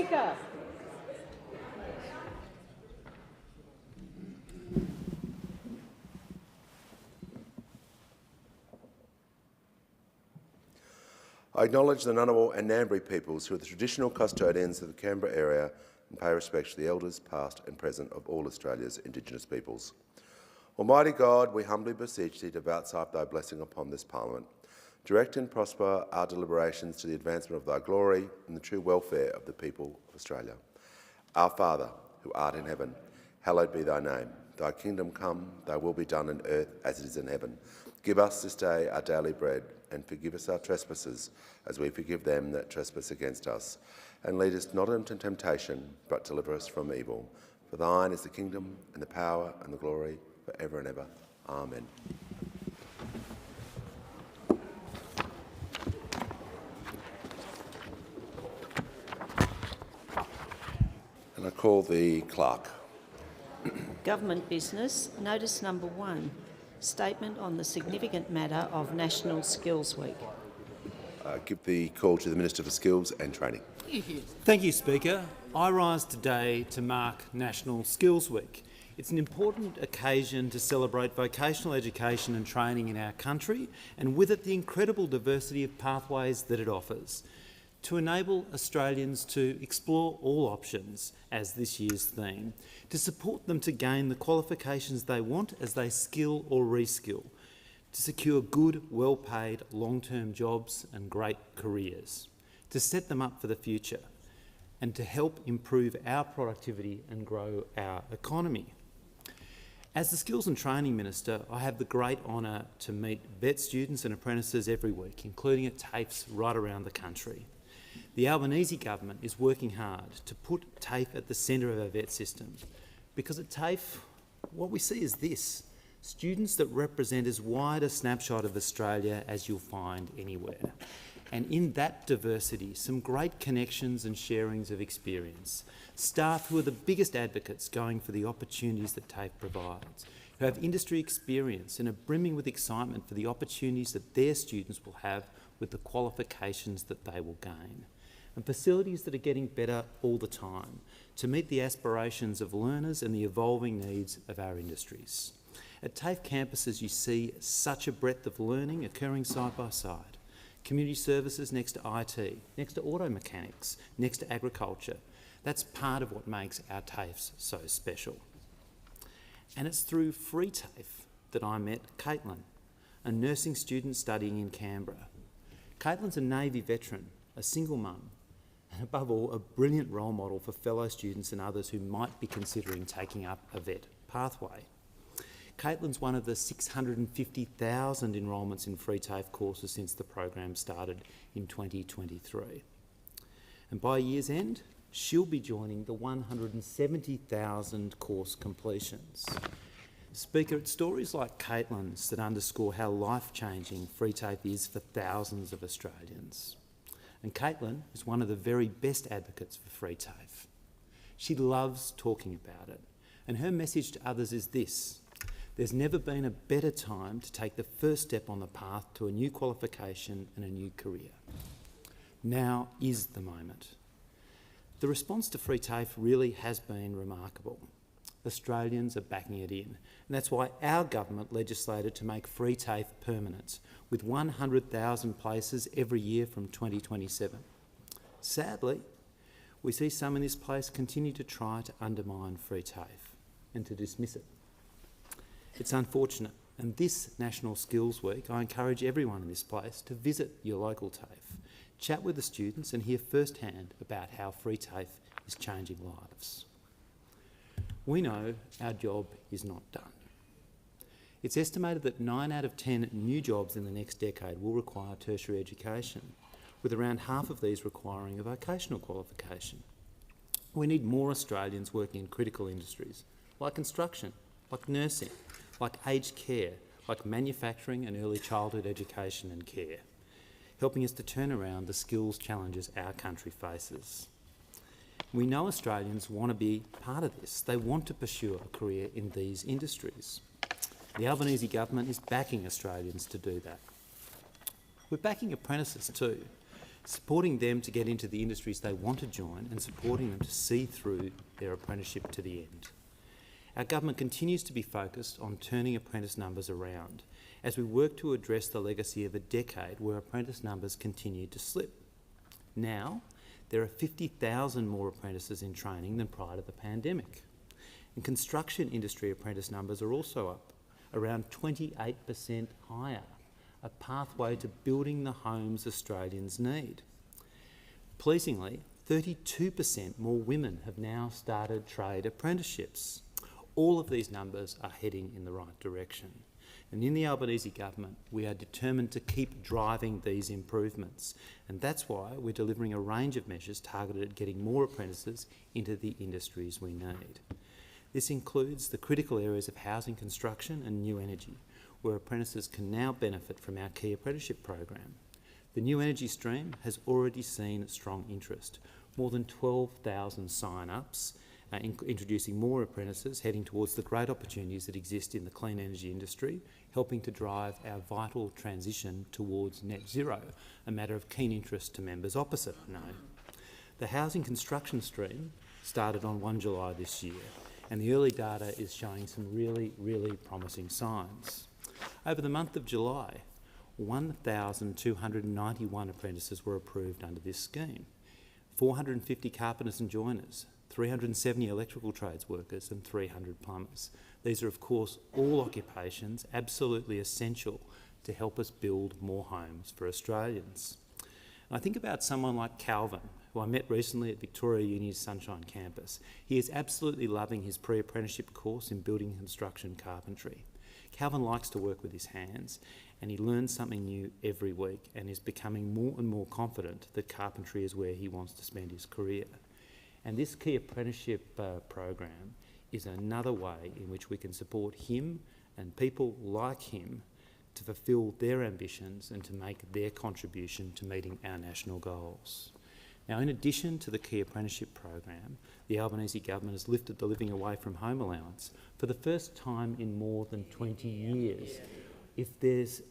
Speaker. I acknowledge the Ngunnawal and Ngambri peoples who are the traditional custodians of the Canberra area and pay respect to the elders past and present of all Australia's Indigenous peoples. Almighty God, we humbly beseech thee to vouchsafe thy blessing upon this Parliament. Direct and prosper our deliberations to the advancement of thy glory and the true welfare of the people of Australia. Our Father, who art in heaven, hallowed be thy name. Thy kingdom come, thy will be done on earth as it is in heaven. Give us this day our daily bread, and forgive us our trespasses, as we forgive them that trespass against us. And lead us not into temptation, but deliver us from evil. For thine is the kingdom, and the power, and the glory, for ever and ever. Amen. And I call the clerk. Government business, notice number 1, statement on the significant matter of National Skills Week. Give the call to the Minister for Skills and Training. Thank you, Speaker. I rise today to mark National Skills Week. It's an important occasion to celebrate vocational education and training in our country, and with it the incredible diversity of pathways that it offers, to enable Australians to explore all options as this year's theme, to support them to gain the qualifications they want as they skill or reskill, to secure good, well-paid, long-term jobs and great careers, to set them up for the future, and to help improve our productivity and grow our economy. As the Skills and Training Minister, I have the great honour to meet vet students and apprentices every week, including at TAFEs right around the country. The Albanese government is working hard to put TAFE at the centre of our vet system, because at TAFE what we see is this: students that represent as wide a snapshot of Australia as you'll find anywhere. And in that diversity, some great connections and sharings of experience. Staff who are the biggest advocates going for the opportunities that TAFE provides, who have industry experience and are brimming with excitement for the opportunities that their students will have with the qualifications that they will gain. And facilities that are getting better all the time to meet the aspirations of learners and the evolving needs of our industries. At TAFE campuses you see such a breadth of learning occurring side by side. Community services next to IT, next to auto mechanics, next to agriculture. That's part of what makes our TAFEs so special. And it's through free TAFE that I met Caitlin, a nursing student studying in Canberra. Caitlin's a Navy veteran, a single mum, and above all, a brilliant role model for fellow students and others who might be considering taking up a vet pathway. Caitlin's one of the 650,000 enrolments in free TAFE courses since the program started in 2023. And by year's end, she'll be joining the 170,000 course completions. Speaker, it's stories like Caitlin's that underscore how life-changing free TAFE is for thousands of Australians. And Caitlin is one of the very best advocates for free TAFE. She loves talking about it, and her message to others is this: there's never been a better time to take the first step on the path to a new qualification and a new career. Now is the moment. The response to free TAFE really has been remarkable. Australians are backing it in, and that's why our government legislated to make free TAFE permanent, with 100,000 places every year from 2027. Sadly, we see some in this place continue to try to undermine free TAFE and to dismiss it. It's unfortunate, and this National Skills Week, I encourage everyone in this place to visit your local TAFE, chat with the students and hear firsthand about how free TAFE is changing lives. We know our job is not done. It's estimated that 9 out of 10 new jobs in the next decade will require tertiary education, with around half of these requiring a vocational qualification. We need more Australians working in critical industries, like construction, like nursing, like aged care, like manufacturing and early childhood education and care, helping us to turn around the skills challenges our country faces. We know Australians want to be part of this. They want to pursue a career in these industries. The Albanese government is backing Australians to do that. We're backing apprentices too, supporting them to get into the industries they want to join and supporting them to see through their apprenticeship to the end. Our government continues to be focused on turning apprentice numbers around as we work to address the legacy of a decade where apprentice numbers continued to slip. Now, there are 50,000 more apprentices in training than prior to the pandemic. And construction industry apprentice numbers are also up, around 28% higher, a pathway to building the homes Australians need. Pleasingly, 32% more women have now started trade apprenticeships. All of these numbers are heading in the right direction. And in the Albanese government, we are determined to keep driving these improvements. And that's why we're delivering a range of measures targeted at getting more apprentices into the industries we need. This includes the critical areas of housing construction and new energy, where apprentices can now benefit from our key apprenticeship program. The new energy stream has already seen strong interest, more than 12,000 sign-ups, introducing more apprentices, heading towards the great opportunities that exist in the clean energy industry, helping to drive our vital transition towards net zero, a matter of keen interest to members opposite, I know. The housing construction stream started on 1 July this year, and the early data is showing some really promising signs. Over the month of July, 1,291 apprentices were approved under this scheme, 450 carpenters and joiners, 370 electrical trades workers and 300 plumbers. These are, of course, all occupations absolutely essential to help us build more homes for Australians. And I think about someone like Calvin, who I met recently at Victoria Uni's Sunshine Campus. He is absolutely loving his pre-apprenticeship course in building construction carpentry. Calvin likes to work with his hands, and he learns something new every week and is becoming more and more confident that carpentry is where he wants to spend his career. And this key apprenticeship program is another way in which we can support him and people like him to fulfil their ambitions and to make their contribution to meeting our national goals. Now, in addition to the key apprenticeship program, the Albanese government has lifted the living away from home allowance for the first time in more than 20 years. If there's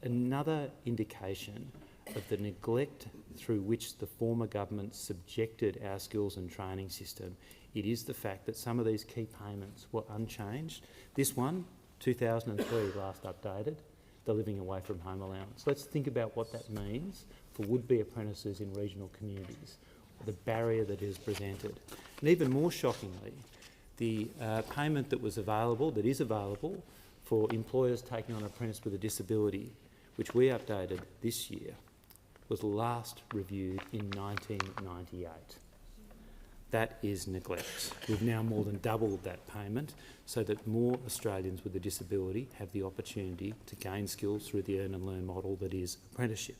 another indication of the neglect through which the former government subjected our skills and training system, it is the fact that some of these key payments were unchanged. This one, 2003, last updated, the living away from home allowance. Let's think about what that means for would-be apprentices in regional communities, the barrier that is presented. And even more shockingly, the payment that is available for employers taking on an apprentice with a disability, which we updated this year, was last reviewed in 1998. That is neglect. We've now more than doubled that payment so that more Australians with a disability have the opportunity to gain skills through the earn and learn model that is apprenticeship.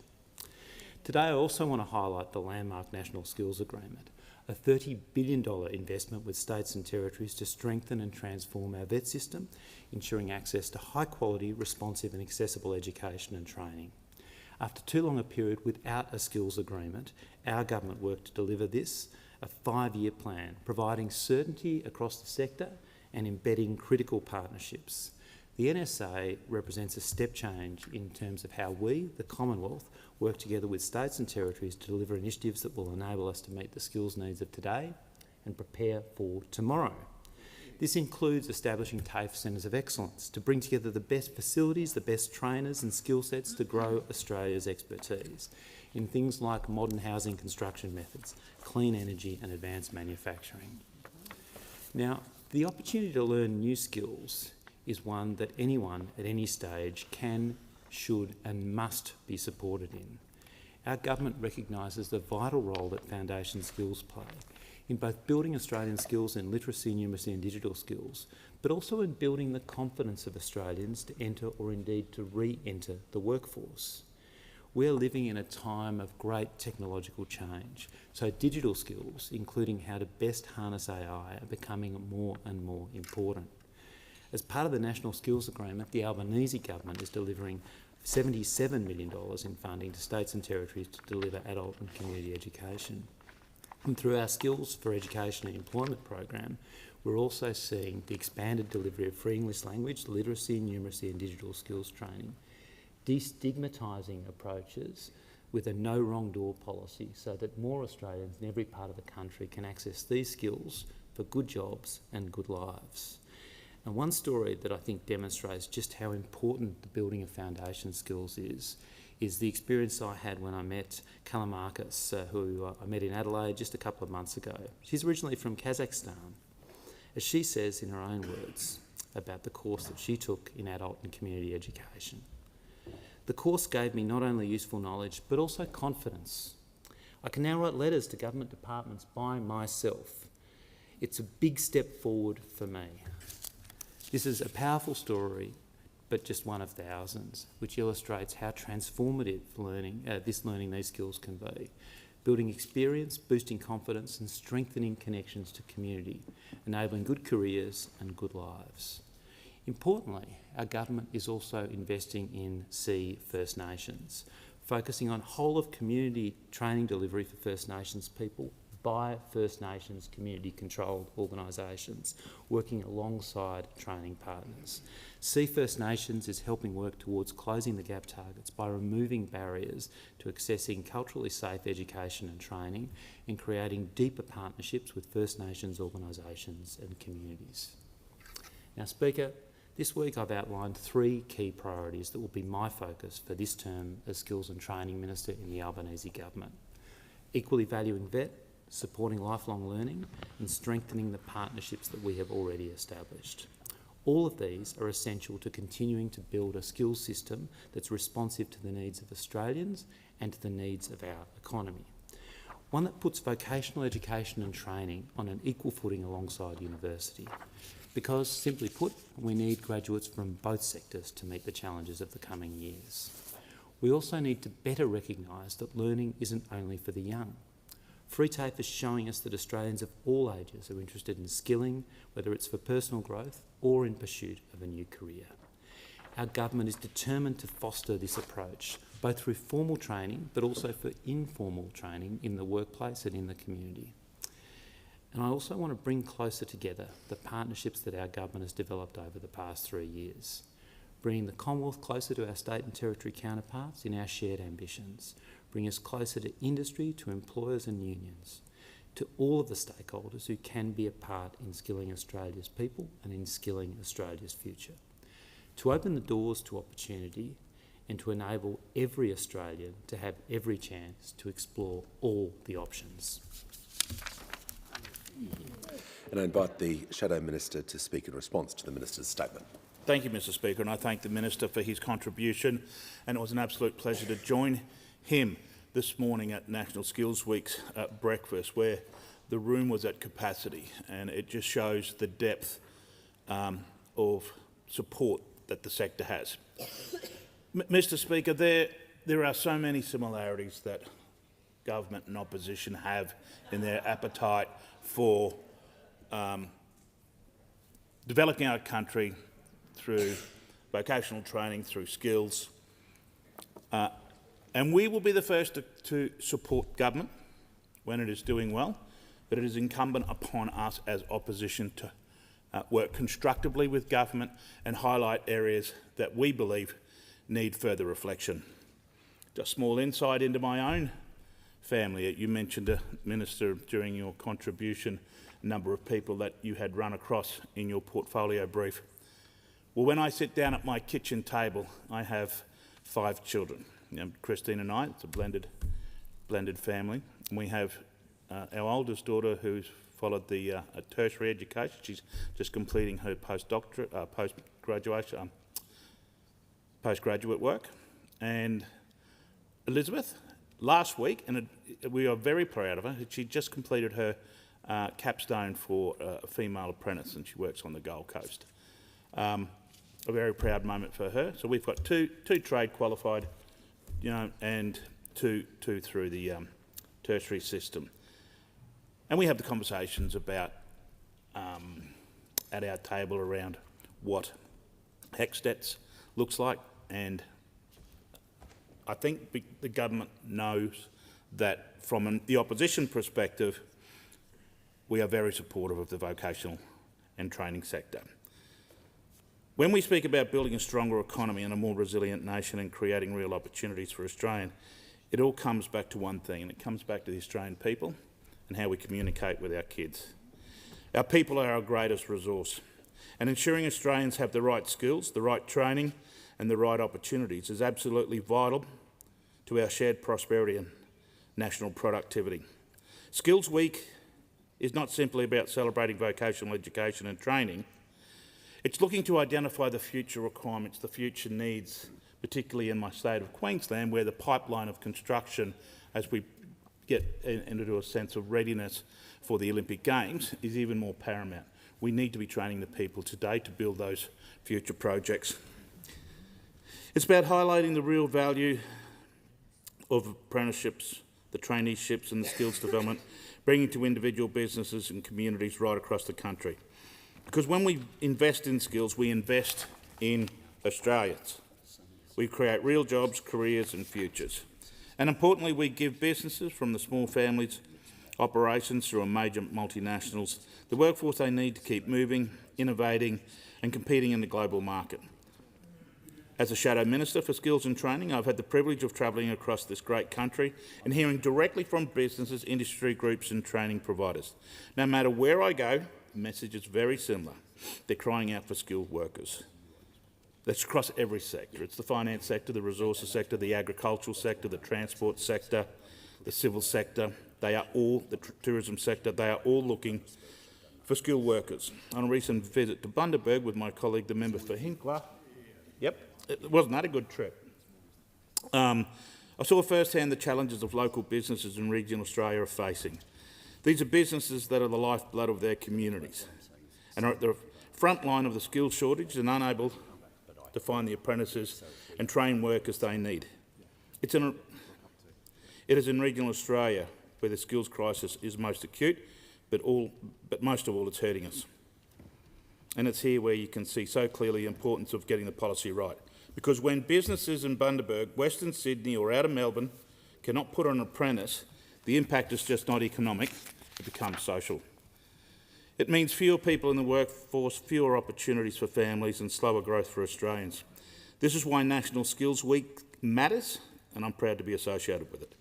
Today I also want to highlight the landmark National Skills Agreement, a $30 billion investment with states and territories to strengthen and transform our vet system, ensuring access to high quality, responsive and accessible education and training. After too long a period without a skills agreement, our government worked to deliver this, a 5-year plan, providing certainty across the sector and embedding critical partnerships. The NSA represents a step change in terms of how we, the Commonwealth, work together with states and territories to deliver initiatives that will enable us to meet the skills needs of today and prepare for tomorrow. This includes establishing TAFE Centres of Excellence to bring together the best facilities, the best trainers and skill sets to grow Australia's expertise in things like modern housing construction methods, clean energy and advanced manufacturing. Now, the opportunity to learn new skills is one that anyone at any stage can, should and must be supported in. Our government recognises the vital role that foundation skills play in both building Australian skills in literacy, numeracy and digital skills, but also in building the confidence of Australians to enter or indeed to re-enter the workforce. We're living in a time of great technological change, so digital skills, including how to best harness AI, are becoming more and more important. As part of the National Skills Agreement, the Albanese government is delivering $77 million in funding to states and territories to deliver adult and community education. And through our Skills for Education and Employment program, we're also seeing the expanded delivery of free English language, literacy, numeracy and digital skills training, destigmatising approaches with a no wrong door policy so that more Australians in every part of the country can access these skills for good jobs and good lives. And one story that I think demonstrates just how important the building of foundation skills is the experience I had when I met Kalamarkis, who I met in Adelaide just a couple of months ago. She's originally from Kazakhstan. As she says in her own words about the course that she took in adult and community education. The course gave me not only useful knowledge, but also confidence. I can now write letters to government departments by myself. It's a big step forward for me. This is a powerful story, but just one of thousands, which illustrates how transformative learning these skills can be. Building experience, boosting confidence and strengthening connections to community, enabling good careers and good lives. Importantly, our government is also investing in First Nations, focusing on whole of community training delivery for First Nations people by First Nations community-controlled organisations, working alongside training partners. First Nations is helping work towards closing the gap targets by removing barriers to accessing culturally safe education and training and creating deeper partnerships with First Nations organisations and communities. Now, Speaker, this week I've outlined 3 key priorities that will be my focus for this term as Skills and Training Minister in the Albanese Government. Equally valuing VET, supporting lifelong learning and strengthening the partnerships that we have already established. All of these are essential to continuing to build a skills system that's responsive to the needs of Australians and to the needs of our economy. One that puts vocational education and training on an equal footing alongside university. Because, simply put, we need graduates from both sectors to meet the challenges of the coming years. We also need to better recognise that learning isn't only for the young. Free TAFE is showing us that Australians of all ages are interested in skilling, whether it's for personal growth or in pursuit of a new career. Our government is determined to foster this approach, both through formal training but also for informal training in the workplace and in the community. And I also want to bring closer together the partnerships that our government has developed over the past 3 years, bringing the Commonwealth closer to our state and territory counterparts in our shared ambitions, bring us closer to industry, to employers and unions, to all of the stakeholders who can be a part in skilling Australia's people and in skilling Australia's future, to open the doors to opportunity and to enable every Australian to have every chance to explore all the options. And I invite the Shadow Minister to speak in response to the Minister's statement. Thank you, Mr Speaker, and I thank the Minister for his contribution, and it was an absolute pleasure to join him this morning at National Skills Week's breakfast, where the room was at capacity, and it just shows the depth of support that the sector has. Mr Speaker, there are so many similarities that government and opposition have in their appetite for developing our country through vocational training, through skills. And we will be the first to support government when it is doing well, but it is incumbent upon us as opposition to work constructively with government and highlight areas that we believe need further reflection. Just small insight into my own family. You mentioned, Minister, during your contribution, a number of people that you had run across in your portfolio brief. Well, when I sit down at my kitchen table, I have 5 children. Christine and I, it's a blended family. And we have our oldest daughter who's followed the tertiary education. She's just completing her postgraduate work. And Elizabeth, last week, and we are very proud of her, she just completed her capstone for a female apprentice, and she works on the Gold Coast. A very proud moment for her. So we've got two trade qualified, and two through the tertiary system. And we have the conversations about at our table around what HECSTETS looks like, and I think the government knows that from the opposition perspective, we are very supportive of the vocational and training sector. When we speak about building a stronger economy and a more resilient nation and creating real opportunities for Australians, it all comes back to one thing, and it comes back to the Australian people and how we communicate with our kids. Our people are our greatest resource, and ensuring Australians have the right skills, the right training and the right opportunities is absolutely vital to our shared prosperity and national productivity. Skills Week is not simply about celebrating vocational education and training. It's looking to identify the future requirements, the future needs, particularly in my state of Queensland, where the pipeline of construction, as we get into a sense of readiness for the Olympic Games, is even more paramount. We need to be training the people today to build those future projects. It's about highlighting the real value of apprenticeships, the traineeships and the skills development, bringing to individual businesses and communities right across the country. Because when we invest in skills, we invest in Australians. We create real jobs, careers and futures. And importantly, we give businesses, from the small families operations through our major multinationals, the workforce they need to keep moving, innovating and competing in the global market. As a Shadow Minister for Skills and Training, I've had the privilege of travelling across this great country and hearing directly from businesses, industry groups and training providers. No matter where I go, the message is very similar. They're crying out for skilled workers. That's across every sector. It's the finance sector, the resources sector, the agricultural sector, the transport sector, the civil sector. They are all, the tourism sector, they are all looking for skilled workers. On a recent visit to Bundaberg with my colleague, the member for Hinkler, it wasn't that a good trip? I saw firsthand the challenges of local businesses in regional Australia are facing. These are businesses that are the lifeblood of their communities and are at the front line of the skills shortage and unable to find the apprentices and trained workers they need. It is in regional Australia where the skills crisis is most acute, but most of all it's hurting us. And it's here where you can see so clearly the importance of getting the policy right. Because when businesses in Bundaberg, Western Sydney or out of Melbourne cannot put on an apprentice, the impact is just not economic, it becomes social. It means fewer people in the workforce, fewer opportunities for families and slower growth for Australians. This is why National Skills Week matters, and I'm proud to be associated with it.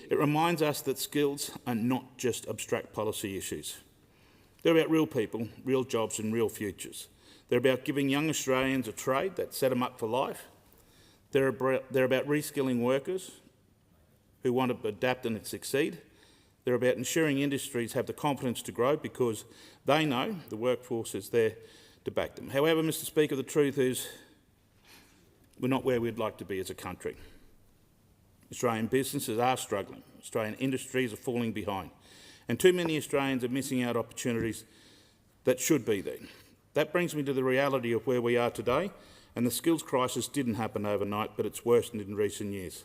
It reminds us that skills are not just abstract policy issues. They're about real people, real jobs and real futures. They're about giving young Australians a trade that set them up for life. They're about reskilling workers who want to adapt and succeed. They're about ensuring industries have the confidence to grow because they know the workforce is there to back them. However, Mr Speaker, the truth is we're not where we'd like to be as a country. Australian businesses are struggling. Australian industries are falling behind. And too many Australians are missing out opportunities that should be there. That brings me to the reality of where we are today, and the skills crisis didn't happen overnight, but it's worsened in recent years.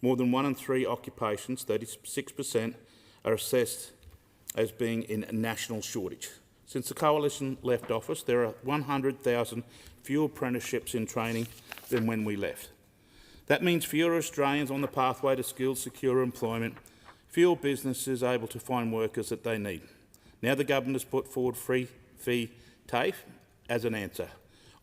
More than 1 in 3 occupations, 36%, are assessed as being in a national shortage. Since the Coalition left office, there are 100,000 fewer apprenticeships in training than when we left. That means fewer Australians on the pathway to skills secure employment, fewer businesses able to find workers that they need. Now the government has put forward free fee TAFE as an answer.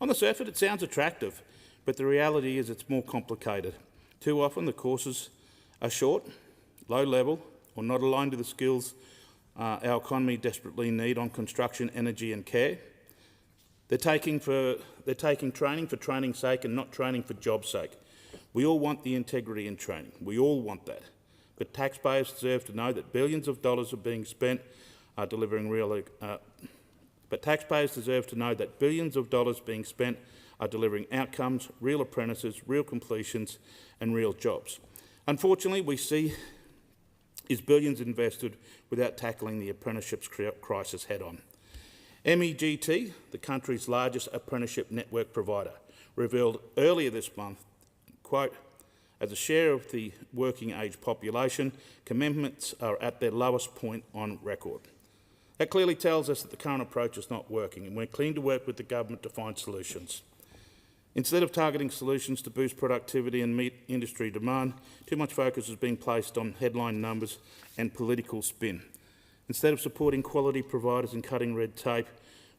On the surface it sounds attractive, but the reality is it's more complicated. Too often the courses are short, low level, or not aligned to the skills our economy desperately need on construction, energy and care. They're taking training for training's sake and not training for job's sake. We all want the integrity in training. We all want that. But taxpayers deserve to know that billions of dollars are being spent delivering real. But taxpayers deserve to know that billions of dollars being spent are delivering outcomes, real apprentices, real completions, and real jobs. Unfortunately, we see is billions invested without tackling the apprenticeships crisis head-on. MEGT, the country's largest apprenticeship network provider, revealed earlier this month, quote, as a share of the working age population, commencements are at their lowest point on record. That clearly tells us that the current approach is not working, and we're keen to work with the government to find solutions. Instead of targeting solutions to boost productivity and meet industry demand, too much focus is being placed on headline numbers and political spin. Instead of supporting quality providers and cutting red tape,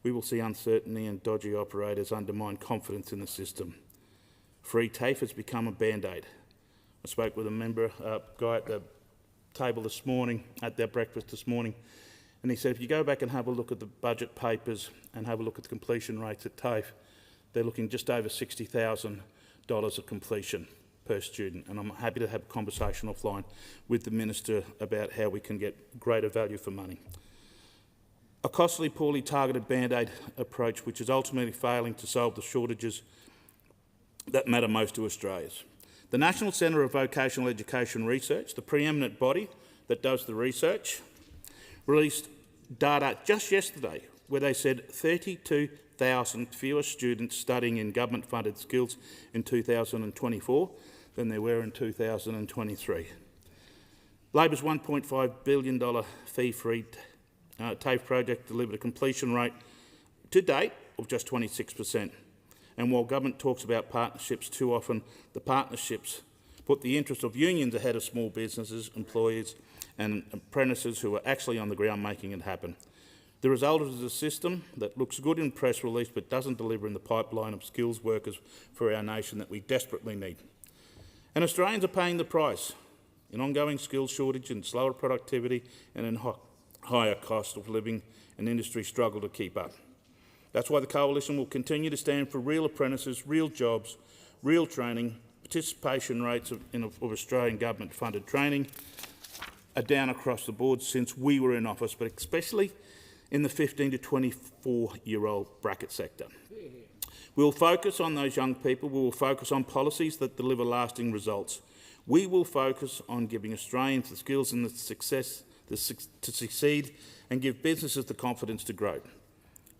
we will see uncertainty and dodgy operators undermine confidence in the system. Free TAFE has become a band-aid. I spoke with a member, guy at the table this morning, at their breakfast this morning, and he said if you go back and have a look at the budget papers and have a look at the completion rates at TAFE, they're looking just over $60,000 of completion per student, and I'm happy to have a conversation offline with the Minister about how we can get greater value for money. A costly, poorly targeted band-aid approach which is ultimately failing to solve the shortages that matter most to Australians. The National Centre of Vocational Education Research, the preeminent body that does the research, released data just yesterday where they said 32,000 fewer students studying in government-funded skills in 2024 than there were in 2023. Labor's $1.5 billion fee-free TAFE project delivered a completion rate to date of just 26%. And while government talks about partnerships, too often the partnerships put the interests of unions ahead of small businesses, employees and apprentices who are actually on the ground making it happen. The result is a system that looks good in press release but doesn't deliver in the pipeline of skills workers for our nation that we desperately need. And Australians are paying the price in ongoing skills shortage and slower productivity and in higher cost of living and industry struggle to keep up. That's why the Coalition will continue to stand for real apprentices, real jobs, real training. Participation rates of Australian government-funded training are down across the board since we were in office, but especially in the 15 to 24-year-old bracket sector. We will focus on those young people. We will focus on policies that deliver lasting results. We will focus on giving Australians the skills and the success to succeed and give businesses the confidence to grow.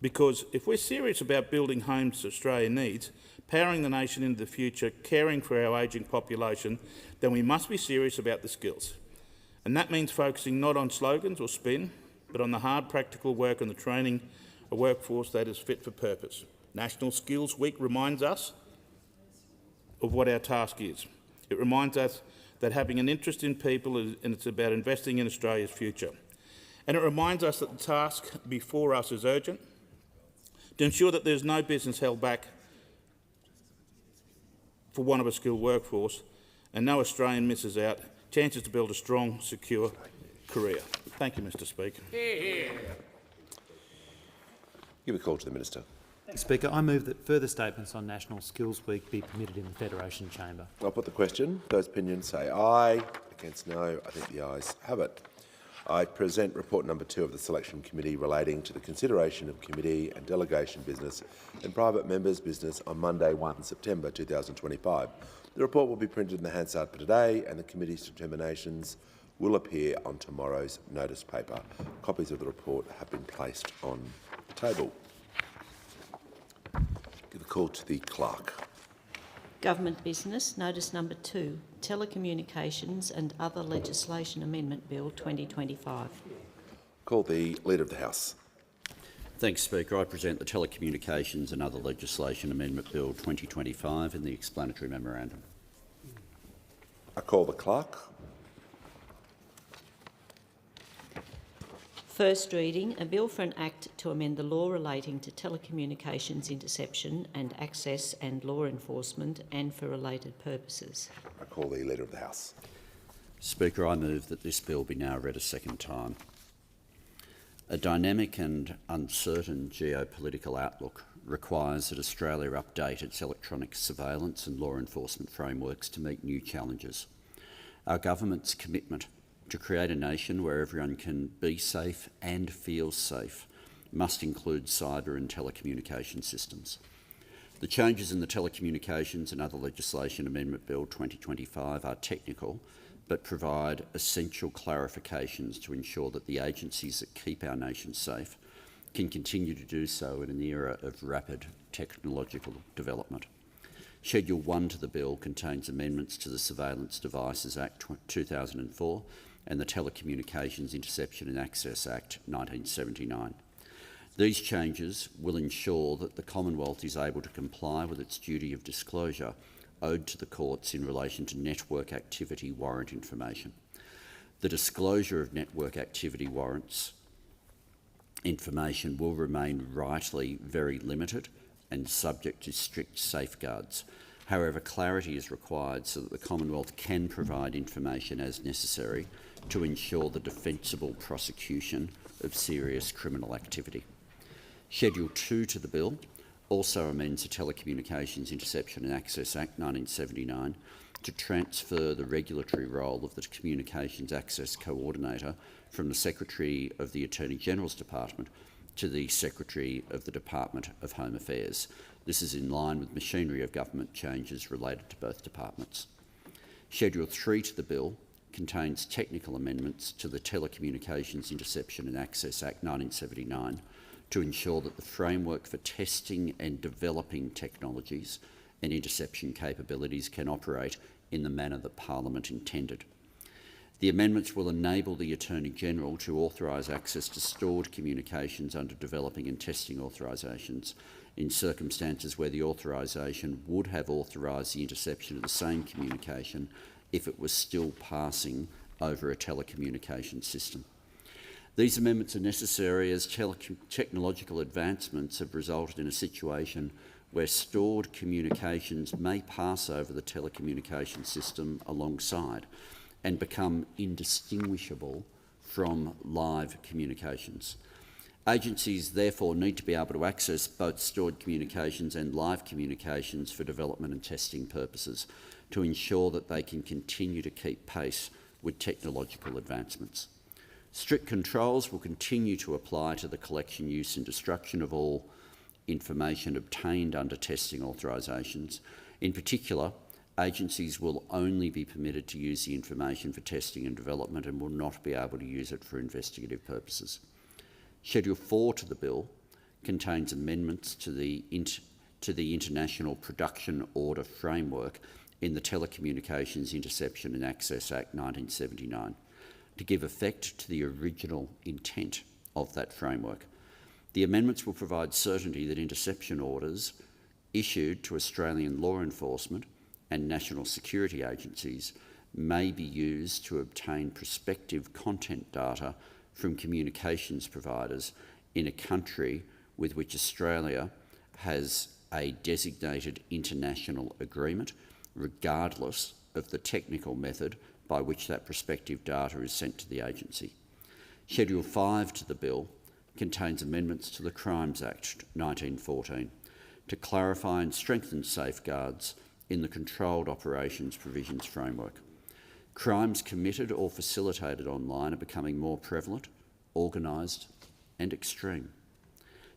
Because if we're serious about building homes Australia needs, powering the nation into the future, caring for our ageing population, then we must be serious about the skills. And that means focusing not on slogans or spin, but on the hard practical work and the training a workforce that is fit for purpose. National Skills Week reminds us of what our task is. It reminds us that having an interest in people and it's about investing in Australia's future. And it reminds us that the task before us is urgent, to ensure that there's no business held back for want of a skilled workforce and no Australian misses out chances to build a strong, secure career. Thank you, Mr Speaker. Give a call to the Minister. Thanks, Speaker. I move that further statements on National Skills Week be permitted in the Federation Chamber. I'll put the question. Those opinions say aye. Against no. I think the ayes have it. I present report number 2 of the Selection Committee relating to the consideration of committee and delegation business and private members' business on Monday 1 September 2025. The report will be printed in the Hansard for today and the committee's determinations will appear on tomorrow's notice paper. Copies of the report have been placed on the table. Give a call to the clerk. Government business, notice number 2, Telecommunications and Other Legislation Amendment Bill 2025. Call the Leader of the House. Thanks, Speaker. I present the Telecommunications and Other Legislation Amendment Bill 2025 in the explanatory memorandum. I call the clerk. First reading, a bill for an act to amend the law relating to telecommunications interception and access and law enforcement and for related purposes. I call the Leader of the House. Speaker, I move that this bill be now read a second time. A dynamic and uncertain geopolitical outlook requires that Australia update its electronic surveillance and law enforcement frameworks to meet new challenges. Our government's commitment to create a nation where everyone can be safe and feel safe must include cyber and telecommunication systems. The changes in the Telecommunications and Other Legislation Amendment Bill 2025 are technical but provide essential clarifications to ensure that the agencies that keep our nation safe can continue to do so in an era of rapid technological development. Schedule 1 to the bill contains amendments to the Surveillance Devices Act 2004 and the Telecommunications Interception and Access Act 1979. These changes will ensure that the Commonwealth is able to comply with its duty of disclosure owed to the courts in relation to network activity warrant information. The disclosure of network activity warrants information will remain rightly very limited and subject to strict safeguards. However, clarity is required so that the Commonwealth can provide information as necessary to ensure the defensible prosecution of serious criminal activity. Schedule 2 to the bill also amends the Telecommunications Interception and Access Act 1979 to transfer the regulatory role of the Communications Access Coordinator from the Secretary of the Attorney-General's Department to the Secretary of the Department of Home Affairs. This is in line with machinery of government changes related to both departments. Schedule 3 to the bill contains technical amendments to the Telecommunications Interception and Access Act 1979 to ensure that the framework for testing and developing technologies and interception capabilities can operate in the manner that Parliament intended. The amendments will enable the Attorney-General to authorise access to stored communications under developing and testing authorisations in circumstances where the authorisation would have authorised the interception of the same communication if it was still passing over a telecommunications system. These amendments are necessary as technological advancements have resulted in a situation where stored communications may pass over the telecommunications system alongside and become indistinguishable from live communications. Agencies therefore need to be able to access both stored communications and live communications for development and testing purposes to ensure that they can continue to keep pace with technological advancements. Strict controls will continue to apply to the collection, use and destruction of all information obtained under testing authorisations. In particular, agencies will only be permitted to use the information for testing and development and will not be able to use it for investigative purposes. Schedule 4 to the bill contains amendments to the International Production Order Framework in the Telecommunications Interception and Access Act 1979 to give effect to the original intent of that framework. The amendments will provide certainty that interception orders issued to Australian law enforcement and national security agencies may be used to obtain prospective content data from communications providers in a country with which Australia has a designated international agreement, regardless of the technical method by which that prospective data is sent to the agency. Schedule 5 to the bill contains amendments to the Crimes Act 1914 to clarify and strengthen safeguards in the Controlled Operations Provisions framework. Crimes committed or facilitated online are becoming more prevalent, organised and extreme.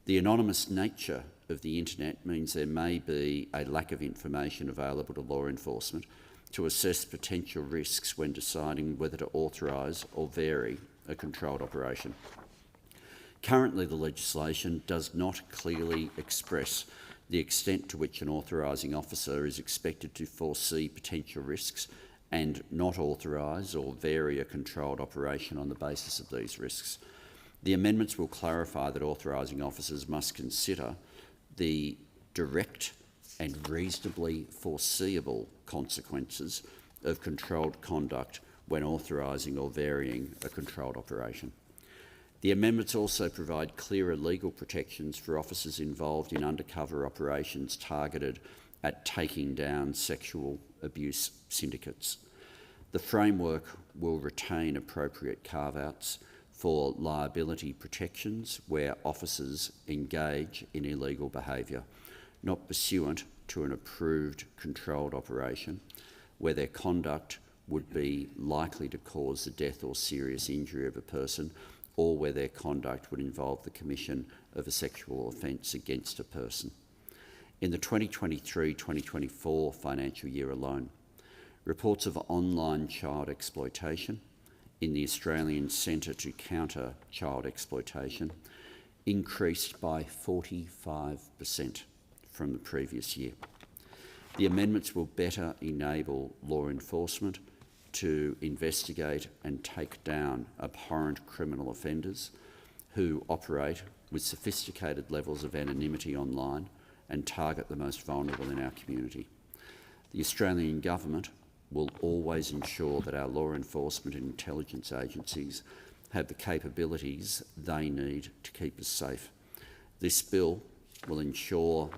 The anonymous nature of the internet means there may be a lack of information available to law enforcement to assess potential risks when deciding whether to authorise or vary a controlled operation. Currently, the legislation does not clearly express the extent to which an authorising officer is expected to foresee potential risks and not authorise or vary a controlled operation on the basis of these risks. The amendments will clarify that authorising officers must consider the direct and reasonably foreseeable consequences of controlled conduct when authorising or varying a controlled operation. The amendments also provide clearer legal protections for officers involved in undercover operations targeted at taking down sexual abuse syndicates. The framework will retain appropriate carve-outs for liability protections where officers engage in illegal behaviour, not pursuant to an approved controlled operation, where their conduct would be likely to cause the death or serious injury of a person, or where their conduct would involve the commission of a sexual offence against a person. In the 2023-2024 financial year alone, reports of online child exploitation in the Australian Centre to Counter Child Exploitation increased by 45% from the previous year. The amendments will better enable law enforcement to investigate and take down abhorrent criminal offenders who operate with sophisticated levels of anonymity online and target the most vulnerable in our community. The Australian Government will always ensure that our law enforcement and intelligence agencies have the capabilities they need to keep us safe. This bill will ensure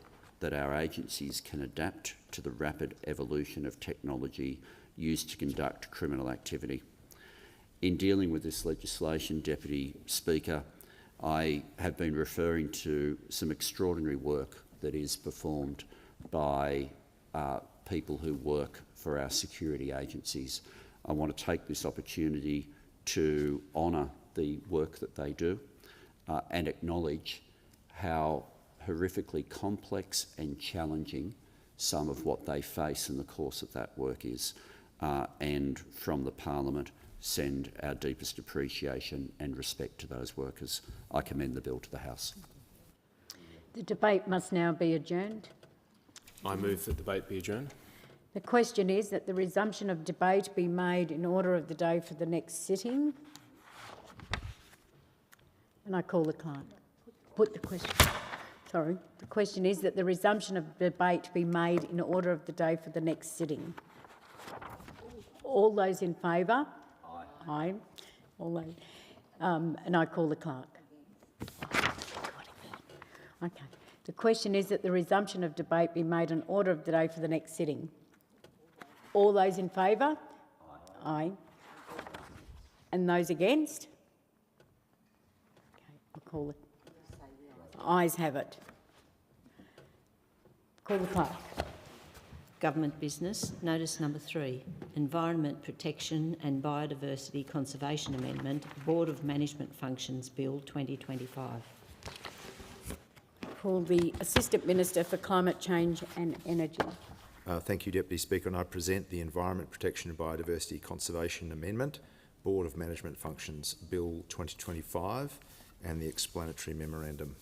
that our agencies can adapt to the rapid evolution of technology used to conduct criminal activity. In dealing with this legislation, Deputy Speaker, I have been referring to some extraordinary work that is performed by people who work for our security agencies. I want to take this opportunity to honour the work that they do and acknowledge how horrifically complex and challenging some of what they face in the course of that work is, and from the Parliament send our deepest appreciation and respect to those workers. I commend the bill to the House. The debate must now be adjourned. I move that debate be adjourned. The question is that the resumption of debate be made in order of the day for the next sitting. And I call the clerk. Put the question. Sorry. The question is that the resumption of debate be made in order of the day for the next sitting. All those in favour? Aye. Aye. All those. And I call the clerk. Okay. The question is that the resumption of debate be made in order of the day for the next sitting. All those in favour? Aye. Aye. And those against? Okay, I'll call it. Ayes have it. Call the clerk. Government business. Notice number 3. Environment Protection and Biodiversity Conservation Amendment, Board of Management Functions Bill 2025. Call the Assistant Minister for Climate Change and Energy. Thank you, Deputy Speaker, and I present the Environment Protection and Biodiversity Conservation Amendment, Board of Management Functions Bill 2025 and the explanatory memorandum.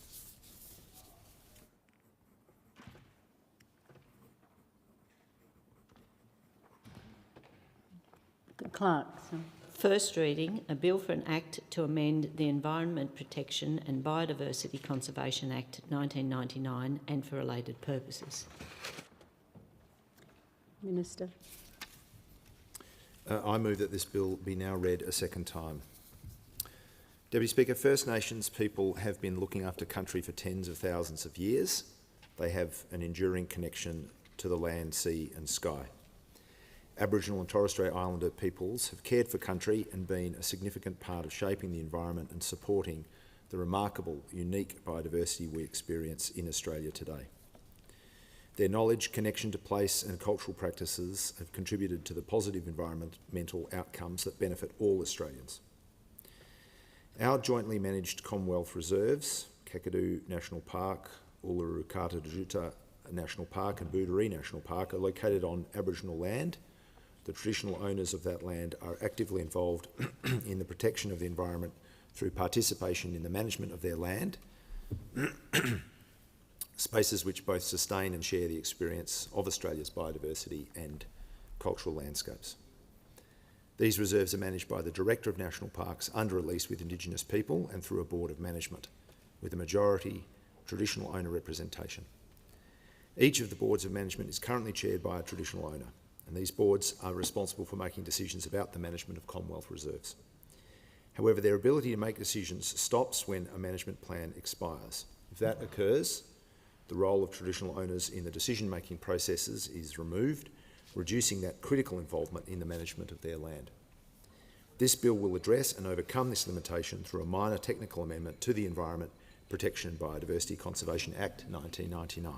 The clerk. First reading, a bill for an act to amend the Environment Protection and Biodiversity Conservation Act 1999 and for related purposes. Minister. I move that this bill be now read a second time. Deputy Speaker, First Nations people have been looking after country for tens of thousands of years. They have an enduring connection to the land, sea and sky. Aboriginal and Torres Strait Islander peoples have cared for country and been a significant part of shaping the environment and supporting the remarkable, unique biodiversity we experience in Australia today. Their knowledge, connection to place and cultural practices have contributed to the positive environmental outcomes that benefit all Australians. Our jointly managed Commonwealth reserves, Kakadu National Park, Uluru Kata Dajuta National Park and Booderee National Park, are located on Aboriginal land. The traditional owners of that land are actively involved in the protection of the environment through participation in the management of their land, spaces which both sustain and share the experience of Australia's biodiversity and cultural landscapes. These reserves are managed by the Director of National Parks under a lease with Indigenous people and through a board of management, with a majority traditional owner representation. Each of the boards of management is currently chaired by a traditional owner, and these boards are responsible for making decisions about the management of Commonwealth reserves. However, their ability to make decisions stops when a management plan expires. If that occurs, the role of traditional owners in the decision-making processes is removed, reducing that critical involvement in the management of their land. This bill will address and overcome this limitation through a minor technical amendment to the Environment Protection and Biodiversity Conservation Act 1999.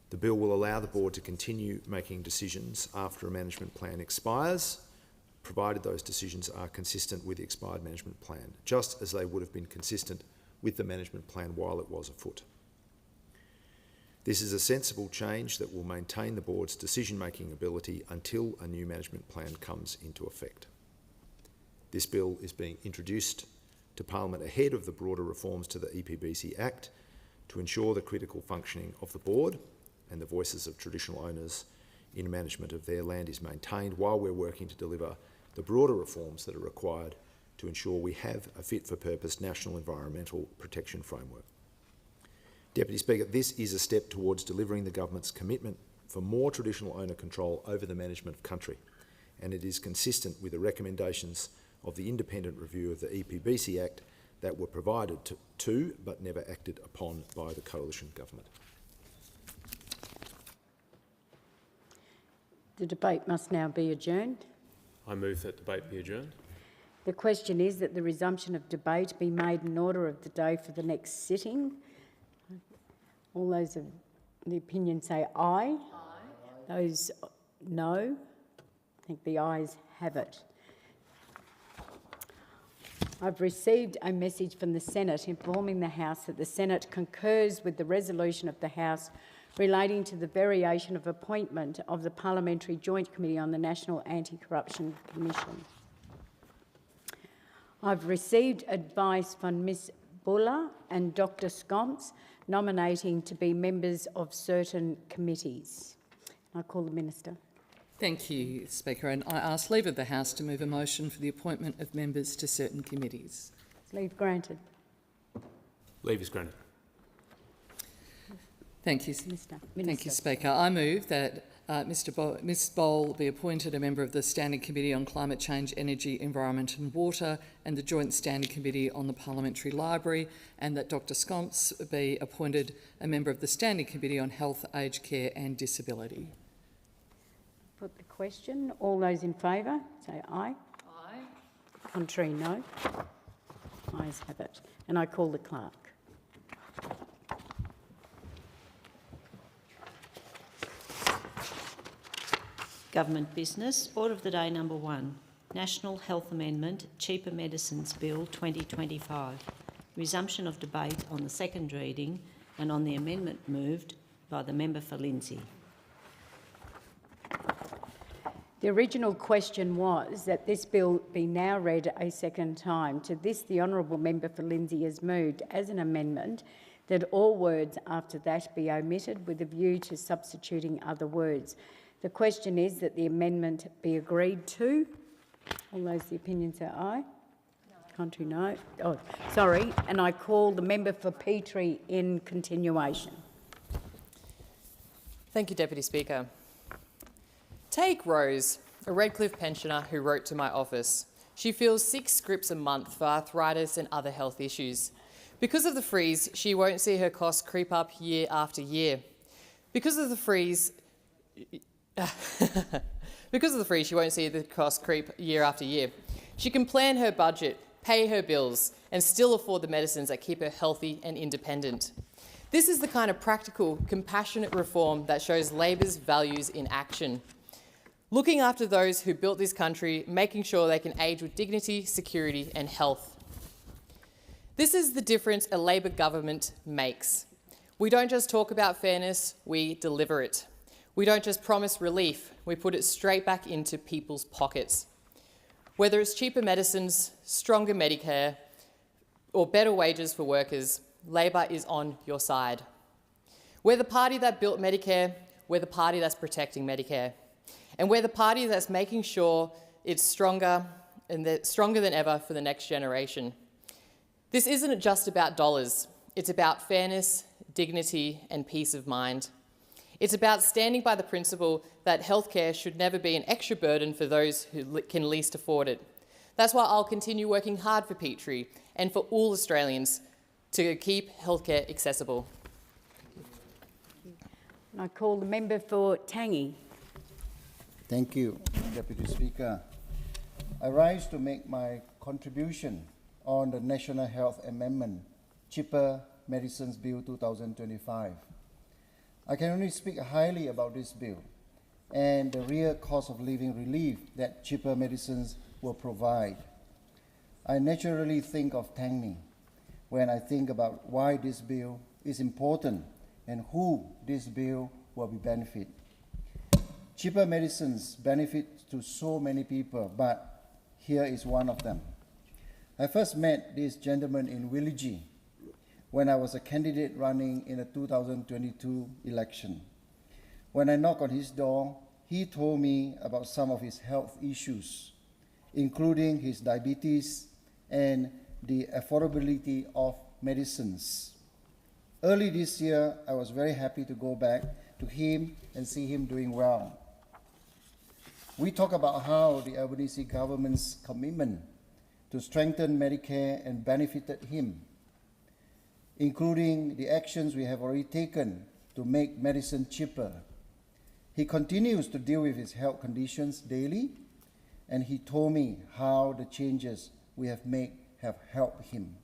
The bill will allow the board to continue making decisions after a management plan expires, provided those decisions are consistent with the expired management plan, just as they would have been consistent with the management plan while it was afoot. This is a sensible change that will maintain the board's decision-making ability until a new management plan comes into effect. This bill is being introduced to Parliament ahead of the broader reforms to the EPBC Act to ensure the critical functioning of the board and the voices of traditional owners in management of their land is maintained while we're working to deliver the broader reforms that are required to ensure we have a fit-for-purpose national environmental protection framework. Deputy Speaker, this is a step towards delivering the government's commitment for more traditional owner control over the management of country, and it is consistent with the recommendations of the independent review of the EPBC Act that were provided to but never acted upon by the coalition government. The debate must now be adjourned. I move that debate be adjourned. The question is that the resumption of debate be made in order of the day for the next sitting. All those of the opinion say aye. Aye. Those no. I think the ayes have it. I've received a message from the Senate informing the House that the Senate concurs with the resolution of the House relating to the variation of appointment of the Parliamentary Joint Committee on the National Anti-Corruption Commission. I've received advice from Ms Buller and Dr Scompes nominating to be members of certain committees. I call the Minister. Thank you, Speaker, and I ask leave of the House to move a motion for the appointment of members to certain committees. Is leave granted? Leave is granted. Thank you, Minister. Thank you, Speaker. I move that Ms Bowl be appointed a member of the Standing Committee on Climate Change, Energy, Environment and Water and the Joint Standing Committee on the Parliamentary Library, and that Dr Scompes be appointed a member of the Standing Committee on Health, Aged Care and Disability. Put the question. All those in favour say aye. Aye. Contrary, no. Ayes have it. And I call the clerk. Government business. Order of the day number 1. National Health Amendment, Cheaper Medicines Bill 2025. Resumption of debate on the second reading and on the amendment moved by the member for Lindsay. The original question was that this bill be now read a second time. To this, the honourable member for Lindsay has moved as an amendment that all words after that be omitted with a view to substituting other words. The question is that the amendment be agreed to. All those the opinion say aye. No. Contrary, no. Oh, sorry. And I call the member for Petrie in continuation. Thank you, Deputy Speaker. Take Rose, a Redcliffe pensioner who wrote to my office. She fills 6 scripts a month for arthritis and other health issues. Because of the freeze, she won't see her costs creep up year after year. Because of the freeze, she won't see the cost creep year after year. She can plan her budget, pay her bills, and still afford the medicines that keep her healthy and independent. This is the kind of practical, compassionate reform that shows Labor's values in action. Looking after those who built this country, making sure they can age with dignity, security and health. This is the difference a Labor government makes. We don't just talk about fairness, we deliver it. We don't just promise relief, we put it straight back into people's pockets. Whether it's cheaper medicines, stronger Medicare, or better wages for workers, Labor is on your side. We're the party that built Medicare, we're the party that's protecting Medicare. And we're the party that's making sure it's stronger than ever for the next generation. This isn't just about dollars, it's about fairness, dignity and peace of mind. It's about standing by the principle that healthcare should never be an extra burden for those who can least afford it. That's why I'll continue working hard for Petrie and for all Australians to keep healthcare accessible. I call the member for Tangi. Thank you, Deputy Speaker. I rise to make my contribution on the National Health Amendment, Cheaper Medicines Bill 2025. I can only speak highly about this bill and the real cost of living relief that cheaper medicines will provide. I naturally think of Tangi when I think about why this bill is important and who this bill will benefit. Cheaper medicines benefit to so many people, but here is one of them. I first met this gentleman in Willigi when I was a candidate running in the 2022 election. When I knocked on his door, he told me about some of his health issues, including his diabetes and the affordability of medicines. Early this year, I was very happy to go back to him and see him doing well. We talk about how the Albanese government's commitment to strengthen Medicare and benefited him, including the actions we have already taken to make medicine cheaper. He continues to deal with his health conditions daily, and he told me how the changes we have made have helped him.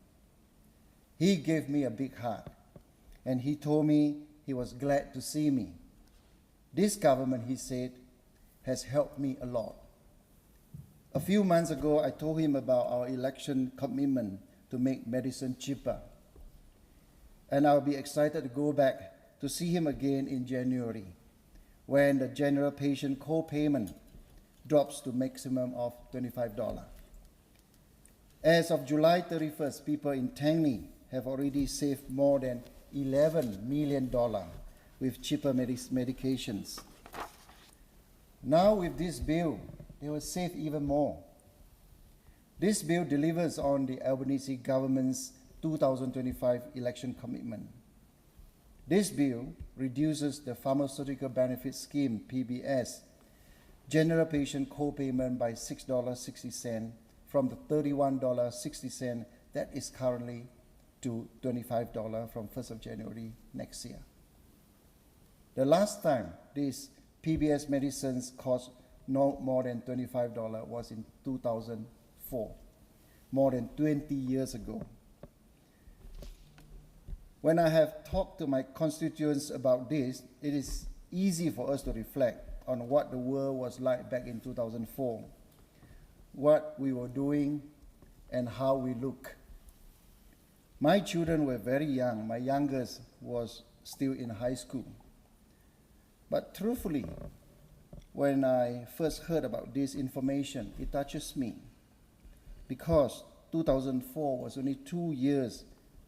He gave me a big hug, and he told me he was glad to see me. This government, he said, has helped me a lot. A few months ago, I told him about our election commitment to make medicine cheaper. And I'll be excited to go back to see him again in January, when the general patient co-payment drops to maximum of $25. As of July 31st, people in Tangney have already saved more than $11 million with cheaper medications. Now with this bill, they will save even more. This bill delivers on the Albanese government's 2025 election commitment. This bill reduces the Pharmaceutical Benefit Scheme, PBS, general patient co-payment by $6.60 from the $31.60 that is currently to $25 from 1st of January next year. The last time these PBS medicines cost no more than $25 was in 2004, more than 20 years ago. When I have talked to my constituents about this, it is easy for us to reflect on what the world was like back in 2004, what we were doing, and how we look. My children were very young. My youngest was still in high school. But truthfully, when I first heard about this information, it touches me, because 2004 was only 2 years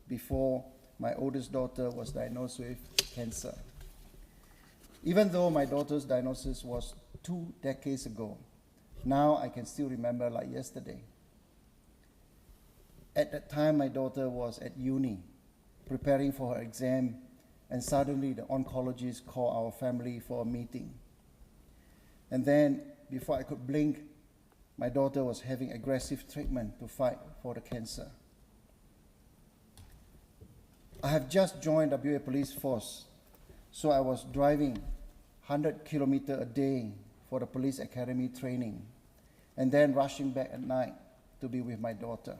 before my oldest daughter was diagnosed with cancer. Even though my daughter's diagnosis was 2 decades ago, now I can still remember like yesterday. At that time, my daughter was at uni, preparing for her exam, and suddenly the oncologist called our family for a meeting. And then, before I could blink, my daughter was having aggressive treatment to fight for the cancer. I have just joined WA Police Force, so I was driving 100 kilometers a day for the police academy training, and then rushing back at night to be with my daughter.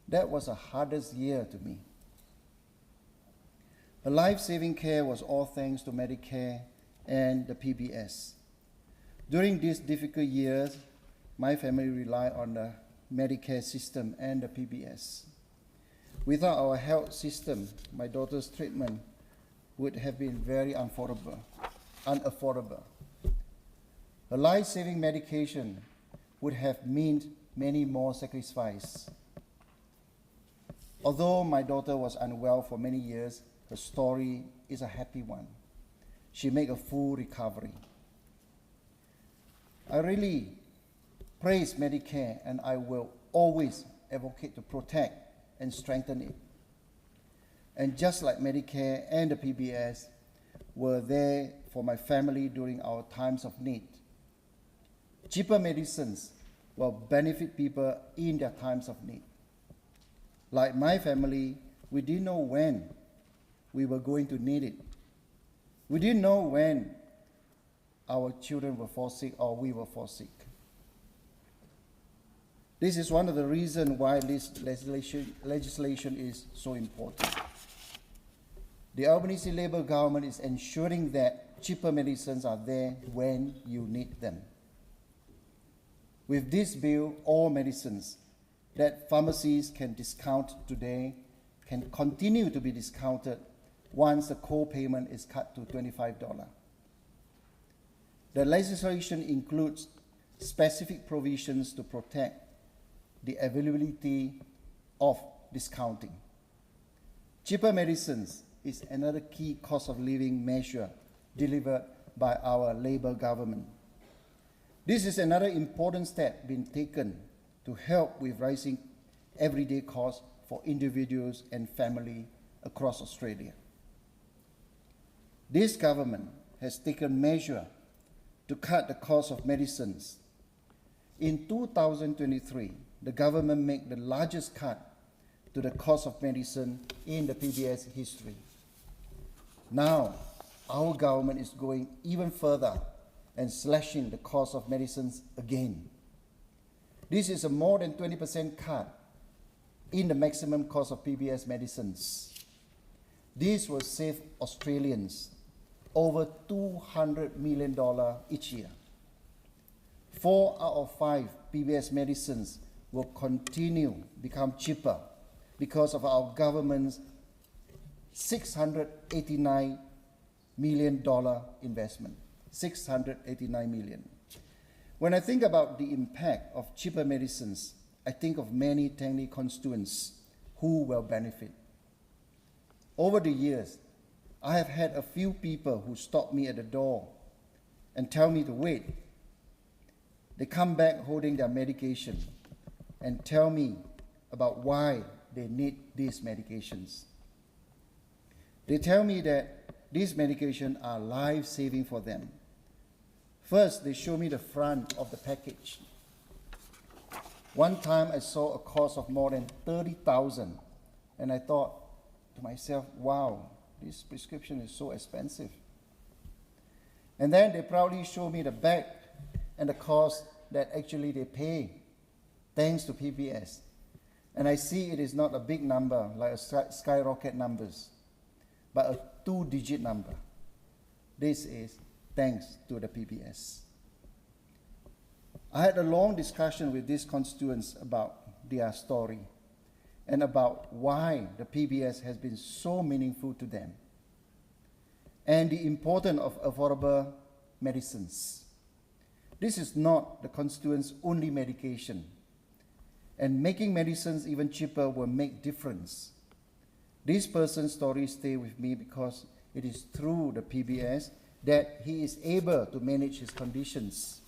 That was the hardest year to me. Her life-saving care was all thanks to Medicare and the PBS. During these difficult years, my family relied on the Medicare system and the PBS. Without our health system, my daughter's treatment would have been very unaffordable. A life-saving medication would have meant many more sacrifices. Although my daughter was unwell for many years, her story is a happy one. She made a full recovery. I really praise Medicare, and I will always advocate to protect and strengthen it. And just like Medicare and the PBS were there for my family during our times of need, cheaper medicines will benefit people in their times of need. Like my family, we didn't know when we were going to need it. We didn't know when our children will fall sick or we will fall sick. This is one of the reasons why this legislation is so important. The Albanese Labour government is ensuring that cheaper medicines are there when you need them. With this bill, all medicines that pharmacies can discount today can continue to be discounted once the co-payment is cut to $25. The legislation includes specific provisions to protect the availability of discounting. Cheaper medicines is another key cost of living measure delivered by our Labour government. This is another important step being taken to help with rising everyday costs for individuals and families across Australia. This government has taken measures to cut the cost of medicines. In 2023, the government made the largest cut to the cost of medicine in the PBS history. Now, our government is going even further and slashing the cost of medicines again. This is a more than 20% cut in the maximum cost of PBS medicines. This will save Australians over $200 million each year. 4 out of 5 PBS medicines will continue to become cheaper because of our government's $689 million investment. $689 million. When I think about the impact of cheaper medicines, I think of many Tangley constituents who will benefit. Over the years, I have had a few people who stop me at the door and tell me to wait. They come back holding their medication and tell me about why they need these medications. They tell me that these medications are life-saving for them. First, they show me the front of the package. One time I saw a cost of more than $30,000, and I thought to myself, wow, this prescription is so expensive. And then they proudly show me the back and the cost that actually they pay thanks to PBS. And I see it is not a big number like a skyrocket numbers, but a 2-digit number. This is thanks to the PBS. I had a long discussion with these constituents about their story and about why the PBS has been so meaningful to them and the importance of affordable medicines. This is not the constituents' only medication, and making medicines even cheaper will make difference. This person's story stays with me because it is through the PBS that he is able to manage his conditions.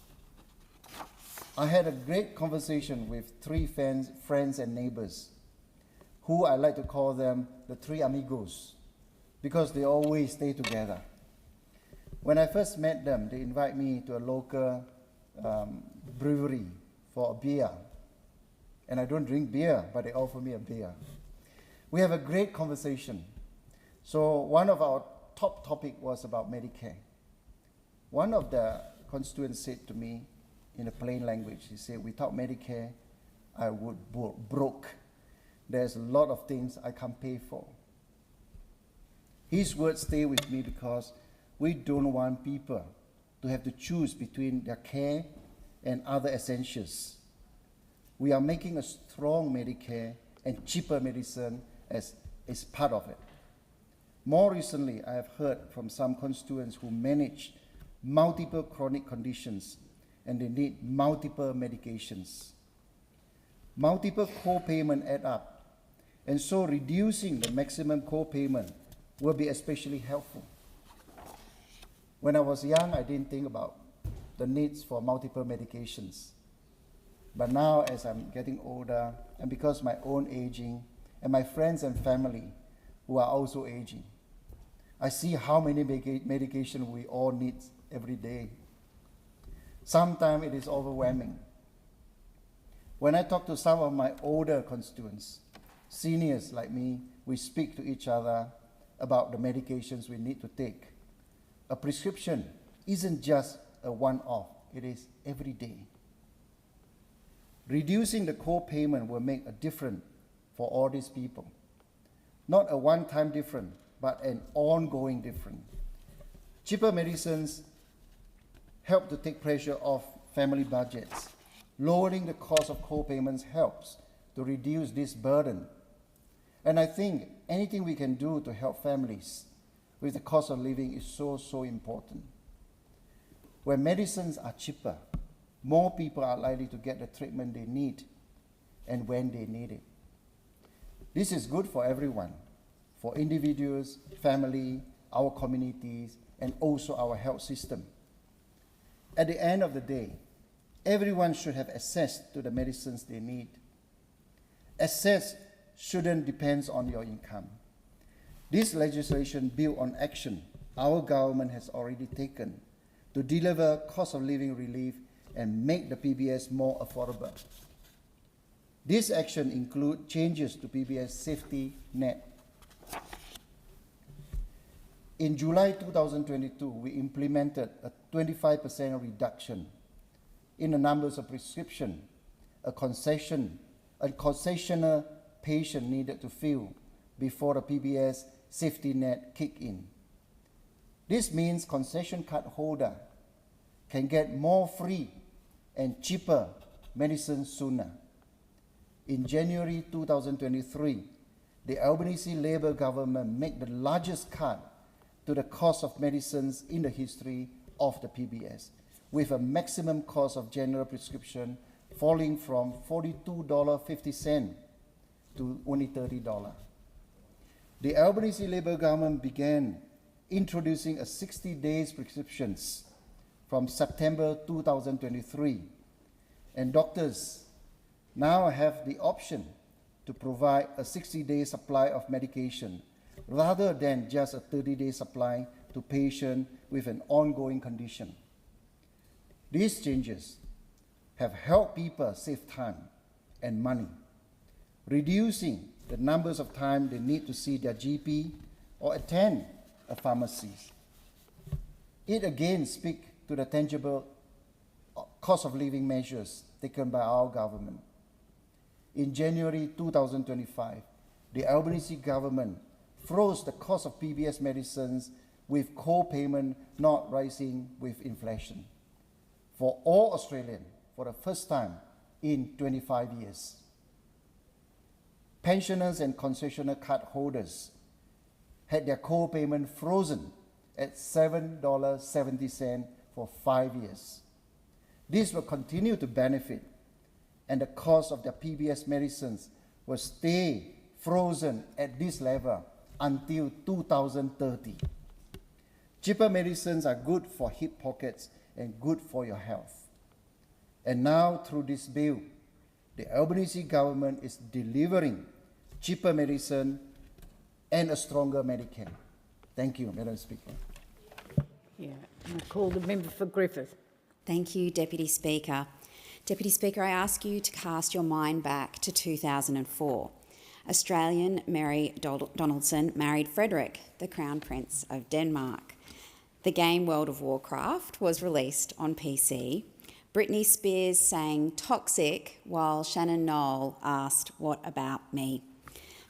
I had a great conversation with 3 friends and neighbors, who I like to call them the 3 amigos, because they always stay together. When I first met them, they invite me to a local brewery for a beer. And I don't drink beer, but they offer me a beer. We have a great conversation. So one of our top topic was about Medicare. One of the constituents said to me in a plain language, he said, without Medicare, I would broke. There's a lot of things I can't pay for. His words stay with me because we don't want people to have to choose between their care and other essentials. We are making a strong Medicare and cheaper medicine as part of it. More recently, I have heard from some constituents who manage multiple chronic conditions and they need multiple medications. Multiple co-payment add up, and so reducing the maximum co-payment will be especially helpful. When I was young, I didn't think about the needs for multiple medications. But now, as I'm getting older, and because my own aging, and my friends and family who are also aging, I see how many medication we all need every day. Sometimes it is overwhelming. When I talk to some of my older constituents, seniors like me, we speak to each other about the medications we need to take. A prescription isn't just a one-off, it is every day. Reducing the co-payment will make a difference for all these people. Not a one-time difference, but an ongoing difference. Cheaper medicines help to take pressure off family budgets. Lowering the cost of co-payments helps to reduce this burden. And I think anything we can do to help families with the cost of living is so important. When medicines are cheaper, more people are likely to get the treatment they need and when they need it. This is good for everyone, for individuals, family, our communities, and also our health system. At the end of the day, everyone should have access to the medicines they need. Access shouldn't depend on your income. This legislation built on action our government has already taken to deliver cost of living relief and make the PBS more affordable. This action includes changes to PBS safety net. In July 2022, we implemented a 25% reduction in the numbers of prescriptions a concessioner patient needed to fill before the PBS safety net kicked in. This means concession card holder can get more free and cheaper medicine sooner. In January 2023, the Albanese Labour government made the largest cut to the cost of medicines in the history of the PBS, with a maximum cost of general prescription falling from $42.50 to only $30. The Albanese Labour government began introducing a 60 days prescriptions from September 2023, and doctors now have the option to provide a 60-day supply of medication rather than just a 30-day supply to patients with an ongoing condition. These changes have helped people save time and money, reducing the numbers of times they need to see their GP or attend a pharmacy. It again speaks to the tangible cost of living measures taken by our government. In January 2025, the Albanese government froze the cost of PBS medicines with co-payment not rising with inflation for all Australians for the first time in 25 years. Pensioners and concessioner card holders had their co-payment frozen at $7.70 for 5 years. This will continue to benefit, and the cost of their PBS medicines will stay frozen at this level until 2030. Cheaper medicines are good for hip pockets and good for your health. And now, through this bill, the Albanese government is delivering cheaper medicine and a stronger Medicare. Thank you, Madam Speaker. Yeah, I call the member for Griffith. Thank you, Deputy Speaker. Deputy Speaker, I ask you to cast your mind back to 2004. Australian Mary Donaldson married Frederick, the Crown Prince of Denmark. The game World of Warcraft was released on PC. Britney Spears sang Toxic while Shannon Knoll asked, "What about me?"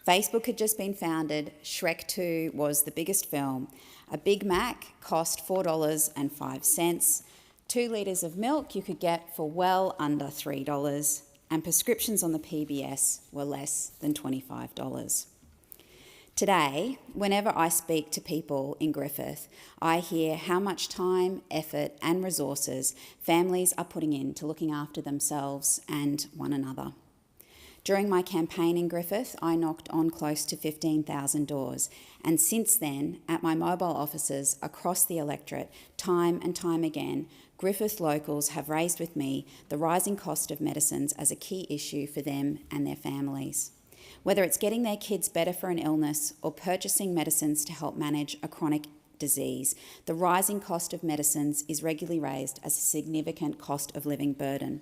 Facebook had just been founded. Shrek 2 was the biggest film. A Big Mac cost $4.05. 2 litres of milk you could get for well under $3, and prescriptions on the PBS were less than $25. Today, whenever I speak to people in Griffith, I hear how much time, effort and resources families are putting into looking after themselves and one another. During my campaign in Griffith, I knocked on close to 15,000 doors, and since then, at my mobile offices across the electorate, time and time again, Griffith locals have raised with me the rising cost of medicines as a key issue for them and their families. Whether it's getting their kids better for an illness or purchasing medicines to help manage a chronic disease, the rising cost of medicines is regularly raised as a significant cost of living burden.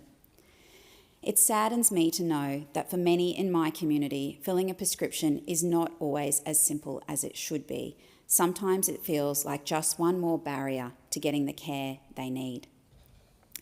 It saddens me to know that for many in my community, filling a prescription is not always as simple as it should be. Sometimes it feels like just one more barrier to getting the care they need.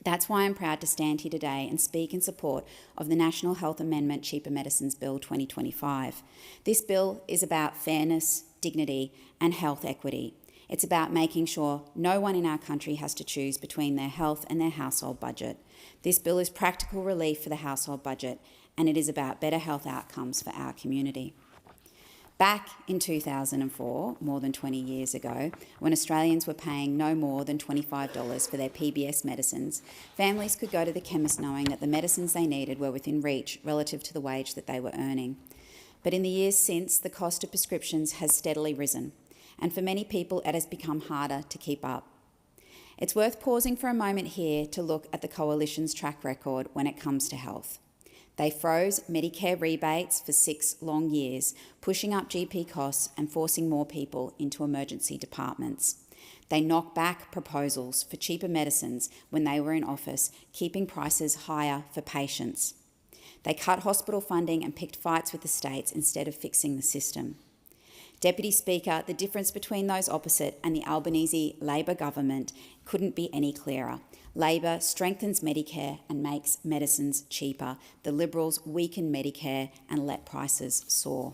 That's why I'm proud to stand here today and speak in support of the National Health Amendment Cheaper Medicines Bill 2025. This bill is about fairness, dignity and health equity. It's about making sure no one in our country has to choose between their health and their household budget. This bill is practical relief for the household budget, and it is about better health outcomes for our community. Back in 2004, more than 20 years ago, when Australians were paying no more than $25 for their PBS medicines, families could go to the chemist knowing that the medicines they needed were within reach relative to the wage that they were earning. But in the years since, the cost of prescriptions has steadily risen, and for many people it has become harder to keep up. It's worth pausing for a moment here to look at the Coalition's track record when it comes to health. They froze Medicare rebates for 6 long years, pushing up GP costs and forcing more people into emergency departments. They knocked back proposals for cheaper medicines when they were in office, keeping prices higher for patients. They cut hospital funding and picked fights with the states instead of fixing the system. Deputy Speaker, the difference between those opposite and the Albanese Labor government couldn't be any clearer. Labor strengthens Medicare and makes medicines cheaper. The Liberals weaken Medicare and let prices soar.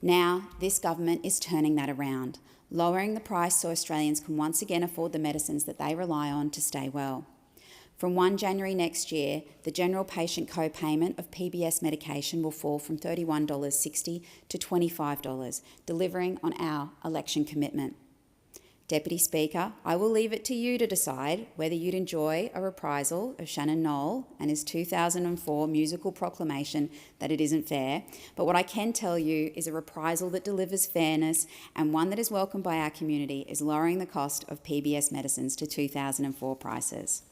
Now, this government is turning that around, lowering the price so Australians can once again afford the medicines that they rely on to stay well. From 1 January next year, the general patient co-payment of PBS medication will fall from $31.60 to $25, delivering on our election commitment. Deputy Speaker, I will leave it to you to decide whether you'd enjoy a reprisal of Shannon Noll and his 2004 musical proclamation that it isn't fair, but what I can tell you is a reprisal that delivers fairness and one that is welcomed by our community is lowering the cost of PBS medicines to 2004 prices.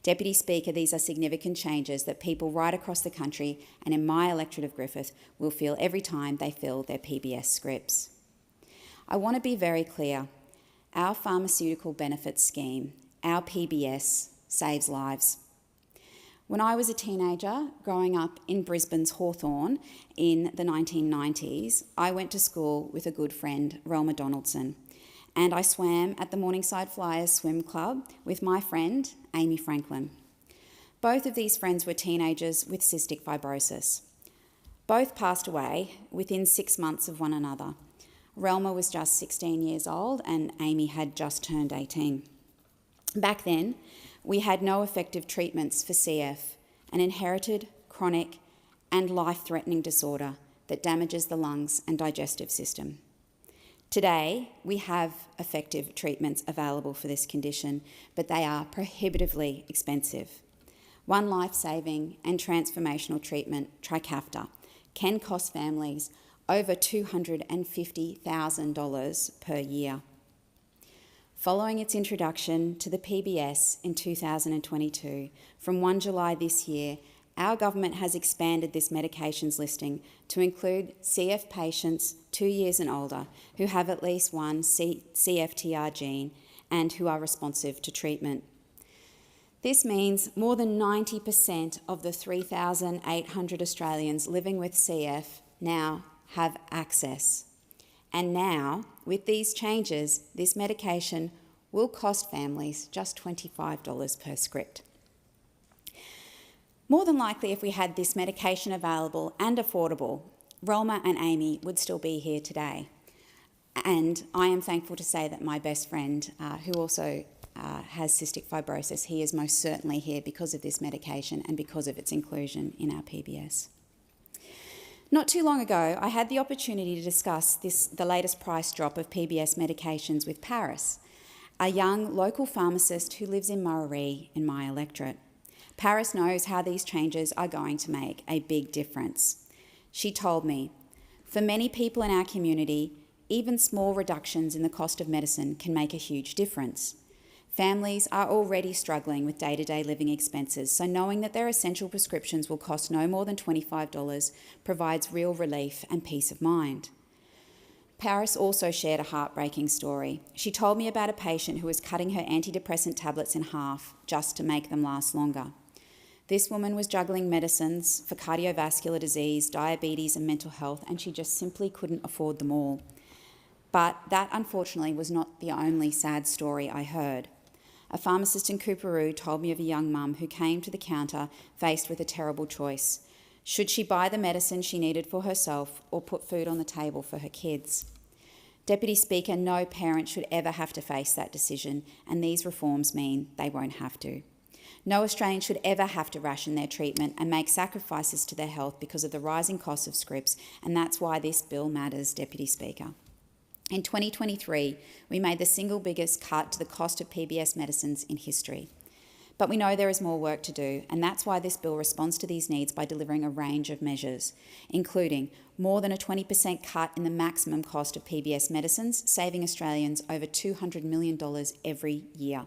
Deputy Speaker, these are significant changes that people right across the country and in my electorate of Griffith will feel every time they fill their PBS scripts. I want to be very clear. Our pharmaceutical benefits scheme, our PBS, saves lives. When I was a teenager, growing up in Brisbane's Hawthorn in the 1990s, I went to school with a good friend, Relma Donaldson, and I swam at the Morningside Flyers Swim Club with my friend, Amy Franklin. Both of these friends were teenagers with cystic fibrosis. Both passed away within 6 months of one another. Relma was just 16 years old and Amy had just turned 18. Back then, we had no effective treatments for CF, an inherited, chronic and life-threatening disorder that damages the lungs and digestive system. Today, we have effective treatments available for this condition, but they are prohibitively expensive. One life-saving and transformational treatment, Trikafta, can cost families over $250,000 per year. Following its introduction to the PBS in 2022, from 1 July this year, our government has expanded this medications listing to include CF patients 2 years and older who have at least one CFTR gene and who are responsive to treatment. This means more than 90% of the 3,800 Australians living with CF now have access. And now, with these changes, this medication will cost families just $25 per script. More than likely, if we had this medication available and affordable, Relma and Amy would still be here today. And I am thankful to say that my best friend, who also has cystic fibrosis, he is most certainly here because of this medication and because of its inclusion in our PBS. Not too long ago, I had the opportunity to discuss the latest price drop of PBS medications with Paris, a young local pharmacist who lives in Murarrie in my electorate. Paris knows how these changes are going to make a big difference. She told me, for many people in our community, even small reductions in the cost of medicine can make a huge difference. Families are already struggling with day-to-day living expenses, so knowing that their essential prescriptions will cost no more than $25 provides real relief and peace of mind. Paris also shared a heartbreaking story. She told me about a patient who was cutting her antidepressant tablets in half just to make them last longer. This woman was juggling medicines for cardiovascular disease, diabetes and mental health, and she just simply couldn't afford them all. But that, unfortunately, was not the only sad story I heard. A pharmacist in Coorparoo told me of a young mum who came to the counter faced with a terrible choice. Should she buy the medicine she needed for herself or put food on the table for her kids? Deputy Speaker, no parent should ever have to face that decision, and these reforms mean they won't have to. No Australian should ever have to ration their treatment and make sacrifices to their health because of the rising cost of scripts, and that's why this bill matters, Deputy Speaker. In 2023, we made the single biggest cut to the cost of PBS medicines in history. But we know there is more work to do, and that's why this bill responds to these needs by delivering a range of measures, including more than a 20% cut in the maximum cost of PBS medicines, saving Australians over $200 million every year.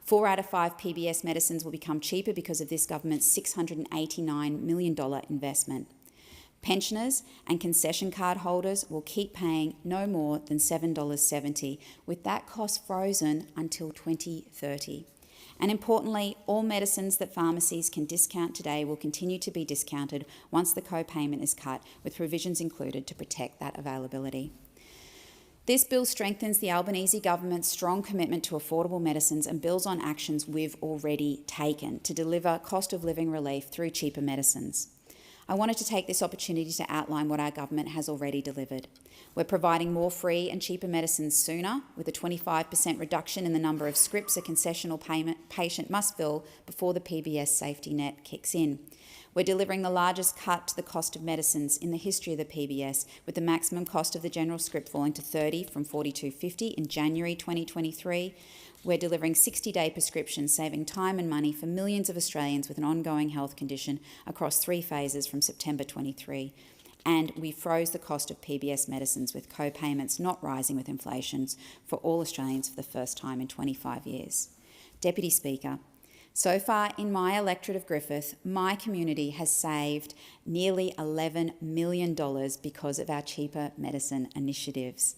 4 out of 5 PBS medicines will become cheaper because of this government's $689 million investment. Pensioners and concession card holders will keep paying no more than $7.70, with that cost frozen until 2030. And importantly, all medicines that pharmacies can discount today will continue to be discounted once the co-payment is cut, with provisions included to protect that availability. This bill strengthens the Albanese government's strong commitment to affordable medicines and builds on actions we've already taken to deliver cost of living relief through cheaper medicines. I wanted to take this opportunity to outline what our government has already delivered. We're providing more free and cheaper medicines sooner, with a 25% reduction in the number of scripts a concessional patient must fill before the PBS safety net kicks in. We're delivering the largest cut to the cost of medicines in the history of the PBS, with the maximum cost of the general script falling to $30 from $42.50 in January 2023. We're delivering 60-day prescriptions, saving time and money for millions of Australians with an ongoing health condition across 3 phases from September 23. And we froze the cost of PBS medicines, with co-payments not rising with inflation for all Australians for the first time in 25 years. Deputy Speaker, so far in my electorate of Griffith, my community has saved nearly $11 million because of our cheaper medicine initiatives.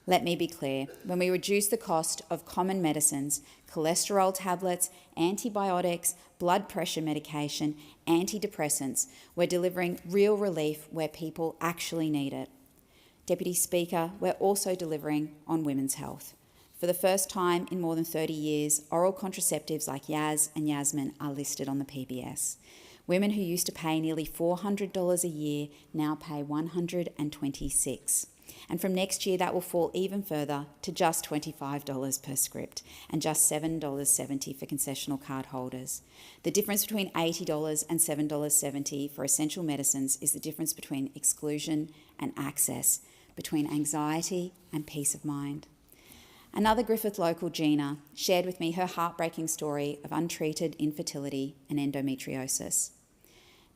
Let me be clear, when we reduce the cost of common medicines, cholesterol tablets, antibiotics, blood pressure medication, antidepressants, we're delivering real relief where people actually need it. Deputy Speaker, we're also delivering on women's health. For the first time in more than 30 years, oral contraceptives like Yaz and Yasmin are listed on the PBS. Women who used to pay nearly $400 a year now pay $126. And from next year, that will fall even further to just $25 per script and just $7.70 for concessional card holders. The difference between $80 and $7.70 for essential medicines is the difference between exclusion and access, between anxiety and peace of mind. Another Griffith local, Gina, shared with me her heartbreaking story of untreated infertility and endometriosis.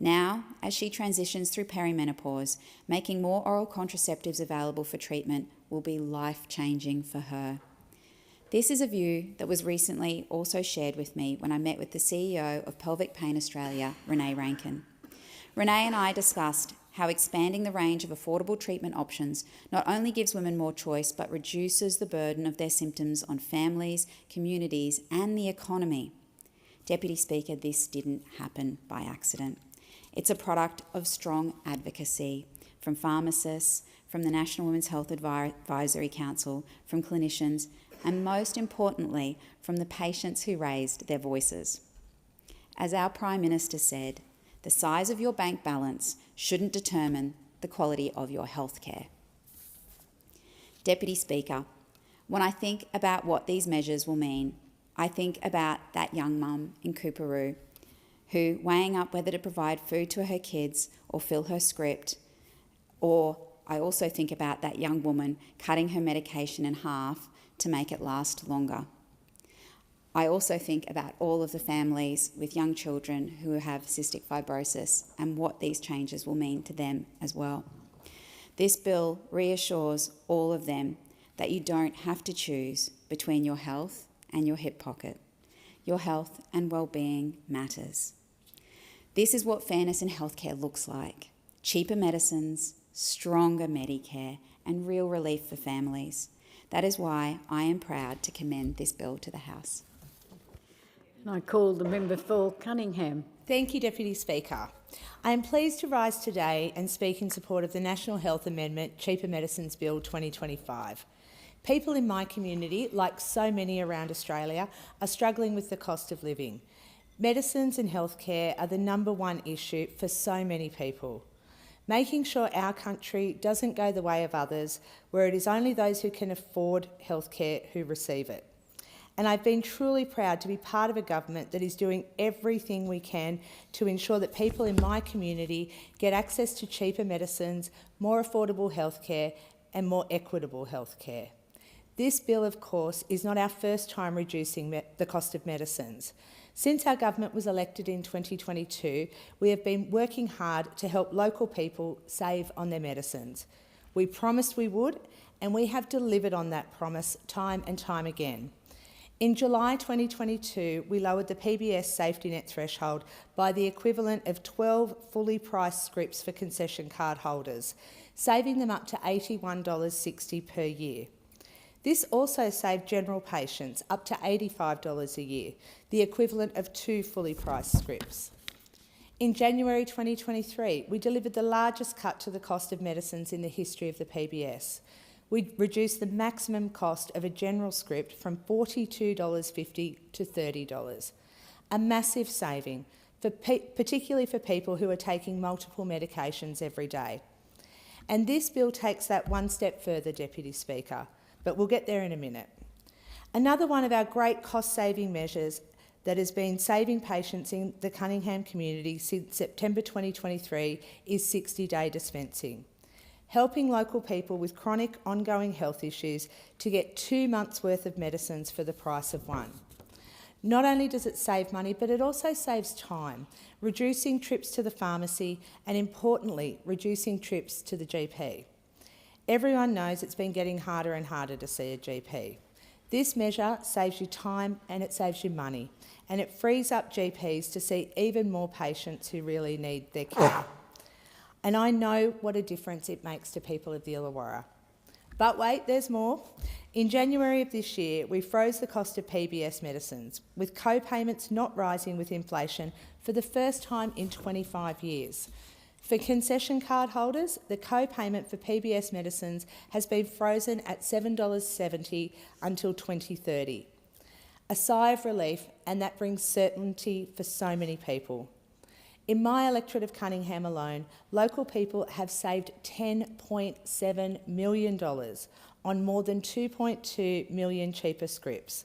Now, as she transitions through perimenopause, making more oral contraceptives available for treatment will be life-changing for her. This is a view that was recently also shared with me when I met with the CEO of Pelvic Pain Australia, Renee Rankin. Renee and I discussed how expanding the range of affordable treatment options not only gives women more choice, but reduces the burden of their symptoms on families, communities, and the economy. Deputy Speaker, this didn't happen by accident. It's a product of strong advocacy from pharmacists, from the National Women's Health Advisory Council, from clinicians, and most importantly, from the patients who raised their voices. As our Prime Minister said, the size of your bank balance shouldn't determine the quality of your healthcare. Deputy Speaker, when I think about what these measures will mean, I think about that young mum in Coorparoo who, weighing up whether to provide food to her kids or fill her script, or I also think about that young woman cutting her medication in half to make it last longer. I also think about all of the families with young children who have cystic fibrosis and what these changes will mean to them as well. This bill reassures all of them that you don't have to choose between your health and your hip pocket. Your health and well-being matters. This is what fairness in healthcare looks like: cheaper medicines, stronger Medicare, and real relief for families. That is why I am proud to commend this bill to the House. And I call the member for Cunningham. Thank you, Deputy Speaker. I am pleased to rise today and speak in support of the National Health Amendment Cheaper Medicines Bill 2025. People in my community, like so many around Australia, are struggling with the cost of living. Medicines and healthcare are the #1 issue for so many people. Making sure our country doesn't go the way of others, where it is only those who can afford healthcare who receive it. And I've been truly proud to be part of a government that is doing everything we can to ensure that people in my community get access to cheaper medicines, more affordable healthcare, and more equitable healthcare. This bill, of course, is not our first time reducing the cost of medicines. Since our government was elected in 2022, we have been working hard to help local people save on their medicines. We promised we would, and we have delivered on that promise time and time again. In July 2022, we lowered the PBS safety net threshold by the equivalent of 12 fully priced scripts for concession card holders, saving them up to $81.60 per year. This also saved general patients up to $85 a year, the equivalent of 2 fully priced scripts. In January 2023, we delivered the largest cut to the cost of medicines in the history of the PBS. We reduced the maximum cost of a general script from $42.50 to $30, a massive saving, particularly for people who are taking multiple medications every day. And this bill takes that one step further, Deputy Speaker, but we'll get there in a minute. Another one of our great cost-saving measures that has been saving patients in the Cunningham community since September 2023 is 60-day dispensing, helping local people with chronic ongoing health issues to get 2 months' worth of medicines for the price of one. Not only does it save money, but it also saves time, reducing trips to the pharmacy and, importantly, reducing trips to the GP. Everyone knows it's been getting harder and harder to see a GP. This measure saves you time and it saves you money, and it frees up GPs to see even more patients who really need their care. And I know what a difference it makes to people of the Illawarra. But wait, there's more. In January of this year, we froze the cost of PBS medicines, with co-payments not rising with inflation for the first time in 25 years. For concession card holders, the co-payment for PBS medicines has been frozen at $7.70 until 2030. A sigh of relief, and that brings certainty for so many people. In my electorate of Cunningham alone, local people have saved $10.7 million on more than 2.2 million cheaper scripts,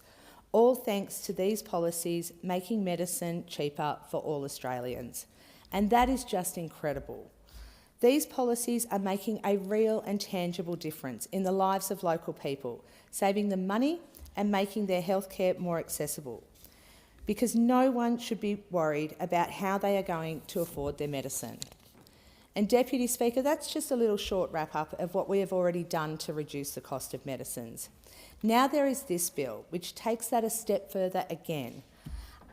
all thanks to these policies making medicine cheaper for all Australians. And that is just incredible. These policies are making a real and tangible difference in the lives of local people, saving them money and making their healthcare more accessible, because no one should be worried about how they are going to afford their medicine. And Deputy Speaker, that's just a little short wrap-up of what we have already done to reduce the cost of medicines. Now there is this bill, which takes that a step further again.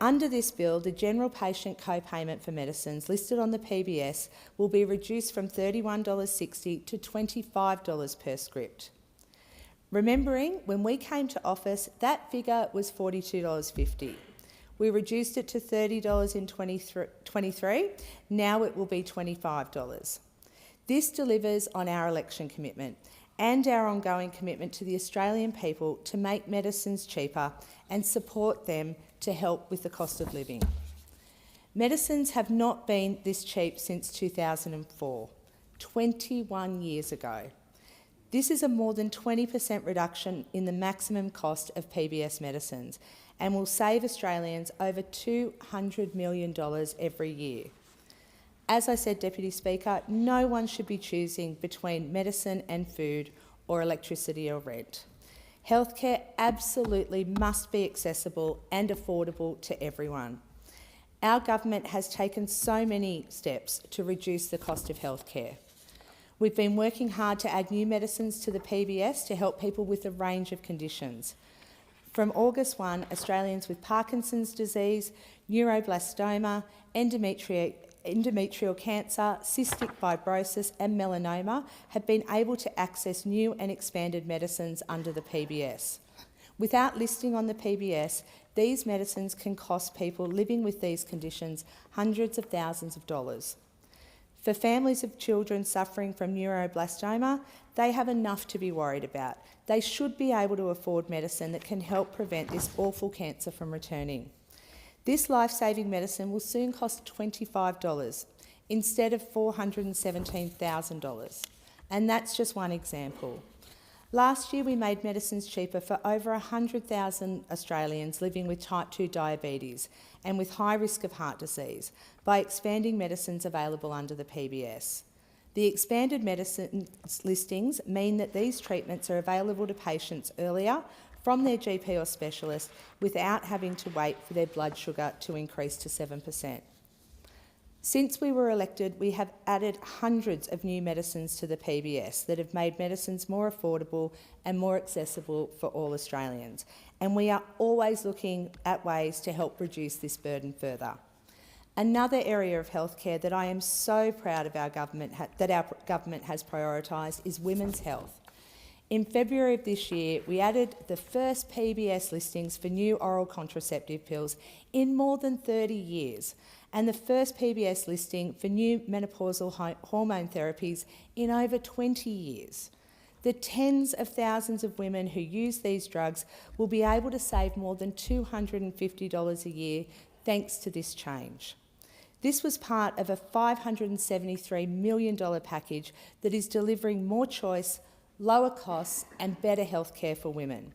Under this bill, the general patient co-payment for medicines listed on the PBS will be reduced from $31.60 to $25 per script. Remembering, when we came to office, that figure was $42.50. We reduced it to $30 in 2023. Now it will be $25. This delivers on our election commitment and our ongoing commitment to the Australian people to make medicines cheaper and support them to help with the cost of living. Medicines have not been this cheap since 2004, 21 years ago. This is a more than 20% reduction in the maximum cost of PBS medicines and will save Australians over $200 million every year. As I said, Deputy Speaker, no one should be choosing between medicine and food or electricity or rent. Healthcare absolutely must be accessible and affordable to everyone. Our government has taken so many steps to reduce the cost of healthcare. We've been working hard to add new medicines to the PBS to help people with a range of conditions. From August 1, Australians with Parkinson's disease, neuroblastoma, endometrial cancer, cystic fibrosis and melanoma have been able to access new and expanded medicines under the PBS. Without listing on the PBS, these medicines can cost people living with these conditions hundreds of thousands of dollars. For families of children suffering from neuroblastoma, they have enough to be worried about. They should be able to afford medicine that can help prevent this awful cancer from returning. This life-saving medicine will soon cost $25 instead of $417,000, and that's just one example. Last year we made medicines cheaper for over 100,000 Australians living with type 2 diabetes and with high risk of heart disease by expanding medicines available under the PBS. The expanded medicine listings mean that these treatments are available to patients earlier from their GP or specialist without having to wait for their blood sugar to increase to 7%. Since we were elected, we have added hundreds of new medicines to the PBS that have made medicines more affordable and more accessible for all Australians. And we are always looking at ways to help reduce this burden further. Another area of healthcare that I am so proud of our government has prioritised is women's health. In February of this year, we added the first PBS listings for new oral contraceptive pills in more than 30 years, and the first PBS listing for new menopausal hormone therapies in over 20 years. The tens of thousands of women who use these drugs will be able to save more than $250 a year thanks to this change. This was part of a $573 million package that is delivering more choice, lower costs and better healthcare for women.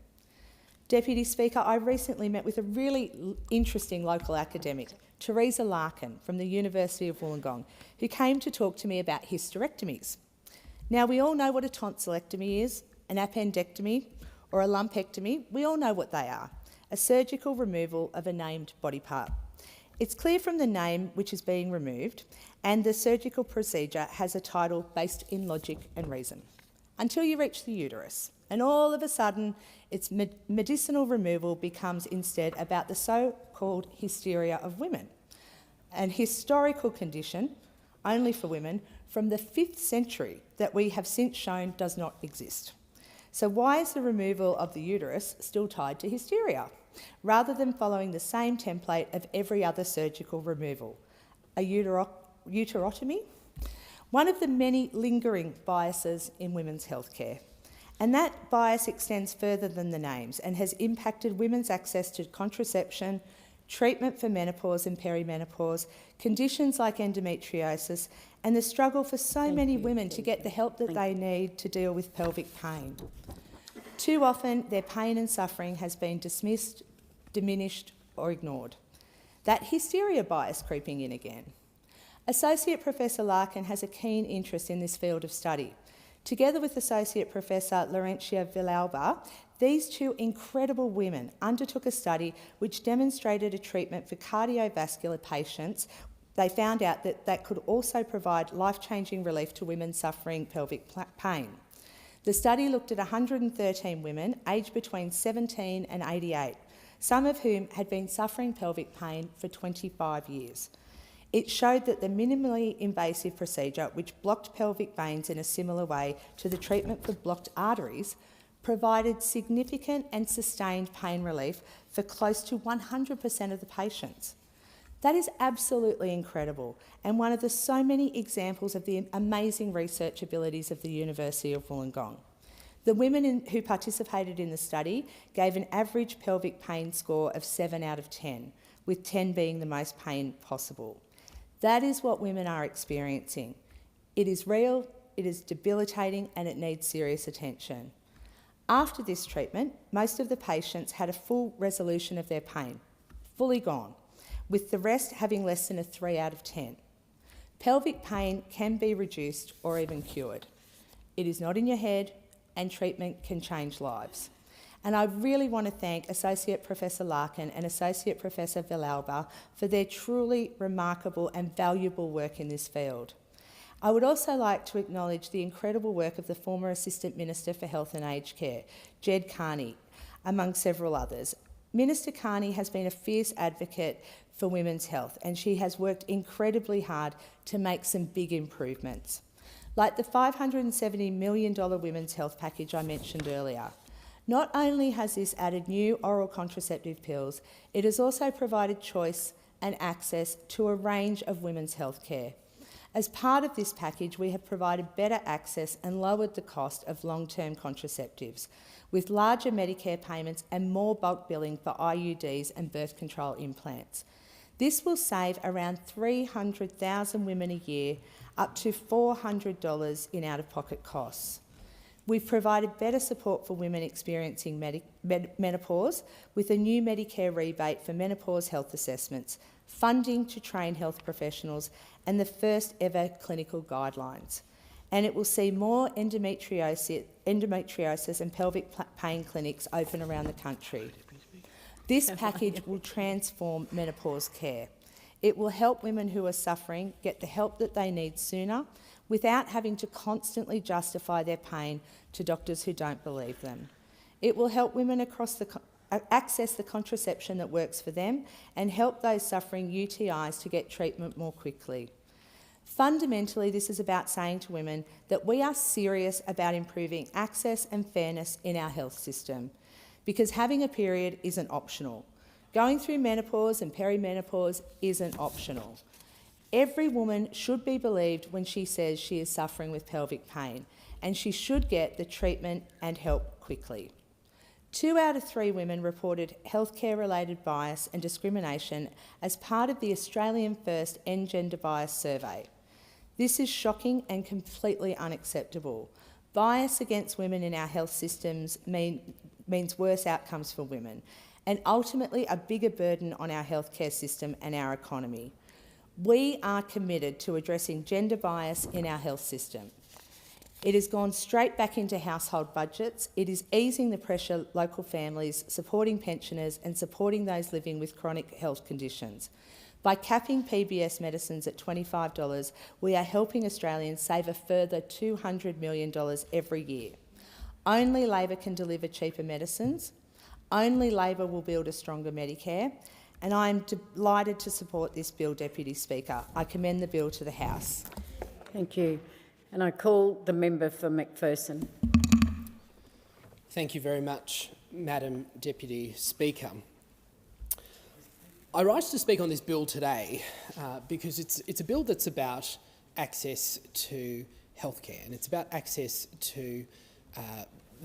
Deputy Speaker, I recently met with a really interesting local academic, Teresa Larkin from the University of Wollongong, who came to talk to me about hysterectomies. Now, we all know what a tonsillectomy is, an appendectomy or a lumpectomy. We all know what they are, a surgical removal of a named body part. It's clear from the name which is being removed, and the surgical procedure has a title based in logic and reason, until you reach the uterus. And all of a sudden, its medicinal removal becomes instead about the so-called hysteria of women, an historical condition, only for women, from the 5th century that we have since shown does not exist. So why is the removal of the uterus still tied to hysteria, rather than following the same template of every other surgical removal? A uterotomy? One of the many lingering biases in women's healthcare. And that bias extends further than the names and has impacted women's access to contraception, treatment for menopause and perimenopause, conditions like endometriosis, and the struggle for so many women to get the help that they need to deal with pelvic pain. Too often, their pain and suffering has been dismissed, diminished or ignored. That hysteria bias creeping in again. Associate Professor Larkin has a keen interest in this field of study. Together with Associate Professor Laurentia Villalba, these two incredible women undertook a study which demonstrated a treatment for cardiovascular patients. They found out that that could also provide life-changing relief to women suffering pelvic pain. The study looked at 113 women aged between 17 and 88, some of whom had been suffering pelvic pain for 25 years. It showed that the minimally invasive procedure, which blocked pelvic veins in a similar way to the treatment for blocked arteries, provided significant and sustained pain relief for close to 100% of the patients. That is absolutely incredible, and one of the so many examples of the amazing research abilities of the University of Wollongong. The women who participated in the study gave an average pelvic pain score of 7 out of 10, with 10 being the most pain possible. That is what women are experiencing. It is real, it is debilitating, and it needs serious attention. After this treatment, most of the patients had a full resolution of their pain, fully gone, with the rest having less than a 3 out of 10. Pelvic pain can be reduced or even cured. It is not in your head, and treatment can change lives. And I really want to thank Associate Professor Larkin and Associate Professor Villalba for their truly remarkable and valuable work in this field. I would also like to acknowledge the incredible work of the former Assistant Minister for Health and Aged Care, Jed Carney, among several others. Minister Carney has been a fierce advocate for women's health, and she has worked incredibly hard to make some big improvements, like the $570 million women's health package I mentioned earlier. Not only has this added new oral contraceptive pills, it has also provided choice and access to a range of women's health care. As part of this package, we have provided better access and lowered the cost of long-term contraceptives, with larger Medicare payments and more bulk billing for IUDs and birth control implants. This will save around 300,000 women a year, up to $400 in out-of-pocket costs. We've provided better support for women experiencing menopause with a new Medicare rebate for menopause health assessments, funding to train health professionals, and the first ever clinical guidelines. And it will see more endometriosis and pelvic pain clinics open around the country. This package will transform menopause care. It will help women who are suffering get the help that they need sooner, without having to constantly justify their pain to doctors who don't believe them. It will help women access the contraception that works for them and help those suffering UTIs to get treatment more quickly. Fundamentally, this is about saying to women that we are serious about improving access and fairness in our health system, because having a period isn't optional. Going through menopause and perimenopause isn't optional. Every woman should be believed when she says she is suffering with pelvic pain, and she should get the treatment and help quickly. 2 out of 3 women reported healthcare-related bias and discrimination as part of the Australian First End Gender Bias survey. This is shocking and completely unacceptable. Bias against women in our health systems means worse outcomes for women, and ultimately a bigger burden on our healthcare system and our economy. We are committed to addressing gender bias in our health system. It has gone straight back into household budgets. It is easing the pressure local families, supporting pensioners and supporting those living with chronic health conditions. By capping PBS medicines at $25, we are helping Australians save a further $200 million every year. Only Labor can deliver cheaper medicines. Only Labor will build a stronger Medicare. And I am delighted to support this bill, Deputy Speaker. I commend the bill to the House. Thank you. And I call the member for McPherson. Thank you very much, Madam Deputy Speaker. I rise to speak on this bill today because it's a bill that's about access to healthcare, and it's about access to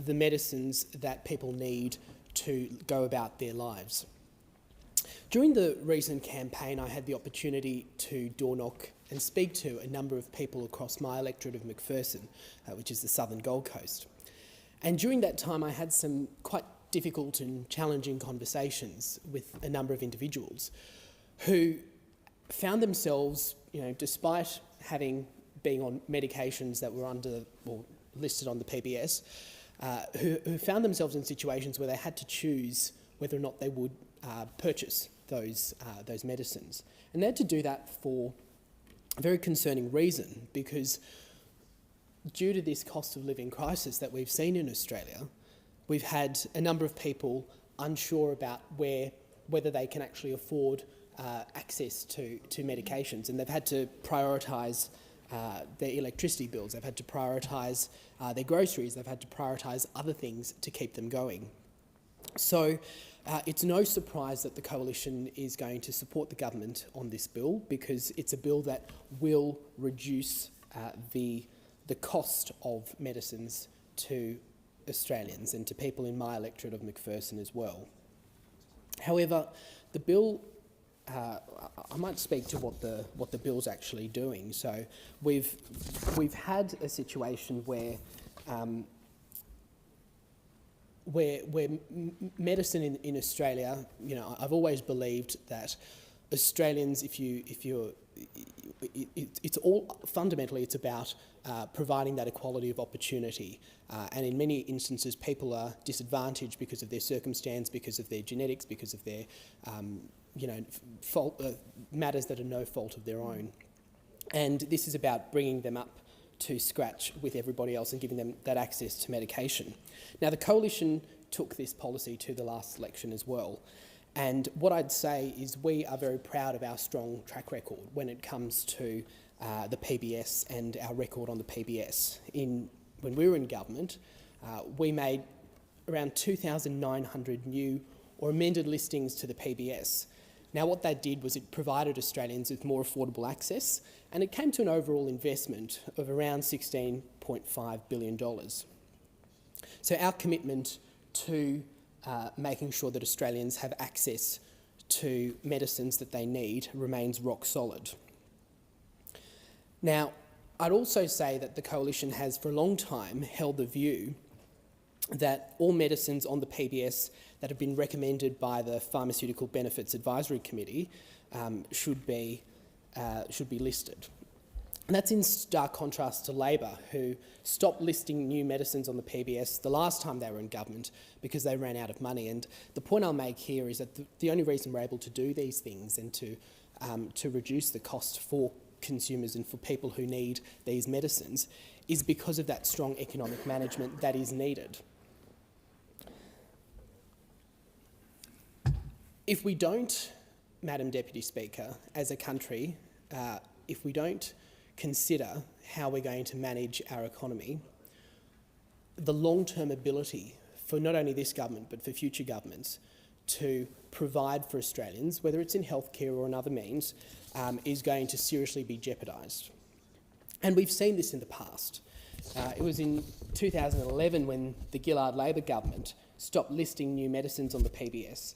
the medicines that people need to go about their lives. During the recent campaign, I had the opportunity to door knock and speak to a number of people across my electorate of McPherson, which is the southern Gold Coast. And during that time, I had some quite difficult and challenging conversations with a number of individuals who found themselves, despite being on medications that were listed on the PBS, who found themselves in situations where they had to choose whether or not they would purchase those medicines. And they had to do that for a very concerning reason, because due to this cost of living crisis that we've seen in Australia, we've had a number of people unsure about whether they can actually afford access to medications, and they've had to prioritise their electricity bills, they've had to prioritise their groceries, they've had to prioritise other things to keep them going. So it's no surprise that the Coalition is going to support the government on this bill, because it's a bill that will reduce the cost of medicines to Australians and to people in my electorate of McPherson as well. However, the bill, I might speak to what the bill's actually doing. So we've had a situation where medicine in Australia, I've always believed that Australians, fundamentally it's about providing that equality of opportunity, and in many instances people are disadvantaged because of their circumstance, because of their genetics, because of their matters that are no fault of their own. And this is about bringing them up to scratch with everybody else and giving them that access to medication. Now, the Coalition took this policy to the last election as well, and what I'd say is we are very proud of our strong track record when it comes to the PBS and our record on the PBS. When we were in government, we made around 2,900 new or amended listings to the PBS. Now, what that did was it provided Australians with more affordable access, and it came to an overall investment of around $16.5 billion. So our commitment to making sure that Australians have access to medicines that they need remains rock solid. Now, I'd also say that the Coalition has for a long time held the view that all medicines on the PBS that have been recommended by the Pharmaceutical Benefits Advisory Committee should be listed. And that's in stark contrast to Labor, who stopped listing new medicines on the PBS the last time they were in government because they ran out of money. And the point I'll make here is that the only reason we're able to do these things and to reduce the cost for consumers and for people who need these medicines is because of that strong economic management that is needed. If we don't, Madam Deputy Speaker, as a country, if we don't consider how we're going to manage our economy, the long-term ability for not only this government but for future governments to provide for Australians, whether it's in healthcare or in other means, is going to seriously be jeopardised. And we've seen this in the past. It was in 2011 when the Gillard Labor government stopped listing new medicines on the PBS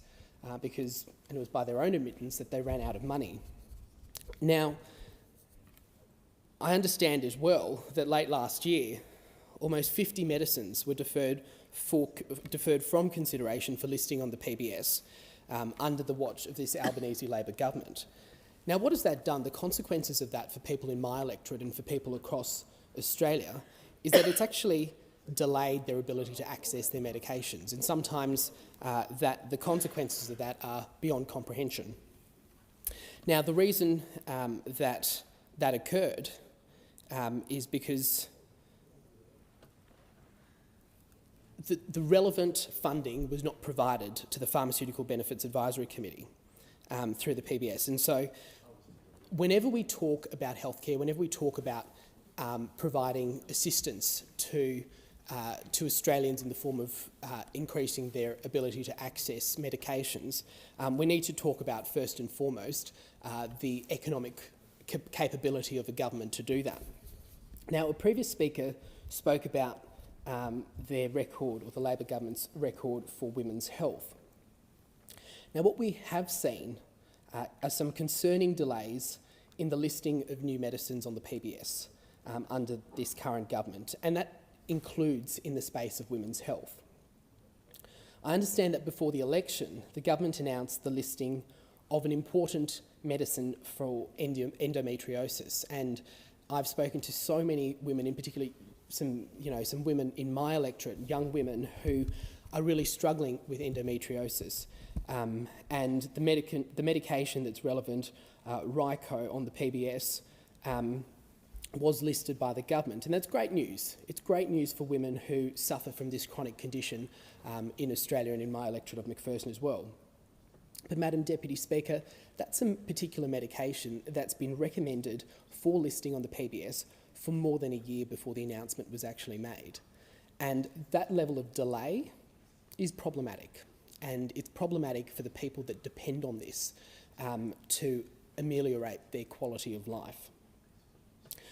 because, and it was by their own admittance, that they ran out of money. Now, I understand as well that late last year, almost 50 medicines were deferred from consideration for listing on the PBS under the watch of this Albanese Labor government. Now, what has that done? The consequences of that for people in my electorate and for people across Australia is that it's actually delayed their ability to access their medications, and sometimes that the consequences of that are beyond comprehension. Now, the reason that occurred is because the relevant funding was not provided to the Pharmaceutical Benefits Advisory Committee through the PBS. And so whenever we talk about healthcare, whenever we talk about providing assistance to Australians in the form of increasing their ability to access medications, we need to talk about, first and foremost, the economic capability of the government to do that. Now, a previous speaker spoke about their record, or the Labor government's record, for women's health. Now, what we have seen are some concerning delays in the listing of new medicines on the PBS under this current government, and that includes in the space of women's health. I understand that before the election, the government announced the listing of an important medicine for endometriosis, and I've spoken to so many women, in particular some women in my electorate, young women who are really struggling with endometriosis, and the medication that's relevant, Ryco, on the PBS, was listed by the government, and that's great news. It's great news for women who suffer from this chronic condition in Australia and in my electorate of Macpherson as well. But, Madam Deputy Speaker, that's a particular medication that's been recommended for listing on the PBS for more than a year before the announcement was actually made. And that level of delay is problematic, and it's problematic for the people that depend on this to ameliorate their quality of life.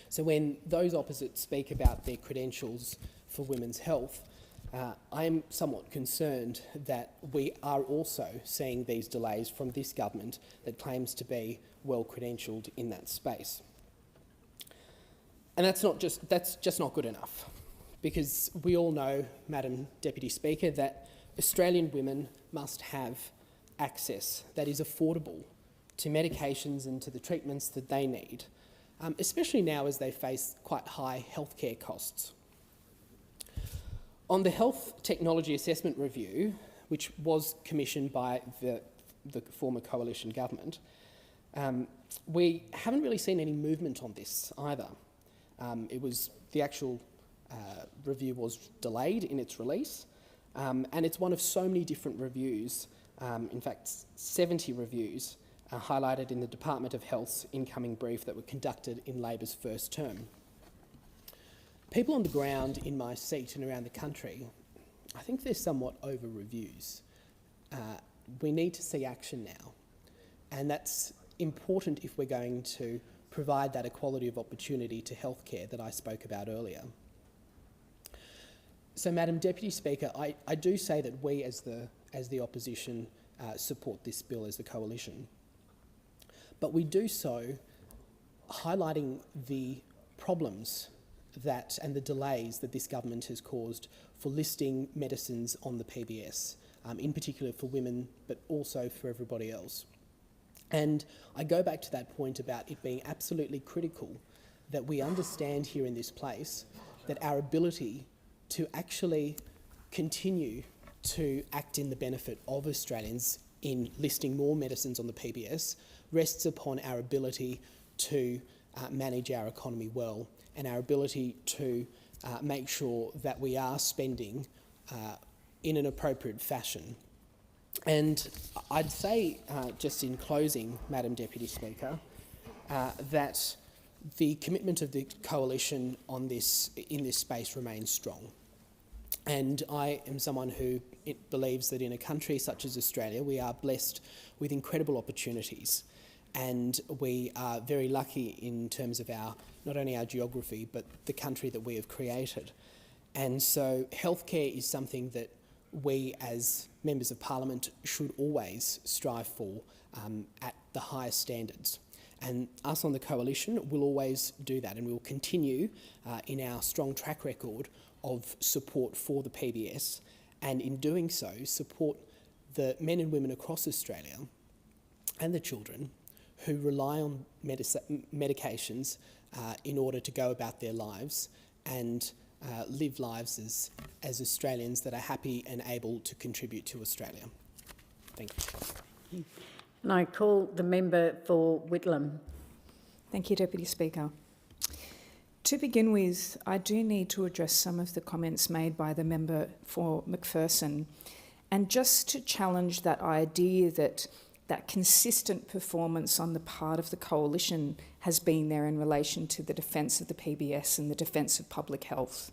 So when those opposite speak about their credentials for women's health, I am somewhat concerned that we are also seeing these delays from this government that claims to be well credentialed in that space. And that's just not good enough, because we all know, Madam Deputy Speaker, that Australian women must have access that is affordable to medications and to the treatments that they need, especially now as they face quite high healthcare costs. On the Health Technology Assessment Review, which was commissioned by the former coalition government, we haven't really seen any movement on this either. The actual review was delayed in its release, and it's one of so many different reviews, in fact 70 reviews, highlighted in the Department of Health's incoming brief that were conducted in Labor's first term. People on the ground in my seat and around the country, I think they're somewhat over reviews. We need to see action now, and that's important if we're going to provide that equality of opportunity to healthcare that I spoke about earlier. So, Madam Deputy Speaker, I do say that we as the opposition support this bill as the coalition, but we do so highlighting the problems and the delays that this government has caused for listing medicines on the PBS, in particular for women, but also for everybody else. And I go back to that point about it being absolutely critical that we understand here in this place that our ability to actually continue to act in the benefit of Australians in listing more medicines on the PBS rests upon our ability to manage our economy well, and our ability to make sure that we are spending in an appropriate fashion. And I'd say, just in closing, Madam Deputy Speaker, that the commitment of the coalition on this in this space remains strong. And I am someone who believes that in a country such as Australia, we are blessed with incredible opportunities. And we are very lucky in terms of not only our geography, but the country that we have created. And so healthcare is something that we as members of Parliament should always strive for at the highest standards. And us on the coalition will always do that, and we will continue in our strong track record of support for the PBS, and in doing so, support the men and women across Australia and the children who rely on medications in order to go about their lives and live lives as Australians that are happy and able to contribute to Australia. Thank you. And I call the member for Whitlam. Thank you, Deputy Speaker. To begin with, I do need to address some of the comments made by the member for McPherson, and just to challenge that idea that consistent performance on the part of the coalition has been there in relation to the defence of the PBS and the defence of public health.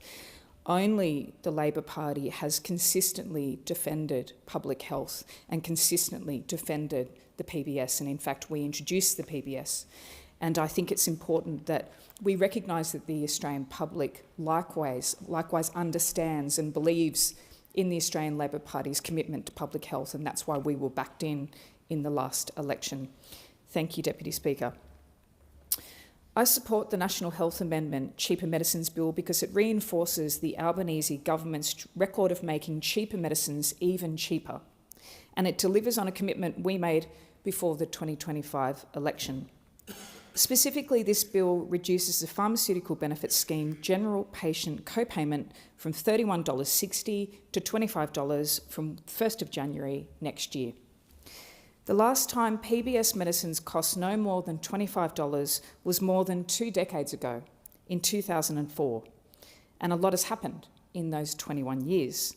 Only the Labor Party has consistently defended public health and consistently defended the PBS, and in fact we introduced the PBS. And I think it's important that we recognise that the Australian public likewise understands and believes in the Australian Labor Party's commitment to public health, and that's why we were backed in the last election. Thank you, Deputy Speaker. I support the National Health Amendment Cheaper Medicines Bill because it reinforces the Albanese government's record of making cheaper medicines even cheaper, and it delivers on a commitment we made before the 2025 election. Specifically, this bill reduces the Pharmaceutical Benefits Scheme general patient co-payment from $31.60 to $25 from 1st of January next year. The last time PBS medicines cost no more than $25 was more than 2 decades ago, in 2004, and a lot has happened in those 21 years.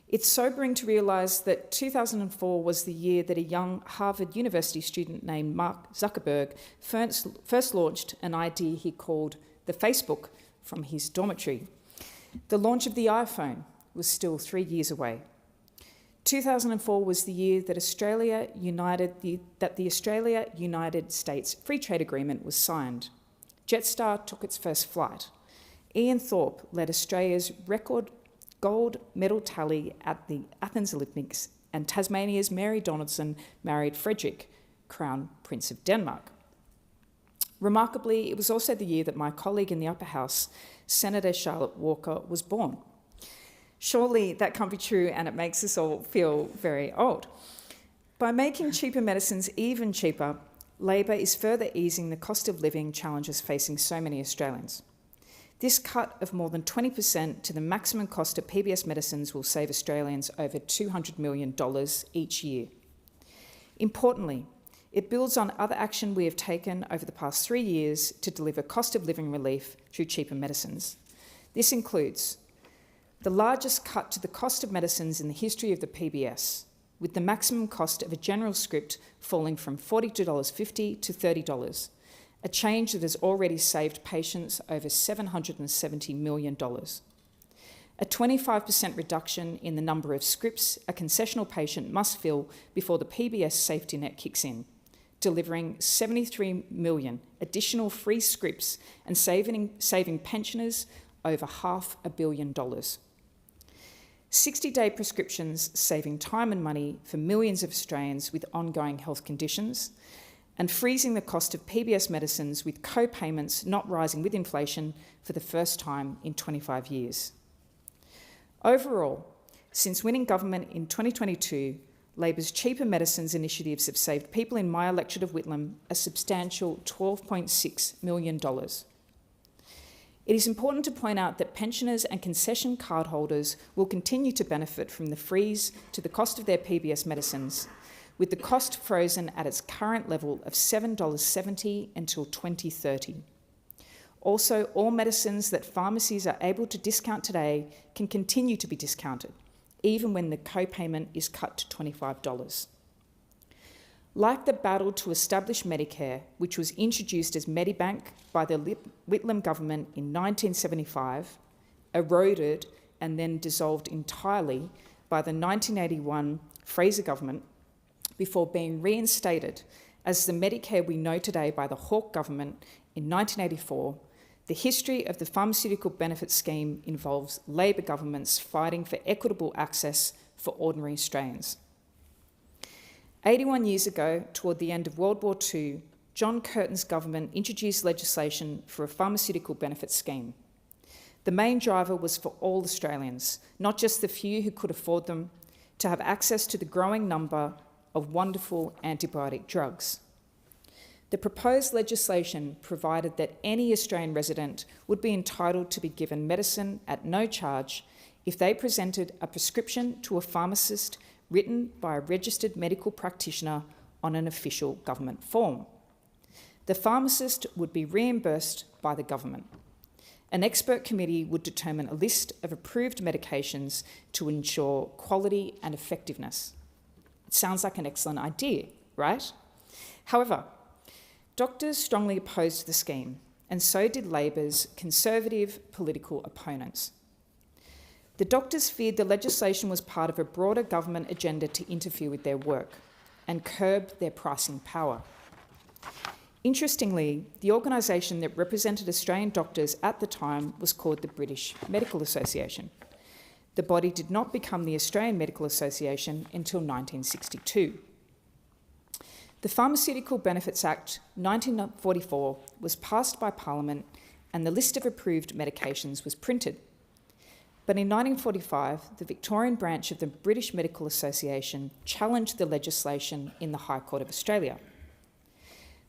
It's sobering to realise that 2004 was the year that a young Harvard University student named Mark Zuckerberg first launched an idea he called the Facebook from his dormitory. The launch of the iPhone was still 3 years away. 2004 was the year that the Australia-United States Free Trade Agreement was signed. Jetstar took its first flight. Ian Thorpe led Australia's record gold medal tally at the Athens Olympics, and Tasmania's Mary Donaldson married Frederick, Crown Prince of Denmark. Remarkably, it was also the year that my colleague in the Upper House, Senator Charlotte Walker, was born. Surely that can't be true, and it makes us all feel very old. By making cheaper medicines even cheaper, Labor is further easing the cost of living challenges facing so many Australians. This cut of more than 20% to the maximum cost of PBS medicines will save Australians over $200 million each year. Importantly, it builds on other action we have taken over the past 3 years to deliver cost of living relief through cheaper medicines. This includes the largest cut to the cost of medicines in the history of the PBS, with the maximum cost of a general script falling from $42.50 to $30, a change that has already saved patients over $770 million. A 25% reduction in the number of scripts a concessional patient must fill before the PBS safety net kicks in, delivering 73 million additional free scripts and saving pensioners over $500 million. 60-day prescriptions saving time and money for millions of Australians with ongoing health conditions, and freezing the cost of PBS medicines with co-payments not rising with inflation for the first time in 25 years. Overall, since winning government in 2022, Labor's cheaper medicines initiatives have saved people in my electorate of Whitlam a substantial $12.6 million. It is important to point out that pensioners and concession card holders will continue to benefit from the freeze to the cost of their PBS medicines, with the cost frozen at its current level of $7.70 until 2030. Also, all medicines that pharmacies are able to discount today can continue to be discounted, even when the co-payment is cut to $25. Like the battle to establish Medicare, which was introduced as Medibank by the Whitlam government in 1975, eroded and then dissolved entirely by the 1981 Fraser government before being reinstated as the Medicare we know today by the Hawke government in 1984, the history of the pharmaceutical benefit scheme involves Labor governments fighting for equitable access for ordinary Australians. 81 years ago, toward the end of World War II, John Curtin's government introduced legislation for a pharmaceutical benefit scheme. The main driver was for all Australians, not just the few who could afford them, to have access to the growing number of wonderful antibiotic drugs. The proposed legislation provided that any Australian resident would be entitled to be given medicine at no charge if they presented a prescription to a pharmacist written by a registered medical practitioner on an official government form. The pharmacist would be reimbursed by the government. An expert committee would determine a list of approved medications to ensure quality and effectiveness. It sounds like an excellent idea, right? However, doctors strongly opposed the scheme, and so did Labor's conservative political opponents. The doctors feared the legislation was part of a broader government agenda to interfere with their work and curb their pricing power. Interestingly, the organisation that represented Australian doctors at the time was called the British Medical Association. The body did not become the Australian Medical Association until 1962. The Pharmaceutical Benefits Act 1944 was passed by Parliament and the list of approved medications was printed. But in 1945, the Victorian branch of the British Medical Association challenged the legislation in the High Court of Australia.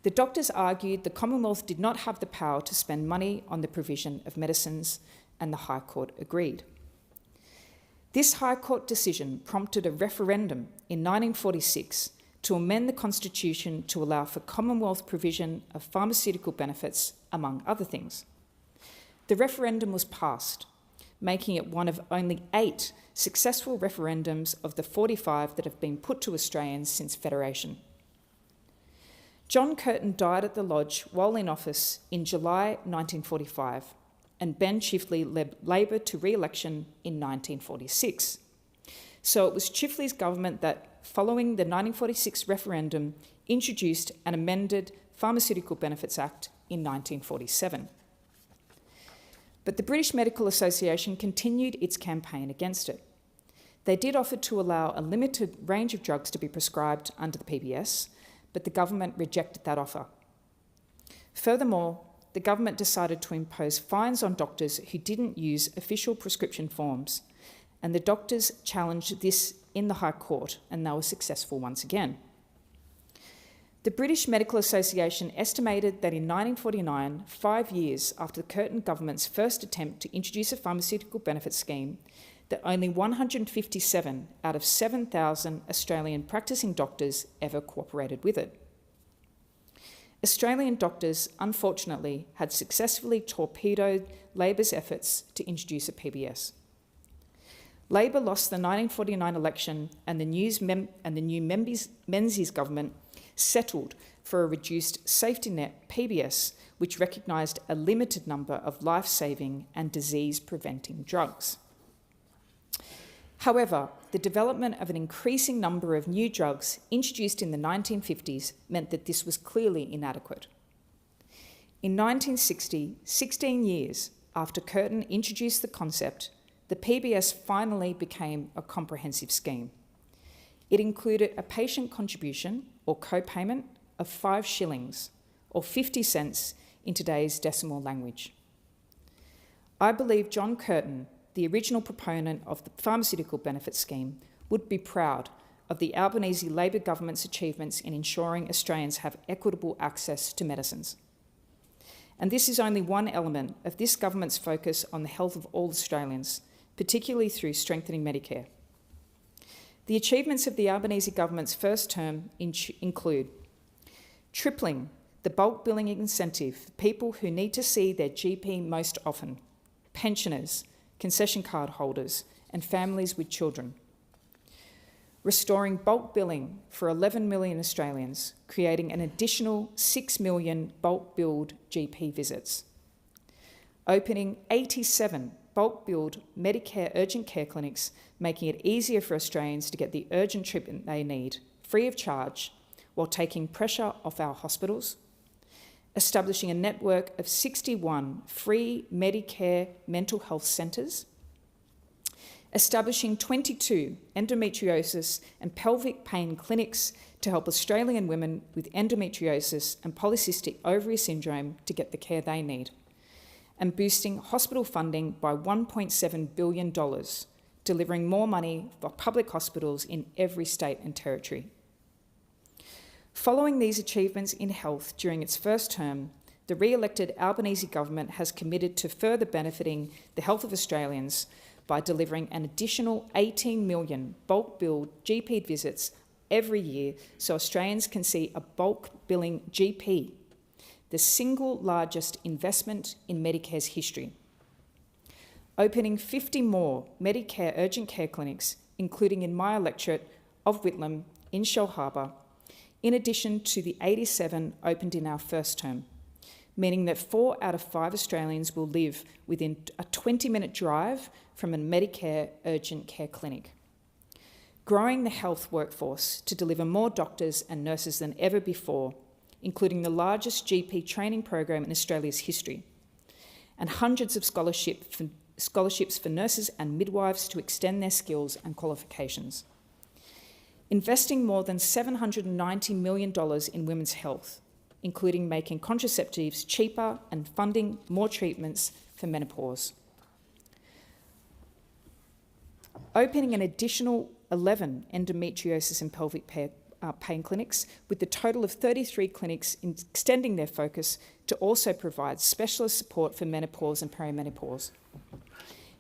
The doctors argued the Commonwealth did not have the power to spend money on the provision of medicines, and the High Court agreed. This High Court decision prompted a referendum in 1946 to amend the Constitution to allow for Commonwealth provision of pharmaceutical benefits, among other things. The referendum was passed, making it one of only 8 successful referendums of the 45 that have been put to Australians since Federation. John Curtin died at the Lodge while in office in July 1945, and Ben Chifley led Labor to re-election in 1946. So it was Chifley's government that, following the 1946 referendum, introduced an amended Pharmaceutical Benefits Act in 1947. But the British Medical Association continued its campaign against it. They did offer to allow a limited range of drugs to be prescribed under the PBS, but the government rejected that offer. Furthermore, the government decided to impose fines on doctors who didn't use official prescription forms, and the doctors challenged this in the High Court, and they were successful once again. The British Medical Association estimated that in 1949, 5 years after the Curtin government's first attempt to introduce a pharmaceutical benefit scheme, that only 157 out of 7,000 Australian practising doctors ever cooperated with it. Australian doctors, unfortunately, had successfully torpedoed Labor's efforts to introduce a PBS. Labor lost the 1949 election, and the new Menzies government settled for a reduced safety net PBS, which recognised a limited number of life-saving and disease-preventing drugs. However, the development of an increasing number of new drugs introduced in the 1950s meant that this was clearly inadequate. In 1960, 16 years after Curtin introduced the concept, the PBS finally became a comprehensive scheme. It included a patient contribution or co-payment of 5 shillings or 50 cents in today's decimal language. I believe John Curtin, the original proponent of the pharmaceutical benefit scheme, would be proud of the Albanese Labor government's achievements in ensuring Australians have equitable access to medicines. And this is only one element of this government's focus on the health of all Australians, particularly through strengthening Medicare. The achievements of the Albanese government's first term include tripling the bulk billing incentive for people who need to see their GP most often, pensioners, concession card holders, and families with children. restoring bulk billing for 11 million Australians, creating an additional 6 million bulk billed GP visits, opening 87 bulk billed Medicare urgent care clinics, making it easier for Australians to get the urgent treatment they need, free of charge, while taking pressure off our hospitals, establishing a network of 61 free Medicare mental health centres, establishing 22 endometriosis and pelvic pain clinics to help Australian women with endometriosis and polycystic ovary syndrome to get the care they need, and boosting hospital funding by $1.7 billion, delivering more money for public hospitals in every state and territory. Following these achievements in health during its first term, the re-elected Albanese government has committed to further benefiting the health of Australians by delivering an additional 18 million bulk billed GP visits every year so Australians can see a bulk billing GP, the single largest investment in Medicare's history. Opening 50 more Medicare urgent care clinics, including in my electorate of Whitlam in Shellharbour, in addition to the 87 opened in our first term, meaning that 4 out of 5 Australians will live within a 20-minute drive from a Medicare urgent care clinic. Growing the health workforce to deliver more doctors and nurses than ever before, including the largest GP training program in Australia's history, and hundreds of scholarships for nurses and midwives to extend their skills and qualifications. Investing more than $790 million in women's health, including making contraceptives cheaper and funding more treatments for menopause. Opening an additional 11 endometriosis and pelvic pain clinics, with the total of 33 clinics extending their focus to also provide specialist support for menopause and perimenopause.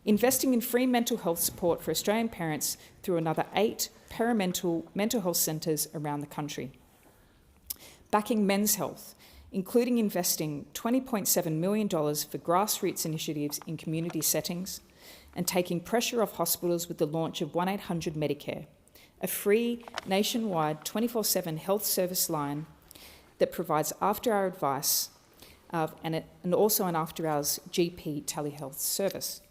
Investing in free mental health support for Australian parents through another 8 perimental mental health centres around the country. Backing men's health, including investing $20.7 million for grassroots initiatives in community settings, and taking pressure off hospitals with the launch of 1800 Medicare, a free nationwide 24/7 health service line that provides after-hour advice and also an after-hours GP telehealth service.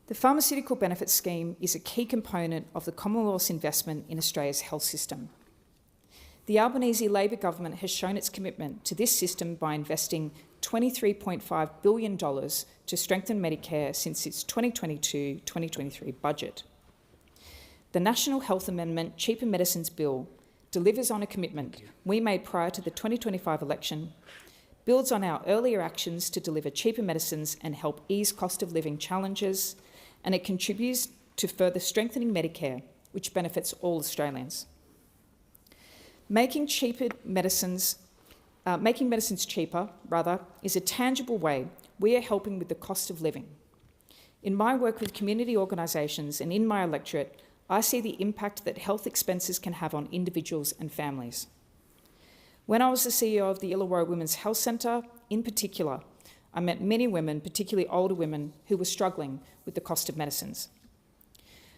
The Pharmaceutical Benefits Scheme is a key component of the Commonwealth's investment in Australia's health system. The Albanese Labor government has shown its commitment to this system by investing $23.5 billion to strengthen Medicare since its 2022-2023 budget. The National Health Amendment Cheaper Medicines Bill delivers on a commitment we made prior to the 2025 election, builds on our earlier actions to deliver cheaper medicines and help ease cost of living challenges, and it contributes to further strengthening Medicare, which benefits all Australians. Making medicines cheaper, is a tangible way we are helping with the cost of living. In my work with community organisations and in my electorate, I see the impact that health expenses can have on individuals and families. When I was the CEO of the Illawarra Women's Health Centre, in particular, I met many women, particularly older women, who were struggling with the cost of medicines.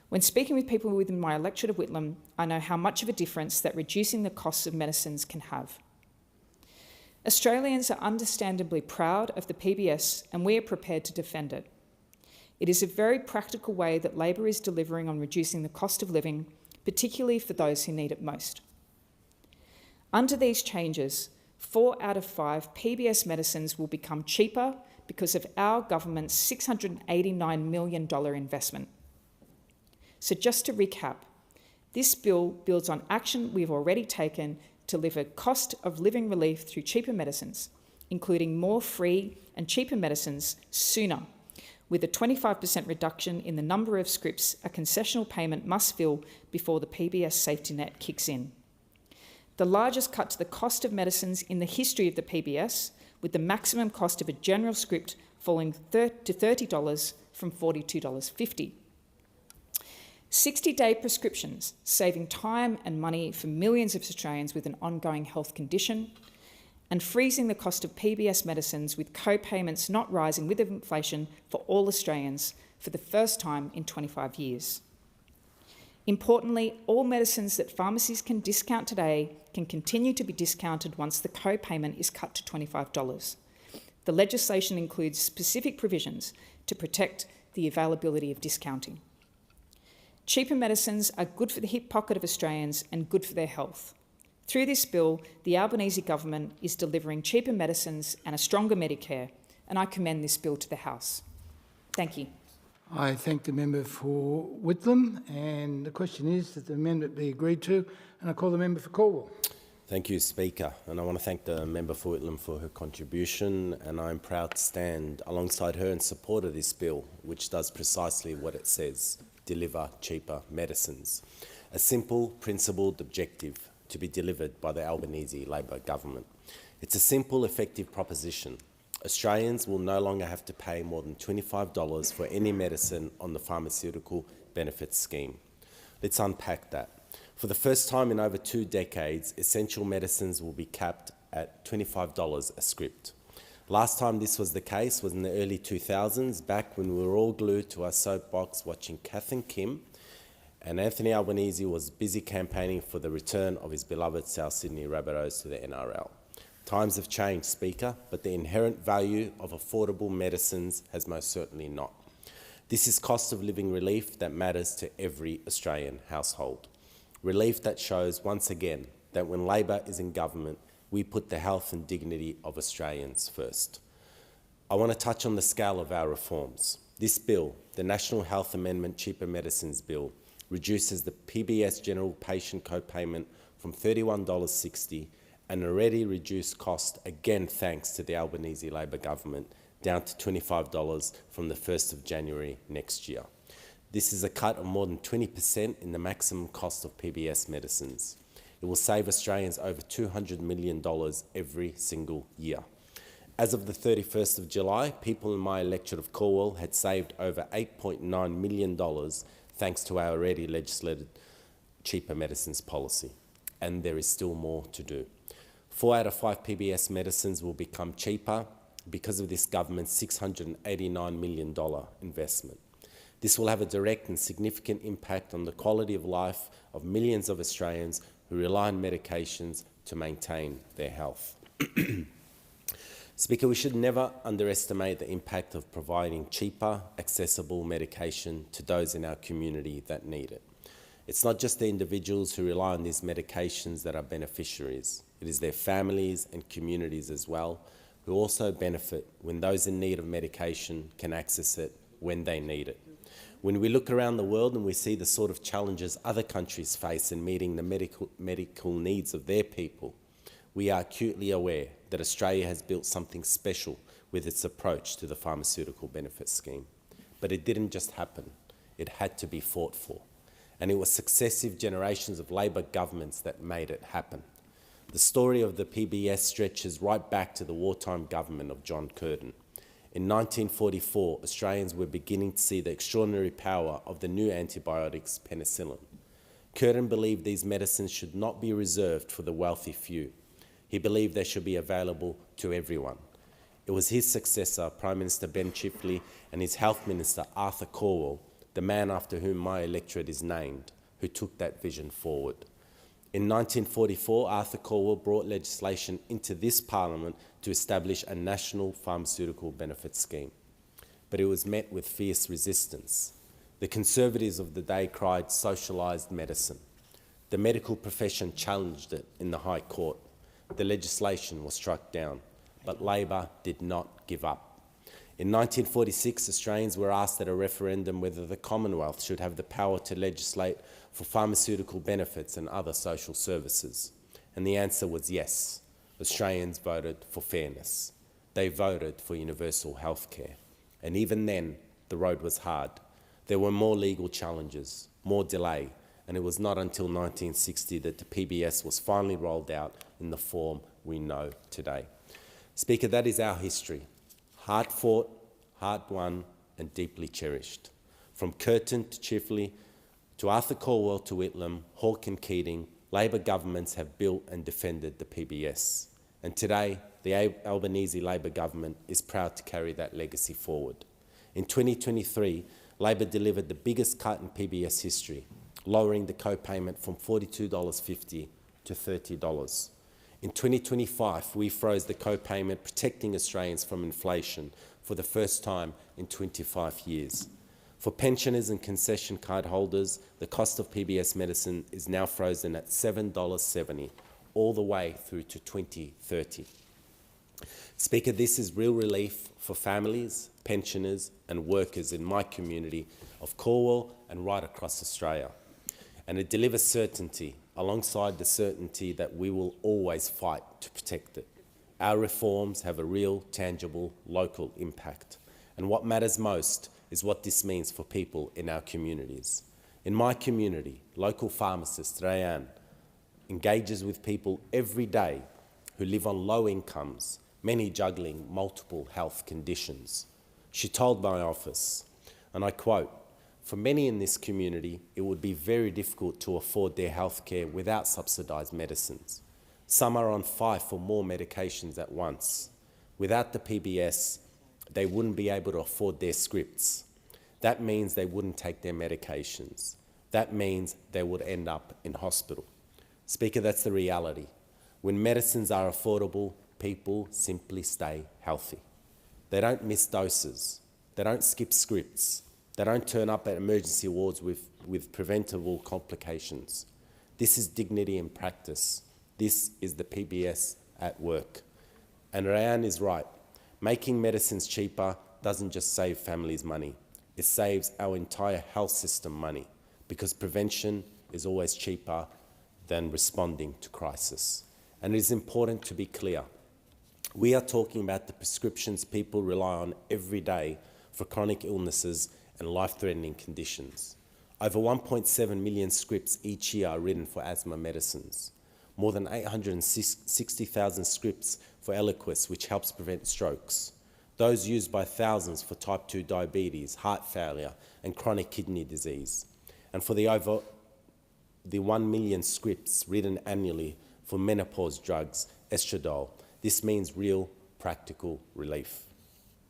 When speaking with people within my electorate of Whitlam, I know how much of a difference that reducing the costs of medicines can have. Australians are understandably proud of the PBS, and we are prepared to defend it. It is a very practical way that Labor is delivering on reducing the cost of living, particularly for those who need it most. Under these changes, 4 out of 5 PBS medicines will become cheaper because of our government's $689 million investment. So just to recap, this bill builds on action we've already taken to deliver cost of living relief through cheaper medicines, including more free and cheaper medicines sooner, with a 25% reduction in the number of scripts a concessional payment must fill before the PBS safety net kicks in. The largest cut to the cost of medicines in the history of the PBS, with the maximum cost of a general script falling to $30 from $42.50. 60-day prescriptions, saving time and money for millions of Australians with an ongoing health condition, and freezing the cost of PBS medicines with co-payments not rising with inflation for all Australians for the first time in 25 years. Importantly, all medicines that pharmacies can discount today can continue to be discounted once the co-payment is cut to $25. The legislation includes specific provisions to protect the availability of discounting. Cheaper medicines are good for the hip pocket of Australians and good for their health. Through this bill, the Albanese government is delivering cheaper medicines and a stronger Medicare, and I commend this bill to the House. Thank you. I thank the member for Whitlam, and the question is that the amendment be agreed to, and I call the member for Cornwall. Thank you, Speaker, and I want to thank the member for Whitlam for her contribution, and I'm proud to stand alongside her in support of this bill, which does precisely what it says: deliver cheaper medicines. A simple, principled objective to be delivered by the Albanese Labor government. It's a simple, effective proposition. Australians will no longer have to pay more than $25 for any medicine on the pharmaceutical benefits scheme. Let's unpack that. For the first time in over 2 decades, essential medicines will be capped at $25 a script. Last time this was the case was in the early 2000s, back when we were all glued to our soapbox watching Kath and Kim, and Anthony Albanese was busy campaigning for the return of his beloved South Sydney Rabbitohs to the NRL. Times have changed, Speaker, but the inherent value of affordable medicines has most certainly not. This is cost of living relief that matters to every Australian household. Relief that shows once again that when Labor is in government, we put the health and dignity of Australians first. I want to touch on the scale of our reforms. This bill, the National Health Amendment Cheaper Medicines Bill, reduces the PBS general patient co-payment from $31.60, an already reduced cost, again thanks to the Albanese Labor government, down to $25 from the 1st of January next year. This is a cut of more than 20% in the maximum cost of PBS medicines. It will save Australians over $200 million every single year. As of the 31st of July, people in my electorate of Cornwall had saved over $8.9 million thanks to our already legislated cheaper medicines policy. And there is still more to do. 4 out of 5 PBS medicines will become cheaper because of this government's $689 million investment. This will have a direct and significant impact on the quality of life of millions of Australians who rely on medications to maintain their health. Speaker, we should never underestimate the impact of providing cheaper, accessible medication to those in our community that need it. It's not just the individuals who rely on these medications that are beneficiaries. It is their families and communities as well, who also benefit when those in need of medication can access it when they need it. When we look around the world and we see the sort of challenges other countries face in meeting the medical needs of their people, we are acutely aware that Australia has built something special with its approach to the pharmaceutical benefit scheme. But it didn't just happen. It had to be fought for. And it was successive generations of Labor governments that made it happen. The story of the PBS stretches right back to the wartime government of John Curtin. In 1944, Australians were beginning to see the extraordinary power of the new antibiotics, penicillin. Curtin believed these medicines should not be reserved for the wealthy few. He believed they should be available to everyone. It was his successor, Prime Minister Ben Chifley, and his Health Minister, Arthur Cornwall, the man after whom my electorate is named, who took that vision forward. In 1944, Arthur Cornwall brought legislation into this Parliament to establish a national pharmaceutical benefit scheme. But it was met with fierce resistance. The Conservatives of the day cried socialised medicine. The medical profession challenged it in the High Court. The legislation was struck down, but Labor did not give up. In 1946, Australians were asked at a referendum whether the Commonwealth should have the power to legislate for pharmaceutical benefits and other social services. And the answer was yes. Australians voted for fairness. They voted for universal health care. And even then, the road was hard. There were more legal challenges, more delay, and it was not until 1960 that the PBS was finally rolled out in the form we know today. Speaker, that is our history. Hard-fought, hard-won, and deeply cherished. From Curtin to Chifley, to Arthur Cornwall to Whitlam, Hawke and Keating, Labor governments have built and defended the PBS. And today, the Albanese Labor government is proud to carry that legacy forward. In 2023, Labor delivered the biggest cut in PBS history, lowering the co-payment from $42.50 to $30. In 2025, we froze the co-payment, protecting Australians from inflation for the first time in 25 years. For pensioners and concession card holders, the cost of PBS medicine is now frozen at $7.70, all the way through to 2030. Speaker, this is real relief for families, pensioners and workers in my community of Cornwall and right across Australia. And it delivers certainty alongside the certainty that we will always fight to protect it. Our reforms have a real, tangible, local impact. And what matters most is what this means for people in our communities. In my community, local pharmacist Rayanne engages with people every day who live on low incomes, many juggling multiple health conditions. She told my office, and I quote, "For many in this community, it would be very difficult to afford their health care without subsidised medicines. Some are on 5 or more medications at once. Without the PBS, they wouldn't be able to afford their scripts. That means they wouldn't take their medications. That means they would end up in hospital." Speaker, that's the reality. When medicines are affordable, people simply stay healthy. They don't miss doses. They don't skip scripts. They don't turn up at emergency wards with preventable complications. This is dignity in practice. This is the PBS at work. And Rayanne is right. Making medicines cheaper doesn't just save families money. It saves our entire health system money, because prevention is always cheaper than responding to crisis. And it is important to be clear. We are talking about the prescriptions people rely on every day for chronic illnesses and life-threatening conditions. Over 1.7 million scripts each year are written for asthma medicines. More than 860,000 scripts for Eliquis, which helps prevent strokes. Those used by thousands for type 2 diabetes, heart failure and chronic kidney disease. And for the 1 million scripts written annually for menopause drugs, estradiol. This means real, practical relief.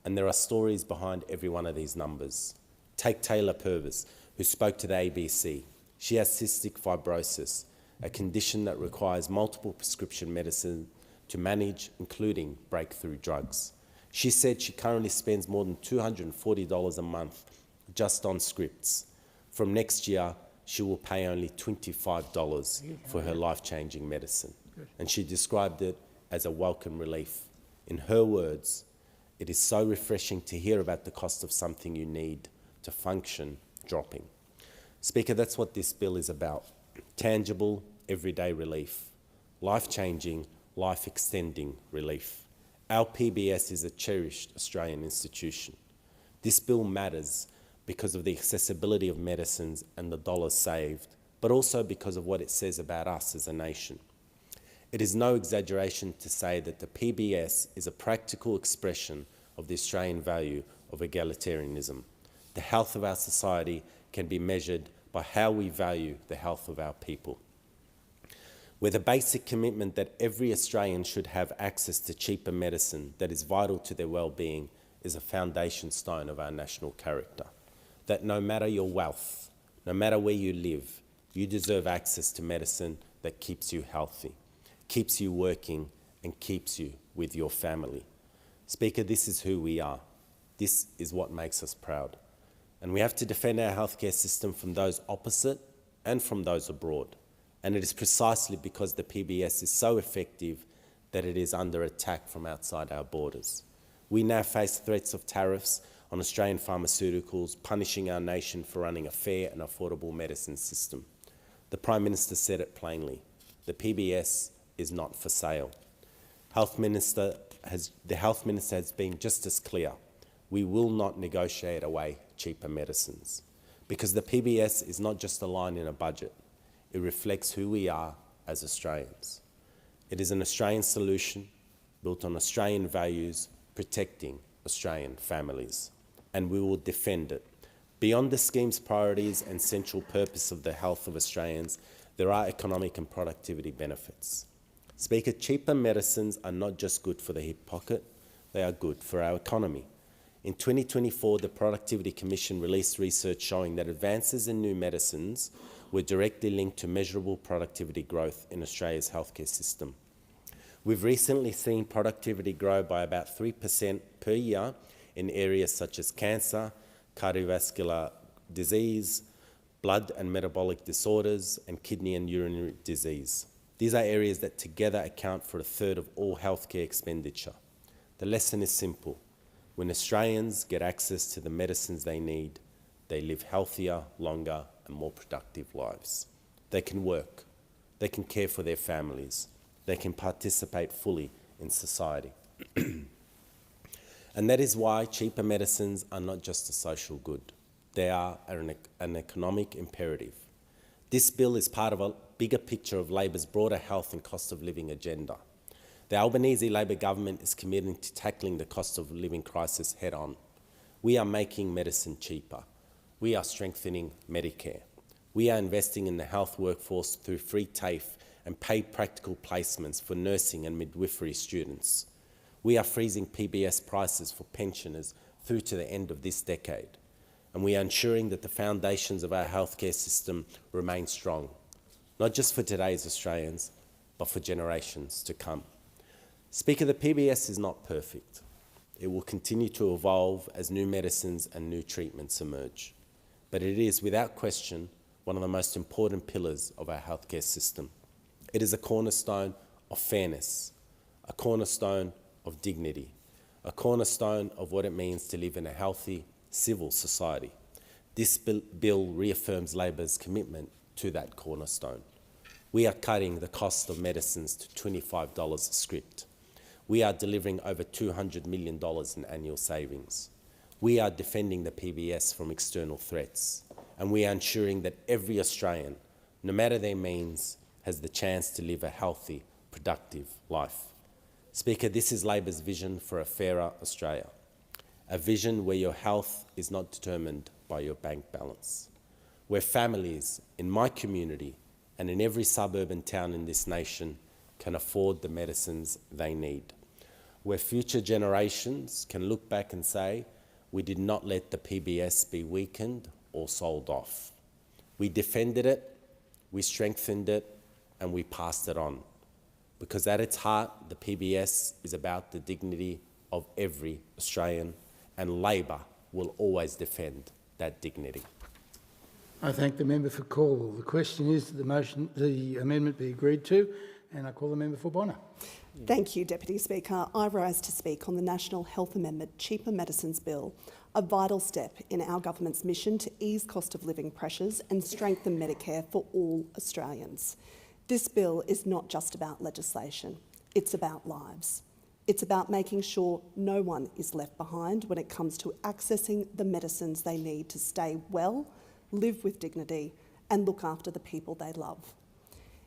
And there are stories behind every one of these numbers. Take Taylor Purvis, who spoke to the ABC. She has cystic fibrosis, a condition that requires multiple prescription medicine to manage, including breakthrough drugs. She said she currently spends more than $240 a month just on scripts. From next year, she will pay only $25 for her life-changing medicine. And she described it as a welcome relief. In her words, "It is so refreshing to hear about the cost of something you need to function dropping." Speaker, that's what this bill is about. Tangible, everyday relief. Life-changing, life-extending relief. Our PBS is a cherished Australian institution. This bill matters because of the accessibility of medicines and the dollars saved, but also because of what it says about us as a nation. It is no exaggeration to say that the PBS is a practical expression of the Australian value of egalitarianism. The health of our society can be measured by how we value the health of our people. With a basic commitment that every Australian should have access to cheaper medicine that is vital to their well-being is a foundation stone of our national character. That no matter your wealth, no matter where you live, you deserve access to medicine that keeps you healthy, keeps you working and keeps you with your family. Speaker, this is who we are. This is what makes us proud. And we have to defend our healthcare system from those opposite and from those abroad. And it is precisely because the PBS is so effective that it is under attack from outside our borders. We now face threats of tariffs on Australian pharmaceuticals, punishing our nation for running a fair and affordable medicine system. The Prime Minister said it plainly. The PBS is not for sale. The Health Minister has been just as clear. We will not negotiate away cheaper medicines, because the PBS is not just a line in a budget. It reflects who we are as Australians. It is an Australian solution built on Australian values, protecting Australian families, and we will defend it. Beyond the scheme's priorities and central purpose of the health of Australians, there are economic and productivity benefits. Speaker, cheaper medicines are not just good for the hip pocket, they are good for our economy. In 2024, the Productivity Commission released research showing that advances in new medicines were directly linked to measurable productivity growth in Australia's healthcare system. We've recently seen productivity grow by about 3% per year in areas such as cancer, cardiovascular disease, blood and metabolic disorders, and kidney and urinary disease. These are areas that together account for a third of all healthcare expenditure. The lesson is simple. When Australians get access to the medicines they need, they live healthier, longer, and more productive lives. They can work, they can care for their families, they can participate fully in society. And that is why cheaper medicines are not just a social good. They are an economic imperative. This bill is part of a bigger picture of Labor's broader health and cost of living agenda. The Albanese Labor government is committed to tackling the cost of living crisis head on. We are making medicine cheaper. We are strengthening Medicare. We are investing in the health workforce through free TAFE and paid practical placements for nursing and midwifery students. We are freezing PBS prices for pensioners through to the end of this decade. And we are ensuring that the foundations of our healthcare system remain strong, not just for today's Australians, but for generations to come. Speaker, the PBS is not perfect. It will continue to evolve as new medicines and new treatments emerge. But it is, without question, one of the most important pillars of our healthcare system. It is a cornerstone of fairness, a cornerstone of dignity, a cornerstone of what it means to live in a healthy, civil society. This bill reaffirms Labor's commitment to that cornerstone. We are cutting the cost of medicines to $25 a script. We are delivering over $200 million in annual savings. We are defending the PBS from external threats, and we are ensuring that every Australian, no matter their means, has the chance to live a healthy, productive life. Speaker, this is Labor's vision for a fairer Australia, a vision where your health is not determined by your bank balance, where families in my community and in every suburban town in this nation can afford the medicines they need, where future generations can look back and say, we did not let the PBS be weakened or sold off. We defended it, we strengthened it, and we passed it on. Because at its heart, the PBS is about the dignity of every Australian, and Labor will always defend that dignity. I thank the member for Call. The question is that the amendment be agreed to, and I call the member for Bonner. Thank you, Deputy Speaker. I rise to speak on the National Health Amendment Cheaper Medicines Bill, a vital step in our government's mission to ease cost of living pressures and strengthen Medicare for all Australians. This bill is not just about legislation, it's about lives. It's about making sure no one is left behind when it comes to accessing the medicines they need to stay well, live with dignity, and look after the people they love.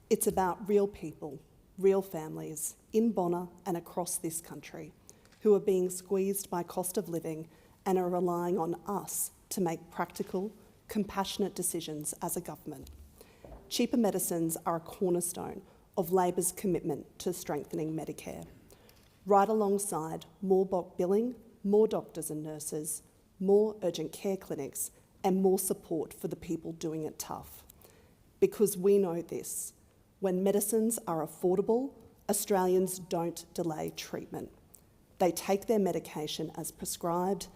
It's about real people, real families in Bonner and across this country who are being squeezed by cost of living and are relying on us to make practical, compassionate decisions as a government. Cheaper medicines are a cornerstone of Labor's commitment to strengthening Medicare, right alongside more bulk billing, more doctors and nurses, more urgent care clinics, and more support for the people doing it tough. Because we know this, when medicines are affordable, Australians don't delay treatment. They take their medication as prescribed,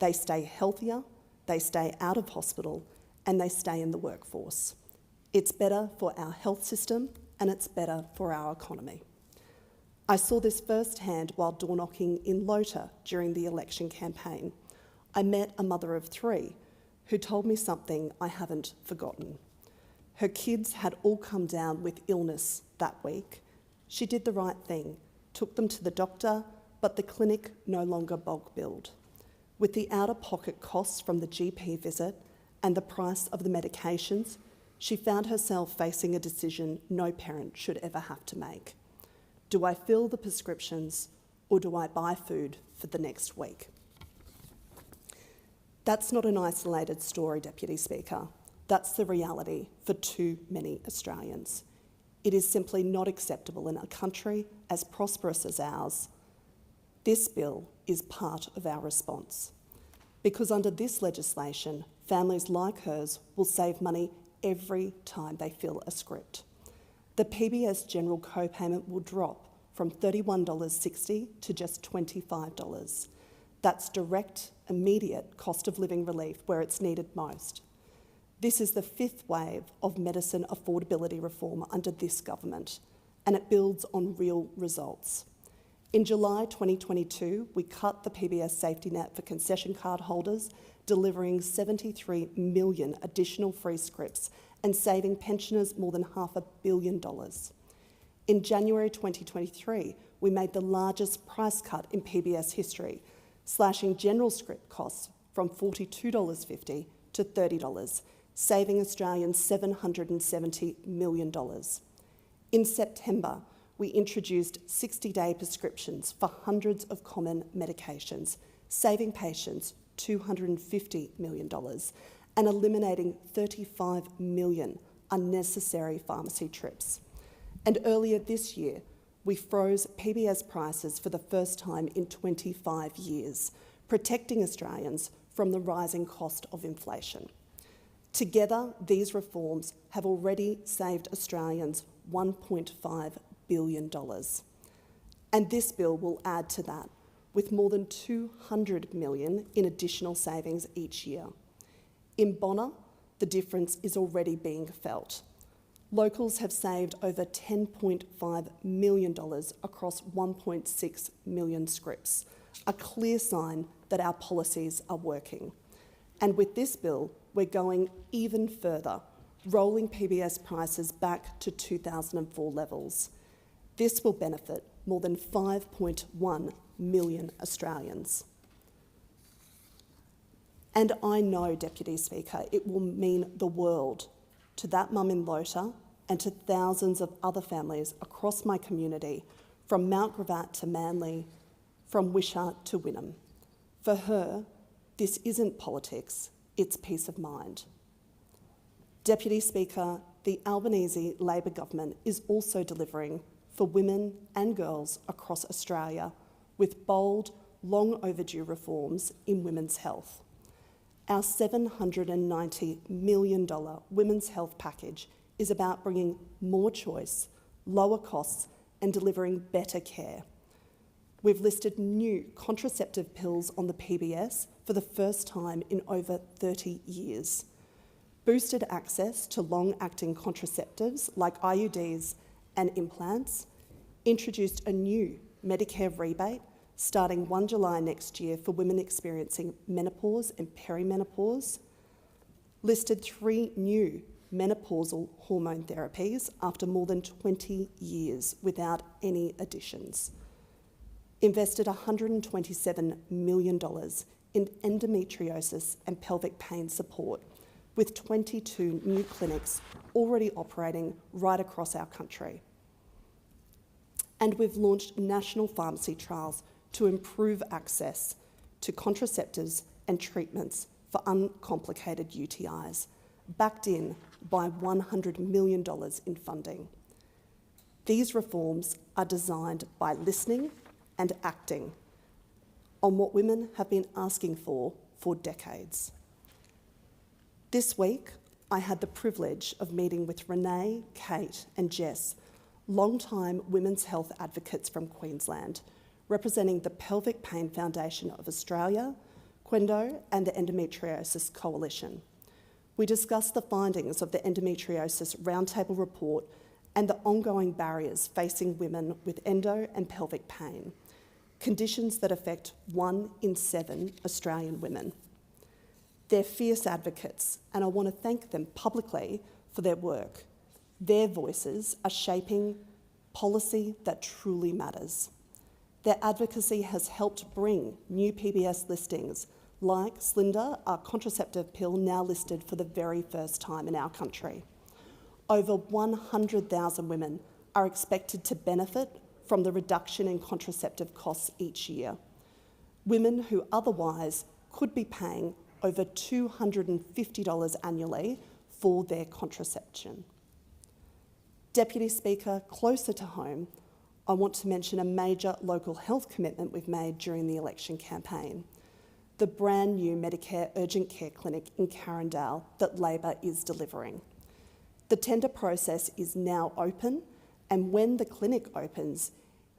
they stay healthier, they stay out of hospital, and they stay in the workforce. It's better for our health system and it's better for our economy. I saw this firsthand while door knocking in Lota during the election campaign. I met a mother of 3 who told me something I haven't forgotten. Her kids had all come down with illness that week. She did the right thing, took them to the doctor, but the clinic no longer bulk billed. With the out-of-pocket costs from the GP visit and the price of the medications, she found herself facing a decision no parent should ever have to make. Do I fill the prescriptions or do I buy food for the next week? That's not an isolated story, Deputy Speaker. That's the reality for too many Australians. It is simply not acceptable in a country as prosperous as ours. This bill is part of our response. Because under this legislation, families like hers will save money every time they fill a script. The PBS general co-payment will drop from $31.60 to just $25. That's direct, immediate cost of living relief where it's needed most. This is the fifth wave of medicine affordability reform under this government, and it builds on real results. In July 2022, we cut the PBS safety net for concession card holders, delivering 73 million additional free scripts and saving pensioners more than $500 million. In January 2023, we made the largest price cut in PBS history, slashing general script costs from $42.50 to $30, saving Australians $770 million. In September, we introduced 60-day prescriptions for hundreds of common medications, saving patients $250 million and eliminating 35 million unnecessary pharmacy trips. And earlier this year, we froze PBS prices for the first time in 25 years, protecting Australians from the rising cost of inflation. Together, these reforms have already saved Australians $1.5 billion. And this bill will add to that, with more than $200 million in additional savings each year. In Bonner, the difference is already being felt. Locals have saved over $10.5 million across 1.6 million scripts, a clear sign that our policies are working. And with this bill, we're going even further, rolling PBS prices back to 2004 levels. This will benefit more than 5.1 million Australians. And I know, Deputy Speaker, it will mean the world to that mum in Lota and to thousands of other families across my community, from Mount Gravatt to Manly, from Wishart to Wynnum. For her, this isn't politics, it's peace of mind. Deputy Speaker, the Albanese Labor government is also delivering for women and girls across Australia with bold, long overdue reforms in women's health. Our $790 million women's health package is about bringing more choice, lower costs and delivering better care. We've listed new contraceptive pills on the PBS for the first time in over 30 years, boosted access to long-acting contraceptives like IUDs and implants, introduced a new Medicare rebate starting 1 July next year for women experiencing menopause and perimenopause, listed 3 new menopausal hormone therapies after more than 20 years without any additions, invested $127 million in endometriosis and pelvic pain support, with 22 new clinics already operating right across our country. And we've launched national pharmacy trials to improve access to contraceptives and treatments for uncomplicated UTIs, backed in by $100 million in funding. These reforms are designed by listening and acting on what women have been asking for decades. This week, I had the privilege of meeting with Renee, Kate and Jess, long-time women's health advocates from Queensland, representing the Pelvic Pain Foundation of Australia, Quendo and the Endometriosis Coalition. We discussed the findings of the Endometriosis Roundtable report and the ongoing barriers facing women with endo and pelvic pain, conditions that affect 1 in 7 Australian women. They're fierce advocates, and I want to thank them publicly for their work. Their voices are shaping policy that truly matters. Their advocacy has helped bring new PBS listings like Slinda, our contraceptive pill now listed for the very first time in our country. Over 100,000 women are expected to benefit from the reduction in contraceptive costs each year. Women who otherwise could be paying over $250 annually for their contraception. Deputy Speaker, closer to home, I want to mention a major local health commitment we've made during the election campaign, the brand new Medicare urgent care clinic in Carindale that Labor is delivering. The tender process is now open, and when the clinic opens,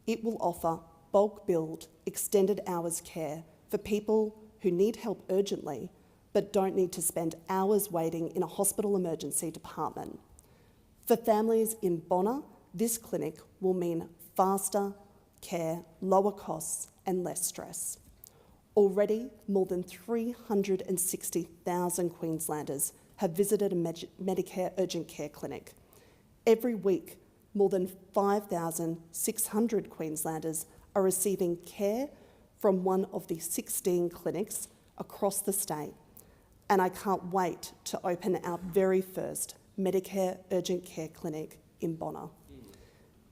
it will offer bulk billed, extended hours care for people who need help urgently but don't need to spend hours waiting in a hospital emergency department. For families in Bonna, this clinic will mean faster care, lower costs and less stress. Already, more than 360,000 Queenslanders have visited a Medicare urgent care clinic. Every week, more than 5,600 Queenslanders are receiving care from one of the 16 clinics across the state, and I can't wait to open our very first Medicare urgent care clinic in Bonna.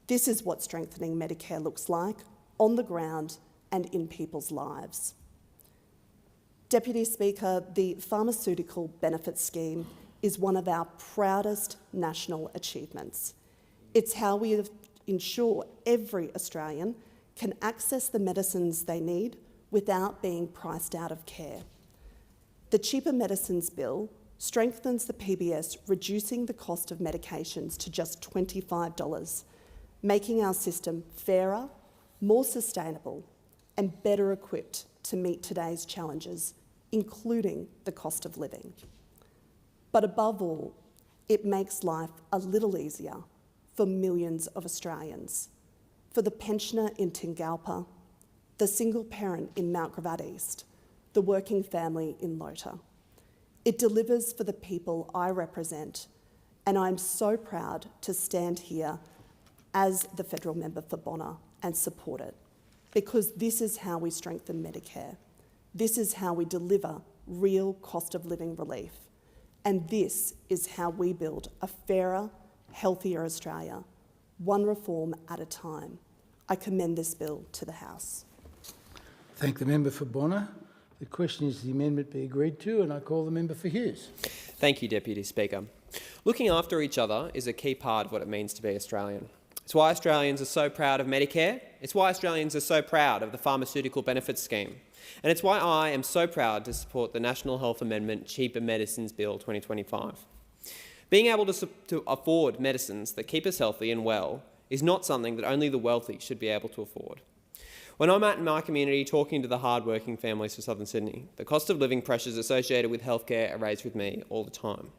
This is what strengthening Medicare looks like on the ground and in people's lives. Deputy Speaker, the Pharmaceutical Benefit Scheme is one of our proudest national achievements. It's how we ensure every Australian can access the medicines they need without being priced out of care. The Cheaper Medicines Bill strengthens the PBS, reducing the cost of medications to just $25, making our system fairer, more sustainable and better equipped to meet today's challenges, including the cost of living. But above all, it makes life a little easier for millions of Australians. For the pensioner in Tingalpa, the single parent in Mount Gravatt East, the working family in Lota. It delivers for the people I represent, and I'm so proud to stand here as the federal member for Bonna and support it, because this is how we strengthen Medicare. This is how we deliver real cost of living relief. And this is how we build a fairer, healthier Australia, one reform at a time. I commend this bill to the House. Thank the member for Bonna. The question is the amendment be agreed to, and I call the member for Hughes. Thank you, Deputy Speaker. Looking after each other is a key part of what it means to be Australian. It's why Australians are so proud of Medicare. It's why Australians are so proud of the Pharmaceutical Benefits Scheme. And it's why I am so proud to support the National Health Amendment Cheaper Medicines Bill 2025. Being able to afford medicines that keep us healthy and well is not something that only the wealthy should be able to afford. When I'm out in my community talking to the hard-working families of Southern Sydney, the cost of living pressures associated with healthcare are raised with me all the time.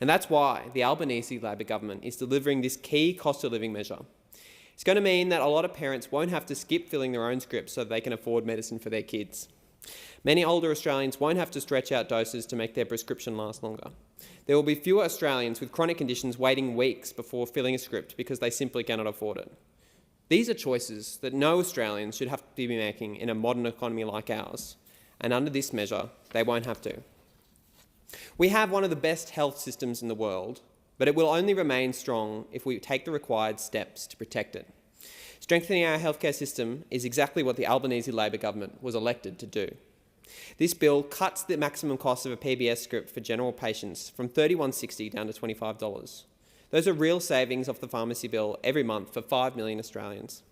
And that's why the Albanese Labor government is delivering this key cost of living measure. It's going to mean that a lot of parents won't have to skip filling their own scripts so they can afford medicine for their kids. Many older Australians won't have to stretch out doses to make their prescription last longer. There will be fewer Australians with chronic conditions waiting weeks before filling a script because they simply cannot afford it. These are choices that no Australians should have to be making in a modern economy like ours, and under this measure, they won't have to. We have one of the best health systems in the world, but it will only remain strong if we take the required steps to protect it. Strengthening our healthcare system is exactly what the Albanese Labor government was elected to do. This bill cuts the maximum cost of a PBS script for general patients from $31.60 down to $25. Those are real savings off the pharmacy bill every month for 5 million Australians.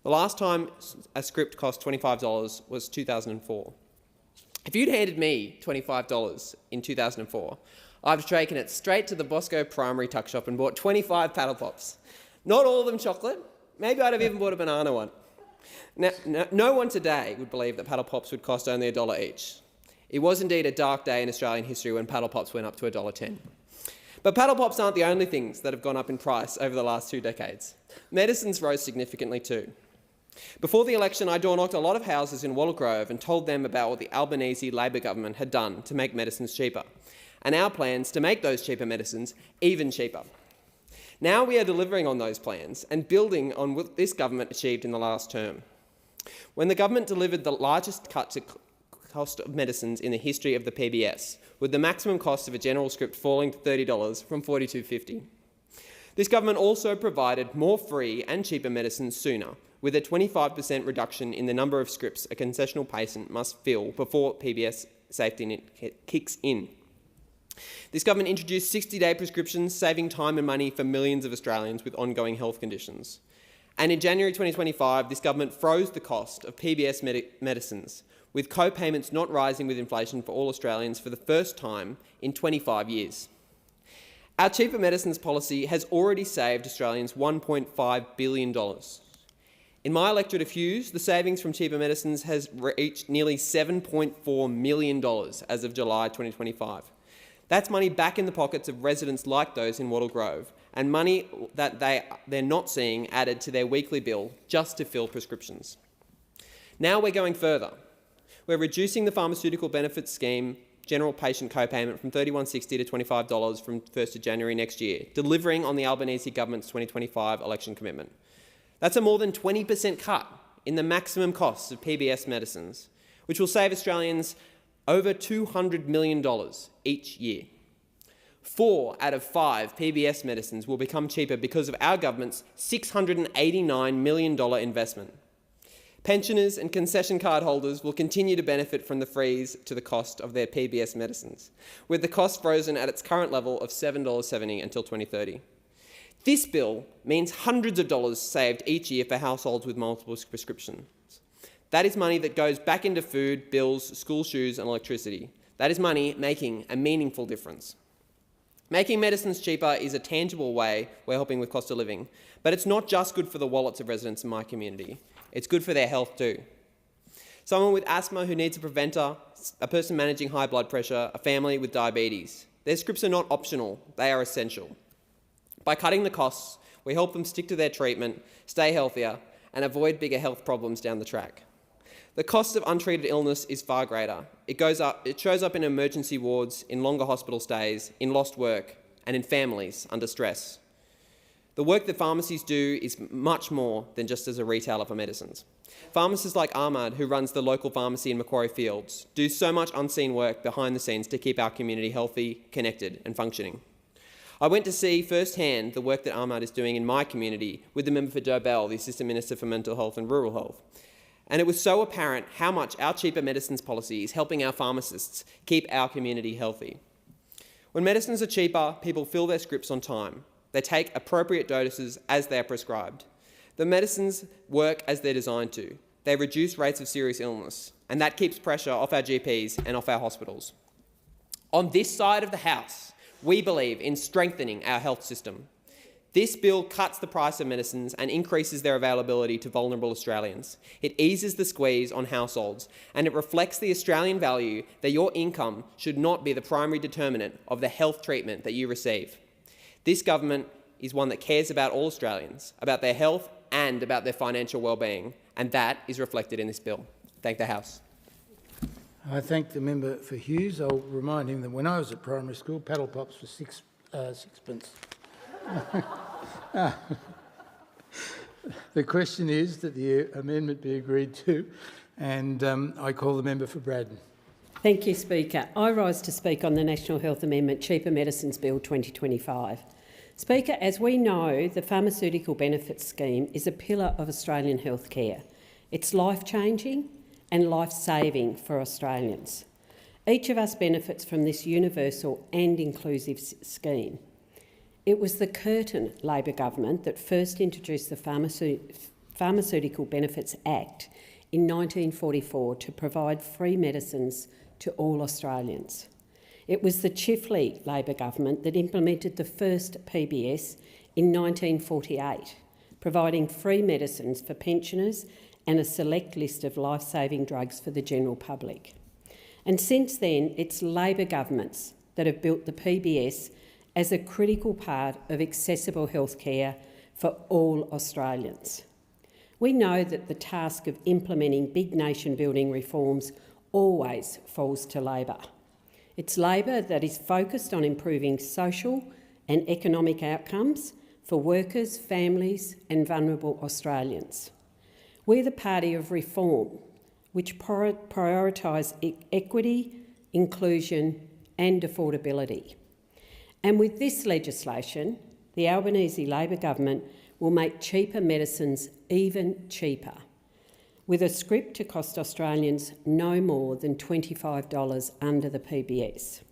The last time a script cost $25 was 2004. If you'd handed me $25 in 2004, I'd have taken it straight to the Bosco Primary Tuck Shop and bought 25 paddle pops. Not all of them chocolate. Maybe I'd have even bought a banana one. Now, no one today would believe that paddle pops would cost only $1 each. It was indeed a dark day in Australian history when paddle pops went up to $1.10. But paddle pops aren't the only things that have gone up in price over the last 2 decades. Medicines rose significantly too. Before the election, I door-knocked a lot of houses in Wattle Grove and told them about what the Albanese Labor government had done to make medicines cheaper, and our plans to make those cheaper medicines even cheaper. Now we are delivering on those plans and building on what this government achieved in the last term. When the government delivered the largest cut to cost of medicines in the history of the PBS, with the maximum cost of a general script falling to $30 from $42.50. This government also provided more free and cheaper medicines sooner, with a 25% reduction in the number of scripts a concessional patient must fill before PBS safety net kicks in. This government introduced 60-day prescriptions, saving time and money for millions of Australians with ongoing health conditions. And in January 2025, this government froze the cost of PBS medicines, with co-payments not rising with inflation for all Australians for the first time in 25 years. Our cheaper medicines policy has already saved Australians $1.5 billion. In my electorate of Hughes, the savings from cheaper medicines has reached nearly $7.4 million as of July 2025. That's money back in the pockets of residents like those in Wattle Grove, and money that they're not seeing added to their weekly bill just to fill prescriptions. Now we're going further. We're reducing the pharmaceutical benefits scheme general patient co-payment from $31.60 to $25 from 1st of January next year, delivering on the Albanese government's 2025 election commitment. That's a more than 20% cut in the maximum costs of PBS medicines, which will save Australians over $200 million each year. 4 out of 5 PBS medicines will become cheaper because of our government's $689 million investment. Pensioners and concession card holders will continue to benefit from the freeze to the cost of their PBS medicines, with the cost frozen at its current level of $7.70 until 2030. This bill means hundreds of dollars saved each year for households with multiple prescriptions. That is money that goes back into food, bills, school shoes and electricity. That is money making a meaningful difference. Making medicines cheaper is a tangible way we're helping with cost of living, but it's not just good for the wallets of residents in my community. It's good for their health too. Someone with asthma who needs a preventer, a person managing high blood pressure, a family with diabetes. Their scripts are not optional, they are essential. By cutting the costs, we help them stick to their treatment, stay healthier, and avoid bigger health problems down the track. The cost of untreated illness is far greater. It shows up in emergency wards, in longer hospital stays, in lost work, and in families under stress. The work that pharmacies do is much more than just as a retailer for medicines. Pharmacists like Ahmad, who runs the local pharmacy in Macquarie Fields, do so much unseen work behind the scenes to keep our community healthy, connected and functioning. I went to see firsthand the work that Ahmad is doing in my community with the member for Joe Bell, the Assistant Minister for Mental Health and Rural Health. And it was so apparent how much our cheaper medicines policy is helping our pharmacists keep our community healthy. When medicines are cheaper, people fill their scripts on time. They take appropriate doses as they are prescribed. The medicines work as they're designed to. They reduce rates of serious illness, and that keeps pressure off our GPs and off our hospitals. On this side of the House, we believe in strengthening our health system. This bill cuts the price of medicines and increases their availability to vulnerable Australians. It eases the squeeze on households, and it reflects the Australian value that your income should not be the primary determinant of the health treatment that you receive. This government is one that cares about all Australians, about their health and about their financial well-being, and that is reflected in this bill. Thank the House. I thank the member for Hughes. I'll remind him that when I was at primary school, paddle pops were sixpence. The question is that the amendment be agreed to, and I call the member for Braddon. Thank you, Speaker. I rise to speak on the National Health Amendment Cheaper Medicines Bill 2025. Speaker, as we know, the Pharmaceutical Benefits Scheme is a pillar of Australian healthcare. It's life-changing and life-saving for Australians. Each of us benefits from this universal and inclusive scheme. It was the Curtin Labor government that first introduced the Pharmaceutical Benefits Act in 1944 to provide free medicines to all Australians. It was the Chifley Labor government that implemented the first PBS in 1948, providing free medicines for pensioners and a select list of life-saving drugs for the general public. And since then, it's Labor governments that have built the PBS as a critical part of accessible healthcare for all Australians. We know that the task of implementing big nation-building reforms always falls to Labor. It's Labor that is focused on improving social and economic outcomes for workers, families and vulnerable Australians. We're the party of reform, which prioritise equity, inclusion and affordability. And with this legislation, the Albanese Labor government will make cheaper medicines even cheaper, with a script to cost Australians no more than $25 under the PBS.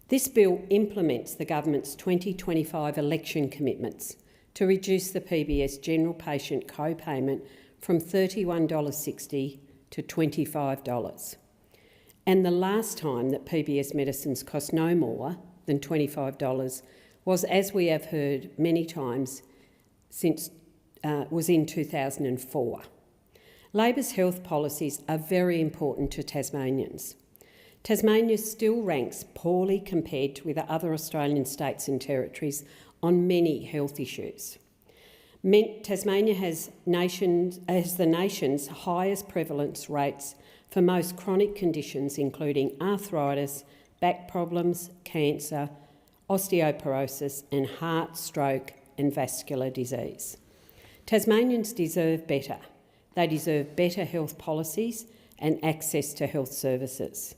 This bill implements the government's 2025 election commitments to reduce the PBS general patient co-payment from $31.60 to $25. And the last time that PBS medicines cost no more than $25 was, as we have heard many times, was in 2004. Labor's health policies are very important to Tasmanians. Tasmania still ranks poorly compared with other Australian states and territories on many health issues. Tasmania has the nation's highest prevalence rates for most chronic conditions, including arthritis, back problems, cancer, osteoporosis, and heart, stroke, and vascular disease. Tasmanians deserve better. They deserve better health policies and access to health services.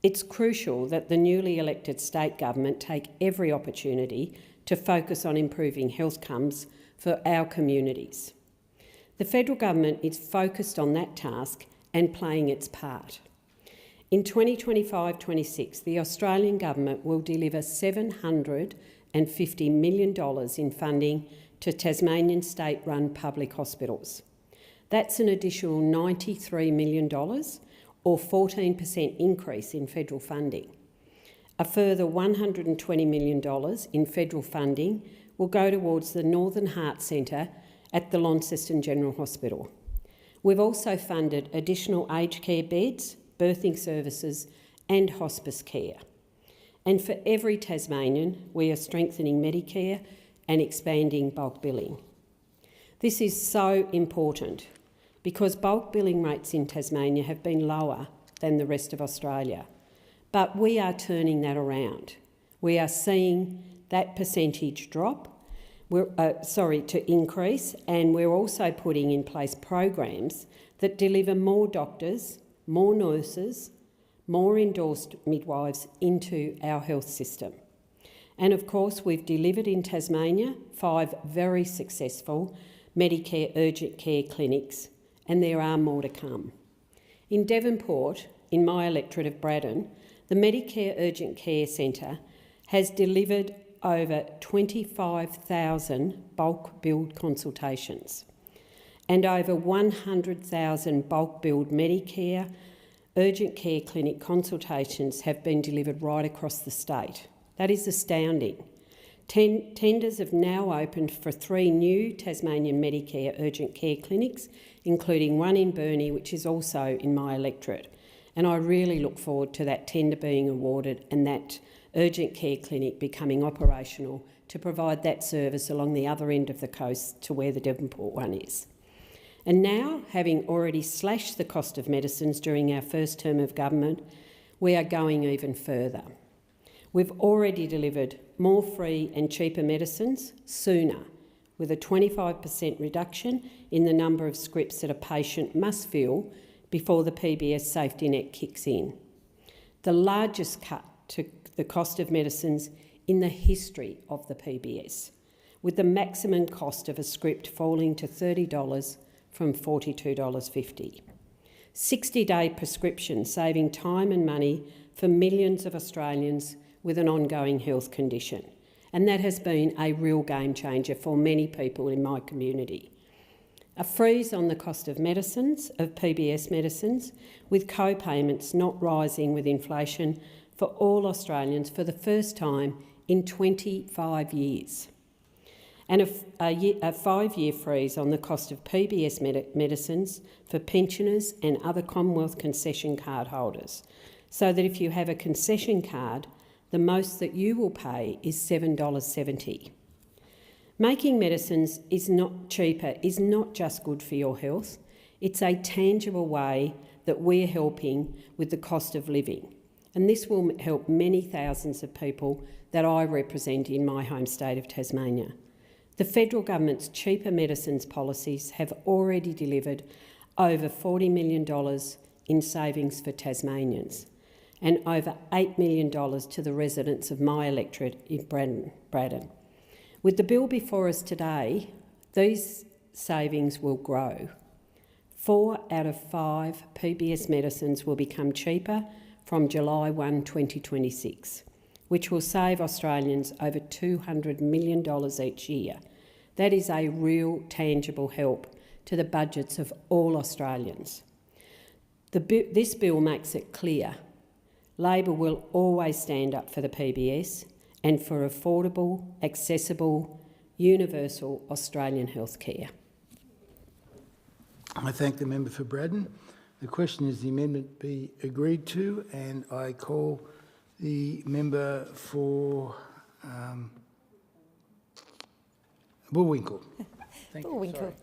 It's crucial that the newly elected state government take every opportunity to focus on improving health outcomes for our communities. The federal government is focused on that task and playing its part. In 2025-26, the Australian government will deliver $750 million in funding to Tasmanian state-run public hospitals. That's an additional $93 million, or 14% increase in federal funding. A further $120 million in federal funding will go towards the Northern Heart Centre at the Launceston General Hospital. We've also funded additional aged care beds, birthing services and hospice care. And for every Tasmanian, we are strengthening Medicare and expanding bulk billing. This is so important because bulk billing rates in Tasmania have been lower than the rest of Australia. But we are turning that around. We are seeing that percentage to increase, and we're also putting in place programs that deliver more doctors, more nurses, more endorsed midwives into our health system. And of course, we've delivered in Tasmania 5 very successful Medicare urgent care clinics, and there are more to come. In Devonport, in my electorate of Braddon, the Medicare Urgent Care Centre has delivered over 25,000 bulk billed consultations, and over 100,000 bulk billed Medicare urgent care clinic consultations have been delivered right across the state. That is astounding. Tenders have now opened for 3 new Tasmanian Medicare urgent care clinics, including one in Burnie, which is also in my electorate. And I really look forward to that tender being awarded and that urgent care clinic becoming operational to provide that service along the other end of the coast to where the Devonport one is. And now, having already slashed the cost of medicines during our first term of government, we are going even further. We've already delivered more free and cheaper medicines sooner, with a 25% reduction in the number of scripts that a patient must fill before the PBS safety net kicks in. The largest cut to the cost of medicines in the history of the PBS, with the maximum cost of a script falling to $30 from $42.50. 60-day prescription, saving time and money for millions of Australians with an ongoing health condition. And that has been a real game changer for many people in my community. A freeze on the cost of medicines, of PBS medicines, with co-payments not rising with inflation for all Australians for the first time in 25 years. And a 5-year freeze on the cost of PBS medicines for pensioners and other Commonwealth concession card holders, so that if you have a concession card, the most that you will pay is $7.70. Making medicines is not cheaper is not just good for your health, it's a tangible way that we're helping with the cost of living. And this will help many thousands of people that I represent in my home state of Tasmania. The federal government's cheaper medicines policies have already delivered over $40 million in savings for Tasmanians and over $8 million to the residents of my electorate in Braddon. With the bill before us today, these savings will grow. 4 out of 5 PBS medicines will become cheaper from July 1, 2026, which will save Australians over $200 million each year. That is a real, tangible help to the budgets of all Australians. This bill makes it clear Labor will always stand up for the PBS and for affordable, accessible, universal Australian healthcare. I thank the member for Braddon. The question is the amendment be agreed to, and I call the member for Bullwinkle. Bullwinkle.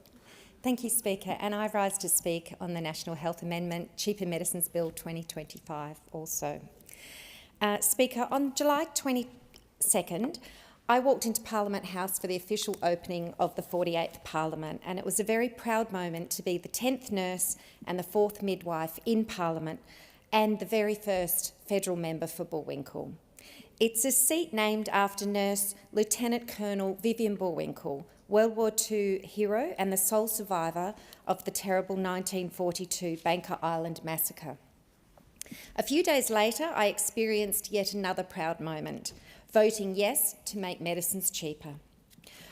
Thank you, Speaker. And I rise to speak on the National Health Amendment, Cheaper Medicines Bill 2025 also. Speaker, on July 22nd, I walked into Parliament House for the official opening of the 48th Parliament, and it was a very proud moment to be the 10th nurse and the 4th midwife in Parliament and the very first federal member for Bullwinkle. It's a seat named after Nurse Lieutenant Colonel Vivian Bullwinkle, World War II hero and the sole survivor of the terrible 1942 Banker Island massacre. A few days later, I experienced yet another proud moment, voting yes to make medicines cheaper.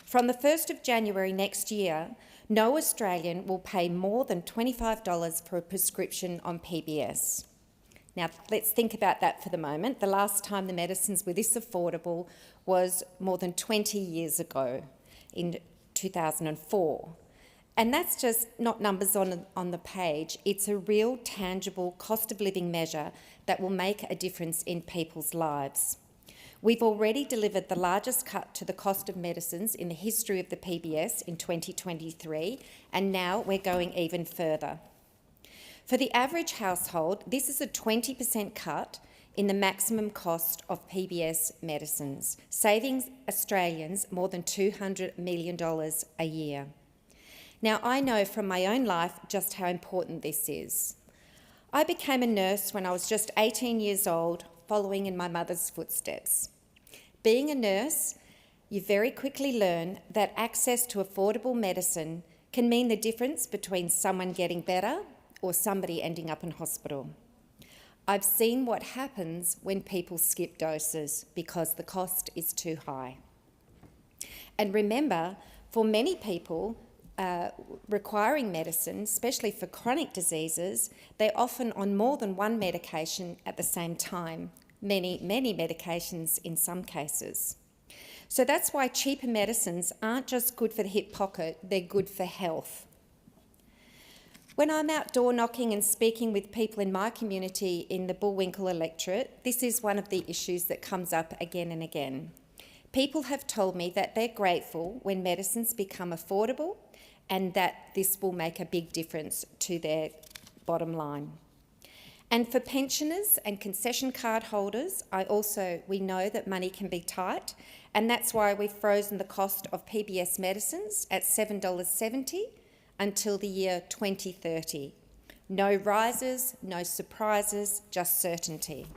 From the 1st of January next year, no Australian will pay more than $25 for a prescription on PBS. Now, let's think about that for the moment. The last time the medicines were this affordable was more than 20 years ago, in 2004. And that's just not numbers on the page. It's a real, tangible cost of living measure that will make a difference in people's lives. We've already delivered the largest cut to the cost of medicines in the history of the PBS in 2023, and now we're going even further. For the average household, this is a 20% cut in the maximum cost of PBS medicines, saving Australians more than $200 million a year. Now, I know from my own life just how important this is. I became a nurse when I was just 18 years old, following in my mother's footsteps. Being a nurse, you very quickly learn that access to affordable medicine can mean the difference between someone getting better or somebody ending up in hospital. I've seen what happens when people skip doses because the cost is too high. And remember, for many people requiring medicine, especially for chronic diseases, they're often on more than one medication at the same time, many medications in some cases. So that's why cheaper medicines aren't just good for the hip pocket, they're good for health. When I'm out door knocking and speaking with people in my community in the Bullwinkle electorate, this is one of the issues that comes up again and again. People have told me that they're grateful when medicines become affordable and that this will make a big difference to their bottom line. And for pensioners and concession card holders, we know that money can be tight, and that's why we've frozen the cost of PBS medicines at $7.70 until the year 2030. No rises, no surprises, just certainty.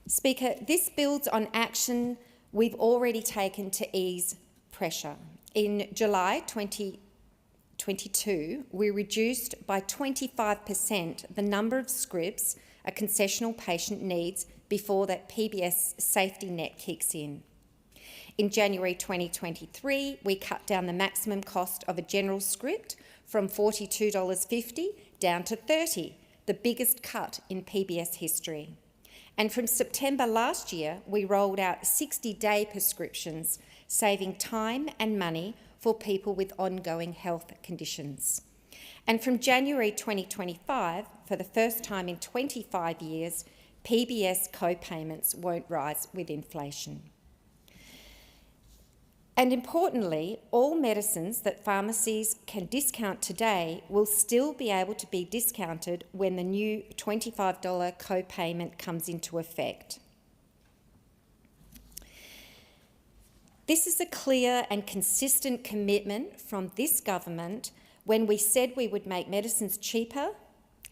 Speaker, this builds on action we've already taken to ease pressure. In July 2022, we reduced by 25% the number of scripts a concessional patient needs before that PBS safety net kicks in. In January 2023, we cut down the maximum cost of a general script from $42.50 down to $30, the biggest cut in PBS history. And from September last year, we rolled out 60-day prescriptions, saving time and money for people with ongoing health conditions. And from January 2025, for the first time in 25 years, PBS co-payments won't rise with inflation. And importantly, all medicines that pharmacies can discount today will still be able to be discounted when the new $25 co-payment comes into effect. This is a clear and consistent commitment from this government when we said we would make medicines cheaper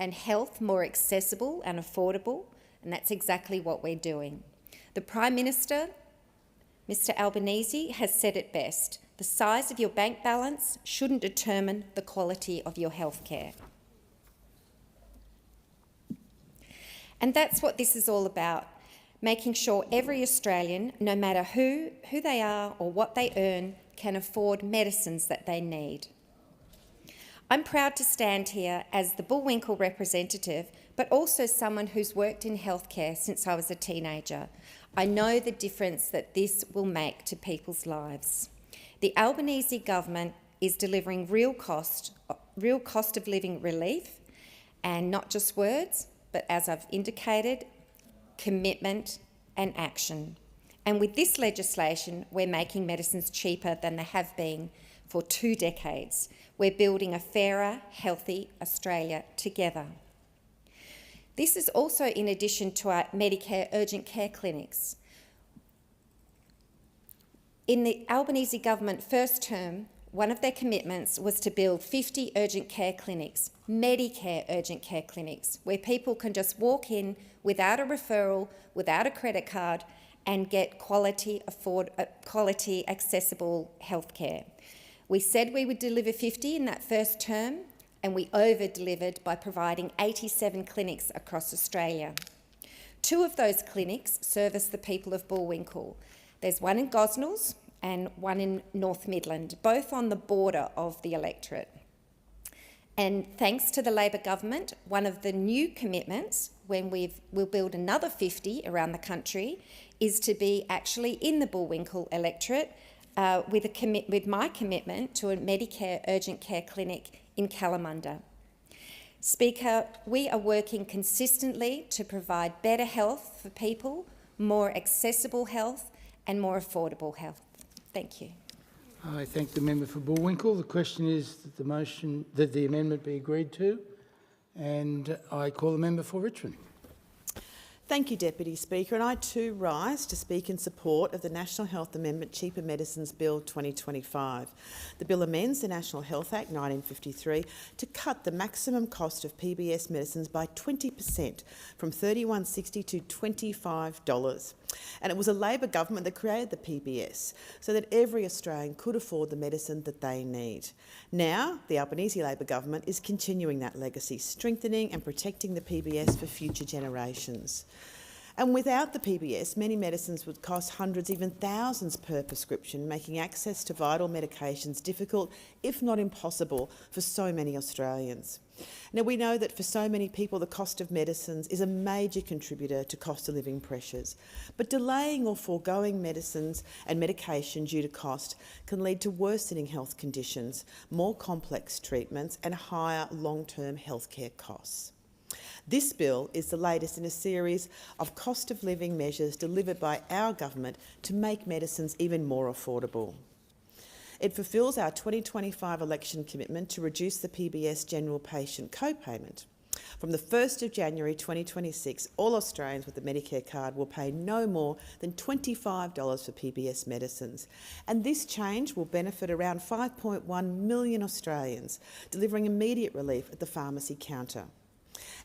and health more accessible and affordable, and that's exactly what we're doing. The Prime Minister, Mr Albanese, has said it best: the size of your bank balance shouldn't determine the quality of your health care. And that's what this is all about, making sure every Australian, no matter who they are or what they earn, can afford medicines that they need. I'm proud to stand here as the Bullwinkle representative, but also someone who's worked in healthcare since I was a teenager. I know the difference that this will make to people's lives. The Albanese government is delivering real cost of living relief, and not just words, but as I've indicated, commitment and action. And with this legislation, we're making medicines cheaper than they have been for 2 decades. We're building a fairer, healthy Australia together. This is also in addition to our Medicare urgent care clinics. In the Albanese government first term, one of their commitments was to build 50 urgent care clinics, Medicare urgent care clinics, where people can just walk in without a referral, without a credit card, and get quality, accessible healthcare. We said we would deliver 50 in that first term, and we over-delivered by providing 87 clinics across Australia. 2 of those clinics service the people of Bullwinkle. There's one in Gosnells and one in North Midland, both on the border of the electorate. And thanks to the Labor government, one of the new commitments, when we'll build another 50 around the country, is to be actually in the Bullwinkle electorate with my commitment to a Medicare urgent care clinic in Kalamunda. Speaker, we are working consistently to provide better health for people, more accessible health and more affordable health. Thank you. I thank the member for Bullwinkle. The question is that the amendment be agreed to, and I call the member for Richmond. Thank you, Deputy Speaker, and I too rise to speak in support of the National Health Amendment Cheaper Medicines Bill 2025. The bill amends the National Health Act 1953 to cut the maximum cost of PBS medicines by 20% from $31.60 to $25. And it was a Labor government that created the PBS so that every Australian could afford the medicine that they need. Now, the Albanese Labor government is continuing that legacy, strengthening and protecting the PBS for future generations. And without the PBS, many medicines would cost hundreds, even thousands per prescription, making access to vital medications difficult, if not impossible, for so many Australians. Now, we know that for so many people, the cost of medicines is a major contributor to cost of living pressures. But delaying or foregoing medicines and medication due to cost can lead to worsening health conditions, more complex treatments and higher long-term healthcare costs. This bill is the latest in a series of cost of living measures delivered by our government to make medicines even more affordable. It fulfils our 2025 election commitment to reduce the PBS general patient co-payment. From the 1st of January 2026, all Australians with a Medicare card will pay no more than $25 for PBS medicines. And this change will benefit around 5.1 million Australians, delivering immediate relief at the pharmacy counter.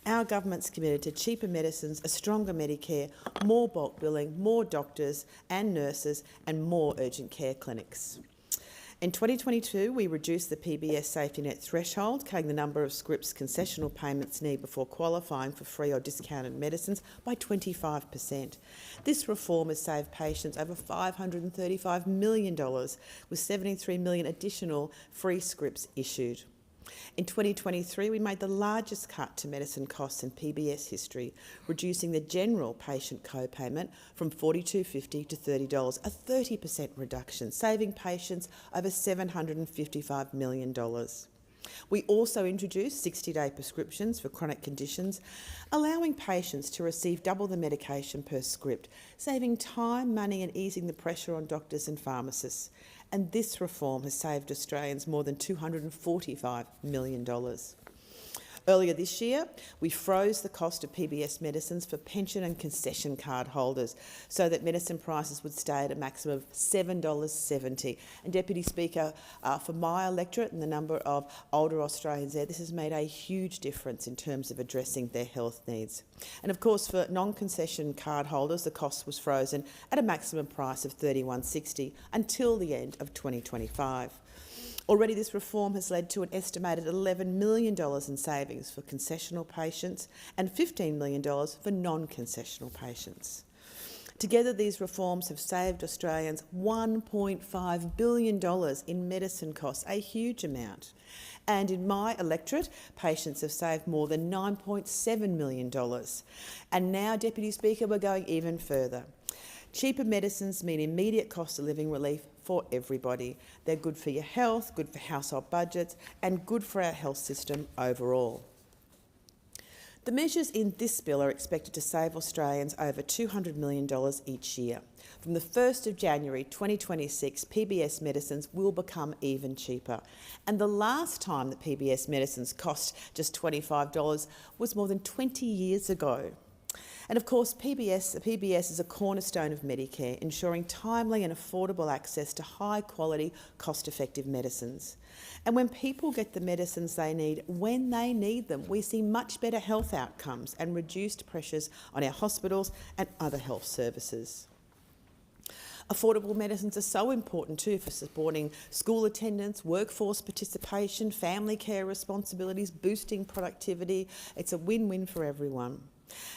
Our government's committed to cheaper medicines, a stronger Medicare, more bulk billing, more doctors and nurses, and more urgent care clinics. In 2022, we reduced the PBS safety net threshold, cutting the number of scripts concessional payments need before qualifying for free or discounted medicines by 25%. This reform has saved patients over $535 million, with 73 million additional free scripts issued. In 2023, we made the largest cut to medicine costs in PBS history, reducing the general patient co-payment from $42.50 to $30, a 30% reduction, saving patients over $755 million. We also introduced 60-day prescriptions for chronic conditions, allowing patients to receive double the medication per script, saving time, money and easing the pressure on doctors and pharmacists. And this reform has saved Australians more than $245 million. Earlier this year, we froze the cost of PBS medicines for pension and concession card holders so that medicine prices would stay at a maximum of $7.70. And Deputy Speaker, for my electorate and the number of older Australians there, this has made a huge difference in terms of addressing their health needs. And of course, for non-concession card holders, the cost was frozen at a maximum price of $31.60 until the end of 2025. Already this reform has led to an estimated $11 million in savings for concessional patients and $15 million for non-concessional patients. Together, these reforms have saved Australians $1.5 billion in medicine costs, a huge amount. And in my electorate, patients have saved more than $9.7 million. And now, Deputy Speaker, we're going even further. Cheaper medicines mean immediate cost of living relief for everybody. They're good for your health, good for household budgets, and good for our health system overall. The measures in this bill are expected to save Australians over $200 million each year. From the 1st of January 2026, PBS medicines will become even cheaper. And the last time that PBS medicines cost just $25 was more than 20 years ago. And of course, PBS is a cornerstone of Medicare, ensuring timely and affordable access to high-quality, cost-effective medicines. And when people get the medicines they need when they need them, we see much better health outcomes and reduced pressures on our hospitals and other health services. Affordable medicines are so important too for supporting school attendance, workforce participation, family care responsibilities, boosting productivity. It's a win-win for everyone.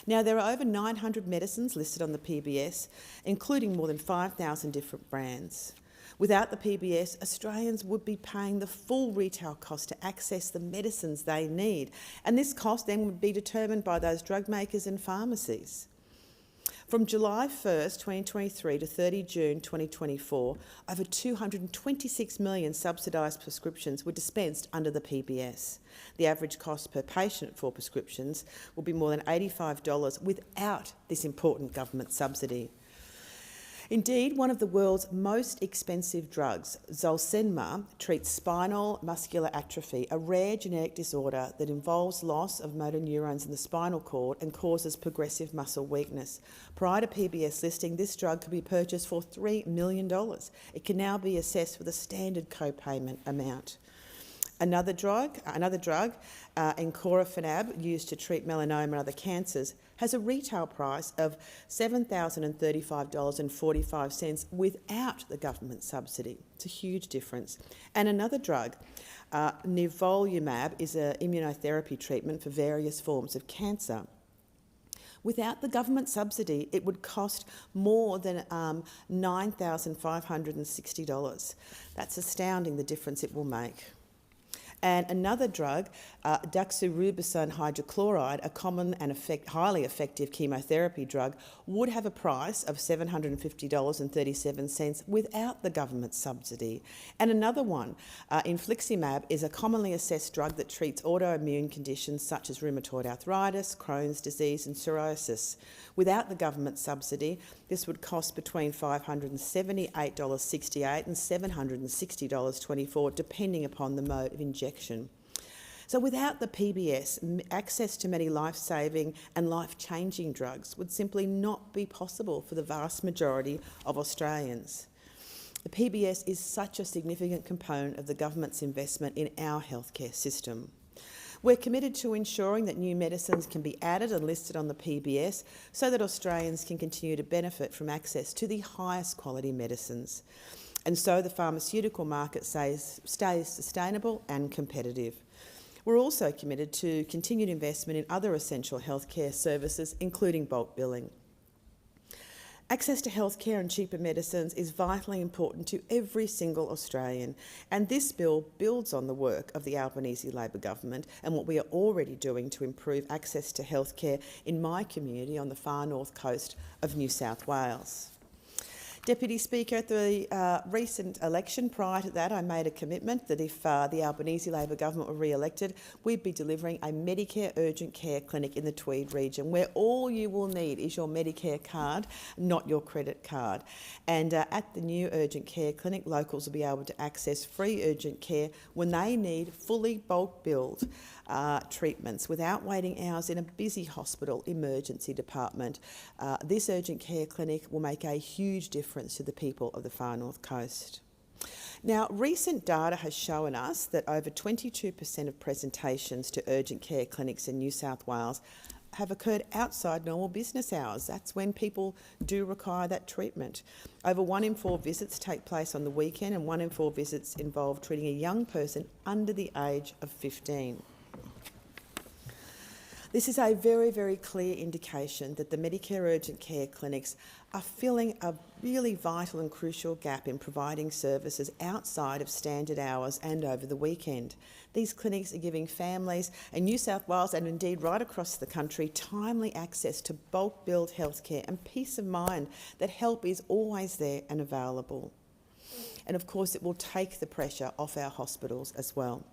Now, there are over 900 medicines listed on the PBS, including more than 5,000 different brands. Without the PBS, Australians would be paying the full retail cost to access the medicines they need, and this cost then would be determined by those drug makers and pharmacies. From July 1st, 2023 to 30 June 2024, over 226 million subsidised prescriptions were dispensed under the PBS. The average cost per patient for prescriptions will be more than $85 without this important government subsidy. Indeed, one of the world's most expensive drugs, Zolgensma, treats spinal muscular atrophy, a rare genetic disorder that involves loss of motor neurons in the spinal cord and causes progressive muscle weakness. Prior to PBS listing, this drug could be purchased for $3 million. It can now be assessed with a standard co-payment amount. Another drug, encorafenib, used to treat melanoma and other cancers, has a retail price of $7,035.45 without the government subsidy. It's a huge difference. And another drug, nivolumab, is an immunotherapy treatment for various forms of cancer. Without the government subsidy, it would cost more than $9,560. That's astounding, the difference it will make. And another drug, doxorubicin hydrochloride, a common and highly effective chemotherapy drug, would have a price of $750.37 without the government subsidy. And another one, infliximab, is a commonly assessed drug that treats autoimmune conditions such as rheumatoid arthritis, Crohn's disease and cirrhosis. Without the government subsidy, this would cost between $578.68 and $760.24, depending upon the mode of injection. So without the PBS, access to many life-saving and life-changing drugs would simply not be possible for the vast majority of Australians. The PBS is such a significant component of the government's investment in our healthcare system. We're committed to ensuring that new medicines can be added and listed on the PBS so that Australians can continue to benefit from access to the highest quality medicines. And so the pharmaceutical market stays sustainable and competitive. We're also committed to continued investment in other essential healthcare services, including bulk billing. Access to healthcare and cheaper medicines is vitally important to every single Australian, and this bill builds on the work of the Albanese Labor government and what we are already doing to improve access to healthcare in my community on the far north coast of New South Wales. Deputy Speaker, at the recent election, prior to that, I made a commitment that if the Albanese Labor government were re-elected, we'd be delivering a Medicare urgent care clinic in the Tweed region, where all you will need is your Medicare card, not your credit card. And at the new urgent care clinic, locals will be able to access free urgent care when they need fully bulk billed treatments without waiting hours in a busy hospital emergency department. This urgent care clinic will make a huge difference to the people of the far north coast. Now, recent data has shown us that over 22% of presentations to urgent care clinics in New South Wales have occurred outside normal business hours. That's when people do require that treatment. Over 1 in 4 visits take place on the weekend, and 1 in 4 visits involve treating a young person under the age of 15. This is a very, very clear indication that the Medicare urgent care clinics are filling a really vital and crucial gap in providing services outside of standard hours and over the weekend. These clinics are giving families in New South Wales and indeed right across the country timely access to bulk billed healthcare and peace of mind that help is always there and available. And of course it will take the pressure off our hospitals as well.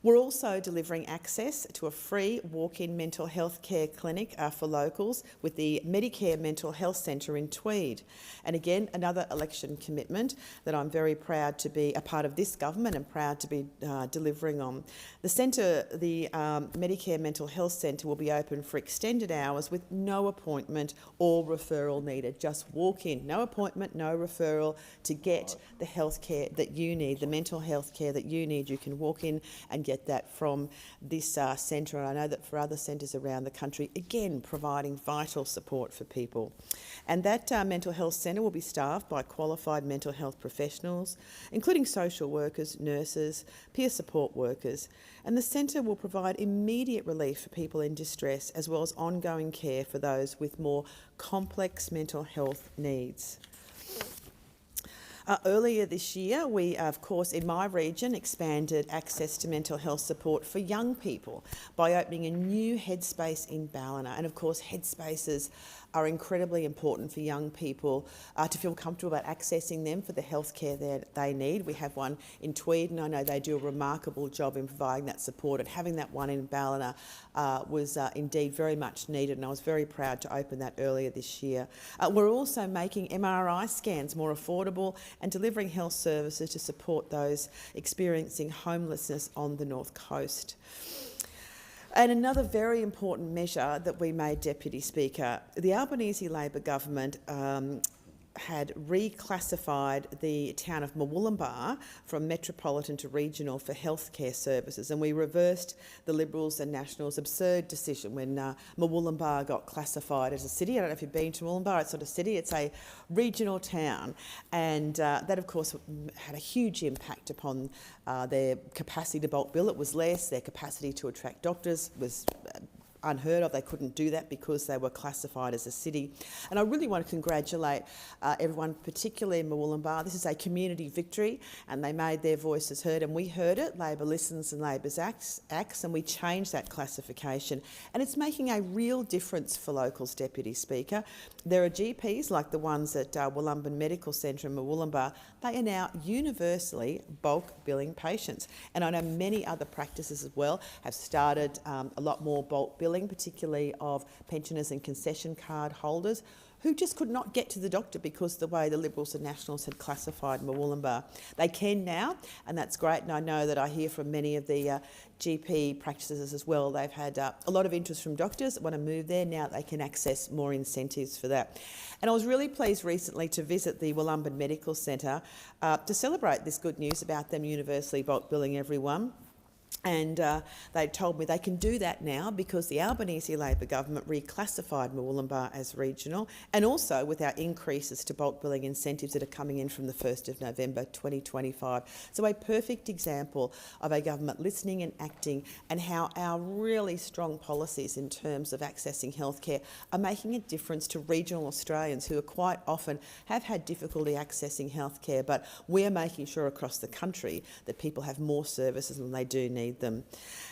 We're also delivering access to a free walk-in mental health care clinic for locals with the Medicare Mental Health Centre in Tweed. And again, another election commitment that I'm very proud to be a part of this government and proud to be delivering on. The centre, the Medicare Mental Health Centre, will be open for extended hours with no appointment or referral needed. Just walk in, no appointment, no referral, to get the health care that you need, the mental health care that you need. You can walk in and get that from this centre, and I know that for other centres around the country, again providing vital support for people. And that mental health centre will be staffed by qualified mental health professionals, including social workers, nurses, peer support workers, and the centre will provide immediate relief for people in distress as well as ongoing care for those with more complex mental health needs. Earlier this year, we, of course, in my region, expanded access to mental health support for young people by opening a new headspace in Ballina. And of course, headspaces are incredibly important for young people to feel comfortable about accessing them for the healthcare that they need. We have one in Tweed, and I know they do a remarkable job in providing that support, and having that one in Ballina was indeed very much needed, and I was very proud to open that earlier this year. We're also making MRI scans more affordable and delivering health services to support those experiencing homelessness on the North Coast. And another very important measure that we made, Deputy Speaker, the Albanese Labor government had reclassified the town of Murwillumbah from metropolitan to regional for healthcare services, and we reversed the Liberals and Nationals' absurd decision when Murwillumbah got classified as a city. I don't know if you've been to Murwillumbah, it's not a city, it's a regional town, and that of course had a huge impact upon their capacity to bulk bill. It was less, their capacity to attract doctors was unheard of. They couldn't do that because they were classified as a city. And I really want to congratulate everyone, particularly in Murwillumbah. This is a community victory, and they made their voices heard, and we heard it. Labor listens and Labor's acts, and we changed that classification. And it's making a real difference for locals, Deputy Speaker. There are GPs like the ones at Wollumban Medical Centre in Murwillumbah. They are now universally bulk billing patients. And I know many other practices as well have started a lot more bulk billing, particularly of pensioners and concession card holders who just could not get to the doctor because the way the Liberals and Nationals had classified Murwillumbah. They can now, and that's great, and I know that I hear from many of the GP practices as well. They've had a lot of interest from doctors that want to move there. Now they can access more incentives for that. And I was really pleased recently to visit the Wollumban Medical Centre to celebrate this good news about them universally bulk billing everyone. And they told me they can do that now because the Albanese Labor government reclassified Murwillumbah as regional, and also with our increases to bulk billing incentives that are coming in from the 1st of November 2025. So a perfect example of a government listening and acting, and how our really strong policies in terms of accessing healthcare are making a difference to regional Australians who are quite often have had difficulty accessing healthcare, but we're making sure across the country that people have more services than they do need them.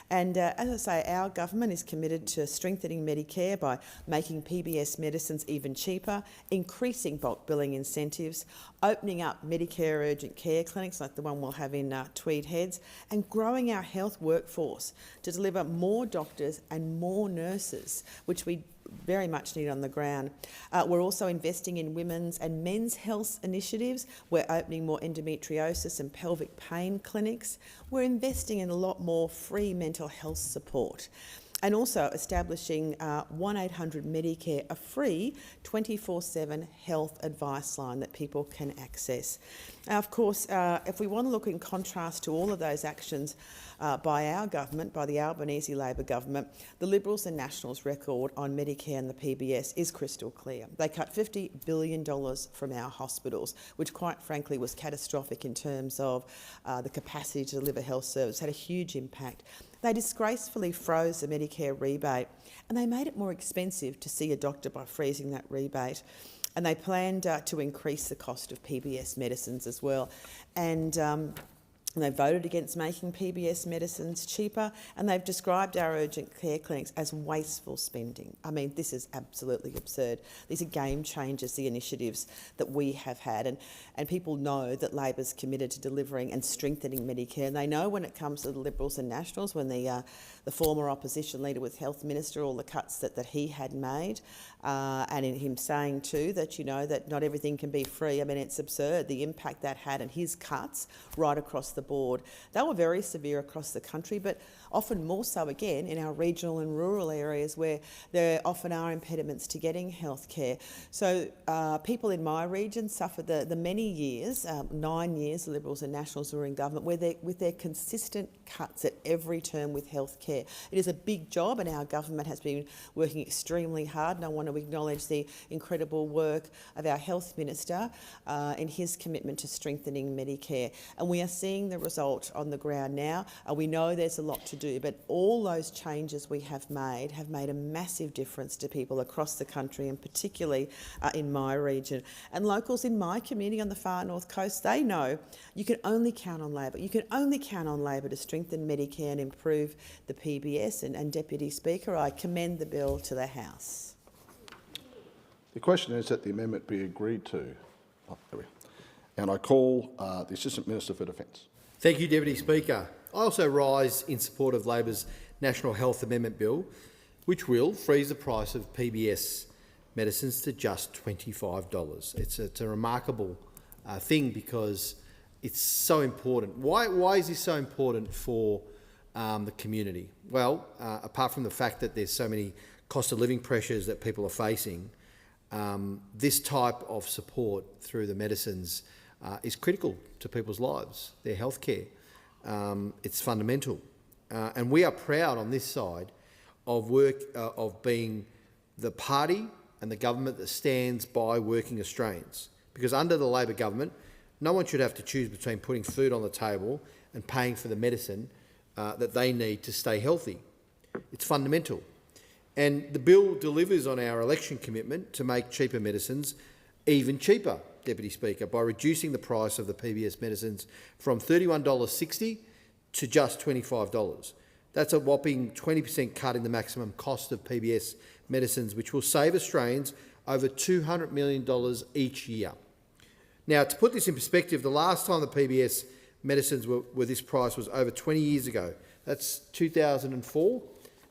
And as I say, our government is committed to strengthening Medicare by making PBS medicines even cheaper, increasing bulk billing incentives, opening up Medicare urgent care clinics like the one we'll have in Tweed Heads, and growing our health workforce to deliver more doctors and more nurses, which we very much need on the ground. We're also investing in women's and men's health initiatives. We're opening more endometriosis and pelvic pain clinics. We're investing in a lot more free mental health support, and also establishing 1800 Medicare, a free 24/7 health advice line that people can access. Now, of course, if we want to look in contrast to all of those actions by our government, by the Albanese Labor government, the Liberals and Nationals' record on Medicare and the PBS is crystal clear. They cut $50 billion from our hospitals, which quite frankly was catastrophic in terms of the capacity to deliver health service, had a huge impact. They disgracefully froze the Medicare rebate, and they made it more expensive to see a doctor by freezing that rebate. And they planned to increase the cost of PBS medicines as well. And they voted against making PBS medicines cheaper, and they've described our urgent care clinics as wasteful spending. I mean, this is absolutely absurd. These are game changers, the initiatives that we have had, and people know that Labor's committed to delivering and strengthening Medicare, and they know when it comes to the Liberals and Nationals, when the former opposition leader was Health Minister, all the cuts that he had made, and in him saying too that, you know, that not everything can be free. I mean, it's absurd, the impact that had, and his cuts right across the board. They were very severe across the country, but often more so again in our regional and rural areas where there often are impediments to getting health care. So people in my region suffered the many years, 9 years, the Liberals and Nationals were in government, with their consistent cuts at every term with health care. It is a big job, and our government has been working extremely hard, and I want to acknowledge the incredible work of our Health Minister in his commitment to strengthening Medicare. And we are seeing the result on the ground now. We know there's a lot to do, but all those changes we have made a massive difference to people across the country, and particularly in my region. And locals in my community on the far north coast, they know you can only count on Labor. You can only count on Labor to strengthen Medicare and improve the PBS. And Deputy Speaker, I commend the bill to the House. The question is that the amendment be agreed to. And I call the Assistant Minister for Defence. Thank you, Deputy Speaker. I also rise in support of Labor's National Health Amendment Bill, which will freeze the price of PBS medicines to just $25. It's a remarkable thing because it's so important. Why is this so important for the community? Well, apart from the fact that there's so many cost of living pressures that people are facing, this type of support through the medicines is critical to people's lives, their health care. It's fundamental. And we are proud on this side of being the party and the government that stands by working Australians. Because under the Labor government, no one should have to choose between putting food on the table and paying for the medicine that they need to stay healthy. It's fundamental. And the bill delivers on our election commitment to make cheaper medicines even cheaper, Deputy Speaker, by reducing the price of the PBS medicines from $31.60 to just $25. That's a whopping 20% cut in the maximum cost of PBS medicines, which will save Australians over $200 million each year. Now, to put this in perspective, the last time the PBS medicines were this price was over 20 years ago. That's 2004,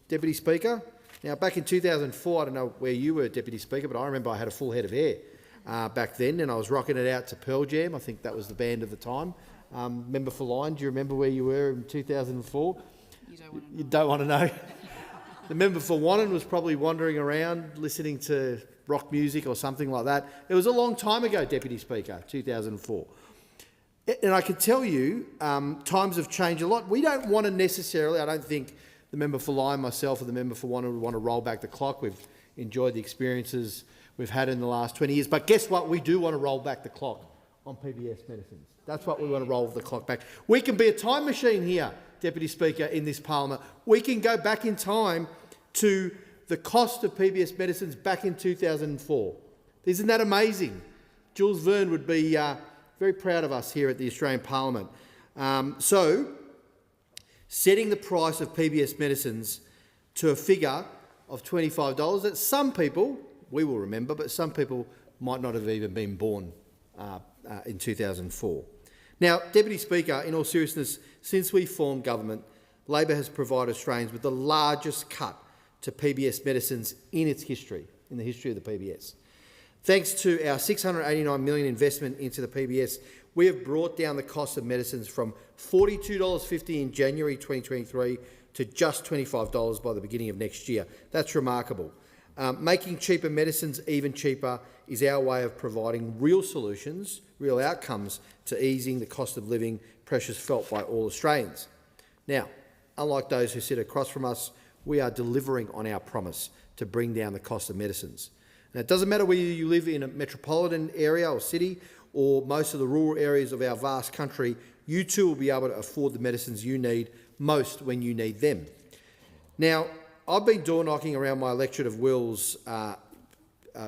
Deputy Speaker. Now, back in 2004, I don't know where you were, Deputy Speaker, but I remember I had a full head of hair back then, and I was rocking it out to Pearl Jam. I think that was the band of the time. Member for Lyne, do you remember where you were in 2004? You don't want to know. The member for Wannon was probably wandering around listening to rock music or something like that. It was a long time ago, Deputy Speaker, 2004. And I can tell you, times have changed a lot. We don't want to necessarily, I don't think the member for Lyme, myself, or the member for Wannon would want to roll back the clock. We've enjoyed the experiences we've had in the last 20 years. But guess what? We do want to roll back the clock on PBS medicines. That's what we want to roll the clock back. We can be a time machine here, Deputy Speaker, in this parliament. We can go back in time to the cost of PBS medicines back in 2004. Isn't that amazing? Jules Verne would be very proud of us here at the Australian Parliament. So, setting the price of PBS medicines to a figure of $25 that some people, we will remember, but some people might not have even been born in 2004. Now, Deputy Speaker, in all seriousness, since we formed government, Labor has provided Australians with the largest cut to PBS medicines in its history, in the history of the PBS. Thanks to our $689 million investment into the PBS, we have brought down the cost of medicines from $42.50 in January 2023 to just $25 by the beginning of next year. That's remarkable. Making cheaper medicines even cheaper is our way of providing real solutions, real outcomes to easing the cost of living pressures felt by all Australians. Now, unlike those who sit across from us, we are delivering on our promise to bring down the cost of medicines. Now, it doesn't matter whether you live in a metropolitan area or city or most of the rural areas of our vast country, you too will be able to afford the medicines you need most when you need them. Now, I've been door-knocking around my electorate of Wills a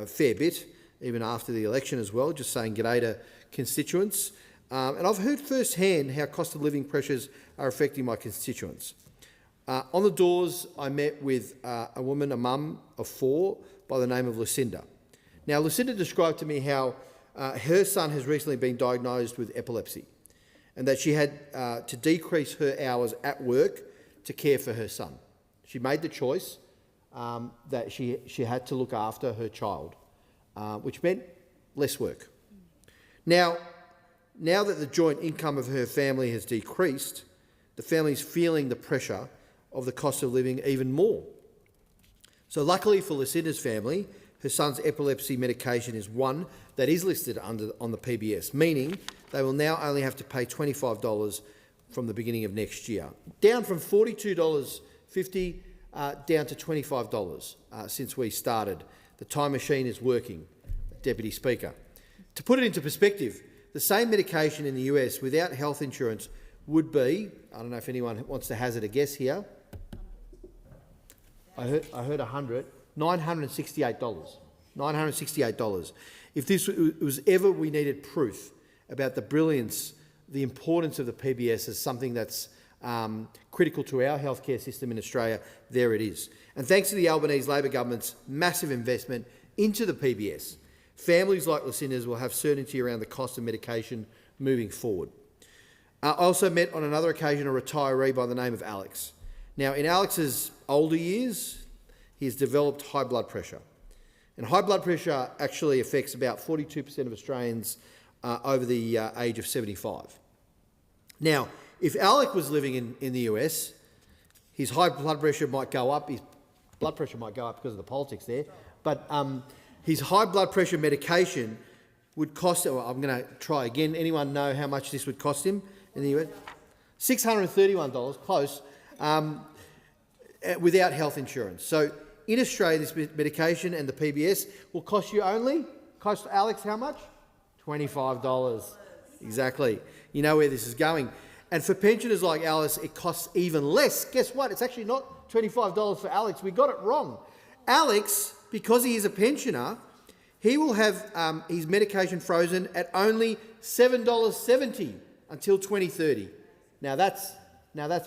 fair bit, even after the election as well, just saying g'day to constituents. And I've heard firsthand how cost of living pressures are affecting my constituents. On the doors, I met with a woman, a mum of 4, by the name of Lucinda. Now, Lucinda described to me how her son has recently been diagnosed with epilepsy and that she had to decrease her hours at work to care for her son. She made the choice that she had to look after her child, which meant less work. Now that the joint income of her family has decreased, the family's feeling the pressure of the cost of living even more. So luckily for Lucinda's family, her son's epilepsy medication is one that is listed on the PBS, meaning they will now only have to pay $25 from the beginning of next year, down from $42.50 down to $25 since we started. The time machine is working, Deputy Speaker. To put it into perspective, the same medication in the US without health insurance would be, I don't know if anyone wants to hazard a guess here, I heard 100, $968. $968. If this was ever we needed proof about the brilliance, the importance of the PBS as something that's critical to our healthcare system in Australia, there it is. And thanks to the Albanese Labor government's massive investment into the PBS, families like Lucinda's will have certainty around the cost of medication moving forward. I also met on another occasion a retiree by the name of Alex. Now, in Alex's older years, he has developed high blood pressure. And high blood pressure actually affects about 42% of Australians over the age of 75. Now, if Alec was living in the US, his high blood pressure might go up. His blood pressure might go up because of the politics there. But his high blood pressure medication would cost, I'm going to try again. Anyone know how much this would cost him in the US? $631, close, without health insurance. So in Australia, this medication and the PBS will cost you cost Alex how much? $25. Exactly. You know where this is going. And for pensioners like Alice, it costs even less. Guess what? It's actually not $25 for Alex. We got it wrong. Alex, because he is a pensioner, he will have his medication frozen at only $7.70 until 2030. Now that's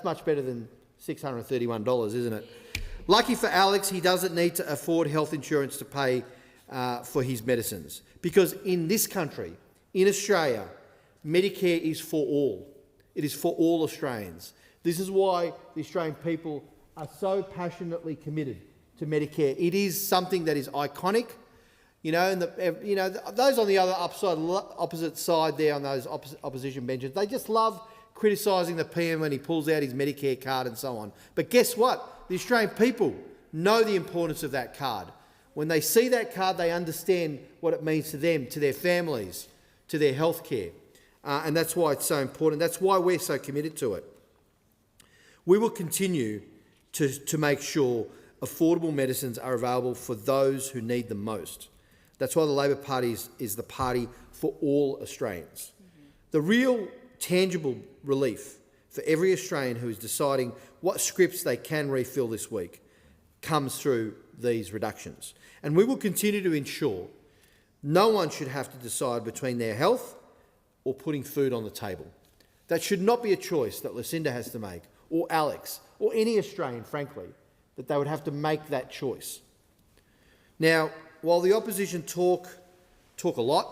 much better than $631, isn't it? Lucky for Alex, he doesn't need to afford health insurance to pay for his medicines, because in this country, in Australia, Medicare is for all. It is for all Australians. This is why the Australian people are so passionately committed to Medicare. It is something that is iconic. You know, and those on the other opposite side there on those opposition benches, they just love criticising the PM when he pulls out his Medicare card and so on. But guess what? The Australian people know the importance of that card. When they see that card, they understand what it means to them, to their families, to their health care. And that's why it's so important. That's why we're so committed to it. We will continue to make sure affordable medicines are available for those who need them most. That's why the Labor Party is the party for all Australians. The real tangible relief for every Australian who is deciding what scripts they can refill this week comes through these reductions. And we will continue to ensure no one should have to decide between their health or putting food on the table. That should not be a choice that Lucinda has to make, or Alex, or any Australian, frankly, that they would have to make that choice. Now, while the opposition talk a lot,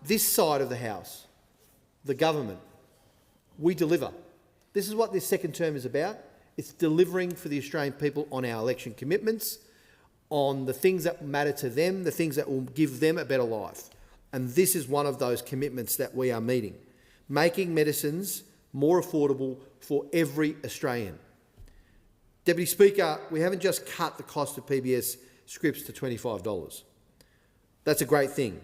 this side of the House, the government, we deliver. This is what this second term is about. It's delivering for the Australian people on our election commitments, on the things that matter to them, the things that will give them a better life. And this is one of those commitments that we are meeting, making medicines more affordable for every Australian. Deputy Speaker, we haven't just cut the cost of PBS scripts to $25. That's a great thing.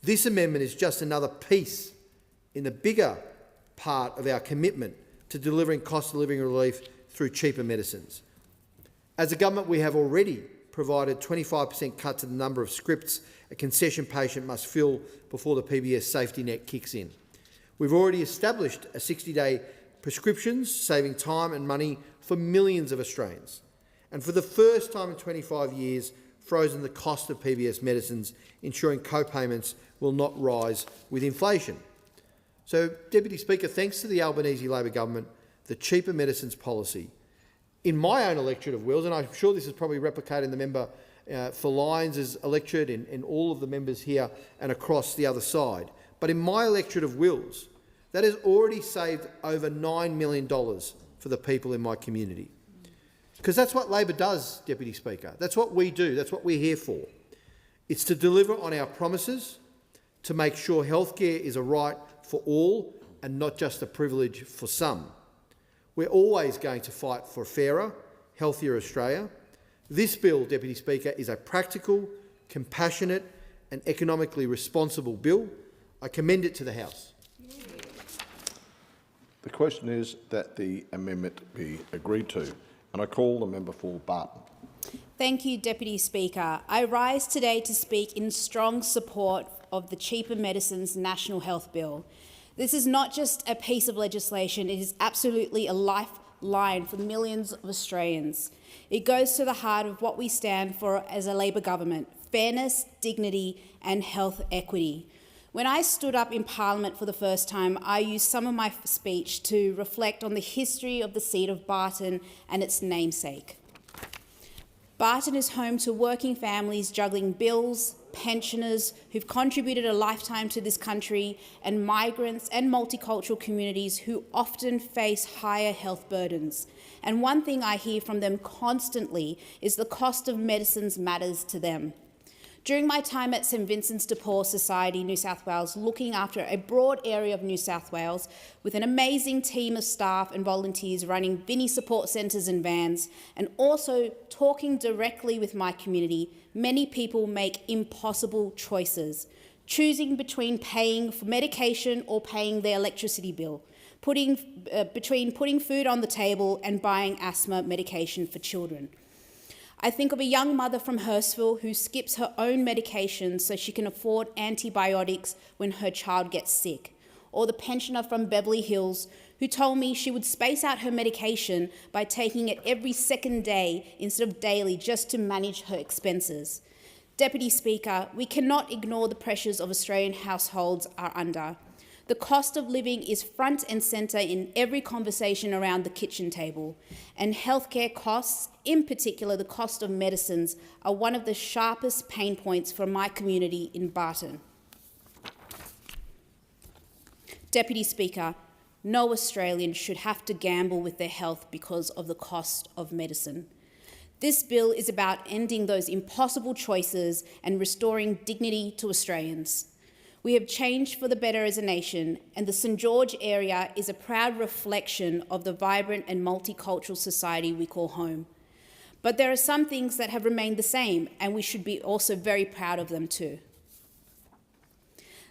This amendment is just another piece in the bigger part of our commitment to delivering cost of living relief through cheaper medicines. As a government, we have already provided 25% cut to the number of scripts a concession patient must fill before the PBS safety net kicks in. We've already established a 60-day prescriptions, saving time and money for millions of Australians. And for the first time in 25 years, frozen the cost of PBS medicines, ensuring co-payments will not rise with inflation. So, Deputy Speaker, thanks to the Albanese Labor government, the cheaper medicines policy, in my own electorate of Wills, and I'm sure this is probably replicated in the member for Lyons' electorate and all of the members here and across the other side, but in my electorate of Wills, that has already saved over $9 million for the people in my community. Because that's what Labor does, Deputy Speaker. That's what we do. That's what we're here for. It's to deliver on our promises, to make sure healthcare is a right for all and not just a privilege for some. We're always going to fight for a fairer, healthier Australia. This bill, Deputy Speaker, is a practical, compassionate and economically responsible bill. I commend it to the House. The question is that the amendment be agreed to, and I call the member for Barton. Thank you, Deputy Speaker. I rise today to speak in strong support of the Cheaper Medicines National Health Bill. This is not just a piece of legislation, it is absolutely a lifeline for millions of Australians. It goes to the heart of what we stand for as a Labor government: fairness, dignity and health equity. When I stood up in Parliament for the first time, I used some of my speech to reflect on the history of the seat of Barton and its namesake. Barton is home to working families juggling bills, pensioners who've contributed a lifetime to this country, and migrants and multicultural communities who often face higher health burdens. And one thing I hear from them constantly is the cost of medicines matters to them. During my time at St Vincent's de Paul Society, New South Wales, looking after a broad area of New South Wales with an amazing team of staff and volunteers running Vinnie support centres and vans, and also talking directly with my community, many people make impossible choices, choosing between paying for medication or paying their electricity bill, between putting food on the table and buying asthma medication for children. I think of a young mother from Hurstville who skips her own medication so she can afford antibiotics when her child gets sick, or the pensioner from Beverly Hills who told me she would space out her medication by taking it every second day instead of daily just to manage her expenses. Deputy Speaker, we cannot ignore the pressures of Australian households are under. The cost of living is front and centre in every conversation around the kitchen table, and healthcare costs, in particular the cost of medicines, are one of the sharpest pain points for my community in Barton. Deputy Speaker, no Australian should have to gamble with their health because of the cost of medicine. This bill is about ending those impossible choices and restoring dignity to Australians. We have changed for the better as a nation, and the St George area is a proud reflection of the vibrant and multicultural society we call home. But there are some things that have remained the same, and we should be also very proud of them too.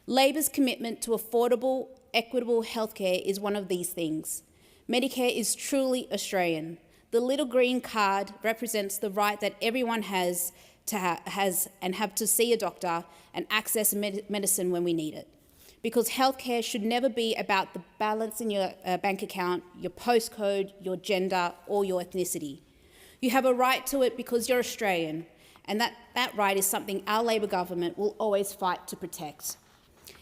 Labor's commitment to affordable, equitable healthcare is one of these things. Medicare is truly Australian. The little green card represents the right that everyone has to see a doctor and access medicine when we need it. Because healthcare should never be about the balance in your bank account, your postcode, your gender or your ethnicity. You have a right to it because you're Australian, and that right is something our Labor government will always fight to protect.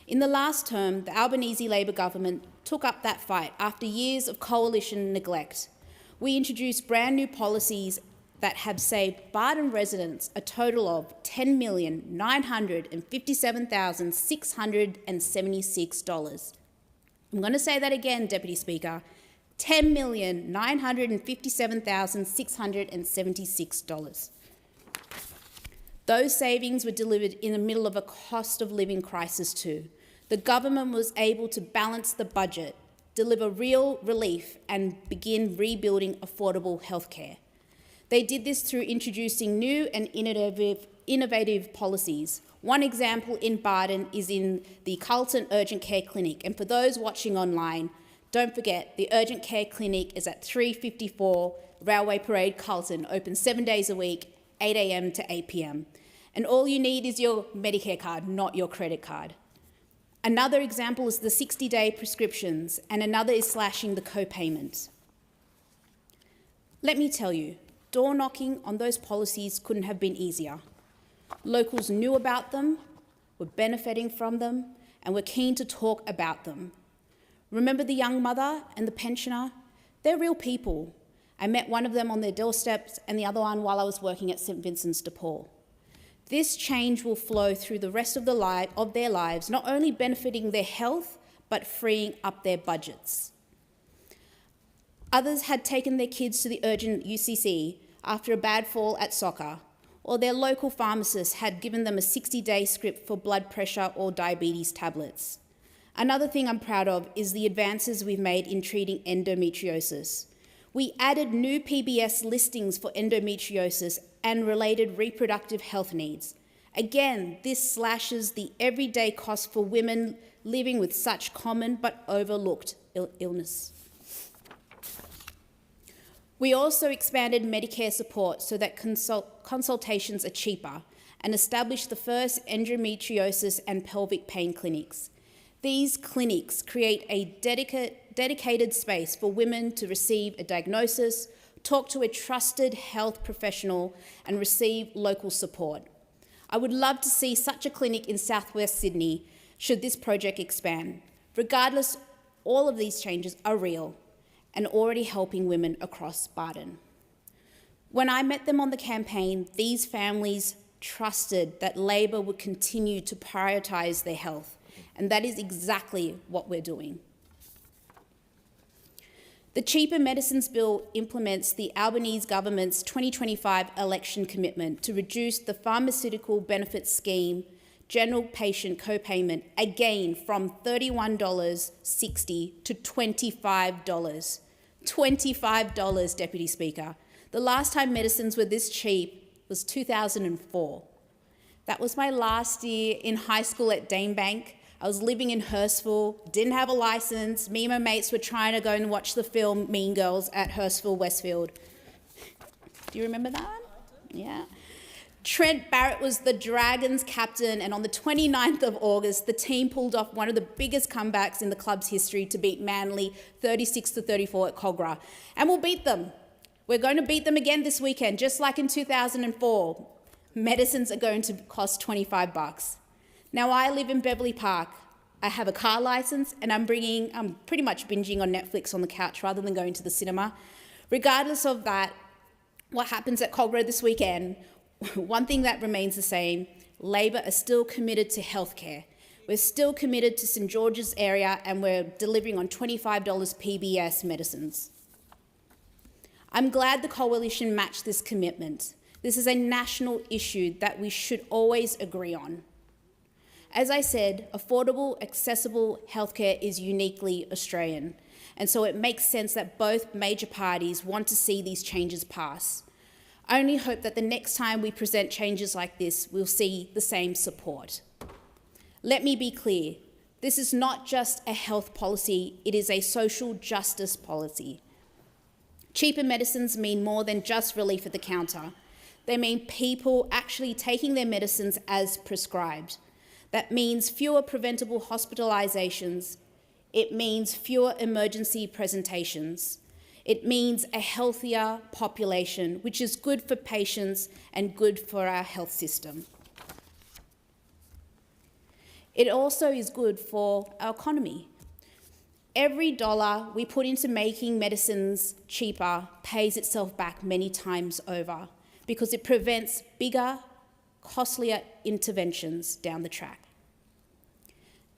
In the last term, the Albanese Labor government took up that fight after years of coalition neglect. We introduced brand new policies that have saved Barton residents a total of $10,957,676. I'm going to say that again, Deputy Speaker, $10,957,676. Those savings were delivered in the middle of a cost of living crisis too. The government was able to balance the budget, deliver real relief and begin rebuilding affordable healthcare. They did this through introducing new and innovative policies. One example in Barton is in the Carlton Urgent Care Clinic. And for those watching online, don't forget the Urgent Care Clinic is at 354 Railway Parade, Carlton, open 7 days a week, 8 a.m. to 8 p.m. And all you need is your Medicare card, not your credit card. Another example is the 60-day prescriptions, and another is slashing the co-payment. Let me tell you, door knocking on those policies couldn't have been easier. Locals knew about them, were benefiting from them, and were keen to talk about them. Remember the young mother and the pensioner? They're real people. I met one of them on their doorsteps and the other one while I was working at St Vincent's de Paul. This change will flow through the rest of their lives, not only benefiting their health, but freeing up their budgets. Others had taken their kids to the urgent UCC after a bad fall at soccer, or their local pharmacist had given them a 60-day script for blood pressure or diabetes tablets. Another thing I'm proud of is the advances we've made in treating endometriosis. We added new PBS listings for endometriosis and related reproductive health needs. Again, this slashes the everyday cost for women living with such common but overlooked illness. We also expanded Medicare support so that consultations are cheaper and established the first endometriosis and pelvic pain clinics. These clinics create a dedicated space for women to receive a diagnosis, talk to a trusted health professional, and receive local support. I would love to see such a clinic in southwest Sydney should this project expand. Regardless, all of these changes are real and already helping women across Barton. When I met them on the campaign, these families trusted that Labor would continue to prioritise their health, and that is exactly what we're doing. The Cheaper Medicines Bill implements the Albanese government's 2025 election commitment to reduce the pharmaceutical benefits scheme general patient co-payment again from $31.60 to $25. $25, Deputy Speaker. The last time medicines were this cheap was 2004. That was my last year in high school at Danebank. I was living in Hurstville, didn't have a licence. Me and my mates were trying to go and watch the film Mean Girls at Hurstville Westfield. Do you remember that one? Yeah. Trent Barrett was the Dragons captain, and on the 29th of August, the team pulled off one of the biggest comebacks in the club's history to beat Manly 36-34 at Cogra. And we'll beat them. We're going to beat them again this weekend, just like in 2004. Medicines are going to cost $25. Now, I live in Beverley Park. I have a car licence, and I'm pretty much binging on Netflix on the couch rather than going to the cinema. Regardless of that, what happens at Cogra this weekend, one thing that remains the same, Labor are still committed to healthcare. We're still committed to St George's area, and we're delivering on $25 PBS medicines. I'm glad the Coalition matched this commitment. This is a national issue that we should always agree on. As I said, affordable, accessible healthcare is uniquely Australian, and so it makes sense that both major parties want to see these changes pass. I only hope that the next time we present changes like this, we'll see the same support. Let me be clear, this is not just a health policy, it is a social justice policy. Cheaper medicines mean more than just relief at the counter. They mean people actually taking their medicines as prescribed. That means fewer preventable hospitalisations. It means fewer emergency presentations. It means a healthier population, which is good for patients and good for our health system. It also is good for our economy. Every dollar we put into making medicines cheaper pays itself back many times over because it prevents bigger, costlier interventions down the track.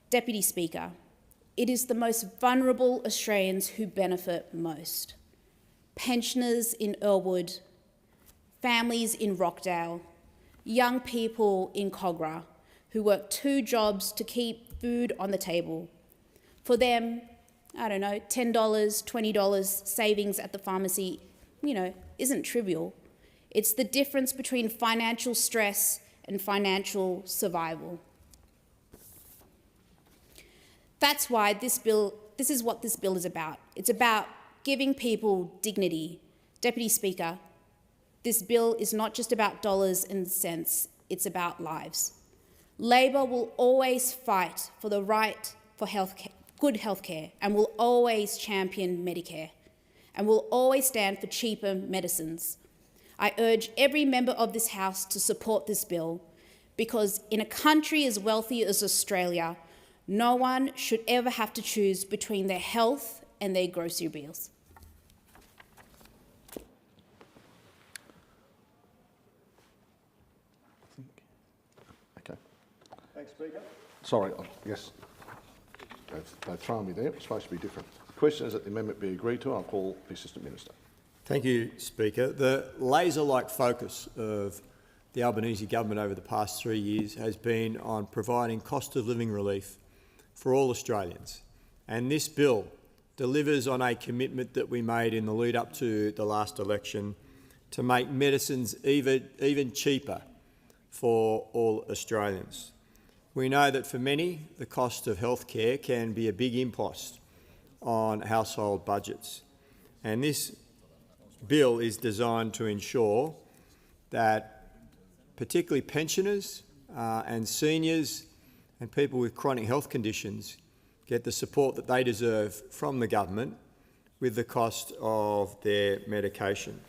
Deputy Speaker, it is the most vulnerable Australians who benefit most. Pensioners in Earlwood, families in Rockdale, young people in Cogra who work 2 jobs to keep food on the table. For them, I don't know, $10, $20 savings at the pharmacy, isn't trivial. It's the difference between financial stress and financial survival. That's why this is what this bill is about. It's about giving people dignity. Deputy Speaker, this bill is not just about dollars and cents, it's about lives. Labor will always fight for the right for good healthcare, and will always champion Medicare, and will always stand for cheaper medicines. I urge every member of this House to support this bill, because in a country as wealthy as Australia, no one should ever have to choose between their health and their grocery bills. Okay. Thanks, Speaker. Sorry, yes. They've thrown me there. It was supposed to be different. The question is that the amendment be agreed to. I'll call the Assistant Minister. Thank you, Speaker. The laser-like focus of the Albanese government over the past 3 years has been on providing cost of living relief for all Australians. And this bill delivers on a commitment that we made in the lead up to the last election to make medicines even cheaper for all Australians. We know that for many, the cost of healthcare can be a big impost on household budgets. And this bill is designed to ensure that particularly pensioners and seniors and people with chronic health conditions get the support that they deserve from the government with the cost of their medication.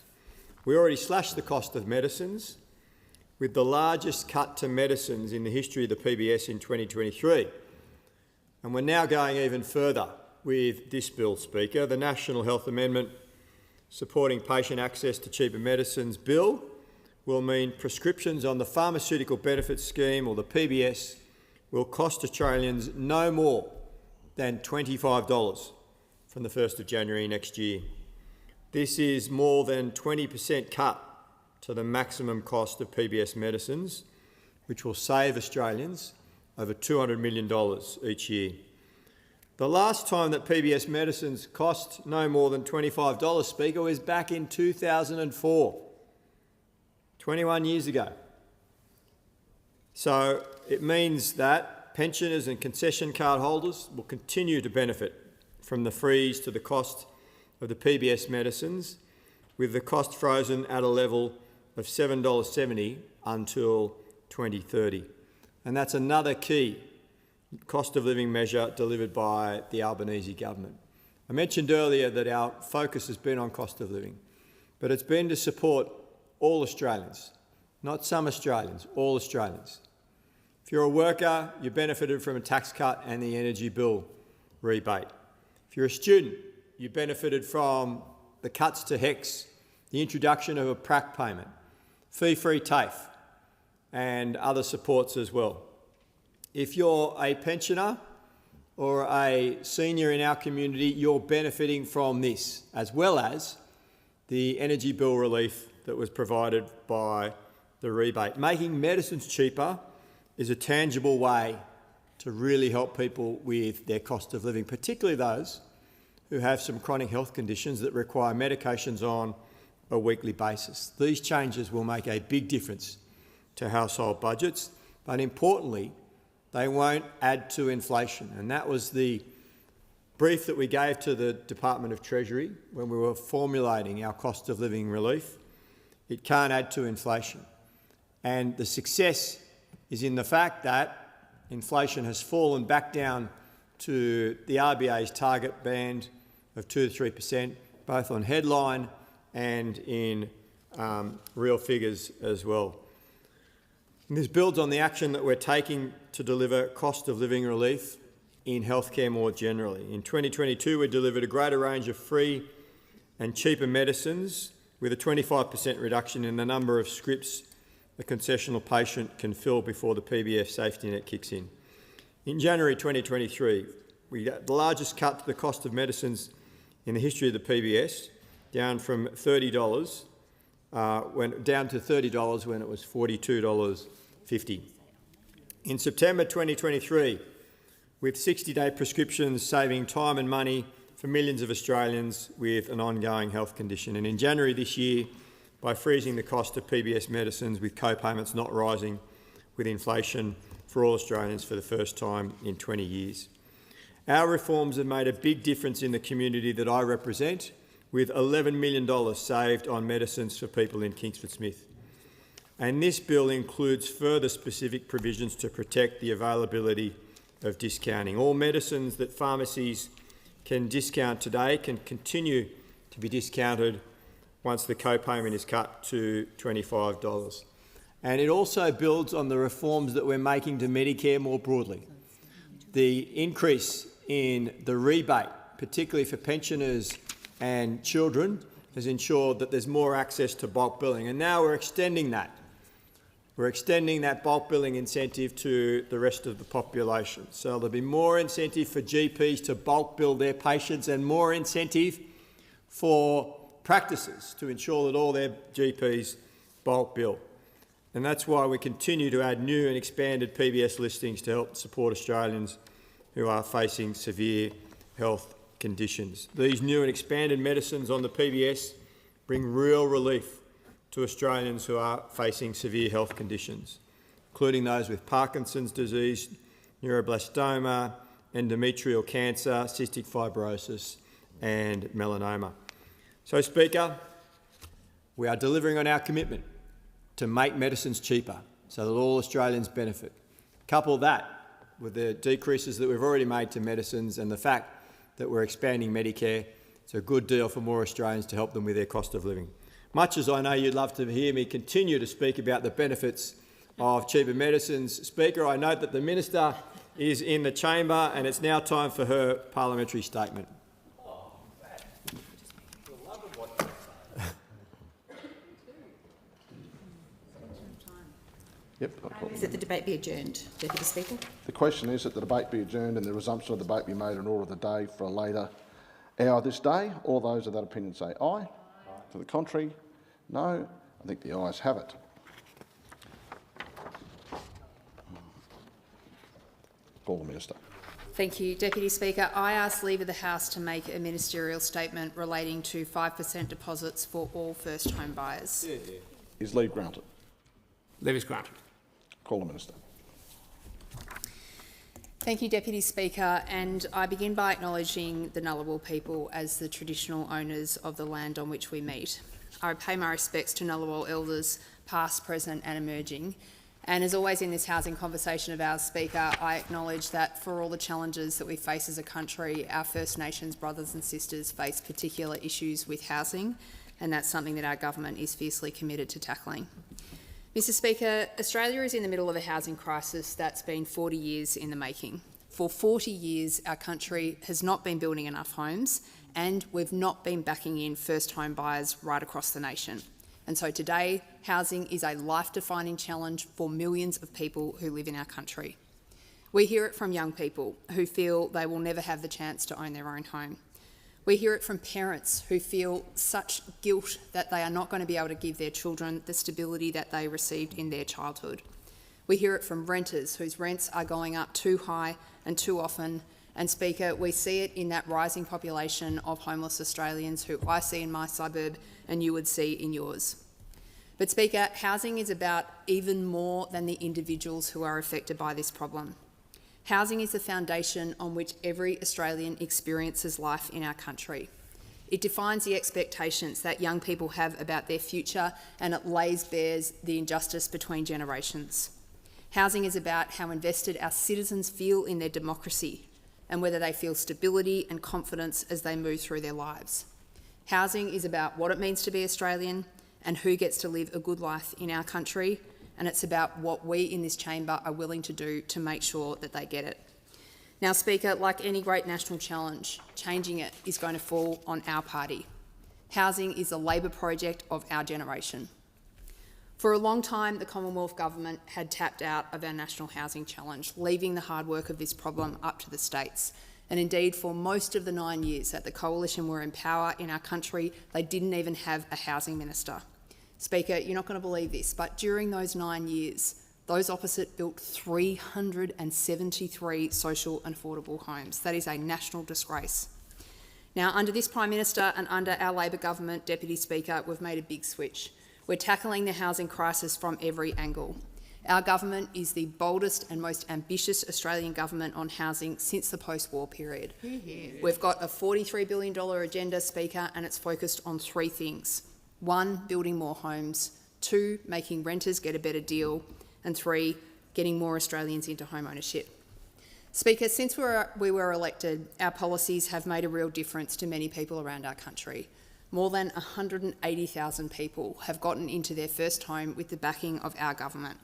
We already slashed the cost of medicines with the largest cut to medicines in the history of the PBS in 2023. And we're now going even further with this bill, Speaker. The National Health Amendment supporting patient access to cheaper medicines bill will mean prescriptions on the Pharmaceutical Benefits Scheme, or the PBS, will cost Australians no more than $25 from the 1st of January next year. This is more than 20% cut to the maximum cost of PBS medicines, which will save Australians over $200 million each year. The last time that PBS medicines cost no more than $25, Speaker, was back in 2004, 21 years ago. So it means that pensioners and concession card holders will continue to benefit from the freeze to the cost of the PBS medicines, with the cost frozen at a level of $7.70 until 2030. And that's another key cost of living measure delivered by the Albanese government. I mentioned earlier that our focus has been on cost of living, but it's been to support all Australians, not some Australians, all Australians. If you're a worker, you benefited from a tax cut and the energy bill rebate. If you're a student, you benefited from the cuts to HECS, the introduction of a prac payment, fee-free TAFE and other supports as well. If you're a pensioner or a senior in our community, you're benefiting from this, as well as the energy bill relief that was provided by the rebate. Making medicines cheaper is a tangible way to really help people with their cost of living, particularly those who have some chronic health conditions that require medications on a weekly basis. These changes will make a big difference to household budgets, but importantly, they won't add to inflation. And that was the brief that we gave to the Department of Treasury when we were formulating our cost of living relief. It can't add to inflation. And the success is in the fact that inflation has fallen back down to the RBA's target band of 2 to 3%, both on headline and in real figures as well. And this builds on the action that we're taking to deliver cost of living relief in healthcare more generally. In 2022, we delivered a greater range of free and cheaper medicines, with a 25% reduction in the number of scripts a concessional patient can fill before the PBS safety net kicks in. In January 2023, we got the largest cut to the cost of medicines in the history of the PBS, down from $30 down to $30 when it was $42.50. In September 2023, with 60-day prescriptions saving time and money for millions of Australians with an ongoing health condition. And in January this year, by freezing the cost of PBS medicines with co-payments not rising with inflation for all Australians for the first time in 20 years. Our reforms have made a big difference in the community that I represent, with $11 million saved on medicines for people in Kingsford Smith. And this bill includes further specific provisions to protect the availability of discounting. All medicines that pharmacies can discount today can continue to be discounted once the co-payment is cut to $25. And it also builds on the reforms that we're making to Medicare more broadly. The increase in the rebate, particularly for pensioners and children, has ensured that there's more access to bulk billing. And now we're extending that. We're extending that bulk billing incentive to the rest of the population. So there'll be more incentive for GPs to bulk bill their patients and more incentive for practices to ensure that all their GPs bulk bill. And that's why we continue to add new and expanded PBS listings to help support Australians who are facing severe health conditions. These new and expanded medicines on the PBS bring real relief to Australians who are facing severe health conditions, including those with Parkinson's disease, neuroblastoma, endometrial cancer, cystic fibrosis and melanoma. So, Speaker, we are delivering on our commitment to make medicines cheaper so that all Australians benefit. Couple that with the decreases that we've already made to medicines and the fact that we're expanding Medicare, it's a good deal for more Australians to help them with their cost of living. Much as I know you'd love to hear me continue to speak about the benefits of cheaper medicines, Speaker, I note that the Minister is in the chamber and it's now time for her parliamentary statement. Is that the debate be adjourned, Deputy Speaker? The question is that the debate be adjourned and the resumption of the debate be made in order of the day for a later hour this day. All those of that opinion say aye. Aye. To the contrary, no. I think the ayes have it. Call the Minister. Thank you, Deputy Speaker. I ask leave of the House to make a ministerial statement relating to 5% deposits for all first home buyers. Is leave granted? Leave is granted. Call the Minister. Thank you, Deputy Speaker, and I begin by acknowledging the Ngunnawal people as the traditional owners of the land on which we meet. I pay my respects to Ngunnawal elders, past, present and emerging. And as always in this housing conversation of ours, Speaker, I acknowledge that for all the challenges that we face as a country, our First Nations brothers and sisters face particular issues with housing, and that's something that our government is fiercely committed to tackling. Mr Speaker, Australia is in the middle of a housing crisis that's been 40 years in the making. For 40 years, our country has not been building enough homes and we've not been backing in first home buyers right across the nation. And so today, housing is a life-defining challenge for millions of people who live in our country. We hear it from young people who feel they will never have the chance to own their own home. We hear it from parents who feel such guilt that they are not going to be able to give their children the stability that they received in their childhood. We hear it from renters whose rents are going up too high and too often. And Speaker, we see it in that rising population of homeless Australians who I see in my suburb and you would see in yours. But Speaker, housing is about even more than the individuals who are affected by this problem. Housing is the foundation on which every Australian experiences life in our country. It defines the expectations that young people have about their future and it lays bare the injustice between generations. Housing is about how invested our citizens feel in their democracy and whether they feel stability and confidence as they move through their lives. Housing is about what it means to be Australian and who gets to live a good life in our country, and it's about what we in this chamber are willing to do to make sure that they get it. Now, Speaker, like any great national challenge, changing it is going to fall on our party. Housing is a Labor project of our generation. For a long time, the Commonwealth Government had tapped out of our national housing challenge, leaving the hard work of this problem up to the states. And indeed, for most of the 9 years that the Coalition were in power in our country, they didn't even have a housing minister. Speaker, you're not going to believe this, but during those 9 years, those opposite built 373 social and affordable homes. That is a national disgrace. Now, under this Prime Minister and under our Labor government, Deputy Speaker, we've made a big switch. We're tackling the housing crisis from every angle. Our government is the boldest and most ambitious Australian government on housing since the post-war period. We've got a $43 billion agenda, Speaker, and it's focused on three things. 1, building more homes. 2, making renters get a better deal, and 3, getting more Australians into home ownership. Speaker, since we were elected, our policies have made a real difference to many people around our country. More than 180,000 people have gotten into their first home with the backing of our government.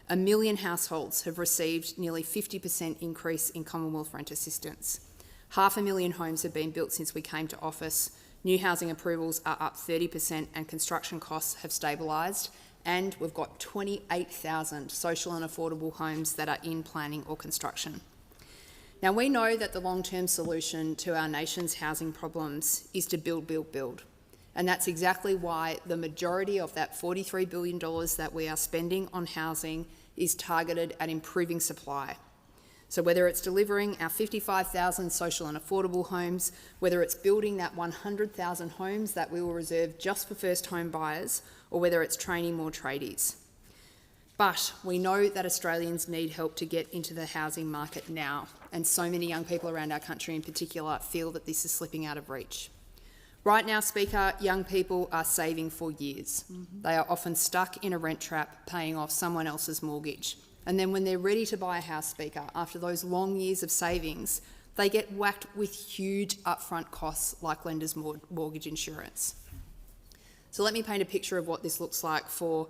1 million households have received nearly 50% increase in Commonwealth rent assistance. 500,000 homes have been built since we came to office. New housing approvals are up 30% and construction costs have stabilised. And we've got 28,000 social and affordable homes that are in planning or construction. Now, we know that the long-term solution to our nation's housing problems is to build, build, build. And that's exactly why the majority of that $43 billion that we are spending on housing is targeted at improving supply. So whether it's delivering our 55,000 social and affordable homes, whether it's building that 100,000 homes that we will reserve just for first home buyers, or whether it's training more tradies. But we know that Australians need help to get into the housing market now, and so many young people around our country in particular feel that this is slipping out of reach. Right now, Speaker, young people are saving for years. They are often stuck in a rent trap paying off someone else's mortgage. And then when they're ready to buy a house, Speaker, after those long years of savings, they get whacked with huge upfront costs like lenders' mortgage insurance. So let me paint a picture of what this looks like for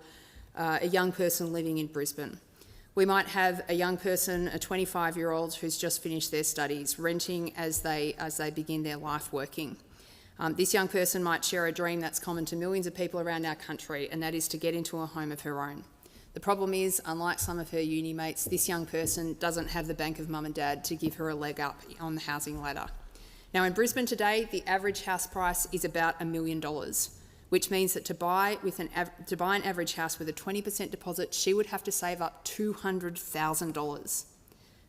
a young person living in Brisbane. We might have a young person, a 25-year-old who's just finished their studies, renting as they begin their life working. This young person might share a dream that's common to millions of people around our country, and that is to get into a home of her own. The problem is, unlike some of her uni mates, this young person doesn't have the bank of mum and dad to give her a leg up on the housing ladder. Now, in Brisbane today, the average house price is about $1 million, which means that to buy an average house with a 20% deposit, she would have to save up $200,000.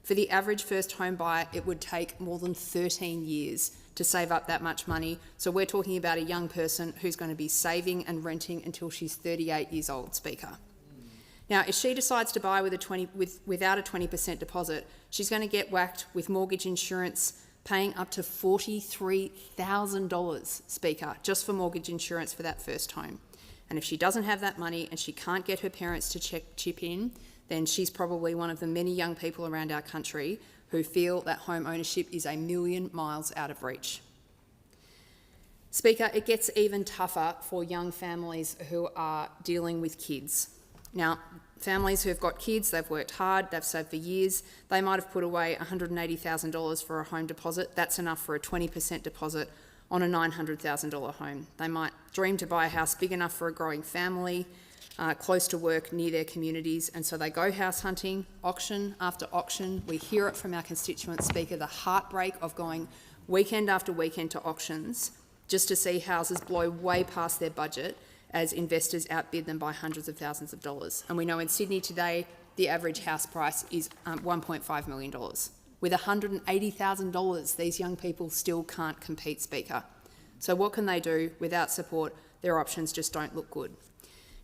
For the average first home buyer, it would take more than 13 years to save up that much money. So we're talking about a young person who's going to be saving and renting until she's 38 years old, Speaker. Now, if she decides to buy without a 20% deposit, she's going to get whacked with mortgage insurance, paying up to $43,000, Speaker, just for mortgage insurance for that first home. And if she doesn't have that money and she can't get her parents to chip in, then she's probably one of the many young people around our country who feel that home ownership is a million miles out of reach. Speaker, it gets even tougher for young families who are dealing with kids. Now, families who have got kids, they've worked hard, they've saved for years, they might have put away $180,000 for a home deposit. That's enough for a 20% deposit on a $900,000 home. They might dream to buy a house big enough for a growing family, close to work, near their communities, and so they go house hunting, auction after auction. We hear it from our constituents, Speaker, the heartbreak of going weekend after weekend to auctions just to see houses blow way past their budget as investors outbid them by hundreds of thousands of dollars. And we know in Sydney today, the average house price is $1.5 million. With $180,000, these young people still can't compete, Speaker. So what can they do? Without support, their options just don't look good.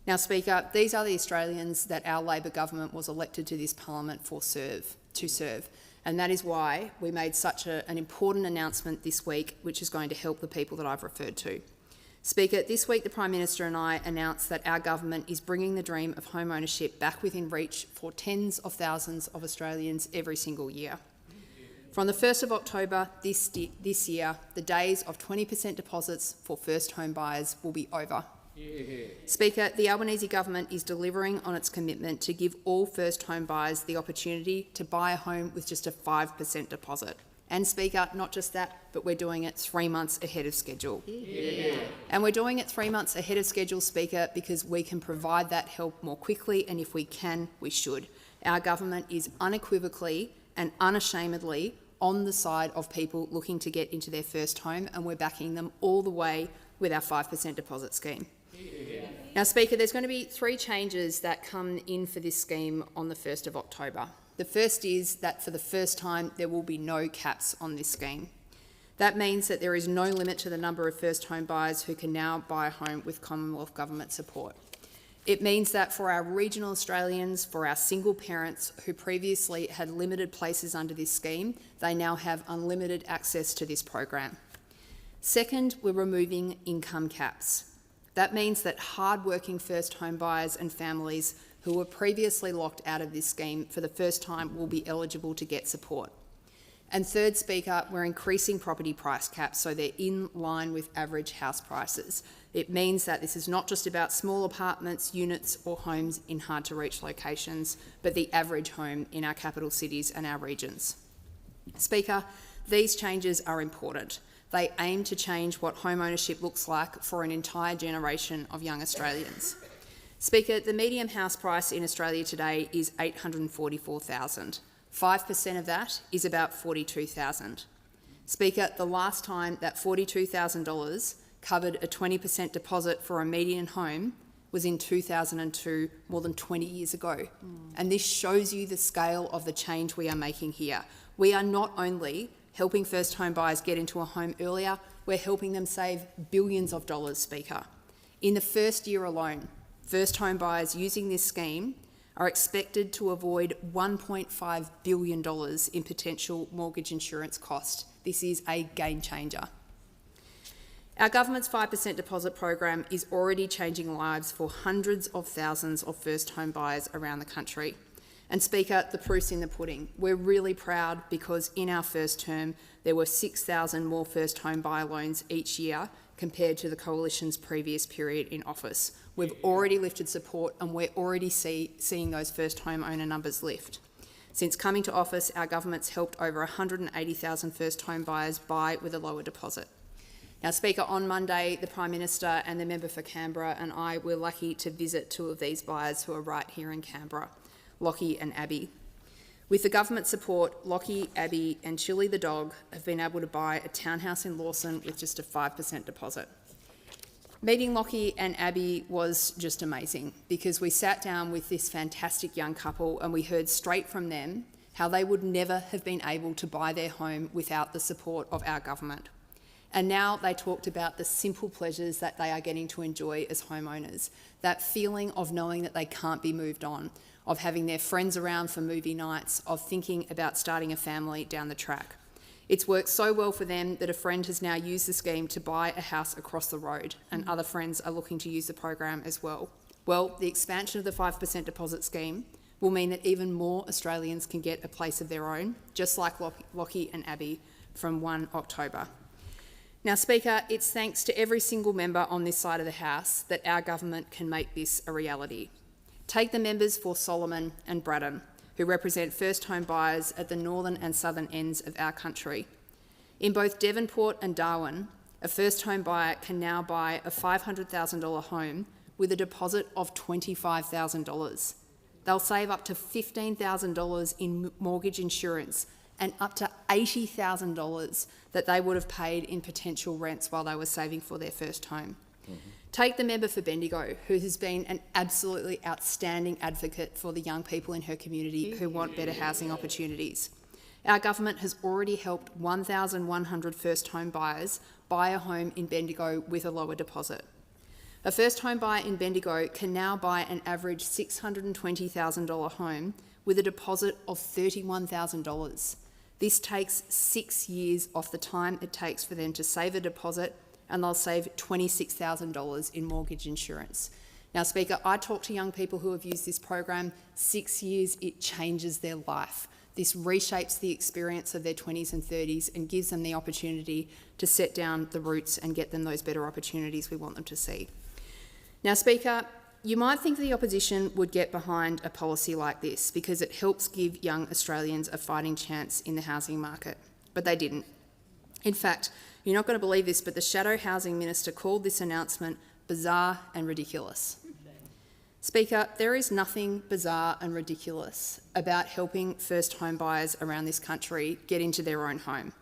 Now, Speaker, these are the Australians that our Labor government was elected to this parliament to serve. And that is why we made such an important announcement this week, which is going to help the people that I've referred to. Speaker, this week the Prime Minister and I announced that our government is bringing the dream of home ownership back within reach for tens of thousands of Australians every single year. From the 1st of October this year, the days of 20% deposits for first home buyers will be over. Yeah. Speaker, the Albanese government is delivering on its commitment to give all first home buyers the opportunity to buy a home with just a 5% deposit. And Speaker, not just that, but we're doing it 3 months ahead of schedule. Yeah. And we're doing it 3 months ahead of schedule, Speaker, because we can provide that help more quickly, and if we can, we should. Our government is unequivocally and unashamedly on the side of people looking to get into their first home, and we're backing them all the way with our 5% deposit scheme. Yeah. Now, Speaker, there's going to be 3 changes that come in for this scheme on the 1st of October. The first is that for the first time, there will be no caps on this scheme. That means that there is no limit to the number of first home buyers who can now buy a home with Commonwealth Government support. It means that for our regional Australians, for our single parents who previously had limited places under this scheme, they now have unlimited access to this program. Second, we're removing income caps. That means that hard-working first home buyers and families who were previously locked out of this scheme for the first time will be eligible to get support. And third, Speaker, we're increasing property price caps so they're in line with average house prices. It means that this is not just about small apartments, units or homes in hard-to-reach locations, but the average home in our capital cities and our regions. Speaker, these changes are important. They aim to change what home ownership looks like for an entire generation of young Australians. Speaker, the median house price in Australia today is $844,000. 5% of that is about $42,000. Speaker, the last time that $42,000 covered a 20% deposit for a median home was in 2002, more than 20 years ago. And this shows you the scale of the change we are making here. We are not only helping first home buyers get into a home earlier, we're helping them save billions of dollars, Speaker. In the first year alone, first home buyers using this scheme are expected to avoid $1.5 billion in potential mortgage insurance cost. This is a game changer. Our government's 5% deposit program is already changing lives for hundreds of thousands of first home buyers around the country. And Speaker, the proof's in the pudding. We're really proud because in our first term, there were 6,000 more first home buyer loans each year compared to the Coalition's previous period in office. We've already lifted support and we're already seeing those first home owner numbers lift. Since coming to office, our government's helped over 180,000 first home buyers buy with a lower deposit. Now, Speaker, on Monday, the Prime Minister and the member for Canberra and I were lucky to visit two of these buyers who are right here in Canberra, Lockie and Abby. With the government support, Lockie, Abby and Chili the dog have been able to buy a townhouse in Lawson with just a 5% deposit. Meeting Lockie and Abby was just amazing because we sat down with this fantastic young couple and we heard straight from them how they would never have been able to buy their home without the support of our government. And now they talked about the simple pleasures that they are getting to enjoy as homeowners, that feeling of knowing that they can't be moved on, of having their friends around for movie nights, of thinking about starting a family down the track. It's worked so well for them that a friend has now used the scheme to buy a house across the road, and other friends are looking to use the program as well. Well, the expansion of the 5% deposit scheme will mean that even more Australians can get a place of their own, just like Lockie and Abby, from 1 October. Now, Speaker, it's thanks to every single member on this side of the House that our government can make this a reality. Take the members for Solomon and Braddon, who represent first home buyers at the northern and southern ends of our country. In both Devonport and Darwin, a first home buyer can now buy a $500,000 home with a deposit of $25,000. They'll save up to $15,000 in mortgage insurance and up to $80,000 that they would have paid in potential rents while they were saving for their first home. Take the member for Bendigo, who has been an absolutely outstanding advocate for the young people in her community who want better housing opportunities. Our government has already helped 1,100 first home buyers buy a home in Bendigo with a lower deposit. A first home buyer in Bendigo can now buy an average $620,000 home with a deposit of $31,000. This takes 6 years off the time it takes for them to save a deposit, and they'll save $26,000 in mortgage insurance. Now, Speaker, I talk to young people who have used this program. 6 years, it changes their life. This reshapes the experience of their 20s and 30s and gives them the opportunity to set down the roots and get them those better opportunities we want them to see. Now, Speaker, you might think the opposition would get behind a policy like this because it helps give young Australians a fighting chance in the housing market, but they didn't. In fact, you're not going to believe this, but the Shadow Housing Minister called this announcement bizarre and ridiculous. Speaker, there is nothing bizarre and ridiculous about helping first home buyers around this country get into their own home.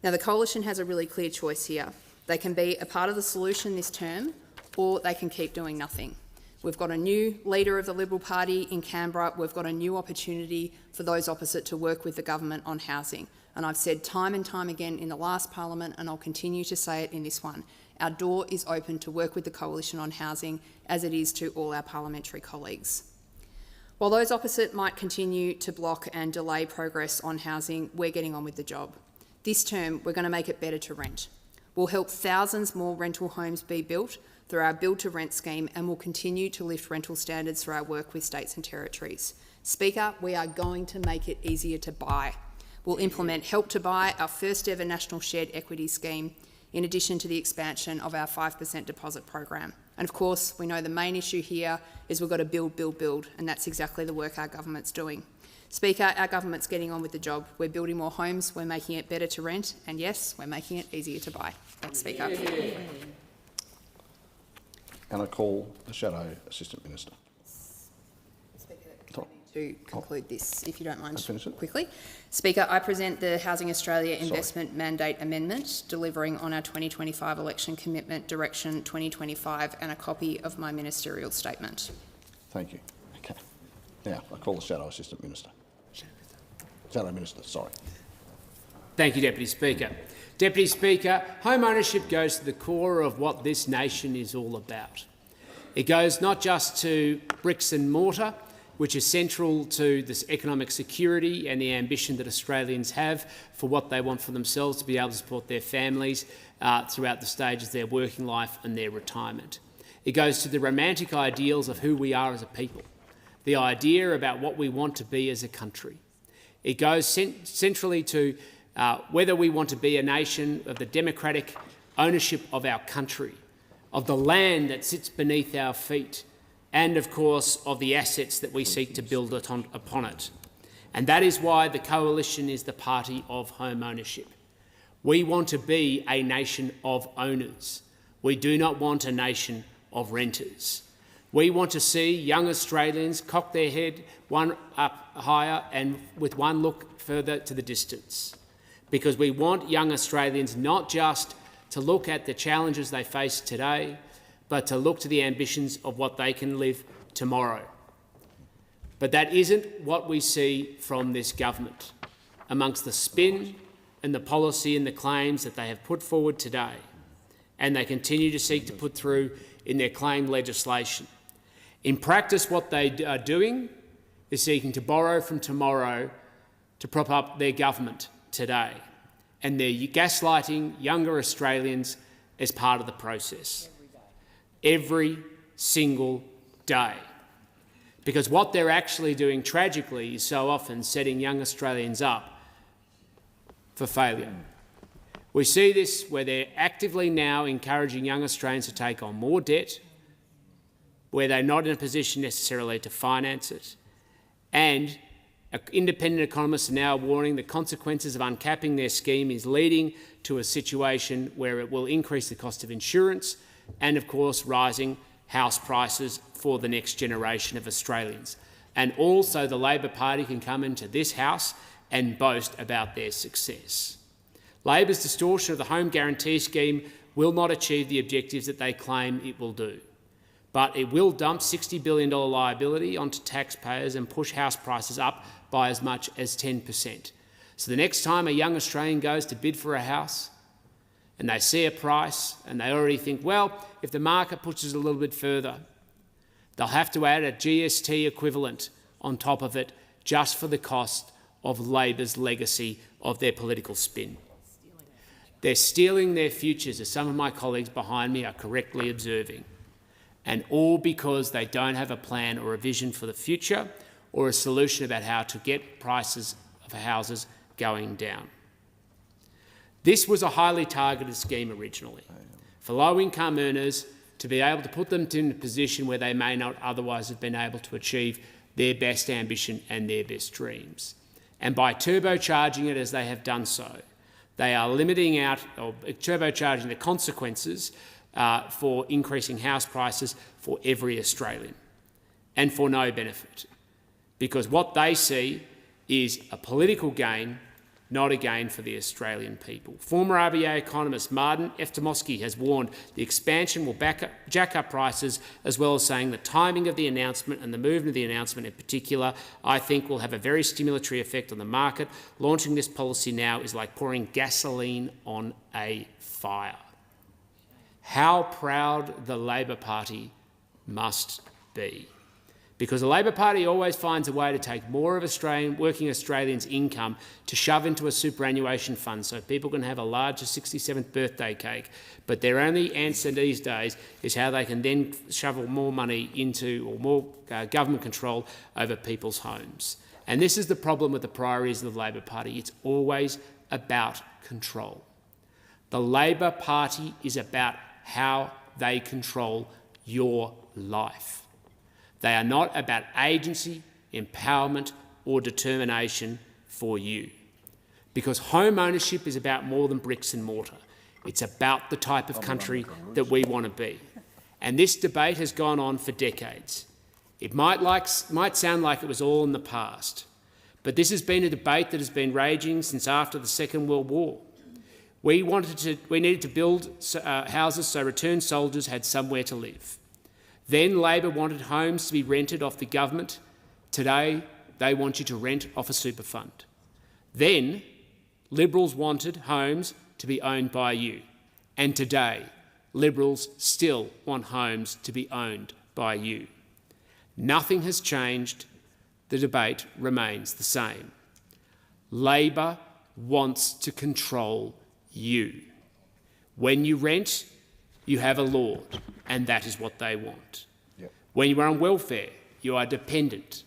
Now, the Coalition has a really clear choice here. They can be a part of the solution this term, or they can keep doing nothing. We've got a new leader of the Liberal Party in Canberra. We've got a new opportunity for those opposite to work with the government on housing. And I've said time and time again in the last Parliament, and I'll continue to say it in this one, our door is open to work with the Coalition on housing, as it is to all our parliamentary colleagues. While those opposite might continue to block and delay progress on housing, we're getting on with the job. This term, we're going to make it better to rent. We'll help thousands more rental homes be built through our Build to Rent scheme and will continue to lift rental standards through our work with states and territories. Speaker, we are going to make it easier to buy. We'll implement Help to Buy, our first ever national shared equity scheme, in addition to the expansion of our 5% deposit program. And of course, we know the main issue here is we've got to build, build, build, and that's exactly the work our government's doing. Speaker, our government's getting on with the job. We're building more homes, we're making it better to rent, and yes, we're making it easier to buy. Thanks, Speaker. And I call the Shadow Assistant Minister. To conclude this, if you don't mind, quickly. Speaker, I present the Housing Australia Investment Mandate Amendment, delivering on our 2025 election commitment, Direction 2025, and a copy of my ministerial statement. Thank you. Okay. Now, I call the Shadow Assistant Minister. Shadow Minister, sorry. Thank you, Deputy Speaker. Deputy Speaker, home ownership goes to the core of what this nation is all about. It goes not just to bricks and mortar, which is central to this economic security and the ambition that Australians have for what they want for themselves to be able to support their families throughout the stages of their working life and their retirement. It goes to the romantic ideals of who we are as a people, the idea about what we want to be as a country. It goes centrally to whether we want to be a nation of the democratic ownership of our country, of the land that sits beneath our feet, and, of course, of the assets that we seek to build upon it. And that is why the Coalition is the party of home ownership. We want to be a nation of owners. We do not want a nation of renters. We want to see young Australians cock their head one up higher and with one look further to the distance, because we want young Australians not just to look at the challenges they face today, but to look to the ambitions of what they can live tomorrow. But that isn't what we see from this government. Amongst the spin and the policy and the claims that they have put forward today, and they continue to seek to put through in their claimed legislation, in practice what they are doing is seeking to borrow from tomorrow to prop up their government today, and they're gaslighting younger Australians as part of the process. Every single day. Because what they're actually doing, tragically, is so often setting young Australians up for failure. We see this where they're actively now encouraging young Australians to take on more debt, where they're not in a position necessarily to finance it, and independent economists are now warning the consequences of uncapping their scheme is leading to a situation where it will increase the cost of insurance and, of course, rising house prices for the next generation of Australians. And also the Labor Party can come into this House and boast about their success. Labor's distortion of the home guarantee scheme will not achieve the objectives that they claim it will do, but it will dump $60 billion liability onto taxpayers and push house prices up by as much as 10%. So the next time a young Australian goes to bid for a house, and they see a price and they already think, well, if the market pushes a little bit further, they'll have to add a GST equivalent on top of it just for the cost of Labor's legacy of their political spin. They're stealing their futures, as some of my colleagues behind me are correctly observing, and all because they don't have a plan or a vision for the future or a solution about how to get prices of houses going down. This was a highly targeted scheme originally for low-income earners to be able to put them in a position where they may not otherwise have been able to achieve their best ambition and their best dreams. And by turbocharging it as they have done so, they are limiting out or turbocharging the consequences for increasing house prices for every Australian and for no benefit, because what they see is a political gain, not a gain for the Australian people. Former RBA economist Martin Eftimosky has warned the expansion will jack up prices, as well as saying the timing of the announcement and the movement of the announcement in particular, I think, will have a very stimulatory effect on the market. Launching this policy now is like pouring gasoline on a fire. How proud the Labor Party must be, because the Labor Party always finds a way to take more of working Australians' income to shove into a superannuation fund so people can have a larger 67th birthday cake. But their only answer these days is how they can then shovel more money into, or more government control over people's homes. And this is the problem with the priorities of the Labor Party. It's always about control. The Labor Party is about how they control your life. They are not about agency, empowerment or determination for you. Because home ownership is about more than bricks and mortar. It's about the type of country that we want to be. And this debate has gone on for decades. It might sound like it was all in the past, but this has been a debate that has been raging since after the Second World War. We needed to build houses so returned soldiers had somewhere to live. Then Labor wanted homes to be rented off the government. Today, they want you to rent off a super fund. Then, Liberals wanted homes to be owned by you. And today, Liberals still want homes to be owned by you. Nothing has changed. The debate remains the same. Labor wants to control you. When you rent, you have a lord, and that is what they want. Yep. When you are on welfare, you are dependent,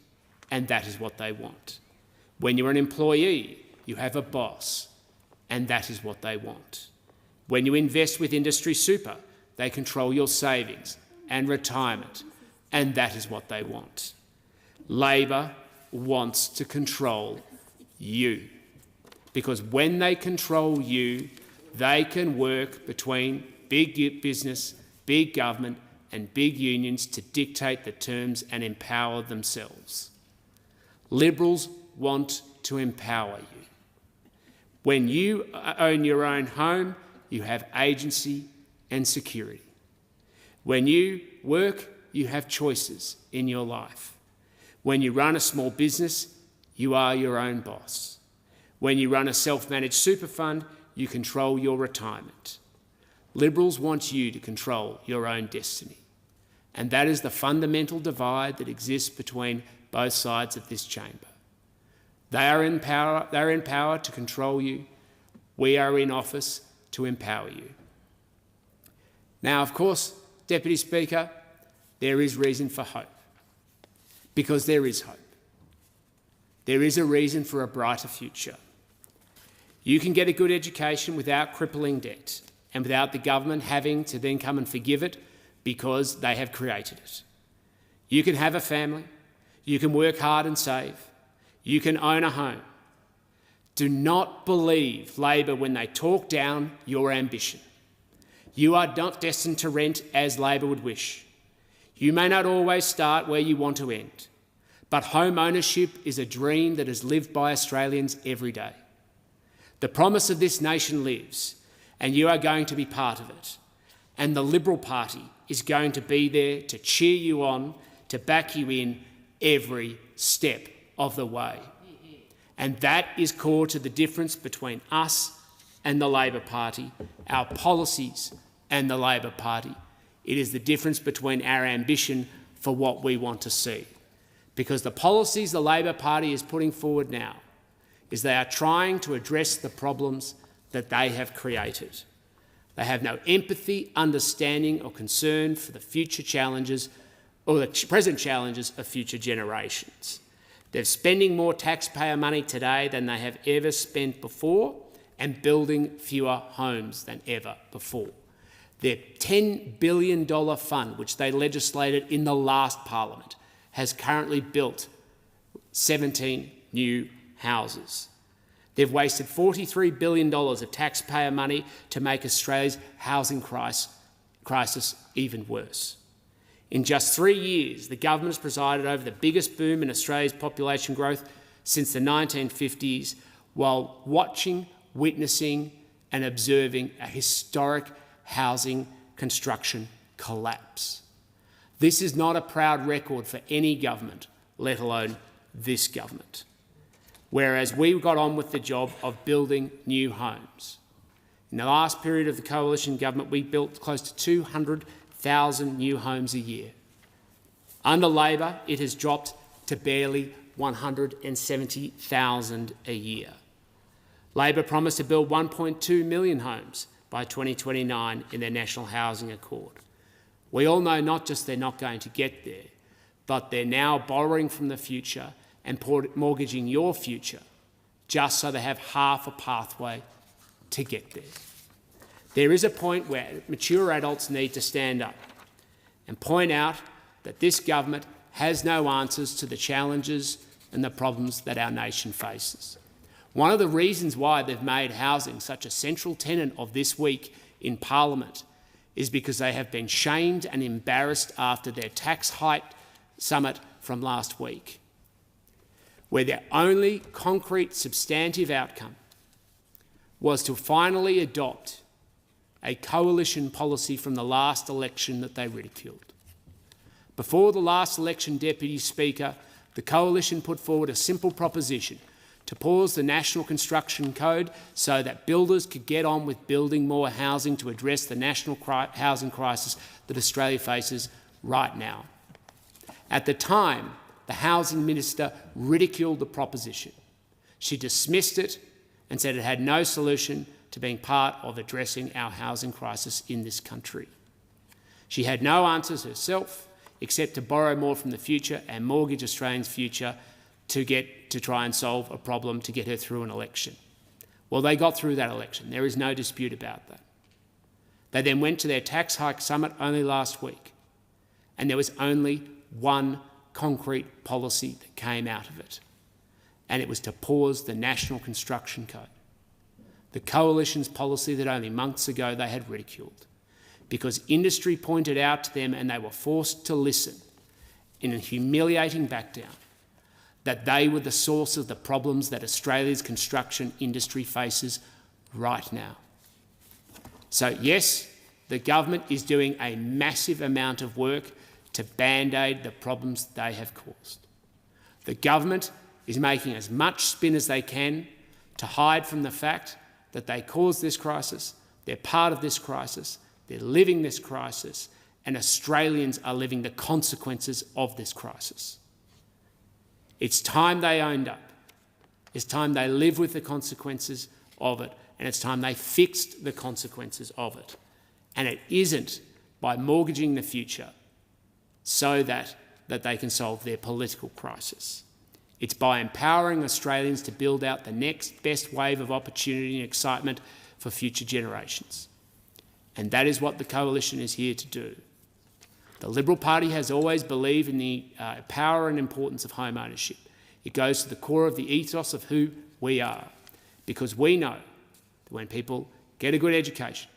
and that is what they want. When you're an employee, you have a boss, and that is what they want. When you invest with industry super, they control your savings and retirement, and that is what they want. Labor wants to control you, because when they control you, they can work between big business, big government and big unions to dictate the terms and empower themselves. Liberals want to empower you. When you own your own home, you have agency and security. When you work, you have choices in your life. When you run a small business, you are your own boss. When you run a self-managed super fund, you control your retirement. Liberals want you to control your own destiny. And that is the fundamental divide that exists between both sides of this chamber. They are in power to control you. We are in office to empower you. Now, of course, Deputy Speaker, there is reason for hope, because there is hope. There is a reason for a brighter future. You can get a good education without crippling debt and without the government having to then come and forgive it because they have created it. You can have a family. You can work hard and save. You can own a home. Do not believe Labor when they talk down your ambition. You are not destined to rent as Labor would wish. You may not always start where you want to end, but home ownership is a dream that is lived by Australians every day. The promise of this nation lives, and you are going to be part of it. And the Liberal Party is going to be there to cheer you on, to back you in every step of the way. And that is core to the difference between us and the Labor Party, our policies and the Labor Party. It is the difference between our ambition for what we want to see. Because the policies the Labor Party is putting forward now is they are trying to address the problems that they have created. They have no empathy, understanding or concern for the future challenges or the present challenges of future generations. They're spending more taxpayer money today than they have ever spent before and building fewer homes than ever before. Their $10 billion fund, which they legislated in the last parliament, has currently built 17 new houses. They've wasted $43 billion of taxpayer money to make Australia's housing crisis even worse. In just 3 years, the government has presided over the biggest boom in Australia's population growth since the 1950s, while watching, witnessing and observing a historic housing construction collapse. This is not a proud record for any government, let alone this government. Whereas we got on with the job of building new homes. In the last period of the coalition government, we built close to 200,000 new homes a year. Under Labor, it has dropped to barely 170,000 a year. Labor promised to build 1.2 million homes by 2029 in their National Housing Accord. We all know not just they're not going to get there, but they're now borrowing from the future and mortgaging your future just so they have half a pathway to get there. There is a point where mature adults need to stand up and point out that this government has no answers to the challenges and the problems that our nation faces. One of the reasons why they've made housing such a central tenet of this week in Parliament is because they have been shamed and embarrassed after their tax hike summit from last week, where their only concrete substantive outcome was to finally adopt a coalition policy from the last election that they ridiculed. Before the last election, Deputy Speaker, the coalition put forward a simple proposition to pause the National Construction Code so that builders could get on with building more housing to address the national housing crisis that Australia faces right now. At the time, the Housing Minister ridiculed the proposition. She dismissed it and said it had no solution to being part of addressing our housing crisis in this country. She had no answers herself except to borrow more from the future and mortgage Australians' future to try and solve a problem to get her through an election. Well, they got through that election. There is no dispute about that. They then went to their tax hike summit only last week, and there was only one concrete policy that came out of it, and it was to pause the National Construction Code, the coalition's policy that only months ago they had ridiculed, because industry pointed out to them and they were forced to listen in a humiliating backdown that they were the source of the problems that Australia's construction industry faces right now. So yes, the government is doing a massive amount of work to band-aid the problems they have caused. The government is making as much spin as they can to hide from the fact that they caused this crisis, they're part of this crisis, they're living this crisis, and Australians are living the consequences of this crisis. It's time they owned up. It's time they live with the consequences of it, and it's time they fixed the consequences of it. And it isn't by mortgaging the future so that they can solve their political crisis. It's by empowering Australians to build out the next best wave of opportunity and excitement for future generations. And that is what the coalition is here to do. The Liberal Party has always believed in the power and importance of home ownership. It goes to the core of the ethos of who we are, because we know that when people get a good education,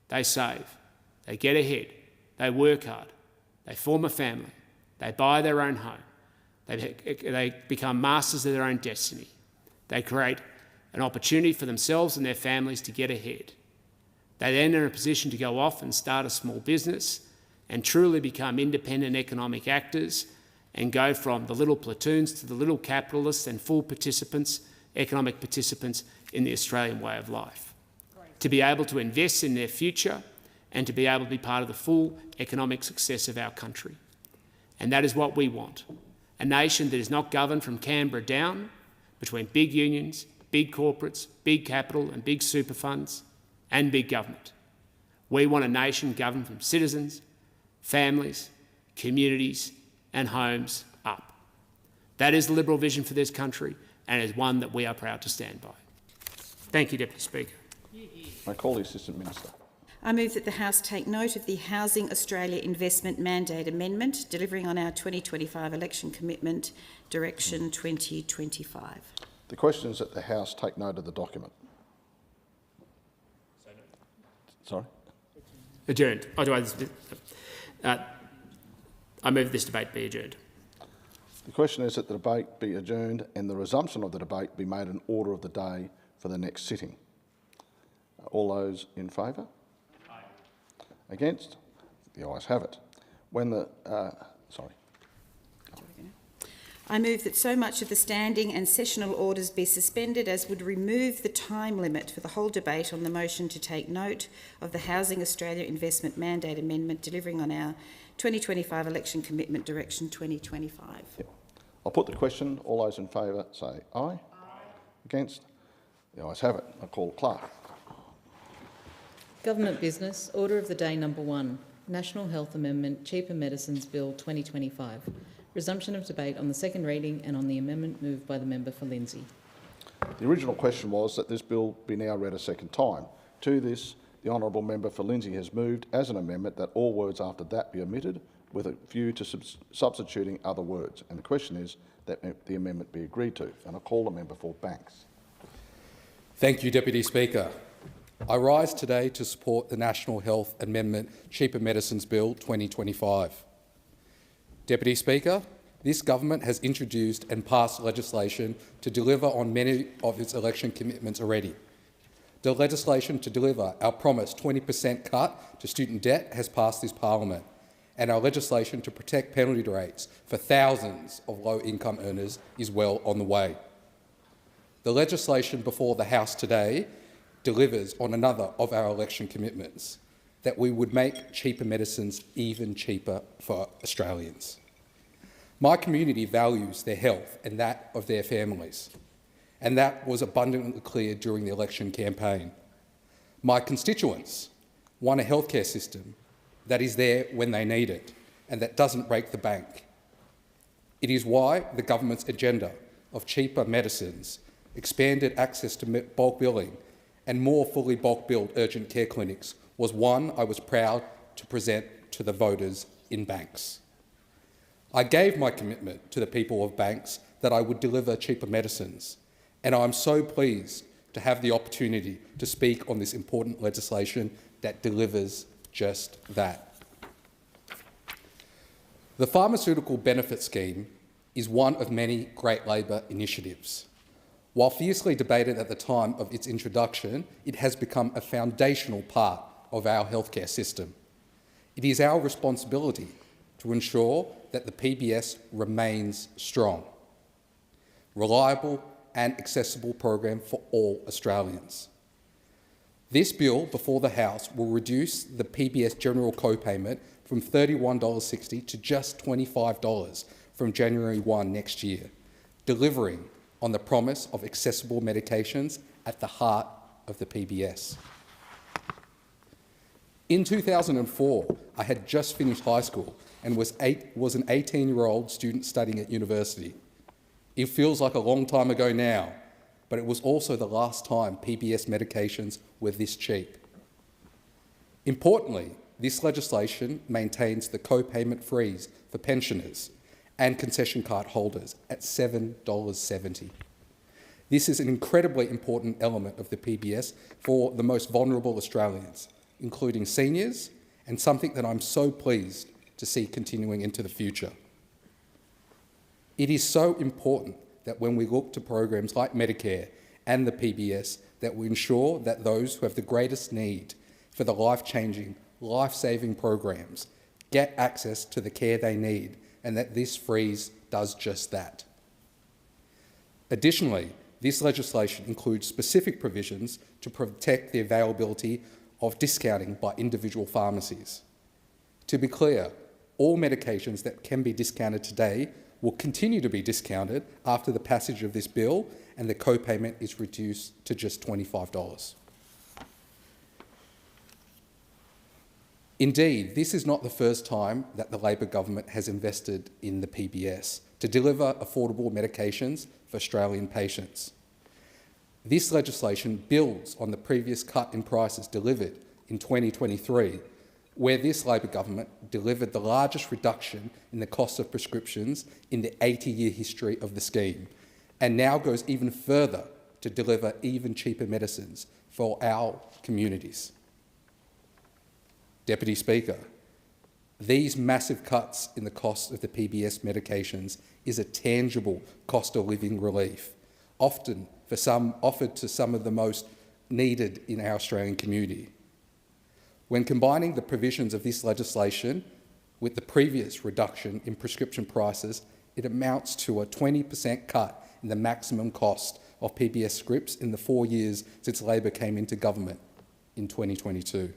they save, they get ahead, they work hard, they form a family, they buy their own home, they become masters of their own destiny, they create an opportunity for themselves and their families to get ahead. They then are in a position to go off and start a small business and truly become independent economic actors and go from the little platoons to the little capitalists and full participants, economic participants in the Australian way of life. To be able to invest in their future and to be able to be part of the full economic success of our country. And that is what we want. A nation that is not governed from Canberra down, between big unions, big corporates, big capital and big super funds and big government. We want a nation governed from citizens, families, communities and homes up. That is the Liberal vision for this country and is one that we are proud to stand by. Thank you, Deputy Speaker. I call the Assistant Minister. I move that the House take note of the Housing Australia Investment Mandate Amendment, delivering on our 2025 election commitment, Direction 2025. The question is that the House take note of the document. Sorry? Adjourned. I move this debate be adjourned. The question is that the debate be adjourned and the resumption of the debate be made an order of the day for the next sitting. All those in favour? Aye. Against? The ayes have it. When the I move that so much of the standing and sessional orders be suspended as would remove the time limit for the whole debate on the motion to take note of the Housing Australia Investment Mandate Amendment, delivering on our 2025 election commitment direction 2025. Yep. I'll put the question. All those in favour say aye. Aye. Against? The ayes have it. I call the clerk. Government business. Order of the day number 1. National Health Amendment Cheaper Medicines Bill 2025. Resumption of debate on the second reading and on the amendment moved by the member for Lindsay. The original question was that this bill be now read a second time. To this, the honourable member for Lindsay has moved as an amendment that all words after that be omitted with a view to substituting other words. And the question is that the amendment be agreed to. And I call the member for Banks. Thank you, Deputy Speaker. I rise today to support the National Health Amendment Cheaper Medicines Bill 2025. Deputy Speaker, this government has introduced and passed legislation to deliver on many of its election commitments already. The legislation to deliver our promised 20% cut to student debt has passed this parliament, and our legislation to protect penalty rates for thousands of low-income earners is well on the way. The legislation before the House today delivers on another of our election commitments, that we would make cheaper medicines even cheaper for Australians. My community values their health and that of their families, and that was abundantly clear during the election campaign. My constituents want a healthcare system that is there when they need it and that doesn't break the bank. It is why the government's agenda of cheaper medicines, expanded access to bulk billing and more fully bulk billed urgent care clinics was one I was proud to present to the voters in Banks. I gave my commitment to the people of Banks that I would deliver cheaper medicines, and I am so pleased to have the opportunity to speak on this important legislation that delivers just that. The Pharmaceutical Benefit Scheme is one of many great Labor initiatives. While fiercely debated at the time of its introduction, it has become a foundational part of our healthcare system. It is our responsibility to ensure that the PBS remains strong, reliable and accessible program for all Australians. This bill before the House will reduce the PBS general co-payment from $31.60 to just $25 from January 1 next year, delivering on the promise of accessible medications at the heart of the PBS. In 2004, I had just finished high school and was an 18-year-old student studying at university. It feels like a long time ago now, but it was also the last time PBS medications were this cheap. Importantly, this legislation maintains the co-payment freeze for pensioners and concession card holders at $7.70. This is an incredibly important element of the PBS for the most vulnerable Australians, including seniors, and something that I'm so pleased to see continuing into the future. It is so important that when we look to programs like Medicare and the PBS, that we ensure that those who have the greatest need for the life-changing, life-saving programs get access to the care they need, and that this freeze does just that. Additionally, this legislation includes specific provisions to protect the availability of discounting by individual pharmacies. To be clear, all medications that can be discounted today will continue to be discounted after the passage of this bill, and the co-payment is reduced to just $25. Indeed, this is not the first time that the Labor government has invested in the PBS to deliver affordable medications for Australian patients. This legislation builds on the previous cut in prices delivered in 2023, where this Labor government delivered the largest reduction in the cost of prescriptions in the 80-year history of the scheme, and now goes even further to deliver even cheaper medicines for our communities. Deputy Speaker, these massive cuts in the cost of the PBS medications is a tangible cost of living relief, often offered to some of the most needed in our Australian community. When combining the provisions of this legislation with the previous reduction in prescription prices it amounts to a 20% cut in the maximum cost of PBS scripts in the 4 years since Labor came into government in 2022.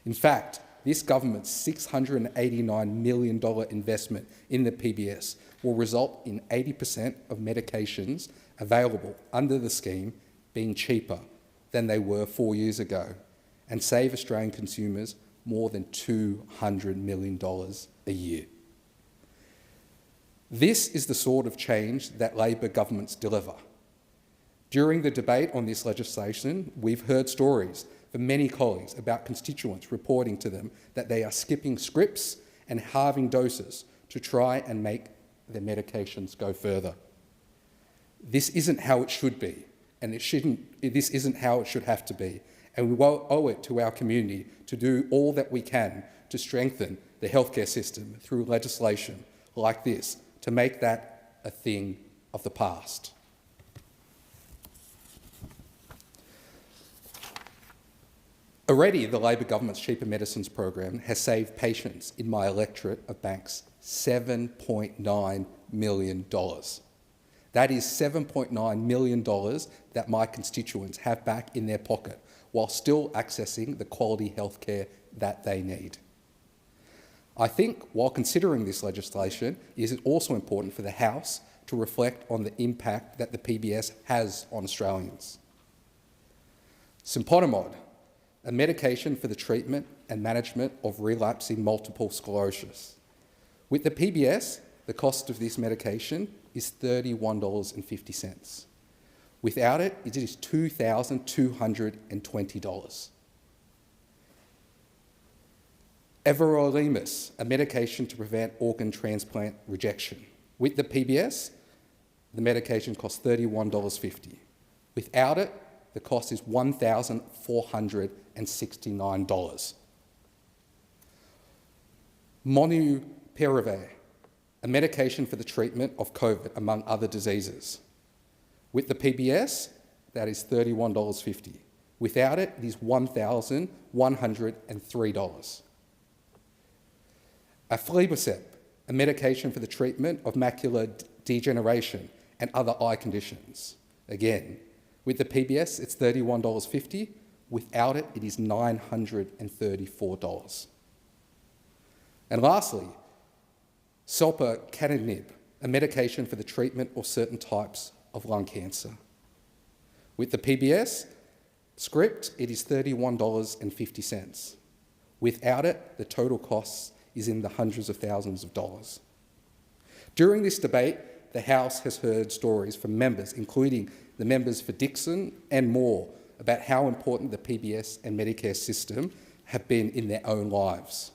In fact, this government's $689 million investment in the PBS will result in 80% of medications available under the scheme being cheaper than they were 4 years ago and save Australian consumers more than $200 million a year. This is the sort of change that Labor governments deliver. During the debate on this legislation, we've heard stories from many colleagues about constituents reporting to them that they are skipping scripts and halving doses to try and make their medications go further. This isn't how it should be, and this isn't how it should have to be, and we owe it to our community to do all that we can to strengthen the healthcare system through legislation like this, to make that a thing of the past. Already, the Labor government's Cheaper Medicines program has saved patients in my electorate of Banks $7.9 million. That is $7.9 million that my constituents have back in their pocket while still accessing the quality healthcare that they need. I think, while considering this legislation, it is also important for the House to reflect on the impact that the PBS has on Australians. Simponimod, a medication for the treatment and management of relapsing multiple sclerosis. With the PBS, the cost of this medication is $31.50. Without it, it is $2,220. Everolimus, a medication to prevent organ transplant rejection. With the PBS, the medication costs $31.50. Without it, the cost is $1,469. Molnupiravir, a medication for the treatment of COVID, among other diseases. With the PBS, that is $31.50. Without it, it is $1,103. Aflibercept, a medication for the treatment of macular degeneration and other eye conditions. Again, with the PBS, it's $31.50. Without it, it is $934. And lastly, selpercatinib, a medication for the treatment of certain types of lung cancer. With the PBS script, it is $31.50. Without it, the total cost is in the hundreds of thousands of dollars. During this debate, the House has heard stories from members, including the members for Dixon and Moore, about how important the PBS and Medicare system have been in their own lives.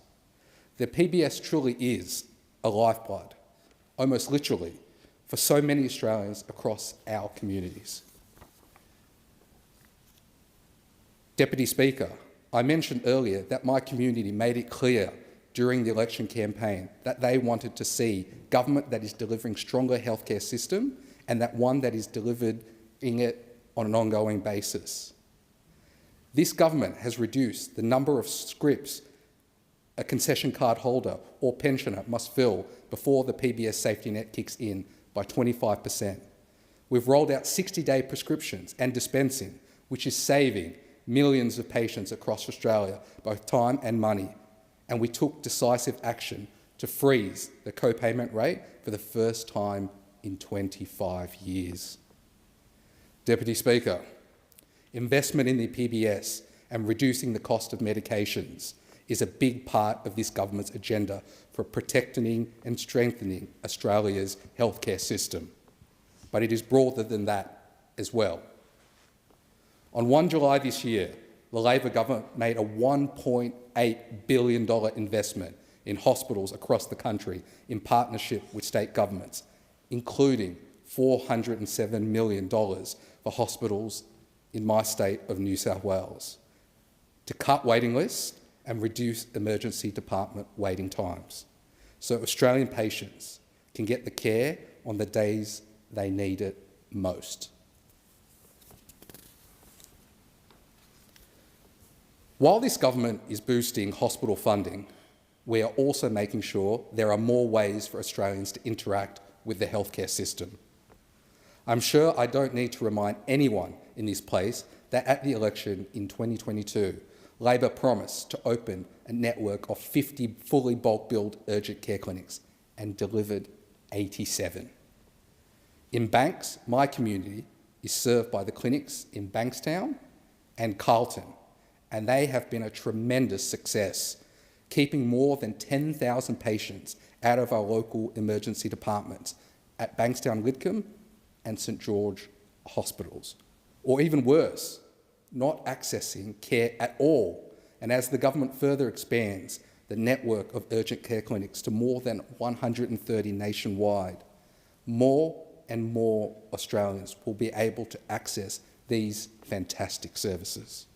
The PBS truly is a lifeblood, almost literally, for so many Australians across our communities. Deputy Speaker, I mentioned earlier that my community made it clear during the election campaign that they wanted to see government that is delivering stronger healthcare system and that one that is delivering it on an ongoing basis. This government has reduced the number of scripts a concession card holder or pensioner must fill before the PBS safety net kicks in by 25%. We've rolled out 60-day prescriptions and dispensing, which is saving millions of patients across Australia, both time and money. And we took decisive action to freeze the co-payment rate for the first time in 25 years. Deputy Speaker, investment in the PBS and reducing the cost of medications is a big part of this government's agenda for protecting and strengthening Australia's healthcare system. But it is broader than that as well. On 1 July this year, the Labor government made a $1.8 billion investment in hospitals across the country in partnership with state governments, including $407 million for hospitals in my state of New South Wales, to cut waiting lists and reduce emergency department waiting times, so Australian patients can get the care on the days they need it most. While this government is boosting hospital funding, we are also making sure there are more ways for Australians to interact with the healthcare system. I'm sure I don't need to remind anyone in this place that at the election in 2022, Labor promised to open a network of 50 fully bulk-billed urgent care clinics and delivered 87. In Banks, my community is served by the clinics in Bankstown and Carlton, and they have been a tremendous success, keeping more than 10,000 patients out of our local emergency departments at Bankstown Lidcombe and St George hospitals. Or even worse, not accessing care at all. And as the government further expands the network of urgent care clinics to more than 130 nationwide, more and more Australians will be able to access these fantastic services.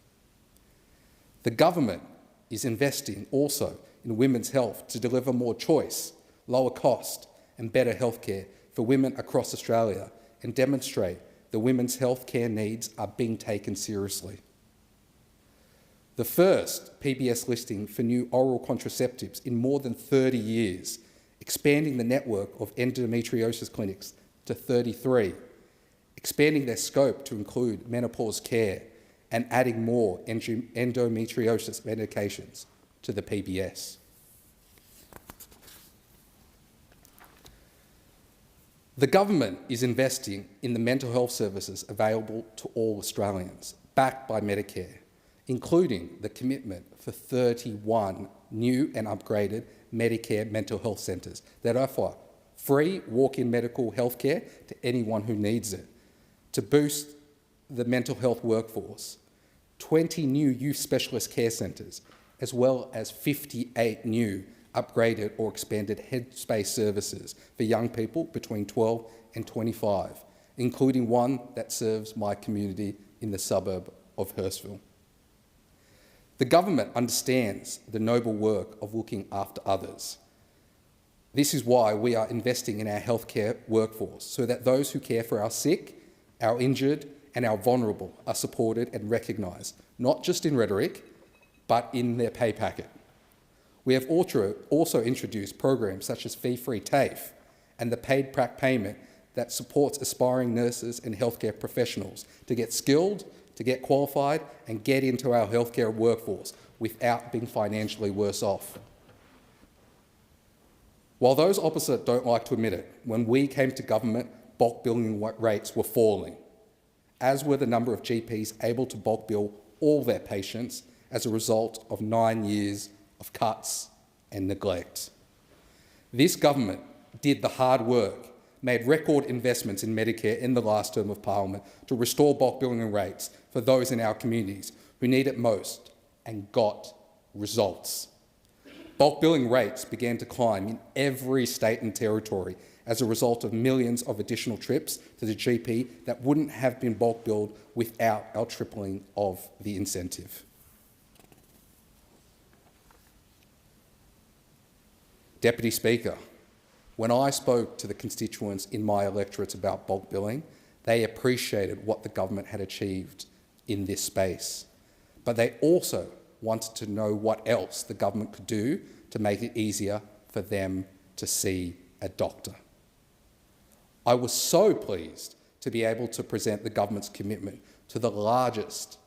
The government is investing also in women's health to deliver more choice, lower cost and better healthcare for women across Australia and demonstrate that women's healthcare needs are being taken seriously. The first PBS listing for new oral contraceptives in more than 30 years, expanding the network of endometriosis clinics to 33, expanding their scope to include menopause care and adding more endometriosis medications to the PBS. The government is investing in the mental health services available to all Australians, backed by Medicare, including the commitment for 31 new and upgraded Medicare mental health centres that offer free walk-in medical health care to anyone who needs it, to boost the mental health workforce, 20 new youth specialist care centres, as well as 58 new upgraded or expanded headspace services for young people between 12 and 25, including one that serves my community in the suburb of Hurstville. The government understands the noble work of looking after others. This is why we are investing in our healthcare workforce, so that those who care for our sick, our injured and our vulnerable are supported and recognised, not just in rhetoric, but in their pay packet. We have also introduced programs such as fee-free TAFE and the paid prac payment that supports aspiring nurses and healthcare professionals to get skilled, to get qualified and get into our healthcare workforce without being financially worse off. While those opposite don't like to admit it, when we came to government, bulk billing rates were falling, as were the number of GPs able to bulk bill all their patients as a result of 9 years of cuts and neglect. This government did the hard work, made record investments in Medicare in the last term of Parliament to restore bulk billing rates for those in our communities who need it most, and got results. Bulk billing rates began to climb in every state and territory as a result of millions of additional trips to the GP that wouldn't have been bulk billed without our tripling of the incentive. Deputy Speaker, when I spoke to the constituents in my electorates about bulk billing, they appreciated what the government had achieved in this space, but they also wanted to know what else the government could do to make it easier for them to see a doctor. I was so pleased to be able to present the government's commitment to the largest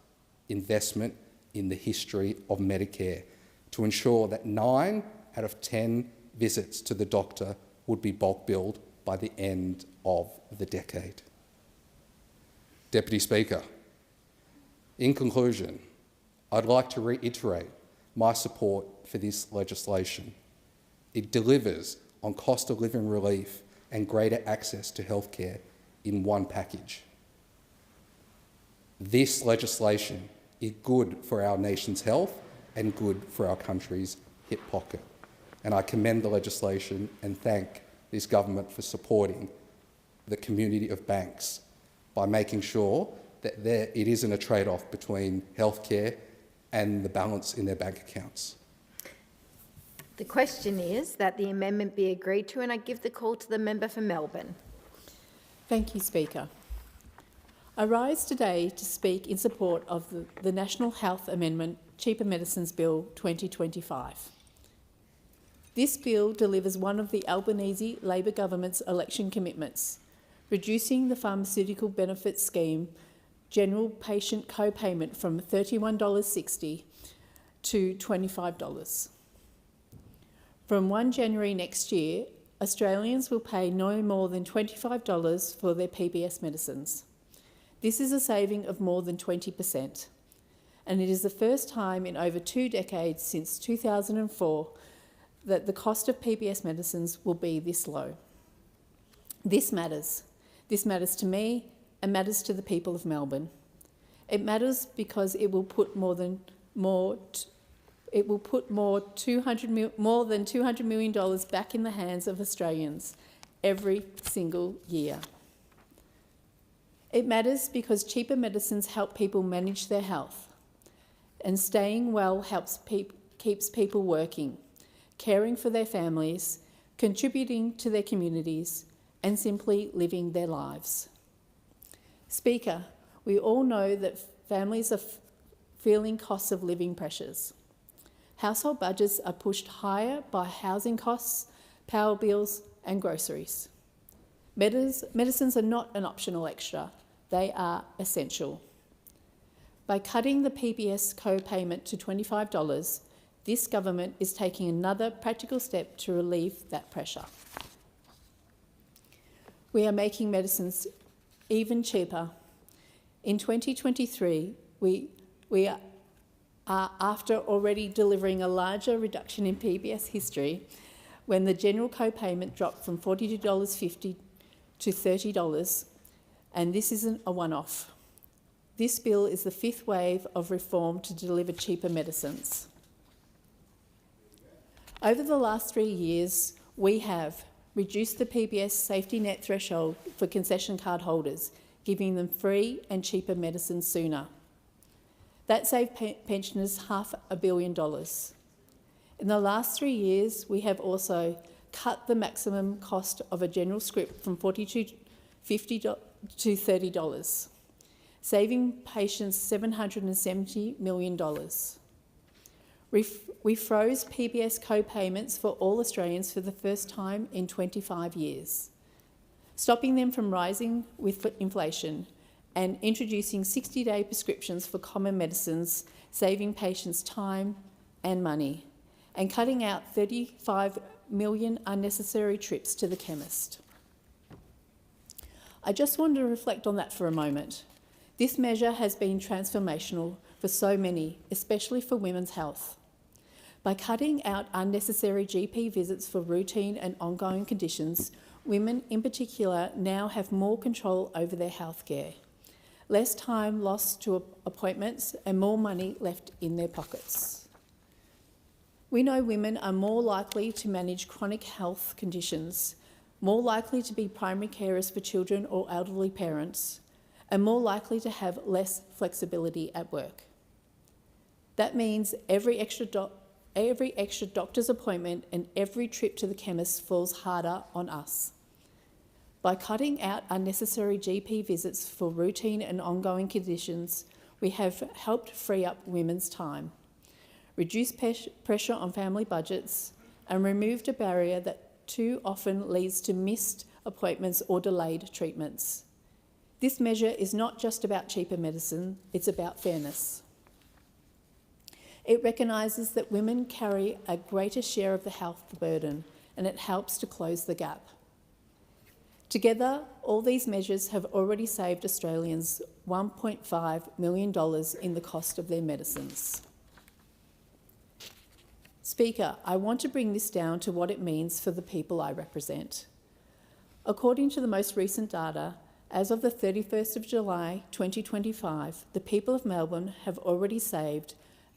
investment in the history of Medicare to ensure that 9 out of 10 visits to the doctor would be bulk billed by the end of the decade. Deputy Speaker, in conclusion, I'd like to reiterate my support for this legislation. It delivers on cost of living relief and greater access to healthcare in one package. This legislation is good for our nation's health and good for our country's hip pocket. And I commend the legislation and thank this government for supporting the community of Banks by making sure that it isn't a trade-off between healthcare and the balance in their bank accounts. The question is that the amendment be agreed to, and I give the call to the member for Melbourne. Thank you, Speaker. I rise today to speak in support of the National Health Amendment Cheaper Medicines Bill 2025. This bill delivers one of the Albanese Labor government's election commitments, reducing the pharmaceutical benefits scheme general patient co-payment from $31.60 to $25. From 1 January next year, Australians will pay no more than $25 for their PBS medicines. This is a saving of more than 20%, and it is the first time in over 2 decades since 2004 that the cost of PBS medicines will be this low. This matters. This matters to me and matters to the people of Melbourne. It matters because it will put more than $200 million back in the hands of Australians every single year. It matters because cheaper medicines help people manage their health, and staying well keeps people working, caring for their families, contributing to their communities, and simply living their lives. Speaker, we all know that families are feeling costs of living pressures. Household budgets are pushed higher by housing costs, power bills, and groceries. Medicines are not an optional extra, they are essential. By cutting the PBS co-payment to $25, this government is taking another practical step to relieve that pressure. We are making medicines even cheaper. In 2023, we are, after already delivering a larger reduction in PBS history, when the general co-payment dropped from $42.50 to $30, and this isn't a one-off. This bill is the 5th wave of reform to deliver cheaper medicines. Over the last 3 years, we have reduced the PBS safety net threshold for concession card holders, giving them free and cheaper medicines sooner. That saved pensioners $500 million. In the last 3 years, we have also cut the maximum cost of a general script from $42.50 to $30, saving patients $770 million. We froze PBS co-payments for all Australians for the first time in 25 years, stopping them from rising with inflation and introducing 60-day prescriptions for common medicines, saving patients time and money, and cutting out 35 million unnecessary trips to the chemist. I just want to reflect on that for a moment. This measure has been transformational for so many, especially for women's health. By cutting out unnecessary GP visits for routine and ongoing conditions, women in particular now have more control over their healthcare, less time lost to appointments and more money left in their pockets. We know women are more likely to manage chronic health conditions, more likely to be primary carers for children or elderly parents, and more likely to have less flexibility at work. That means every extra doctor's appointment and every trip to the chemist falls harder on us. By cutting out unnecessary GP visits for routine and ongoing conditions, we have helped free up women's time, reduce pressure on family budgets, and removed a barrier that too often leads to missed appointments or delayed treatments. This measure is not just about cheaper medicine, it's about fairness. It recognises that women carry a greater share of the health burden, and it helps to close the gap. Together, all these measures have already saved Australians $1.5 million in the cost of their medicines. Speaker, I want to bring this down to what it means for the people I represent. According to the most recent data, as of the 31st of July 2025, the people of Melbourne have already saved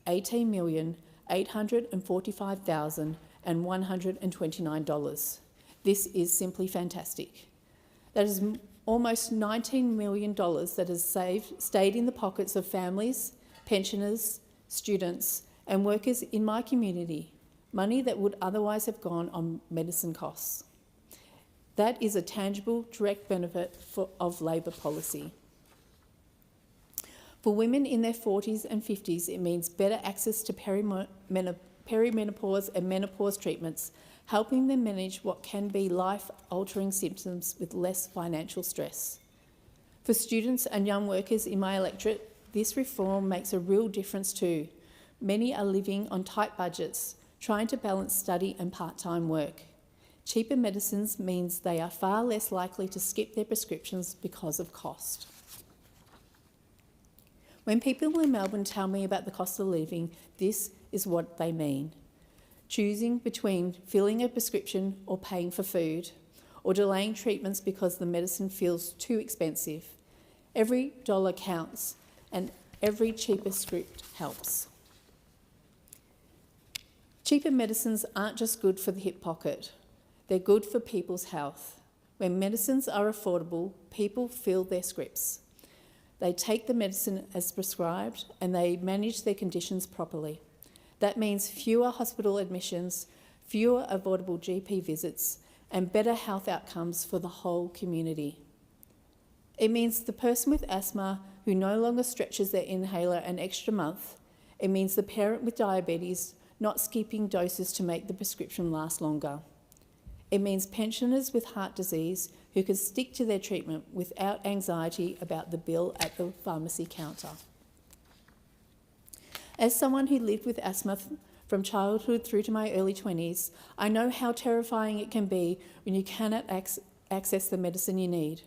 $18,845,129. This is simply fantastic. That is almost $19 million that has stayed in the pockets of families, pensioners, students, and workers in my community, money that would otherwise have gone on medicine costs. That is a tangible, direct benefit of Labor policy. For women in their 40s and 50s, it means better access to perimenopause and menopause treatments, helping them manage what can be life-altering symptoms with less financial stress. For students and young workers in my electorate, this reform makes a real difference too. Many are living on tight budgets, trying to balance study and part-time work. Cheaper medicines means they are far less likely to skip their prescriptions because of cost. When people in Melbourne tell me about the cost of living, this is what they mean. Choosing between filling a prescription or paying for food, or delaying treatments because the medicine feels too expensive. Every dollar counts, and every cheaper script helps. Cheaper medicines aren't just good for the hip pocket, they're good for people's health. When medicines are affordable, people fill their scripts. They take the medicine as prescribed and they manage their conditions properly. That means fewer hospital admissions, fewer avoidable GP visits, and better health outcomes for the whole community. It means the person with asthma who no longer stretches their inhaler an extra month. It means the parent with diabetes not skipping doses to make the prescription last longer. It means pensioners with heart disease who can stick to their treatment without anxiety about the bill at the pharmacy counter. As someone who lived with asthma from childhood through to my early 20s, I know how terrifying it can be when you cannot access the medicine you need.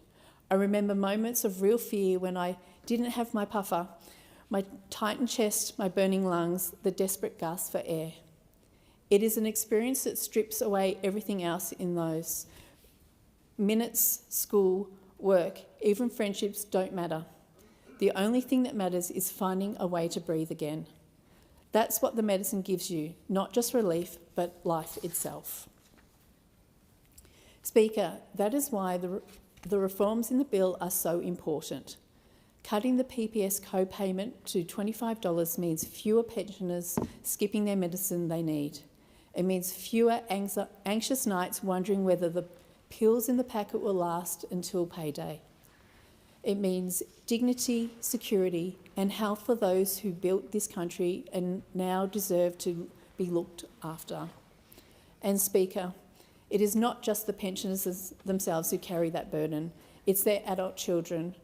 I remember moments of real fear when I didn't have my puffer, my tightened chest, my burning lungs, the desperate gasp for air. It is an experience that strips away everything else in those minutes. School, work, even friendships don't matter. The only thing that matters is finding a way to breathe again. That's what the medicine gives you, not just relief, but life itself. Speaker, that is why the reforms in the bill are so important. Cutting the PPS co-payment to $25 means fewer pensioners skipping their medicine they need. It means fewer anxious nights wondering whether the pills in the packet will last until payday. It means dignity, security, and health for those who built this country and now deserve to be looked after. And Speaker, it is not just the pensioners themselves who carry that burden, it's their adult children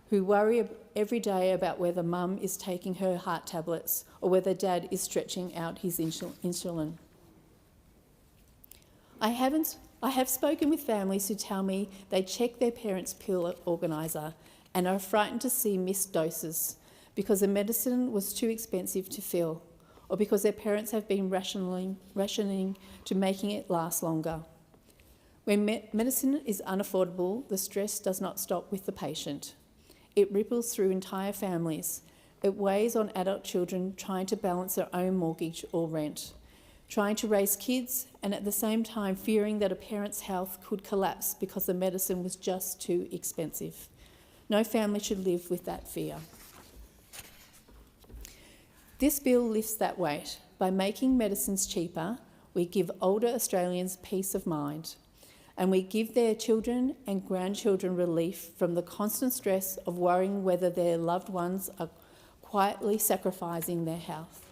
who worry every day about whether mum is taking her heart tablets or whether dad is stretching out his insulin. I have spoken with families who tell me they check their parents' pill organiser and are frightened to see missed doses because the medicine was too expensive to fill or because their parents have been rationing to making it last longer. When medicine is unaffordable, the stress does not stop with the patient. It ripples through entire families. It weighs on adult children trying to balance their own mortgage or rent, trying to raise kids and at the same time fearing that a parent's health could collapse because the medicine was just too expensive. No family should live with that fear. This bill lifts that weight. By making medicines cheaper, we give older Australians peace of mind, and we give their children and grandchildren relief from the constant stress of worrying whether their loved ones are quietly sacrificing their health.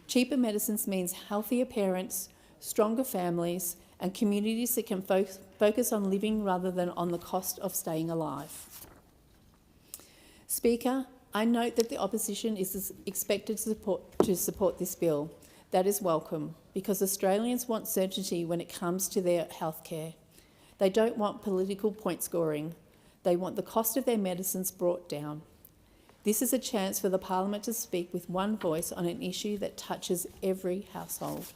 Cheaper medicines means healthier parents, stronger families, and communities that can focus on living rather than on the cost of staying alive. Speaker, I note that the opposition is expected to support this bill. That is welcome, because Australians want certainty when it comes to their healthcare. They don't want political point scoring. They want the cost of their medicines brought down. This is a chance for the Parliament to speak with one voice on an issue that touches every household.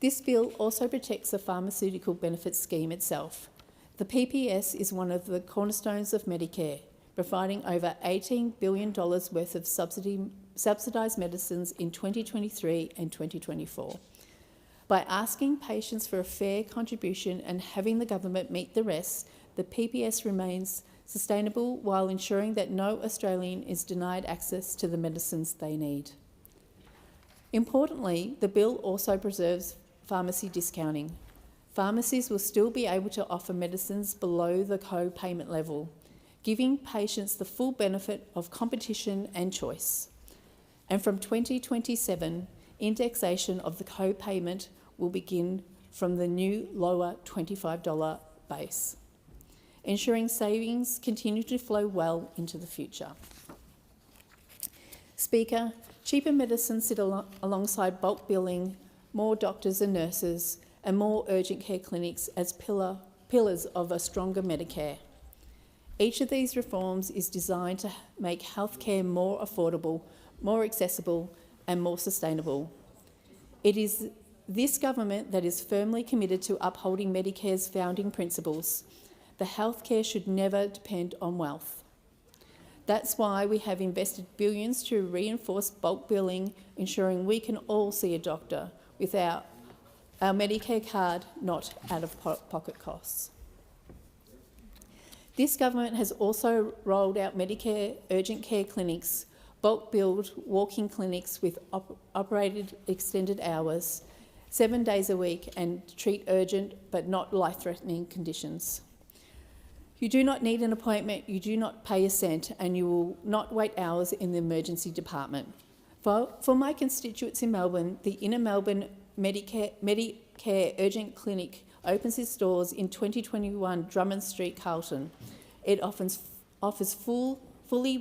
This bill also protects the pharmaceutical benefits scheme itself. The PPS is one of the cornerstones of Medicare, providing over $18 billion worth of subsidised medicines in 2023 and 2024. By asking patients for a fair contribution and having the government meet the rest, the PPS remains sustainable while ensuring that no Australian is denied access to the medicines they need. Importantly, the bill also preserves pharmacy discounting. Pharmacies will still be able to offer medicines below the co-payment level, giving patients the full benefit of competition and choice. And from 2027, indexation of the co-payment will begin from the new lower $25 base, ensuring savings continue to flow well into the future. Speaker, cheaper medicines sit alongside bulk billing, more doctors and nurses, and more urgent care clinics as pillars of a stronger Medicare. Each of these reforms is designed to make healthcare more affordable, more accessible, and more sustainable. It is this government that is firmly committed to upholding Medicare's founding principles. The healthcare should never depend on wealth. That's why we have invested billions to reinforce bulk billing, ensuring we can all see a doctor without our Medicare card not out-of-pocket costs. This government has also rolled out Medicare urgent care clinics, bulk billed walk-in clinics with operated extended hours, 7 days a week, and treat urgent but not life-threatening conditions. You do not need an appointment, you do not pay a cent, and you will not wait hours in the emergency department. For my constituents in Melbourne, the Inner Melbourne Medicare Urgent Clinic opens its doors in 2021 Drummond Street, Carlton. It offers fully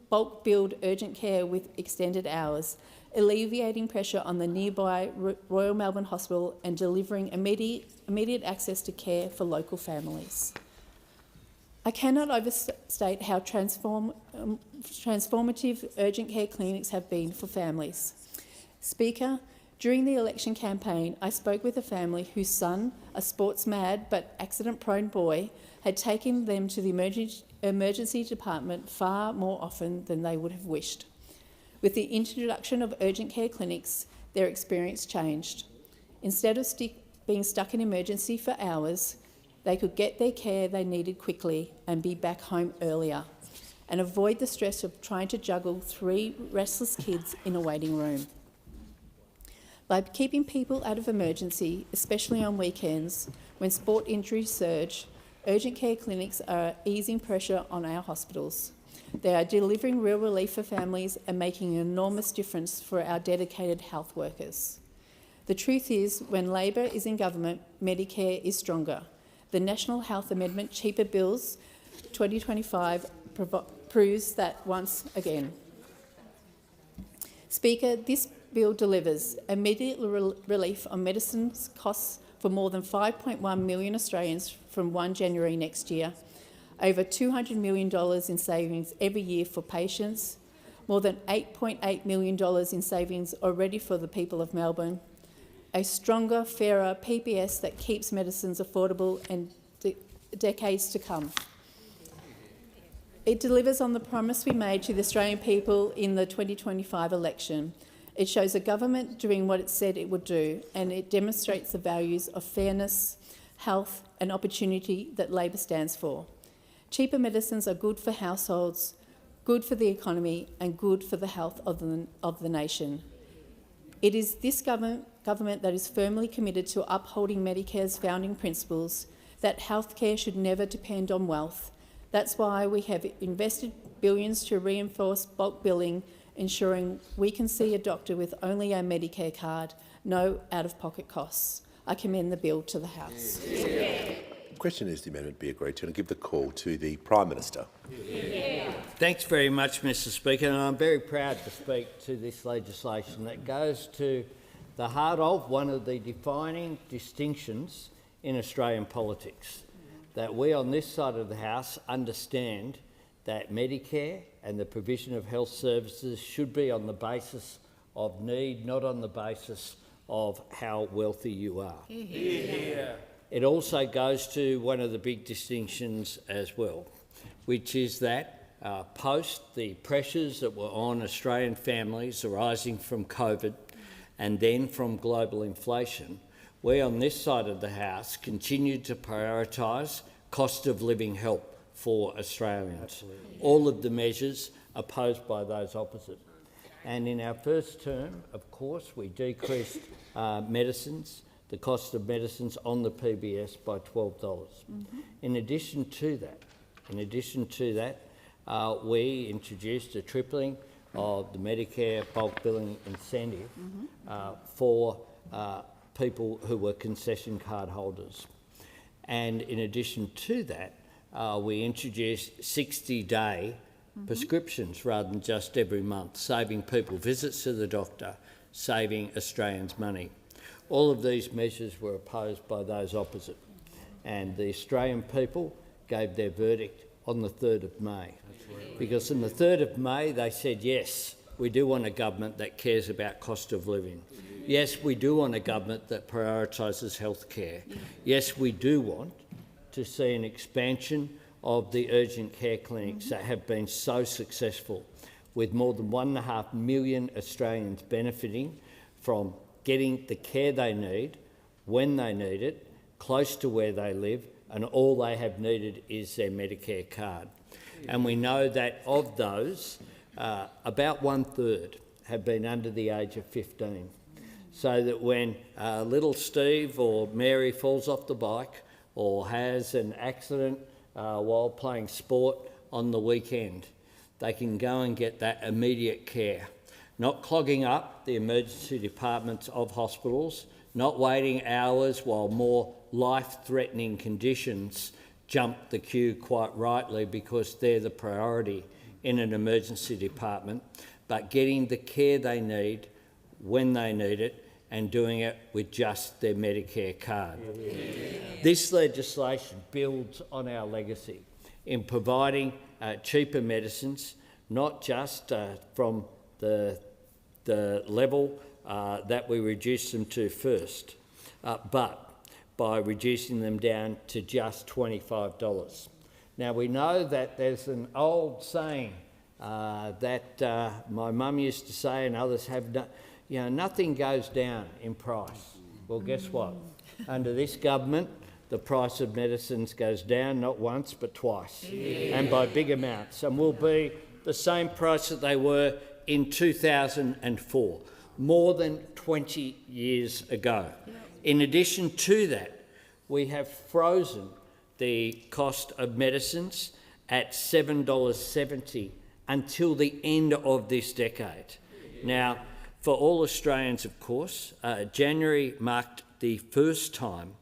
bulk billed urgent care with extended hours, alleviating pressure on the nearby Royal Melbourne Hospital and delivering immediate access to care for local families. I cannot overstate how transformative urgent care clinics have been for families. Speaker, during the election campaign, I spoke with a family whose son, a sports-mad but accident-prone boy, had taken them to the emergency department far more often than they would have wished. With the introduction of urgent care clinics, their experience changed. Instead of being stuck in emergency for hours, they could get their care they needed quickly and be back home earlier, and avoid the stress of trying to juggle 3 restless kids in a waiting room. By keeping people out of emergency, especially on weekends, when sport injuries surge, urgent care clinics are easing pressure on our hospitals. They are delivering real relief for families and making an enormous difference for our dedicated health workers. The truth is, when Labor is in government, Medicare is stronger. The National Health Amendment Cheaper Bills 2025 proves that once again. Speaker, this bill delivers immediate relief on medicines costs for more than 5.1 million Australians from 1 January next year, over $200 million in savings every year for patients, more than $8.8 million in savings already for the people of Melbourne, a stronger, fairer PBS that keeps medicines affordable and decades to come. It delivers on the promise we made to the Australian people in the 2025 election. It shows a government doing what it said it would do, and it demonstrates the values of fairness, health and opportunity that Labor stands for. Cheaper medicines are good for households, good for the economy and good for the health of the nation. It is this government that is firmly committed to upholding Medicare's founding principles, that healthcare should never depend on wealth. That's why we have invested billions to reinforce bulk billing, ensuring we can see a doctor with only our Medicare card, no out-of-pocket costs. I commend the bill to the House. The question is the amendment be agreed to, and I give the call to the Prime Minister. Thanks very much, Mr Speaker, and I'm very proud to speak to this legislation that goes to the heart of one of the defining distinctions in Australian politics, that we on this side of the House understand that Medicare and the provision of health services should be on the basis of need, not on the basis of how wealthy you are. It also goes to one of the big distinctions as well, which is that post the pressures that were on Australian families arising from COVID and then from global inflation, we on this side of the House continued to prioritise cost of living help for Australians. Absolutely. All of the measures opposed by those opposite. And in our first term, of course, we decreased medicines, the cost of medicines on the PBS by $12. In addition to that, we introduced a tripling of the Medicare bulk billing incentive for people who were concession card holders. And in addition to that, we introduced 60-day prescriptions rather than just every month, saving people visits to the doctor, saving Australians money. All of these measures were opposed by those opposite, and the Australian people gave their verdict on the 3rd of May. Because on the 3rd of May they said, yes, we do want a government that cares about cost of living. Yes, we do want a government that prioritises health care. Yes, we do want to see an expansion of the urgent care clinics that have been so successful, with more than 1.5 million Australians benefiting from getting the care they need, when they need it, close to where they live, and all they have needed is their Medicare card. And we know that of those, about 1/3 have been under the age of 15. So that when little Steve or Mary falls off the bike or has an accident while playing sport on the weekend, they can go and get that immediate care, not clogging up the emergency departments of hospitals, not waiting hours while more life-threatening conditions jump the queue, quite rightly, because they're the priority in an emergency department, but getting the care they need when they need it and doing it with just their Medicare card. This legislation builds on our legacy in providing cheaper medicines, not just from the level that we reduced them to first, but by reducing them down to just $25. Now, we know that there's an old saying that my mum used to say, and others have done, you know, nothing goes down in price. Well, guess what? Under this government, the price of medicines goes down not once but twice, and by big amounts, and will be the same price that they were in 2004, more than 20 years ago. In addition to that, we have frozen the cost of medicines at $7.70 until the end of this decade. Now, for all Australians, of course, January marked the first time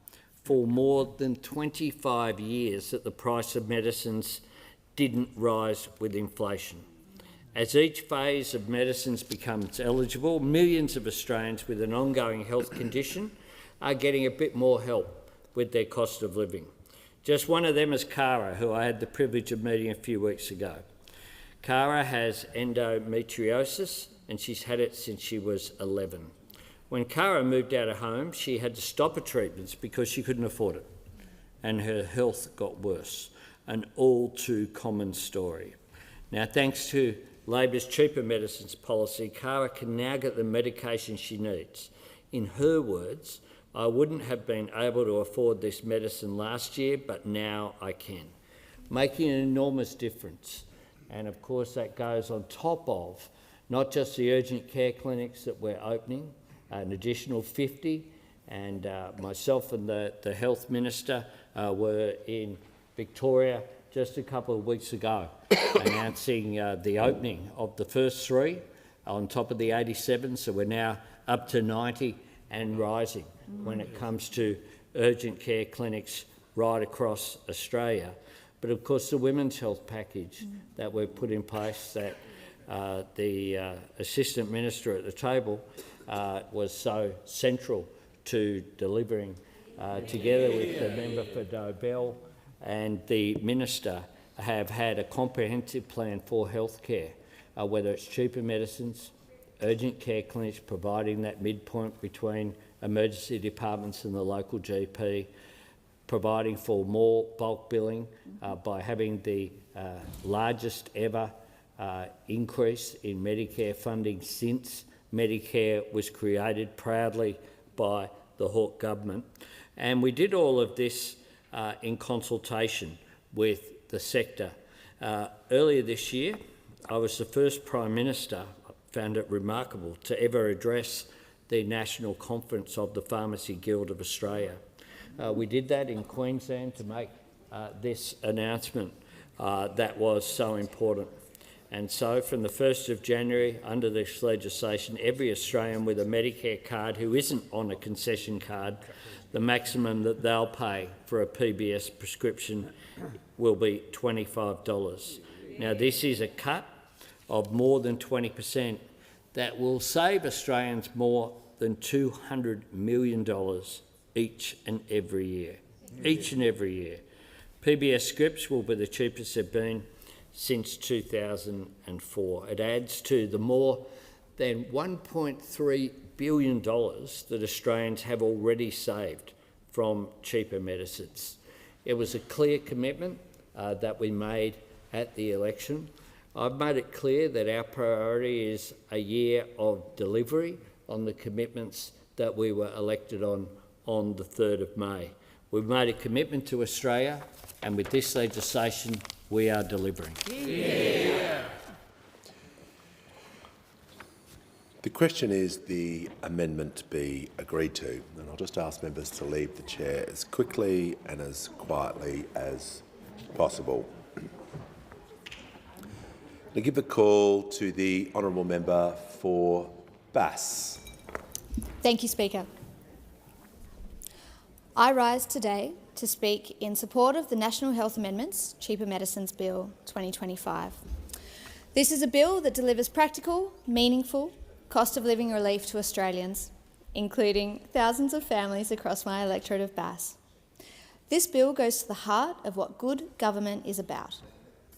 for more than 25 years that the price of medicines didn't rise with inflation. As each phase of medicines becomes eligible, millions of Australians with an ongoing health condition are getting a bit more help with their cost of living. Just one of them is Cara, who I had the privilege of meeting a few weeks ago. Cara has endometriosis, and she's had it since she was 11. When Cara moved out of home, she had to stop her treatments because she couldn't afford it, and her health got worse. An all too common story. Now, thanks to Labor's cheaper medicines policy, Cara can now get the medication she needs. In her words, I wouldn't have been able to afford this medicine last year, but now I can, making an enormous difference. And of course, that goes on top of not just the urgent care clinics that we're opening, an additional 50, and myself and the Health Minister were in Victoria just a couple of weeks ago announcing the opening of the first 3 on top of the 87, so we're now up to 90 and rising when it comes to urgent care clinics right across Australia. But of course the women's health package that we've put in place, that the Assistant Minister at the table was so central to delivering, together with the member for Dobell and the Minister, have had a comprehensive plan for healthcare, whether it's cheaper medicines, urgent care clinics providing that midpoint between emergency departments and the local GP, providing for more bulk billing by having the largest ever increase in Medicare funding since Medicare was created proudly by the Hawke government. And we did all of this in consultation with the sector. Earlier this year, I was the first Prime Minister, I found it remarkable, to ever address the National Conference of the Pharmacy Guild of Australia. We did that in Queensland to make this announcement that was so important. And so from the 1st of January, under this legislation, every Australian with a Medicare card who isn't on a concession card, the maximum that they'll pay for a PBS prescription will be $25. Now, this is a cut of more than 20% that will save Australians more than $200 million each and every year. Each and every year. PBS scripts will be the cheapest they've been since 2004. It adds to the more than $1.3 billion that Australians have already saved from cheaper medicines. It was a clear commitment that we made at the election. I've made it clear that our priority is a year of delivery on the commitments that we were elected on the 3rd of May. We've made a commitment to Australia, and with this legislation, we are delivering. Yeah. The question is the amendment be agreed to, and I'll just ask members to leave the chair as quickly and as quietly as possible. I give the call to the honourable member for Bass. Thank you, Speaker. I rise today to speak in support of the National Health Amendments Cheaper Medicines Bill 2025. This is a bill that delivers practical, meaningful, cost of living relief to Australians, including thousands of families across my electorate of Bass. This bill goes to the heart of what good government is about.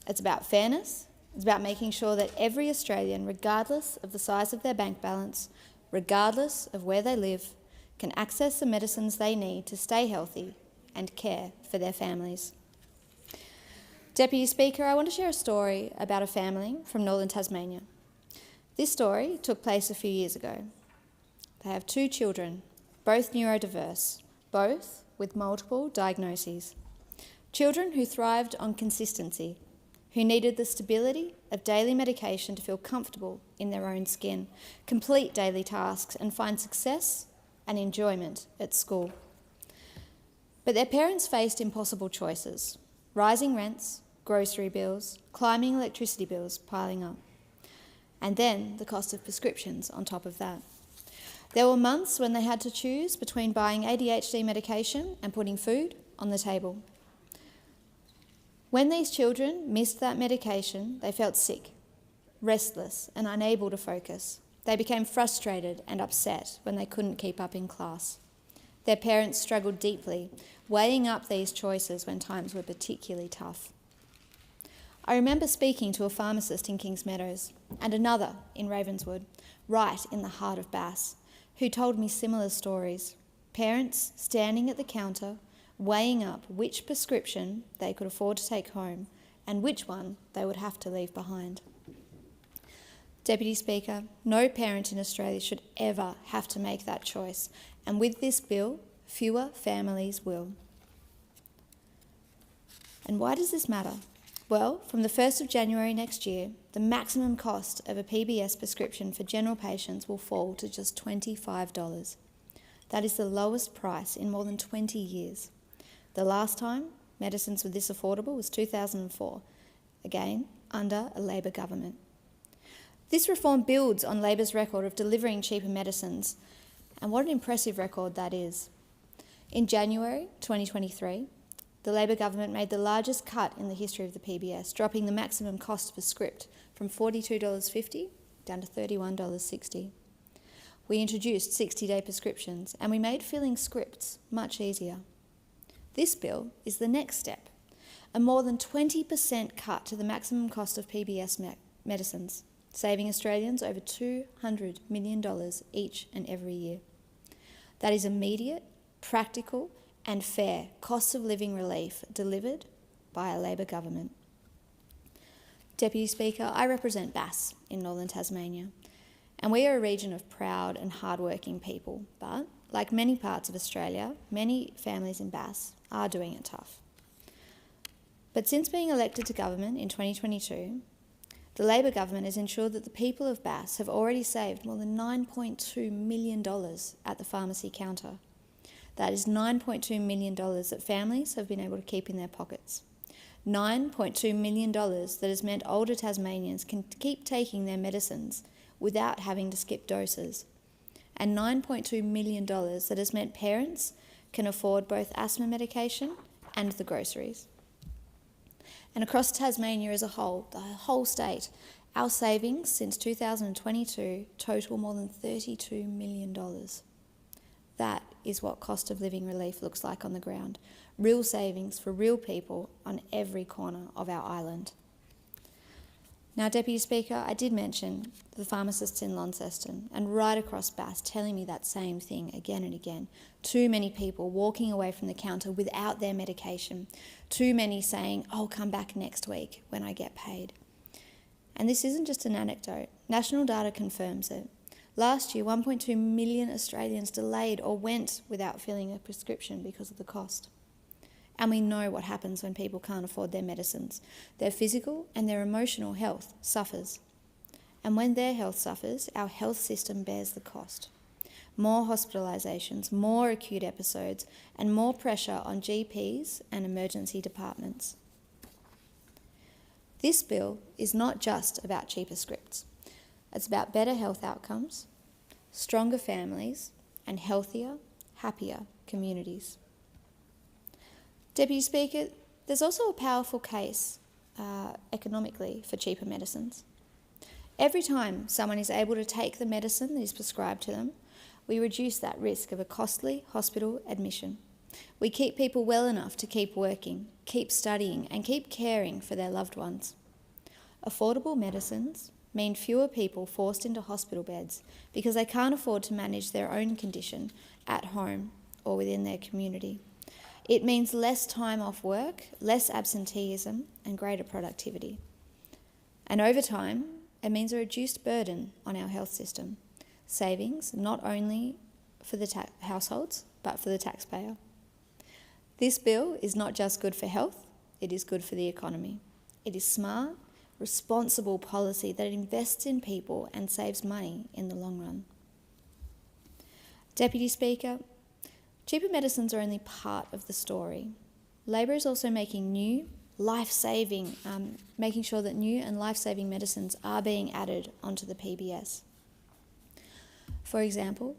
It's about fairness. It's about making sure that every Australian, regardless of the size of their bank balance, regardless of where they live, can access the medicines they need to stay healthy and care for their families. Deputy Speaker, I want to share a story about a family from northern Tasmania. This story took place a few years ago. They have 2 children, both neurodiverse, both with multiple diagnoses. Children who thrived on consistency, who needed the stability of daily medication to feel comfortable in their own skin, complete daily tasks and find success and enjoyment at school. But their parents faced impossible choices: rising rents, grocery bills, climbing electricity bills piling up, and then the cost of prescriptions on top of that. There were months when they had to choose between buying ADHD medication and putting food on the table. When these children missed that medication, they felt sick, restless and unable to focus. They became frustrated and upset when they couldn't keep up in class. Their parents struggled deeply, weighing up these choices when times were particularly tough. I remember speaking to a pharmacist in Kings Meadows and another in Ravenswood, right in the heart of Bass, who told me similar stories. Parents standing at the counter, weighing up which prescription they could afford to take home and which one they would have to leave behind. Deputy Speaker, no parent in Australia should ever have to make that choice, and with this bill, fewer families will. And why does this matter? Well, from the 1st of January next year, the maximum cost of a PBS prescription for general patients will fall to just $25. That is the lowest price in more than 20 years. The last time medicines were this affordable was 2004, again under a Labor government. This reform builds on Labor's record of delivering cheaper medicines, and what an impressive record that is. In January 2023, the Labor government made the largest cut in the history of the PBS, dropping the maximum cost per script from $42.50 down to $31.60. We introduced 60-day prescriptions, and we made filling scripts much easier. This bill is the next step, a more than 20% cut to the maximum cost of PBS medicines, saving Australians over $200 million each and every year. That is immediate, practical and fair cost of living relief delivered by a Labor government. Deputy Speaker, I represent Bass in northern Tasmania, and we are a region of proud and hard-working people, but like many parts of Australia, many families in Bass are doing it tough. But since being elected to government in 2022, the Labor government has ensured that the people of Bass have already saved more than $9.2 million at the pharmacy counter. That is $9.2 million that families have been able to keep in their pockets. $9.2 million that has meant older Tasmanians can keep taking their medicines without having to skip doses. And $9.2 million that has meant parents can afford both asthma medication and the groceries. And across Tasmania as a whole, the whole state, our savings since 2022 total more than $32 million. That is what cost of living relief looks like on the ground. Real savings for real people on every corner of our island. Now, Deputy Speaker, I did mention the pharmacists in Launceston and right across Bass telling me that same thing again and again. Too many people walking away from the counter without their medication. Too many saying, "I'll come back next week when I get paid." And this isn't just an anecdote. National data confirms it. Last year, 1.2 million Australians delayed or went without filling a prescription because of the cost. And we know what happens when people can't afford their medicines. Their physical and their emotional health suffers. And when their health suffers, our health system bears the cost. More hospitalisations, more acute episodes, and more pressure on GPs and emergency departments. This bill is not just about cheaper scripts. It's about better health outcomes, stronger families, and healthier, happier communities. Deputy Speaker, there's also a powerful case economically for cheaper medicines. Every time someone is able to take the medicine that is prescribed to them, we reduce that risk of a costly hospital admission. We keep people well enough to keep working, keep studying, and keep caring for their loved ones. Affordable medicines mean fewer people forced into hospital beds because they can't afford to manage their own condition at home or within their community. It means less time off work, less absenteeism, and greater productivity. And over time, it means a reduced burden on our health system. Savings not only for the households, but for the taxpayer. This bill is not just good for health, it is good for the economy. It is smart, responsible policy that invests in people and saves money in the long run. Deputy Speaker, cheaper medicines are only part of the story. Labor is also making making sure that new and life-saving medicines are being added onto the PBS. For example,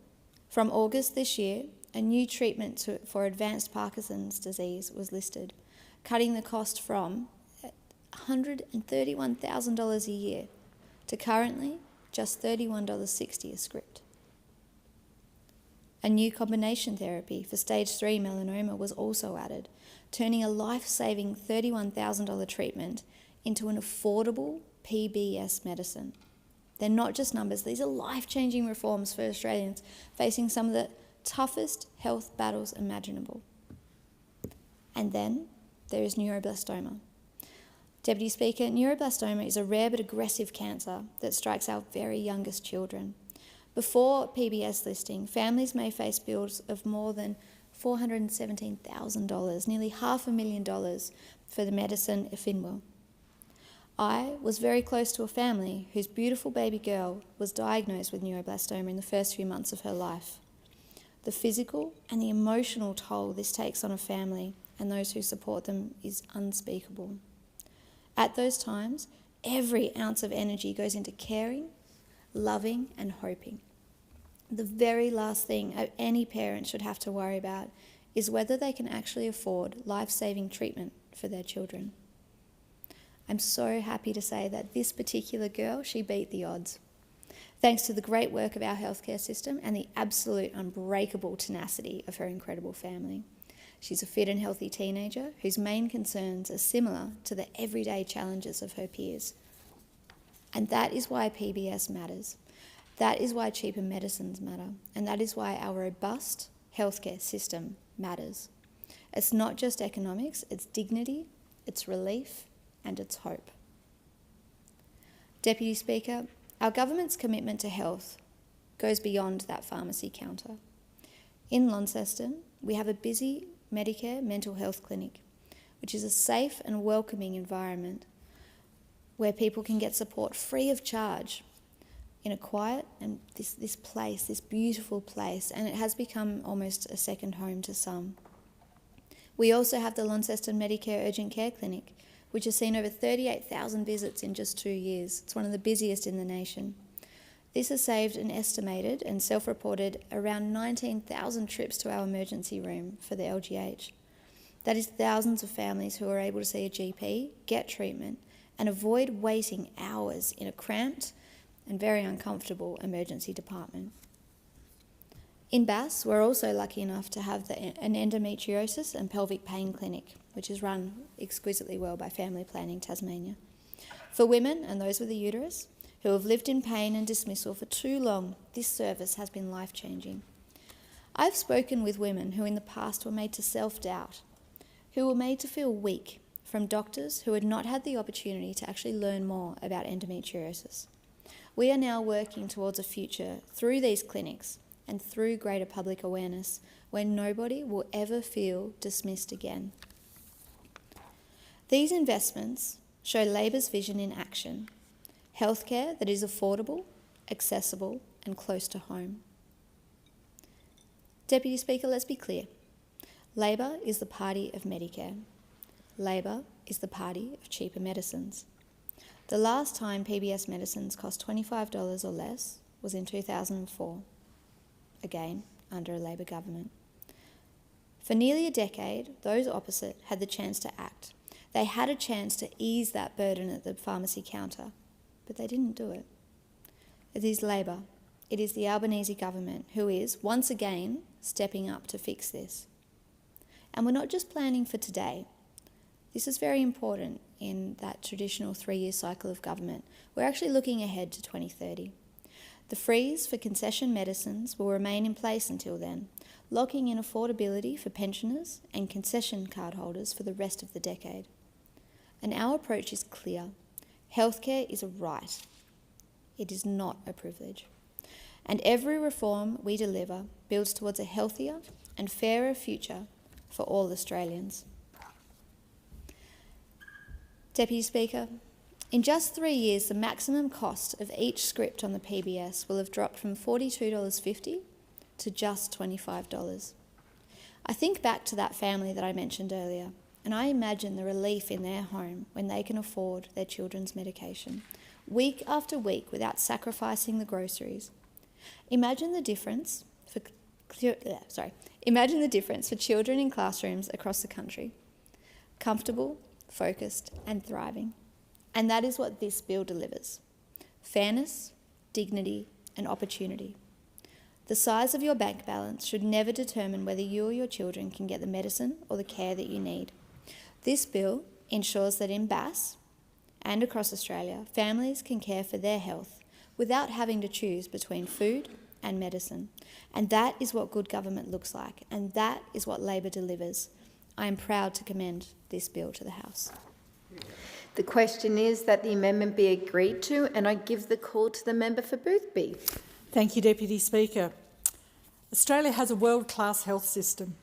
from August this year, a new treatment for advanced Parkinson's disease was listed, cutting the cost from $131,000 a year to currently just $31.60 a script. A new combination therapy for stage 3 melanoma was also added, turning a life-saving $31,000 treatment into an affordable PBS medicine. They're not just numbers, these are life-changing reforms for Australians facing some of the toughest health battles imaginable. And then there is neuroblastoma. Deputy Speaker, neuroblastoma is a rare but aggressive cancer that strikes our very youngest children. Before PBS listing, families may face bills of more than $417,000, nearly $500,000 for the medicine Efinwell. I was very close to a family whose beautiful baby girl was diagnosed with neuroblastoma in the first few months of her life. The physical and the emotional toll this takes on a family and those who support them is unspeakable. At those times, every ounce of energy goes into caring, loving and hoping. The very last thing any parent should have to worry about is whether they can actually afford life-saving treatment for their children. I'm so happy to say that this particular girl, she beat the odds. Thanks to the great work of our healthcare system and the absolute unbreakable tenacity of her incredible family. She's a fit and healthy teenager whose main concerns are similar to the everyday challenges of her peers. And that is why PBS matters. That is why cheaper medicines matter. And that is why our robust healthcare system matters. It's not just economics, it's dignity, it's relief, and it's hope. Deputy Speaker, our government's commitment to health goes beyond that pharmacy counter. In Launceston, we have a busy Medicare mental health clinic, which is a safe and welcoming environment where people can get support free of charge in a quiet and this beautiful place, and it has become almost a second home to some. We also have the Launceston Medicare Urgent Care Clinic, which has seen over 38,000 visits in just 2 years. It's one of the busiest in the nation. This has saved an estimated and self-reported around 19,000 trips to our emergency room for the LGH. That is thousands of families who are able to see a GP, get treatment, and avoid waiting hours in a cramped and very uncomfortable emergency department. In Bass, we're also lucky enough to have an endometriosis and pelvic pain clinic, which is run exquisitely well by Family Planning Tasmania. For women and those with a uterus who have lived in pain and dismissal for too long, this service has been life-changing. I've spoken with women who in the past were made to self-doubt, who were made to feel weak from doctors who had not had the opportunity to actually learn more about endometriosis. We are now working towards a future through these clinics and through greater public awareness where nobody will ever feel dismissed again. These investments show Labor's vision in action: healthcare that is affordable, accessible and close to home. Deputy Speaker, let's be clear. Labor is the party of Medicare. Labor is the party of cheaper medicines. The last time PBS medicines cost $25 or less was in 2004, again under a Labor government. For nearly a decade, those opposite had the chance to act. They had a chance to ease that burden at the pharmacy counter, but they didn't do it. It is Labor, it is the Albanese government who is, once again, stepping up to fix this. And we're not just planning for today. This is very important in that traditional 3-year cycle of government. We're actually looking ahead to 2030. The freeze for concession medicines will remain in place until then, locking in affordability for pensioners and concession card holders for the rest of the decade. And our approach is clear. Healthcare is a right. It is not a privilege. And every reform we deliver builds towards a healthier and fairer future for all Australians. Deputy Speaker, in just 3 years, the maximum cost of each script on the PBS will have dropped from $42.50 to just $25. I think back to that family that I mentioned earlier, and I imagine the relief in their home when they can afford their children's medication, week after week without sacrificing the groceries. Imagine the difference for children in classrooms across the country. Comfortable, focused and thriving. And that is what this bill delivers: fairness, dignity and opportunity. The size of your bank balance should never determine whether you or your children can get the medicine or the care that you need. This bill ensures that in Bass and across Australia, families can care for their health without having to choose between food and medicine. And that is what good government looks like, and that is what Labor delivers. I am proud to commend this bill to the House. The question is that the amendment be agreed to, and I give the call to the member for Boothby. Thank you, Deputy Speaker. Australia has a world-class health system.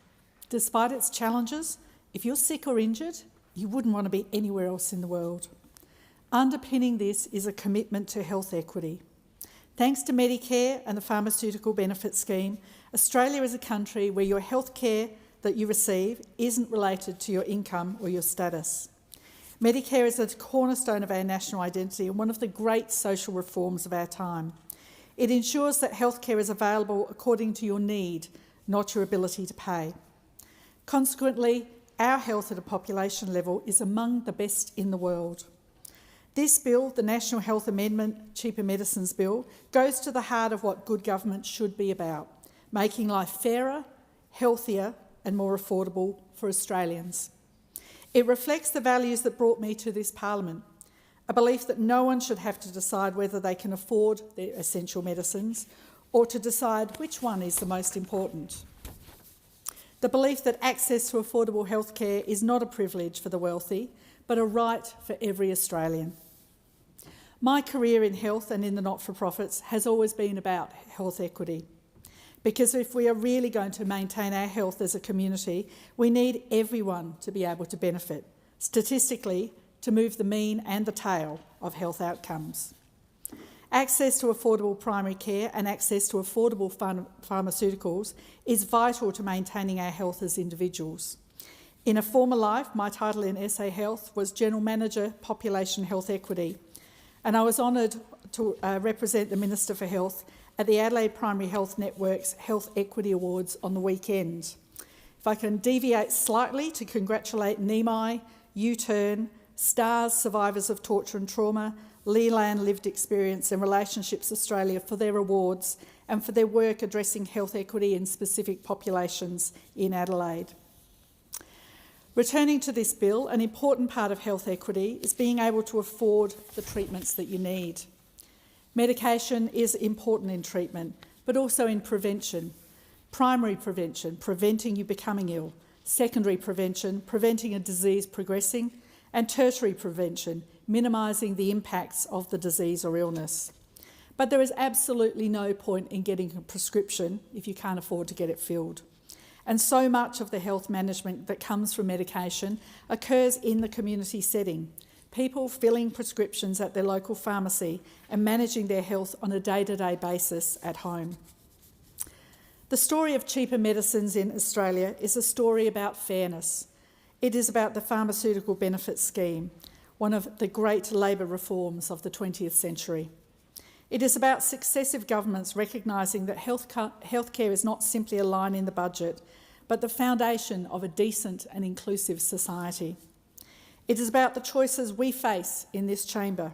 Despite its challenges, if you're sick or injured, you wouldn't want to be anywhere else in the world. Underpinning this is a commitment to health equity. Thanks to Medicare and the Pharmaceutical Benefit Scheme, Australia is a country where your health care that you receive isn't related to your income or your status. Medicare is a cornerstone of our national identity and one of the great social reforms of our time. It ensures that healthcare is available according to your need, not your ability to pay. Consequently, our health at a population level is among the best in the world. This bill, the National Health Amendment Cheaper Medicines Bill, goes to the heart of what good government should be about: making life fairer, healthier and more affordable for Australians. It reflects the values that brought me to this Parliament: a belief that no one should have to decide whether they can afford their essential medicines or to decide which one is the most important. The belief that access to affordable healthcare is not a privilege for the wealthy, but a right for every Australian. My career in health and in the not-for-profits has always been about health equity, because if we are really going to maintain our health as a community, we need everyone to be able to benefit, statistically, to move the mean and the tail of health outcomes. Access to affordable primary care and access to affordable pharmaceuticals is vital to maintaining our health as individuals. In a former life, my title in SA Health was General Manager, Population Health Equity, and I was honoured to represent the Minister for Health at the Adelaide Primary Health Network's Health Equity Awards on the weekend. If I can deviate slightly to congratulate NEMI, U-Turn, STARS, Survivors of Torture and Trauma, Leland Lived Experience and Relationships Australia for their awards and for their work addressing health equity in specific populations in Adelaide. Returning to this bill, an important part of health equity is being able to afford the treatments that you need. Medication is important in treatment, but also in prevention. Primary prevention, preventing you becoming ill. Secondary prevention, preventing a disease progressing. And tertiary prevention, minimising the impacts of the disease or illness. But there is absolutely no point in getting a prescription if you can't afford to get it filled. And so much of the health management that comes from medication occurs in the community setting. People filling prescriptions at their local pharmacy and managing their health on a day-to-day basis at home. The story of cheaper medicines in Australia is a story about fairness. It is about the Pharmaceutical Benefits Scheme, one of the great Labor reforms of the 20th century. It is about successive governments recognising that healthcare is not simply a line in the budget, but the foundation of a decent and inclusive society. It is about the choices we face in this chamber.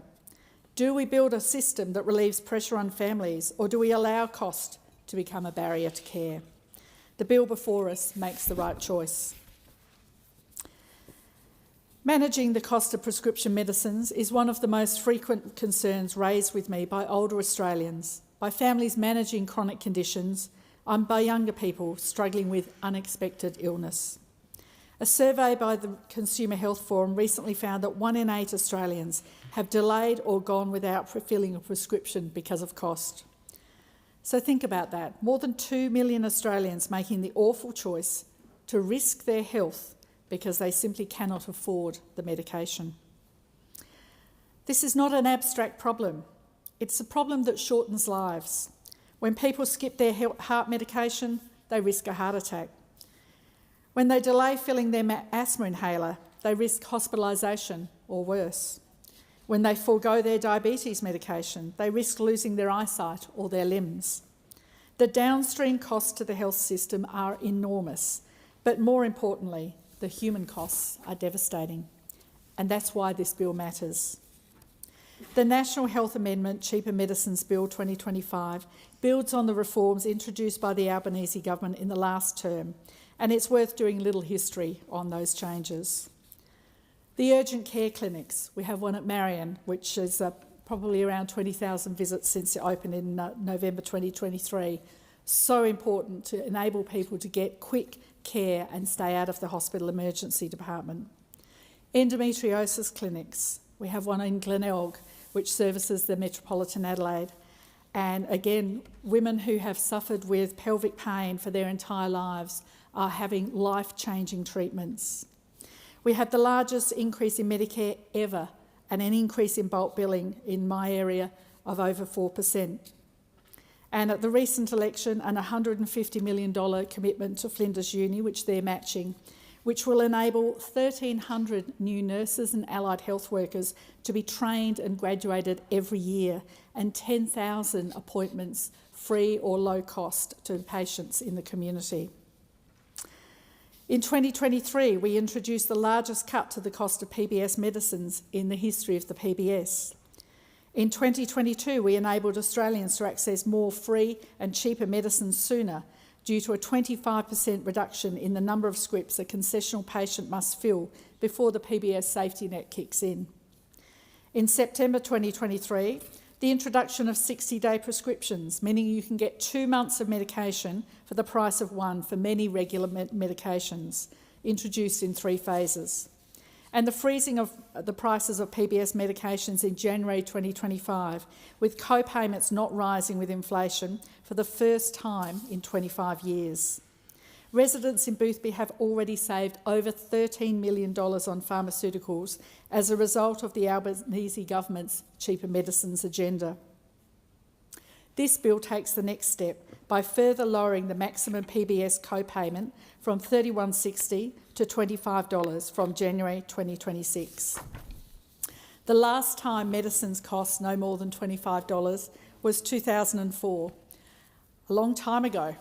Do we build a system that relieves pressure on families, or do we allow cost to become a barrier to care? The bill before us makes the right choice. Managing the cost of prescription medicines is one of the most frequent concerns raised with me by older Australians, by families managing chronic conditions, and by younger people struggling with unexpected illness. A survey by the Consumer Health Forum recently found that 1 in 8 Australians have delayed or gone without fulfilling a prescription because of cost. So think about that. More than 2 million Australians making the awful choice to risk their health because they simply cannot afford the medication. This is not an abstract problem. It's a problem that shortens lives. When people skip their heart medication, they risk a heart attack. When they delay filling their asthma inhaler, they risk hospitalisation or worse. When they forego their diabetes medication, they risk losing their eyesight or their limbs. The downstream costs to the health system are enormous, but more importantly, the human costs are devastating, and that's why this bill matters. The National Health Amendment Cheaper Medicines Bill 2025 builds on the reforms introduced by the Albanese government in the last term, and it's worth doing a little history on those changes. The urgent care clinics, we have one at Marion, which is probably around 20,000 visits since it opened in November 2023. So important to enable people to get quick care and stay out of the hospital emergency department. Endometriosis clinics, we have one in Glenelg, which services the metropolitan Adelaide. And again, women who have suffered with pelvic pain for their entire lives are having life-changing treatments. We have the largest increase in Medicare ever and an increase in bulk billing in my area of over 4%. And at the recent election, an $150 million commitment to Flinders Uni, which they're matching, which will enable 1,300 new nurses and allied health workers to be trained and graduated every year, and 10,000 appointments free or low cost to patients in the community. In 2023, we introduced the largest cut to the cost of PBS medicines in the history of the PBS. In 2022, we enabled Australians to access more free and cheaper medicines sooner due to a 25% reduction in the number of scripts a concessional patient must fill before the PBS safety net kicks in. In September 2023, the introduction of 60-day prescriptions, meaning you can get 2 months of medication for the price of one for many regular medications, introduced in 3 phases. And the freezing of the prices of PBS medications in January 2025, with co-payments not rising with inflation for the first time in 25 years. Residents in Boothby have already saved over $13 million on pharmaceuticals as a result of the Albanese government's cheaper medicines agenda. This bill takes the next step by further lowering the maximum PBS co-payment from $31.60 to $25 from January 2026. The last time medicines cost no more than $25 was 2004, a long time ago.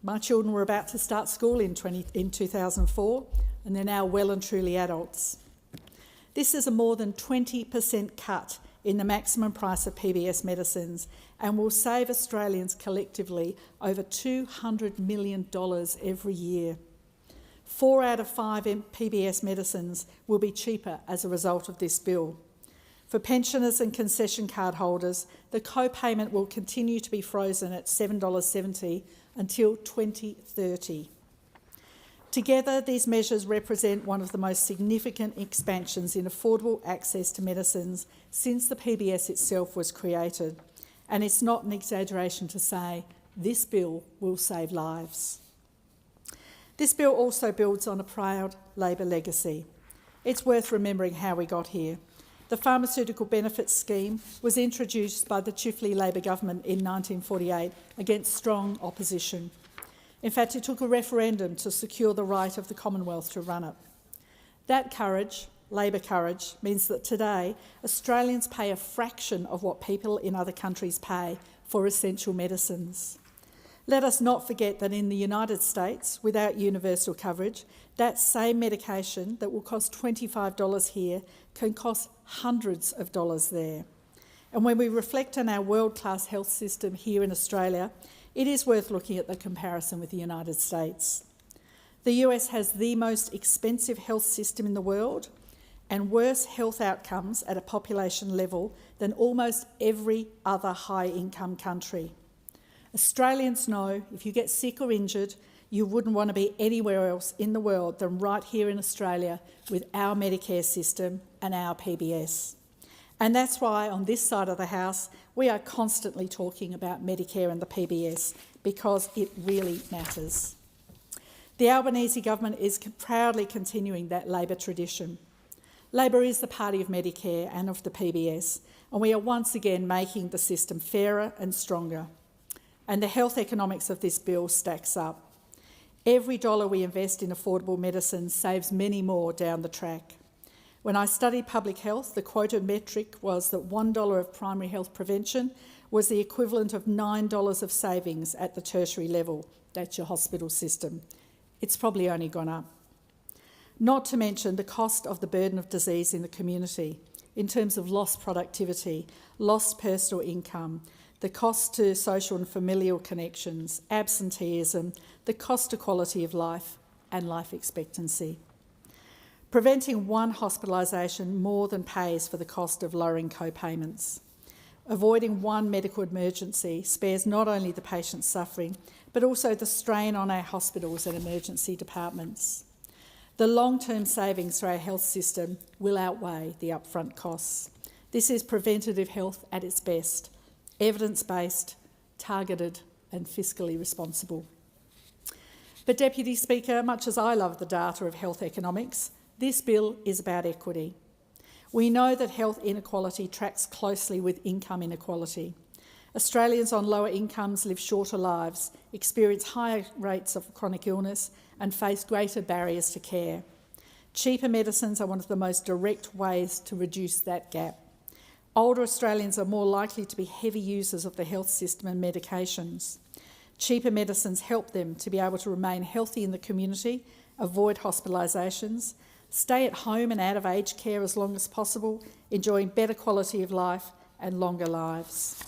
My children were about to start school in 2004, and they're now well and truly adults. This is a more than 20% cut in the maximum price of PBS medicines and will save Australians collectively over $200 million every year. 4 out of 5 PBS medicines will be cheaper as a result of this bill. For pensioners and concession card holders, the co-payment will continue to be frozen at $7.70 until 2030. Together, these measures represent one of the most significant expansions in affordable access to medicines since the PBS itself was created. And it's not an exaggeration to say this bill will save lives. This bill also builds on a proud Labor legacy. It's worth remembering how we got here. The Pharmaceutical Benefits Scheme was introduced by the Chifley Labor government in 1948 against strong opposition. In fact, it took a referendum to secure the right of the Commonwealth to run it. That courage, Labor courage, means that today Australians pay a fraction of what people in other countries pay for essential medicines. Let us not forget that in the United States, without universal coverage, that same medication that will cost $25 here can cost hundreds of dollars there. And when we reflect on our world-class health system here in Australia, it is worth looking at the comparison with the United States. The US has the most expensive health system in the world and worse health outcomes at a population level than almost every other high-income country. Australians know if you get sick or injured, you wouldn't want to be anywhere else in the world than right here in Australia with our Medicare system and our PBS. And that's why on this side of the House, we are constantly talking about Medicare and the PBS because it really matters. The Albanese government is proudly continuing that Labor tradition. Labor is the party of Medicare and of the PBS, and we are once again making the system fairer and stronger. And the health economics of this bill stacks up. Every dollar we invest in affordable medicine saves many more down the track. When I studied public health, the quoted metric was that $1 of primary health prevention was the equivalent of $9 of savings at the tertiary level. That's your hospital system. It's probably only gone up. Not to mention the cost of the burden of disease in the community in terms of lost productivity, lost personal income, the cost to social and familial connections, absenteeism, the cost to quality of life and life expectancy. Preventing one hospitalisation more than pays for the cost of lowering co-payments. Avoiding one medical emergency spares not only the patient's suffering, but also the strain on our hospitals and emergency departments. The long-term savings for our health system will outweigh the upfront costs. This is preventative health at its best, evidence-based, targeted and fiscally responsible. But Deputy Speaker, much as I love the data of health economics, this bill is about equity. We know that health inequality tracks closely with income inequality. Australians on lower incomes live shorter lives, experience higher rates of chronic illness and face greater barriers to care. Cheaper medicines are one of the most direct ways to reduce that gap. Older Australians are more likely to be heavy users of the health system and medications. Cheaper medicines help them to be able to remain healthy in the community, avoid hospitalisations, stay at home and out of aged care as long as possible, enjoying better quality of life and longer lives.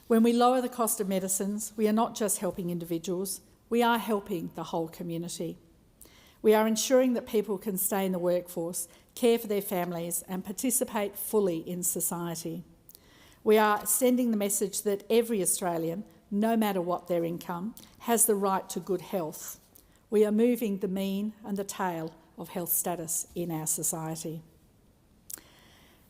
When we lower the cost of medicines, we are not just helping individuals, we are helping the whole community. We are ensuring that people can stay in the workforce, care for their families and participate fully in society. We are sending the message that every Australian, no matter what their income, has the right to good health. We are moving the mean and the tail of health status in our society.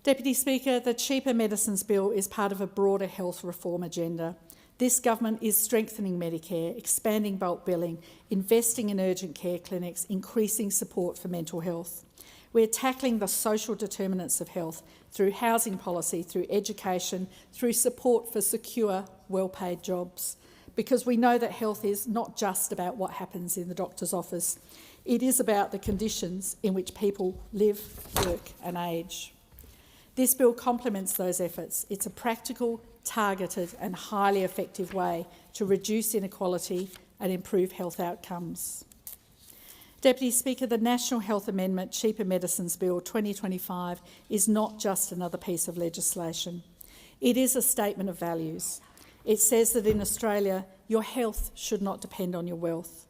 Deputy Speaker, the Cheaper Medicines Bill is part of a broader health reform agenda. This government is strengthening Medicare, expanding bulk billing, investing in urgent care clinics, increasing support for mental health. We're tackling the social determinants of health through housing policy, through education, through support for secure, well-paid jobs, because we know that health is not just about what happens in the doctor's office. It is about the conditions in which people live, work and age. This bill complements those efforts. It's a practical, targeted and highly effective way to reduce inequality and improve health outcomes. Deputy Speaker, the National Health Amendment Cheaper Medicines Bill 2025 is not just another piece of legislation. It is a statement of values. It says that in Australia, your health should not depend on your wealth.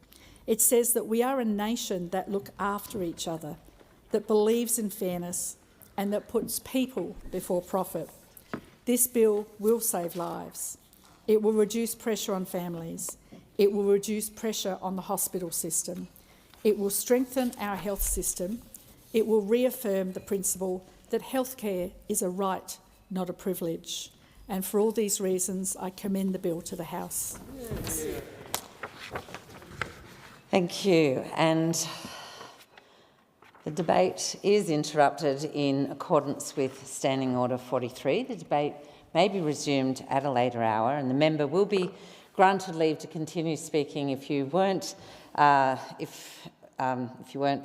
It says that we are a nation that look after each other, that believes in fairness and that puts people before profit. This bill will save lives. It will reduce pressure on families. It will reduce pressure on the hospital system. It will strengthen our health system. It will reaffirm the principle that healthcare is a right, not a privilege. And for all these reasons, I commend the bill to the House. Thank you. And the debate is interrupted in accordance with Standing Order 43. The debate may be resumed at a later hour, and the member will be granted leave to continue speaking if you weren't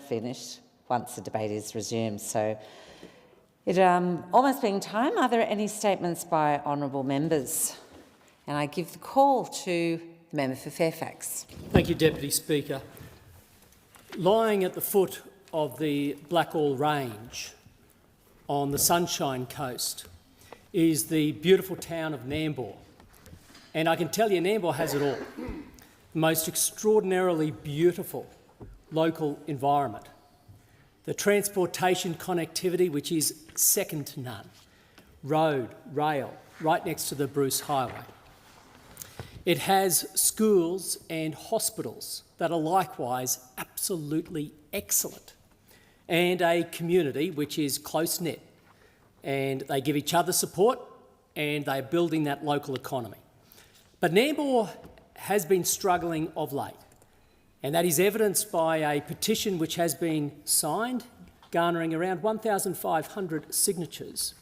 finished once the debate is resumed. So it almost being time. Are there any statements by honourable members? And I give the call to the member for Fairfax. Thank you, Deputy Speaker. Lying at the foot of the Blackall Range on the Sunshine Coast is the beautiful town of Nambour. And I can tell you, Nambour has it all. The most extraordinarily beautiful local environment. The transportation connectivity, which is second to none. Road, rail, right next to the Bruce Highway. It has schools and hospitals that are likewise absolutely excellent, and a community which is close-knit, and they give each other support and they're building that local economy. But Nambour has been struggling of late, and that is evidenced by a petition which has been signed, garnering around 1,500 signatures,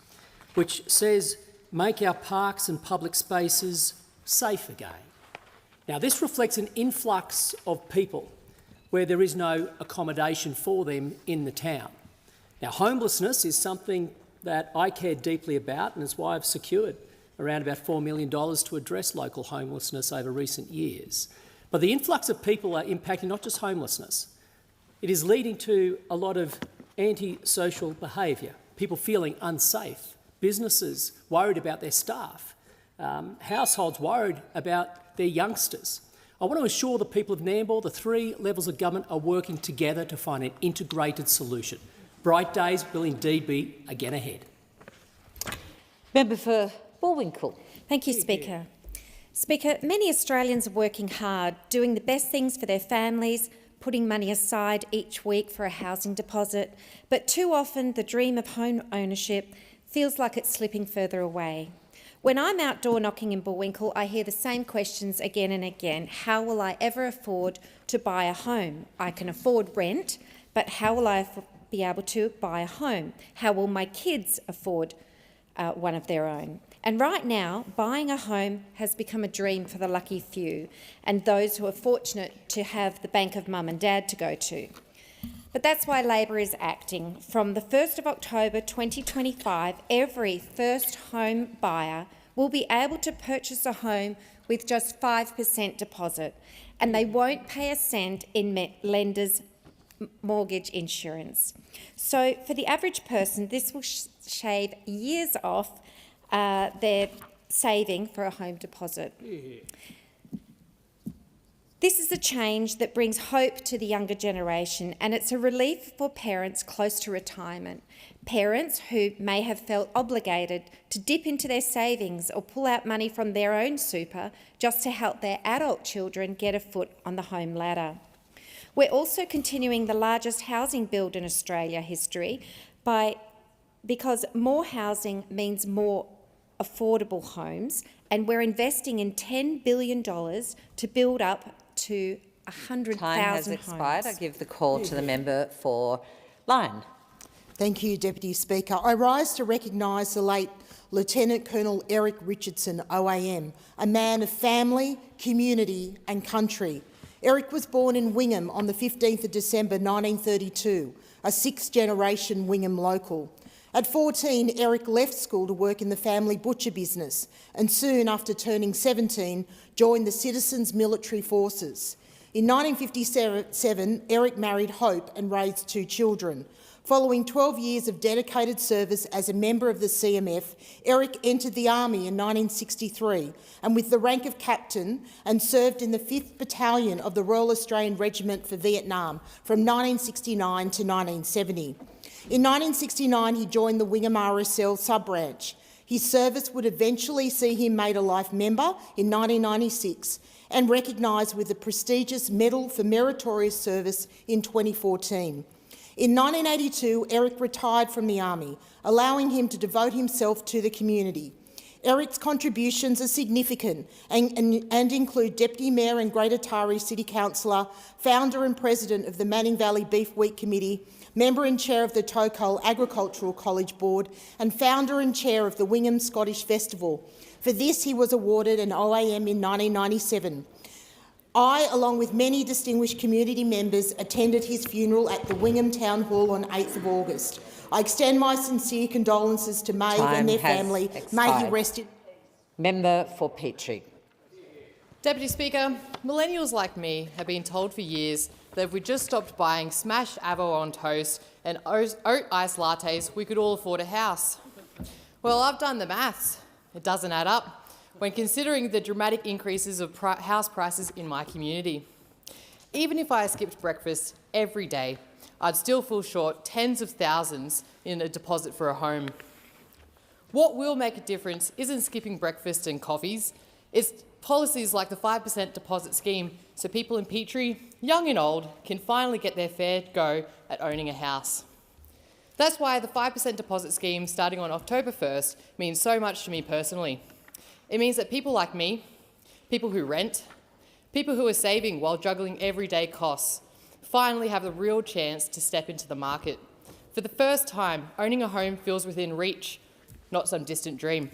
which says, make our parks and public spaces safe again. Now, this reflects an influx of people where there is no accommodation for them in the town. Now, homelessness is something that I care deeply about, and it's why I've secured around about $4 million to address local homelessness over recent years. But the influx of people are impacting not just homelessness. It is leading to a lot of anti-social behaviour, people feeling unsafe, businesses worried about their staff, households worried about their youngsters. I want to assure the people of Nambour the three levels of government are working together to find an integrated solution. Bright days will indeed be again ahead. Member for Bullwinkle. Thank you, Speaker. Speaker, many Australians are working hard, doing the best things for their families, putting money aside each week for a housing deposit, but too often the dream of home ownership feels like it's slipping further away. When I'm outdoor knocking in Bullwinkle, I hear the same questions again and again. How will I ever afford to buy a home? I can afford rent, but how will I be able to buy a home? How will my kids afford one of their own? And right now, buying a home has become a dream for the lucky few and those who are fortunate to have the bank of mum and dad to go to. But that's why Labor is acting. From the 1st of October 2025, every first home buyer will be able to purchase a home with just 5% deposit, and they won't pay a cent in lenders' mortgage insurance. So for the average person, this will shave years off their saving for a home deposit. This is a change that brings hope to the younger generation, and it's a relief for parents close to retirement, parents who may have felt obligated to dip into their savings or pull out money from their own super just to help their adult children get a foot on the home ladder. We're also continuing the largest housing build in Australia history because more housing means more affordable homes, and we're investing in $10 billion to build up to 100,000 homes. Time has expired. I give the call to the member for Lyon. Thank you, Deputy Speaker. I rise to recognise the late Lieutenant Colonel Eric Richardson, OAM, a man of family, community and country. Eric was born in Wingham on the 15th of December 1932, a sixth-generation Wingham local. At 14, Eric left school to work in the family butcher business and soon after turning 17, joined the Citizens Military Forces. In 1957, Eric married Hope and raised 2 children. Following 12 years of dedicated service as a member of the CMF, Eric entered the Army in 1963 and with the rank of captain and served in the 5th Battalion of the Royal Australian Regiment for Vietnam from 1969 to 1970. In 1969, he joined the Wingham RSL sub-branch. His service would eventually see him made a life member in 1996 and recognised with the prestigious Medal for Meritorious Service in 2014. In 1982, Eric retired from the Army, allowing him to devote himself to the community. Eric's contributions are significant and include Deputy Mayor and Greater Taree City Councillor, founder and president of the Manning Valley Beef Week Committee, member and chair of the Tokol Agricultural College Board and founder and chair of the Wingham Scottish Festival. For this, he was awarded an OAM in 1997. I, along with many distinguished community members, attended his funeral at the Wingham Town Hall on 8th of August. I extend my sincere condolences to Maeve and their family. May he rest in peace. Member for Petrie. Deputy Speaker, millennials like me have been told for years that if we just stopped buying smashed avo on toast and oat iced lattes, we could all afford a house. Well, I've done the maths. It doesn't add up when considering the dramatic increases of house prices in my community. Even if I skipped breakfast every day, I'd still fall short tens of thousands in a deposit for a home. What will make a difference isn't skipping breakfast and coffees, it's policies like the 5% deposit scheme so people in Petrie, young and old, can finally get their fair go at owning a house. That's why the 5% deposit scheme starting on October 1st means so much to me personally. It means that people like me, people who rent, people who are saving while juggling everyday costs, finally have the real chance to step into the market. For the first time, owning a home feels within reach, not some distant dream.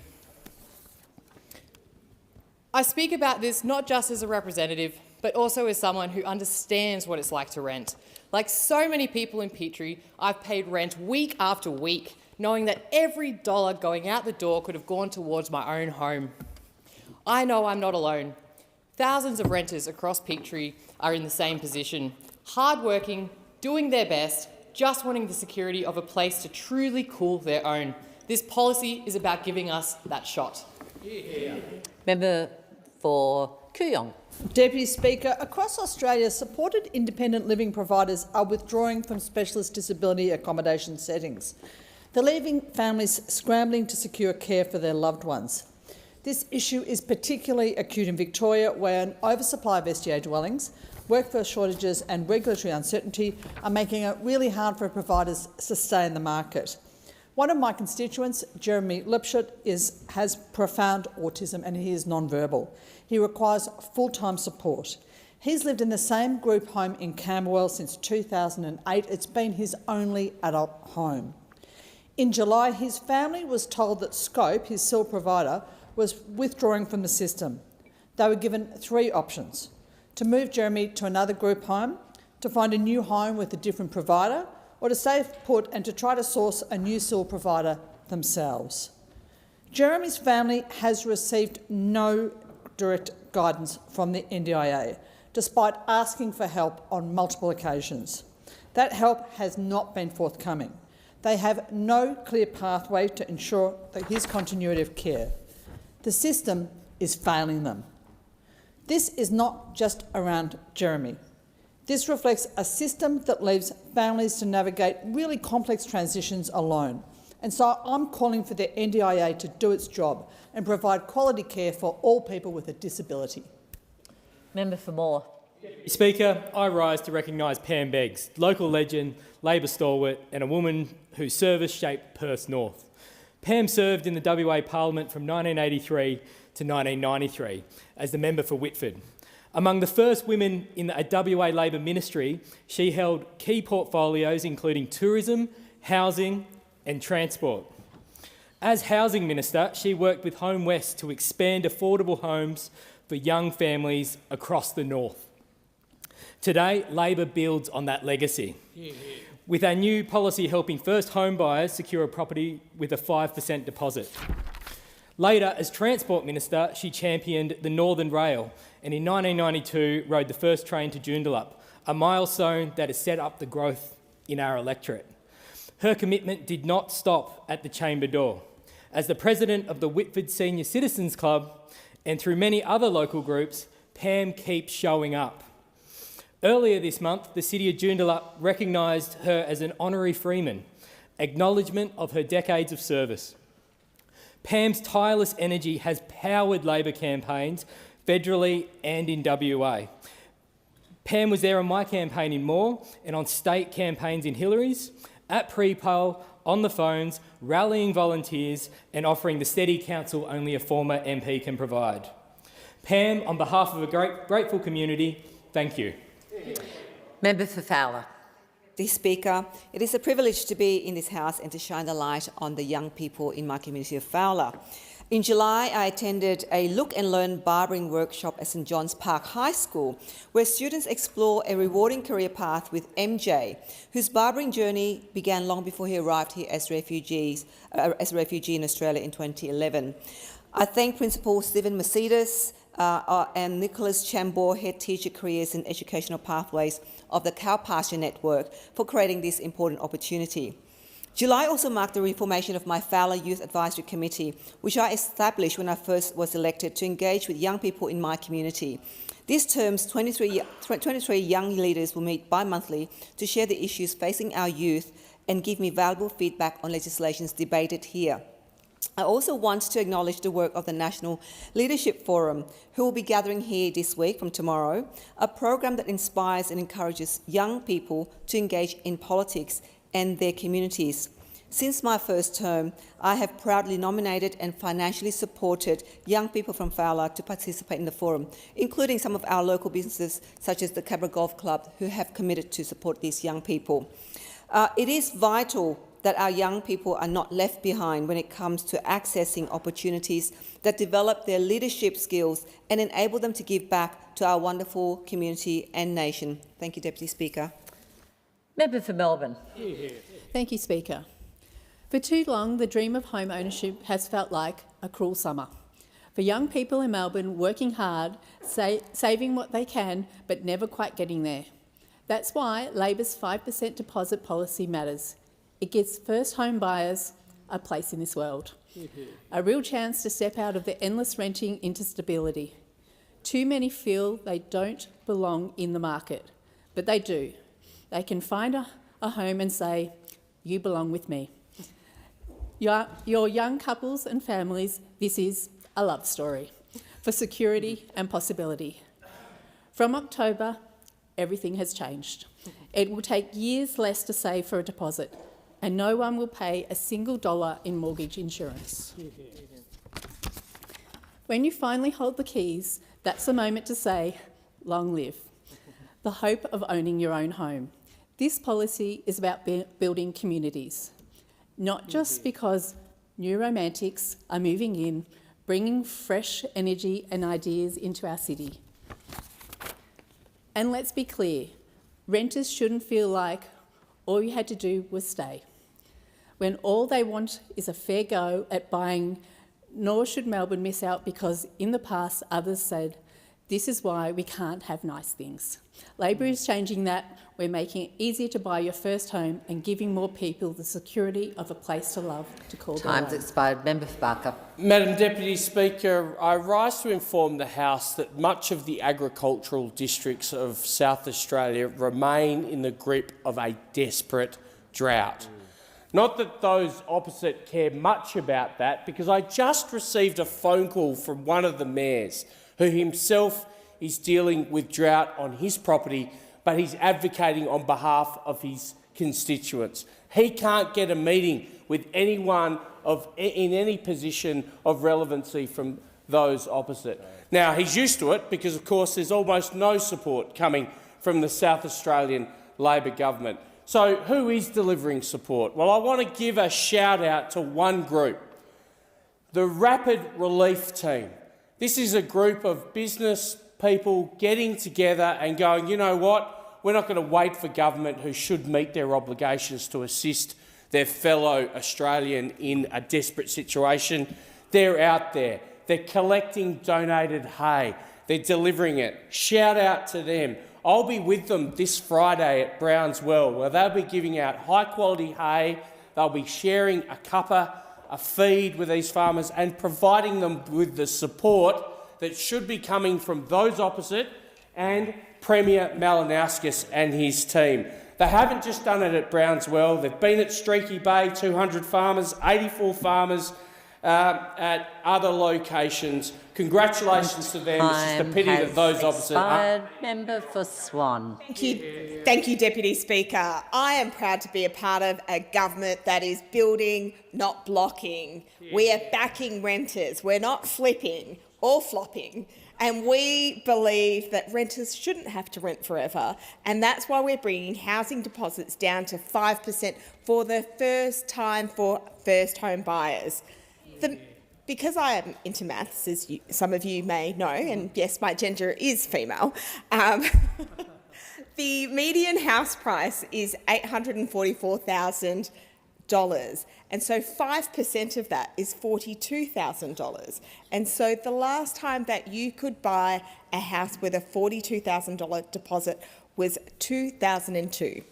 I speak about this not just as a representative, but also as someone who understands what it's like to rent. Like so many people in Petrie, I've paid rent week after week, knowing that every dollar going out the door could have gone towards my own home. I know I'm not alone. Thousands of renters across Petrie are in the same position, hard-working, doing their best, just wanting the security of a place to truly call their own. This policy is about giving us that shot. Yeah. Member for Kooyong. Deputy Speaker, across Australia, supported independent living providers are withdrawing from specialist disability accommodation settings. They're leaving families scrambling to secure care for their loved ones. This issue is particularly acute in Victoria, where an oversupply of SDA dwellings, workforce shortages and regulatory uncertainty are making it really hard for providers to stay in the market. One of my constituents, Jeremy Lipshut, has profound autism and he is non-verbal. He requires full-time support. He's lived in the same group home in Camberwell since 2008. It's been his only adult home. In July, his family was told that Scope, his sole provider, was withdrawing from the system. They were given 3 options: to move Jeremy to another group home, to find a new home with a different provider, or to stay put and to try to source a new sole provider themselves. Jeremy's family has received no direct guidance from the NDIA, despite asking for help on multiple occasions. That help has not been forthcoming. They have no clear pathway to ensure his continuity of care. The system is failing them. This is not just around Jeremy. This reflects a system that leaves families to navigate really complex transitions alone. And so I'm calling for the NDIA to do its job and provide quality care for all people with a disability. Member for Moore. Speaker, I rise to recognise Pam Beggs, local legend, Labor stalwart and a woman whose service shaped Perth North. Pam served in the WA Parliament from 1983 to 1993 as the member for Whitford. Among the first women in the WA Labor ministry, she held key portfolios including tourism, housing and transport. As Housing Minister, she worked with Home West to expand affordable homes for young families across the north. Today, Labor builds on that legacy, with our new policy helping first home buyers secure a property with a 5% deposit. Later, as Transport Minister, she championed the Northern Rail and in 1992 rode the first train to Joondalup, a milestone that has set up the growth in our electorate. Her commitment did not stop at the chamber door. As the president of the Whitford Senior Citizens Club and through many other local groups, Pam keeps showing up. Earlier this month, the City of Joondalup recognised her as an honorary Freeman, acknowledgement of her decades of service. Pam's tireless energy has powered Labor campaigns federally and in WA. Pam was there on my campaign in Moore and on state campaigns in Hillary's, at pre-poll, on the phones, rallying volunteers and offering the steady counsel only a former MP can provide. Pam, on behalf of a grateful community, thank you. Member for Fowler. Speaker, it is a privilege to be in this House and to shine the light on the young people in my community of Fowler. In July, I attended a Look and Learn barbering workshop at St John's Park High School, where students explore a rewarding career path with MJ, whose barbering journey began long before he arrived here as a refugee in Australia in 2011. I thank Principal Stephen Mercedes and Nicholas Chambor, Head Teacher Careers and Educational Pathways of the Cow Pasture Network, for creating this important opportunity. July also marked the reformation of my Fowler Youth Advisory Committee, which I established when I first was elected to engage with young people in my community. This term's 23 young leaders will meet bi-monthly to share the issues facing our youth and give me valuable feedback on legislations debated here. I also want to acknowledge the work of the National Leadership Forum, who will be gathering here this week from tomorrow, a program that inspires and encourages young people to engage in politics and their communities. Since my first term, I have proudly nominated and financially supported young people from Fowler to participate in the forum, including some of our local businesses such as the Cabra Golf Club, who have committed to support these young people. It is vital that our young people are not left behind when it comes to accessing opportunities that develop their leadership skills and enable them to give back to our wonderful community and nation. Thank you, Deputy Speaker. Member for Melbourne. Thank you, Speaker. For too long, the dream of home ownership has felt like a cruel summer. For young people in Melbourne working hard, saving what they can, but never quite getting there. That's why Labor's 5% deposit policy matters. It gives first home buyers a place in this world, a real chance to step out of the endless renting into stability. Too many feel they don't belong in the market, but they do. They can find a home and say, "You belong with me." Your young couples and families, this is a love story for security and possibility. From October, everything has changed. It will take years less to save for a deposit, and no one will pay a single dollar in mortgage insurance. When you finally hold the keys, that's the moment to say, long live. The hope of owning your own home. This policy is about building communities, not just because new romantics are moving in, bringing fresh energy and ideas into our city. And let's be clear, renters shouldn't feel like all you had to do was stay, when all they want is a fair go at buying, nor should Melbourne miss out because in the past others said, this is why we can't have nice things. Labor is changing that. We're making it easier to buy your first home and giving more people the security of a place to love to call their own. Time's expired. Member for Barker. Madam Deputy Speaker, I rise to inform the House that much of the agricultural districts of South Australia remain in the grip of a desperate drought. Not that those opposite care much about that, because I just received a phone call from one of the mayors who himself is dealing with drought on his property, but he's advocating on behalf of his constituents. He can't get a meeting with anyone in any position of relevancy from those opposite. Now, he's used to it because, of course, there's almost no support coming from the South Australian Labor government. So who is delivering support? Well, I want to give a shout out to one group, the Rapid Relief Team. This is a group of business people getting together and going, you know what, we're not going to wait for government who should meet their obligations to assist their fellow Australian in a desperate situation. They're out there. They're collecting donated hay. They're delivering it. Shout out to them. I'll be with them this Friday at Browns Well, where they'll be giving out high-quality hay. They'll be sharing a cuppa, a feed with these farmers and providing them with the support that should be coming from those opposite and Premier Malinauskas and his team. They haven't just done it at Browns Well, they've been at Streaky Bay, 200 farmers, 84 farmers at other locations. Congratulations to them. It's just a pity that those opposite... Member for Swan. Thank you, Deputy Speaker. I am proud to be a part of a government that is building, not blocking. We are backing renters. We're not flipping or flopping. And we believe that renters shouldn't have to rent forever. And that's why we're bringing housing deposits down to 5% for the first time for first home buyers. Because I am into maths, as some of you may know, and yes, my gender is female, the median house price is $844,000. And so 5% of that is $42,000. And so the last time that you could buy a house with a $42,000 deposit was 2002.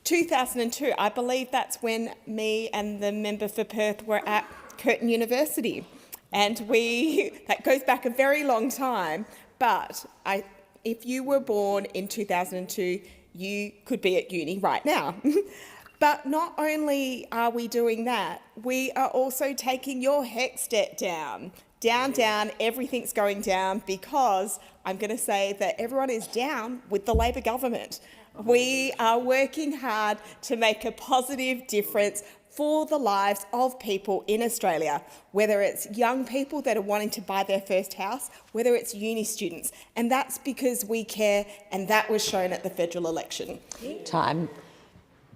2002, I believe that's when me and the member for Perth were at Curtin University. And that goes back a very long time, but if you were born in 2002, you could be at uni right now. But not only are we doing that, we are also taking your HECS debt down. Down, everything's going down because I'm going to say that everyone is down with the Labor government. We are working hard to make a positive difference for the lives of people in Australia, whether it's young people that are wanting to buy their first house, whether it's uni students. And that's because we care, and that was shown at the federal election. Time.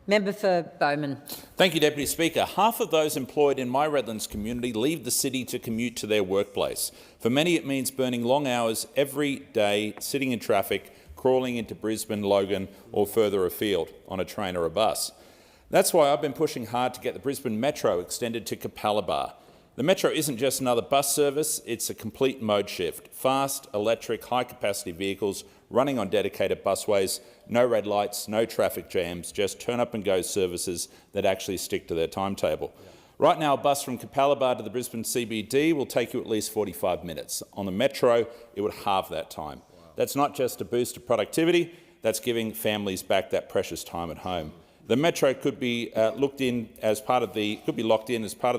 Member for Bowman. Thank you, Deputy Speaker. Half of those employed in my Redlands community leave the city to commute to their workplace. For many, it means burning long hours every day, sitting in traffic, crawling into Brisbane, Logan or further afield on a train or a bus. That's why I've been pushing hard to get the Brisbane Metro extended to Capalaba. The Metro isn't just another bus service, it's a complete mode shift. Fast, electric, high-capacity vehicles running on dedicated busways, no red lights, no traffic jams, just turn-up-and-go services that actually stick to their timetable. Right now, a bus from Capalaba to the Brisbane CBD will take you at least 45 minutes. On the Metro, it would halve that time. That's not just a boost of productivity, that's giving families back that precious time at home. The Metro could be locked in as part of the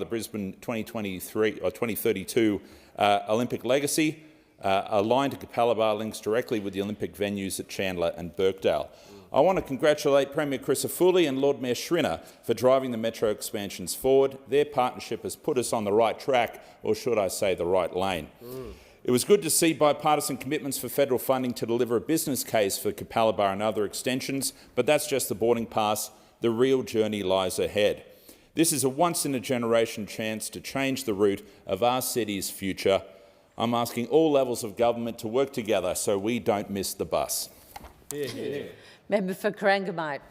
Brisbane 2023 or 2032 Olympic legacy. A line to Capalaba links directly with the Olympic venues at Chandler and Birkdale. I want to congratulate Premier Crisafulli and Lord Mayor Schrinner for driving the Metro expansions forward. Their partnership has put us on the right track, or should I say the right lane. It was good to see bipartisan commitments for federal funding to deliver a business case for Capalaba and other extensions, but that's just the boarding pass. The real journey lies ahead. This is a once-in-a-generation chance to change the route of our city's future. I'm asking all levels of government to work together so we don't miss the bus. Member for Corangamite.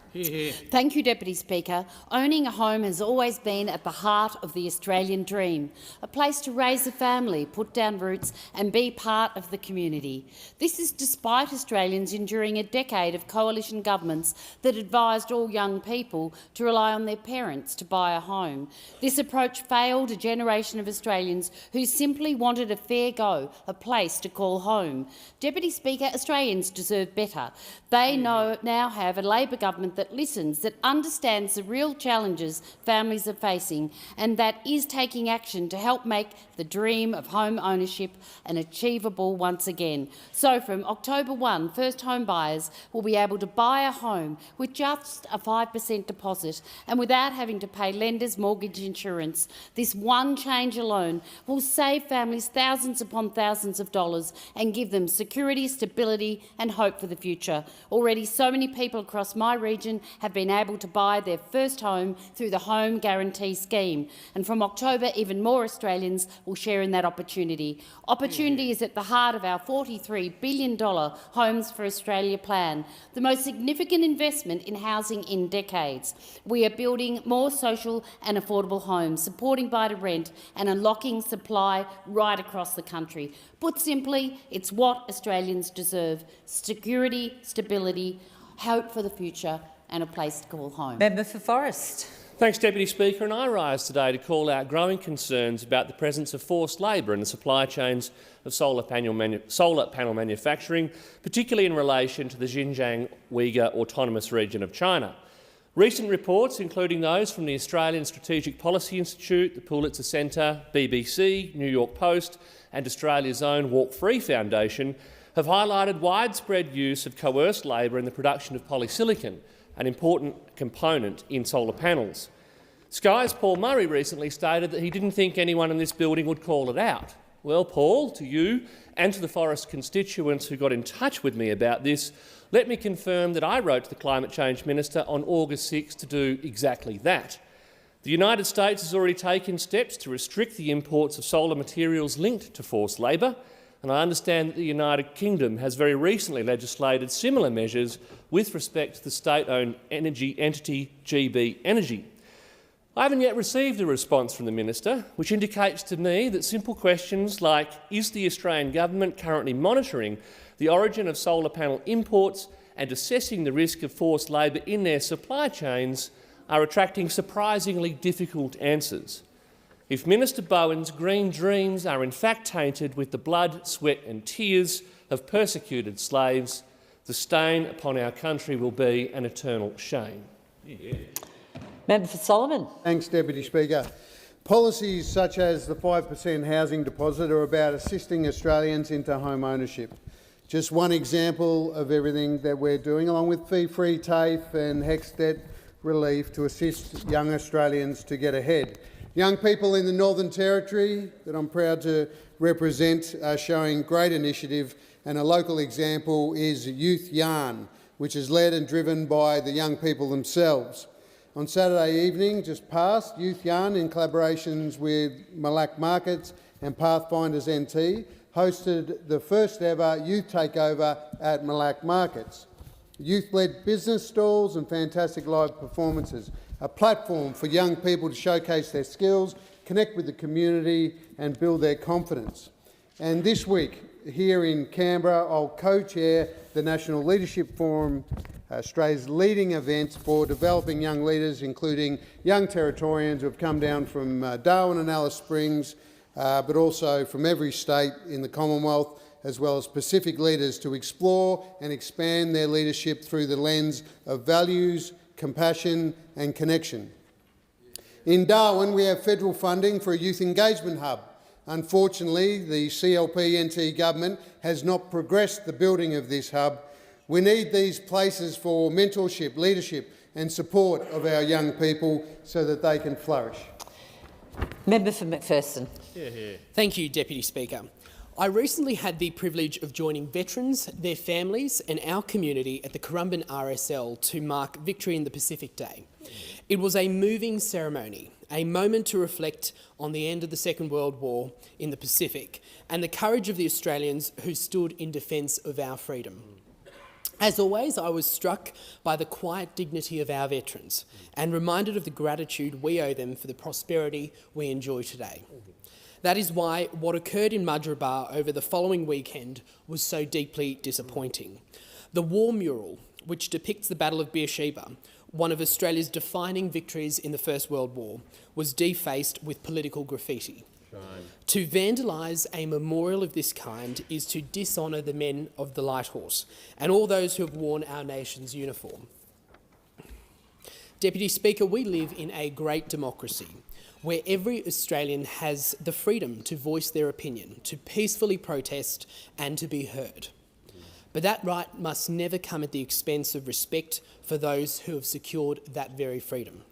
Thank you, Deputy Speaker. Owning a home has always been at the heart of the Australian dream, a place to raise a family, put down roots and be part of the community. This is despite Australians enduring a decade of coalition governments that advised all young people to rely on their parents to buy a home. This approach failed a generation of Australians who simply wanted a fair go, a place to call home. Deputy Speaker, Australians deserve better. They now have a Labor government that listens, that understands the real challenges families are facing and that is taking action to help make the dream of home ownership an achievable once again. So from October 1, first home buyers will be able to buy a home with just a 5% deposit and without having to pay lenders' mortgage insurance. This one change alone will save families thousands upon thousands of dollars and give them security, stability and hope for the future. Already so many people across my region have been able to buy their first home through the Home Guarantee Scheme. And from October, even more Australians will share in that opportunity. Opportunity is at the heart of our $43 billion Homes for Australia plan, the most significant investment in housing in decades. We are building more social and affordable homes, supporting buy to rent and unlocking supply right across the country. Put simply, it's what Australians deserve: security, stability, hope for the future and a place to call home. Member for Forrest. Thanks, Deputy Speaker. And I rise today to call out growing concerns about the presence of forced labour in the supply chains of solar panel manufacturing, particularly in relation to the Xinjiang Uyghur Autonomous Region of China. Recent reports, including those from the Australian Strategic Policy Institute, the Pulitzer Centre, BBC, New York Post and Australia's own Walk Free Foundation, have highlighted widespread use of coerced labour in the production of polysilicon, an important component in solar panels. Sky's Paul Murray recently stated that he didn't think anyone in this building would call it out. Well, Paul, to you and to the Forest constituents who got in touch with me about this, let me confirm that I wrote to the Climate Change Minister on August 6 to do exactly that. The United States has already taken steps to restrict the imports of solar materials linked to forced labour, and I understand that the United Kingdom has very recently legislated similar measures with respect to the state-owned energy entity GB Energy. I haven't yet received a response from the Minister, which indicates to me that simple questions like, is the Australian government currently monitoring the origin of solar panel imports and assessing the risk of forced labour in their supply chains, are attracting surprisingly difficult answers. If Minister Bowen's green dreams are in fact tainted with the blood, sweat and tears of persecuted slaves, the stain upon our country will be an eternal shame. Member for Solomon. Thanks, Deputy Speaker. Policies such as the 5% housing deposit are about assisting Australians into home ownership. Just one example of everything that we're doing, along with fee-free TAFE and HEX debt relief to assist young Australians to get ahead. Young people in the Northern Territory that I'm proud to represent are showing great initiative, and a local example is Youth Yarn, which is led and driven by the young people themselves. On Saturday evening, just past, Youth Yarn, in collaborations with Malack Markets and Pathfinders NT, hosted the first ever youth takeover at Malack Markets. Youth-led business stalls and fantastic live performances, a platform for young people to showcase their skills, connect with the community and build their confidence. And this week, here in Canberra, I'll co-chair the National Leadership Forum, Australia's leading event for developing young leaders, including young Territorians who have come down from Darwin and Alice Springs, but also from every state in the Commonwealth, as well as Pacific leaders, to explore and expand their leadership through the lens of values, compassion and connection. In Darwin, we have federal funding for a youth engagement hub. Unfortunately, the CLP-NT government has not progressed the building of this hub. We need these places for mentorship, leadership and support of our young people so that they can flourish. Member for McPherson. Thank you, Deputy Speaker. I recently had the privilege of joining veterans, their families and our community at the Currumbin RSL to mark Victory in the Pacific Day. It was a moving ceremony, a moment to reflect on the end of the Second World War in the Pacific and the courage of the Australians who stood in defence of our freedom. As always, I was struck by the quiet dignity of our veterans and reminded of the gratitude we owe them for the prosperity we enjoy today. That is why what occurred in Mudgeeraba over the following weekend was so deeply disappointing. The war mural, which depicts the Battle of Beersheba, one of Australia's defining victories in the First World War, was defaced with political graffiti. To vandalise a memorial of this kind is to dishonour the men of the Light Horse and all those who have worn our nation's uniform. Deputy Speaker, we live in a great democracy where every Australian has the freedom to voice their opinion, to peacefully protest and to be heard. But that right must never come at the expense of respect for those who have secured that very freedom.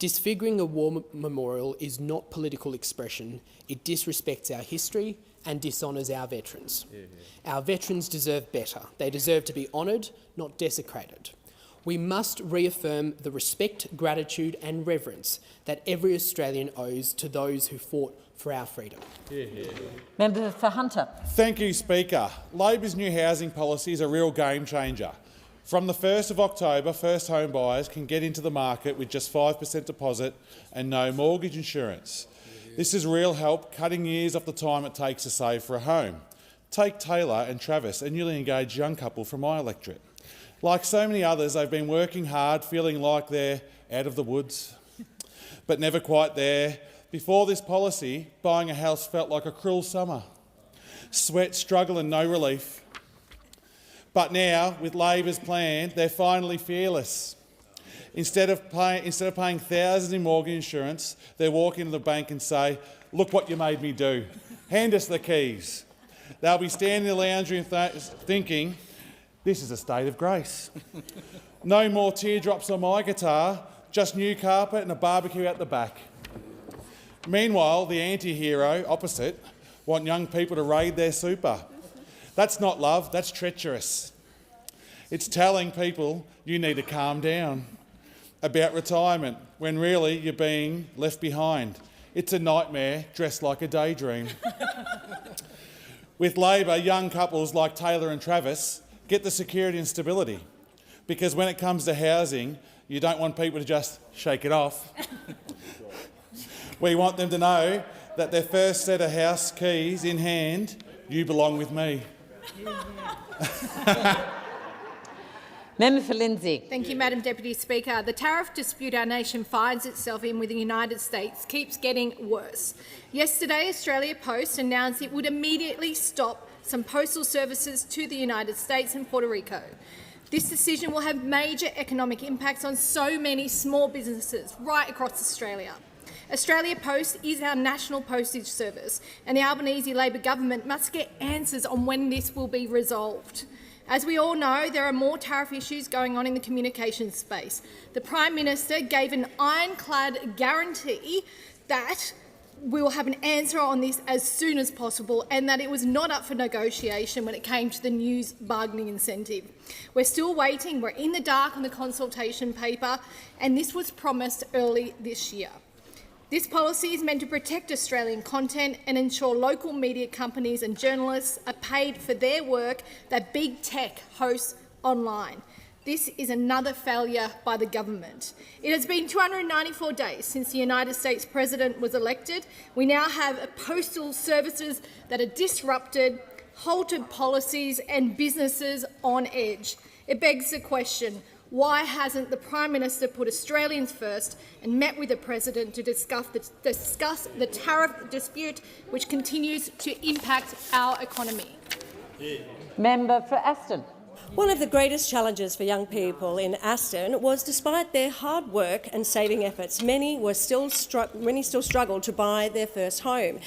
Disfiguring a war memorial is not political expression. It disrespects our history and dishonours our veterans. Our veterans deserve better. They deserve to be honoured, not desecrated. We must reaffirm the respect, gratitude and reverence that every Australian owes to those who fought for our freedom. Member for Hunter. Thank you, Speaker. Labor's new housing policy is a real game changer. From the 1st of October, first home buyers can get into the market with just 5% deposit and no mortgage insurance. This is real help, cutting years off the time it takes to save for a home. Take Taylor and Travis, a newly engaged young couple from my electorate. Like so many others, they've been working hard, feeling like they're out of the woods, but never quite there. Before this policy, buying a house felt like a cruel summer. Sweat, struggle and no relief. But now, with Labor's plan, they're finally fearless. Instead of paying thousands in mortgage insurance, they walk into the bank and say, "Look what you made me do. Hand us the keys." They'll be standing in the lounge room thinking, "This is a state of grace." No more teardrops on my guitar, just new carpet and a barbecue out the back. Meanwhile, the anti-hero opposite want young people to raid their super. That's not love, that's treacherous. It's telling people you need to calm down about retirement when really you're being left behind. It's a nightmare dressed like a daydream. With Labor, young couples like Taylor and Travis get the security and stability, because when it comes to housing, you don't want people to just shake it off. We want them to know that their first set of house keys in hand, you belong with me. Member for Lindsay. Thank you, Madam Deputy Speaker. The tariff dispute our nation finds itself in with the United States keeps getting worse. Yesterday, Australia Post announced it would immediately stop some postal services to the United States and Puerto Rico. This decision will have major economic impacts on so many small businesses right across Australia. Australia Post is our national postage service, and the Albanese Labor government must get answers on when this will be resolved. As we all know, there are more tariff issues going on in the communications space. The Prime Minister gave an ironclad guarantee that we will have an answer on this as soon as possible, and that it was not up for negotiation when it came to the news bargaining incentive. We're still waiting. We're in the dark on the consultation paper, and this was promised early this year. This policy is meant to protect Australian content and ensure local media companies and journalists are paid for their work that big tech hosts online. This is another failure by the government. It has been 294 days since the United States President was elected. We now have postal services that are disrupted, halted policies and businesses on edge. It begs the question, why hasn't the Prime Minister put Australians first and met with the President to discuss the tariff dispute, which continues to impact our economy? Member for Aston. One of the greatest challenges for young people in Aston was, despite their hard work and saving efforts, many still struggled to buy their first home.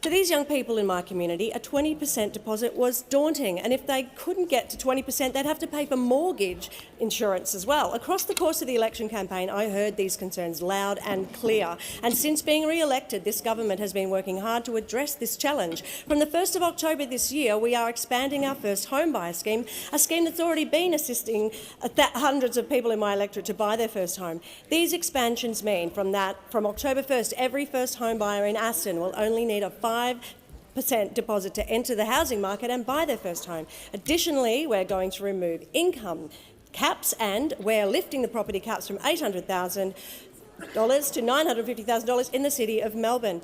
For these young people in my community, a 20% deposit was daunting, and if they couldn't get to 20%, they'd have to pay for mortgage insurance as well. Across the course of the election campaign, I heard these concerns loud and clear, and since being re-elected, this government has been working hard to address this challenge. From the 1st of October this year, we are expanding our first home buyer scheme, a scheme that's already been assisting hundreds of people in my electorate to buy their first home. These expansions mean from October 1st, every first home buyer in Aston will only need a 5% deposit to enter the housing market and buy their first home. Additionally, we're going to remove income caps, and we're lifting the property caps from $800,000 to $950,000 in the City of Melbourne.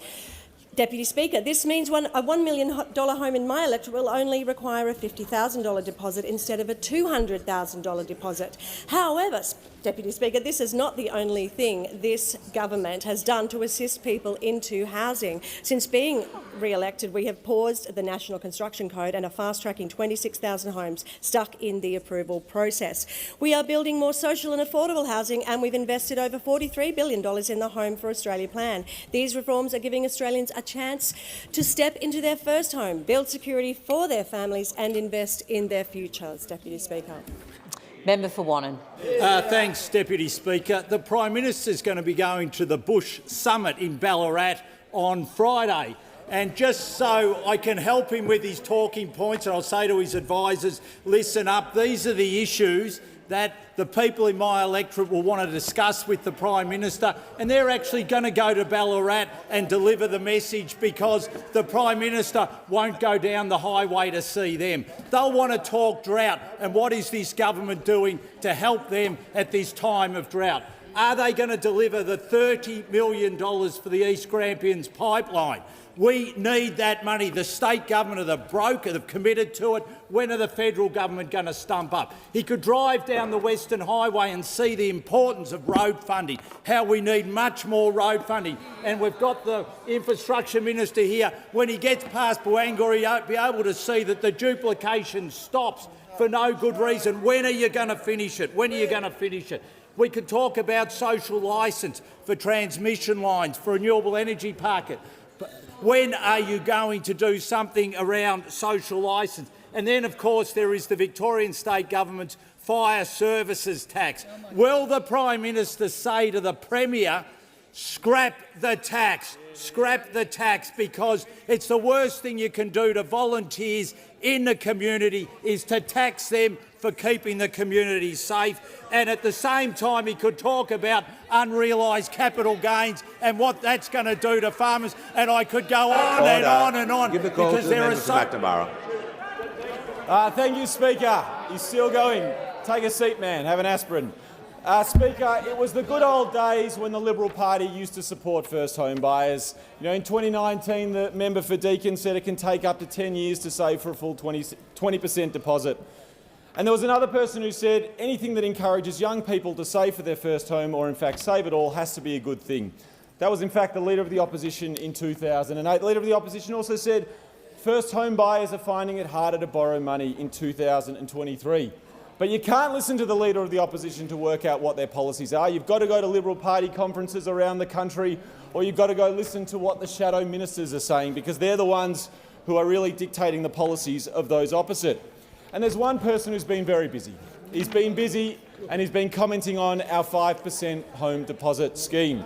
Deputy Speaker, this means a $1 million home in my electorate will only require a $50,000 deposit instead of a $200,000 deposit. However, Deputy Speaker, this is not the only thing this government has done to assist people into housing. Since being re-elected, we have paused the National Construction Code and are fast-tracking 26,000 homes stuck in the approval process. We are building more social and affordable housing, and we've invested over $43 billion in the Home for Australia plan. These reforms are giving Australians a chance to step into their first home, build security for their families and invest in their futures. Deputy Speaker. Member for Wannon. Thanks, Deputy Speaker. The Prime Minister is going to be going to the Bush Summit in Ballarat on Friday. And just so I can help him with his talking points, and I'll say to his advisers, listen up, these are the issues that the people in my electorate will want to discuss with the Prime Minister, and they're actually going to go to Ballarat and deliver the message because the Prime Minister won't go down the highway to see them. They'll want to talk drought and what is this government doing to help them at this time of drought. Are they going to deliver the $30 million for the East Grampians pipeline? We need that money. The state government are the broke, have committed to it. When are the federal government going to stump up? He could drive down the Western Highway and see the importance of road funding, how we need much more road funding. And we've got the infrastructure minister here. When he gets past Bawangor, he'll be able to see that the duplication stops for no good reason. When are you going to finish it? When are you going to finish it? We could talk about social licence for transmission lines, for renewable energy market. When are you going to do something around social licence? And then, of course, there is the Victorian State Government's fire services tax. Will the Prime Minister say to the Premier, scrap the tax, because it's the worst thing you can do to volunteers in the community is to tax them for keeping the community safe. And at the same time, he could talk about unrealised capital gains and what that's going to do to farmers. And I could go on and on and on. Give the call to the member for McNamara. Thank you, Speaker. He's still going. Take a seat, man. Have an aspirin. Speaker, it was the good old days when the Liberal Party used to support first home buyers. You know, in 2019, the member for Deakin said it can take up to 10 years to save for a full 20% deposit. And there was another person who said anything that encourages young people to save for their first home, or in fact save it all, has to be a good thing. That was in fact the Leader of the Opposition in 2008. The Leader of the Opposition also said first home buyers are finding it harder to borrow money in 2023. But you can't listen to the Leader of the Opposition to work out what their policies are. You've got to go to Liberal Party conferences around the country, or you've got to go listen to what the shadow ministers are saying, because they're the ones who are really dictating the policies of those opposite. And there's one person who's been very busy. He's been busy and he's been commenting on our 5% home deposit scheme.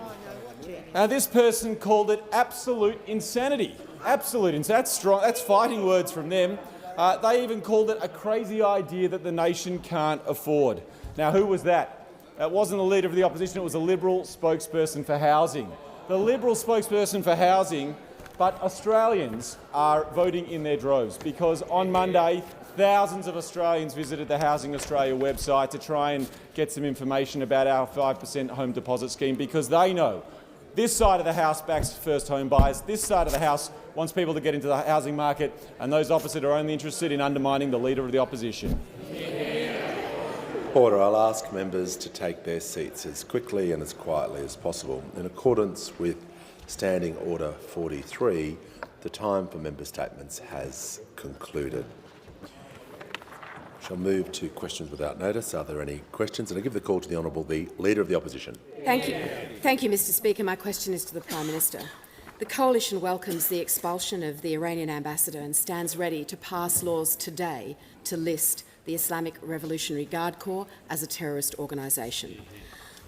Now, this person called it absolute insanity. Absolute insanity. That's strong. That's fighting words from them. They even called it a crazy idea that the nation can't afford. Now, who was that? It wasn't the Leader of the Opposition, it was a Liberal spokesperson for housing. The Liberal spokesperson for housing, but Australians are voting in their droves because on Monday, thousands of Australians visited the Housing Australia website to try and get some information about our 5% home deposit scheme, because they know this side of the House backs first home buyers, this side of the House wants people to get into the housing market, and those opposite are only interested in undermining the Leader of the Opposition. Order. I'll ask members to take their seats as quickly and as quietly as possible. In accordance with Standing Order 43, the time for member statements has concluded. Shall move to questions without notice. Are there any questions? And I give the call to the Honourable the Leader of the Opposition. Thank you, Mr Speaker. My question is to the Prime Minister. The Coalition welcomes the expulsion of the Iranian ambassador and stands ready to pass laws today to list the Islamic Revolutionary Guard Corps as a terrorist organisation.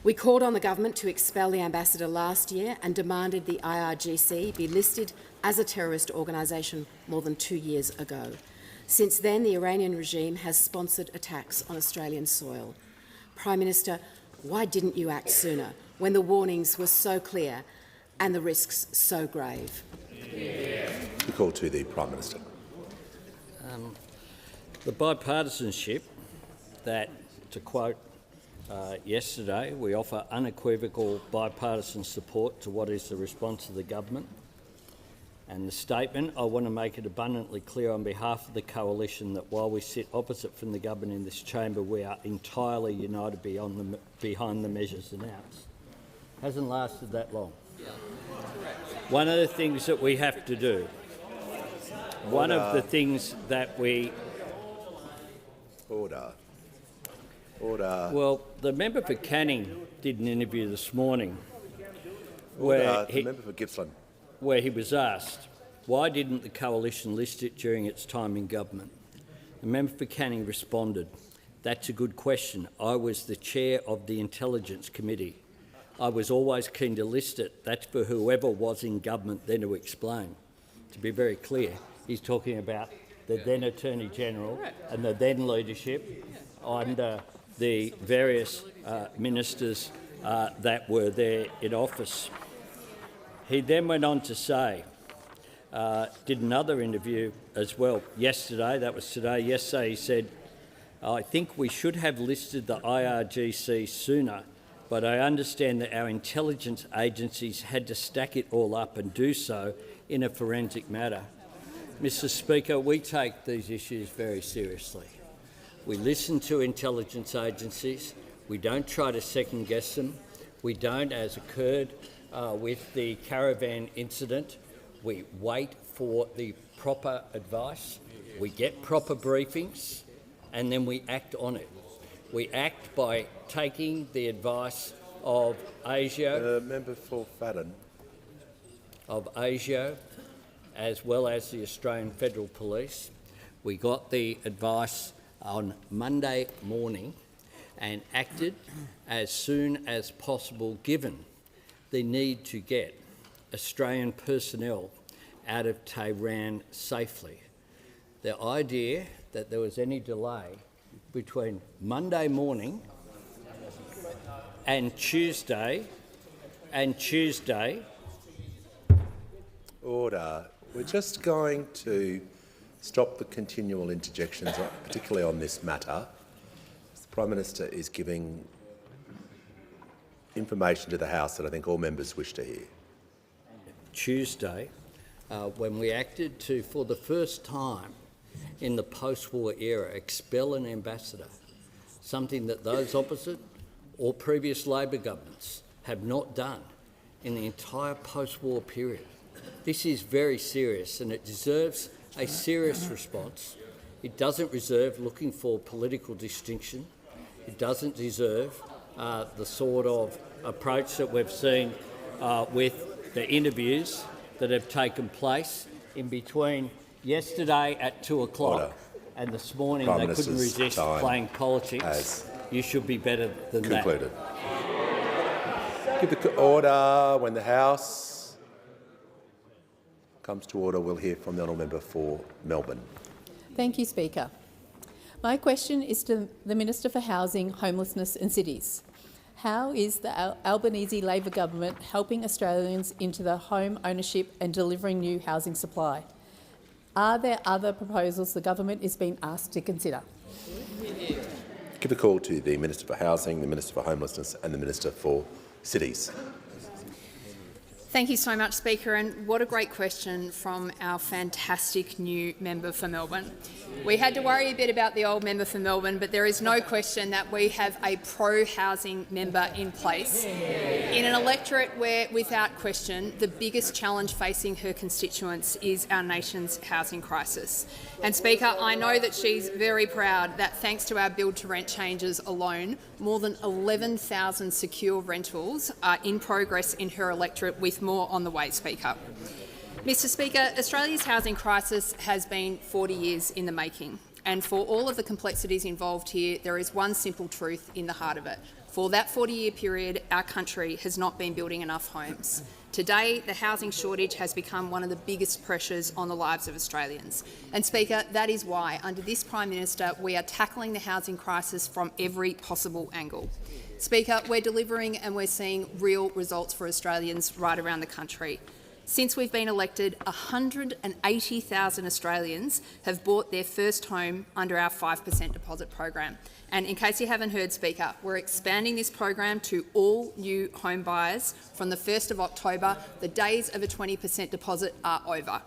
We called on the government to expel the ambassador last year and demanded the IRGC be listed as a terrorist organisation more than 2 years ago. Since then, the Iranian regime has sponsored attacks on Australian soil. Prime Minister, why didn't you act sooner when the warnings were so clear and the risks so grave? The call to the Prime Minister. The bipartisanship that, to quote yesterday, we offer unequivocal bipartisan support to what is the response of the government. And the statement, I want to make it abundantly clear on behalf of the Coalition that while we sit opposite from the government in this chamber, we are entirely united behind the measures announced. Hasn't lasted that long. One of the things that we have to do, one of the things that we... Order. Well, the member for Canning did an interview this morning The member for Gippsland. Where he was asked, why didn't the Coalition list it during its time in government? The member for Canning responded, That's a good question. I was the chair of the Intelligence Committee. I was always keen to list it. That's for whoever was in government then to explain. To be very clear, he's talking about the then Attorney-General and the then leadership under the various ministers that were there in office. He then went on to say, did another interview as well yesterday, that was today, yesterday he said, I think we should have listed the IRGC sooner, but I understand that our intelligence agencies had to stack it all up and do so in a forensic matter. Mr. Speaker, we take these issues very seriously. We listen to intelligence agencies. We don't try to second-guess them. We don't, as occurred with the caravan incident, we wait for the proper advice, we get proper briefings, and then we act on it. We act by taking the advice of ASIO, Member for Fadden, as well as the Australian Federal Police. We got the advice on Monday morning and acted as soon as possible, given the need to get Australian personnel out of Tehran safely. The idea that there was any delay between Monday morning and Tuesday. Order. We're just going to stop the continual interjections, particularly on this matter. The Prime Minister is giving information to the House that I think all members wish to hear. Tuesday, when we acted to, for the first time in the post-war era, expel an ambassador, something that those opposite or previous Labor governments have not done in the entire post-war period. This is very serious and it deserves a serious response. It doesn't deserve looking for political distinction. It doesn't deserve the sort of approach that we've seen with the interviews that have taken place in between yesterday at 2 o'clock and this morning. They couldn't resist playing politics. You should be better than concluded. Give the order. When the House comes to order, we'll hear from the honourable member for Melbourne. Thank you, Speaker. My question is to the Minister for Housing, Homelessness and Cities. How is the Albanese Labor government helping Australians into the home ownership and delivering new housing supply? Are there other proposals the government is being asked to consider? Give the call to the Minister for Housing, the Minister for Homelessness and the Minister for Cities. Thank you so much, Speaker, and what a great question from our fantastic new member for Melbourne. We had to worry a bit about the old member for Melbourne, but there is no question that we have a pro-housing member in place in an electorate where, without question, the biggest challenge facing her constituents is our nation's housing crisis. And, Speaker, I know that she's very proud that thanks to our build-to-rent changes alone, more than 11,000 secure rentals are in progress in her electorate, with more on the way, Speaker. Mr. Speaker, Australia's housing crisis has been 40 years in the making, and for all of the complexities involved here, there is one simple truth in the heart of it. For that 40-year period, our country has not been building enough homes. Today, the housing shortage has become one of the biggest pressures on the lives of Australians. And, Speaker, that is why, under this Prime Minister, we are tackling the housing crisis from every possible angle. Speaker, we're delivering and we're seeing real results for Australians right around the country. Since we've been elected, 180,000 Australians have bought their first home under our 5% deposit program. And in case you haven't heard, Speaker, we're expanding this program to all new home buyers from the 1st of October. The days of a 20% deposit are over.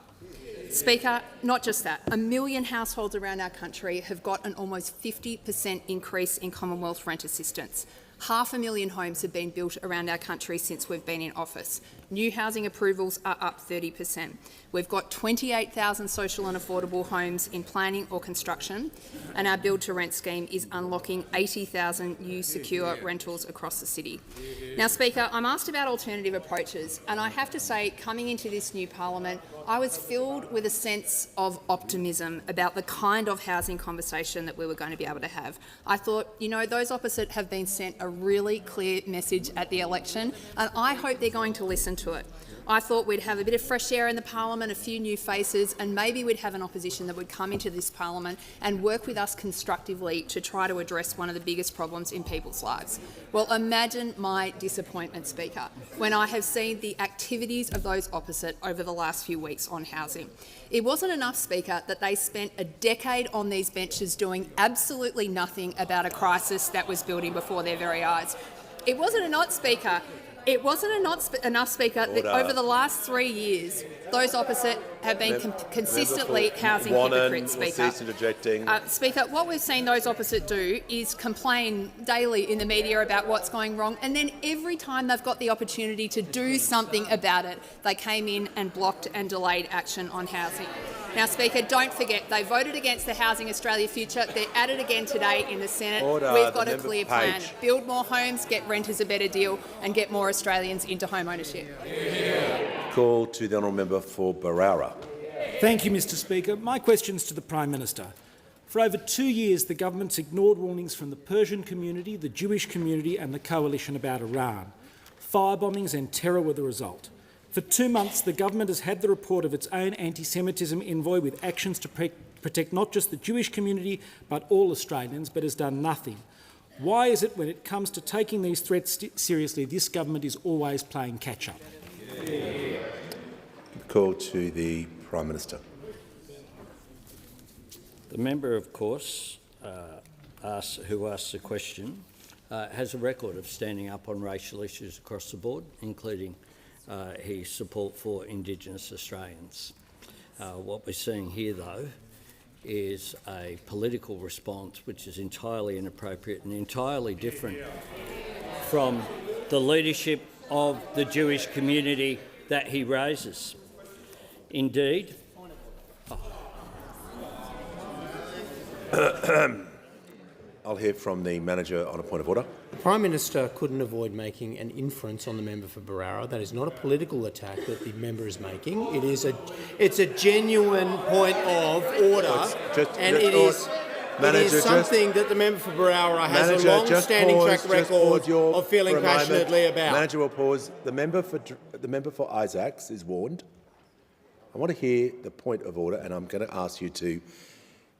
Speaker, not just that, 1 million households around our country have got an almost 50% increase in Commonwealth rent assistance. 500,000 homes have been built around our country since we've been in office. New housing approvals are up 30%. We've got 28,000 social and affordable homes in planning or construction, and our build-to-rent scheme is unlocking 80,000 new secure rentals across the city. Now, Speaker, I'm asked about alternative approaches, and I have to say, coming into this new parliament, I was filled with a sense of optimism about the kind of housing conversation that we were going to be able to have. I thought, you know, those opposite have been sent a really clear message at the election, and I hope they're going to listen to it. I thought we'd have a bit of fresh air in the parliament, a few new faces, and maybe we'd have an opposition that would come into this parliament and work with us constructively to try to address one of the biggest problems in people's lives. Well, imagine my disappointment, Speaker, when I have seen the activities of those opposite over the last few weeks on housing. It wasn't enough, Speaker, that they spent a decade on these benches doing absolutely nothing about a crisis that was building before their very eyes. It wasn't enough, Speaker, that over the last 3 years, those opposite have been consistently housing hypocrites, Speaker. Speaker, what we've seen those opposite do is complain daily in the media about what's going wrong, and then every time they've got the opportunity to do something about it, they came in and blocked and delayed action on housing. Now, Speaker, don't forget, they voted against the Housing Australia Future. They're at it again today in the Senate. We've got a clear plan. Build more homes, get renters a better deal, and get more Australians into home ownership. Call to the honourable member for Barara. Thank you, Mr Speaker. My question's to the Prime Minister. For over 2 years, the government's ignored warnings from the Persian community, the Jewish community and the coalition about Iran. Firebombings and terror were the result. For 2 months, the government has had the report of its own anti-Semitism envoy with actions to protect not just the Jewish community but all Australians, but has done nothing. Why is it when it comes to taking these threats seriously, this government is always playing catch-up? Call to the Prime Minister. The member, of course, who asked the question, has a record of standing up on racial issues across the board, including his support for Indigenous Australians. What we're seeing here, though, is a political response which is entirely inappropriate and entirely different from the leadership of the Jewish community that he raises. Indeed, I'll hear from the manager on a point of order. The Prime Minister couldn't avoid making an inference on the member for Barara. That is not a political attack that the member is making. It's a genuine point of order, it is something that the member for Barara has a long-standing track record of feeling passionately about. Manager will pause. The member for Isaacs is warned. I want to hear the point of order, and I'm going to ask you to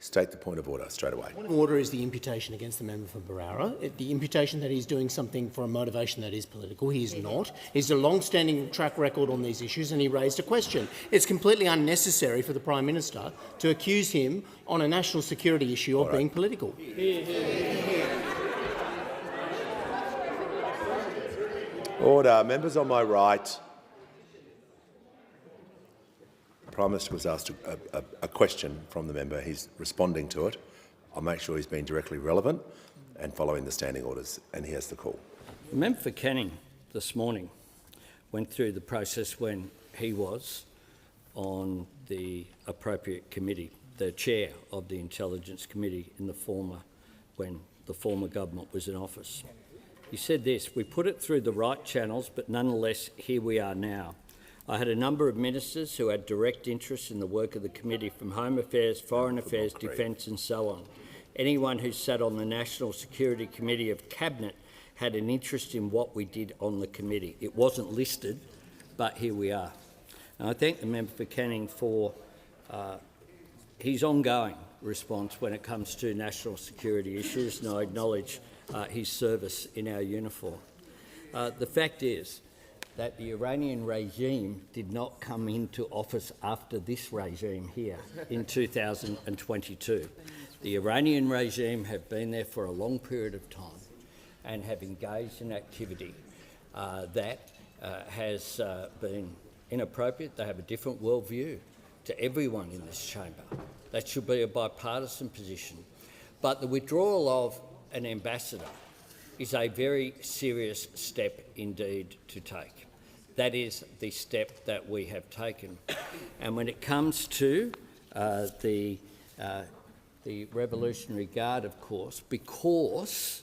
state the point of order straight away. Point of order is the imputation against the member for Barara. The imputation that he's doing something for a motivation that is political. He is not. He's a long-standing track record on these issues, and he raised a question. It's completely unnecessary for the Prime Minister to accuse him on a national security issue of being political. Order. Members on my right. The Prime Minister was asked a question from the member. He's responding to it. I'll make sure he's been directly relevant and following the standing orders, and he has the call. the member for Canning this morning went through the process when he was on the appropriate committee, the chair of the Intelligence Committee when the former government was in office. He said this: "We put it through the right channels, but nonetheless here we are now. I had a number of ministers who had direct interest in the work of the committee, from Home Affairs, Foreign Affairs, Defence and so on. Anyone who sat on the National Security Committee of Cabinet had an interest in what we did on the committee. It wasn't listed, but here we are." And I thank the member for Canning for his ongoing response when it comes to national security issues, and I acknowledge his service in our uniform. The fact is that the Iranian regime did not come into office after this regime here in 2022. The Iranian regime have been there for a long period of time and have engaged in activity that has been inappropriate. They have a different worldview to everyone in this chamber. That should be a bipartisan position. But the withdrawal of an ambassador is a very serious step indeed to take. That is the step that we have taken. And when it comes to the Revolutionary Guard, of course, because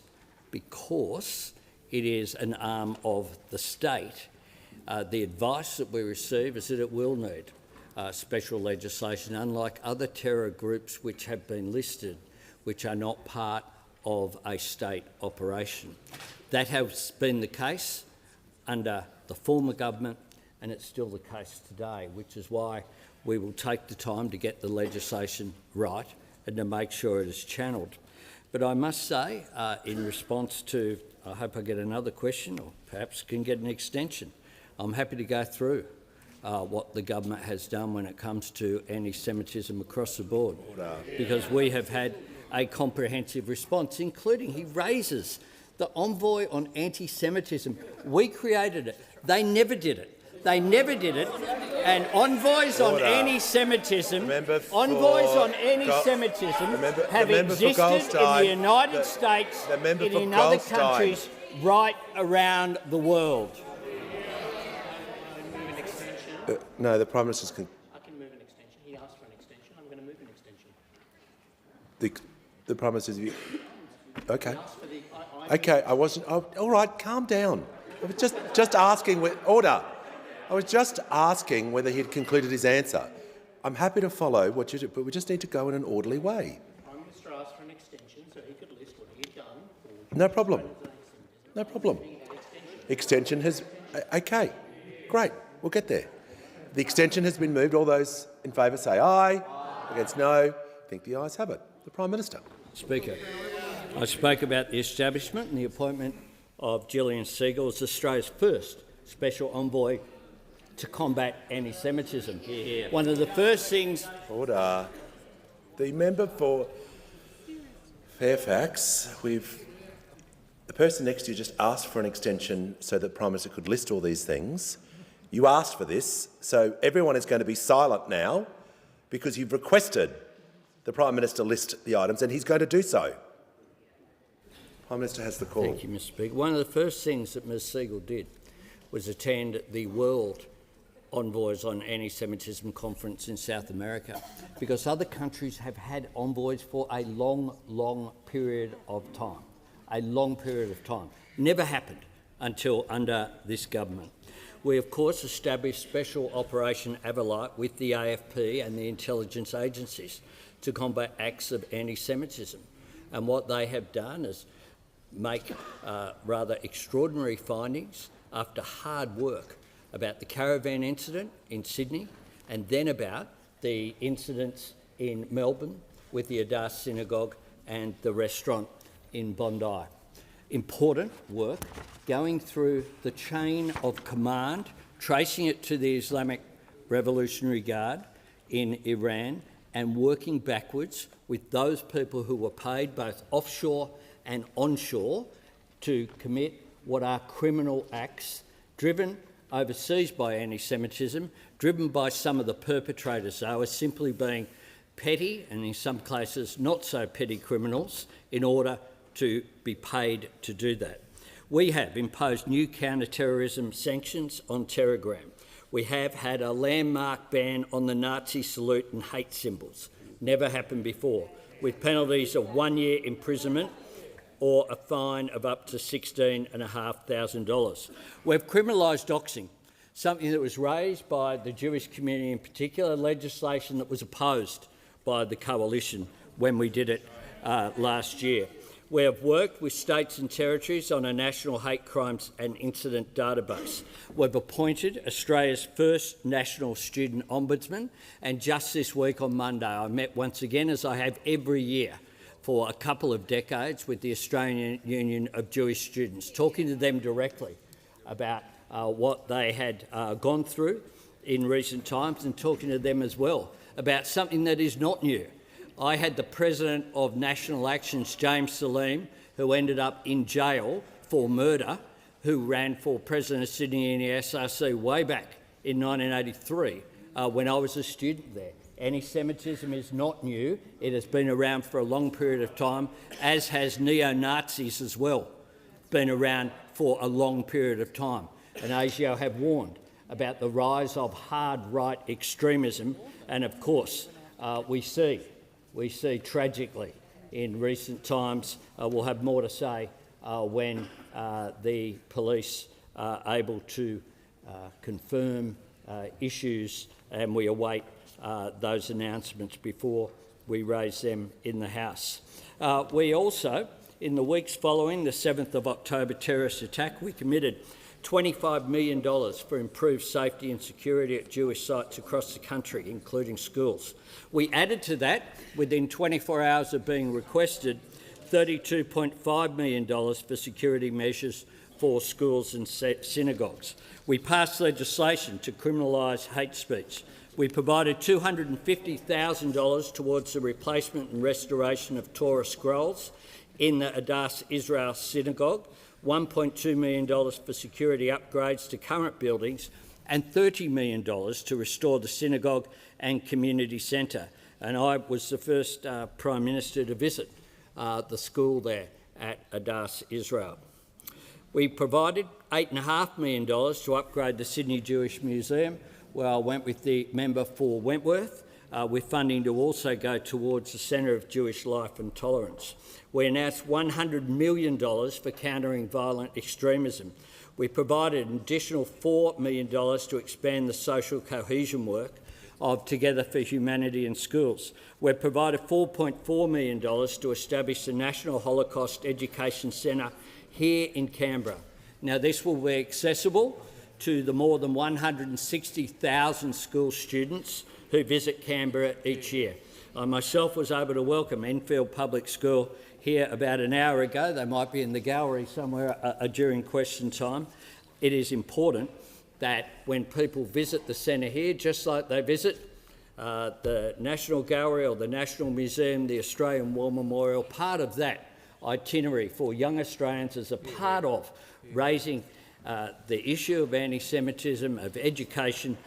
it is an arm of the state, the advice that we receive is that it will need special legislation, unlike other terror groups which have been listed, which are not part of a state operation. That has been the case under the former government, and it's still the case today, which is why we will take the time to get the legislation right and to make sure it is channelled. But I must say, in response to, I hope I get another question, or perhaps can get an extension, I'm happy to go through what the government has done when it comes to anti-Semitism across the board, because we have had a comprehensive response, including he raises the envoy on anti-Semitism. We created it. They never did it. They never did it. And envoys on anti-Semitism, have existed in the United States and in other countries right around the world. No, the Prime Minister's... I can move an extension. He asked for an extension. I'm going to move an extension. The Prime Minister's... OK. OK, I wasn't... Oh, all right, calm down. I was just asking... Order. I was just asking whether he'd concluded his answer. I'm happy to follow what you do, but we just need to go in an orderly way. The Prime Minister asked for an extension so he could list what he had done. No problem. No problem. Extension has... OK, great. We'll get there. The extension has been moved. All those in favour say aye. Against no. I think the ayes have it. The Prime Minister. Speaker, I spoke about the establishment and the appointment of Gillian Segal as Australia's first special envoy to combat anti-Semitism. One of the first things... Order. The member for Fairfax, the person next to you just asked for an extension so that Prime Minister could list all these things. You asked for this, so everyone is going to be silent now because you've requested the Prime Minister list the items, and he's going to do so. Prime Minister has the call. Thank you, Mr Speaker. One of the first things that Ms Segal did was attend the World Envoys on Anti-Semitism conference in South America, because other countries have had envoys for a long, long period of time. A long period of time. Never happened until under this government. We, of course, established Special Operation Avalite with the AFP and the intelligence agencies to combat acts of anti-Semitism. And what they have done is make rather extraordinary findings after hard work about the caravan incident in Sydney and then about the incidents in Melbourne with the Adass Synagogue and the restaurant in Bondi. Important work going through the chain of command, tracing it to the Islamic Revolutionary Guard in Iran and working backwards with those people who were paid both offshore and onshore to commit what are criminal acts driven overseas by anti-Semitism, driven by some of the perpetrators, though, as simply being petty and in some cases not so petty criminals in order to be paid to do that. We have imposed new counter-terrorism sanctions on Telegram. We have had a landmark ban on the Nazi salute and hate symbols. Never happened before, with penalties of 1 year imprisonment or a fine of up to $16,500. We've criminalised doxing, something that was raised by the Jewish community in particular, legislation that was opposed by the coalition when we did it last year. We have worked with states and territories on a national hate crimes and incident database. We've appointed Australia's first national student ombudsman, and just this week on Monday I met once again, as I have every year for a couple of decades, with the Australian Union of Jewish Students, talking to them directly about what they had gone through in recent times and talking to them as well about something that is not new. I had the President of National Actions, James Salim, who ended up in jail for murder, who ran for President of Sydney in the SRC way back in 1983 when I was a student there. Anti-Semitism is not new. It has been around for a long period of time, as has neo-Nazis as well, been around for a long period of time. And ASIO have warned about the rise of hard right extremism, and of course we see tragically in recent times, we'll have more to say when the police are able to confirm issues and we await those announcements before we raise them in the House. We also, in the weeks following the 7th of October terrorist attack, we committed $25 million for improved safety and security at Jewish sites across the country, including schools. We added to that, within 24 hours of being requested, $32.5 million for security measures for schools and synagogues. We passed legislation to criminalise hate speech. We provided $250,000 towards the replacement and restoration of Torah scrolls in the Adass Israel Synagogue, $1.2 million for security upgrades to current buildings, and $30 million to restore the synagogue and community centre. And I was the first Prime Minister to visit the school there at Adass Israel. We provided $8.5 million to upgrade the Sydney Jewish Museum, where I went with the member for Wentworth, with funding to also go towards the Centre of Jewish Life and Tolerance. We announced $100 million for countering violent extremism. We provided an additional $4 million to expand the social cohesion work of Together for Humanity in Schools. We've provided $4.4 million to establish the National Holocaust Education Centre here in Canberra. Now, this will be accessible to the more than 160,000 school students who visit Canberra each year. I myself was able to welcome Enfield Public School here about an hour ago. They might be in the gallery somewhere during question time. It is important that when people visit the centre here, just like they visit the National Gallery or the National Museum, the Australian War Memorial, part of that itinerary for young Australians as a part of raising the issue of anti-Semitism, of education,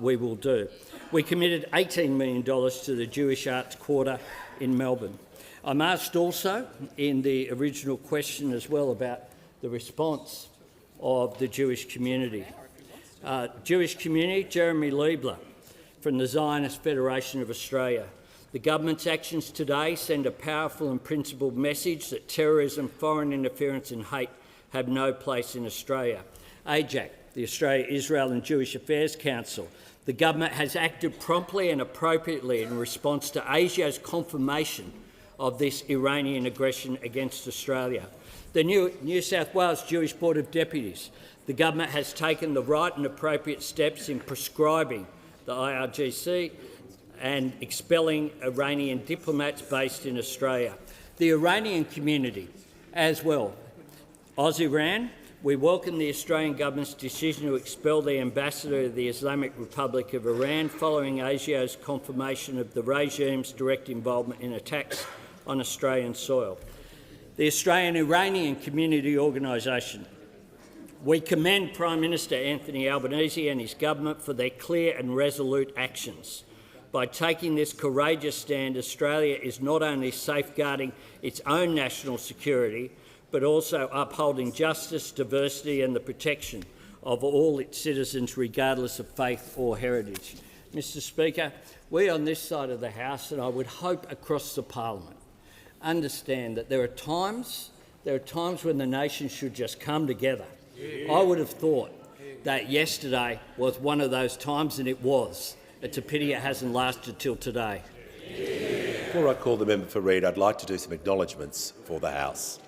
we will do. We committed $18 million to the Jewish Arts Quarter in Melbourne. I'm asked also in the original question as well about the response of the Jewish community. Jewish community, Jeremy Liebler from the Zionist Federation of Australia. The government's actions today send a powerful and principled message that terrorism, foreign interference and hate have no place in Australia. AJAC, the Australia, Israel and Jewish Affairs Council. The government has acted promptly and appropriately in response to ASIO's confirmation of this Iranian aggression against Australia. The New South Wales Jewish Board of Deputies. The government has taken the right and appropriate steps in prescribing the IRGC and expelling Iranian diplomats based in Australia. The Iranian community as well. Iran, we welcome the Australian government's decision to expel the ambassador of the Islamic Republic of Iran following ASIO's confirmation of the regime's direct involvement in attacks on Australian soil. The Australian Iranian Community Organisation. We commend Prime Minister Anthony Albanese and his government for their clear and resolute actions. By taking this courageous stand, Australia is not only safeguarding its own national security, but also upholding justice, diversity and the protection of all its citizens, regardless of faith or heritage. Mr Speaker, we on this side of the House, and I would hope across the Parliament, understand that there are times when the nation should just come together. I would have thought that yesterday was one of those times, and it was. It's a pity it hasn't lasted till today. Before I call the member for Reid, I'd like to do some acknowledgements for the House.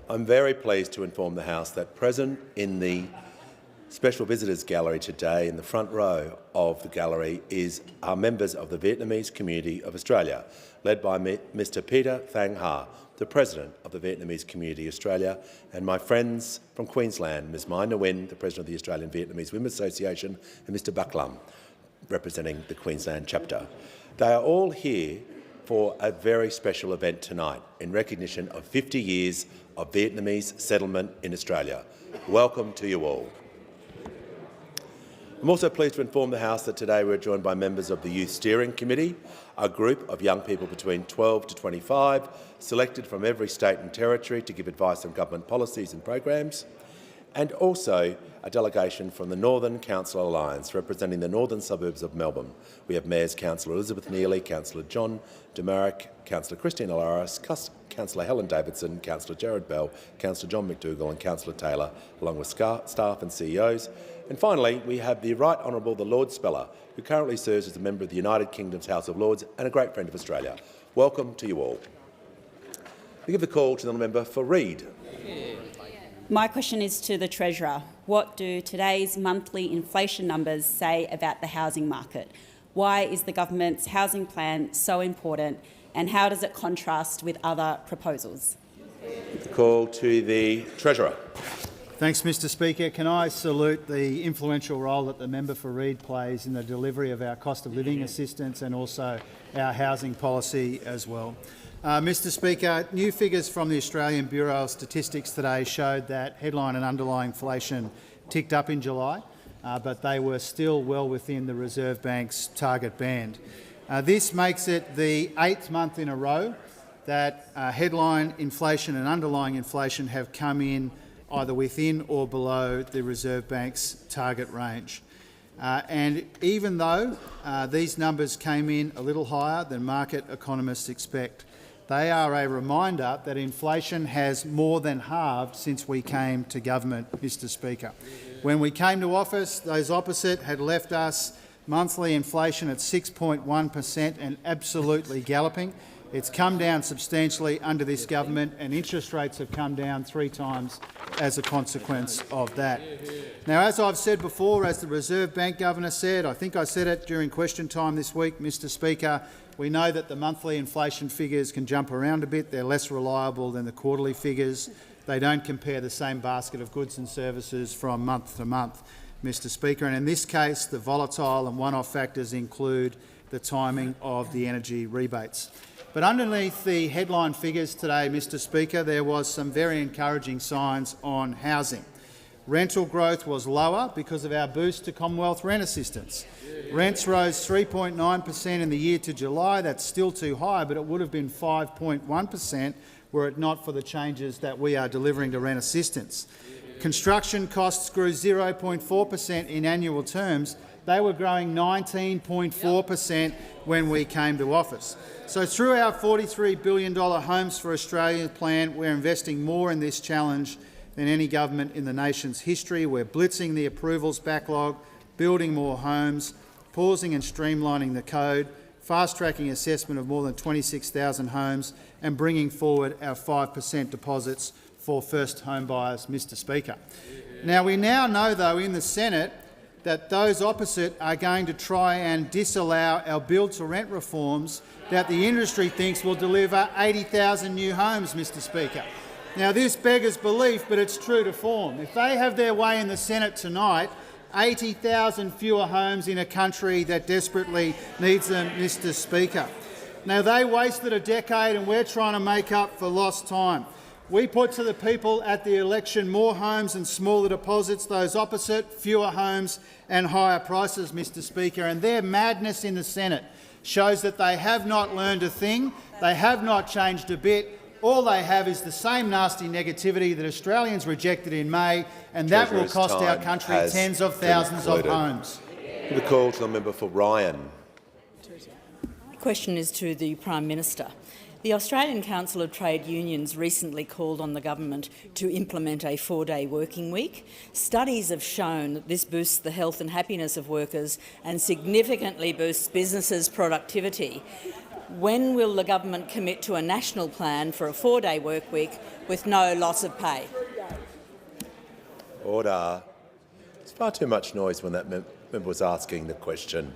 I'm very pleased to inform the House that present in the Special Visitors Gallery today, in the front row of the gallery, are members of the Vietnamese Community of Australia, led by Mr Peter Thang Ha, the President of the Vietnamese Community Australia, and my friends from Queensland, Ms Mai Nguyen, the President of the Australian Vietnamese Women's Association, and Mr Bac Lam, representing the Queensland chapter. They are all here for a very special event tonight in recognition of 50 years of Vietnamese settlement in Australia. Welcome to you all. I'm also pleased to inform the House that today we're joined by members of the Youth Steering Committee, a group of young people between 12 to 25, selected from every state and territory to give advice on government policies and programs. and also a delegation from the Northern Council Alliance representing the northern suburbs of Melbourne. We have Mayors Councillor Elizabeth Neely, Councillor John Demarick, Councillor Christine Alaris, Councillor Helen Davidson, Councillor Jared Bell, Councillor John McDougall and Councillor Taylor, along with staff and CEOs. And finally, we have the Right Honourable the Lord Speller, who currently serves as a member of the United Kingdom's House of Lords and a great friend of Australia. Welcome to you all. We give the call to the member for Reid. My question is to the Treasurer. What do today's monthly inflation numbers say about the housing market? Why is the government's housing plan so important, and how does it contrast with other proposals? The call to the Treasurer. Thanks, Mr Speaker. Can I salute the influential role that the member for Reid plays in the delivery of our cost of living assistance and also our housing policy as well. Mr Speaker, new figures from the Australian Bureau of Statistics today showed that headline and underlying inflation ticked up in July, but they were still well within the Reserve Bank's target band. This makes it the 8th month in a row that headline inflation and underlying inflation have come in either within or below the Reserve Bank's target range. And even though these numbers came in a little higher than market economists expect, they are a reminder that inflation has more than halved since we came to government, Mr Speaker. When we came to office, those opposite had left us monthly inflation at 6.1% and absolutely galloping. It's come down substantially under this government, and interest rates have come down 3 times as a consequence of that. Now, as I've said before, as the Reserve Bank Governor said, I think I said it during question time this week, Mr Speaker, we know that the monthly inflation figures can jump around a bit. They're less reliable than the quarterly figures. They don't compare the same basket of goods and services from month to month, Mr Speaker. And in this case, the volatile and one-off factors include the timing of the energy rebates. But underneath the headline figures today, Mr Speaker, there was some very encouraging signs on housing. Rental growth was lower because of our boost to Commonwealth rent assistance. Rents rose 3.9% in the year to July. That's still too high, but it would have been 5.1% were it not for the changes that we are delivering to rent assistance. Construction costs grew 0.4% in annual terms. They were growing 19.4% when we came to office. So through our $43 billion Homes for Australia plan, we're investing more in this challenge than any government in the nation's history. We're blitzing the approvals backlog, building more homes, pausing and streamlining the code, fast-tracking assessment of more than 26,000 homes and bringing forward our 5% deposits for first home buyers, Mr Speaker. Now, we now know, though, in the Senate that those opposite are going to try and disallow our build-to-rent reforms that the industry thinks will deliver 80,000 new homes, Mr Speaker. Now, this beggars belief, but it's true to form. If they have their way in the Senate tonight, 80,000 fewer homes in a country that desperately needs them, Mr Speaker. Now, they wasted a decade and we're trying to make up for lost time. We put to the people at the election more homes and smaller deposits, those opposite, fewer homes and higher prices, Mr Speaker, and their madness in the Senate shows that they have not learned a thing, they have not changed a bit. All they have is the same nasty negativity that Australians rejected in May, and that will cost our country tens of thousands of homes. The call to the member for Ryan. My question is to the Prime Minister. The Australian Council of Trade Unions recently called on the government to implement a 4-day working week. Studies have shown that this boosts the health and happiness of workers and significantly boosts businesses' productivity. When will the government commit to a national plan for a 4-day work week with no loss of pay? Order. There's far too much noise when that member was asking the question.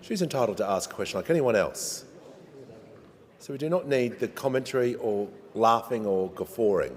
She's entitled to ask a question like anyone else. So we do not need the commentary or laughing or guffawing.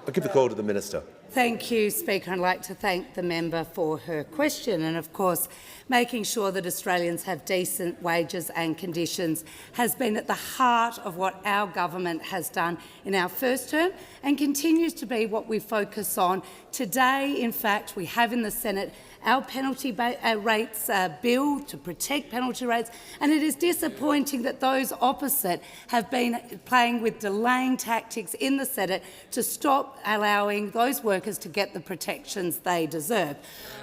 I'll give the call to the Minister. Thank you, Speaker. I'd like to thank the member for her question. And of course, making sure that Australians have decent wages and conditions has been at the heart of what our government has done in our first term and continues to be what we focus on. Today, in fact, we have in the Senate our penalty rates bill to protect penalty rates, and it is disappointing that those opposite have been playing with delaying tactics in the Senate to stop allowing those workers to get the protections they deserve.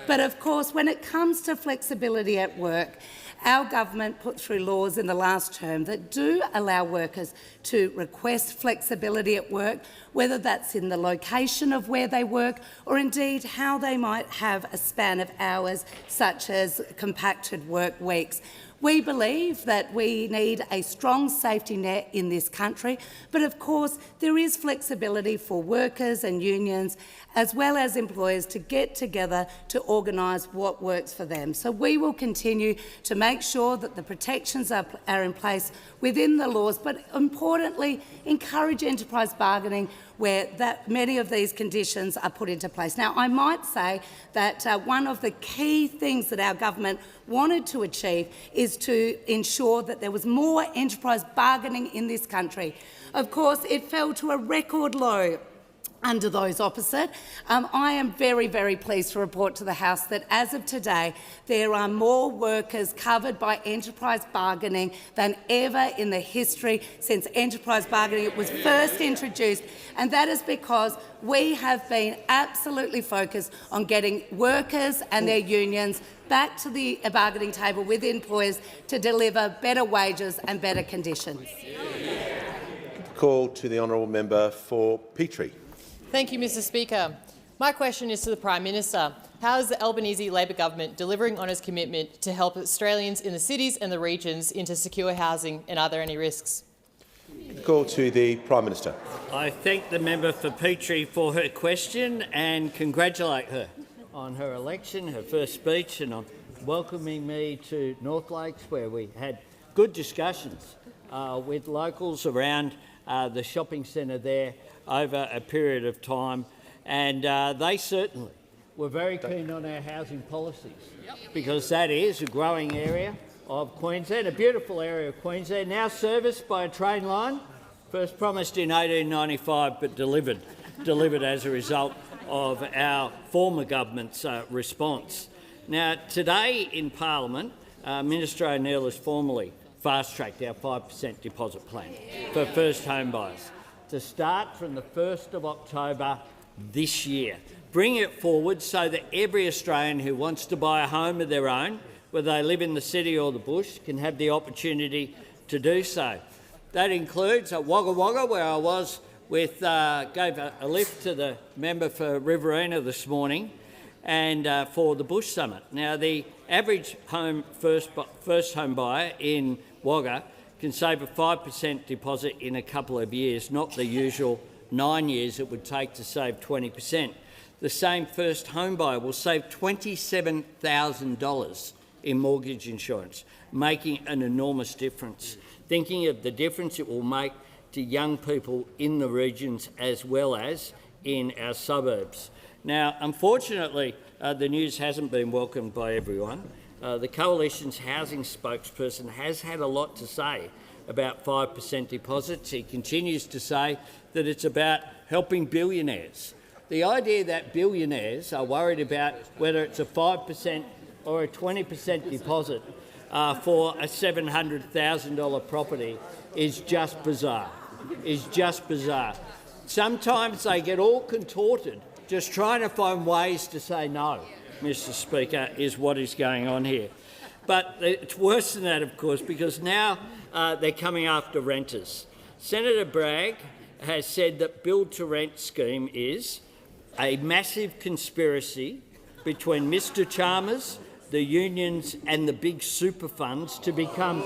But of course, when it comes to flexibility at work, our government put through laws in the last term that do allow workers to request flexibility at work, whether that's in the location of where they work or indeed how they might have a span of hours, such as compacted work weeks. We believe that we need a strong safety net in this country, but of course there is flexibility for workers and unions as well as employers to get together to organise what works for them. So we will continue to make sure that the protections are in place within the laws, but importantly encourage enterprise bargaining where many of these conditions are put into place. Now, I might say that one of the key things that our government wanted to achieve is to ensure that there was more enterprise bargaining in this country. Of course, it fell to a record low under those opposite. I am very, very pleased to report to the House that as of today, there are more workers covered by enterprise bargaining than ever in the history since enterprise bargaining was first introduced, and that is because we have been absolutely focused on getting workers and their unions back to the bargaining table with employers to deliver better wages and better conditions. Call to the honourable member for Petrie. Thank you, Mr Speaker. My question is to the Prime Minister. How is the Albanese Labor government delivering on its commitment to help Australians in the cities and the regions into secure housing, and are there any risks? Call to the Prime Minister. I thank the member for Petrie for her question and congratulate her on her election, her first speech, and on welcoming me to North Lakes, where we had good discussions with locals around the shopping centre there over a period of time, and they certainly were very keen on our housing policies, because that is a growing area of Queensland, a beautiful area of Queensland, now serviced by a train line, first promised in 1895 but delivered as a result of our former government's response. Now, today in Parliament, Minister O'Neill has formally fast-tracked our 5% deposit plan for first home buyers to start from the 1st of October this year. Bring it forward so that every Australian who wants to buy a home of their own, whether they live in the city or the bush, can have the opportunity to do so. That includes at Wagga Wagga, where I was with, gave a lift to the member for Riverina this morning, and for the Bush Summit. Now, the average first home buyer in Wagga can save a 5% deposit in a couple of years, not the usual 9 years it would take to save 20%. The same first home buyer will save $27,000 in mortgage insurance, making an enormous difference. Thinking of the difference it will make to young people in the regions as well as in our suburbs. Now, unfortunately, the news hasn't been welcomed by everyone. The Coalition's housing spokesperson has had a lot to say about 5% deposits. He continues to say that it's about helping billionaires. The idea that billionaires are worried about whether it's a 5% or a 20% deposit for a $700,000 property is just bizarre. Sometimes they get all contorted just trying to find ways to say no, Mr Speaker, is what is going on here. But it's worse than that, of course, because now they're coming after renters. Senator Bragg has said that build-to-rent scheme is a massive conspiracy between Mr Chalmers, the unions and the big super funds to become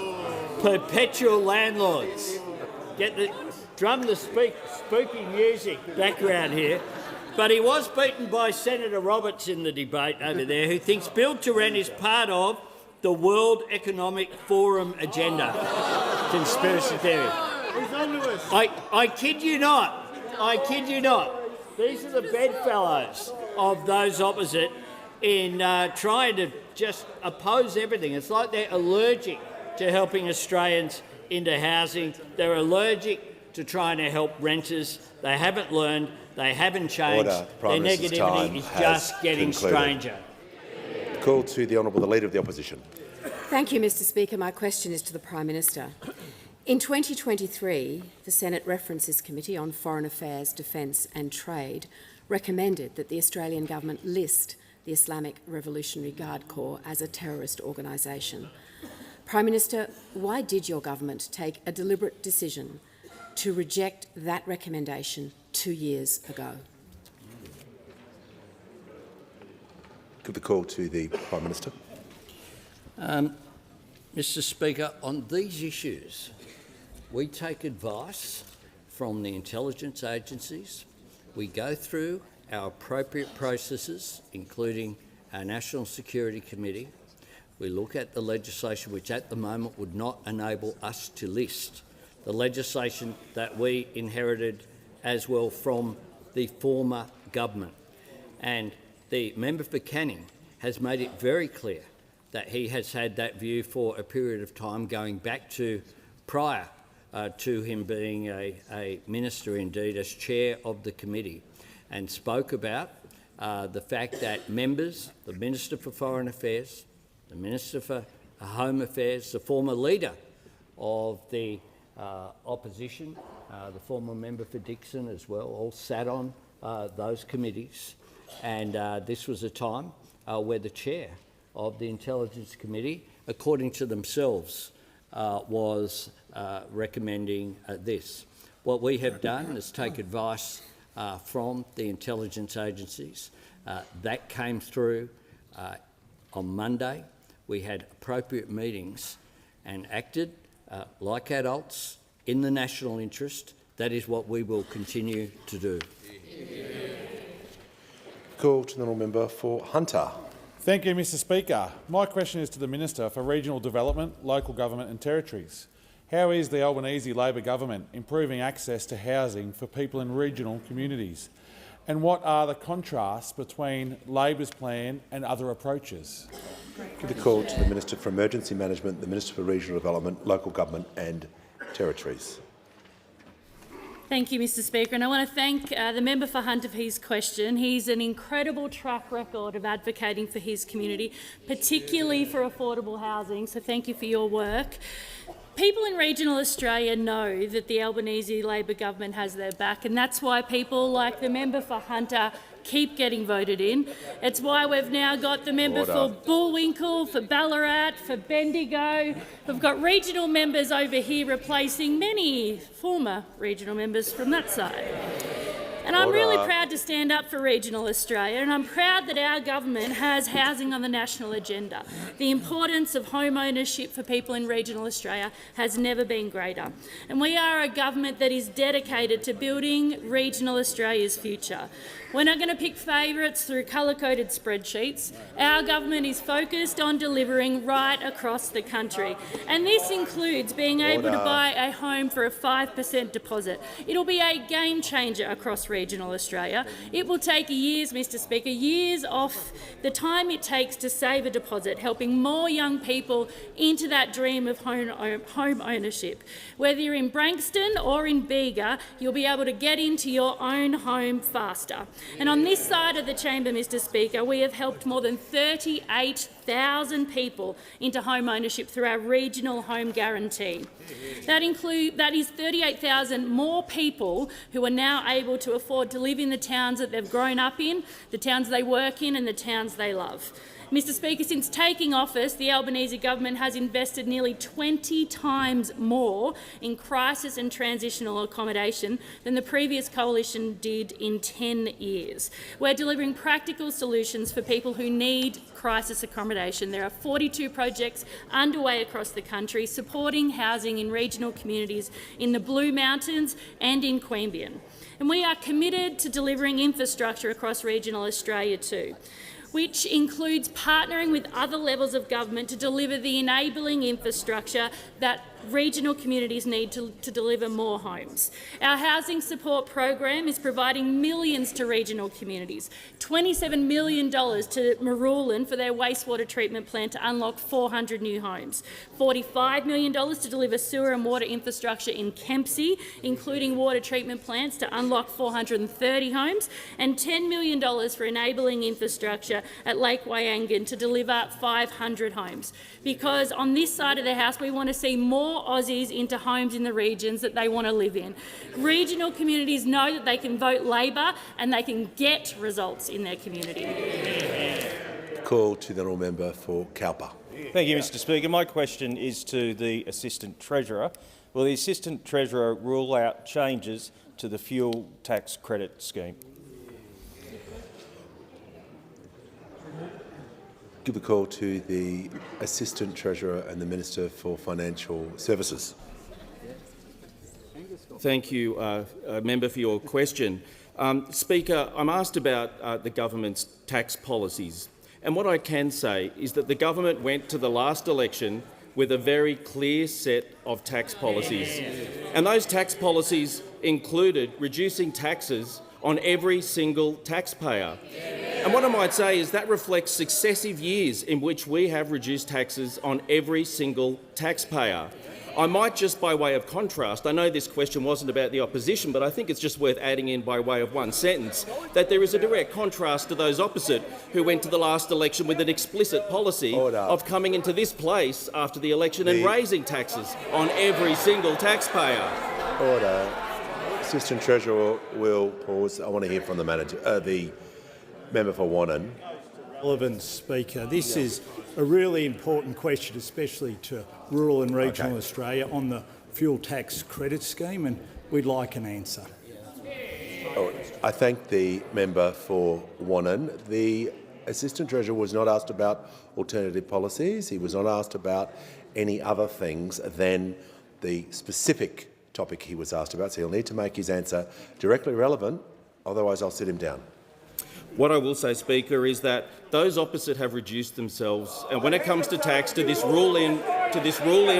perpetual landlords. Drum the spooky music background here. But he was beaten by Senator Roberts in the debate over there, who thinks build-to-rent is part of the World Economic Forum agenda. Conspiracy theory. I kid you not. These are the bedfellows of those opposite in trying to just oppose everything. It's like they're allergic to helping Australians into housing. They're allergic to trying to help renters. They haven't learned. They haven't changed. Order. Their negativity is just getting stranger. Call to the Honourable the Leader of the Opposition. Thank you, Mr Speaker. My question is to the Prime Minister. In 2023, the Senate References Committee on Foreign Affairs, Defence and Trade recommended that the Australian government list the Islamic Revolutionary Guard Corps as a terrorist organisation. Prime Minister, why did your government take a deliberate decision to reject that recommendation 2 years ago? Give the call to the Prime Minister. Mr Speaker, on these issues, we take advice from the intelligence agencies. We go through our appropriate processes, including our National Security Committee. We look at the legislation which at the moment would not enable us to list, the legislation that we inherited as well from the former government. And the member for Canning has made it very clear that he has had that view for a period of time going back to prior to him being a minister, indeed as chair of the committee, and spoke about the fact that members, the Minister for Foreign Affairs, the Minister for Home Affairs, the former leader of the opposition, the former member for Dixon as well, all sat on those committees. And this was a time where the chair of the Intelligence Committee, according to themselves, was recommending this. What we have done is take advice from the intelligence agencies. That came through on Monday. We had appropriate meetings and acted like adults in the national interest. That is what we will continue to do. Call to the honourable member for Hunter. Thank you, Mr Speaker. My question is to the Minister for Regional Development, Local Government and Territories. How is the Albanese Labor government improving access to housing for people in regional communities? And what are the contrasts between Labor's plan and other approaches? Give the call to the Minister for Emergency Management, the Minister for Regional Development, Local Government and Territories. Thank you, Mr Speaker, and I want to thank the member for Hunter for his question. He's an incredible track record of advocating for his community, particularly for affordable housing, so thank you for your work. People in regional Australia know that the Albanese Labor government has their back, and that's why people like the member for Hunter keep getting voted in. It's why we've now got the member for Bullwinkle, for Ballarat, for Bendigo. We've got regional members over here replacing many former regional members from that side. And I'm really proud to stand up for regional Australia, and I'm proud that our government has housing on the national agenda. The importance of home ownership for people in regional Australia has never been greater. And we are a government that is dedicated to building regional Australia's future. We're not going to pick favourites through colour-coded spreadsheets. Our government is focused on delivering right across the country. And this includes being able to buy a home for a 5% deposit. It'll be a game changer across regional Australia. It will take years, Mr Speaker, years off the time it takes to save a deposit, helping more young people into that dream of home ownership. Whether you're in Branxton or in Bega, you'll be able to get into your own home faster. And on this side of the chamber, Mr Speaker, we have helped more than 38,000 people into home ownership through our regional home guarantee. That is 38,000 more people who are now able to afford to live in the towns that they've grown up in, the towns they work in and the towns they love. Mr Speaker, since taking office, the Albanese government has invested nearly 20 times more in crisis and transitional accommodation than the previous coalition did in 10 years. We're delivering practical solutions for people who need crisis accommodation. There are 42 projects underway across the country supporting housing in regional communities in the Blue Mountains and in Queanbeyan. And we are committed to delivering infrastructure across regional Australia too, which includes partnering with other levels of government to deliver the enabling infrastructure that regional communities need to deliver more homes. Our housing support program is providing millions to regional communities, $27 million to Marulan for their wastewater treatment plant to unlock 400 new homes, $45 million to deliver sewer and water infrastructure in Kempsey, including water treatment plants to unlock 430 homes, and $10 million for enabling infrastructure Australia at Lake Wyangan to deliver 500 homes, because on this side of the House we want to see more Aussies into homes in the regions that they want to live in. Regional communities know that they can vote Labor and they can get results in their community. Call to the honourable member for Cowper. Thank you, Mr Speaker. My question is to the Assistant Treasurer. Will the Assistant Treasurer rule out changes to the fuel tax credit scheme? Give a call to the Assistant Treasurer and the Minister for Financial Services. Thank you, Member, for your question. Speaker, I'm asked about the government's tax policies. And what I can say is that the government went to the last election with a very clear set of tax policies. And those tax policies included reducing taxes on every single taxpayer. And what I might say is that reflects successive years in which we have reduced taxes on every single taxpayer. I might just, by way of contrast, I know this question wasn't about the opposition, but I think it's just worth adding in by way of one sentence, that there is a direct contrast to those opposite who went to the last election with an explicit policy of coming into this place after the election and raising taxes on every single taxpayer. Order. Assistant Treasurer will pause. I want to hear from the the member for Wannon. Relevant, Speaker. This is a really important question, especially to rural and regional Australia, on the fuel tax credit scheme, and we'd like an answer. I thank the member for Wannon. The Assistant Treasurer was not asked about alternative policies. He was not asked about any other things than the specific topic he was asked about, so he'll need to make his answer directly relevant, otherwise I'll sit him down. What I will say, Speaker, is that those opposite have reduced themselves, and when it comes to tax, to this rule-in,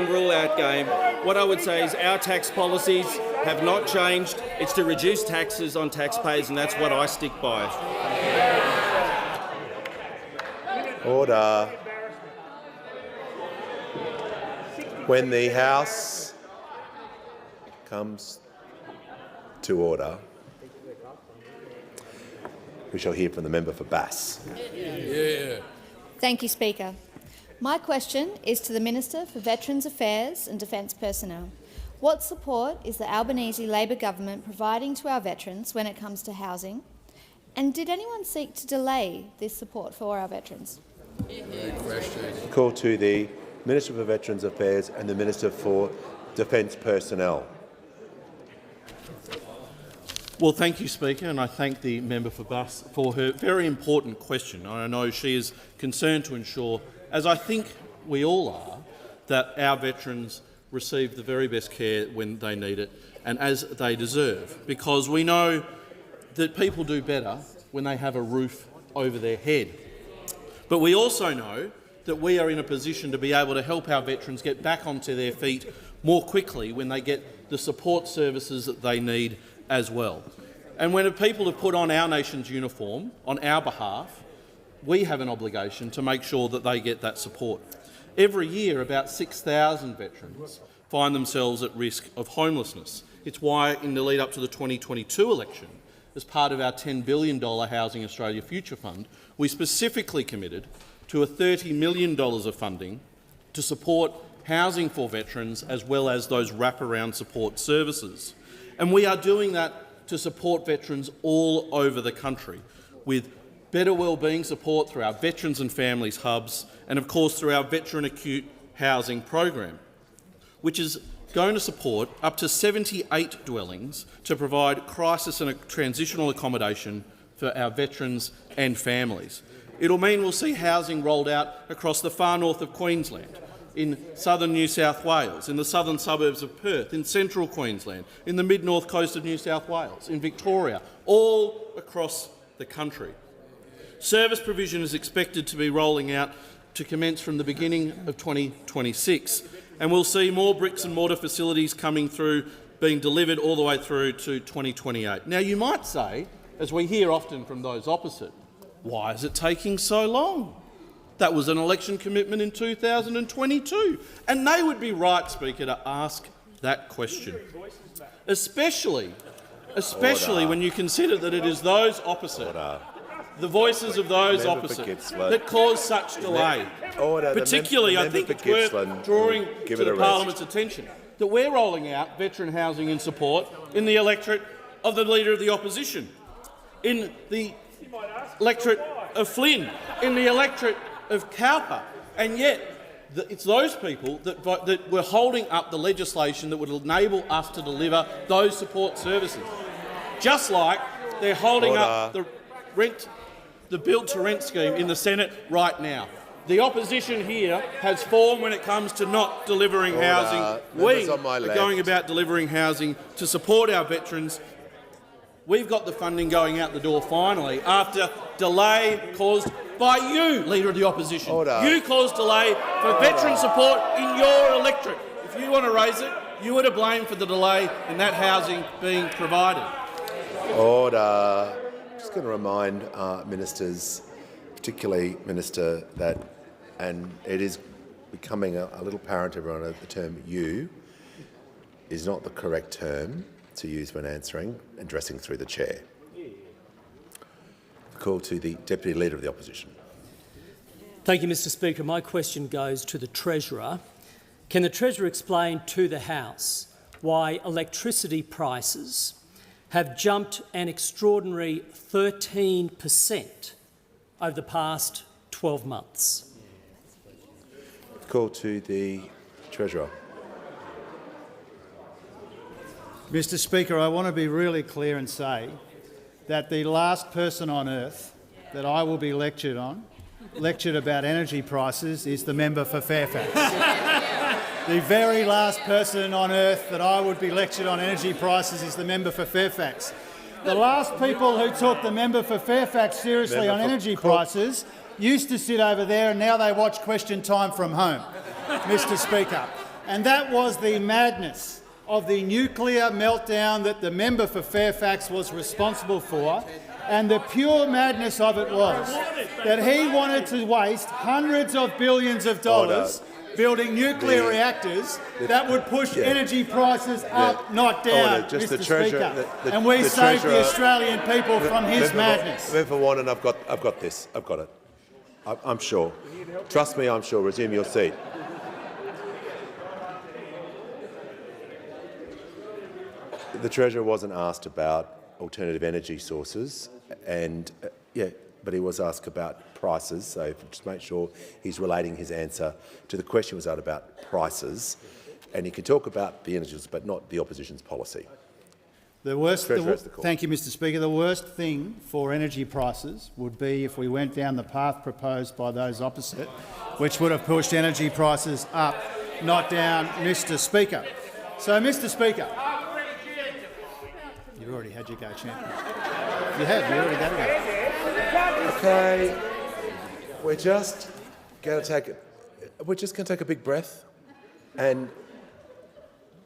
rule-out game, what I would say is our tax policies have not changed. It's to reduce taxes on taxpayers, and that's what I stick by. Order. When the House comes to order, we shall hear from the member for Bass. Thank you, Speaker. My question is to the Minister for Veterans Affairs and Defence Personnel. What support is the Albanese Labor government providing to our veterans when it comes to housing? And did anyone seek to delay this support for our veterans? Call to the Minister for Veterans Affairs and the Minister for Defence Personnel. Well, thank you, Speaker, and I thank the member for Bass for her very important question. I know she is concerned to ensure, as I think we all are, that our veterans receive the very best care when they need it and as they deserve, because we know that people do better when they have a roof over their head. But we also know that we are in a position to be able to help our veterans get back onto their feet more quickly when they get the support services that they need as well. And when people have put on our nation's uniform on our behalf, we have an obligation to make sure that they get that support. Every year, about 6,000 veterans find themselves at risk of homelessness. It's why, in the lead up to the 2022 election, as part of our $10 billion Housing Australia Future Fund, we specifically committed to a $30 million of funding to support housing for veterans as well as those wraparound support services. And we are doing that to support veterans all over the country, with better wellbeing support through our Veterans and Families hubs and, of course, through our Veteran Acute Housing program, which is going to support up to 78 dwellings to provide crisis and transitional accommodation for our veterans and families. It'll mean we'll see housing rolled out across the far north of Queensland, in southern New South Wales, in the southern suburbs of Perth, in central Queensland, in the mid-north coast of New South Wales, in Victoria, all across the country. Service provision is expected to be rolling out to commence from the beginning of 2026, and we'll see more bricks and mortar facilities coming through, being delivered all the way through to 2028. Now, you might say, as we hear often from those opposite, why is it taking so long? That was an election commitment in 2022. And they would be right, Speaker, to ask that question, especially when you consider that it is those opposite the voices of those Member for opposite Gippsland. that cause such delay. Order. Particularly, I think it's worth drawing to the rest. Parliament's attention that we're rolling out veteran housing in support in the electorate of the Leader of the Opposition, in the electorate of Flynn, in the electorate of Cowper, and yet it's those people that were holding up the legislation that would enable us to deliver those support services. Just like they're holding up the build-to-rent scheme in the Senate right now. The opposition here has form when it comes to not delivering housing. We are going about delivering housing to support our veterans. We've got the funding going out the door finally after delay caused by you, Leader of the Opposition. You caused delay for veteran support in your electorate. If you want to raise it, you are to blame for the delay in that housing being provided. Order. Just going to remind ministers, particularly Minister, that, and it is becoming a little apparent to everyone that the term "you" is not the correct term to use when answering, addressing through the chair. Call to the Deputy Leader of the Opposition. Thank you, Mr Speaker. My question goes to the Treasurer. Can the Treasurer explain to the House why electricity prices have jumped an extraordinary 13% over the past 12 months? Call to the Treasurer. Mr Speaker, I want to be really clear and say that the last person on earth that I will be lectured about energy prices is the member for Fairfax. The very last person on earth that I would be lectured on energy prices is the member for Fairfax. The last people who took the member for Fairfax seriously on energy prices used to sit over there, and now they watch Question Time from home, Mr Speaker. And that was the madness of the nuclear meltdown that the member for Fairfax was responsible for, and the pure madness of it was that he wanted to waste hundreds of billions of dollars building nuclear reactors that would push energy prices up, not down, Mr Speaker. And we saved the Australian people from his madness. Member for Warren, I've got this. I've got it. I'm sure. Trust me, I'm sure. Resume your seat. The Treasurer wasn't asked about alternative energy sources, and but he was asked about prices. So just make sure he's relating his answer to the question was about prices, and he can talk about the energies, but not the opposition's policy. Thank you, Mr Speaker. The worst thing for energy prices would be if we went down the path proposed by those opposite, which would have pushed energy prices up, not down, Mr Speaker. So, Mr Speaker, you've already had your go, champion. You already had a go. Okay, we're just going to take a big breath and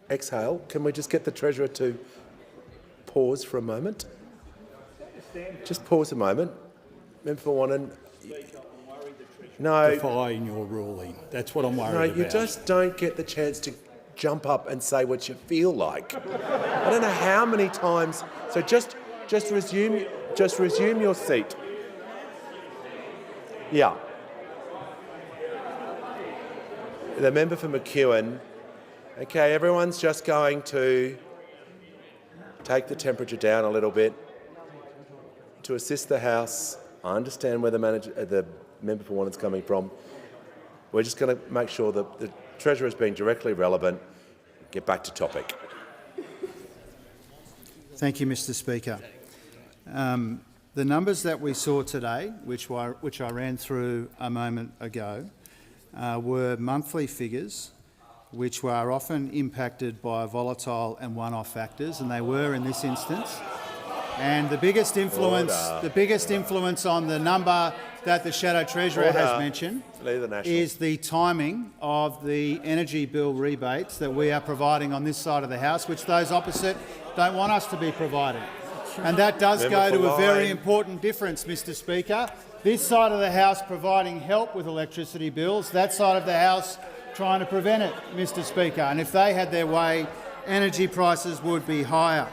exhale. Can we just get the Treasurer to pause for a moment? Just pause a moment. Member for Wannon. No. Defying your ruling. That's what I'm worried about. No, you just don't get the chance to jump up and say what you feel like. I don't know how many times. So just resume your seat. Yeah. The member for McEwen. Okay, everyone's just going to take the temperature down a little bit to assist the House. I understand where the member for Wannon's coming from. We're just going to make sure that the Treasurer is being directly relevant. Get back to topic. Thank you, Mr Speaker. The numbers that we saw today, which I ran through a moment ago, were monthly figures which were often impacted by volatile and one-off factors, and they were in this instance. And the biggest influence on the number that the Shadow Treasurer has mentioned is the timing of the energy bill rebates that we are providing on this side of the House, which those opposite don't want us to be providing. And that does go to a very important difference, Mr Speaker. This side of the House providing help with electricity bills, that side of the House trying to prevent it, Mr Speaker. And if they had their way, energy prices would be higher.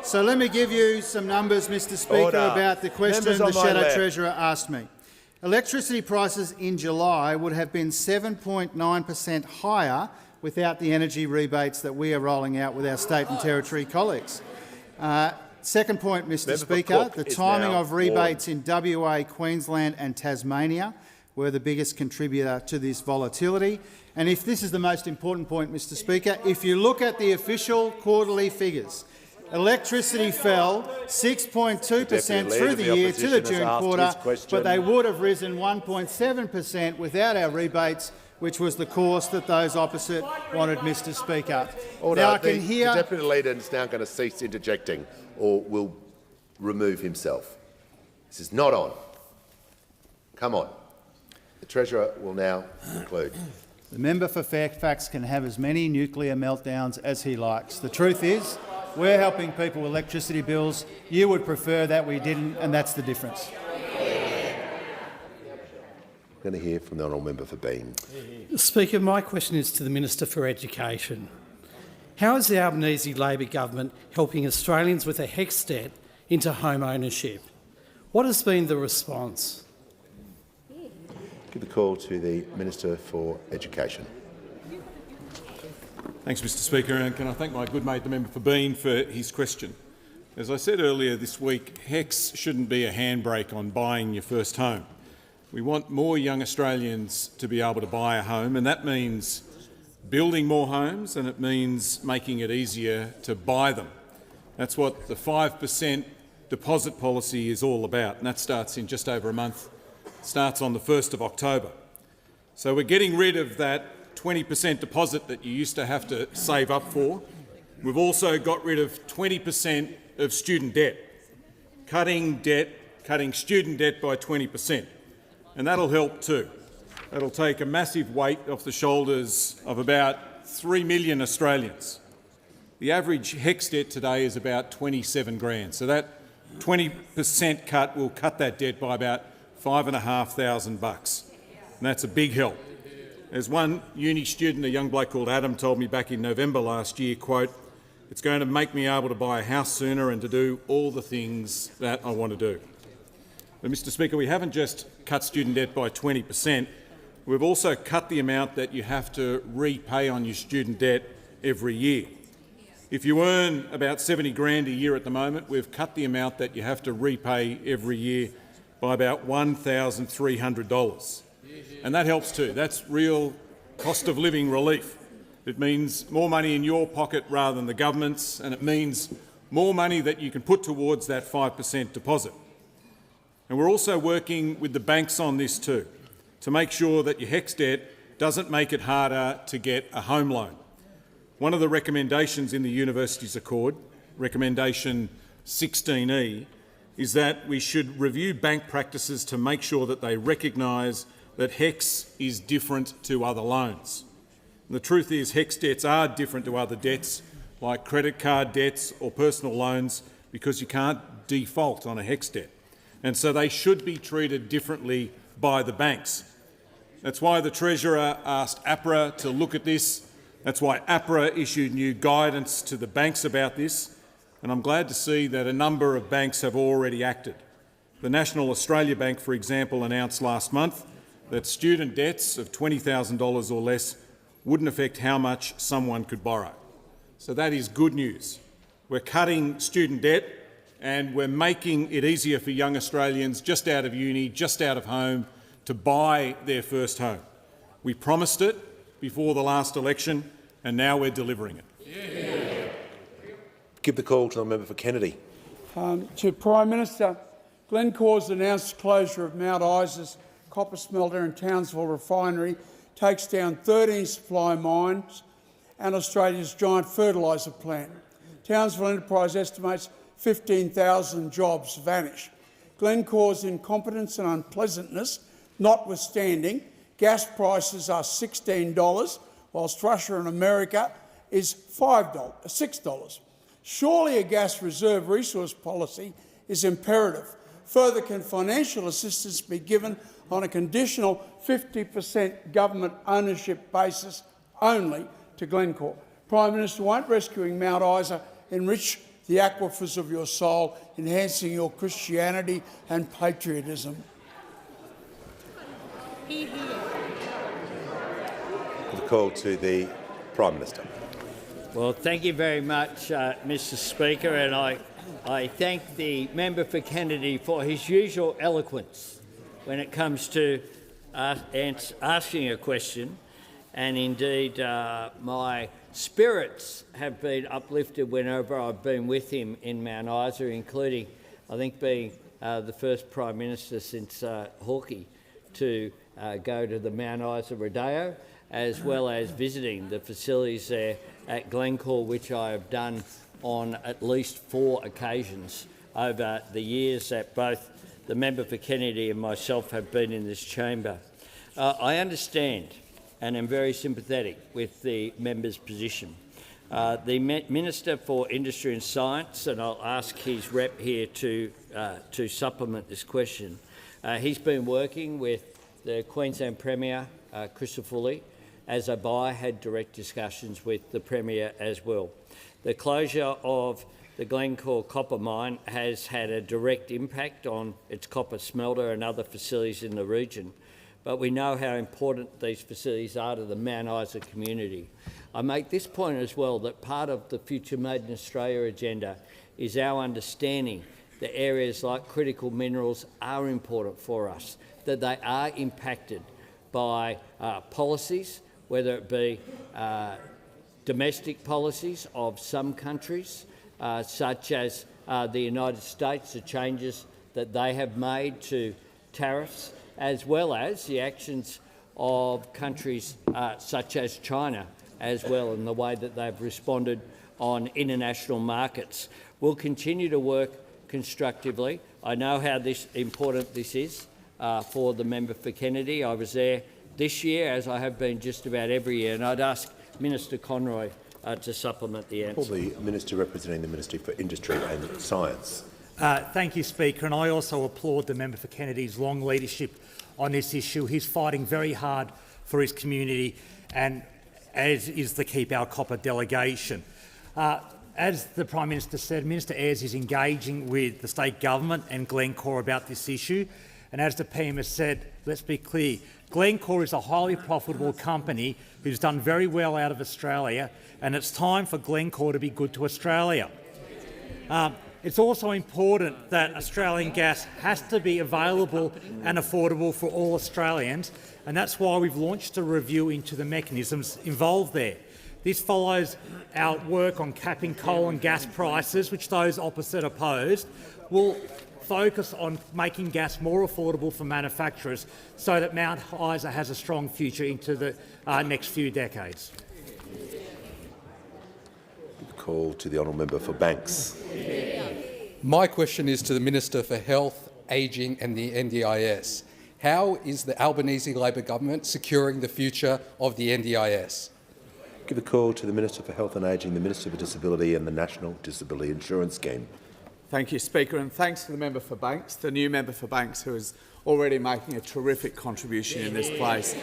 So let me give you some numbers, Mr Speaker, about the question the Shadow Treasurer asked me. Electricity prices in July would have been 7.9% higher without the energy rebates that we are rolling out with our state and territory colleagues. Second point, Mr Speaker, the timing of rebates in WA, Queensland and Tasmania were the biggest contributor to this volatility. And if this is the most important point, Mr Speaker, if you look at the official quarterly figures, electricity fell 6.2% through the year to the June quarter, but they would have risen 1.7% without our rebates, which was the course that those opposite wanted, Mr Speaker. Now I can hear the Deputy Leader is now going to cease interjecting or will remove himself. This is not on. Come on. The Treasurer will now conclude. The member for Fairfax can have as many nuclear meltdowns as he likes. The truth is, we're helping people with electricity bills. You would prefer that we didn't, and that's the difference. I'm going to hear from the honourable member for Bean. Speaker, my question is to the Minister for Education. How is the Albanese Labor government helping Australians with a HECS debt into home ownership? What has been the response? Give the call to the Minister for Education. Thanks, Mr Speaker, and can I thank my good mate, the member for Bean, for his question. As I said earlier this week, HECS shouldn't be a handbrake on buying your first home. We want more young Australians to be able to buy a home, and that means building more homes, and it means making it easier to buy them. That's what the 5% deposit policy is all about, and that starts in just over a month. It starts on the 1st of October. So we're getting rid of that 20% deposit that you used to have to save up for. We've also got rid of 20% of student debt, cutting student debt by 20%. And that'll help too. That'll take a massive weight off the shoulders of about 3 million Australians. The average HECS debt today is about 27 grand, so that 20% cut will cut that debt by about $5,500, and that's a big help. As one uni student, a young bloke called Adam, told me back in November last year, quote, "It's going to make me able to buy a house sooner and to do all the things that I want to do." But, Mr Speaker, we haven't just cut student debt by 20%, we've also cut the amount that you have to repay on your student debt every year. If you earn about 70 grand a year at the moment, we've cut the amount that you have to repay every year by about $1,300. And that helps too. That's real cost of living relief. It means more money in your pocket rather than the government's, and it means more money that you can put towards that 5% deposit. And we're also working with the banks on this too, to make sure that your HECS debt doesn't make it harder to get a home loan. One of the recommendations in the Universities Accord, recommendation 16E, is that we should review bank practices to make sure that they recognise that HECS is different to other loans. And the truth is HECS debts are different to other debts, like credit card debts or personal loans, because you can't default on a HECS debt. And so they should be treated differently by the banks. That's why the Treasurer asked APRA to look at this. That's why APRA issued new guidance to the banks about this. And I'm glad to see that a number of banks have already acted. The National Australia Bank, for example, announced last month that student debts of $20,000 or less wouldn't affect how much someone could borrow. So that is good news. We're cutting student debt and we're making it easier for young Australians just out of uni, just out of home, to buy their first home. We promised it before the last election and now we're delivering it. Give the call to the member for Kennedy. To Prime Minister, Glencore's announced closure of Mount Isa's copper smelter and Townsville refinery takes down 13 supply mines and Australia's giant fertiliser plant. Townsville Enterprise estimates 15,000 jobs vanish. Glencore's incompetence and unpleasantness notwithstanding, gas prices are $16, whilst Russia and America is $6. Surely a gas reserve resource policy is imperative. Further, can financial assistance be given on a conditional 50% government ownership basis only to Glencore? Prime Minister, won't rescuing Mount Isa enrich the aquifers of your soul, enhancing your Christianity and patriotism. The call to the Prime Minister. Well, thank you very much, Mr Speaker, and I thank the member for Kennedy for his usual eloquence when it comes to asking a question, and indeed my spirits have been uplifted whenever I've been with him in Mount Isa, including, I think, being the first Prime Minister since Hawke to go to the Mount Isa Rodeo, as well as visiting the facilities there at Glencore, which I have done on at least 4 occasions over the years that both the member for Kennedy and myself have been in this chamber. I understand and am very sympathetic with the member's position. The Minister for Industry and Science, and I'll ask his rep here to supplement this question, he's been working with the Queensland Premier, Christopher Foley, as I had direct discussions with the Premier as well. The closure of the Glencore copper mine has had a direct impact on its copper smelter and other facilities in the region, but we know how important these facilities are to the Mount Isa community. I make this point as well, that part of the Future Made in Australia agenda is our understanding that areas like critical minerals are important for us, that they are impacted by policies, whether it be domestic policies of some countries, such as the United States, the changes that they have made to tariffs, as well as the actions of countries such as China as well, and the way that they've responded on international markets. We'll continue to work constructively. I know how important this is for the member for Kennedy. I was there this year, as I have been just about every year, and I'd ask Minister Conroy to supplement the answer. For the Minister representing the Ministry for Industry and Science. Thank you, Speaker, and I also applaud the member for Kennedy's long leadership on this issue. He's fighting very hard for his community, and as is the Keep Our Copper delegation. As the Prime Minister said, Minister Ayres is engaging with the state government and Glencore about this issue, and as the PM has said, let's be clear, Glencore is a highly profitable company who's done very well out of Australia, and it's time for Glencore to be good to Australia. It's also important that Australian gas has to be available and affordable for all Australians, and that's why we've launched a review into the mechanisms involved there. This follows our work on capping coal and gas prices, which those opposite opposed, will focus on making gas more affordable for manufacturers so that Mount Isa has a strong future into the next few decades. Call to the honourable member for Banks. My question is to the Minister for Health, Ageing and the NDIS. How is the Albanese Labor government securing the future of the NDIS? Give a call to the Minister for Health and Ageing, the Minister for Disability and the National Disability Insurance Scheme. Thank you, Speaker, and thanks to the member for Banks, the new member for Banks, who is already making a terrific contribution in this place.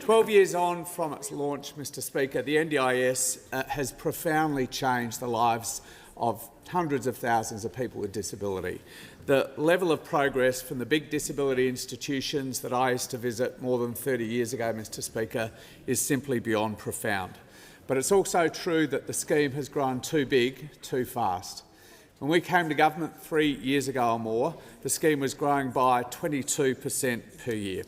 12 years on from its launch, Mr Speaker, the NDIS has profoundly changed the lives of hundreds of thousands of people with disability. The level of progress from the big disability institutions that I used to visit more than 30 years ago, Mr Speaker, is simply beyond profound. But it's also true that the scheme has grown too big, too fast. When we came to government 3 years ago or more, the scheme was growing by 22% per year.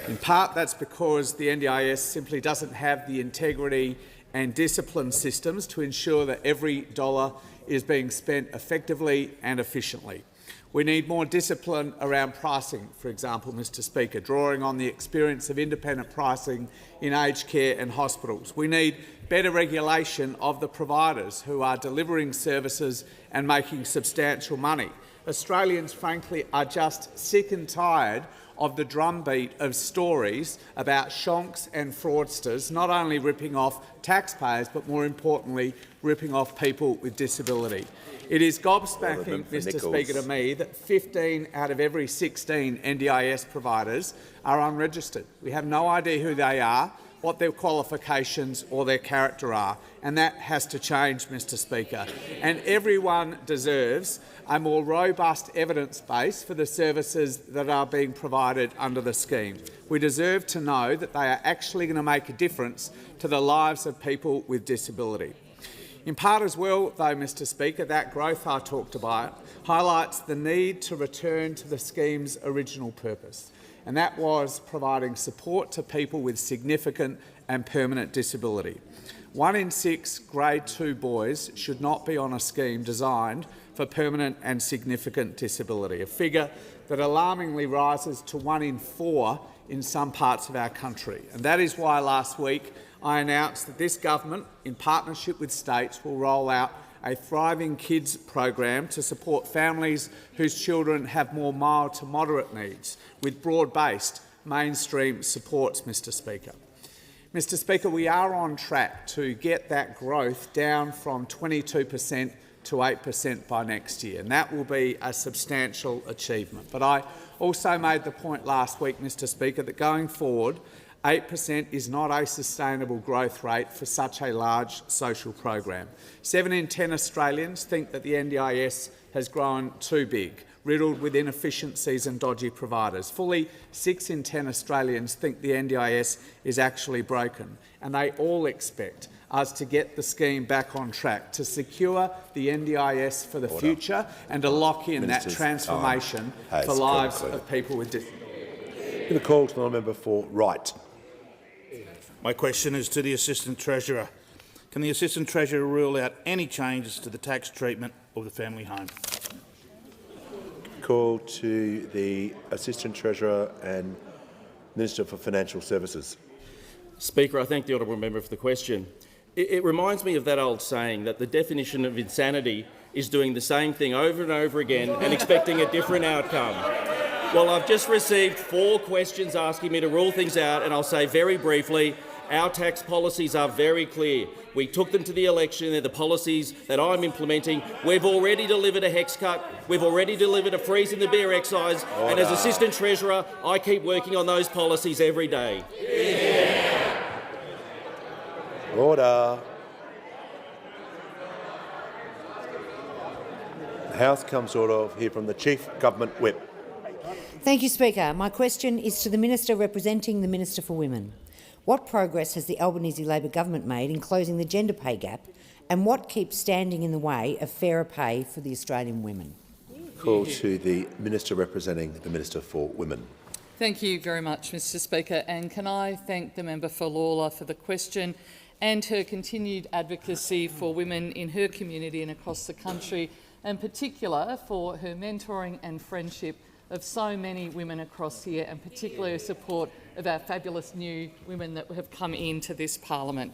In part, that's because the NDIS simply doesn't have the integrity and discipline systems to ensure that every dollar is being spent effectively and efficiently. We need more discipline around pricing, for example, Mr Speaker, drawing on the experience of independent pricing in aged care and hospitals. We need better regulation of the providers who are delivering services and making substantial money. Australians, frankly, are just sick and tired of the drumbeat of stories about shonks and fraudsters not only ripping off taxpayers but, more importantly, ripping off people with disability. It is gobsmacking, Mr Speaker, to me that 15 out of every 16 NDIS providers are unregistered. We have no idea who they are. what their qualifications or their character are, and that has to change, Mr Speaker. And everyone deserves a more robust evidence base for the services that are being provided under the scheme. We deserve to know that they are actually going to make a difference to the lives of people with disability. In part as well, though, Mr Speaker, that growth I talked about highlights the need to return to the scheme's original purpose, and that was providing support to people with significant and permanent disability. 1 in 6 Grade 2 boys should not be on a scheme designed for permanent and significant disability, a figure that alarmingly rises to 1 in 4 in some parts of our country. And that is why last week I announced that this government, in partnership with states, will roll out a Thriving Kids program to support families whose children have more mild to moderate needs, with broad-based mainstream supports, Mr Speaker. Mr Speaker, we are on track to get that growth down from 22% to 8% by next year, and that will be a substantial achievement. But I also made the point last week, Mr Speaker, that going forward, 8% is not a sustainable growth rate for such a large social program. 7 in 10 Australians think that the NDIS has grown too big, riddled with inefficiencies and dodgy providers. Fully 6 in 10 Australians think the NDIS is actually broken, and they all expect us to get the scheme back on track, to secure the NDIS for the future and to lock in that transformation for lives of people with disability. The call to the member for Wright. My question is to the Assistant Treasurer. Can the Assistant Treasurer rule out any changes to the tax treatment of the family home? Call to the Assistant Treasurer and Minister for Financial Services. Speaker, I thank the honourable member for the question. It reminds me of that old saying that the definition of insanity is doing the same thing over and over again and expecting a different outcome. Well, I've just received 4 questions asking me to rule things out, and I'll say very briefly, our tax policies are very clear. We took them to the election. They're the policies that I'm implementing. We've already delivered a HEX cut. We've already delivered a freeze in the beer excise. Order. And as Assistant Treasurer, I keep working on those policies every day. Yeah. Order. The House comes to order. Hear from the Chief Government Whip. Thank you, Speaker. My question is to the Minister representing the Minister for Women. What progress has the Albanese Labor government made in closing the gender pay gap, and what keeps standing in the way of fairer pay for the Australian women? Call to the Minister representing the Minister for Women. Thank you very much, Mr Speaker, and can I thank the member for Lawler for the question and her continued advocacy for women in her community and across the country, in particular for her mentoring and friendship of so many women across here, and particularly her support of our fabulous new women that have come into this parliament.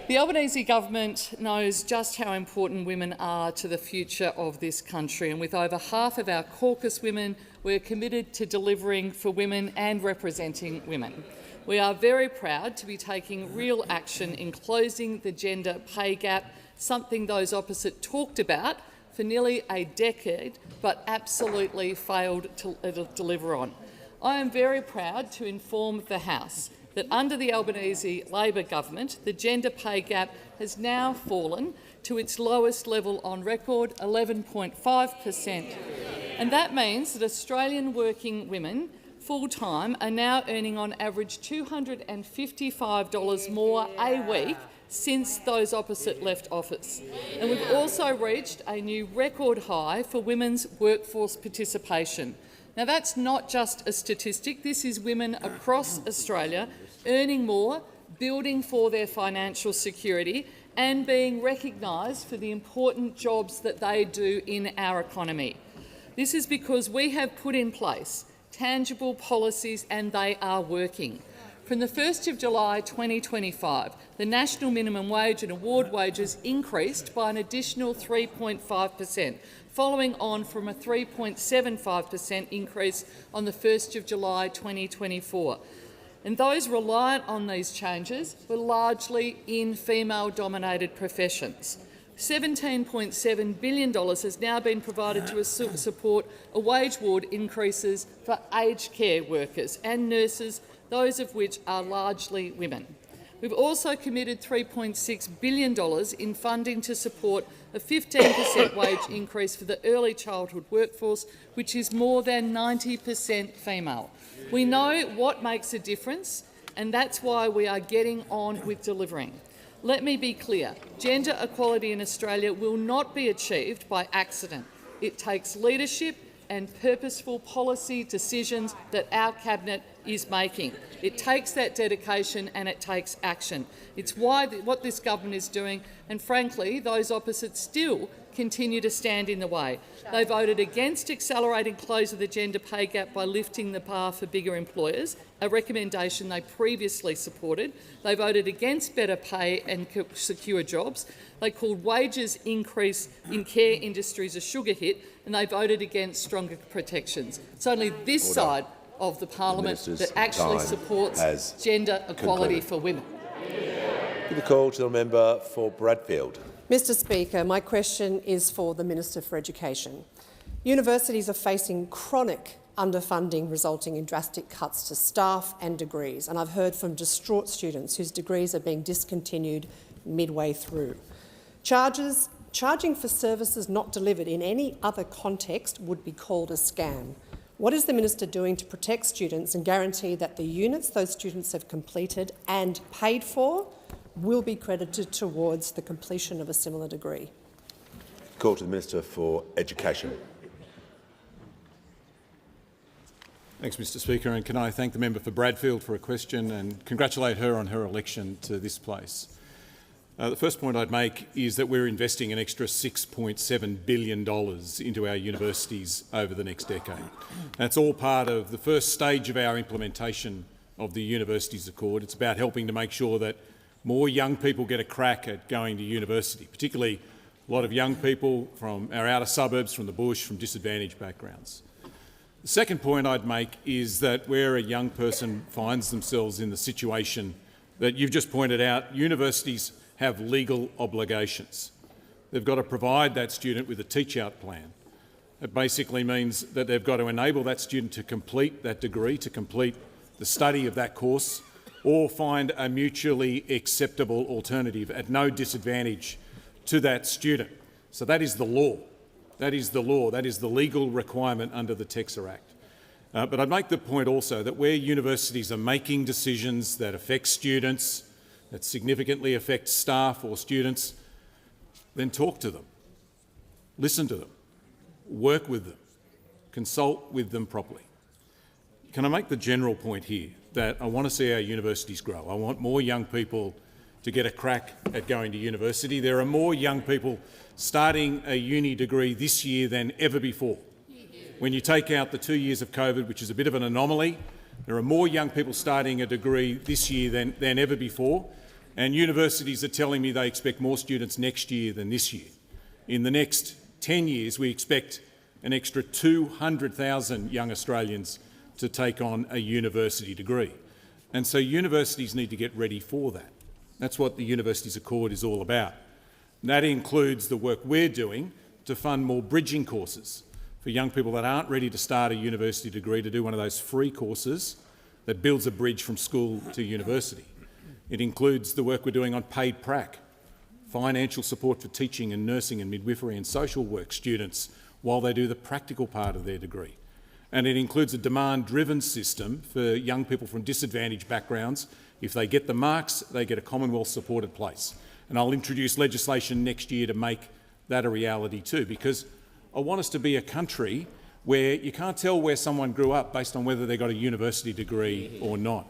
The Albanese government knows just how important women are to the future of this country, and with over half of our caucus women, we're committed to delivering for women and representing women. We are very proud to be taking real action in closing the gender pay gap, something those opposite talked about for nearly a decade, but absolutely failed to deliver on. I am very proud to inform the House that under the Albanese Labor government, the gender pay gap has now fallen to its lowest level on record, 11.5%. And that means that Australian working women full-time are now earning on average $255 more a week since those opposite left office. And we've also reached a new record high for women's workforce participation. Now, that's not just a statistic. This is women across Australia earning more, building for their financial security and being recognised for the important jobs that they do in our economy. This is because we have put in place tangible policies and they are working. From the 1st of July 2025, the national minimum wage and award wages increased by an additional 3.5%, following on from a 3.75% increase on the 1st of July 2024. And those reliant on these changes were largely in female-dominated professions. $17.7 billion has now been provided to support a wage award increases for aged care workers and nurses, those of which are largely women. We've also committed $3.6 billion in funding to support a 15% wage increase for the early childhood workforce, which is more than 90% female. We know what makes a difference, and that's why we are getting on with delivering. Let me be clear, gender equality in Australia will not be achieved by accident. It takes leadership and purposeful policy decisions that our Cabinet is making. It takes that dedication and it takes action. It's what this government is doing, and frankly, those opposite still continue to stand in the way. They voted against accelerating close of the gender pay gap by lifting the bar for bigger employers, a recommendation they previously supported. They voted against better pay and secure jobs. They called wages increase in care industries a sugar hit, and they voted against stronger protections. It's only this side of the Parliament that actually supports gender equality for women. Give a call to the member for Bradfield. Mr Speaker, my question is for the Minister for Education. Universities are facing chronic underfunding resulting in drastic cuts to staff and degrees, and I've heard from distraught students whose degrees are being discontinued midway through. Charging for services not delivered in any other context would be called a scam. What is the Minister doing to protect students and guarantee that the units those students have completed and paid for will be credited towards the completion of a similar degree? Call to the Minister for Education. Thanks, Mr Speaker, and can I thank the member for Bradfield for a question and congratulate her on her election to this place. The first point I'd make is that we're investing an extra $6.7 billion into our universities over the next decade. That's all part of the first stage of our implementation of the Universities Accord. It's about helping to make sure that more young people get a crack at going to university, particularly a lot of young people from our outer suburbs, from the bush, from disadvantaged backgrounds. The second point I'd make is that where a young person finds themselves in the situation that you've just pointed out, universities have legal obligations. They've got to provide that student with a teach-out plan. It basically means that they've got to enable that student to complete that degree, to complete the study of that course, or find a mutually acceptable alternative at no disadvantage to that student. So that is the law. That is the law. That is the legal requirement under the TEXA Act. But I'd make the point also that where universities are making decisions that affect students, that significantly affect staff or students, then talk to them, listen to them, work with them, consult with them properly. Can I make the general point here that I want to see our universities grow? I want more young people to get a crack at going to university. There are more young people starting a uni degree this year than ever before. When you take out the 2 years of COVID, which is a bit of an anomaly, there are more young people starting a degree this year than ever before, and universities are telling me they expect more students next year than this year. In the next 10 years, we expect an extra 200,000 young Australians to take on a university degree. And so universities need to get ready for that. That's what the Universities Accord is all about. And that includes the work we're doing to fund more bridging courses for young people that aren't ready to start a university degree, to do one of those free courses that builds a bridge from school to university. It includes the work we're doing on paid prac, financial support for teaching and nursing and midwifery and social work students while they do the practical part of their degree. And it includes a demand-driven system for young people from disadvantaged backgrounds. If they get the marks, they get a Commonwealth-supported place. And I'll introduce legislation next year to make that a reality too, because I want us to be a country where you can't tell where someone grew up based on whether they got a university degree or not.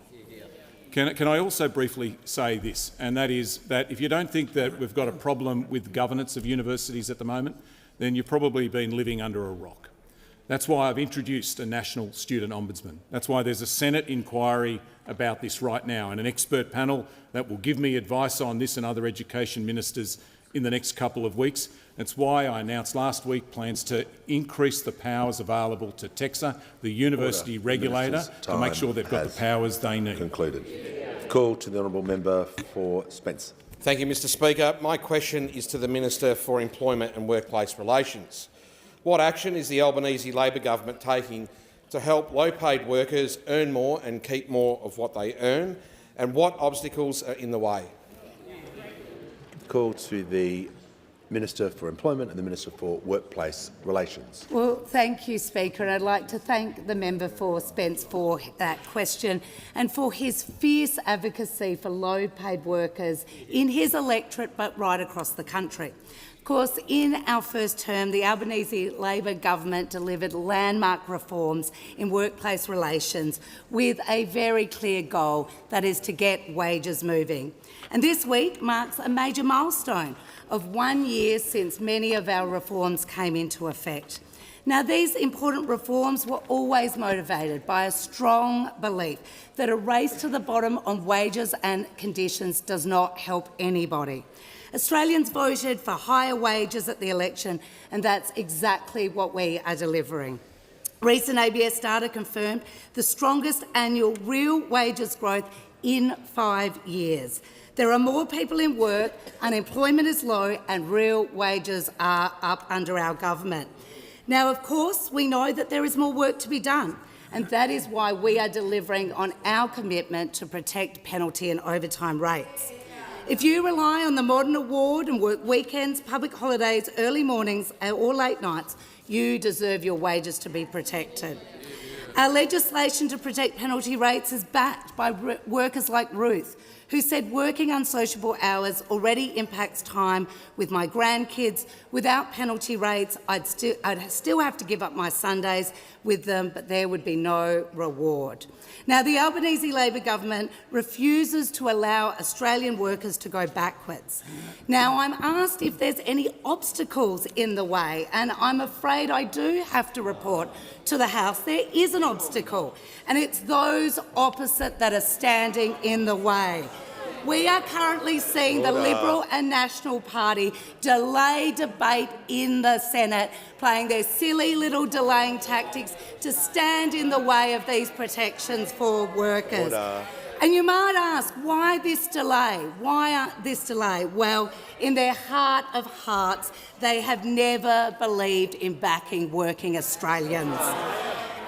Can I also briefly say this, and that is that if you don't think that we've got a problem with governance of universities at the moment, then you've probably been living under a rock. That's why I've introduced a National Student Ombudsman. That's why there's a Senate inquiry about this right now and an expert panel that will give me advice on this and other education ministers in the next couple of weeks. That's why I announced last week plans to increase the powers available to TEXA, the university regulator, to make sure they've got the powers they need. Concluded. Call to the honourable member for Spence. Thank you, Mr Speaker. My question is to the Minister for Employment and Workplace Relations. What action is the Albanese Labor government taking to help low-paid workers earn more and keep more of what they earn, and what obstacles are in the way? Call to the Minister for Employment and the Minister for Workplace Relations. Well, thank you, Speaker, and I'd like to thank the member for Spence for that question and for his fierce advocacy for low-paid workers in his electorate but right across the country. Of course, in our first term, the Albanese Labor government delivered landmark reforms in workplace relations with a very clear goal, that is to get wages moving. And this week marks a major milestone of 1 year since many of our reforms came into effect. Now, these important reforms were always motivated by a strong belief that a race to the bottom on wages and conditions does not help anybody. Australians voted for higher wages at the election, and that's exactly what we are delivering. Recent ABS data confirmed the strongest annual real wages growth in 5 years. There are more people in work, unemployment is low, and real wages are up under our government. Now, of course, we know that there is more work to be done, and that is why we are delivering on our commitment to protect penalty and overtime rates. If you rely on the modern award and work weekends, public holidays, early mornings or late nights, you deserve your wages to be protected. Our legislation to protect penalty rates is backed by workers like Ruth, who said working unsociable hours already impacts time with my grandkids. Without penalty rates, I'd still have to give up my Sundays with them, but there would be no reward. Now, the Albanese Labor government refuses to allow Australian workers to go backwards. Now, I'm asked if there's any obstacles in the way, and I'm afraid I do have to report to the House there is an obstacle, and it's those opposite that are standing in the way. We are currently seeing the Liberal and National Party delay debate in the Senate, playing their silly little delaying tactics to stand in the way of these protections for workers. And you might ask, why this delay? Why this delay? Well, in their heart of hearts, they have never believed in backing working Australians.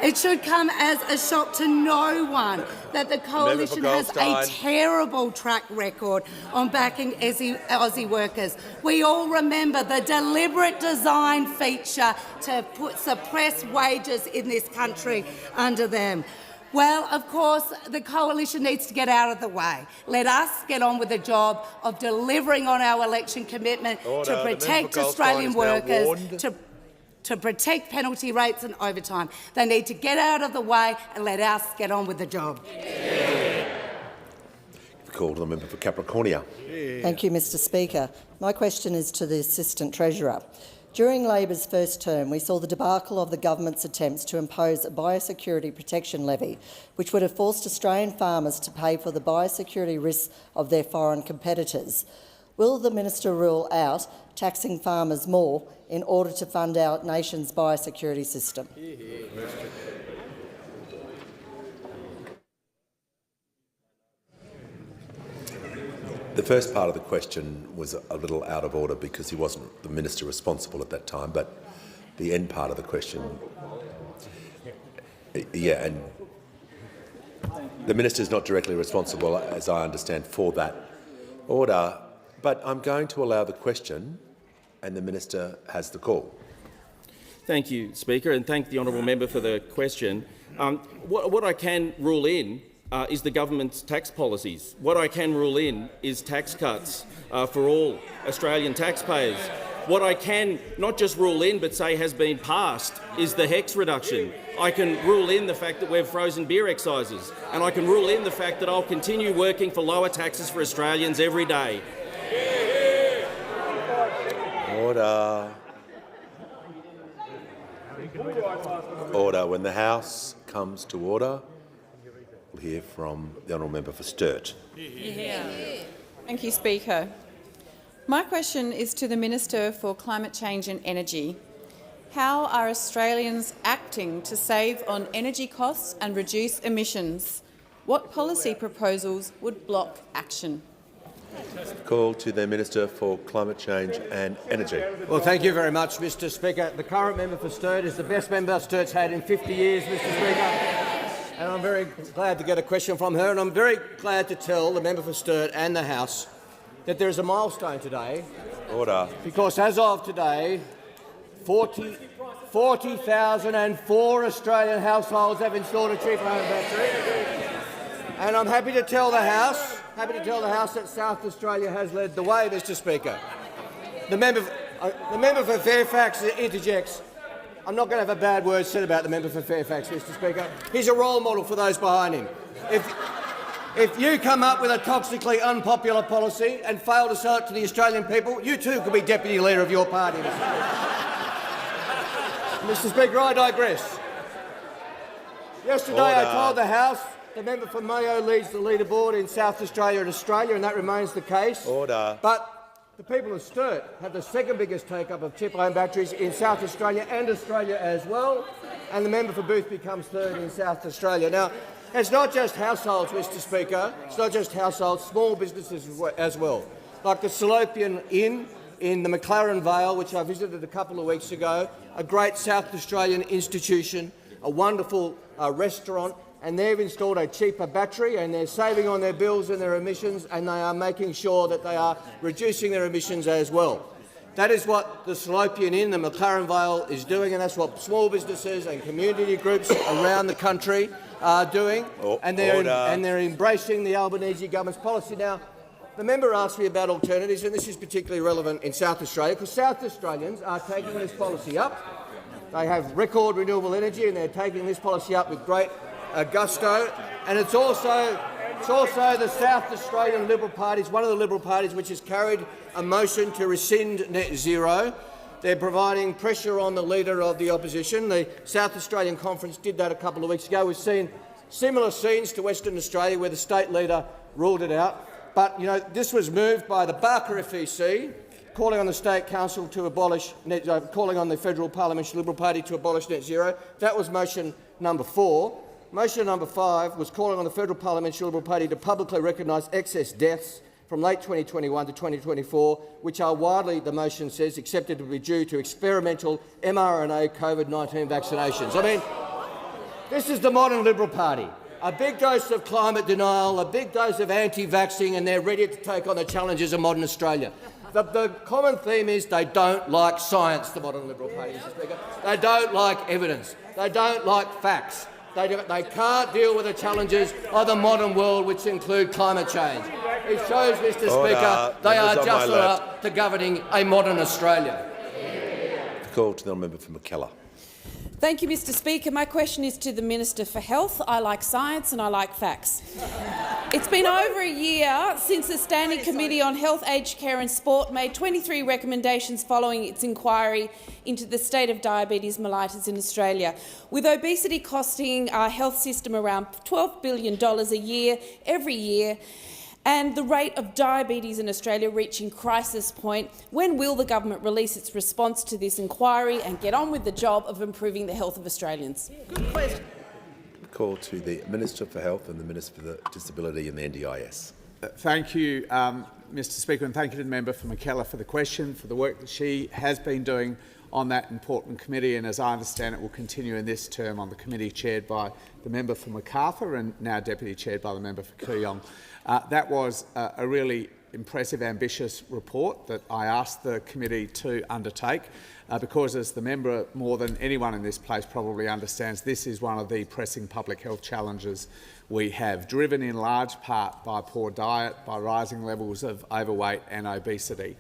It should come as a shock to no one that the coalition has a terrible track record on backing Aussie workers. We all remember the deliberate design feature to suppress wages in this country under them. Well, of course, the coalition needs to get out of the way. Let us get on with the job of delivering on our election commitment to protect Australian workers, to protect penalty rates and overtime. They need to get out of the way and let us get on with the job. Call to the member for Capricornia. Thank you, Mr Speaker. My question is to the Assistant Treasurer. During Labor's first term, we saw the debacle of the government's attempts to impose a biosecurity protection levy, which would have forced Australian farmers to pay for the biosecurity risks of their foreign competitors. Will the minister rule out taxing farmers more in order to fund our nation's biosecurity system? The first part of the question was a little out of order because he wasn't the minister responsible at that time, but the end part of the question, yeah, and the minister is not directly responsible, as I understand, for that order, but I'm going to allow the question and the minister has the call. Thank you, Speaker, and thank the honourable member for the question. What I can rule in is the government's tax policies. What I can rule in is tax cuts for all Australian taxpayers. What I can not just rule in but say has been passed is the HEX reduction. I can rule in the fact that we've frozen beer excises, and I can rule in the fact that I'll continue working for lower taxes for Australians every day. Order. Order. When the House comes to order, we'll hear from the honourable member for Sturt. Thank you, Speaker. My question is to the Minister for Climate Change and Energy. How are Australians acting to save on energy costs and reduce emissions? What policy proposals would block action? Call to the Minister for Climate Change and Energy. Well, thank you very much, Mr Speaker. The current member for Sturt is the best member Sturt's had in 50 years, Mr Speaker. And I'm very glad to get a question from her, and I'm very glad to tell the member for Sturt and the House that there is a milestone today. Order. Because as of today, 40,004 Australian households have installed a cheap home battery. And I'm happy to tell the House that South Australia has led the way, Mr Speaker. The member for Fairfax interjects. I'm not going to have a bad word said about the member for Fairfax, Mr Speaker. He's a role model for those behind him. If you come up with a toxically unpopular policy and fail to sell it to the Australian people, you too could be deputy leader of your party, Mr Speaker. Mr Speaker, I digress. Yesterday I told the House the member for Mayo leads the leaderboard in South Australia and Australia, and that remains the case. Order. But the people of Sturt have the second biggest take-up of chip-home batteries in South Australia and Australia as well, and the member for Booth becomes third in South Australia. Now, it's not just households, Mr Speaker. It's not just households, small businesses as well. Like the Salopian Inn in the McLaren Vale, which I visited a couple of weeks ago, a great South Australian institution, a wonderful restaurant, and they've installed a cheaper battery and they're saving on their bills and their emissions, and they are making sure that they are reducing their emissions as well. That is what the Salopian Inn, the McLaren Vale, is doing, and that's what small businesses and community groups around the country are doing, and they're embracing the Albanese government's policy. Now, the member asked me about alternatives, and this is particularly relevant in South Australia, because South Australians are taking this policy up. They have record renewable energy, and they're taking this policy up with great gusto, and it's also the South Australian Liberal Party, one of the Liberal parties which has carried a motion to rescind net zero. They're providing pressure on the Leader of the Opposition. The South Australian Conference did that a couple of weeks ago. We've seen similar scenes to Western Australia where the state leader ruled it out. But this was moved by the Barker FEC, calling on the State Council to abolish calling on the Federal Parliamentary Liberal Party to abolish net zero. That was motion number 4. Motion number 5 was calling on the Federal Parliamentary Liberal Party to publicly recognise excess deaths from late 2021 to 2024, which are widely, the motion says, accepted to be due to experimental mRNA COVID-19 vaccinations. I mean, this is the modern Liberal Party. A big dose of climate denial, a big dose of anti-vaxxing, and they're ready to take on the challenges of modern Australia. The common theme is they don't like science, the modern Liberal Party, Mr Speaker. They don't like evidence. They don't like facts. They can't deal with the challenges of the modern world, which include climate change. It shows, Mr Speaker, they are just not up to governing a modern Australia. Call to the member for McKellar. Thank you, Mr Speaker. My question is to the Minister for Health. I like science and I like facts. It's been over a year since the Standing Committee on Health, Aged Care and Sport made 23 recommendations following its inquiry into the state of diabetes mellitus in Australia. With obesity costing our health system around $12 billion a year, every year, and the rate of diabetes in Australia reaching crisis point, when will the government release its response to this inquiry and get on with the job of improving the health of Australians? Good question. Call to the Minister for Health and the Minister for Disability and the NDIS. Thank you, Mr Speaker, and thank you to the member for McKellar for the question, for the work that she has been doing on that important committee, and as I understand it will continue in this term on the committee chaired by the member for Macarthur and now deputy chaired by the member for Kooyong. That was a really impressive, ambitious report that I asked the committee to undertake because, as the member more than anyone in this place probably understands, this is one of the pressing public health challenges we have, driven in large part by poor diet, by rising levels of overweight and obesity.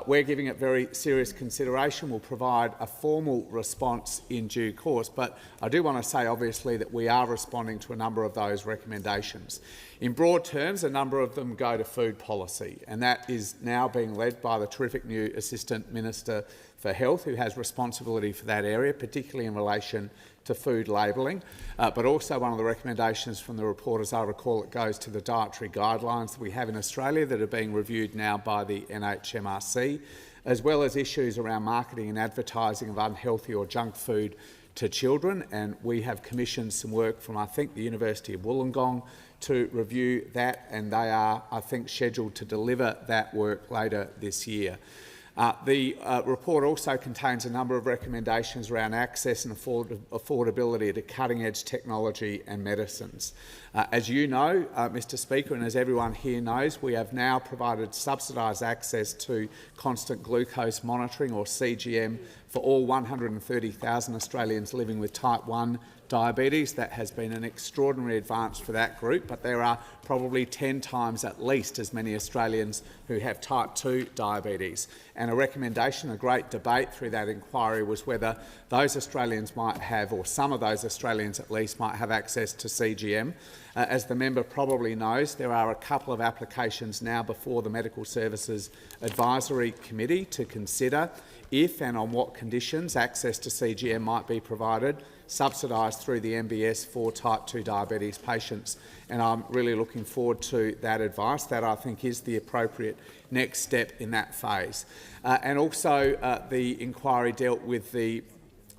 We're giving it very serious consideration. We'll provide a formal response in due course, but I do want to say, obviously, that we are responding to a number of those recommendations. In broad terms, a number of them go to food policy, and that is now being led by the terrific new Assistant Minister for Health, who has responsibility for that area, particularly in relation to food labelling. But also one of the recommendations from the report, as I recall, it goes to the dietary guidelines that we have in Australia that are being reviewed now by the NHMRC, as well as issues around marketing and advertising of unhealthy or junk food to children. And we have commissioned some work from, I think, the University of Wollongong to review that, and they are, I think, scheduled to deliver that work later this year. The report also contains a number of recommendations around access and affordability to cutting-edge technology and medicines. As you know, Mr Speaker, and as everyone here knows, we have now provided subsidised access to constant glucose monitoring, or CGM, for all 130,000 Australians living with type 1 diabetes. That has been an extraordinary advance for that group, but there are probably 10 times at least as many Australians who have type 2 diabetes. And a recommendation, a great debate through that inquiry, was whether those Australians might have, or some of those Australians at least, might have access to CGM. As the member probably knows, there are a couple of applications now before the Medical Services Advisory Committee to consider if and on what conditions access to CGM might be provided, subsidised through the NDIS for type 2 diabetes patients. And I'm really looking forward to that advice. That, I think, is the appropriate next step in that phase. And also the inquiry dealt with the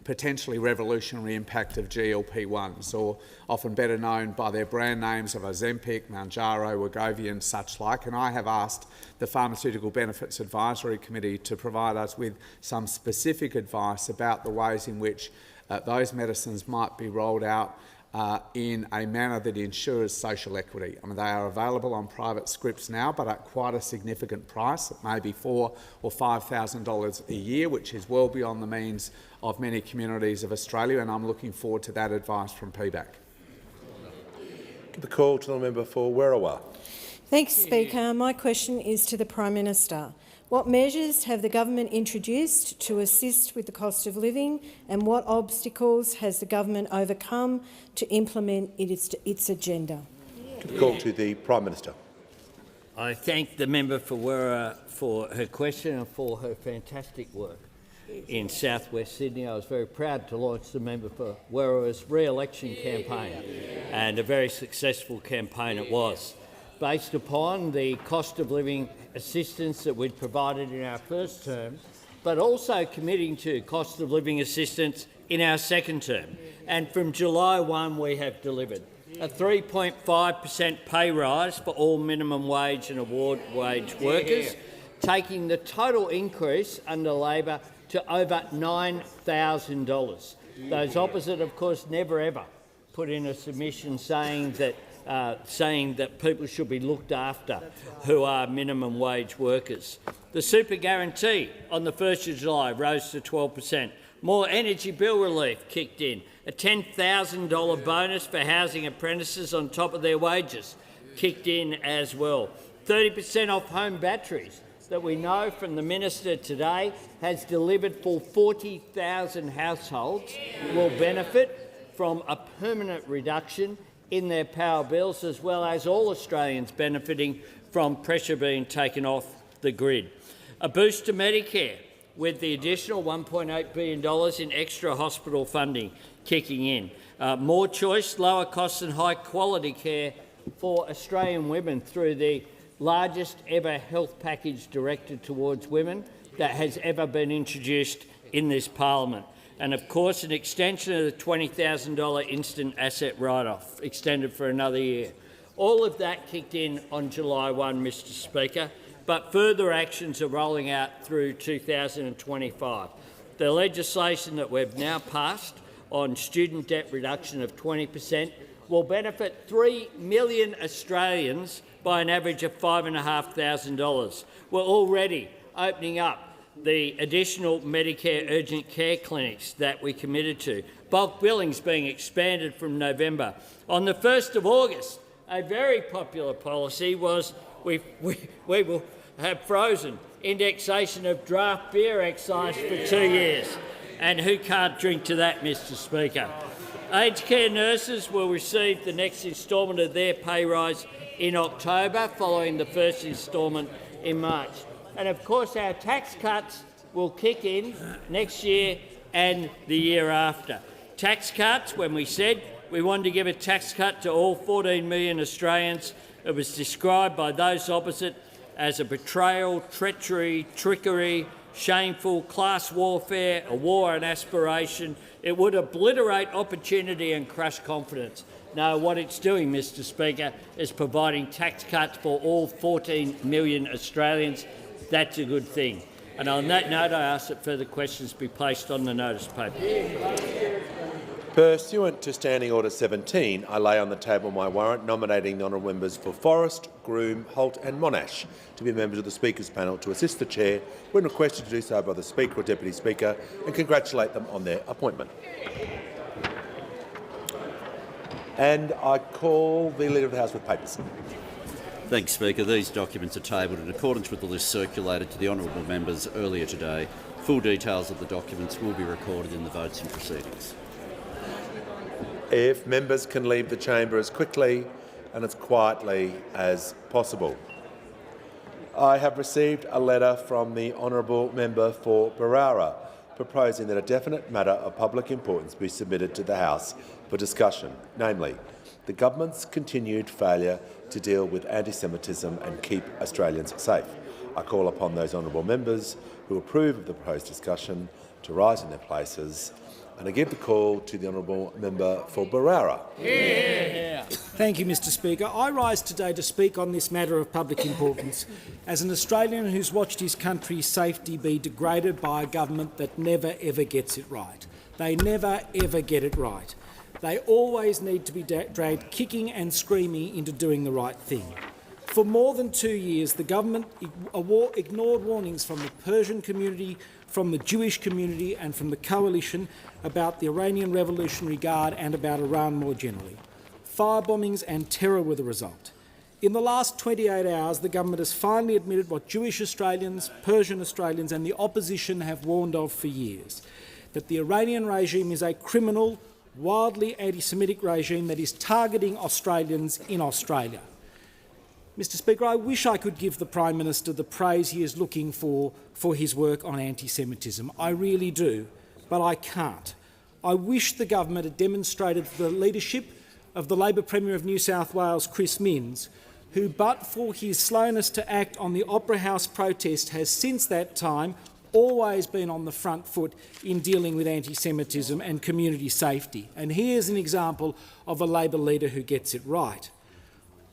potentially revolutionary impact of GLP-1s, or often better known by their brand names of Ozempic, Mounjaro, Wegovy and such like. And I have asked the Pharmaceutical Benefits Advisory Committee to provide us with some specific advice about the ways in which those medicines might be rolled out in a manner that ensures social equity. I mean, they are available on private scripts now, but at quite a significant price. It may be $4,000 or $5,000 a year, which is well beyond the means of many communities of Australia, and I'm looking forward to that advice from PBAC. The call to the member for Werriwa. Thanks, Speaker. My question is to the Prime Minister. What measures have the government introduced to assist with the cost of living, and what obstacles has the government overcome to implement its agenda? The call to the Prime Minister. I thank the member for Werriwa for her question and for her fantastic work in South West Sydney. I was very proud to launch the member for Werriwa's re-election campaign, and a very successful campaign it was, based upon the cost of living assistance that we'd provided in our first term, but also committing to cost of living assistance in our second term. And from July 1, we have delivered a 3.5% pay rise for all minimum wage and award wage workers, taking the total increase under Labor to over $9,000. Those opposite, of course, never ever put in a submission saying that people should be looked after who are minimum wage workers. The super guarantee on the 1st of July rose to 12%. More energy bill relief kicked in. A $10,000 bonus for housing apprentices on top of their wages kicked in as well. 30% off home batteries that we know from the Minister today has delivered for 40,000 households will benefit from a permanent reduction in their power bills, as well as all Australians benefiting from pressure being taken off the grid. A boost to Medicare with the additional $1.8 billion in extra hospital funding kicking in. More choice, lower costs and high quality care for Australian women through the largest ever health package directed towards women that has ever been introduced in this parliament. And of course, an extension of the $20,000 instant asset write-off, extended for another year. All of that kicked in on July 1, Mr Speaker, but further actions are rolling out through 2025. The legislation that we've now passed on student debt reduction of 20% will benefit 3 million Australians by an average of $5,500. We're already opening up the additional Medicare urgent care clinics that we committed to. Bulk billings being expanded from November. On the 1st of August, a very popular policy was we will have frozen indexation of draft beer excise for 2 years. And who can't drink to that, Mr Speaker? Aged care nurses will receive the next instalment of their pay rise in October, following the first instalment in March. And of course, our tax cuts will kick in next year and the year after. Tax cuts, when we said we wanted to give a tax cut to all 14 million Australians, it was described by those opposite as a betrayal, treachery, trickery, shameful, class warfare, a war on aspiration. It would obliterate opportunity and crush confidence. No, what it's doing, Mr Speaker, is providing tax cuts for all 14 million Australians. That's a good thing. And on that note, I ask that further questions be placed on the notice paper. Pursuant to Standing Order 17, I lay on the table my warrant nominating the honourable members for Forrest, Groom, Holt and Monash to be members of the Speaker's panel to assist the Chair when requested to do so by the Speaker or Deputy Speaker, and congratulate them on their appointment. And I call the Leader of the House with papers. Thanks, Speaker. These documents are tabled in accordance with the list circulated to the honourable members earlier today. Full details of the documents will be recorded in the votes and proceedings. If members can leave the chamber as quickly and as quietly as possible. I have received a letter from the honourable member for Barara proposing that a definite matter of public importance be submitted to the House for discussion, namely the government's continued failure to deal with anti-Semitism and keep Australians safe. I call upon those honourable members who approve of the proposed discussion to rise in their places, and I give the call to the honourable member for Barara. Thank you, Mr Speaker. I rise today to speak on this matter of public importance as an Australian who's watched his country's safety be degraded by a government that never ever gets it right. They never ever get it right. They always need to be dragged kicking and screaming into doing the right thing. For more than 2 years, the government ignored warnings from the Persian community, from the Jewish community and from the coalition about the Iranian Revolutionary Guard and about Iran more generally. Firebombings and terror were the result. In the last 28 hours, the government has finally admitted what Jewish Australians, Persian Australians and the opposition have warned of for years, that the Iranian regime is a criminal, wildly anti-Semitic regime that is targeting Australians in Australia. Mr Speaker, I wish I could give the Prime Minister the praise he is looking for his work on anti-Semitism. I really do, but I can't. I wish the government had demonstrated the leadership of the Labor Premier of New South Wales, Chris Minns, who, but for his slowness to act on the Opera House protest, has since that time always been on the front foot in dealing with anti-Semitism and community safety. And here's an example of a Labor leader who gets it right.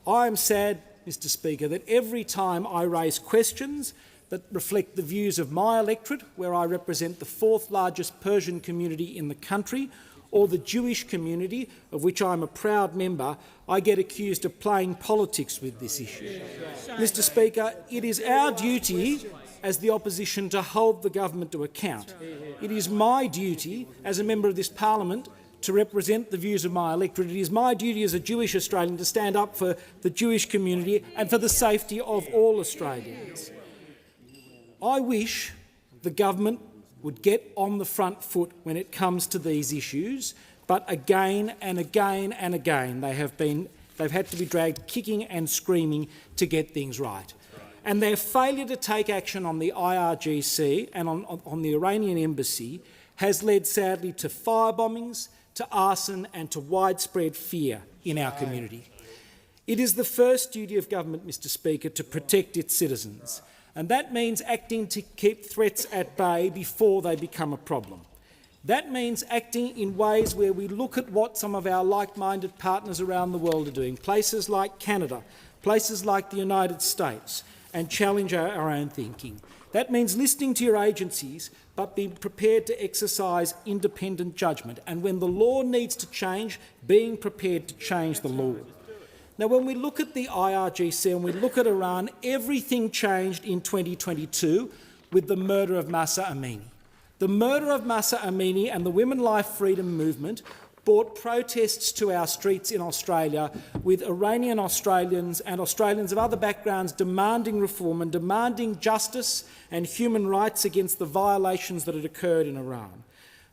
I am sad, Mr Speaker, that every time I raise questions that reflect the views of my electorate, where I represent the 4th largest Persian community in the country, or the Jewish community, of which I am a proud member, I get accused of playing politics with this issue. Mr Speaker, it is our duty as the opposition to hold the government to account. It is my duty as a member of this parliament to represent the views of my electorate. It is my duty as a Jewish Australian to stand up for the Jewish community and for the safety of all Australians. I wish the government would get on the front foot when it comes to these issues, but again and again and again they've had to be dragged kicking and screaming to get things right. And their failure to take action on the IRGC and on the Iranian embassy has led, sadly, to firebombings, to arson and to widespread fear in our community. It is the first duty of government, Mr Speaker, to protect its citizens, and that means acting to keep threats at bay before they become a problem. That means acting in ways where we look at what some of our like-minded partners around the world are doing, places like Canada, places like the United States, and challenge our own thinking. That means listening to your agencies, but being prepared to exercise independent judgment, and when the law needs to change, being prepared to change the law. Now, when we look at the IRGC and we look at Iran, everything changed in 2022 with the murder of Mahsa Amini. The murder of Mahsa Amini and the Women Life Freedom movement brought protests to our streets in Australia, with Iranian Australians and Australians of other backgrounds demanding reform and demanding justice and human rights against the violations that had occurred in Iran.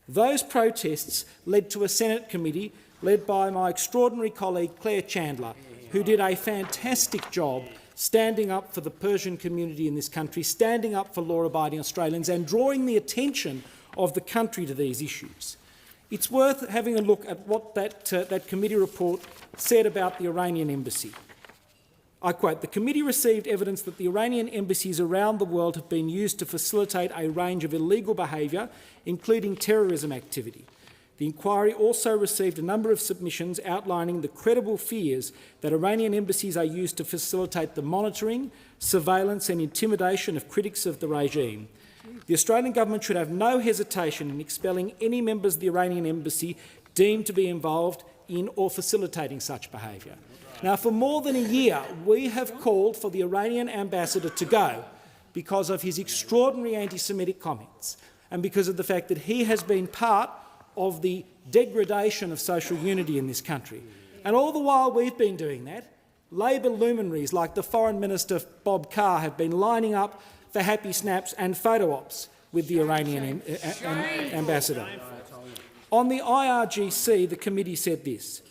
Those protests led to a Senate committee led by my extraordinary colleague Claire Chandler, who did a fantastic job standing up for the Persian community in this country, standing up for law-abiding Australians and drawing the attention of the country to these issues. It's worth having a look at what that committee report said about the Iranian embassy. I quote, "The committee received evidence that the Iranian embassies around the world have been used to facilitate a range of illegal behaviour, including terrorism activity. The inquiry also received a number of submissions outlining the credible fears that Iranian embassies are used to facilitate the monitoring, surveillance and intimidation of critics of the regime. The Australian government should have no hesitation in expelling any members of the Iranian embassy deemed to be involved in or facilitating such behaviour." Now, for more than a year, we have called for the Iranian ambassador to go because of his extraordinary anti-Semitic comments and because of the fact that he has been part of the degradation of social unity in this country. And all the while we've been doing that, Labor luminaries like the Foreign Minister Bob Carr have been lining up for happy snaps and photo ops with the Iranian ambassador. On the IRGC, the committee said this: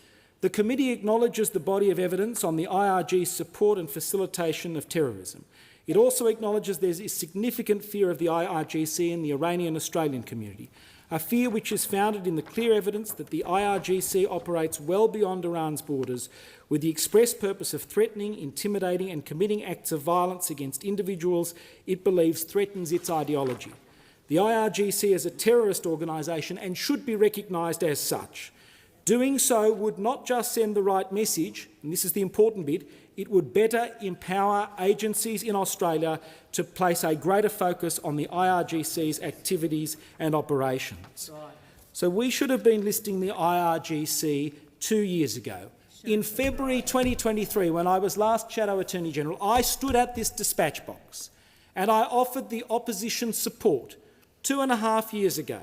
"The committee acknowledges the body of evidence on the IRG's support and facilitation of terrorism. It also acknowledges there is significant fear of the IRGC in the Iranian-Australian community, a fear which is founded in the clear evidence that the IRGC operates well beyond Iran's borders with the express purpose of threatening, intimidating and committing acts of violence against individuals it believes threatens its ideology. The IRGC is a terrorist organisation and should be recognised as such. Doing so would not just send the right message, and this is the important bit, it would better empower agencies in Australia to place a greater focus on the IRGC's activities and operations." So we should have been listing the IRGC 2 years ago. In February 2023, when I was last Shadow Attorney General, I stood at this dispatch box and I offered the opposition support 2.5 years ago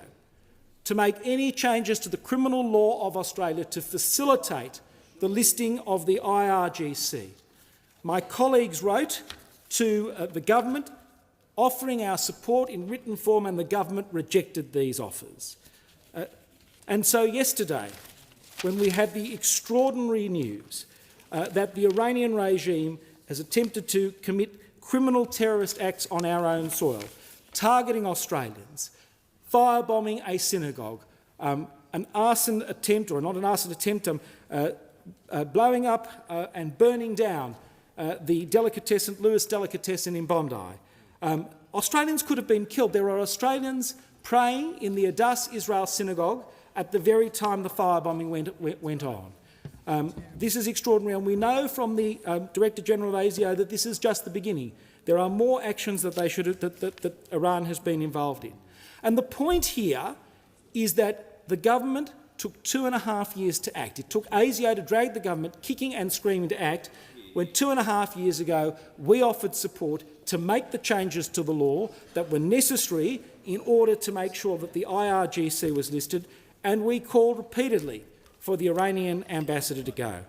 to make any changes to the criminal law of Australia to facilitate the listing of the IRGC. My colleagues wrote to the government offering our support in written form, and the government rejected these offers. And so yesterday, when we had the extraordinary news that the Iranian regime has attempted to commit criminal terrorist acts on our own soil, targeting Australians, firebombing a synagogue, an arson attempt, or not an arson attempt, blowing up and burning down the delicatessen, Lewis Delicatessen in Bondi. Australians could have been killed. There are Australians praying in the Adass Israel synagogue at the very time the firebombing went on. This is extraordinary, and we know from the Director General of ASIO that this is just the beginning. There are more actions that that Iran has been involved in. And the point here is that the government took 2.5 years to act. It took ASIO to drag the government kicking and screaming to act, when 2.5 years ago we offered support to make the changes to the law that were necessary in order to make sure that the IRGC was listed, and we called repeatedly for the Iranian ambassador to go.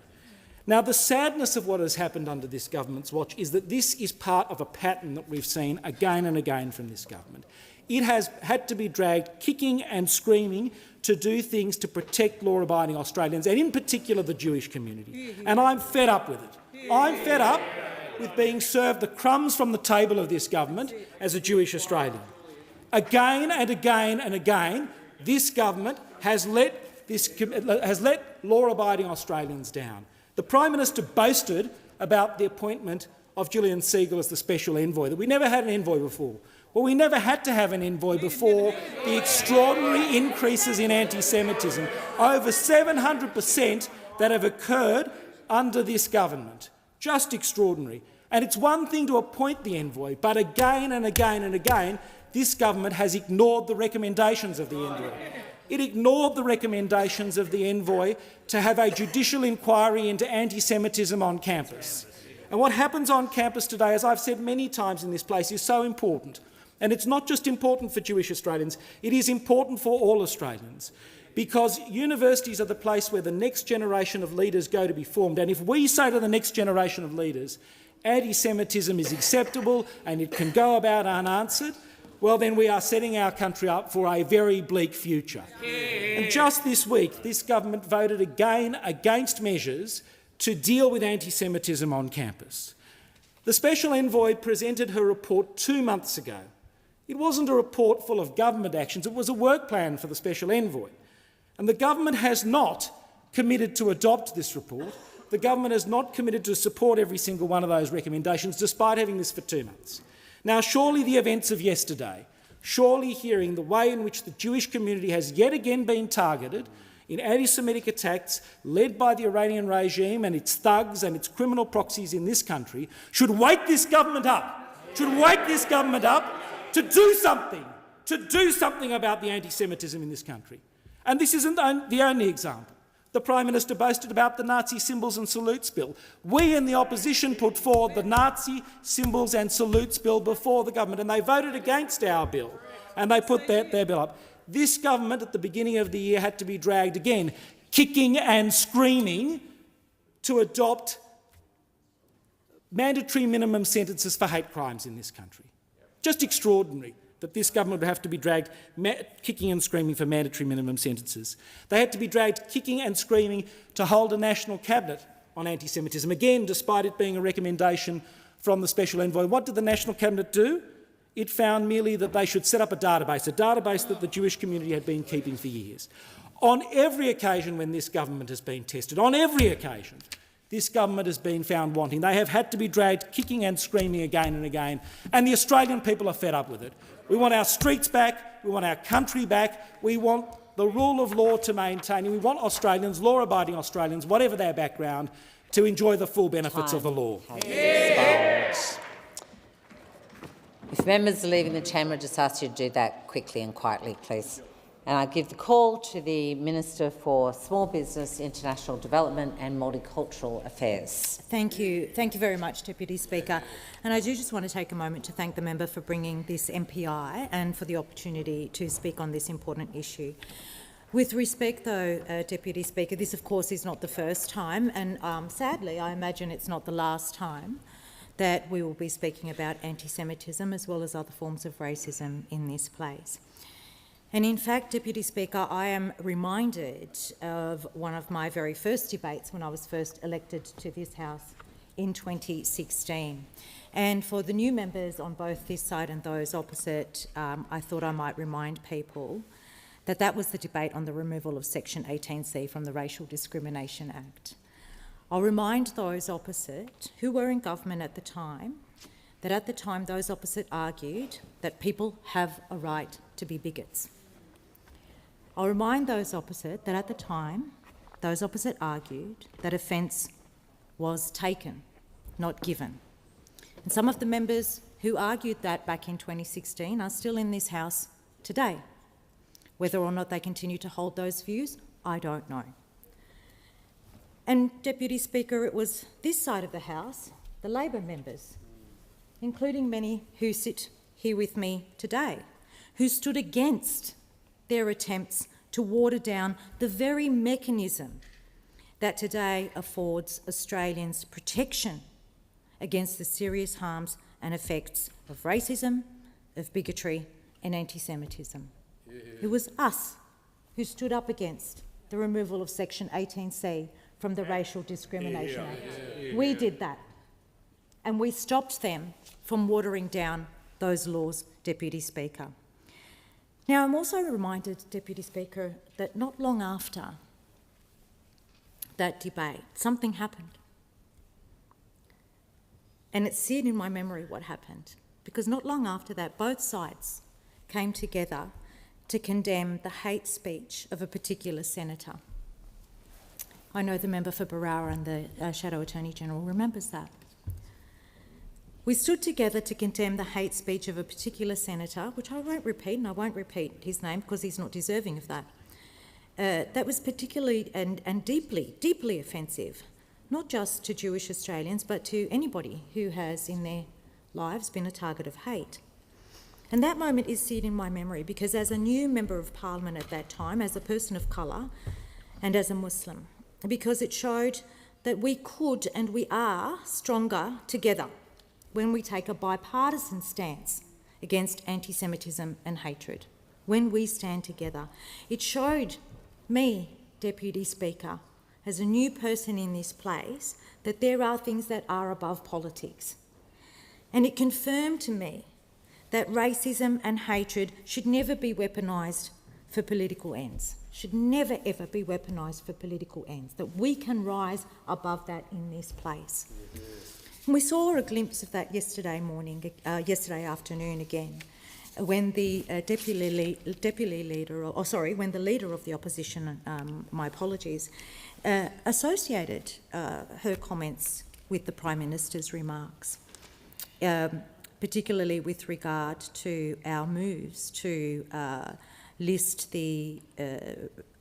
Now, the sadness of what has happened under this government's watch is that this is part of a pattern that we've seen again and again from this government. It has had to be dragged kicking and screaming to do things to protect law-abiding Australians, and in particular the Jewish community. And I'm fed up with it. I'm fed up with being served the crumbs from the table of this government as a Jewish Australian. Again and again and again, this government has let law-abiding Australians down. The Prime Minister boasted about the appointment of Gillian Segal as the special envoy, that we never had an envoy before. Well, we never had to have an envoy before the extraordinary increases in anti-Semitism, over 700% that have occurred under this government. Just extraordinary. And it's one thing to appoint the envoy, but again and again and again, this government has ignored the recommendations of the envoy. It ignored the recommendations of the envoy to have a judicial inquiry into anti-Semitism on campus. And what happens on campus today, as I've said many times in this place, is so important. And it's not just important for Jewish Australians, it is important for all Australians, because universities are the place where the next generation of leaders go to be formed. And if we say to the next generation of leaders, anti-Semitism is acceptable and it can go about unanswered, well, then we are setting our country up for a very bleak future. And just this week, this government voted again against measures to deal with anti-Semitism on campus. The Special Envoy presented her report 2 months ago. It wasn't a report full of government actions, it was a work plan for the Special Envoy. And the government has not committed to adopt this report, the government has not committed to support every single one of those recommendations, despite having this for 2 months. Now, surely the events of yesterday, surely hearing the way in which the Jewish community has yet again been targeted in anti-Semitic attacks led by the Iranian regime and its thugs and its criminal proxies in this country, should wake this government up, to do something about the anti-Semitism in this country. And this isn't the only example. The Prime Minister boasted about the Nazi symbols and salutes bill. We in the opposition put forward the Nazi symbols and salutes bill before the government, and they voted against our bill, and they put their bill up. This government at the beginning of the year had to be dragged again, kicking and screaming, to adopt mandatory minimum sentences for hate crimes in this country. Just extraordinary that this government would have to be dragged kicking and screaming for mandatory minimum sentences. They had to be dragged kicking and screaming to hold a national cabinet on anti-Semitism, again despite it being a recommendation from the Special Envoy. What did the National Cabinet do? It found merely that they should set up a database that the Jewish community had been keeping for years. On every occasion when this government has been tested, on every occasion, this government has been found wanting. They have had to be dragged kicking and screaming again and again, and the Australian people are fed up with it. We want our streets back, we want our country back, we want the rule of law to maintain, and we want Australians, law-abiding Australians, whatever their background, to enjoy the full benefits of the law. If members are leaving the chamber, I just ask you to do that quickly and quietly, please. And I give the call to the Minister for Small Business, International Development and Multicultural Affairs. Thank you. Thank you very much, Deputy Speaker. And I do just want to take a moment to thank the member for bringing this MPI and for the opportunity to speak on this important issue. With respect, though, Deputy Speaker, this, of course, is not the first time, and sadly, I imagine it's not the last time that we will be speaking about anti-Semitism as well as other forms of racism in this place. And in fact, Deputy Speaker, I am reminded of one of my very first debates when I was first elected to this House in 2016. And for the new members on both this side and those opposite, I thought I might remind people that that was the debate on the removal of Section 18C from the Racial Discrimination Act. I'll remind those opposite who were in government at the time that at the time those opposite argued that people have a right to be bigots. I'll remind those opposite that at the time those opposite argued that offence was taken, not given. And some of the members who argued that back in 2016 are still in this House today. Whether or not they continue to hold those views, I don't know. And, Deputy Speaker, it was this side of the House, the Labor members, including many who sit here with me today, who stood against their attempts to water down the very mechanism that today affords Australians protection against the serious harms and effects of racism, of bigotry and anti-Semitism. It was us who stood up against the removal of Section 18C from the Racial Discrimination Act. We did that, and we stopped them from watering down those laws, Deputy Speaker. Now, I'm also reminded, Deputy Speaker, that not long after that debate, something happened. And it's seared in my memory what happened, because not long after that, both sides came together to condemn the hate speech of a particular senator. I know the member for Barara and the Shadow Attorney-General remembers that. We stood together to condemn the hate speech of a particular senator, which I won't repeat, and I won't repeat his name because he's not deserving of that. That was particularly and deeply, deeply offensive, not just to Jewish Australians, but to anybody who has in their lives been a target of hate. And that moment is seared in my memory because as a new Member of Parliament at that time, as a person of colour and as a Muslim, because it showed that we could and we are stronger together when we take a bipartisan stance against anti-Semitism and hatred, when we stand together. It showed me, Deputy Speaker, as a new person in this place, that there are things that are above politics. And it confirmed to me that racism and hatred should never be weaponised for political ends, should never ever be weaponised for political ends, that we can rise above that in this place. And we saw a glimpse of that yesterday afternoon again, when the when the leader of the opposition, my apologies, associated her comments with the Prime Minister's remarks, particularly with regard to our moves to list the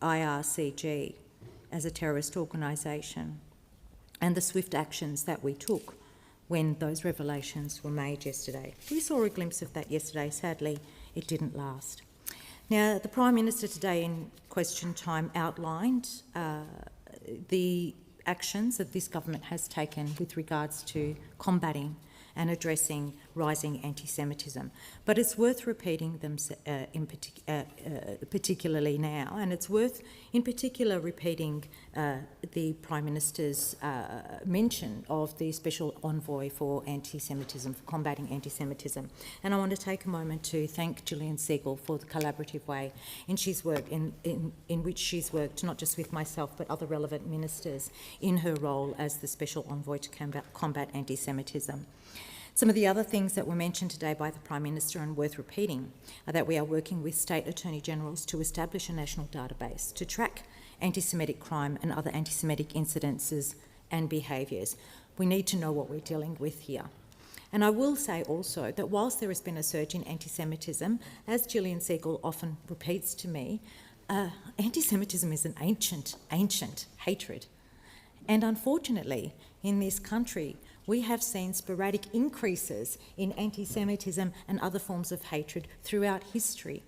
IRCG as a terrorist organisation and the swift actions that we took when those revelations were made yesterday. We saw a glimpse of that yesterday. Sadly, it didn't last. Now, the Prime Minister today in question time outlined the actions that this government has taken with regards to combating and addressing rising anti-Semitism. But it's worth repeating them particularly now, and it's worth in particular repeating the Prime Minister's mention of the Special Envoy for Anti-Semitism, for combating anti-Semitism. And I want to take a moment to thank Gillian Segal for the collaborative way in which she's worked, not just with myself but other relevant ministers in her role as the Special Envoy to combat anti-Semitism. Some of the other things that were mentioned today by the Prime Minister and worth repeating are that we are working with State Attorney Generals to establish a national database to track anti-Semitic crime and other anti-Semitic incidences and behaviours. We need to know what we're dealing with here. And I will say also that whilst there has been a surge in anti-Semitism, as Gillian Segal often repeats to me, anti-Semitism is an ancient hatred. And unfortunately, in this country, we have seen sporadic increases in anti-Semitism and other forms of hatred throughout history.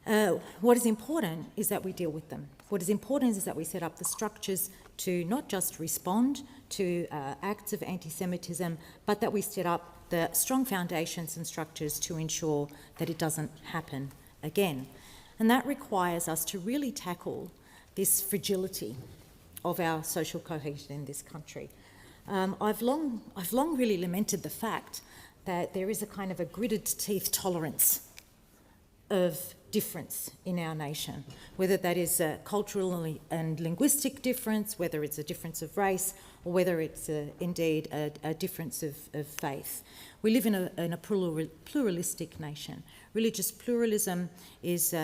What is important is that we deal with them. What is important is that we set up the structures to not just respond to acts of anti-Semitism, but that we set up the strong foundations and structures to ensure that it doesn't happen again. And that requires us to really tackle this fragility of our social cohesion in this country. I've long really lamented the fact that there is a kind of a gritted teeth tolerance of difference in our nation, whether that is a cultural and linguistic difference, whether it's a difference of race, or whether it's indeed a difference of faith. We live in a pluralistic nation. Religious pluralism is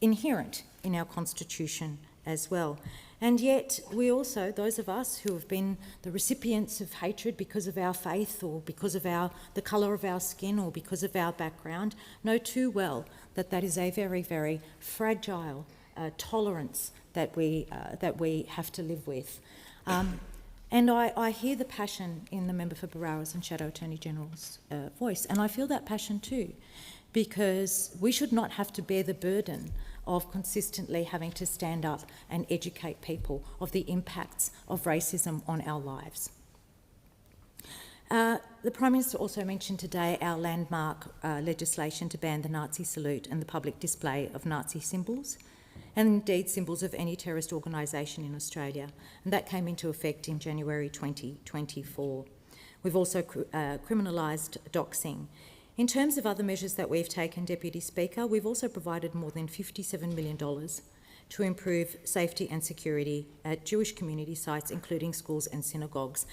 inherent in our constitution as well. And yet we also, those of us who have been the recipients of hatred because of our faith or because of the colour of our skin or because of our background, know too well that that is a very, very fragile tolerance that we have to live with. And I hear the passion in the member for Barara's and Shadow Attorney General's voice, and I feel that passion too, because we should not have to bear the burden of consistently having to stand up and educate people of the impacts of racism on our lives. The Prime Minister also mentioned today our landmark legislation to ban the Nazi salute and the public display of Nazi symbols, and indeed symbols of any terrorist organisation in Australia, and that came into effect in January 2024. We've also criminalised doxing. In terms of other measures that we've taken, Deputy Speaker, we've also provided more than $57 million to improve safety and security at Jewish community sites, including schools and synagogues.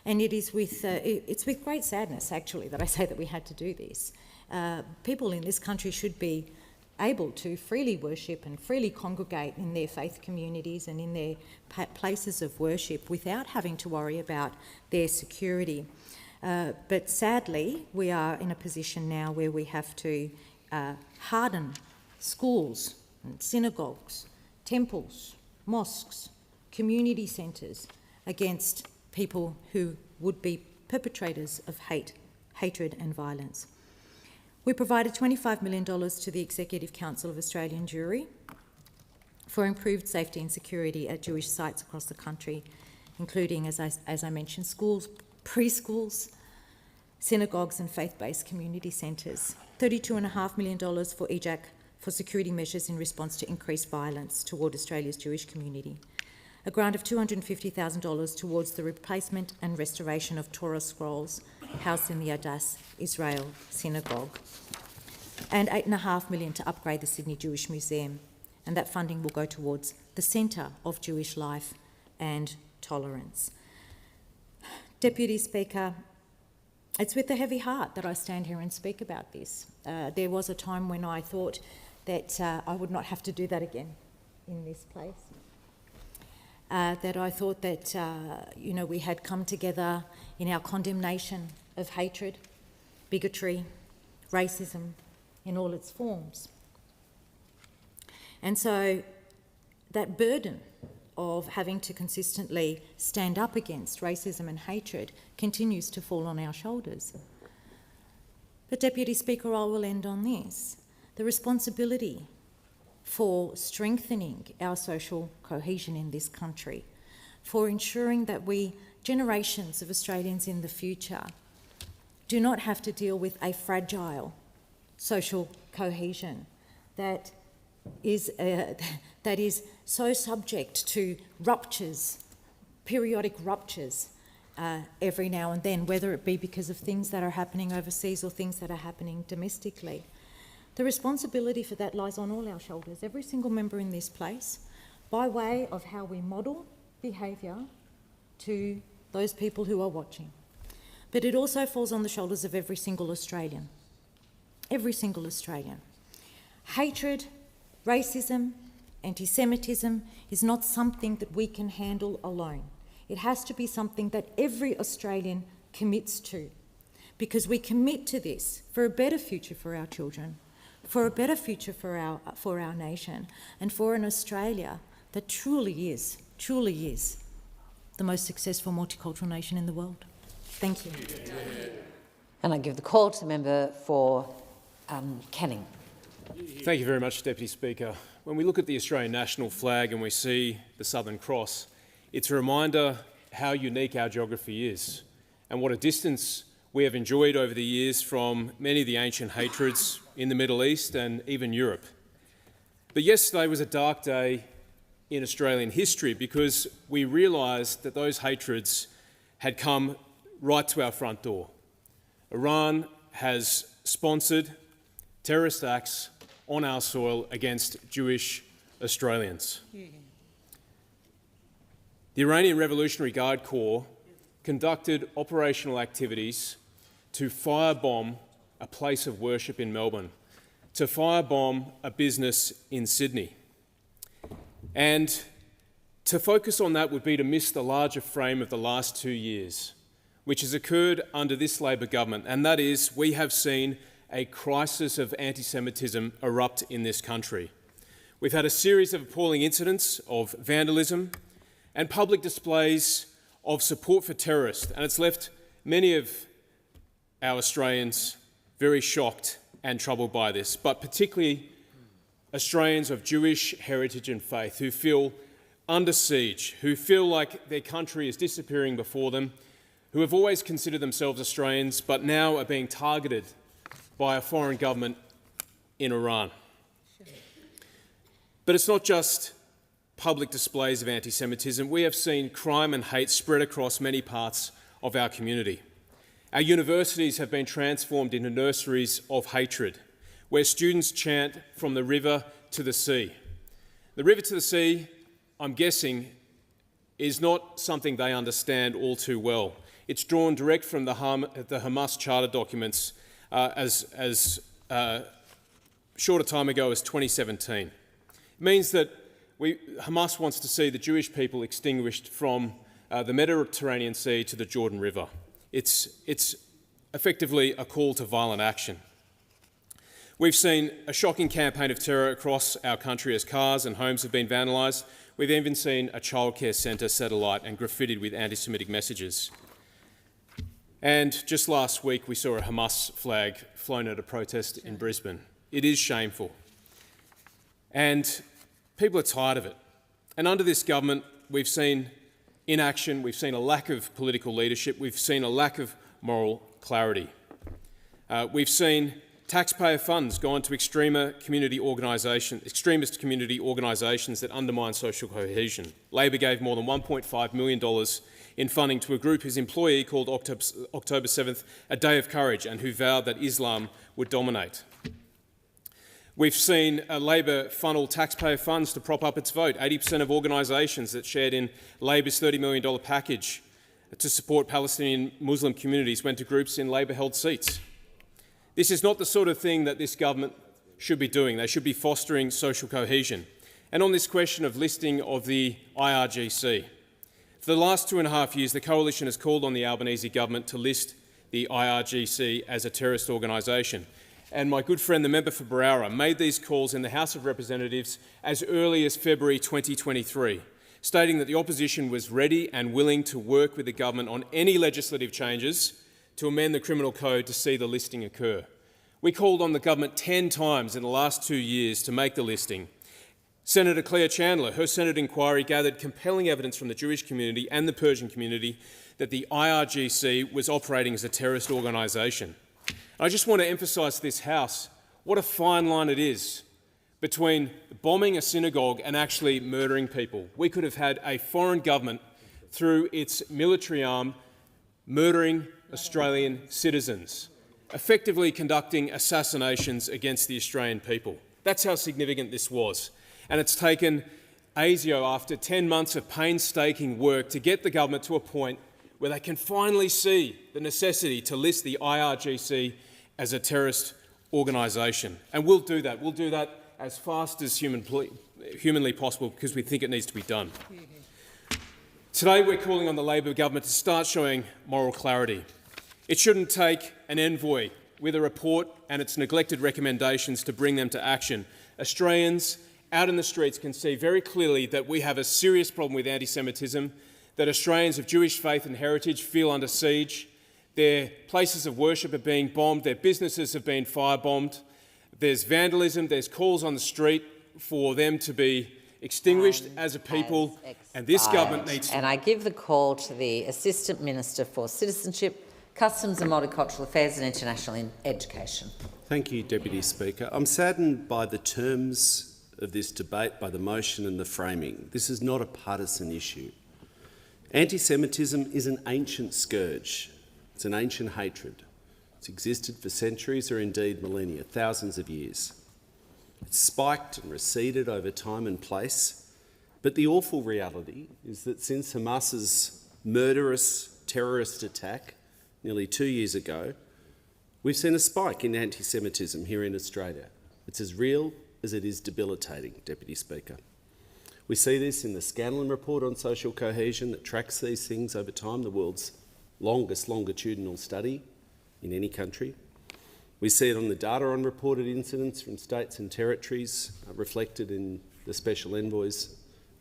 And it's with great sadness, actually, that I say that we had to do this. People in this country should be able to freely worship and freely congregate in their faith communities and in their places of worship without having to worry about their security. But sadly, we are in a position now where we have to harden schools and synagogues, temples, mosques, community centres against people who would be perpetrators of hatred and violence. We provided $25 million to the Executive Council of Australian Jewry for improved safety and security at Jewish sites across the country, including, as I mentioned, schools, preschools, synagogues and faith-based community centres. $32.5 million for EJAC for security measures in response to increased violence toward Australia's Jewish community. A grant of $250,000 towards the replacement and restoration of Torah scrolls housed in the Adass Israel Synagogue. and $8.5 million to upgrade the Sydney Jewish Museum, and that funding will go towards the Centre of Jewish Life and Tolerance. Deputy Speaker, it's with a heavy heart that I stand here and speak about this. There was a time when I thought that I would not have to do that again in this place. That I thought that, we had come together in our condemnation of hatred, bigotry, racism in all its forms. And so that burden of having to consistently stand up against racism and hatred continues to fall on our shoulders. But, Deputy Speaker, I will end on this. The responsibility for strengthening our social cohesion in this country, for ensuring that generations of Australians in the future, do not have to deal with a fragile social cohesion that is so subject to ruptures, periodic ruptures, every now and then, whether it be because of things that are happening overseas or things that are happening domestically. The responsibility for that lies on all our shoulders, every single member in this place, by way of how we model behaviour to those people who are watching. But it also falls on the shoulders of every single Australian. Every single Australian. Hatred, racism, anti-Semitism is not something that we can handle alone. It has to be something that every Australian commits to, because we commit to this for a better future for our children, for a better future for our nation, and for an Australia that truly is the most successful multicultural nation in the world. Thank you. And I give the call to the member for Canning. Thank you very much, Deputy Speaker. When we look at the Australian national flag and we see the Southern Cross, it's a reminder how unique our geography is and what a distance we have enjoyed over the years from many of the ancient hatreds in the Middle East and even Europe. But yesterday was a dark day in Australian history because we realised that those hatreds had come right to our front door. Iran has sponsored terrorist acts on our soil against Jewish Australians. The Iranian Revolutionary Guard Corps conducted operational activities to firebomb a place of worship in Melbourne, to firebomb a business in Sydney. And to focus on that would be to miss the larger frame of the last 2 years, which has occurred under this Labor government, and that is we have seen a crisis of anti-Semitism erupt in this country. We've had a series of appalling incidents of vandalism and public displays of support for terrorists, and it's left many of our Australians very shocked and troubled by this, but particularly Australians of Jewish heritage and faith who feel under siege, who feel like their country is disappearing before them, who have always considered themselves Australians but now are being targeted by a foreign government in Iran. But it's not just public displays of anti-Semitism. We have seen crime and hate spread across many parts of our community. Our universities have been transformed into nurseries of hatred, where students chant from the river to the sea. The river to the sea, I'm guessing, is not something they understand all too well. It's drawn direct from the Hamas charter documents as short a time ago as 2017. It means that Hamas wants to see the Jewish people extinguished from the Mediterranean Sea to the Jordan River. It's effectively a call to violent action. We've seen a shocking campaign of terror across our country as cars and homes have been vandalised. We've even seen a childcare centre set alight and graffitied with anti-Semitic messages. And just last week we saw a Hamas flag flown at a protest in Brisbane. It is shameful. And people are tired of it. And under this government, we've seen inaction, we've seen a lack of political leadership, we've seen a lack of moral clarity. We've seen taxpayer funds go on to extremist community organisations that undermine social cohesion. Labor gave more than $1.5 million in funding to a group whose employee called October 7th a day of courage and who vowed that Islam would dominate. We've seen Labor funnel taxpayer funds to prop up its vote. 80% of organisations that shared in Labor's $30 million package to support Palestinian Muslim communities went to groups in Labor-held seats. This is not the sort of thing that this government should be doing. They should be fostering social cohesion. And on this question of listing of the IRGC, for the last 2.5 years, the Coalition has called on the Albanese government to list the IRGC as a terrorist organisation. And my good friend, the member for Berowra, made these calls in the House of Representatives as early as February 2023, stating that the opposition was ready and willing to work with the government on any legislative changes to amend the criminal code to see the listing occur. We called on the government 10 times in the last 2 years to make the listing. Senator Claire Chandler, her Senate inquiry gathered compelling evidence from the Jewish community and the Persian community that the IRGC was operating as a terrorist organisation. I just want to emphasise to this House what a fine line it is between bombing a synagogue and actually murdering people. We could have had a foreign government, through its military arm, murdering Australian citizens, effectively conducting assassinations against the Australian people. That's how significant this was. And it's taken ASIO, after 10 months of painstaking work, to get the government to a point where they can finally see the necessity to list the IRGC as a terrorist organisation. And we'll do that. We'll do that as fast as humanly possible, because we think it needs to be done. Today we're calling on the Labor government to start showing moral clarity. It shouldn't take an envoy with a report and its neglected recommendations to bring them to action. Australians out in the streets can see very clearly that we have a serious problem with anti-Semitism, that Australians of Jewish faith and heritage feel under siege. Their places of worship are being bombed, their businesses have been firebombed, there's vandalism, there's calls on the street for them to be extinguished as a people, and this government needs to... And I give the call to the Assistant Minister for Citizenship, Customs and Multicultural Affairs and International Education. Thank you, Deputy Speaker. I'm saddened by the terms of this debate, by the motion and the framing. This is not a partisan issue. Anti-Semitism is an ancient scourge. It's an ancient hatred. It's existed for centuries or indeed millennia, thousands of years. It's spiked and receded over time and place. But the awful reality is that since Hamas's murderous terrorist attack nearly 2 years ago, we've seen a spike in anti-Semitism here in Australia. It's as real as it is debilitating, Deputy Speaker. We see this in the Scanlon report on social cohesion that tracks these things over time, the world's longest longitudinal study in any country. We see it on the data on reported incidents from states and territories, reflected in the Special Envoy's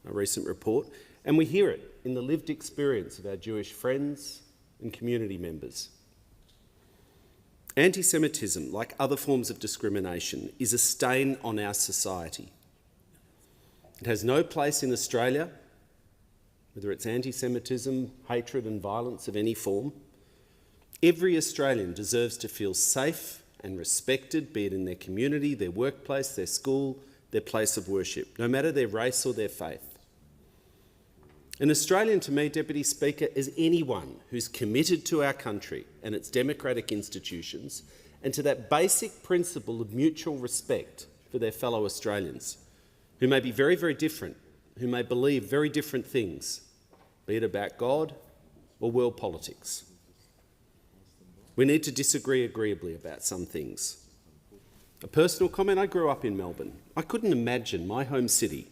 recent report. And we hear it in the lived experience of our Jewish friends and community members. Anti-Semitism, like other forms of discrimination, is a stain on our society. It has no place in Australia, whether it's anti-Semitism, hatred and violence of any form. Every Australian deserves to feel safe and respected, be it in their community, their workplace, their school, their place of worship, no matter their race or their faith. An Australian, to me, Deputy Speaker, is anyone who's committed to our country and its democratic institutions and to that basic principle of mutual respect for their fellow Australians, who may be very, very different, who may believe very different things, be it about God or world politics. We need to disagree agreeably about some things. A personal comment: I grew up in Melbourne. I couldn't imagine my home city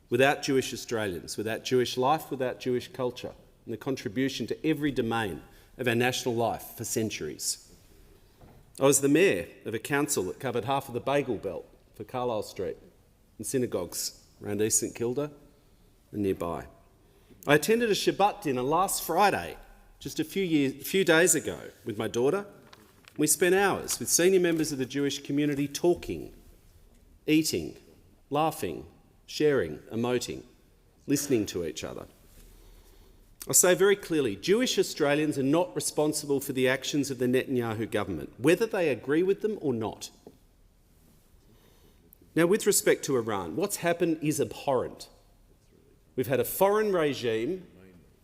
without Jewish Australians, without Jewish life, without Jewish culture, and the contribution to every domain of our national life for centuries. I was the mayor of a council that covered half of the Bagel Belt for Carlisle Street and synagogues around East St Kilda and nearby. I attended a Shabbat dinner last Friday, just a few days ago, with my daughter. We spent hours with senior members of the Jewish community talking, eating, laughing, sharing, emoting, listening to each other. I'll say very clearly, Jewish Australians are not responsible for the actions of the Netanyahu government, whether they agree with them or not. Now, with respect to Iran, what's happened is abhorrent. We've had a foreign regime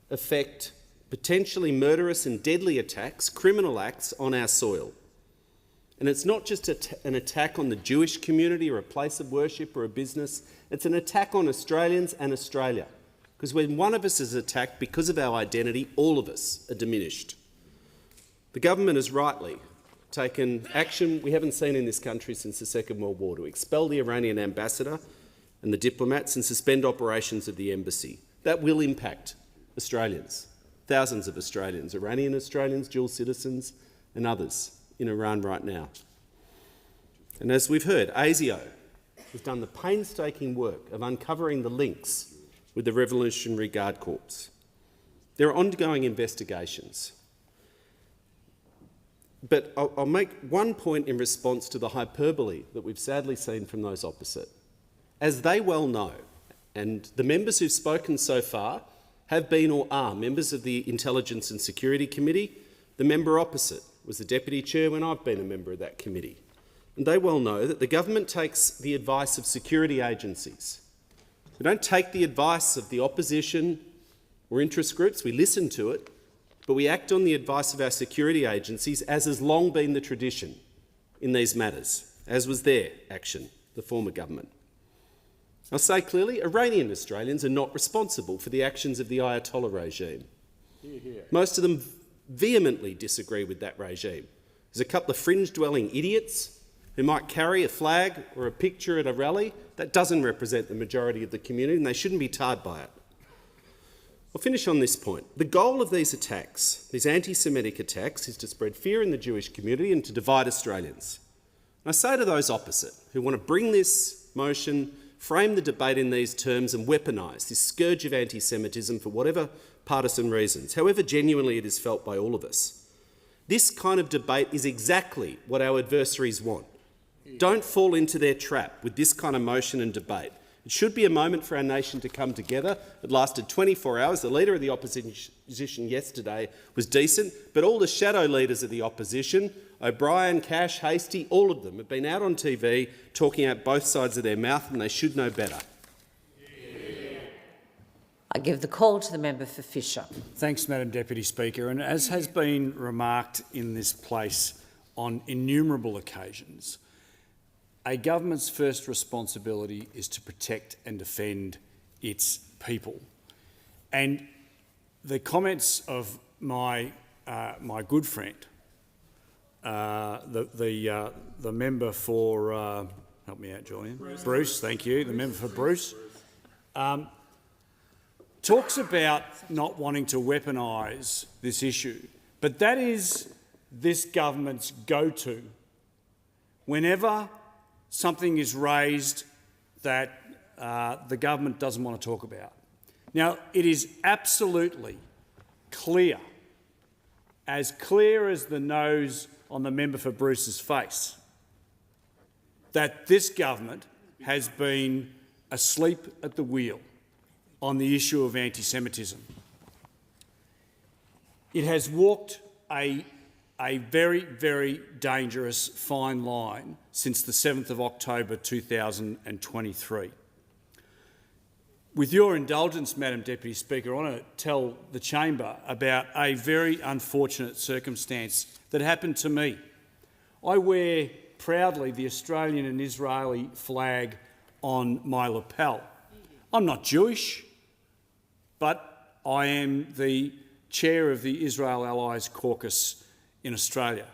effect potentially murderous and deadly attacks, criminal acts on our soil. And it's not just an attack on the Jewish community or a place of worship or a business. It's an attack on Australians and Australia. Because when one of us is attacked because of our identity, all of us are diminished. The government has rightly taken action we haven't seen in this country since the Second World War to expel the Iranian ambassador and the diplomats and suspend operations of the embassy. That will impact Australians, thousands of Australians, Iranian Australians, dual citizens and others in Iran right now. And as we've heard, ASIO has done the painstaking work of uncovering the links with the Revolutionary Guard Corps. There are ongoing investigations. But I'll make one point in response to the hyperbole that we've sadly seen from those opposite. As they well know, and the members who've spoken so far have been or are members of the Intelligence and Security Committee. The member opposite was the Deputy Chair when I've been a member of that committee. And they well know that the government takes the advice of security agencies. We don't take the advice of the opposition or interest groups. We listen to it, but we act on the advice of our security agencies, as has long been the tradition in these matters, as was their action, the former government. I'll say clearly, Iranian Australians are not responsible for the actions of the Ayatollah regime. Hear, hear. Most of them vehemently disagree with that regime. There's a couple of fringe-dwelling idiots who might carry a flag or a picture at a rally. That doesn't represent the majority of the community, and they shouldn't be tarred by it. I'll finish on this point. The goal of these attacks, these anti-Semitic attacks, is to spread fear in the Jewish community and to divide Australians. And I say to those opposite who want to bring this motion, frame the debate in these terms and weaponise this scourge of anti-Semitism for whatever partisan reasons, however genuinely it is felt by all of us. This kind of debate is exactly what our adversaries want. Don't fall into their trap with this kind of motion and debate. It should be a moment for our nation to come together. It lasted 24 hours. The Leader of the Opposition yesterday was decent, but all the shadow leaders of the opposition, O'Brien, Cash, Hastie, all of them have been out on TV talking out both sides of their mouth, and they should know better. I give the call to the member for Fisher. Thanks, Madam Deputy Speaker. And as has been remarked in this place on innumerable occasions, a government's first responsibility is to protect and defend its people. And the comments of my good friend, the member for help me out, Julian. Bruce, thank you. The member for Bruce talks about not wanting to weaponise this issue, but that is this government's go-to whenever something is raised that the government doesn't want to talk about. Now, it is absolutely clear as the nose on the member for Bruce's face, that this government has been asleep at the wheel on the issue of anti-Semitism. It has walked a very, very dangerous fine line since the 7th of October 2023. With your indulgence, Madam Deputy Speaker, I want to tell the chamber about a very unfortunate circumstance that happened to me. I wear proudly the Australian and Israeli flag on my lapel. I'm not Jewish, but I am the chair of the Israel Allies Caucus in Australia.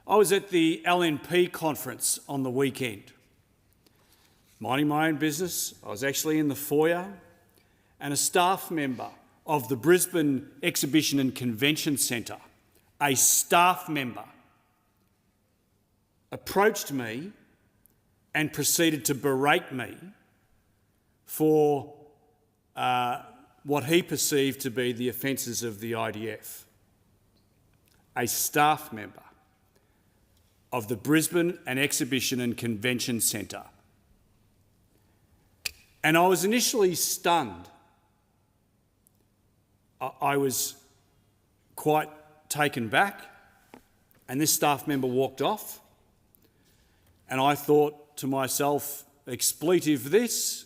I was at the LNP conference on the weekend. Minding my own business, I was actually in the foyer, and a staff member of the Brisbane Exhibition and Convention Centre, a staff member, approached me and proceeded to berate me for what he perceived to be the offences of the IDF. A staff member of the Brisbane Exhibition and Convention Centre. And I was initially stunned. I was quite taken back, and this staff member walked off, and I thought to myself, expletive this,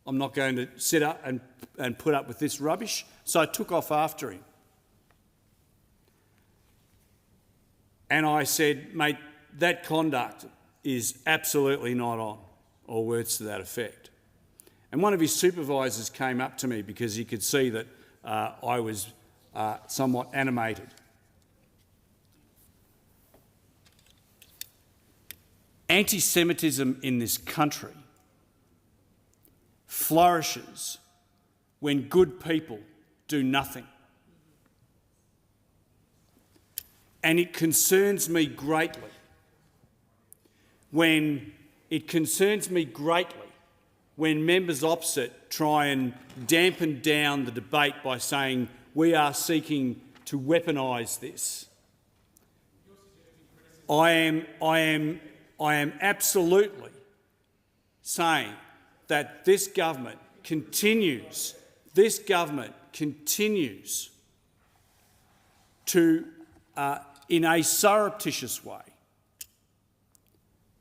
I'm not going to sit up and put up with this rubbish, so I took off after him. And I said, mate, that conduct is absolutely not on, or words to that effect. And one of his supervisors came up to me because he could see that I was somewhat animated. Anti-Semitism in this country flourishes when good people do nothing. And it concerns me greatly when members opposite try and dampen down the debate by saying we are seeking to weaponise this. I am absolutely saying that this government continues to, in a surreptitious way,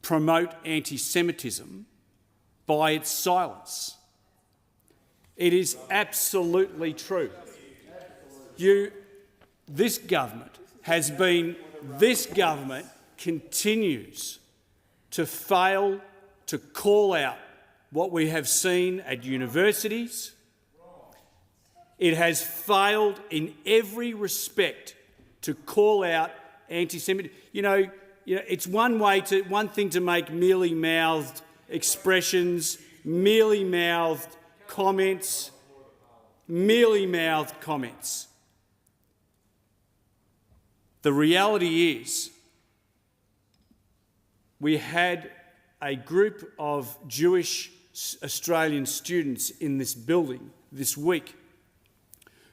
promote anti-Semitism by its silence. It is absolutely true. This government continues to fail to call out what we have seen at universities. It has failed in every respect to call out anti-Semitism. It's one thing to make mealy-mouthed expressions, mealy-mouthed comments. The reality is, we had a group of Jewish Australian students in this building this week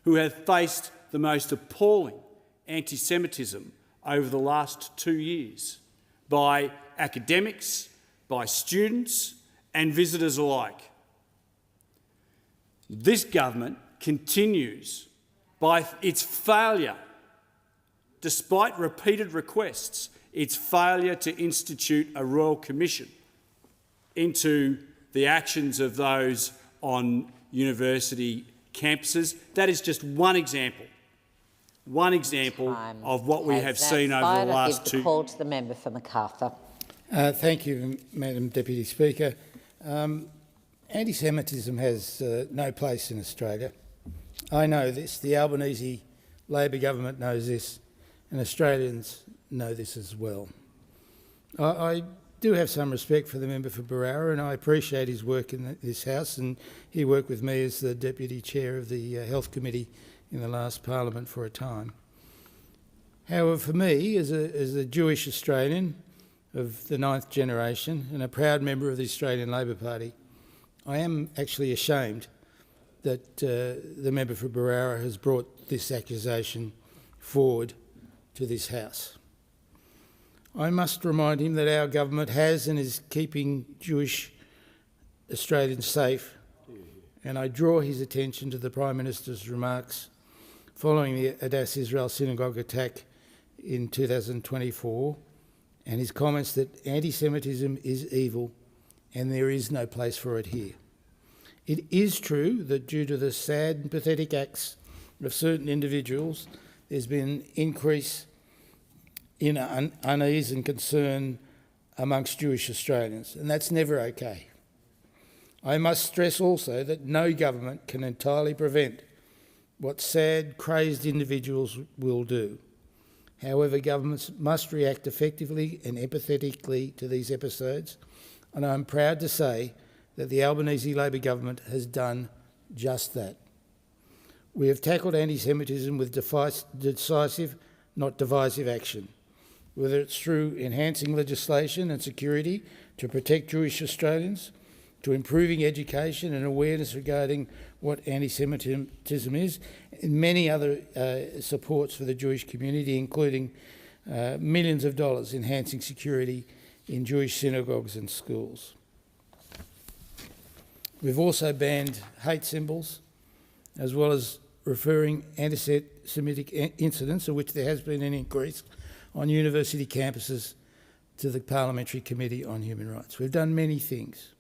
who have faced the most appalling anti-Semitism over the last 2 years by academics, by students and visitors alike. This government continues by its failure, despite repeated requests, its failure to institute a royal commission into the actions of those on university campuses. That is just one example of what we have seen over the last two. I give the call to the member for Macarthur. Thank you, Madam Deputy Speaker. Anti-Semitism has no place in Australia. I know this. The Albanese Labor government knows this, and Australians know this as well. I do have some respect for the member for Barara, and I appreciate his work in this House, and he worked with me as the Deputy Chair of the Health Committee in the last Parliament for a time. However, for me, as a Jewish Australian of the 9th generation and a proud member of the Australian Labor Party, I am actually ashamed that the member for Barara has brought this accusation forward to this House. I must remind him that our government has and is keeping Jewish Australians safe, and I draw his attention to the Prime Minister's remarks following the Adass Israel synagogue attack in 2024 and his comments that anti-Semitism is evil and there is no place for it here. It is true that due to the sad and pathetic acts of certain individuals, there's been an increase in unease and concern amongst Jewish Australians, and that's never okay. I must stress also that no government can entirely prevent what sad, crazed individuals will do. However, governments must react effectively and empathetically to these episodes, and I'm proud to say that the Albanese Labor government has done just that. We have tackled anti-Semitism with decisive, not divisive action, whether it's through enhancing legislation and security to protect Jewish Australians, to improving education and awareness regarding what anti-Semitism is, and many other supports for the Jewish community, including millions of dollars enhancing security in Jewish synagogues and schools. We've also banned hate symbols, as well as referring anti-Semitic incidents, of which there has been an increase, on university campuses to the Parliamentary Committee on Human Rights. We've done many things.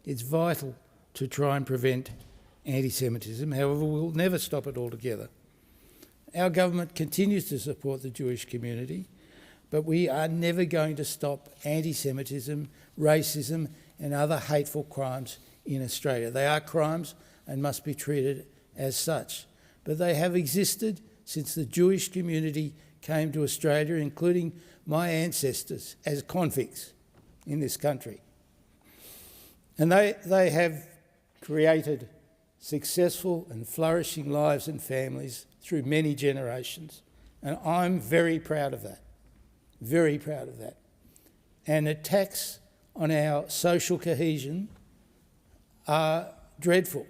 It's vital to try and prevent anti-Semitism. However, we'll never stop it altogether. Our government continues to support the Jewish community but we are never going to stop anti-Semitism, racism and other hateful crimes in Australia. They are crimes and must be treated as such. But they have existed since the Jewish community came to Australia, including my ancestors as convicts in this country. And they have created successful and flourishing lives and families through many generations. And I'm very proud of that, very proud of that. And attacks on our social cohesion are dreadful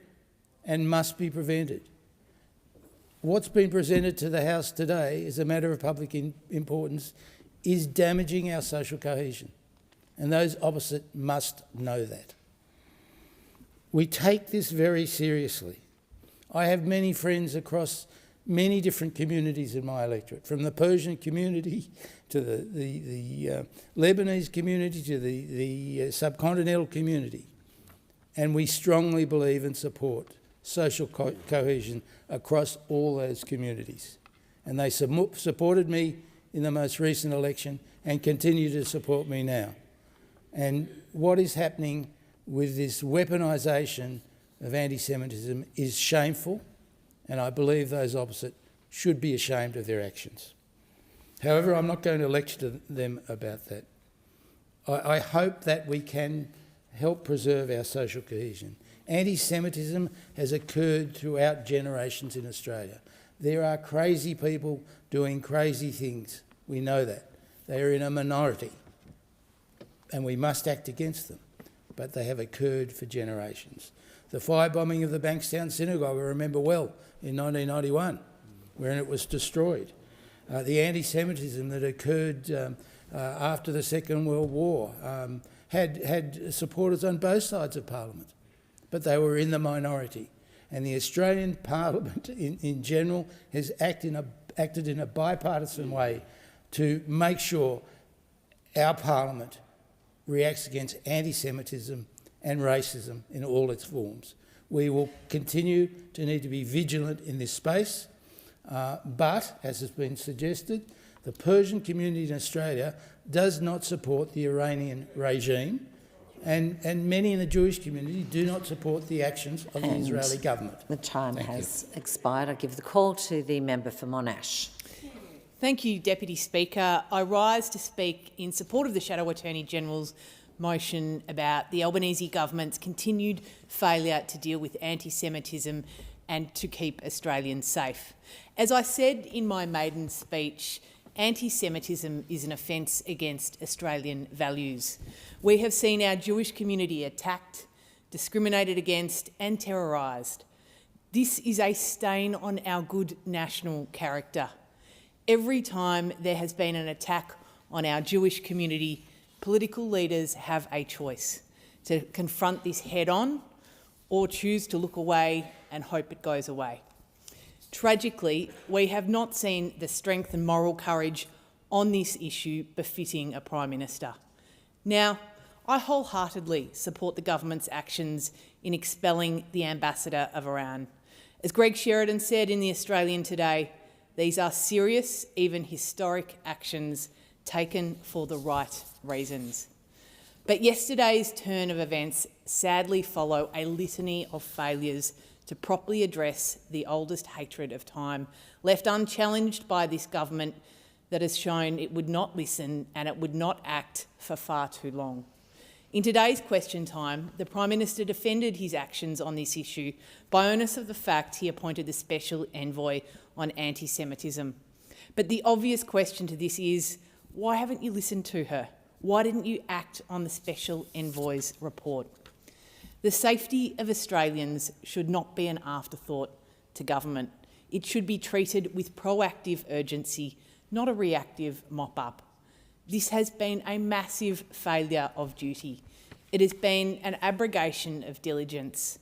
and must be prevented. What's been presented to the House today as a matter of public importance is damaging our social cohesion, and those opposite must know that. We take this very seriously. I have many friends across many different communities in my electorate, from the Persian community to the Lebanese community to the subcontinental community, and we strongly believe and support social cohesion across all those communities. And they supported me in the most recent election and continue to support me now. And what is happening with this weaponisation of anti-Semitism is shameful, and I believe those opposite should be ashamed of their actions. However, I'm not going to lecture them about that. I hope that we can help preserve our social cohesion. Anti-Semitism has occurred throughout generations in Australia. There are crazy people doing crazy things. We know that. They are in a minority, and we must act against them. But they have occurred for generations. The firebombing of the Bankstown Synagogue, I remember well, in 1991, when it was destroyed. The anti-Semitism that occurred after the Second World War had supporters on both sides of Parliament, but they were in the minority. And the Australian Parliament in general has acted in a bipartisan way to make sure our Parliament reacts against anti-Semitism and racism in all its forms. We will continue to need to be vigilant in this space, but, as has been suggested, the Persian community in Australia does not support the Iranian regime, and many in the Jewish community do not support the actions of the Israeli government. The time has expired. I give the call to the member for Monash. Thank you, Deputy Speaker. I rise to speak in support of the Shadow Attorney-General's motion about the Albanese government's continued failure to deal with anti-Semitism and to keep Australians safe. As I said in my maiden speech, anti-Semitism is an offence against Australian values. We have seen our Jewish community attacked, discriminated against and terrorised. This is a stain on our good national character. Every time there has been an attack on our Jewish community, political leaders have a choice: to confront this head-on or choose to look away and hope it goes away. Tragically, we have not seen the strength and moral courage on this issue befitting a Prime Minister. Now, I wholeheartedly support the government's actions in expelling the ambassador of Iran. As Greg Sheridan said in The Australian today, these are serious, even historic actions taken for the right reasons. But yesterday's turn of events sadly follow a litany of failures to properly address the oldest hatred of time, left unchallenged by this government that has shown it would not listen and it would not act for far too long. In today's question time, the Prime Minister defended his actions on this issue by onus of the fact he appointed the Special Envoy on Anti-Semitism. But the obvious question to this is, why haven't you listened to her? Why didn't you act on the Special Envoy's report? The safety of Australians should not be an afterthought to government. It should be treated with proactive urgency, not a reactive mop-up. This has been a massive failure of duty. It has been an abrogation of diligence.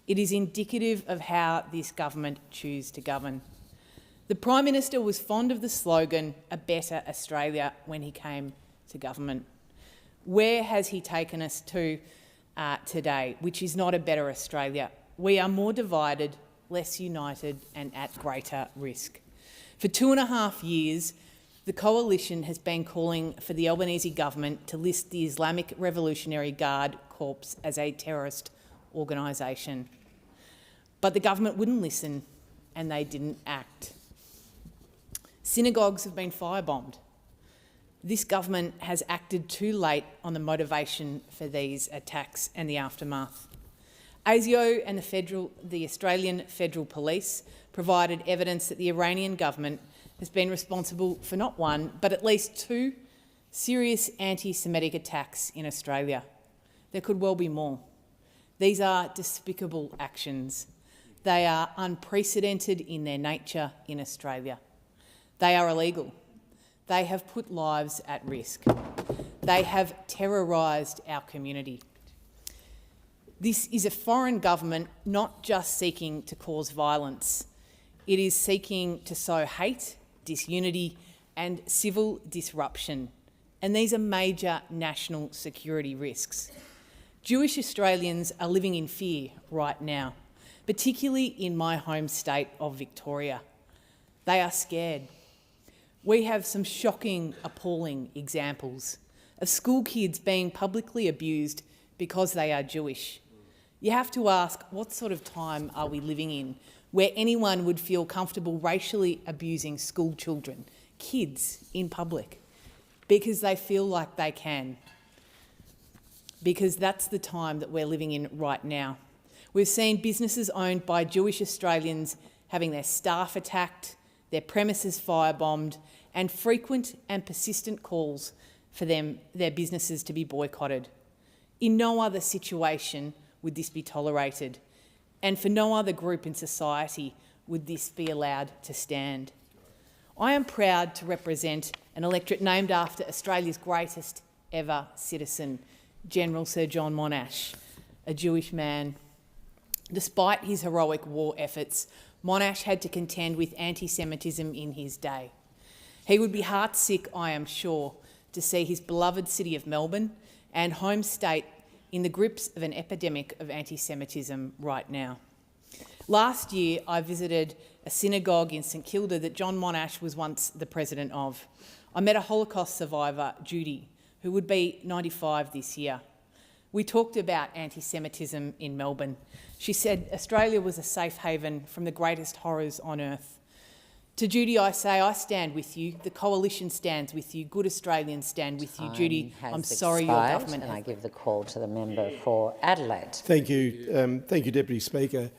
It is indicative of how this government chooses to govern. The Prime Minister was fond of the slogan, "A better Australia," when he came to government. Where has he taken us to today, which is not a better Australia? We are more divided, less united and at greater risk. For 2.5 years, the Coalition has been calling for the Albanese government to list the Islamic Revolutionary Guard Corps as a terrorist organisation. But the government wouldn't listen and they didn't act. Synagogues have been firebombed. This government has acted too late on the motivation for these attacks and the aftermath. ASIO and the Australian Federal Police provided evidence that the Iranian government has been responsible for not one, but at least 2 serious anti-Semitic attacks in Australia. There could well be more. These are despicable actions. They are unprecedented in their nature in Australia. They are illegal. They have put lives at risk. They have terrorised our community. This is a foreign government not just seeking to cause violence. It is seeking to sow hate, disunity and civil disruption. And these are major national security risks. Jewish Australians are living in fear right now, particularly in my home state of Victoria. They are scared. We have some shocking, appalling examples of school kids being publicly abused because they are Jewish. You have to ask, what sort of time are we living in where anyone would feel comfortable racially abusing school children, kids, in public, because they feel like they can? Because that's the time that we're living in right now. We've seen businesses owned by Jewish Australians having their staff attacked, their premises firebombed, and frequent and persistent calls for their businesses to be boycotted. In no other situation would this be tolerated, and for no other group in society would this be allowed to stand. I am proud to represent an electorate named after Australia's greatest ever citizen, General Sir John Monash, a Jewish man. Despite his heroic war efforts, Monash had to contend with anti-Semitism in his day. He would be heartsick, I am sure, to see his beloved city of Melbourne and home state in the grips of an epidemic of anti-Semitism right now. Last year, I visited a synagogue in St Kilda that John Monash was once the president of. I met a Holocaust survivor, Judy, who would be 95 this year. We talked about anti-Semitism in Melbourne. She said Australia was a safe haven from the greatest horrors on earth. To Judy, I say, I stand with you. The Coalition stands with you. Good Australians stand with you. Judy, I'm sorry your government... And I give the call to the member for Adelaide. Thank you, Deputy Speaker.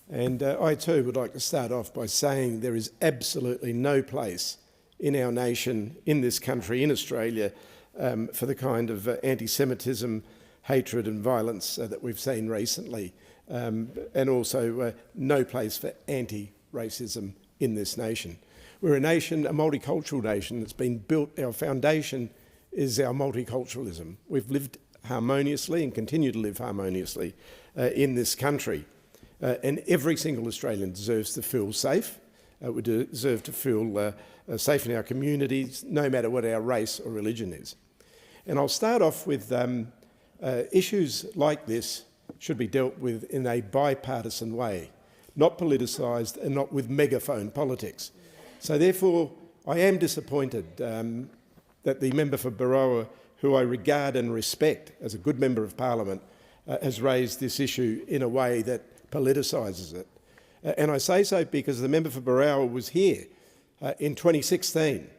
And I too would like to start off by saying there is absolutely no place in our nation, in this country, in Australia, for the kind of anti-Semitism, hatred and violence that we've seen recently, and also no place for anti-racism in this nation. We're a nation, a multicultural nation that's been built, our foundation is our multiculturalism. We've lived harmoniously and continue to live harmoniously in this country. And every single Australian deserves to feel safe. We deserve to feel safe in our communities, no matter what our race or religion is. And I'll start off with issues like this should be dealt with in a bipartisan way, not politicised and not with megaphone politics. So therefore, I am disappointed that the member for Baroa, who I regard and respect as a good member of Parliament, has raised this issue in a way that politicises it. And I say so because the member for Baroa was here in 2016.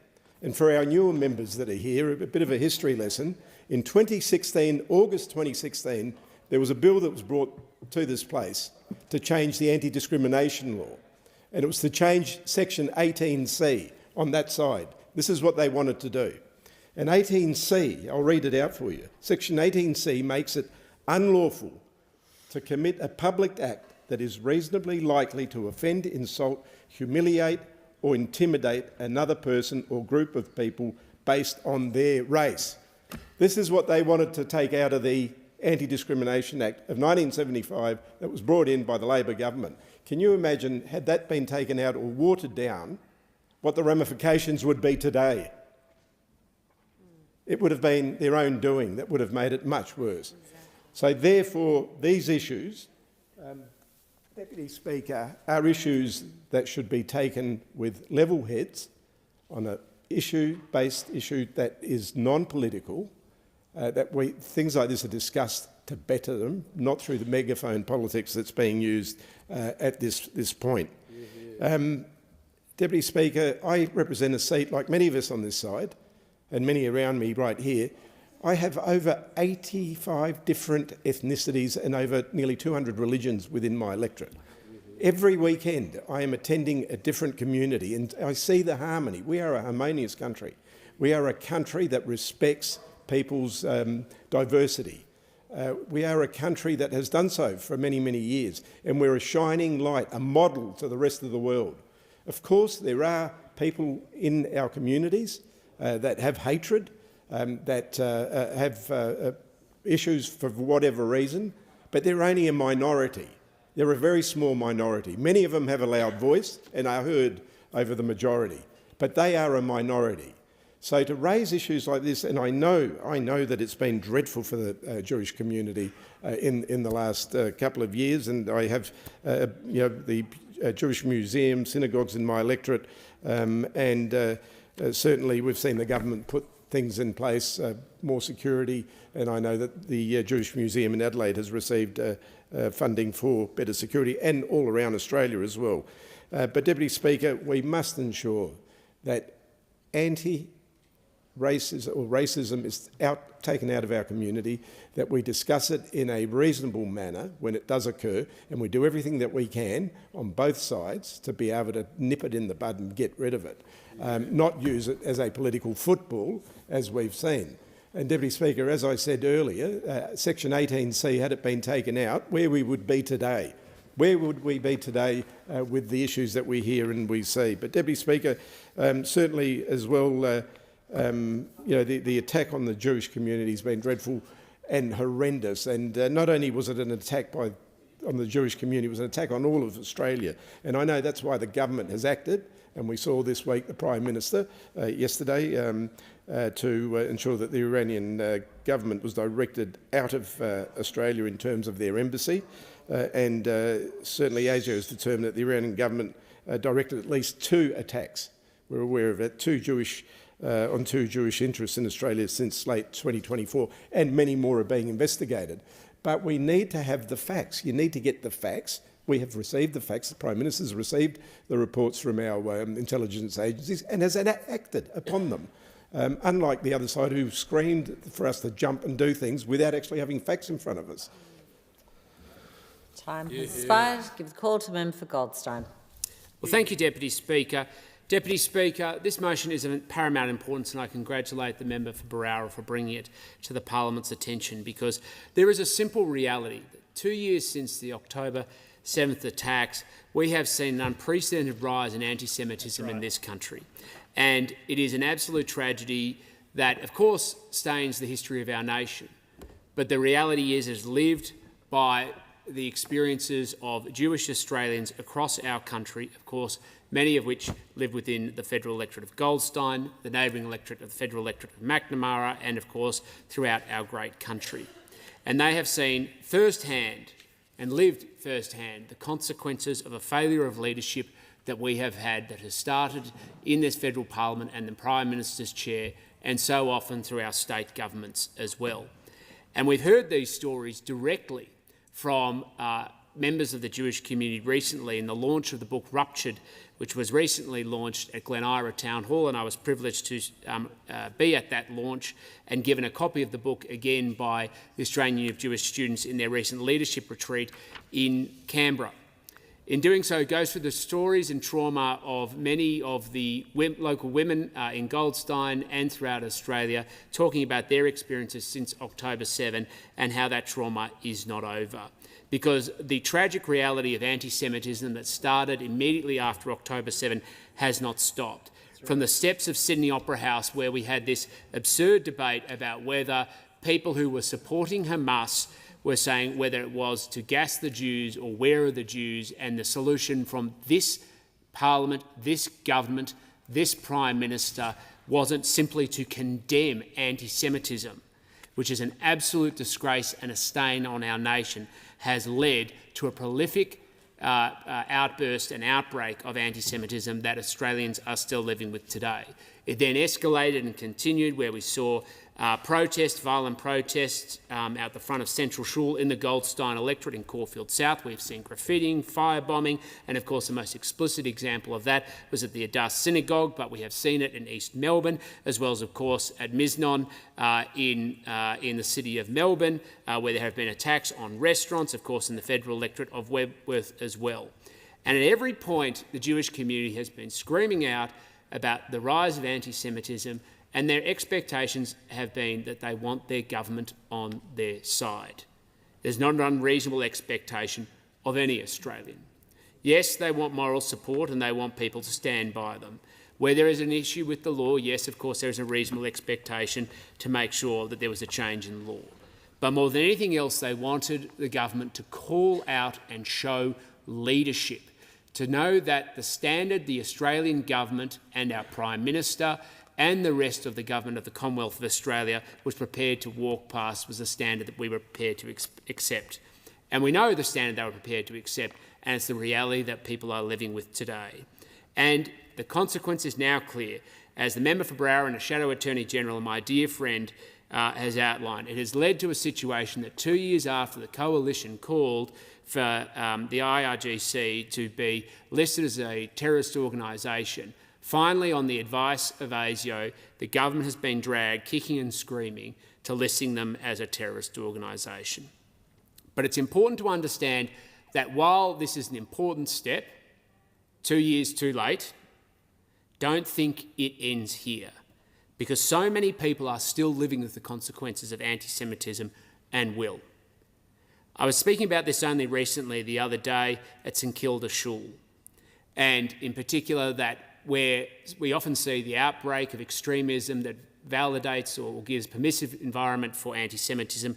And for our newer members that are here, a bit of a history lesson. In 2016, August 2016, there was a bill that was brought to this place to change the anti-discrimination law. And it was to change section 18C on that side. This is what they wanted to do. And 18C, I'll read it out for you. Section 18C makes it unlawful to commit a public act that is reasonably likely to offend, insult, humiliate or intimidate another person or group of people based on their race. This is what they wanted to take out of the Anti-Discrimination Act of 1975 that was brought in by the Labor government. Can you imagine, had that been taken out or watered down, what the ramifications would be today? It would have been their own doing that would have made it much worse. So therefore, these issues, Deputy Speaker, are issues that should be taken with level heads on a issue-based issue that is non-political, things like this are discussed to better them, not through the megaphone politics that's being used at this point. Deputy Speaker, I represent a seat, like many of us on this side, and many around me right here. I have over 85 different ethnicities and over nearly 200 religions within my electorate. Every weekend I am attending a different community and I see the harmony. We are a harmonious country. We are a country that respects people's diversity. We are a country that has done so for many, many years, and we're a shining light, a model to the rest of the world. Of course, there are people in our communities that have hatred, that have issues for whatever reason, but they're only a minority. They're a very small minority. Many of them have a loud voice and are heard over the majority, but they are a minority. So to raise issues like this, and I know that it's been dreadful for the Jewish community in the last couple of years, and I have the Jewish museum, synagogues in my electorate, and certainly we've seen the government put things in place, more security, and I know that the Jewish Museum in Adelaide has received funding for better security, and all around Australia as well. But Deputy Speaker, we must ensure that racism is taken out of our community, that we discuss it in a reasonable manner when it does occur, and we do everything that we can on both sides to be able to nip it in the bud and get rid of it, not use it as a political football, as we've seen. And Deputy Speaker, as I said earlier, Section 18C, had it been taken out, where we would be today. Where would we be today with the issues that we hear and we see? But Deputy Speaker, certainly as well, the attack on the Jewish community has been dreadful and horrendous. And not only was it an attack on the Jewish community, it was an attack on all of Australia. And I know that's why the government has acted. And we saw this week the Prime Minister yesterday to ensure that the Iranian government was directed out of Australia in terms of their embassy. And certainly ASIO has determined that the Iranian government directed at least 2 attacks. We're aware of it, on two Jewish interests in Australia since late 2024, and many more are being investigated. But we need to have the facts. You need to get the facts. We have received the facts. The Prime Minister has received the reports from our intelligence agencies and has acted upon them. Unlike the other side, who screamed for us to jump and do things without actually having facts in front of us. Time has expired. Give the call to member for Goldstein. Well, thank you, Deputy Speaker. Deputy Speaker, this motion is of paramount importance, and I congratulate the member for Barara for bringing it to the Parliament's attention, because there is a simple reality that 2 years since the October 7th attacks, we have seen an unprecedented rise in anti-Semitism in this country. And it is an absolute tragedy that, of course, stains the history of our nation. But the reality is, it's lived by the experiences of Jewish Australians across our country, of course, many of which live within the federal electorate of Goldstein, the neighbouring electorate of the federal electorate of McNamara, and, of course, throughout our great country. And they have seen firsthand and lived firsthand the consequences of a failure of leadership that we have had, that has started in this federal parliament and the Prime Minister's chair, and so often through our state governments as well. And we've heard these stories directly from members of the Jewish community recently in the launch of the book Ruptured, which was recently launched at Glen Ira Town Hall, and I was privileged to be at that launch and given a copy of the book again by the Australian Union of Jewish Students in their recent leadership retreat in Canberra. In doing so, it goes through the stories and trauma of many of the local women in Goldstein and throughout Australia, talking about their experiences since October 7 and how that trauma is not over. Because the tragic reality of anti-Semitism that started immediately after October 7 has not stopped. From the steps of Sydney Opera House, where we had this absurd debate about whether people who were supporting Hamas were saying whether it was to gas the Jews or where are the Jews, and the solution from this parliament, this government, this Prime Minister wasn't simply to condemn anti-Semitism, which is an absolute disgrace and a stain on our nation, has led to a prolific outburst and outbreak of anti-Semitism that Australians are still living with today. It then escalated and continued, where we saw violent protests out the front of Central Shul in the Goldstein electorate in Caulfield South. We've seen graffitiing, firebombing, and of course the most explicit example of that was at the Adjournment Synagogue, but we have seen it in East Melbourne, as well as of course at Miznon in the city of Melbourne, where there have been attacks on restaurants, of course in the federal electorate of Wentworth as well. And at every point the Jewish community has been screaming out about the rise of anti-Semitism, and their expectations have been that they want their government on their side. There's not an unreasonable expectation of any Australian. Yes, they want moral support and they want people to stand by them. Where there is an issue with the law, yes, of course, there is a reasonable expectation to make sure that there was a change in law. But more than anything else, they wanted the government to call out and show leadership, to know that the standard the Australian government and our Prime Minister and the rest of the government of the Commonwealth of Australia was prepared to walk past was the standard that we were prepared to accept. And we know the standard they were prepared to accept, and it's the reality that people are living with today. And the consequence is now clear. As the member for Browra and the Shadow Attorney General and my dear friend has outlined, it has led to a situation that 2 years after the Coalition called for the IRGC to be listed as a terrorist organisation, finally, on the advice of ASIO, the government has been dragged, kicking and screaming, to listing them as a terrorist organisation. But it's important to understand that while this is an important step, 2 years too late, don't think it ends here, because so many people are still living with the consequences of anti-Semitism and will. I was speaking about this only recently the other day at St Kilda Shul, and in particular that where we often see the outbreak of extremism that validates or gives permissive environment for anti-Semitism,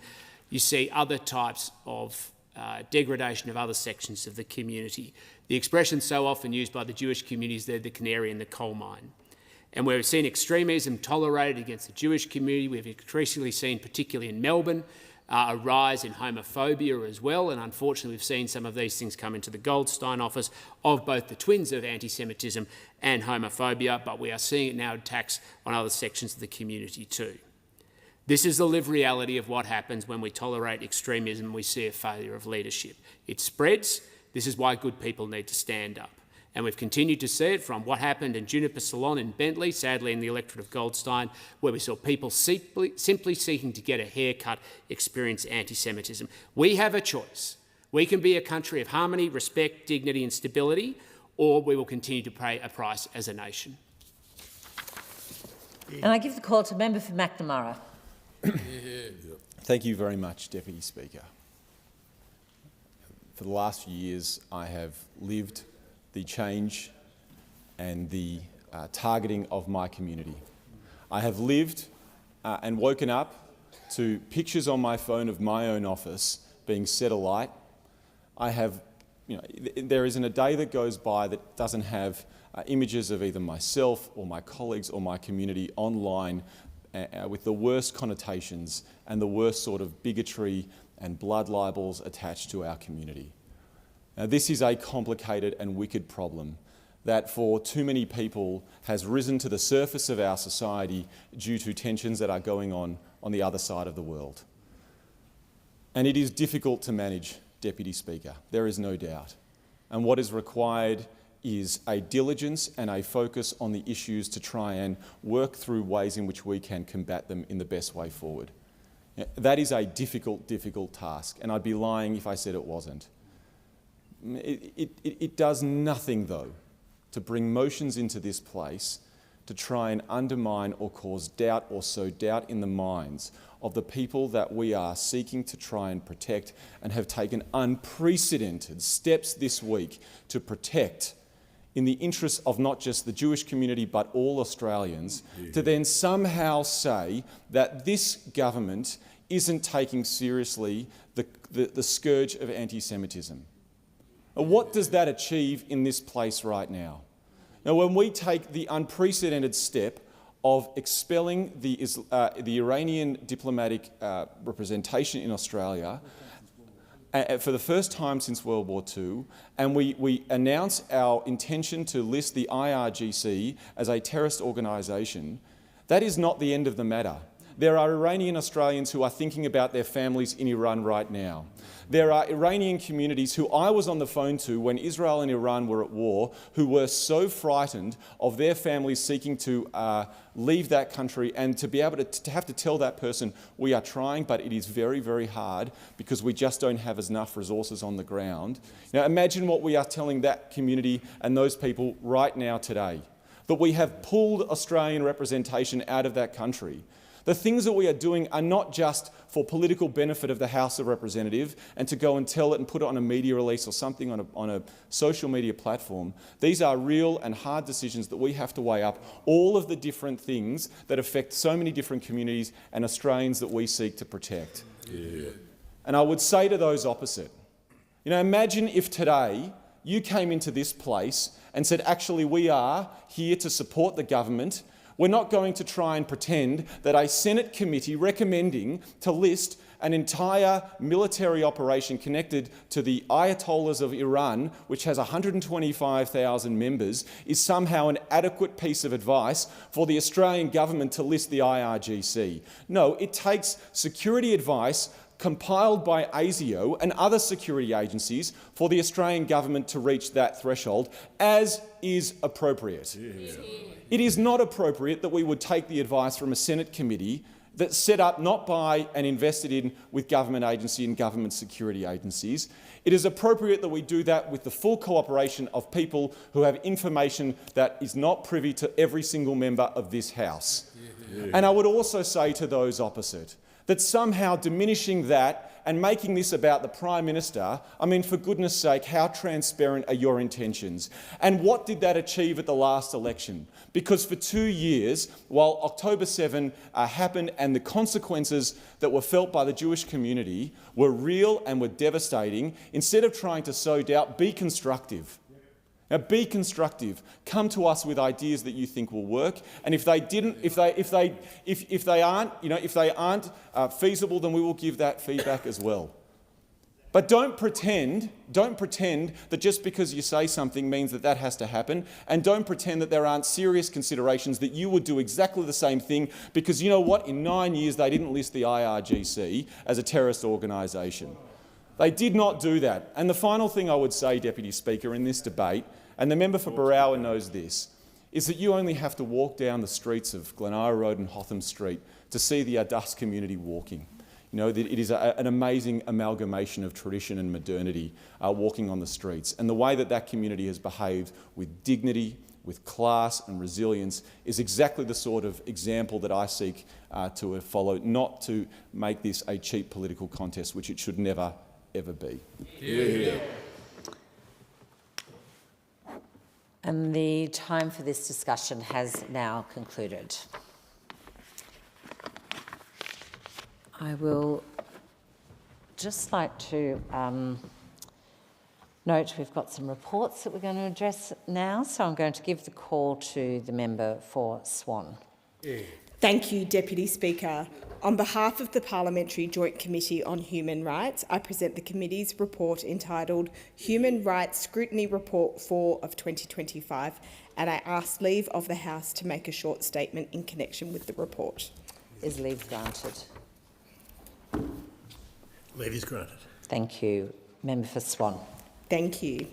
you see other types of degradation of other sections of the community. The expression so often used by the Jewish community is they're the canary in the coal mine. And where we've seen extremism tolerated against the Jewish community, we've increasingly seen, particularly in Melbourne, a rise in homophobia as well, and unfortunately we've seen some of these things come into the Goldstein office of both the twins of anti-Semitism and homophobia, but we are seeing it now attacks on other sections of the community too. This is the lived reality of what happens when we tolerate extremism and we see a failure of leadership. It spreads. This is why good people need to stand up. And we've continued to see it from what happened in Juniper Salon in Bentley, sadly in the electorate of Goldstein, where we saw people simply seeking to get a haircut experience anti-Semitism. We have a choice. We can be a country of harmony, respect, dignity and stability, or we will continue to pay a price as a nation. And I give the call to member for McNamara. Thank you very much, Deputy Speaker. For the last few years, I have lived the change and the targeting of my community. I have lived and woken up to pictures on my phone of my own office being set alight. I have, there isn't a day that goes by that doesn't have images of either myself or my colleagues or my community online with the worst connotations and the worst sort of bigotry and blood libels attached to our community. Now, this is a complicated and wicked problem that for too many people has risen to the surface of our society due to tensions that are going on the other side of the world. And it is difficult to manage, Deputy Speaker, there is no doubt. And what is required is a diligence and a focus on the issues to try and work through ways in which we can combat them in the best way forward. That is a difficult task, and I'd be lying if I said it wasn't. It does nothing, though, to bring motions into this place to try and undermine or cause doubt or sow doubt in the minds of the people that we are seeking to try and protect and have taken unprecedented steps this week to protect in the interests of not just the Jewish community but all Australians, to then somehow say that this government isn't taking seriously the scourge of anti-Semitism. What does that achieve in this place right now? Now, when we take the unprecedented step of expelling the Iranian diplomatic representation in Australia, for the first time since World War II, and we announce our intention to list the IRGC as a terrorist organisation, that is not the end of the matter. There are Iranian Australians who are thinking about their families in Iran right now. There are Iranian communities who I was on the phone to when Israel and Iran were at war, who were so frightened of their families seeking to leave that country, and to be able to have to tell that person, we are trying, but it is very, very hard because we just don't have enough resources on the ground. Now imagine what we are telling that community and those people right now today, that we have pulled Australian representation out of that country. The things that we are doing are not just for political benefit of the House of Representatives and to go and tell it and put it on a media release or something on a social media platform. These are real and hard decisions that we have to weigh up all of the different things that affect so many different communities and Australians that we seek to protect. Yeah. And I would say to those opposite, imagine if today you came into this place and said, actually, we are here to support the government. We're not going to try and pretend that a Senate committee recommending to list an entire military operation connected to the Ayatollahs of Iran, which has 125,000 members, is somehow an adequate piece of advice for the Australian government to list the IRGC. No, it takes security advice compiled by ASIO and other security agencies for the Australian government to reach that threshold, as is appropriate. Yeah. It is not appropriate that we would take the advice from a Senate committee that's set up not by and invested in with government agency and government security agencies. It is appropriate that we do that with the full cooperation of people who have information that is not privy to every single member of this House. Yeah. And I would also say to those opposite that somehow diminishing that and making this about the Prime Minister, I mean, for goodness sake, how transparent are your intentions? And what did that achieve at the last election? Because for 2 years, while October 7 happened and the consequences that were felt by the Jewish community were real and were devastating, instead of trying to sow doubt, be constructive. Now, be constructive. Come to us with ideas that you think will work. And if they aren't feasible, then we will give that feedback as well. But don't pretend that just because you say something means that that has to happen, and don't pretend that there aren't serious considerations that you would do exactly the same thing, because you know what? In 9 years, they didn't list the IRGC as a terrorist organisation. They did not do that. And the final thing I would say, Deputy Speaker, in this debate, and the member for Barrow knows this, is that you only have to walk down the streets of Glenara Road and Hotham Street to see the Adus community walking. It is an amazing amalgamation of tradition and modernity walking on the streets. And the way that that community has behaved with dignity, with class and resilience is exactly the sort of example that I seek to follow, not to make this a cheap political contest, which it should never, ever be. Yeah. And the time for this discussion has now concluded. I will just like to note we've got some reports that we're going to address now, so I'm going to give the call to the member for Swan. Thank you, Deputy Speaker. On behalf of the Parliamentary Joint Committee on Human Rights, I present the committee's report entitled Human Rights Scrutiny Report 4 of 2025, and I ask leave of the House to make a short statement in connection with the report. Is leave granted? Leave is granted. Thank you. Member for Swan. Thank you.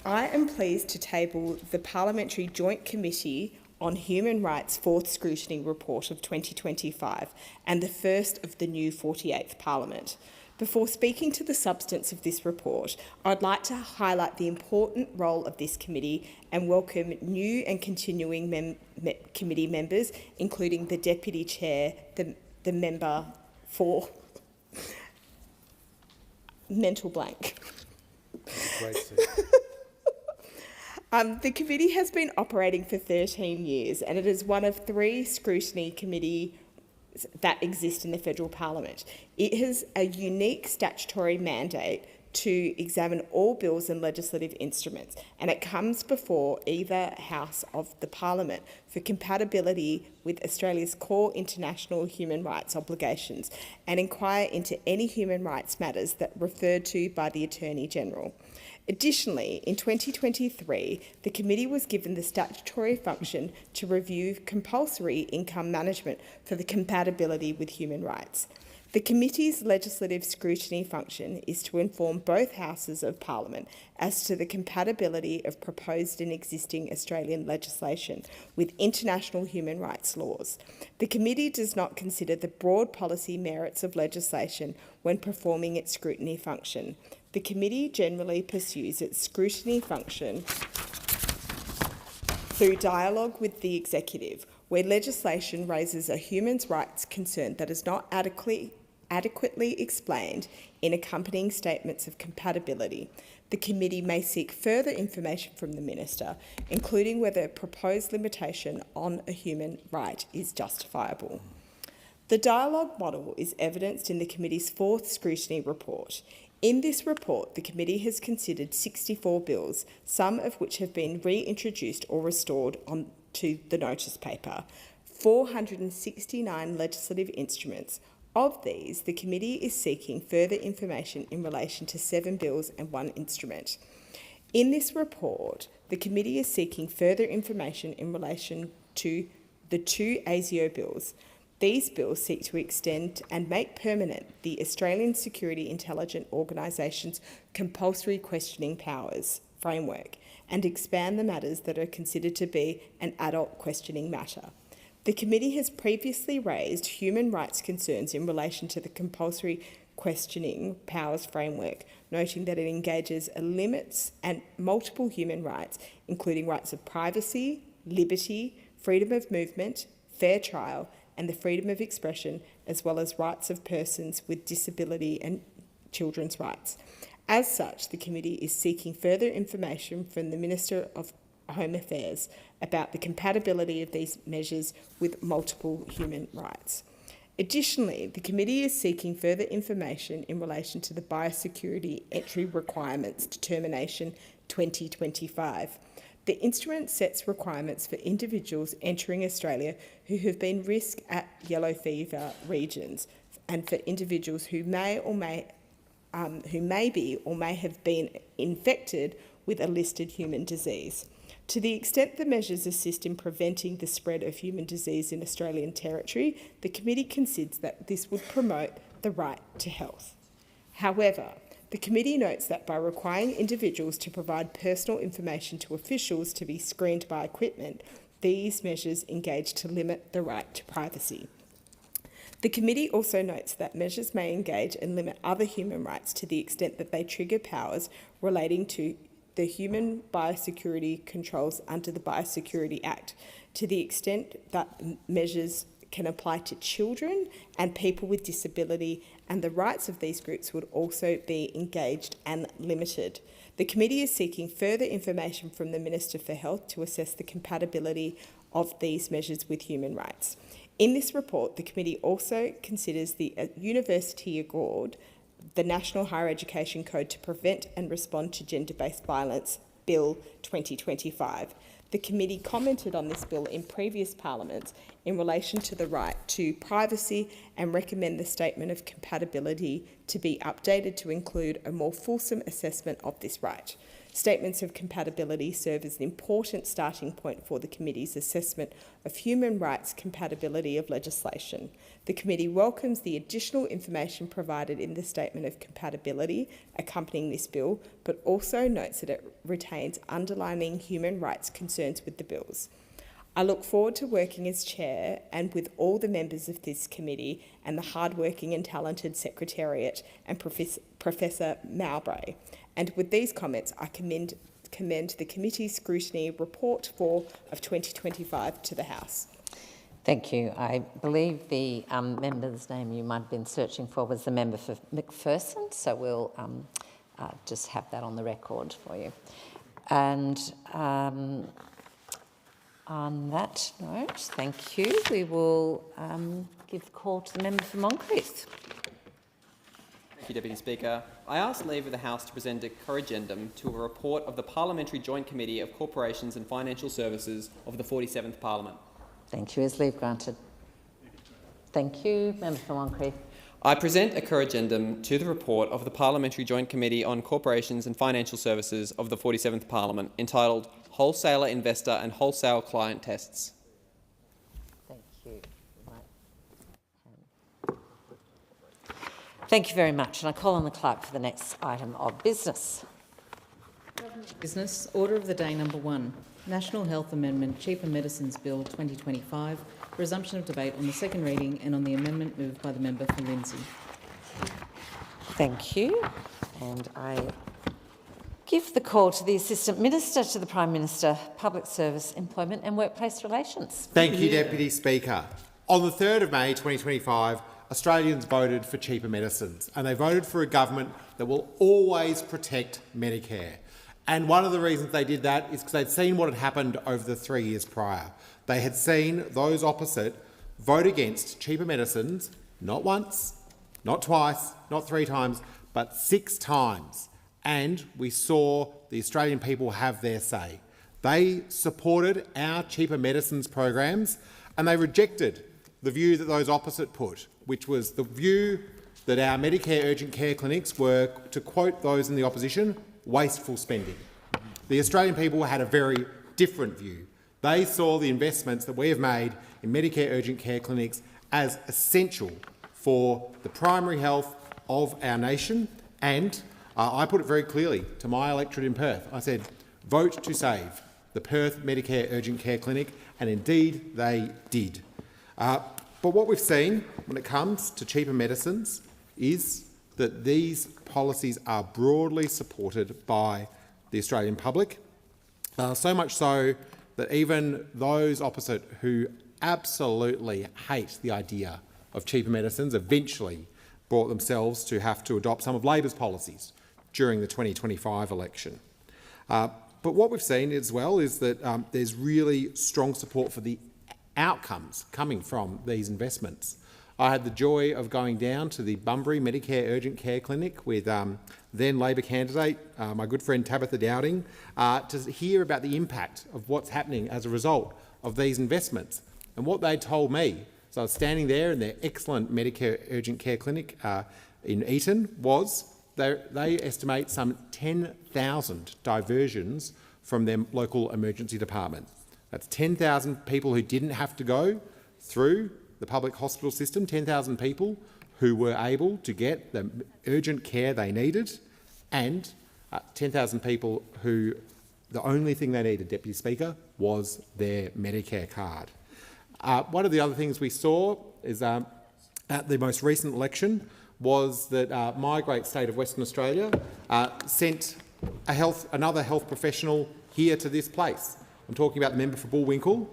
I am pleased to table the Parliamentary Joint Committee on Human Rights' fourth scrutiny report of 2025 and the first of the new 48th Parliament. Before speaking to the substance of this report, I'd like to highlight the important role of this committee and welcome new and continuing committee members, including the Deputy Chair, the member for mental blank. Great. The committee has been operating for 13 years and it is one of 3 scrutiny committees that exist in the Federal Parliament. It has a unique statutory mandate to examine all bills and legislative instruments, and it comes before either house of the Parliament for compatibility with Australia's core international human rights obligations and inquire into any human rights matters that are referred to by the Attorney-General. Additionally, in 2023, the committee was given the statutory function to review compulsory income management for the compatibility with human rights. The committee's legislative scrutiny function is to inform both houses of Parliament as to the compatibility of proposed and existing Australian legislation with international human rights laws. The committee does not consider the broad policy merits of legislation when performing its scrutiny function. The committee generally pursues its scrutiny function through dialogue with the executive, where legislation raises a human rights concern that is not adequately explained in accompanying statements of compatibility. The committee may seek further information from the Minister, including whether a proposed limitation on a human right is justifiable. The dialogue model is evidenced in the committee's fourth scrutiny report. In this report, the committee has considered 64 bills, some of which have been reintroduced or restored onto the notice paper, 469 legislative instruments. Of these, the committee is seeking further information in relation to 7 bills and 1 instrument. In this report, the committee is seeking further information in relation to the 2 ASIO bills. These bills seek to extend and make permanent the Australian Security Intelligence Organisation's compulsory questioning powers framework and expand the matters that are considered to be an adult questioning matter. The committee has previously raised human rights concerns in relation to the compulsory questioning powers framework, noting that it engages limits and multiple human rights, including rights of privacy, liberty, freedom of movement, fair trial, and the freedom of expression, as well as rights of persons with disability and children's rights. As such, the committee is seeking further information from the Minister of Home Affairs about the compatibility of these measures with multiple human rights. Additionally, the committee is seeking further information in relation to the Biosecurity Entry Requirements Determination 2025. The instrument sets requirements for individuals entering Australia who have been risk at yellow fever regions and for individuals who may be or may have been infected with a listed human disease. To the extent the measures assist in preventing the spread of human disease in Australian territory, the committee considers that this would promote the right to health. However, the committee notes that by requiring individuals to provide personal information to officials to be screened by equipment, these measures engage to limit the right to privacy. The committee also notes that measures may engage and limit other human rights to the extent that they trigger powers relating to the human biosecurity controls under the Biosecurity Act, to the extent that measures can apply to children and people with disability, and the rights of these groups would also be engaged and limited. The committee is seeking further information from the Minister for Health to assess the compatibility of these measures with human rights. In this report, the committee also considers the University Award, the National Higher Education Code to Prevent and Respond to Gender-Based Violence, Bill 2025. The committee commented on this bill in previous parliaments in relation to the right to privacy and recommend the statement of compatibility to be updated to include a more fulsome assessment of this right. Statements of compatibility serve as an important starting point for the committee's assessment of human rights compatibility of legislation. The committee welcomes the additional information provided in the statement of compatibility accompanying this bill, but also notes that it retains underlying human rights concerns with the bills. I look forward to working as chair and with all the members of this committee and the hardworking and talented Secretariat and Professor Mowbray. And with these comments, I commend the committee's scrutiny report 4 of 2025 to the House. Thank you. I believe the member's name you might have been searching for was the member for McPherson, so we'll just have that on the record for you. And on that note, thank you. We will give the call to the member for Moncrieff. Thank you, Deputy Speaker. I ask leave of the House to present a corrigendum to a report of the Parliamentary Joint Committee of Corporations and Financial Services of the 47th Parliament. Thank you. Is leave granted? Thank you. Member for Moncrieff. I present a corrigendum to the report of the Parliamentary Joint Committee on Corporations and Financial Services of the 47th Parliament, entitled Wholesaler, Investor and Wholesale Client Tests. Thank you. Thank you very much. And I call on the clerk for the next item of business. Business. Order of the day number 1. National Health Amendment Cheaper Medicines Bill 2025. Resumption of debate on the second reading and on the amendment moved by the member for Lindsay. Thank you. And I give the call to the Assistant Minister to the Prime Minister, Public Service, Employment and Workplace Relations. Thank you, Deputy Speaker. On the 3rd of May 2025, Australians voted for cheaper medicines, and they voted for a government that will always protect Medicare. And one of the reasons they did that is because they'd seen what had happened over the 3 years prior. They had seen those opposite vote against cheaper medicines, not once, not twice, not 3 times, but 6 times. And we saw the Australian people have their say. They supported our cheaper medicines programs, and they rejected the view that those opposite put, which was the view that our Medicare urgent care clinics were, to quote those in the opposition, wasteful spending. The Australian people had a very different view. They saw the investments that we have made in Medicare urgent care clinics as essential for the primary health of our nation, and I put it very clearly to my electorate in Perth. I said, vote to save the Perth Medicare urgent care clinic, and indeed they did. But what we've seen when it comes to cheaper medicines is that these policies are broadly supported by the Australian public, so much so that even those opposite who absolutely hate the idea of cheaper medicines eventually brought themselves to have to adopt some of Labor's policies during the 2025 election. But what we've seen as well is that there's really strong support for the outcomes coming from these investments. I had the joy of going down to the Bunbury Medicare Urgent Care Clinic with then Labor candidate, my good friend Tabitha Dowding, to hear about the impact of what's happening as a result of these investments. And what they told me, so I was standing there in their excellent Medicare Urgent Care Clinic in Eton, was they estimate some 10,000 diversions from their local emergency department. That's 10,000 people who didn't have to go through the public hospital system, 10,000 people who were able to get the urgent care they needed, and 10,000 people who the only thing they needed, Deputy Speaker, was their Medicare card. One of the other things we saw is at the most recent election was that my great state of Western Australia sent another health professional here to this place. I'm talking about the member for Bullwinkle,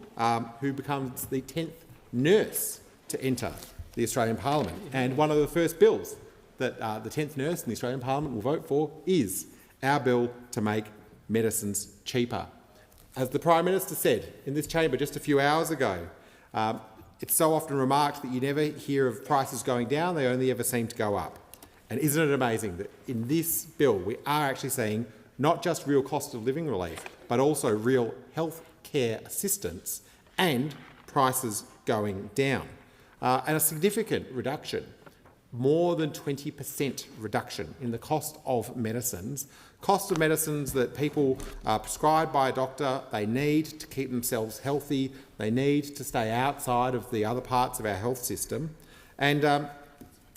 who becomes the 10th nurse to enter the Australian Parliament. And one of the first bills that the 10th nurse in the Australian Parliament will vote for is our bill to make medicines cheaper. As the Prime Minister said in this chamber just a few hours ago, it's so often remarked that you never hear of prices going down, they only ever seem to go up. And isn't it amazing that in this bill we are actually seeing not just real cost of living relief, but also real health care assistance and prices going down. And a significant reduction, more than 20% reduction in the cost of medicines that people are prescribed by a doctor, they need to keep themselves healthy, they need to stay outside of the other parts of our health system. And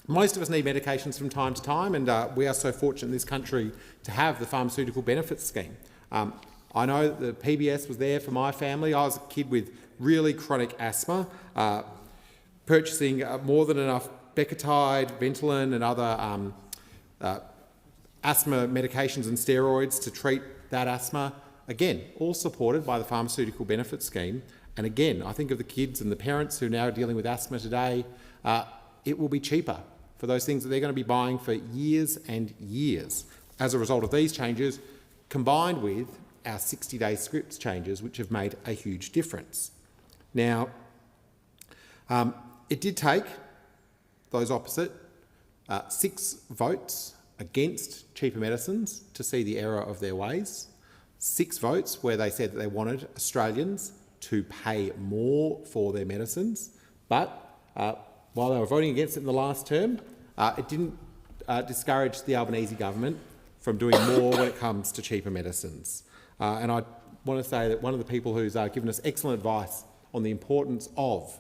most of us need medications from time to time, and we are so fortunate in this country to have the Pharmaceutical Benefits Scheme. I know that the PBS was there for my family. I was a kid with really chronic asthma, purchasing more than enough Becotide, Ventolin and other asthma medications and steroids to treat that asthma. Again, all supported by the Pharmaceutical Benefits Scheme. And again, I think of the kids and the parents who are now dealing with asthma today. It will be cheaper for those things that they're going to be buying for years and years as a result of these changes, combined with our 60-day scripts changes, which have made a huge difference. Now, it did take those opposite 6 votes against cheaper medicines to see the error of their ways, 6 votes where they said that they wanted Australians to pay more for their medicines, but while they were voting against it in the last term, it didn't discourage the Albanese government from doing more when it comes to cheaper medicines. And I want to say that one of the people who's given us excellent advice on the importance of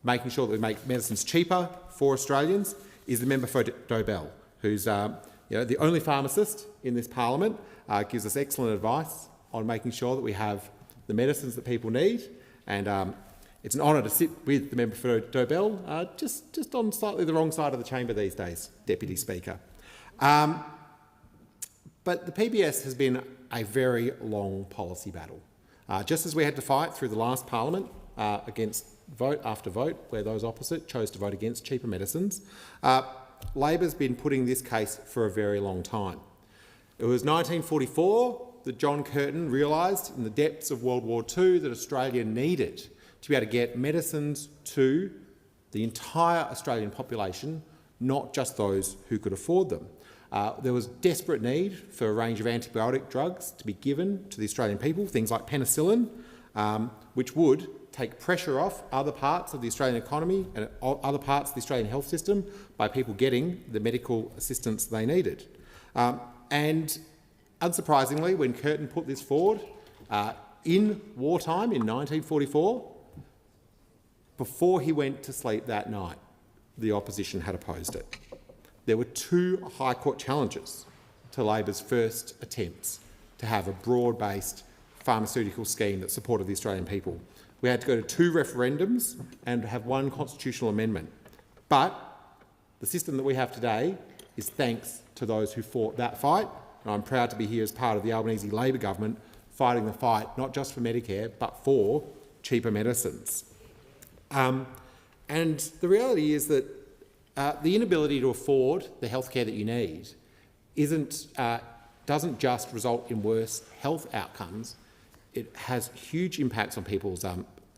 making sure that we make medicines cheaper for Australians is the member for Dobell, who's the only pharmacist in this parliament, gives us excellent advice on making sure that we have the medicines that people need. And it's an honour to sit with the member for Dobell, just on slightly the wrong side of the chamber these days, Deputy Speaker. But the PBS has been a very long policy battle. Just as we had to fight through the last parliament against vote after vote where those opposite chose to vote against cheaper medicines, Labor's been putting this case for a very long time. It was 1944 that John Curtin realised in the depths of World War II that Australia needed to be able to get medicines to the entire Australian population, not just those who could afford them. There was desperate need for a range of antibiotic drugs to be given to the Australian people, things like penicillin, which would take pressure off other parts of the Australian economy and other parts of the Australian health system by people getting the medical assistance they needed. And unsurprisingly, when Curtin put this forward in wartime in 1944, before he went to sleep that night, the opposition had opposed it. There were 2 High Court challenges to Labor's first attempts to have a broad-based pharmaceutical scheme that supported the Australian people. We had to go to 2 referendums and have 1 constitutional amendment. But the system that we have today is thanks to those who fought that fight, and I'm proud to be here as part of the Albanese Labor government fighting the fight not just for Medicare but for cheaper medicines. And the reality is that the inability to afford the healthcare that you need doesn't just result in worse health outcomes. It has huge impacts on people's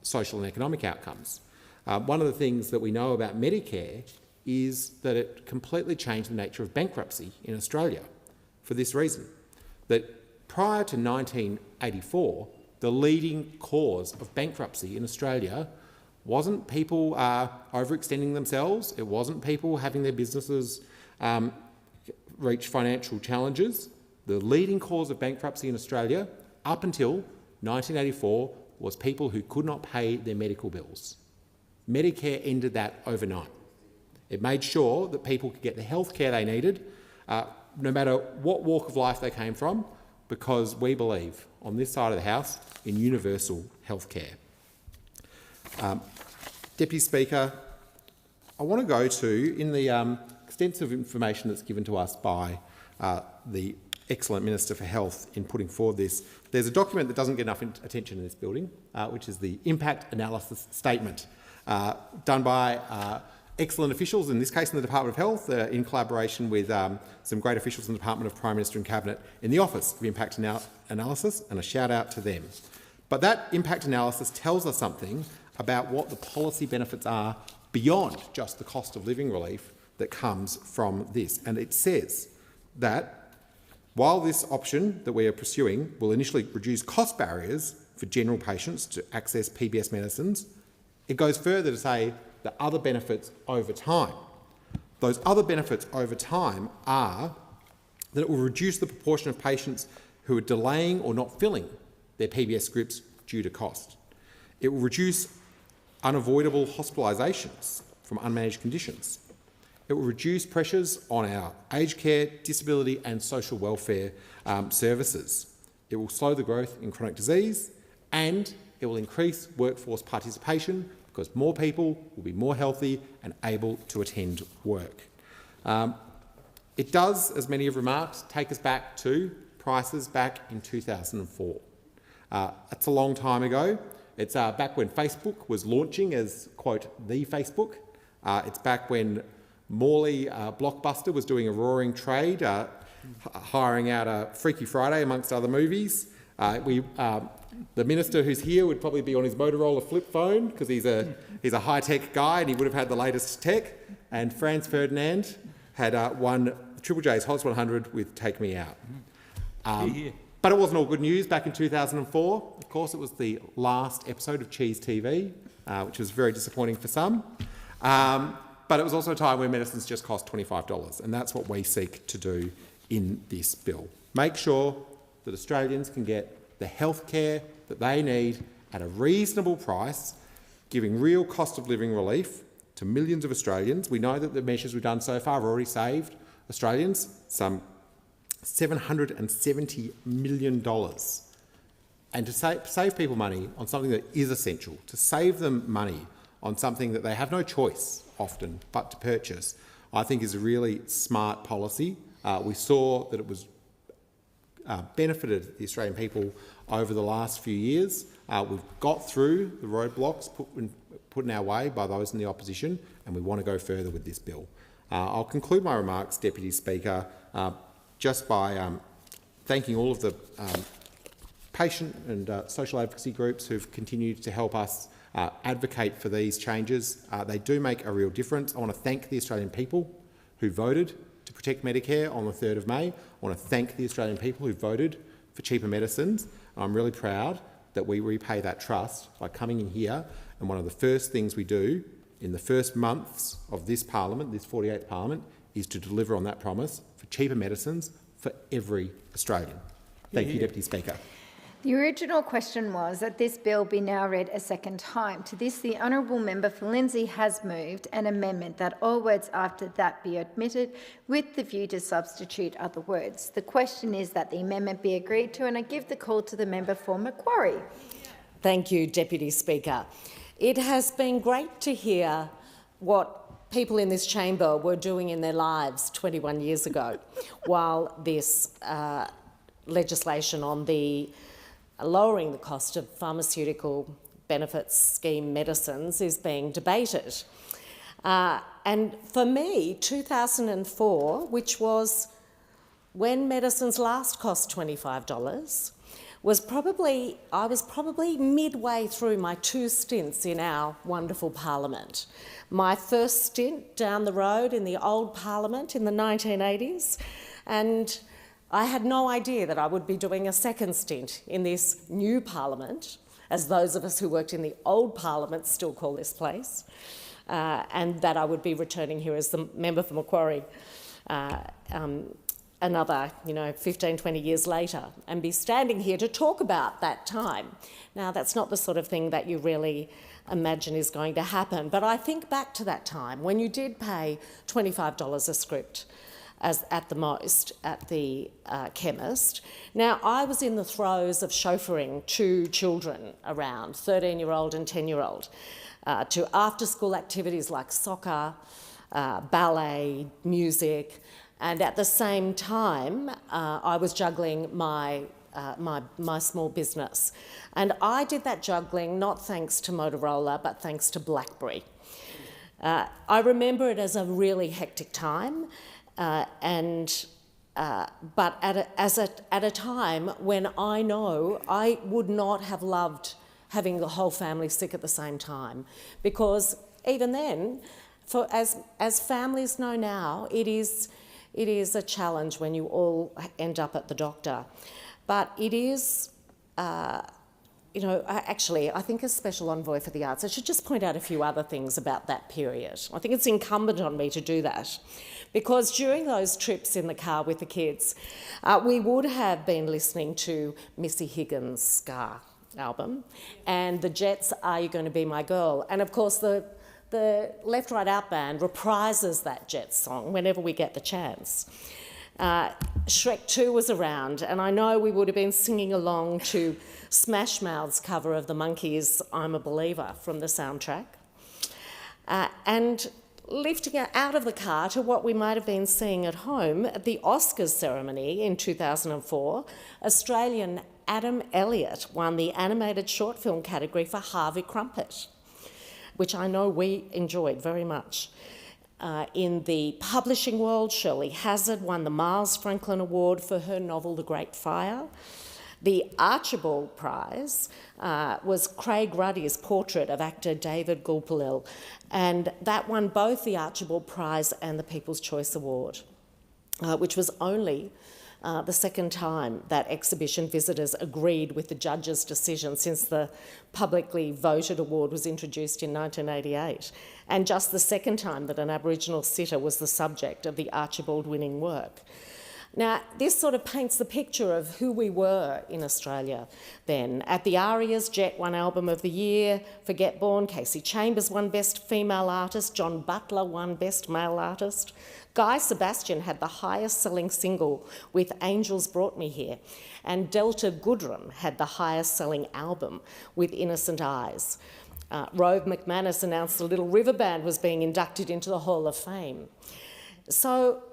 social and economic outcomes. One of the things that we know about Medicare is that it completely changed the nature of bankruptcy in Australia for this reason, that prior to 1984, the leading cause of bankruptcy in Australia wasn't people overextending themselves, it wasn't people having their businesses reach financial challenges. The leading cause of bankruptcy in Australia up until 1984 was people who could not pay their medical bills. Medicare ended that overnight. It made sure that people could get the health care they needed, no matter what walk of life they came from, because we believe, on this side of the House, in universal health care. Deputy Speaker, I want to go to, in the extensive information that's given to us by the excellent Minister for Health in putting forward this, there's a document that doesn't get enough attention in this building, which is the Impact Analysis Statement, done by excellent officials, in this case in the Department of Health, in collaboration with some great officials in the Department of Prime Minister and Cabinet in the Office of Impact Analysis, and a shout out to them. But that impact analysis tells us something about what the policy benefits are beyond just the cost of living relief that comes from this. And it says that while this option that we are pursuing will initially reduce cost barriers for general patients to access PBS medicines, it goes further to say the other benefits over time. Those other benefits over time are that it will reduce the proportion of patients who are delaying or not filling their PBS scripts due to cost. It will reduce unavoidable hospitalisations from unmanaged conditions. It will reduce pressures on our aged care, disability and social welfare services. It will slow the growth in chronic disease, and it will increase workforce participation because more people will be more healthy and able to attend work. It does, as many have remarked, take us back to prices back in 2004. That's a long time ago. It's back when Facebook was launching as, quote, the Facebook. It's back when Morley Blockbuster was doing a roaring trade, hiring out a Freaky Friday amongst other movies. The minister who's here would probably be on his Motorola flip phone because he's a high-tech guy and he would have had the latest tech. And Franz Ferdinand had won Triple J's Hots 100 with Take Me Out. But it wasn't all good news back in 2004. Of course, it was the last episode of Cheese TV, which was very disappointing for some. But it was also a time where medicines just cost $25, and that's what we seek to do in this bill. Make sure that Australians can get the health care that they need at a reasonable price, giving real cost of living relief to millions of Australians. We know that the measures we've done so far have already saved Australians some $770 million. And to save people money on something that is essential, to save them money on something that they have no choice often but to purchase, I think is a really smart policy. We saw that it was benefited the Australian people over the last few years. We've got through the roadblocks put in our way by those in the opposition, and we want to go further with this bill. I'll conclude my remarks, Deputy Speaker, just by thanking all of the patient and social advocacy groups who've continued to help us advocate for these changes. They do make a real difference. I want to thank the Australian people who voted to protect Medicare on the 3rd of May. I want to thank the Australian people who voted for cheaper medicines. I'm really proud that we repay that trust by coming in here, and one of the first things we do in the first months of this parliament, this 48th parliament, is to deliver on that promise for cheaper medicines for every Australian. Thank you, Deputy Speaker. The original question was that this bill be now read a second time. To this, the honourable member for Lindsay has moved an amendment that all words after that be omitted with the view to substitute other words. The question is that the amendment be agreed to, and I give the call to the member for Macquarie. Thank you, Deputy Speaker. It has been great to hear what people in this chamber were doing in their lives 21 years ago while this legislation on the lowering the cost of pharmaceutical benefits scheme medicines is being debated. And for me, 2004, which was when medicines last cost $25, I was probably midway through my 2 stints in our wonderful parliament. My first stint down the road in the old parliament in the 1980s, and I had no idea that I would be doing a second stint in this new parliament, as those of us who worked in the old parliament still call this place, and that I would be returning here as the member for Macquarie another 15, 20 years later, and be standing here to talk about that time. Now, that's not the sort of thing that you really imagine is going to happen, but I think back to that time when you did pay $25 a script at the most at the chemist. Now, I was in the throes of chauffeuring 2 children around, 13-year-old and 10-year-old, to after-school activities like soccer, ballet, music, and at the same time, I was juggling my small business. And I did that juggling not thanks to Motorola, but thanks to BlackBerry. I remember it as a really hectic time, but at a time when I know I would not have loved having the whole family sick at the same time, because even then, as families know now, it is a challenge when you all end up at the doctor. But it is, actually, I think as Special Envoy for the Arts, I should just point out a few other things about that period. I think it's incumbent on me to do that, because during those trips in the car with the kids, we would have been listening to Missy Higgins' Scar album and the Jets' Are You Going to Be My Girl? And of course the Left Right Out band reprises that Jets song whenever we get the chance. Shrek 2 was around, and I know we would have been singing along to Smash Mouth's cover of the Monkees' I'm a Believer from the soundtrack. And lifting it out of the car to what we might have been seeing at home at the Oscars ceremony in 2004, Australian Adam Elliott won the animated short film category for Harvey Crumpet, which I know we enjoyed very much. In the publishing world, Shirley Hazzard won the Miles Franklin Award for her novel The Great Fire. The Archibald Prize was Craig Ruddy's portrait of actor David Gulpilil, and that won both the Archibald Prize and the People's Choice Award, which was only the second time that exhibition visitors agreed with the judge's decision since the publicly voted award was introduced in 1988, and just the second time that an Aboriginal sitter was the subject of the Archibald winning work. Now, this sort of paints the picture of who we were in Australia then. At the Arias, Jet won Album of the Year, Forget Born, Casey Chambers won Best Female Artist, John Butler won Best Male Artist. Guy Sebastian had the highest selling single with Angels Brought Me Here, and Delta Goodrem had the highest selling album with Innocent Eyes. Rove McManus announced the Little River Band was being inducted into the Hall of Fame. So,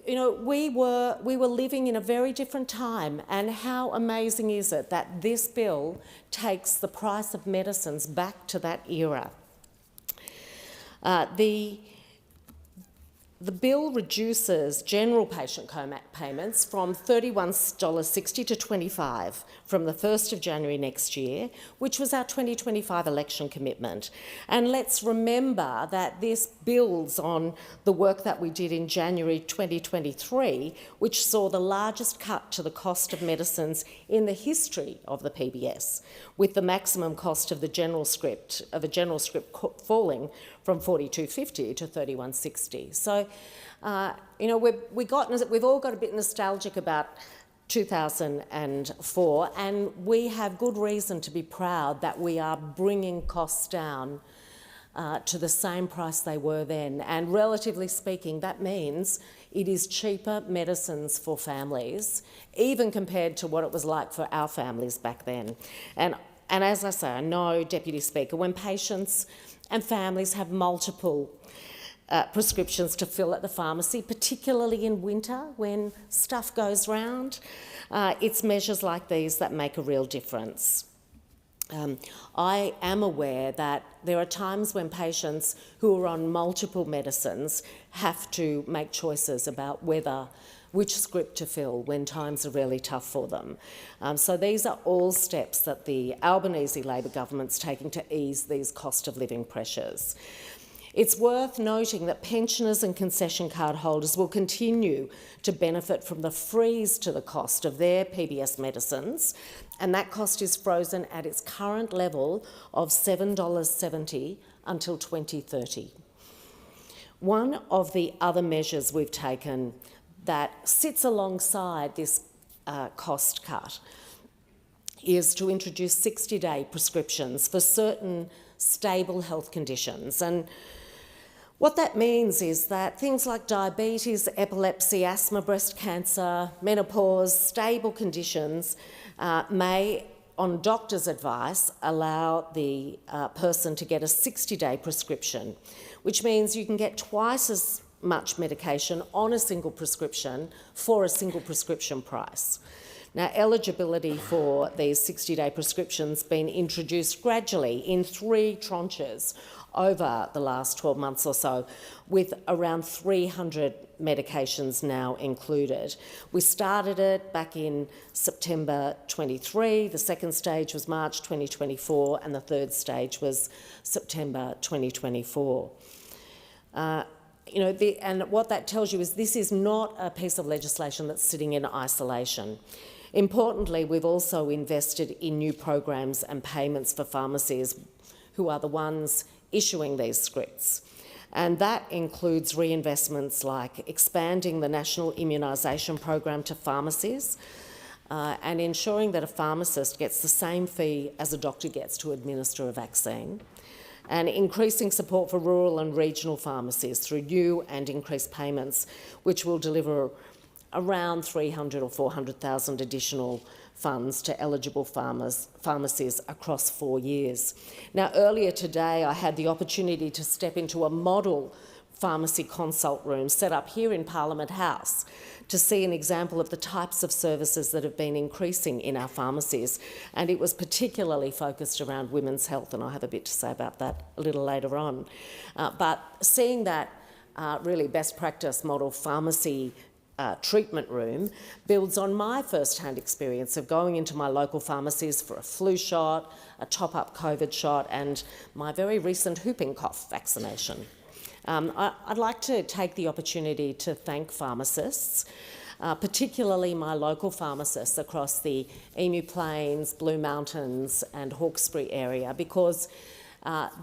you know, we were living in a very different time, and how amazing is it that this bill takes the price of medicines back to that era. The bill reduces general patient co-payments from $31.60 to $25 from the 1st of January next year, which was our 2025 election commitment. And let's remember that this builds on the work that we did in January 2023, which saw the largest cut to the cost of medicines in the history of the PBS, with the maximum cost of a general script falling from $42.50 to $31.60. So, you know, we've all got a bit nostalgic about 2004, and we have good reason to be proud that we are bringing costs down to the same price they were then. And relatively speaking, that means it is cheaper medicines for families, even compared to what it was like for our families back then. And as I say, I know, Deputy Speaker, when patients and families have multiple prescriptions to fill at the pharmacy, particularly in winter when stuff goes round, it's measures like these that make a real difference. I am aware that there are times when patients who are on multiple medicines have to make choices about which script to fill when times are really tough for them. So these are all steps that the Albanese Labor government's taking to ease these cost of living pressures. It's worth noting that pensioners and concession card holders will continue to benefit from the freeze to the cost of their PBS medicines, and that cost is frozen at its current level of $7.70 until 2030. One of the other measures we've taken that sits alongside this cost cut is to introduce 60-day prescriptions for certain stable health conditions. And what that means is that things like diabetes, epilepsy, asthma, breast cancer, menopause, stable conditions may, on doctor's advice, allow the person to get a 60-day prescription, which means you can get twice as much medication on a single prescription for a single prescription price. Now, eligibility for these 60-day prescriptions has been introduced gradually in 3 tranches over the last 12 months or so, with around 300 medications now included. We started it back in September 23, the second stage was March 2024, and the third stage was September 2024. You know, and what that tells you is this is not a piece of legislation that's sitting in isolation. Importantly, we've also invested in new programs and payments for pharmacies who are the ones issuing these scripts. And that includes reinvestments like expanding the national immunisation program to pharmacies and ensuring that a pharmacist gets the same fee as a doctor gets to administer a vaccine, and increasing support for rural and regional pharmacies through new and increased payments, which will deliver around 300 or 400,000 additional funds to eligible pharmacies across 4 years. Now, earlier today, I had the opportunity to step into a model pharmacy consult room set up here in Parliament House to see an example of the types of services that have been increasing in our pharmacies, and it was particularly focused around women's health, and I'll have a bit to say about that a little later on. But seeing that really best practice model pharmacy treatment room builds on my first-hand experience of going into my local pharmacies for a flu shot, a top-up COVID shot and my very recent whooping cough vaccination. I'd like to take the opportunity to thank pharmacists, particularly my local pharmacists across the Emu Plains, Blue Mountains and Hawkesbury area, because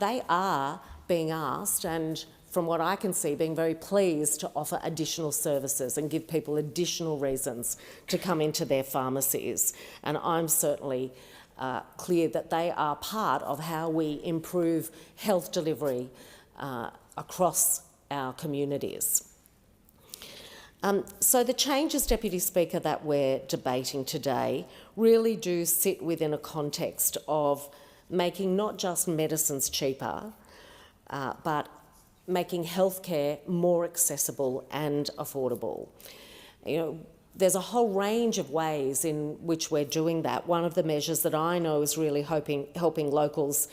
they are being asked, and from what I can see, being very pleased to offer additional services and give people additional reasons to come into their pharmacies. And I'm certainly clear that they are part of how we improve health delivery across our communities. So the changes, Deputy Speaker, that we're debating today really do sit within a context of making not just medicines cheaper, but making healthcare more accessible and affordable. You know, there's a whole range of ways in which we're doing that. One of the measures that I know is really helping locals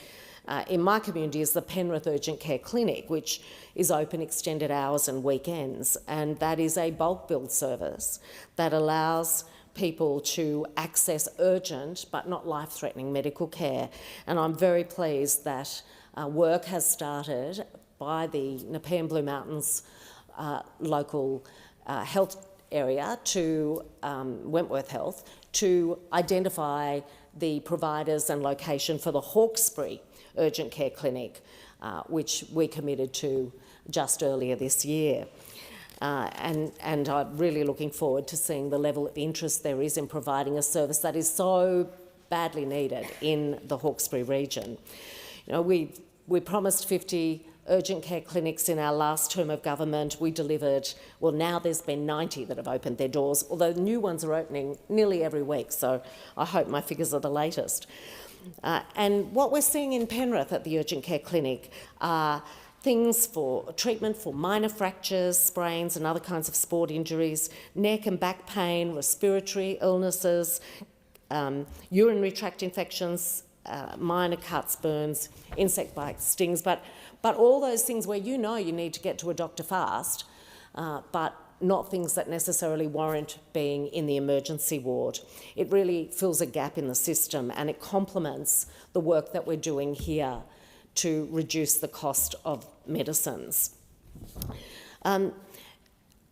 in my community is the Penrith Urgent Care Clinic, which is open extended hours and weekends, and that is a bulk bill service that allows people to access urgent but not life-threatening medical care. And I'm very pleased that work has started by the Nepean Blue Mountains local health area to Wentworth Health to identify the providers and location for the Hawkesbury Urgent Care Clinic, which we committed to just earlier this year. And I'm really looking forward to seeing the level of interest there is in providing a service that is so badly needed in the Hawkesbury region. You know, we promised 50 urgent care clinics in our last term of government. We delivered, well, now there's been 90 that have opened their doors, although new ones are opening nearly every week, so I hope my figures are the latest. And what we're seeing in Penrith at the urgent care clinic are things for treatment for minor fractures, sprains and other kinds of sport injuries, neck and back pain, respiratory illnesses, urinary tract infections, minor cuts, burns, insect bites, stings, but all those things where you know you need to get to a doctor fast, but not things that necessarily warrant being in the emergency ward. It really fills a gap in the system and it complements the work that we're doing here to reduce the cost of medicines.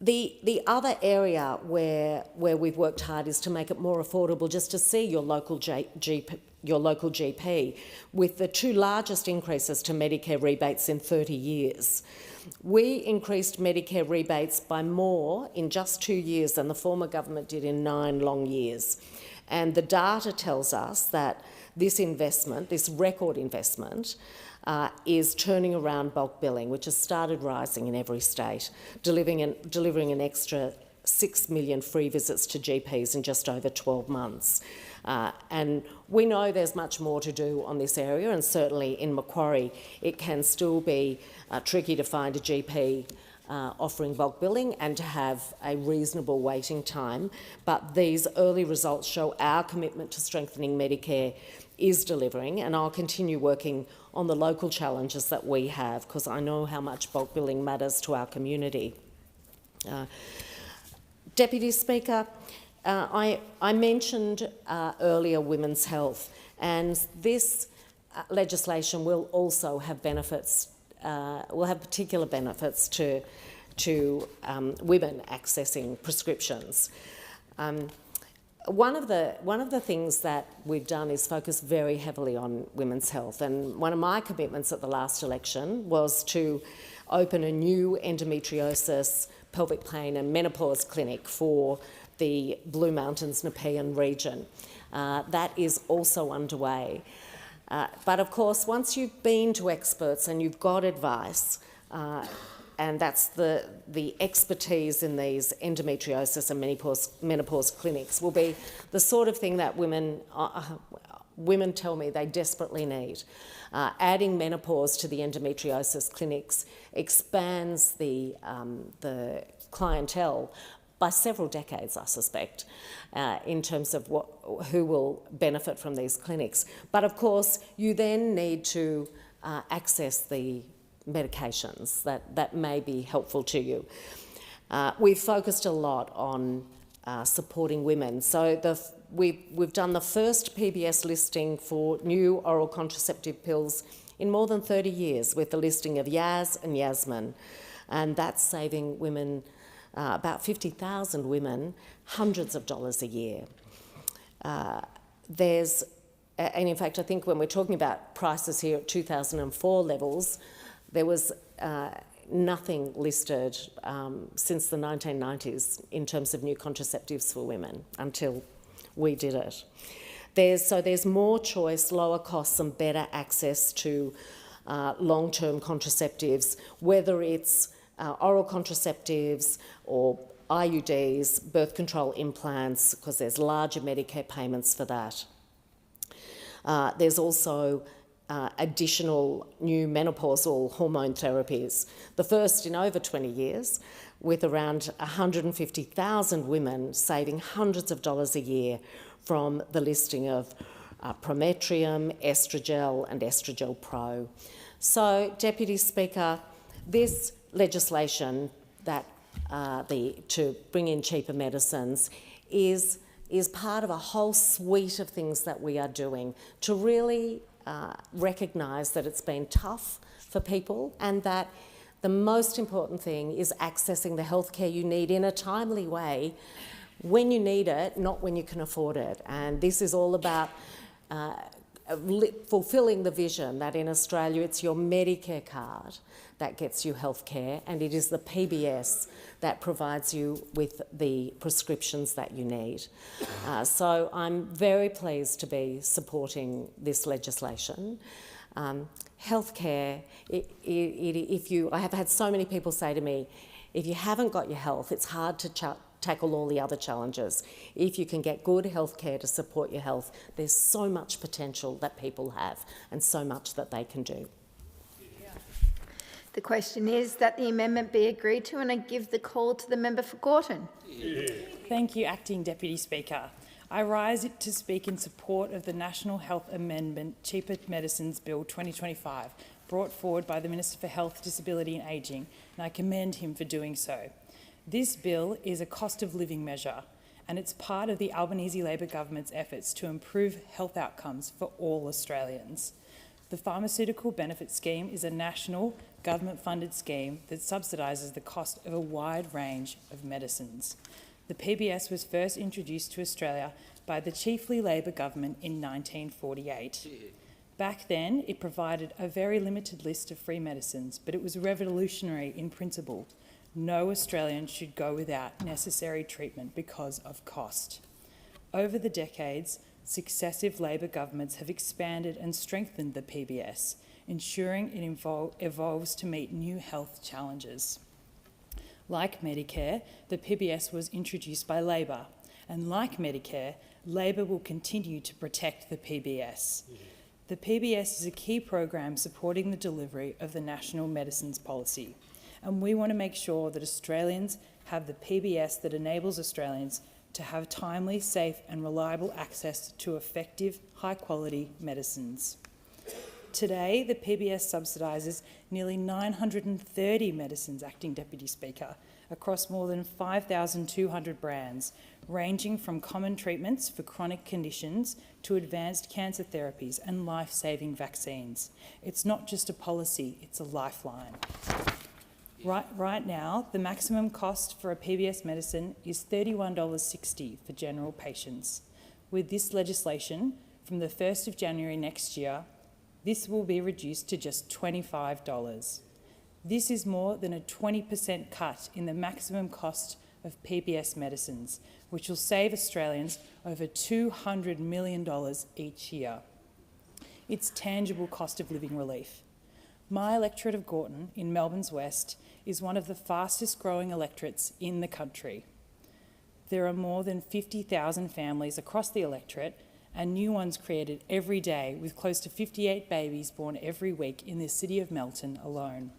The other area where we've worked hard is to make it more affordable just to see your local GP, with the two largest increases to Medicare rebates in 30 years. We increased Medicare rebates by more in just 2 years than the former government did in 9 long years. And the data tells us that this investment, this record investment, is turning around bulk billing, which has started rising in every state, delivering an extra 6 million free visits to GPs in just over 12 months. And we know there's much more to do on this area, and certainly in Macquarie it can still be tricky to find a GP offering bulk billing and to have a reasonable waiting time. But these early results show our commitment to strengthening Medicare is delivering, and I'll continue working on the local challenges that we have, because I know how much bulk billing matters to our community. Deputy Speaker, I mentioned earlier women's health, and this legislation will also have benefits, will have particular benefits to women accessing prescriptions. One of the things that we've done is focus very heavily on women's health, and one of my commitments at the last election was to open a new endometriosis, pelvic pain and menopause clinic for the Blue Mountains Nepean region. That is also underway. But of course, once you've been to experts and you've got advice, and that's the expertise in these endometriosis and menopause clinics will be the sort of thing that women tell me they desperately need. Adding menopause to the endometriosis clinics expands the clientele by several decades, I suspect, in terms of who will benefit from these clinics. But of course, you then need to access the medications that may be helpful to you. We've focused a lot on supporting women. So we've done the first PBS listing for new oral contraceptive pills in more than 30 years with the listing of Yaz and Yasmin, and that's saving women, about 50,000 women, hundreds of dollars a year. And in fact, I think when we're talking about prices here at 2004 levels, there was nothing listed since the 1990s in terms of new contraceptives for women until we did it. There's more choice, lower costs and better access to long-term contraceptives, whether it's oral contraceptives or IUDs, birth control implants, because there's larger Medicare payments for that. There's also additional new menopausal hormone therapies, the first in over 20 years, with around 150,000 women saving hundreds of dollars a year from the listing of Prometrium, Estrogel and Estrogel Pro. So, Deputy Speaker, this legislation that to bring in cheaper medicines is part of a whole suite of things that we are doing to really recognise that it's been tough for people and that the most important thing is accessing the healthcare you need in a timely way when you need it, not when you can afford it. And this is all about fulfilling the vision that in Australia it's your Medicare card that gets you healthcare, and it is the PBS that provides you with the prescriptions that you need. So I'm very pleased to be supporting this legislation. Healthcare, I have had so many people say to me, if you haven't got your health, it's hard to tackle all the other challenges. If you can get good healthcare to support your health, there's so much potential that people have and so much that they can do. The question is that the amendment be agreed to, and I give the call to the member for Gorton. Thank you, Acting Deputy Speaker. I rise to speak in support of the National Health Amendment Cheaper Medicines Bill 2025, brought forward by the Minister for Health, Disability and Ageing, and I commend him for doing so. This bill is a cost of living measure, and it's part of the Albanese Labor government's efforts to improve health outcomes for all Australians. The Pharmaceutical Benefit Scheme is a national government-funded scheme that subsidises the cost of a wide range of medicines. The PBS was first introduced to Australia by the chiefly Labor government in 1948. Back then, it provided a very limited list of free medicines, but it was revolutionary in principle. No Australian should go without necessary treatment because of cost. Over the decades, successive Labor governments have expanded and strengthened the PBS, ensuring it evolves to meet new health challenges. Like Medicare, the PBS was introduced by Labor, and like Medicare, Labor will continue to protect the PBS. The PBS is a key program supporting the delivery of the National Medicines Policy, and we want to make sure that Australians have the PBS that enables Australians to have timely, safe and reliable access to effective, high-quality medicines. Today, the PBS subsidises nearly 930 medicines, Acting Deputy Speaker, across more than 5,200 brands, ranging from common treatments for chronic conditions to advanced cancer therapies and life-saving vaccines. It's not just a policy, it's a lifeline. Right now, the maximum cost for a PBS medicine is $31.60 for general patients. With this legislation, from the 1st of January next year, this will be reduced to just $25. This is more than a 20% cut in the maximum cost of PBS medicines, which will save Australians over $200 million each year. It's tangible cost of living relief. My electorate of Gorton in Melbourne's West is one of the fastest growing electorates in the country. There are more than 50,000 families across the electorate and new ones created every day, with close to 58 babies born every week in the city of Melton alone.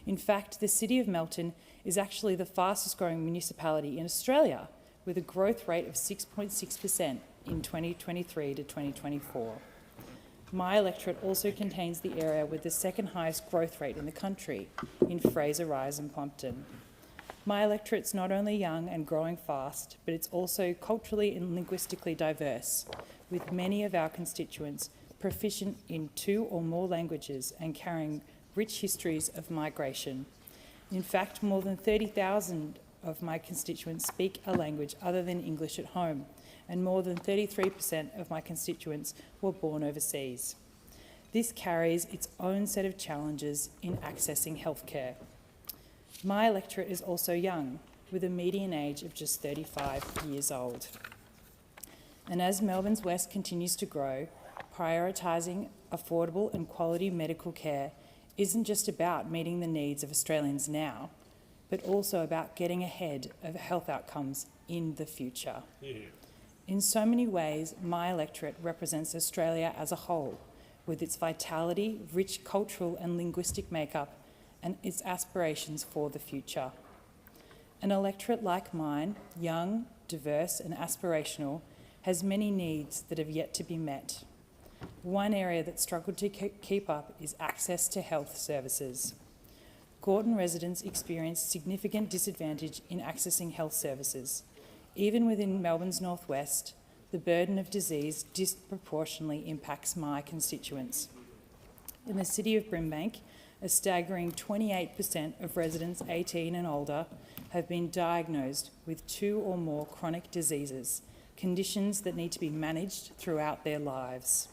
In fact, the city of Melton is actually the fastest growing municipality in Australia, with a growth rate of 6.6% in 2023 to 2024. My electorate also contains the area with the second highest growth rate in the country, in Fraser Rise and Plumpton. My electorate's not only young and growing fast, but it's also culturally and linguistically diverse, with many of our constituents proficient in 2 or more languages and carrying rich histories of migration. In fact, more than 30,000 of my constituents speak a language other than English at home, and more than 33% of my constituents were born overseas. This carries its own set of challenges in accessing healthcare. My electorate is also young, with a median age of just 35 years old. And as Melbourne's West continues to grow, prioritising affordable and quality medical care isn't just about meeting the needs of Australians now, but also about getting ahead of health outcomes in the future. Yeah. In so many ways, my electorate represents Australia as a whole, with its vitality, rich cultural and linguistic makeup, and its aspirations for the future. An electorate like mine, young, diverse and aspirational, has many needs that have yet to be met. One area that struggled to keep up is access to health services. Gorton residents experience significant disadvantage in accessing health services. Even within Melbourne's northwest, the burden of disease disproportionately impacts my constituents. In the city of Brimbank, a staggering 28% of residents 18 and older have been diagnosed with 2 or more chronic diseases, conditions that need to be managed throughout their lives.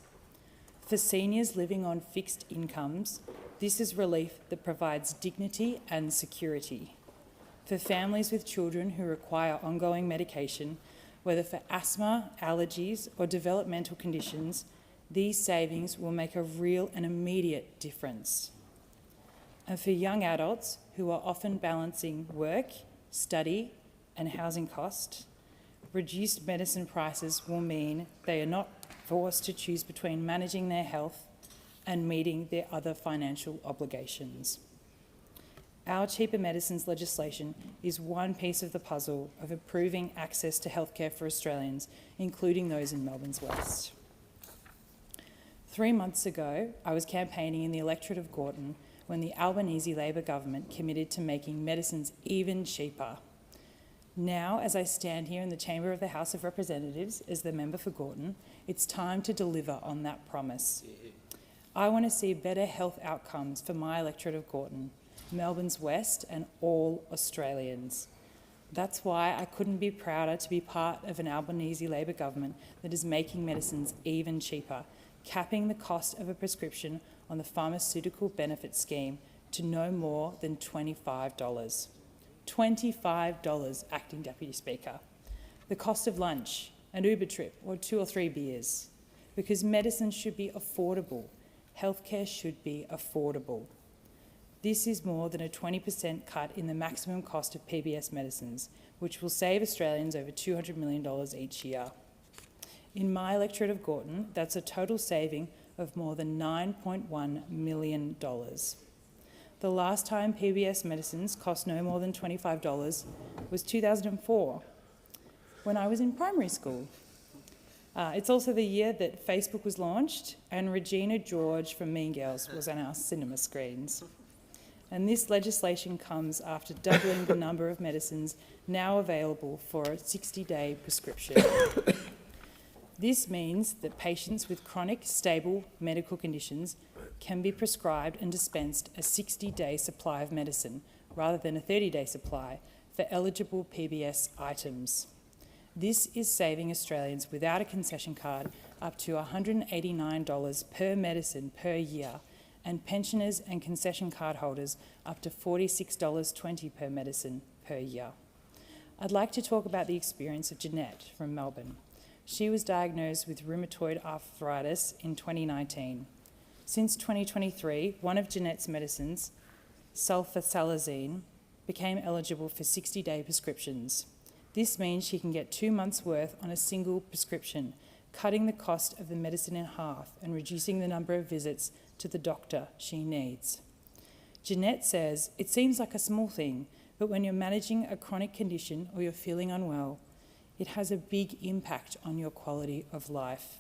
For seniors living on fixed incomes, this is relief that provides dignity and security. For families with children who require ongoing medication, whether for asthma, allergies or developmental conditions, these savings will make a real and immediate difference. And for young adults who are often balancing work, study and housing costs, reduced medicine prices will mean they are not forced to choose between managing their health and meeting their other financial obligations. Our cheaper medicines legislation is one piece of the puzzle of improving access to healthcare for Australians, including those in Melbourne's West. 3 months ago, I was campaigning in the electorate of Gorton when the Albanese Labor government committed to making medicines even cheaper. Now, as I stand here in the chamber of the House of Representatives as the member for Gorton, it's time to deliver on that promise. I want to see better health outcomes for my electorate of Gorton, Melbourne's West and all Australians. That's why I couldn't be prouder to be part of an Albanese Labor government that is making medicines even cheaper, capping the cost of a prescription on the pharmaceutical benefit scheme to no more than $25. $25, Acting Deputy Speaker. The cost of lunch, an Uber trip or 2 or 3 beers. Because medicine should be affordable. Healthcare should be affordable. This is more than a 20% cut in the maximum cost of PBS medicines, which will save Australians over $200 million each year. In my electorate of Gorton, that's a total saving of more than $9.1 million. The last time PBS medicines cost no more than $25 was 2004, when I was in primary school. It's also the year that Facebook was launched and Regina George from Mean Girls was on our cinema screens. And this legislation comes after doubling the number of medicines now available for a 60-day prescription. This means that patients with chronic, stable medical conditions can be prescribed and dispensed a 60-day supply of medicine rather than a 30-day supply for eligible PBS items. This is saving Australians without a concession card up to $189 per medicine per year, and pensioners and concession card holders up to $46.20 per medicine per year. I'd like to talk about the experience of Jeanette from Melbourne. She was diagnosed with rheumatoid arthritis in 2019. Since 2023, one of Jeanette's medicines, sulfasalazine, became eligible for 60-day prescriptions. This means she can get 2 months' worth on a single prescription, cutting the cost of the medicine in half and reducing the number of visits to the doctor she needs. Jeanette says, "It seems like a small thing, but when you're managing a chronic condition or you're feeling unwell, it has a big impact on your quality of life."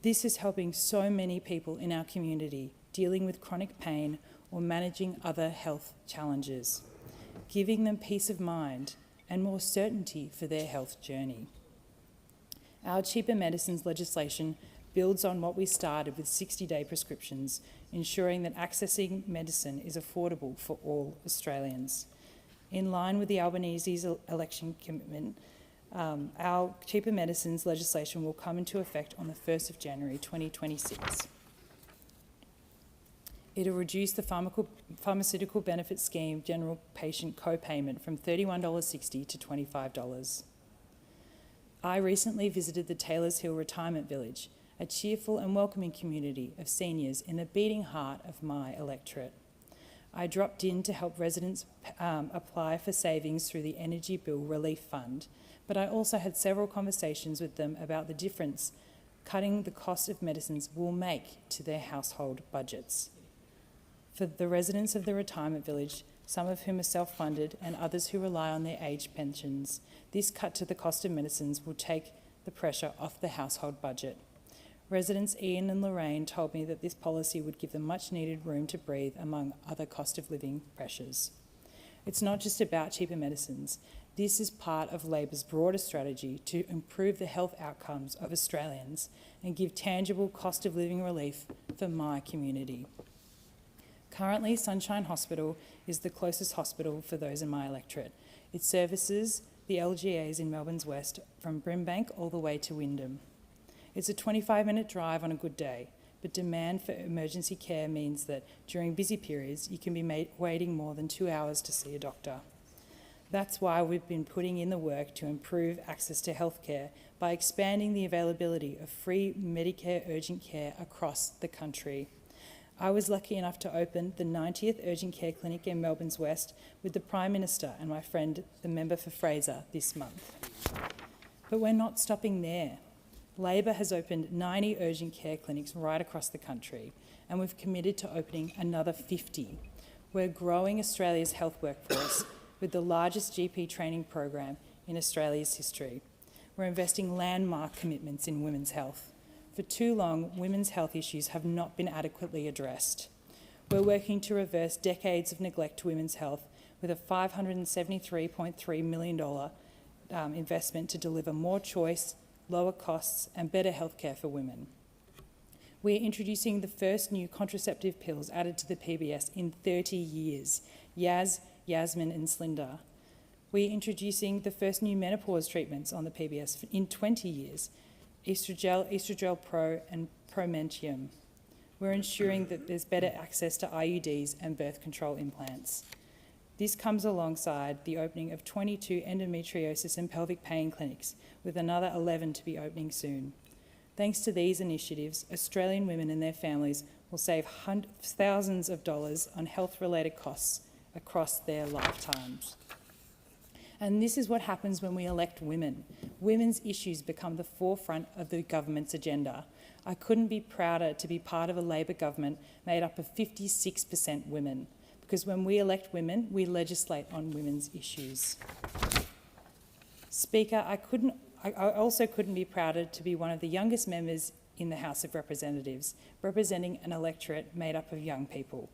This is helping so many people in our community dealing with chronic pain or managing other health challenges. giving them peace of mind and more certainty for their health journey. Our cheaper medicines legislation builds on what we started with 60-day prescriptions, ensuring that accessing medicine is affordable for all Australians. In line with the Albanese's election commitment, our cheaper medicines legislation will come into effect on the 1st of January 2026. It will reduce the Pharmaceutical Benefit Scheme general patient co-payment from $31.60 to $25. I recently visited the Taylors Hill Retirement Village, a cheerful and welcoming community of seniors in the beating heart of my electorate. I dropped in to help residents apply for savings through the Energy Bill Relief Fund, but I also had several conversations with them about the difference cutting the cost of medicines will make to their household budgets. For the residents of the retirement village, some of whom are self-funded and others who rely on their age pensions, this cut to the cost of medicines will take the pressure off the household budget. Residents Ian and Lorraine told me that this policy would give them much needed room to breathe among other cost of living pressures. It's not just about cheaper medicines. This is part of Labor's broader strategy to improve the health outcomes of Australians and give tangible cost of living relief for my community. Currently, Sunshine Hospital is the closest hospital for those in my electorate. It services the LGAs in Melbourne's west from Brimbank all the way to Wyndham. It's a 25-minute drive on a good day, but demand for emergency care means that during busy periods you can be waiting more than 2 hours to see a doctor. That's why we've been putting in the work to improve access to healthcare by expanding the availability of free Medicare urgent care across the country. I was lucky enough to open the 90th urgent care clinic in Melbourne's West with the Prime Minister and my friend, the member for Fraser, this month. But we're not stopping there. Labor has opened 90 urgent care clinics right across the country, and we've committed to opening another 50. We're growing Australia's health workforce with the largest GP training program in Australia's history. We're investing landmark commitments in women's health. For too long, women's health issues have not been adequately addressed. We're working to reverse decades of neglect to women's health with a $573.3 million investment to deliver more choice, lower costs and better healthcare for women. We're introducing the first new contraceptive pills added to the PBS in 30 years, Yaz, Yasmin and Slinda. We're introducing the first new menopause treatments on the PBS in 20 years, Estrogel Pro and Promentium. We're ensuring that there's better access to IUDs and birth control implants. This comes alongside the opening of 22 endometriosis and pelvic pain clinics, with another 11 to be opening soon. Thanks to these initiatives, Australian women and their families will save thousands of dollars on health-related costs across their lifetimes. And this is what happens when we elect women. Women's issues become the forefront of the government's agenda. I couldn't be prouder to be part of a Labor government made up of 56% women, because when we elect women, we legislate on women's issues. Speaker, I also couldn't be prouder to be one of the youngest members in the House of Representatives, representing an electorate made up of young people.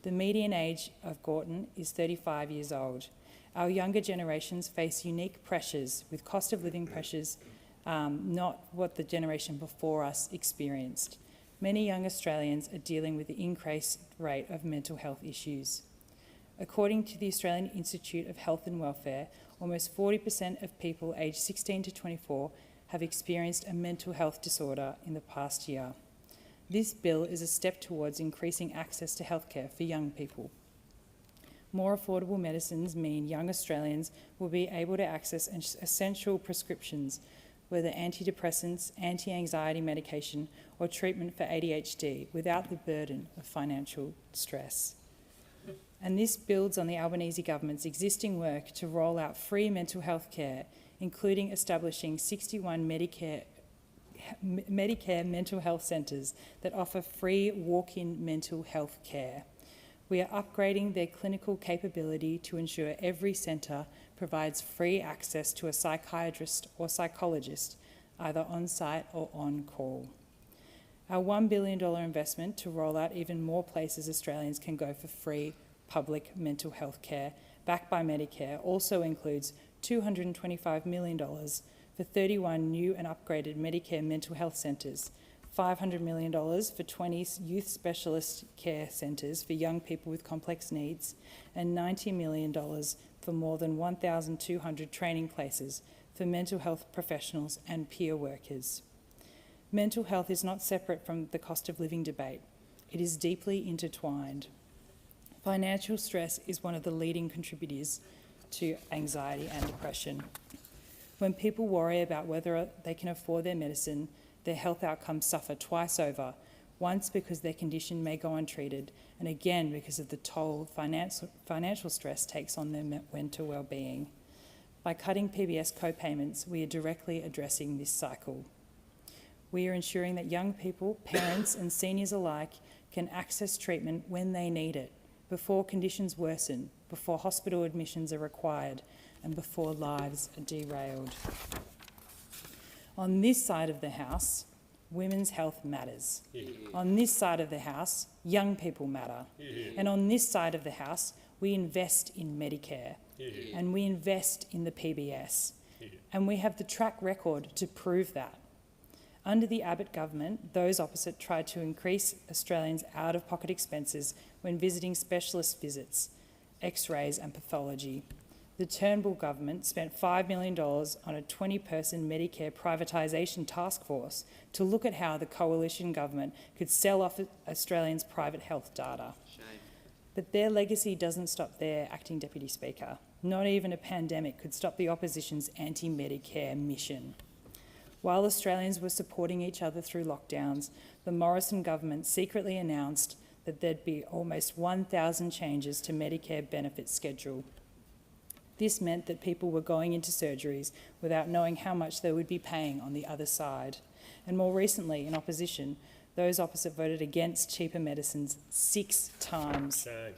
The median age of Gorton is 35 years old. Our younger generations face unique pressures, with cost of living pressures not what the generation before us experienced. Many young Australians are dealing with the increased rate of mental health issues. According to the Australian Institute of Health and Welfare, almost 40% of people aged 16 to 24 have experienced a mental health disorder in the past year. This bill is a step towards increasing access to healthcare for young people. More affordable medicines mean young Australians will be able to access essential prescriptions, whether antidepressants, anti-anxiety medication or treatment for ADHD, without the burden of financial stress. And this builds on the Albanese government's existing work to roll out free mental health care, including establishing 61 Medicare mental health centres that offer free walk-in mental health care. We are upgrading their clinical capability to ensure every centre provides free access to a psychiatrist or psychologist, either on-site or on call. Our $1 billion investment to roll out even more places Australians can go for free public mental health care backed by Medicare, also includes $225 million for 31 new and upgraded Medicare mental health centres, $500 million for 20 youth specialist care centres for young people with complex needs, and $90 million for more than 1,200 training places for mental health professionals and peer workers. Mental health is not separate from the cost of living debate. It is deeply intertwined. Financial stress is one of the leading contributors to anxiety and depression. When people worry about whether they can afford their medicine, their health outcomes suffer twice over, once because their condition may go untreated, and again because of the toll financial stress takes on their mental well-being. By cutting PBS co-payments, we are directly addressing this cycle. We are ensuring that young people, parents and seniors alike can access treatment when they need it, before conditions worsen, before hospital admissions are required, and before lives are derailed. On this side of the House, women's health matters. On this side of the House, young people matter. And on this side of the House, we invest in Medicare. And we invest in the PBS. And we have the track record to prove that. Under the Abbott government, those opposite tried to increase Australians' out-of-pocket expenses when visiting specialist visits, x-rays and pathology. The Turnbull government spent $5 million on a 20-person Medicare privatisation task force to look at how the coalition government could sell off Australians' private health data. Shame. But their legacy doesn't stop there, Acting Deputy Speaker. Not even a pandemic could stop the opposition's anti-Medicare mission. While Australians were supporting each other through lockdowns, the Morrison government secretly announced that there'd be almost 1,000 changes to Medicare benefit schedule. This meant that people were going into surgeries without knowing how much they would be paying on the other side. And more recently, in opposition, those opposite voted against cheaper medicines 6 times. Shame.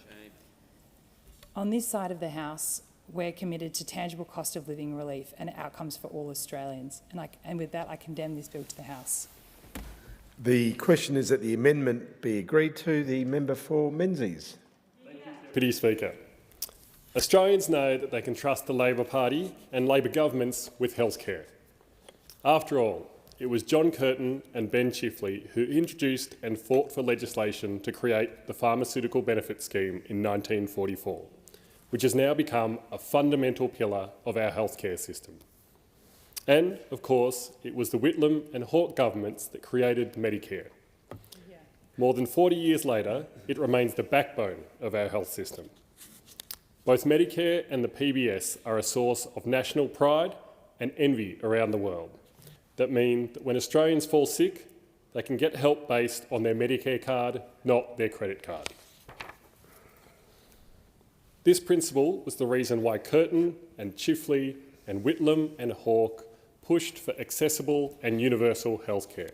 On this side of the House, we're committed to tangible cost of living relief and outcomes for all Australians. And with that, I condemn this bill to the House. The question is that the amendment be agreed to. The member for Menzies. Deputy Speaker. Australians know that they can trust the Labor Party and Labor governments with healthcare. After all, it was John Curtin and Ben Chifley who introduced and fought for legislation to create the Pharmaceutical Benefit Scheme in 1944, which has now become a fundamental pillar of our healthcare system. And, of course, it was the Whitlam and Hawke governments that created Medicare. More than 40 years later, it remains the backbone of our health system. Both Medicare and the PBS are a source of national pride and envy around the world that mean that when Australians fall sick, they can get help based on their Medicare card, not their credit card. This principle was the reason why Curtin and Chifley and Whitlam and Hawke pushed for accessible and universal healthcare.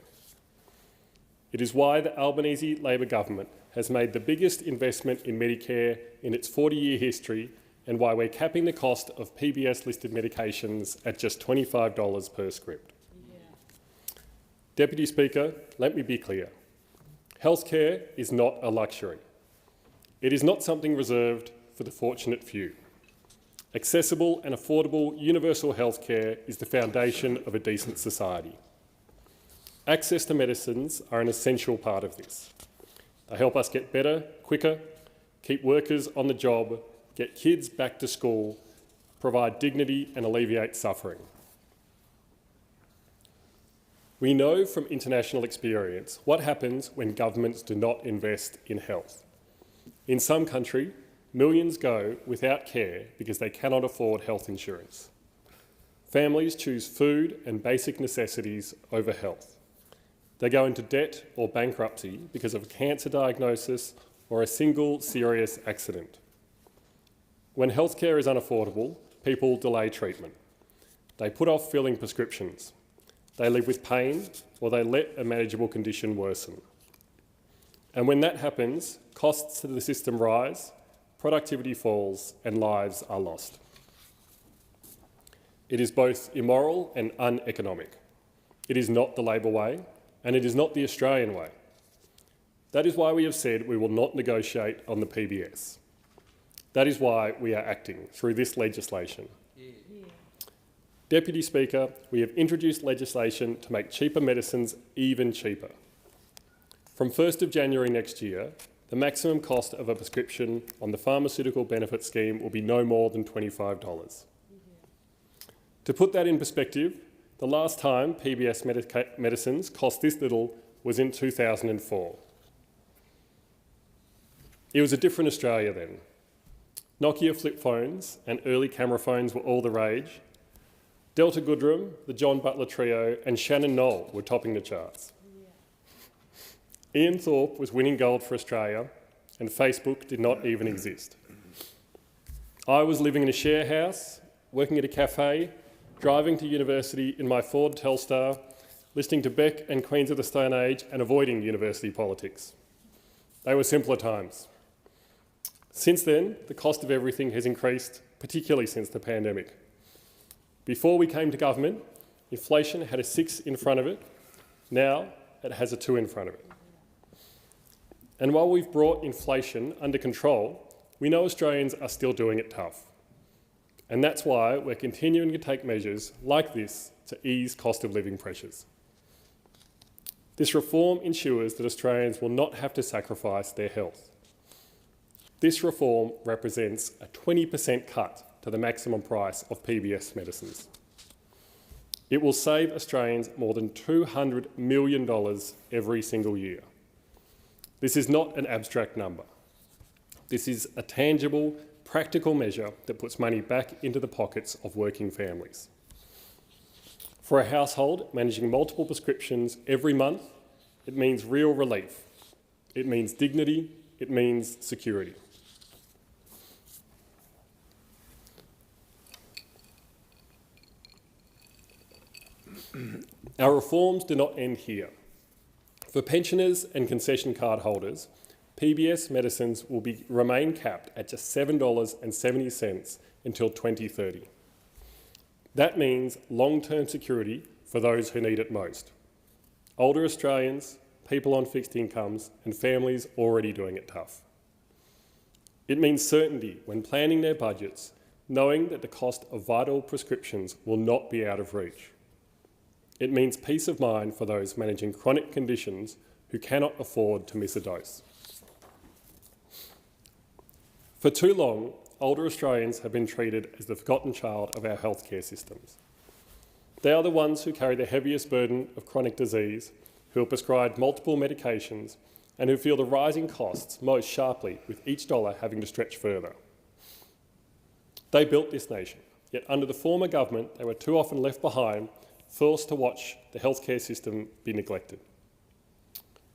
It is why the Albanese Labor government has made the biggest investment in Medicare in its 40-year history, and why we're capping the cost of PBS-listed medications at just $25 per script. Deputy Speaker, let me be clear. Healthcare is not a luxury. It is not something reserved for the fortunate few. Accessible and affordable universal healthcare is the foundation of a decent society. Access to medicines are an essential part of this. They help us get better, quicker, keep workers on the job, get kids back to school, provide dignity and alleviate suffering. We know from international experience what happens when governments do not invest in health. In some countries, millions go without care because they cannot afford health insurance. Families choose food and basic necessities over health. They go into debt or bankruptcy because of a cancer diagnosis or a single serious accident. When healthcare is unaffordable, people delay treatment. They put off filling prescriptions. They live with pain, or they let a manageable condition worsen. And when that happens, costs to the system rise, productivity falls, and lives are lost. It is both immoral and uneconomic. It is not the Labor way, and it is not the Australian way. That is why we have said we will not negotiate on the PBS. That is why we are acting through this legislation. Deputy Speaker, we have introduced legislation to make cheaper medicines even cheaper. From 1st of January next year, the maximum cost of a prescription on the Pharmaceutical Benefit Scheme will be no more than $25. To put that in perspective, the last time PBS medicines cost this little was in 2004. It was a different Australia then. Nokia flip phones and early camera phones were all the rage. Delta Goodrem, the John Butler Trio and Shannon Knoll were topping the charts. Ian Thorpe was winning gold for Australia and Facebook did not even exist. I was living in a share house, working at a cafe, driving to university in my Ford Telstar, listening to Beck and Queens of the Stone Age and avoiding university politics. They were simpler times. Since then, the cost of everything has increased, particularly since the pandemic. Before we came to government, inflation had a 6 in front of it. Now it has a 2 in front of it. And while we've brought inflation under control, we know Australians are still doing it tough. And that's why we're continuing to take measures like this to ease cost of living pressures. This reform ensures that Australians will not have to sacrifice their health. This reform represents a 20% cut to the maximum price of PBS medicines. It will save Australians more than $200 million every single year. This is not an abstract number. This is a tangible, practical measure that puts money back into the pockets of working families. For a household managing multiple prescriptions every month, it means real relief. It means dignity. It means security. Our reforms do not end here. For pensioners and concession card holders, PBS medicines will remain capped at just $7.70 until 2030. That means long-term security for those who need it most. Older Australians, people on fixed incomes and families already doing it tough. It means certainty when planning their budgets, knowing that the cost of vital prescriptions will not be out of reach. It means peace of mind for those managing chronic conditions who cannot afford to miss a dose. For too long, older Australians have been treated as the forgotten child of our healthcare systems. They are the ones who carry the heaviest burden of chronic disease, who are prescribed multiple medications, and who feel the rising costs most sharply, with each dollar having to stretch further. They built this nation, yet under the former government, they were too often left behind, forced to watch the healthcare system be neglected.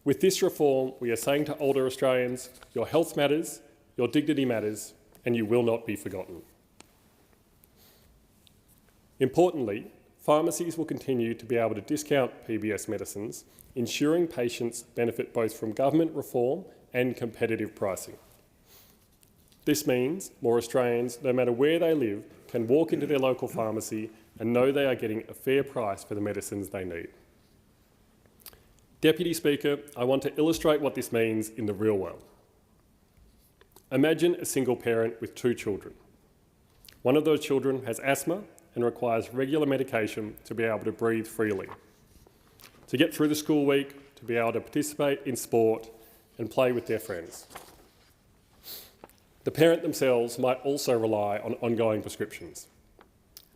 With this reform, we are saying to older Australians, your health matters, your dignity matters, and you will not be forgotten. Importantly, pharmacies will continue to be able to discount PBS medicines, ensuring patients benefit both from government reform and competitive pricing. This means more Australians, no matter where they live, can walk into their local pharmacy and know they are getting a fair price for the medicines they need. Deputy Speaker, I want to illustrate what this means in the real world. Imagine a single parent with 2 children. One of those children has asthma and requires regular medication to be able to breathe freely, to get through the school week, to be able to participate in sport and play with their friends. The parent themselves might also rely on ongoing prescriptions,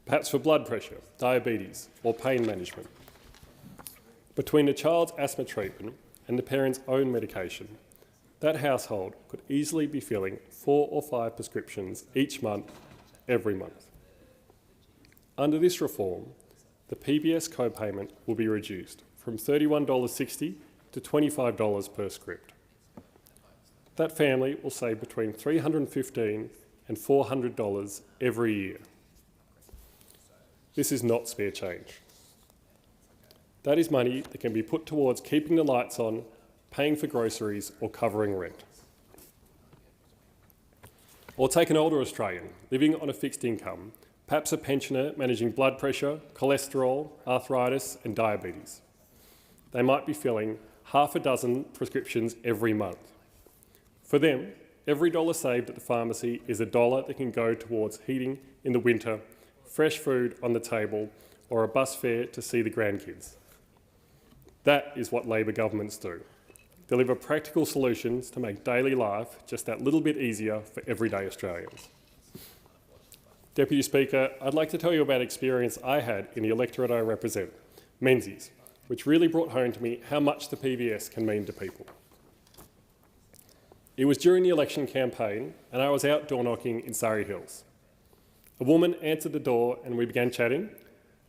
perhaps for blood pressure, diabetes or pain management. Between the child's asthma treatment and the parent's own medication, that household could easily be filling 4 or 5 prescriptions each month, every month. Under this reform, the PBS co-payment will be reduced from $31.60 to $25 per script. That family will save between $315 and $400 every year. This is not spare change. That is money that can be put towards keeping the lights on, paying for groceries or covering rent. Or take an older Australian living on a fixed income, perhaps a pensioner managing blood pressure, cholesterol, arthritis and diabetes. They might be filling half a dozen prescriptions every month. For them, every dollar saved at the pharmacy is a dollar that can go towards heating in the winter, fresh food on the table, or a bus fare to see the grandkids. That is what Labor governments do. Deliver practical solutions to make daily life just that little bit easier for everyday Australians. Deputy Speaker, I'd like to tell you about an experience I had in the electorate I represent, Menzies, which really brought home to me how much the PBS can mean to people. It was during the election campaign and I was out door knocking in Surrey Hills. A woman answered the door and we began chatting.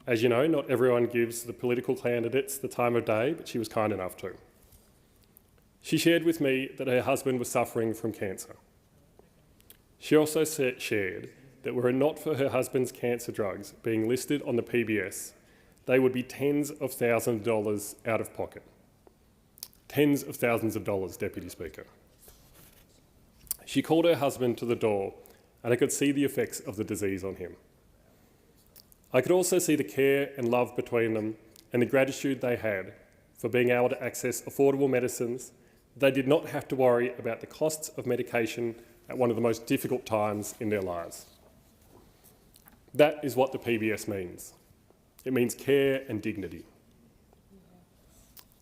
As you know, not everyone gives the political candidates the time of day, but she was kind enough to. She shared with me that her husband was suffering from cancer. She also shared that were it not for her husband's cancer drugs being listed on the PBS, they would be tens of thousands of dollars out of pocket. Tens of thousands of dollars, Deputy Speaker. She called her husband to the door and I could see the effects of the disease on him. I could also see the care and love between them and the gratitude they had for being able to access affordable medicines. They did not have to worry about the costs of medication at one of the most difficult times in their lives. That is what the PBS means. It means care and dignity.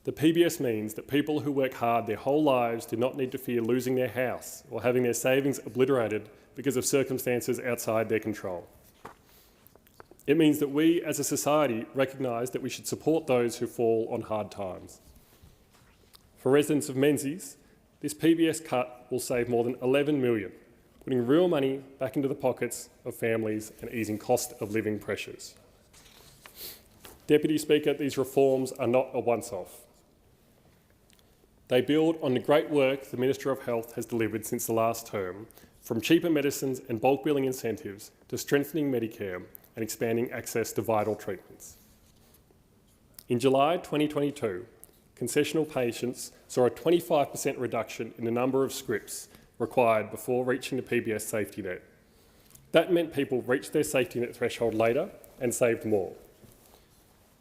The PBS means that people who work hard their whole lives do not need to fear losing their house or having their savings obliterated because of circumstances outside their control. It means that we as a society recognise that we should support those who fall on hard times. For residents of Menzies, this PBS cut will save more than $11 million, putting real money back into the pockets of families and easing cost of living pressures. Deputy Speaker, these reforms are not a once-off. They build on the great work the Minister of Health has delivered since the last term, from cheaper medicines and bulk billing incentives to strengthening Medicare and expanding access to vital treatments. In July 2022, concessional patients saw a 25% reduction in the number of scripts required before reaching the PBS safety net. That meant people reached their safety net threshold later and saved more.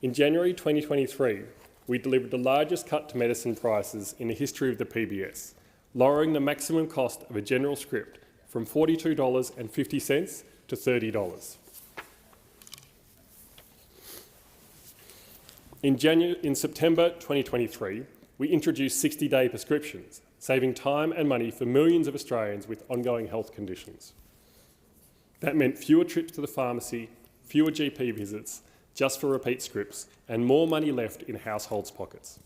In January 2023, we delivered the largest cut to medicine prices in the history of the PBS, lowering the maximum cost of a general script from $42.50 to $30. In September 2023, we introduced 60-day prescriptions, saving time and money for millions of Australians with ongoing health conditions. That meant fewer trips to the pharmacy, fewer GP visits, just for repeat scripts, and more money left in households' pockets.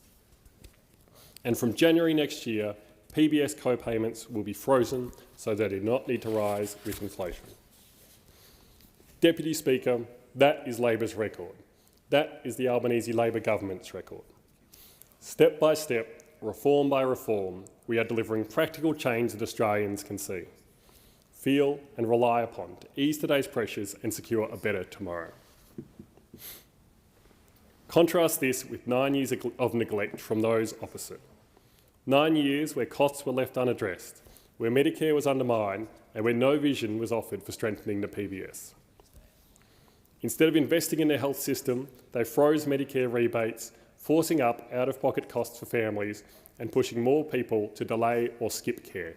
And from January next year, PBS co-payments will be frozen so they do not need to rise with inflation. Deputy Speaker, that is Labor's record. That is the Albanese Labor government's record. Step by step, reform by reform, we are delivering practical change that Australians can see, feel and rely upon to ease today's pressures and secure a better tomorrow. Contrast this with 9 years of neglect from those opposite. 9 years where costs were left unaddressed, where Medicare was undermined and where no vision was offered for strengthening the PBS. Instead of investing in their health system, they froze Medicare rebates, forcing up out-of-pocket costs for families and pushing more people to delay or skip care.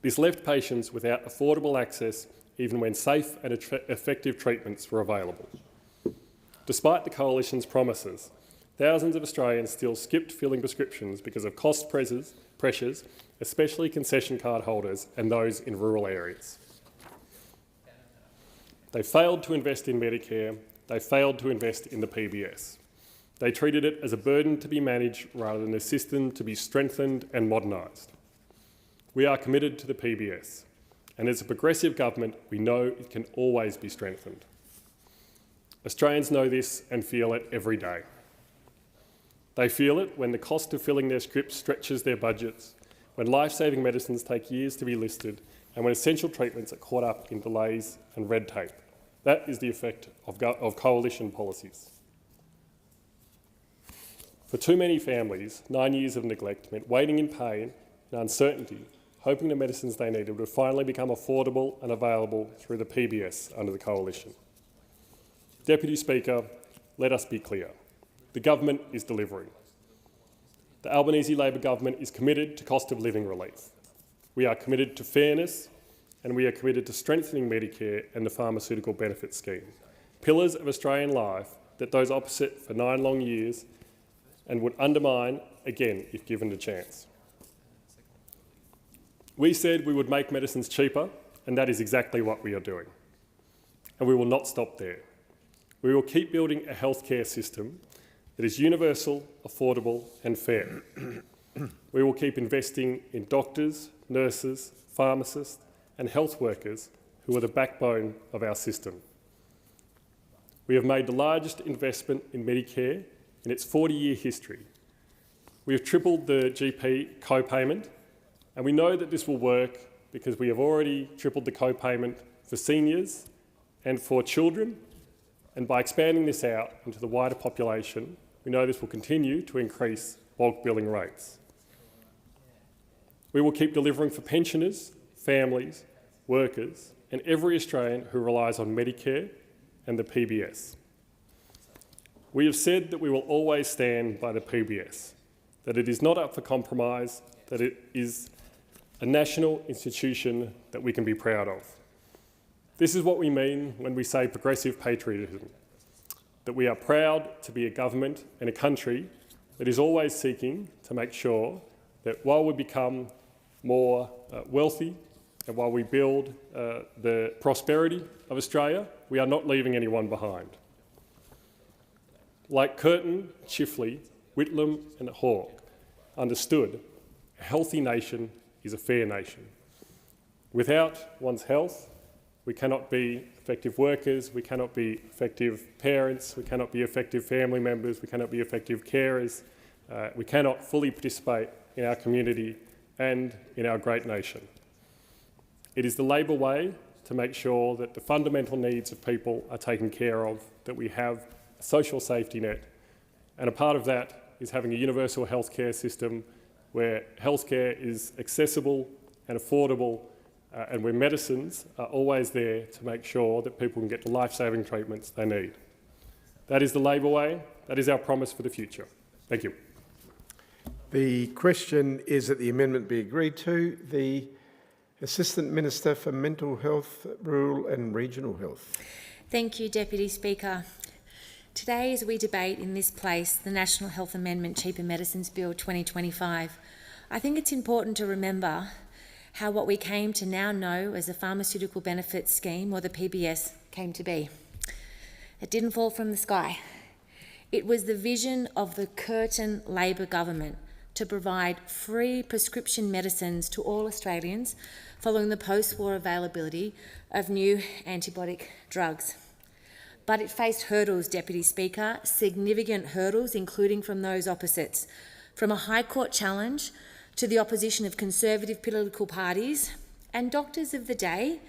This left patients without affordable access even when safe and effective treatments were available. Despite the Coalition's promises, thousands of Australians still skipped filling prescriptions because of cost pressures, especially concession card holders and those in rural areas. They failed to invest in Medicare. They failed to invest in the PBS. They treated it as a burden to be managed rather than a system to be strengthened and modernised. We are committed to the PBS, and as a progressive government, we know it can always be strengthened. Australians know this and feel it every day. They feel it when the cost of filling their scripts stretches their budgets, when life-saving medicines take years to be listed, and when essential treatments are caught up in delays and red tape. That is the effect of Coalition policies. For too many families, 9 years of neglect meant waiting in pain and uncertainty, hoping the medicines they needed would finally become affordable and available through the PBS under the Coalition. Deputy Speaker, let us be clear. The government is delivering. the Albanese Labor government is committed to cost of living relief. We are committed to fairness, and we are committed to strengthening Medicare and the pharmaceutical benefit scheme, pillars of Australian life that those opposite for 9 long years and would undermine again if given the chance. We said we would make medicines cheaper, and that is exactly what we are doing. And we will not stop there. We will keep building a healthcare system that is universal, affordable and fair. We will keep investing in doctors, nurses, pharmacists and health workers who are the backbone of our system. We have made the largest investment in Medicare in its 40-year history. We have tripled the GP co-payment, and we know that this will work because we have already tripled the co-payment for seniors and for children, and by expanding this out into the wider population, we know this will continue to increase bulk billing rates. We will keep delivering for pensioners, families, workers, and every Australian who relies on Medicare and the PBS. We have said that we will always stand by the PBS, that it is not up for compromise, that it is a national institution that we can be proud of. This is what we mean when we say progressive patriotism, that we are proud to be a government and a country that is always seeking to make sure that while we become more wealthy and while we build the prosperity of Australia, we are not leaving anyone behind. Like Curtin, Chifley, Whitlam and Hawke understood, a healthy nation is a fair nation. Without one's health, we cannot be effective workers, we cannot be effective parents, we cannot be effective family members, we cannot be effective carers, we cannot fully participate in our community and in our great nation. It is the Labor way to make sure that the fundamental needs of people are taken care of, that we have a social safety net, and a part of that is having a universal healthcare system where healthcare is accessible and affordable and where medicines are always there to make sure that people can get the life-saving treatments they need. That is the Labor way. That is our promise for the future. Thank you. The question is that the amendment be agreed to. The Assistant Minister for Mental Health, Rural and Regional Health. Thank you, Deputy Speaker. Today, as we debate in this place the National Health Amendment Cheaper Medicines Bill 2025, I think it's important to remember how what we came to now know as the Pharmaceutical Benefits Scheme, or the PBS, came to be. It didn't fall from the sky. It was the vision of the Curtin Labor government to provide free prescription medicines to all Australians following the post-war availability of new antibiotic drugs. But it faced hurdles, Deputy Speaker, significant hurdles, including from those opposites, from a High Court challenge to the opposition of conservative political parties and doctors of the day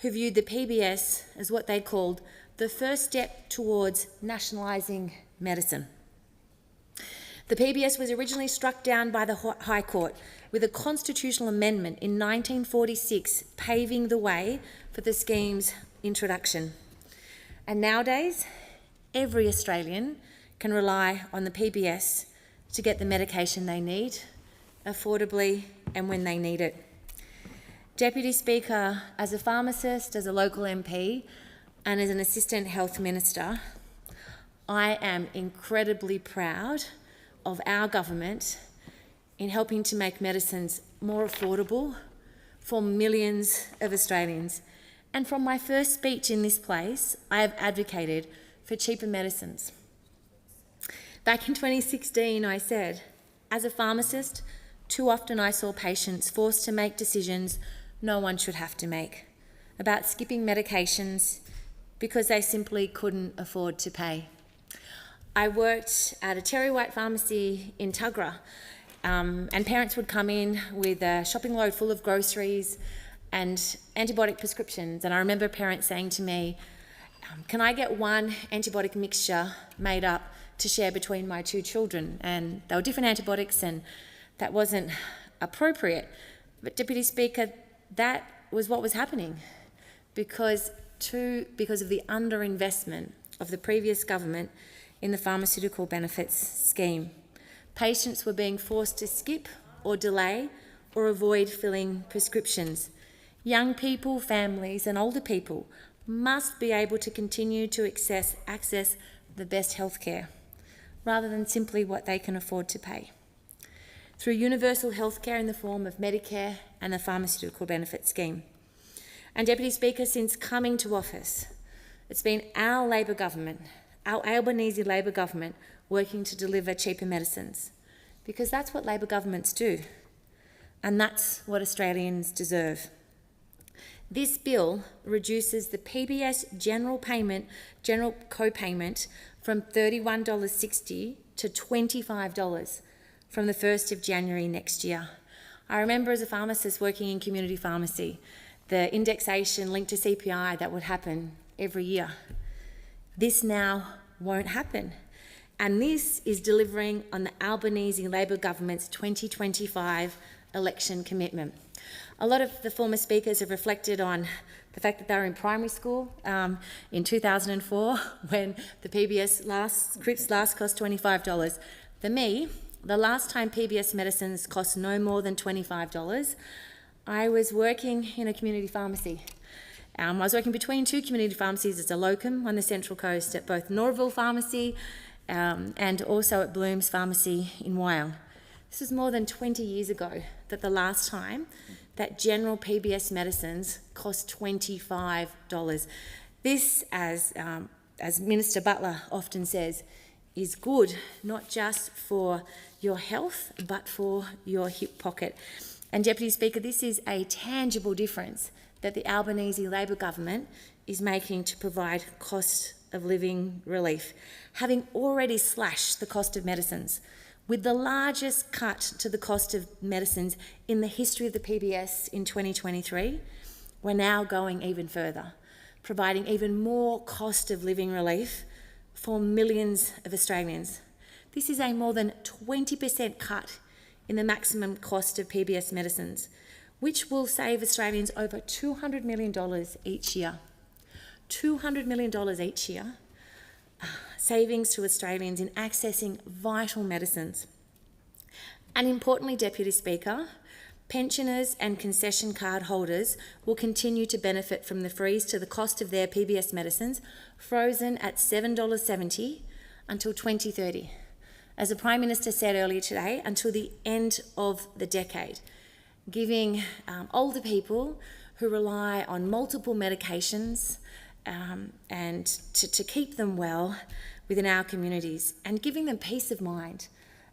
who viewed the PBS as what they called the first step towards nationalising medicine. The PBS was originally struck down by the High Court with a constitutional amendment in 1946 paving the way for the scheme's introduction. And nowadays, every Australian can rely on the PBS to get the medication they need, affordably and when they need it. Deputy Speaker, as a pharmacist, as a local MP and as an Assistant Health Minister, I am incredibly proud of our government in helping to make medicines more affordable for millions of Australians. And from my first speech in this place, I have advocated for cheaper medicines. Back in 2016, I said, as a pharmacist, too often I saw patients forced to make decisions no one should have to make, about skipping medications because they simply couldn't afford to pay. I worked at a Terry White pharmacy in Tuggerah, and parents would come in with a shopping load full of groceries and antibiotic prescriptions, and I remember parents saying to me, can I get one antibiotic mixture made up to share between my 2 children? And they were different antibiotics and that wasn't appropriate. But Deputy Speaker, that was what was happening because of the underinvestment of the previous government in the pharmaceutical benefits scheme. patients were being forced to skip or delay or avoid filling prescriptions. Young people, families and older people must be able to continue to access the best healthcare, rather than simply what they can afford to pay. Through universal healthcare in the form of Medicare and the pharmaceutical benefit scheme. And Deputy Speaker, since coming to office, it's been our Labor government, our Albanese Labor government, working to deliver cheaper medicines, because that's what Labor governments do, and that's what Australians deserve. This bill reduces the PBS general co-payment from $31.60 to $25 from the 1st of January next year. I remember as a pharmacist working in community pharmacy, the indexation linked to CPI that would happen every year. This now won't happen. And this is delivering on the Albanese Labor government's 2025 election commitment. A lot of the former speakers have reflected on the fact that they were in primary school in 2004 when the PBS scripts last cost $25. For me, the last time PBS medicines cost no more than $25, I was working in a community pharmacy. I was working between two community pharmacies as a locum on the Central Coast at both Norville Pharmacy and also at Bloom's Pharmacy in Wyong. This was more than 20 years ago that the last time that general PBS medicines cost $25. This, as Minister Butler often says, is good, not just for your health, but for your hip pocket. And Deputy Speaker, this is a tangible difference that the Albanese Labor government is making to provide cost of living relief, having already slashed the cost of medicines, with the largest cut to the cost of medicines in the history of the PBS in 2023, we're now going even further, providing even more cost of living relief for millions of Australians. This is a more than 20% cut in the maximum cost of PBS medicines, which will save Australians over $200 million each year. $200 million each year. Savings to Australians in accessing vital medicines. And importantly, Deputy Speaker, pensioners and concession card holders will continue to benefit from the freeze to the cost of their PBS medicines, frozen at $7.70 until 2030. As the Prime Minister said earlier today, until the end of the decade, giving older people who rely on multiple medications and to keep them well within our communities, and giving them peace of mind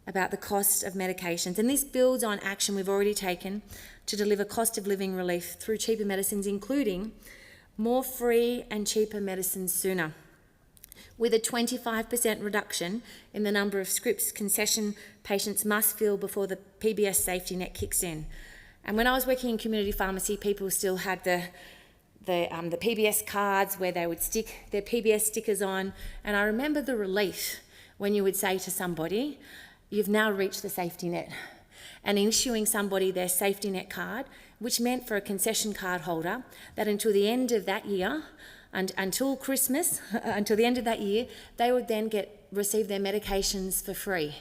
about the cost of medications. And this builds on action we've already taken to deliver cost of living relief through cheaper medicines, including more free and cheaper medicines sooner, with a 25% reduction in the number of scripts concession patients must fill before the PBS safety net kicks in. And when I was working in community pharmacy, people still had the PBS cards where they would stick their PBS stickers on, and I remember the relief when you would say to somebody, you've now reached the safety net, and issuing somebody their safety net card, which meant for a concession card holder that until the end of that year, and until Christmas, until the end of that year, they would then receive their medications for free.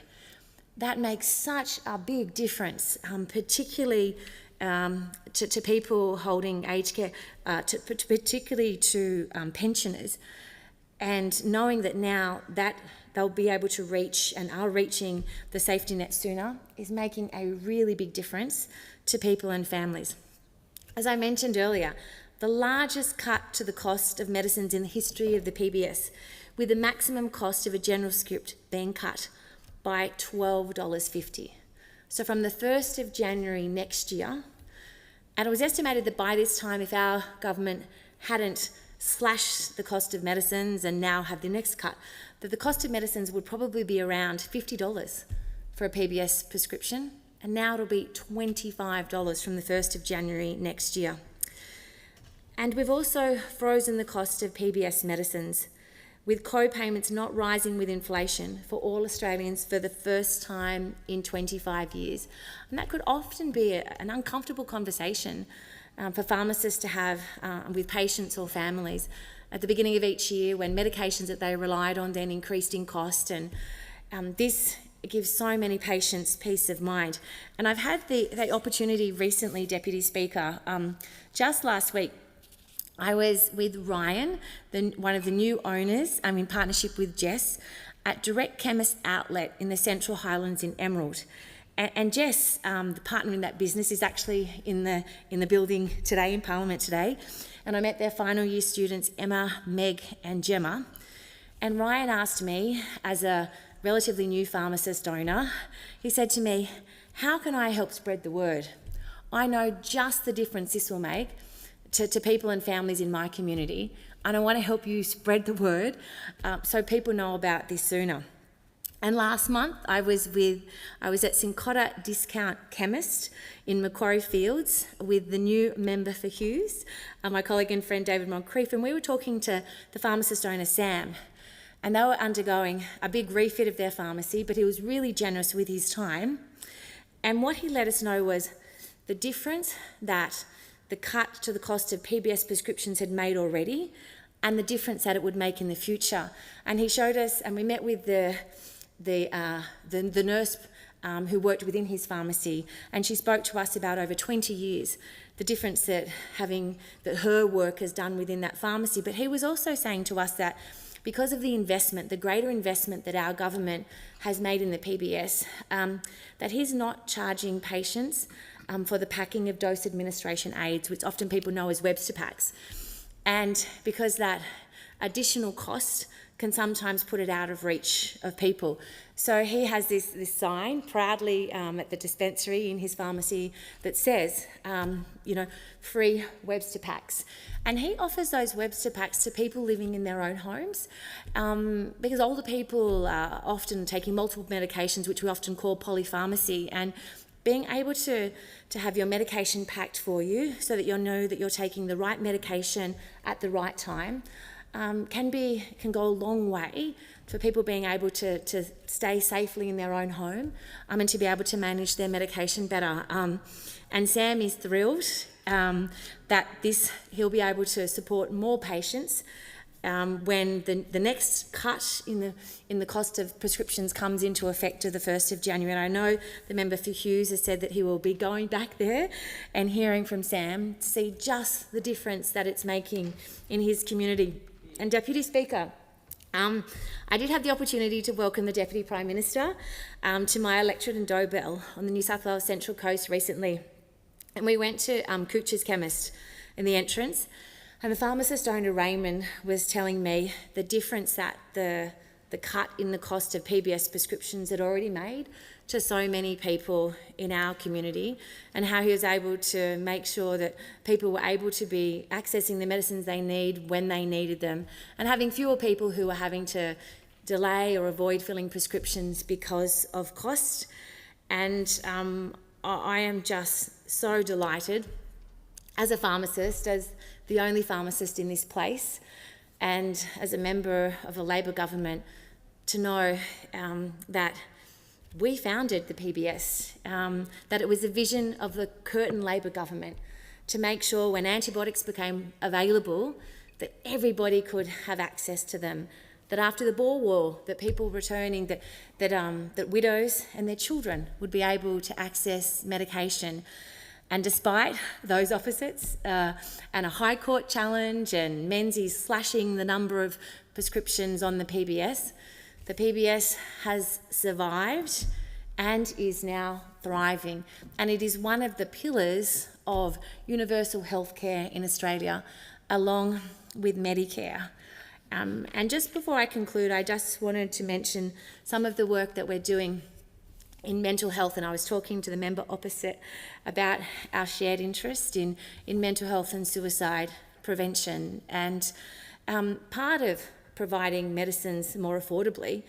That makes such a big difference, particularly to people holding aged care, particularly to pensioners, and knowing that now that they'll be able to reach and are reaching the safety net sooner is making a really big difference to people and families. As I mentioned earlier, the largest cut to the cost of medicines in the history of the PBS, with the maximum cost of a general script being cut by $12.50. So from the 1st of January next year, and it was estimated that by this time, if our government hadn't slashed the cost of medicines and now have the next cut, that the cost of medicines would probably be around $50 for a PBS prescription, and now it'll be $25 from the 1st of January next year. And we've also frozen the cost of PBS medicines, with co-payments not rising with inflation for all Australians for the first time in 25 years. And that could often be an uncomfortable conversation for pharmacists to have with patients or families at the beginning of each year when medications that they relied on then increased in cost. And this gives so many patients peace of mind. And I've had the opportunity recently, Deputy Speaker, just last week, I was with Ryan, one of the new owners, in partnership with Jess, at Direct Chemist Outlet in the Central Highlands in Emerald. And Jess, the partner in that business, is actually in the building today, in Parliament today. And I met their final year students, Emma, Meg and Gemma. And Ryan asked me, as a relatively new pharmacist owner, he said to me, how can I help spread the word? I know just the difference this will make to people and families in my community, and I want to help you spread the word so people know about this sooner. And last month I was at St Cotta Discount Chemist in Macquarie Fields with the new member for Hughes, my colleague and friend David Moncrief, and we were talking to the pharmacist owner Sam, and they were undergoing a big refit of their pharmacy, but he was really generous with his time. And what he let us know was the difference that the cut to the cost of PBS prescriptions had made already, and the difference that it would make in the future. And he showed us, and we met with the nurse who worked within his pharmacy, and she spoke to us about over 20 years, the difference that her work has done within that pharmacy. But he was also saying to us that because of the investment, the greater investment that our government has made in the PBS, that he's not charging patients for the packing of dose administration aids, which often people know as Webster packs. And because that additional cost can sometimes put it out of reach of people. So he has this sign proudly at the dispensary in his pharmacy that says, free Webster packs. And he offers those Webster packs to people living in their own homes because older people are often taking multiple medications, which we often call polypharmacy, and being able to have your medication packed for you so that you know that you're taking the right medication at the right time can go a long way for people being able to stay safely in their own home and to be able to manage their medication better. And Sam is thrilled that he'll be able to support more patients when the next cut in the cost of prescriptions comes into effect to the 1st of January. And I know the member for Hughes has said that he will be going back there and hearing from Sam to see just the difference that it's making in his community. And Deputy Speaker, I did have the opportunity to welcome the Deputy Prime Minister to my electorate in Dobell on the New South Wales Central Coast recently. And we went to Cooch's Chemist in the entrance, and the pharmacist owner Raymond was telling me the difference that the cut in the cost of PBS prescriptions had already made to so many people in our community, and how he was able to make sure that people were able to be accessing the medicines they need when they needed them, and having fewer people who were having to delay or avoid filling prescriptions because of cost. And I am just so delighted as a pharmacist, as the only pharmacist in this place, and as a member of a Labor government, to know that we founded the PBS, that it was the vision of the Curtin Labor government to make sure when antibiotics became available that everybody could have access to them, that after the Boer War, that people returning, that widows and their children would be able to access medication. And despite those opposites and a High Court challenge and Menzies slashing the number of prescriptions on the PBS has survived and is now thriving. And it is one of the pillars of universal healthcare in Australia, along with Medicare. And just before I conclude, I just wanted to mention some of the work that we're doing in mental health, and I was talking to the member opposite about our shared interest in mental health and suicide prevention. And part of providing medicines more affordably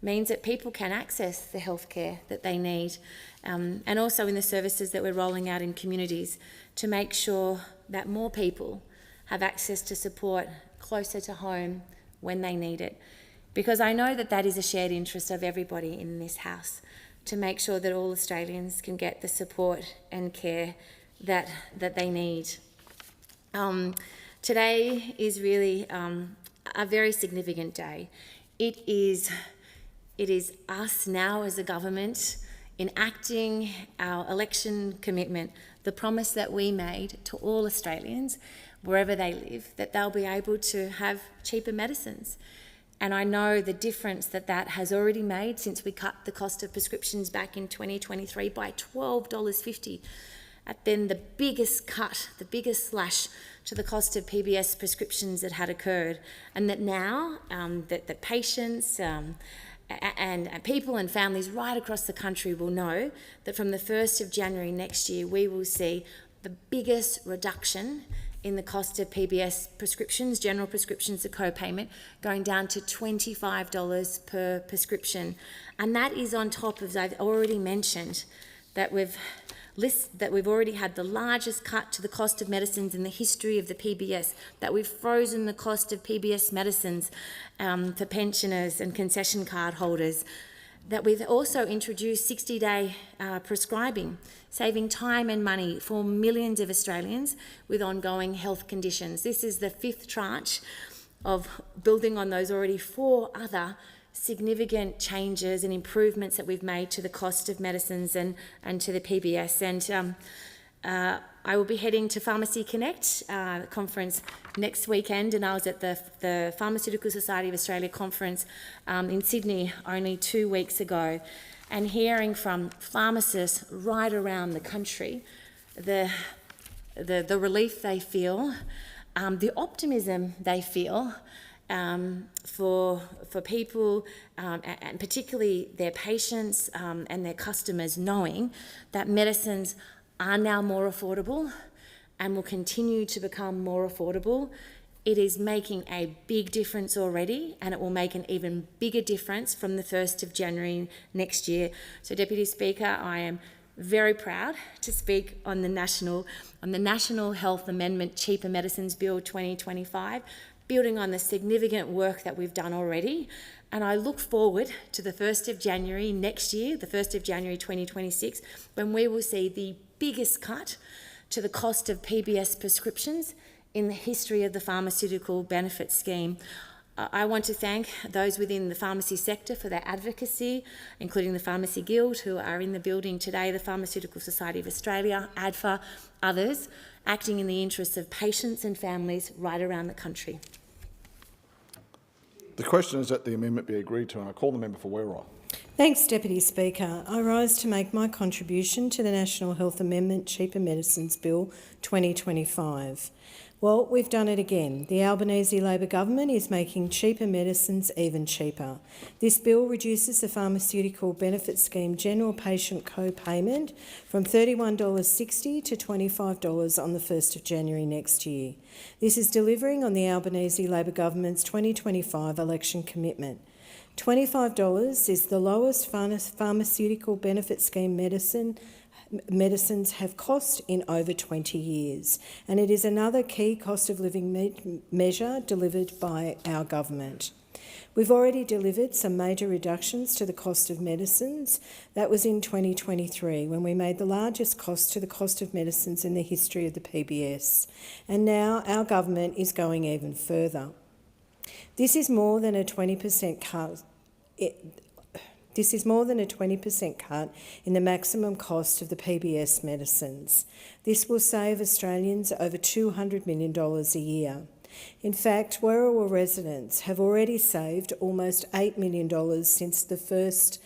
means that people can access the healthcare that they need, and also in the services that we're rolling out in communities to make sure that more people have access to support closer to home when they need it. Because I know that that is a shared interest of everybody in this House, to make sure that all Australians can get the support and care that they need. Today is really a very significant day. It is It is us now as a government enacting our election commitment, the promise that we made to all Australians, wherever they live, that they'll be able to have cheaper medicines. And I know the difference that that has already made since we cut the cost of prescriptions back in 2023 by $12.50. Then the biggest cut, the biggest slash to the cost of PBS prescriptions that had occurred, and that now that patients and people and families right across the country will know that from the 1st of January next year, we will see the biggest reduction in the cost of PBS prescriptions, general prescriptions, the co-payment, going down to $25 per prescription. And that is on top of, as I've already mentioned, that we've already had the largest cut to the cost of medicines in the history of the PBS, that we've frozen the cost of PBS medicines for pensioners and concession card holders, that we've also introduced 60-day prescribing, saving time and money for millions of Australians with ongoing health conditions. This is the 5th tranche of building on those already 4 other significant changes and improvements that we've made to the cost of medicines and to the PBS. And I will be heading to Pharmacy Connect conference next weekend, and I was at the Pharmaceutical Society of Australia conference in Sydney only 2 weeks ago, and hearing from pharmacists right around the country the relief they feel, the optimism they feel for people, and particularly their patients and their customers, knowing that medicines are now more affordable and will continue to become more affordable. It is making a big difference already, and it will make an even bigger difference from the 1st of January next year. So, Deputy Speaker, I am very proud to speak on the National Health Amendment Cheaper Medicines Bill 2025, building on the significant work that we've done already. And I look forward to the 1st of January next year, the 1st of January 2026, when we will see the biggest cut to the cost of PBS prescriptions in the history of the pharmaceutical benefit scheme. I want to thank those within the pharmacy sector for their advocacy, including the Pharmacy Guild, who are in the building today, the Pharmaceutical Society of Australia, ADFA, others, acting in the interests of patients and families right around the country. The question is that the amendment be agreed to, and I call the member for Werribee. Thanks, Deputy Speaker. I rise to make my contribution to the National Health Amendment Cheaper Medicines Bill 2025. Well, we've done it again. The Albanese Labor government is making cheaper medicines even cheaper. This bill reduces the Pharmaceutical Benefit Scheme general patient co-payment from $31.60 to $25 on the 1st of January next year. This is delivering on the Albanese Labor government's 2025 election commitment. $25 is the lowest Pharmaceutical Benefit Scheme medicines have cost in over 20 years, and it is another key cost of living measure delivered by our government. We've already delivered some major reductions to the cost of medicines. That was in 2023, when we made the largest cost to the cost of medicines in the history of the PBS. And now our government is going even further. This is more than a 20% cut. This is more than a 20% cut in the maximum cost of the PBS medicines. This will save Australians over $200 million a year. In fact, Werribee residents have already saved almost $8 million since the first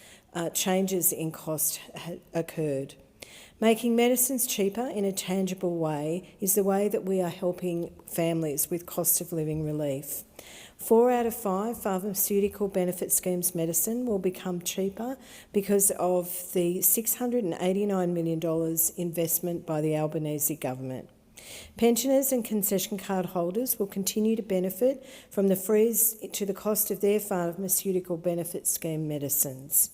changes in cost occurred. Making medicines cheaper in a tangible way is the way that we are helping families with cost of living relief. 4 out of 5 pharmaceutical benefit schemes medicine will become cheaper because of the $689 million investment by the Albanese government. Pensioners and concession card holders will continue to benefit from the freeze to the cost of their pharmaceutical benefit scheme medicines.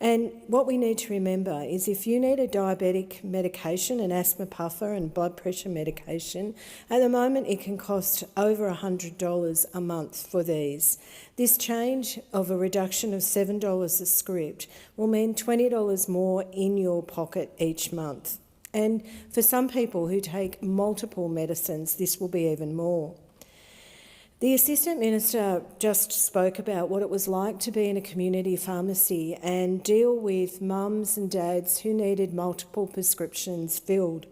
And what we need to remember is if you need a diabetic medication, an asthma puffer and blood pressure medication, at the moment it can cost over $100 a month for these. This change of a reduction of $7 a script will mean $20 more in your pocket each month. And for some people who take multiple medicines, this will be even more. The Assistant Minister just spoke about what it was like to be in a community pharmacy and deal with mums and dads who needed multiple prescriptions filled.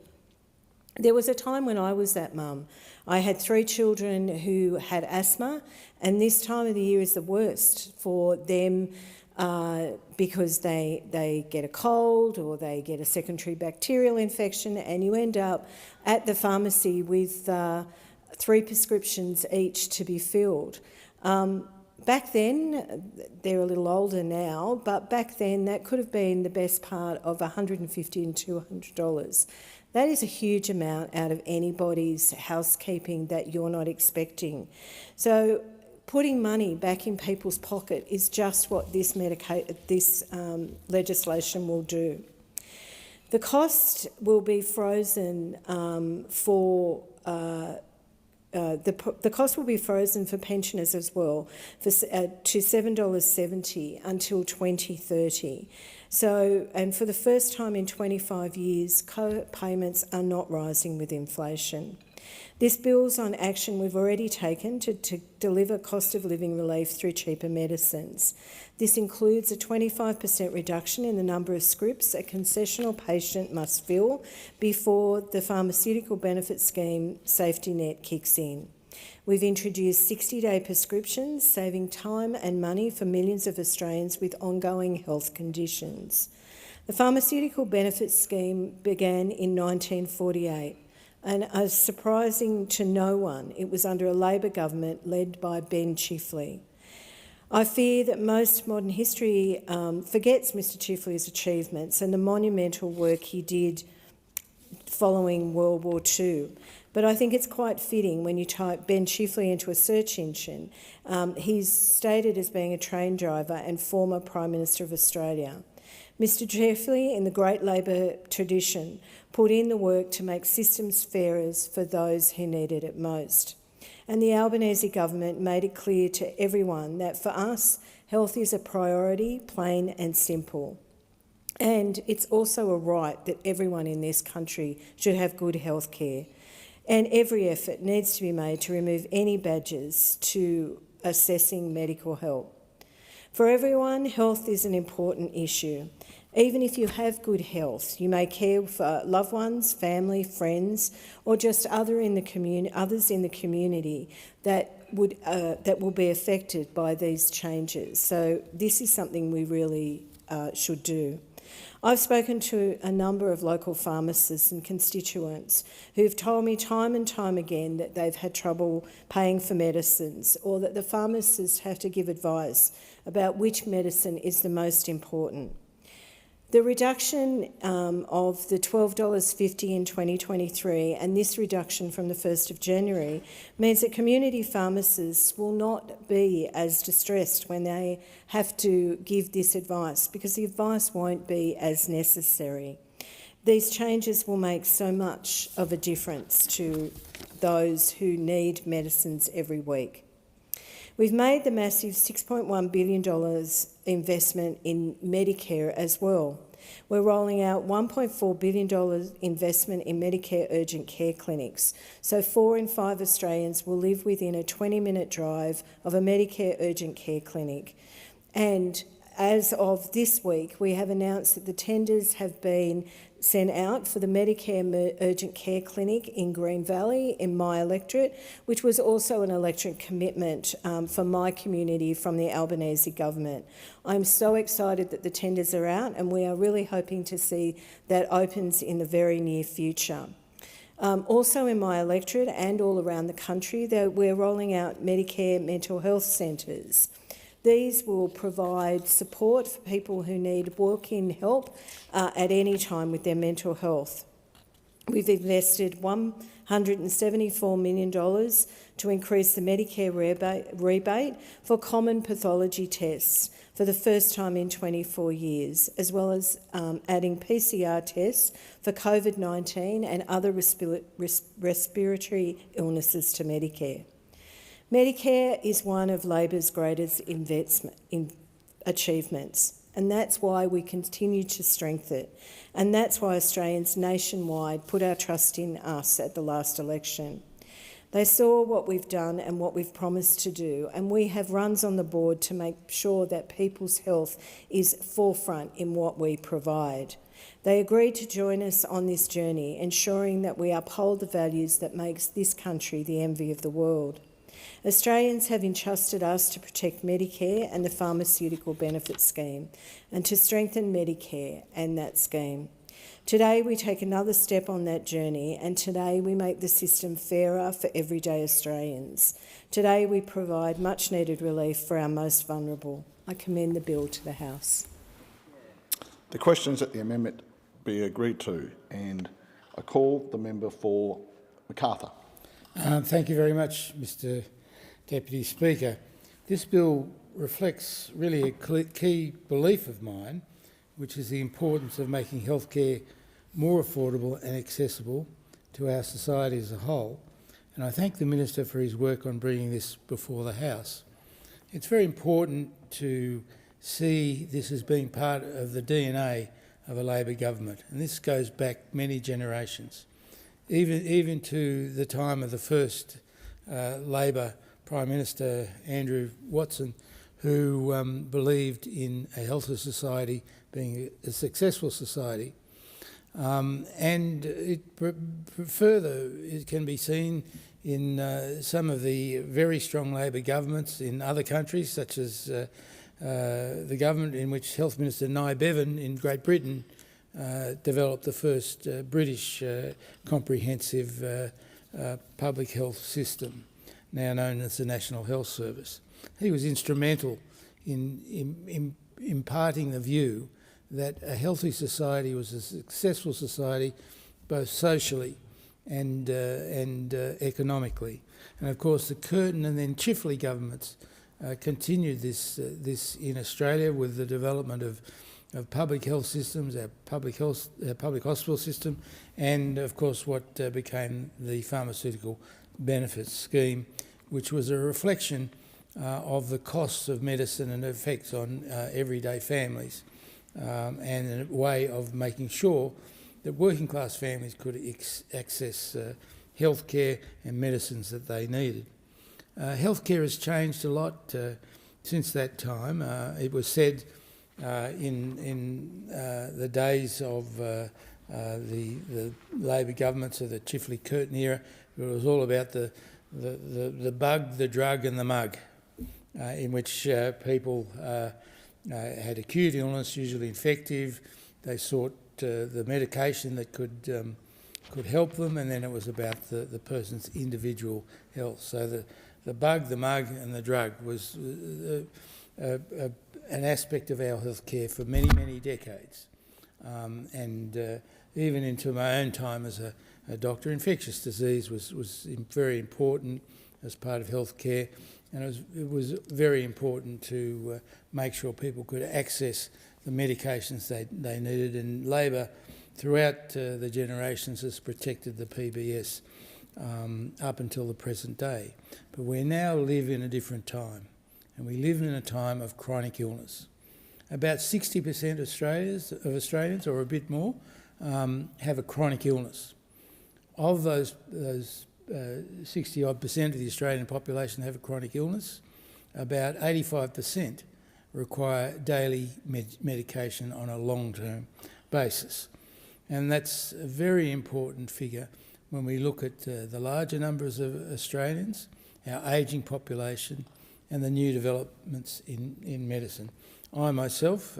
There was a time when I was that mum. I had 3 children who had asthma, and this time of the year is the worst for them because they get a cold or they get a secondary bacterial infection, and you end up at the pharmacy with 3 prescriptions each to be filled. Back then, they're a little older now, but back then that could have been the best part of $150 and $200. That is a huge amount out of anybody's housekeeping that you're not expecting. So putting money back in people's pocket is just what this legislation will do. The cost will be frozen the cost will be frozen for pensioners as well to $7.70 until 2030. So, and for the first time in 25 years, co-payments are not rising with inflation. This builds on action we've already taken to deliver cost of living relief through cheaper medicines. This includes a 25% reduction in the number of scripts a concessional patient must fill before the Pharmaceutical Benefit Scheme safety net kicks in. We've introduced 60-day prescriptions, saving time and money for millions of Australians with ongoing health conditions. The Pharmaceutical Benefit Scheme began in 1948. And surprising to no one, it was under a Labor government led by Ben Chifley. I fear that most modern history forgets Mr Chifley's achievements and the monumental work he did following World War II. But I think it's quite fitting when you type Ben Chifley into a search engine. He's stated as being a train driver and former Prime Minister of Australia. Mr Chifley, in the great Labor tradition, put in the work to make systems fairer for those who needed it most. And the Albanese government made it clear to everyone that for us, health is a priority, plain and simple. And it's also a right that everyone in this country should have good health care. And every effort needs to be made to remove any badges to assessing medical help. For everyone, health is an important issue. Even if you have good health, you may care for loved ones, family, friends, or just others in the community that will be affected by these changes. So this is something we really should do. I've spoken to a number of local pharmacists and constituents who've told me time and time again that they've had trouble paying for medicines, or that the pharmacists have to give advice about which medicine is the most important. The reduction of the $12.50 in 2023 and this reduction from the 1st of January means that community pharmacists will not be as distressed when they have to give this advice, because the advice won't be as necessary. These changes will make so much of a difference to those who need medicines every week. We've made the massive $6.1 billion investment in Medicare as well. We're rolling out $1.4 billion investment in Medicare urgent care clinics, so 4 in 5 Australians will live within a 20-minute drive of a Medicare urgent care clinic. And as of this week, we have announced that the tenders have been sent out for the Medicare urgent care clinic in Green Valley in my electorate, which was also an electorate commitment for my community from the Albanese government. I'm so excited that the tenders are out, and we are really hoping to see that opens in the very near future. Also in my electorate and all around the country, we're rolling out Medicare mental health centres. These will provide support for people who need walk-in help at any time with their mental health. We've invested $174 million to increase the Medicare rebate for common pathology tests for the first time in 24 years, as well as adding PCR tests for COVID-19 and other respiratory illnesses to Medicare. Medicare is one of Labor's greatest achievements, and that's why we continue to strengthen it, and that's why Australians nationwide put our trust in us at the last election. They saw what we've done and what we've promised to do, and we have runs on the board to make sure that people's health is forefront in what we provide. They agreed to join us on this journey, ensuring that we uphold the values that makes this country the envy of the world. Australians have entrusted us to protect Medicare and the pharmaceutical benefit scheme, and to strengthen Medicare and that scheme. Today we take another step on that journey, and today we make the system fairer for everyday Australians. Today we provide much needed relief for our most vulnerable. I commend the bill to the House. The question is that the amendment be agreed to, and I call the member for Macarthur. Thank you very much, Mr Deputy Speaker. This bill reflects really a key belief of mine, which is the importance of making healthcare more affordable and accessible to our society as a whole. And I thank the Minister for his work on bringing this before the House. It's very important to see this as being part of the DNA of a Labor government, and this goes back many generations, even to the time of the first Labor Prime Minister, Andrew Watson, who believed in a healthier society being a successful society. And further, it can be seen in some of the very strong Labor governments in other countries, such as the government in which Health Minister Nye Bevan in Great Britain developed the first British comprehensive public health system, now known as the National Health Service. He was instrumental in imparting the view that a healthy society was a successful society, both socially and economically. And of course, the Curtin and then Chifley governments continued this in Australia with the development of public health systems, our public hospital system, and of course what became the pharmaceutical benefits scheme, which was a reflection of the costs of medicine and effects on everyday families, and a way of making sure that working class families could access health care and medicines that they needed. Healthcare has changed a lot since that time. It was said in the days of the Labor governments of the Chifley-Curtin era, it was all about the bug, the drug and the mug, in which people had acute illness, usually infective. They sought the medication that could help them, and then it was about the person's individual health. So the bug, the mug and the drug was an aspect of our health care for many, many decades. And even into my own time as a doctor, infectious disease was very important as part of health care, and it was very important to make sure people could access the medications they needed, and Labor throughout the generations has protected the PBS up until the present day. But we now live in a different time, and we live in a time of chronic illness. About 60% of Australians, or a bit more, have a chronic illness. Of those 60-odd% of the Australian population have a chronic illness, about 85% require daily medication on a long-term basis. And that's a very important figure when we look at the larger numbers of Australians, our ageing population, and the new developments in medicine. I myself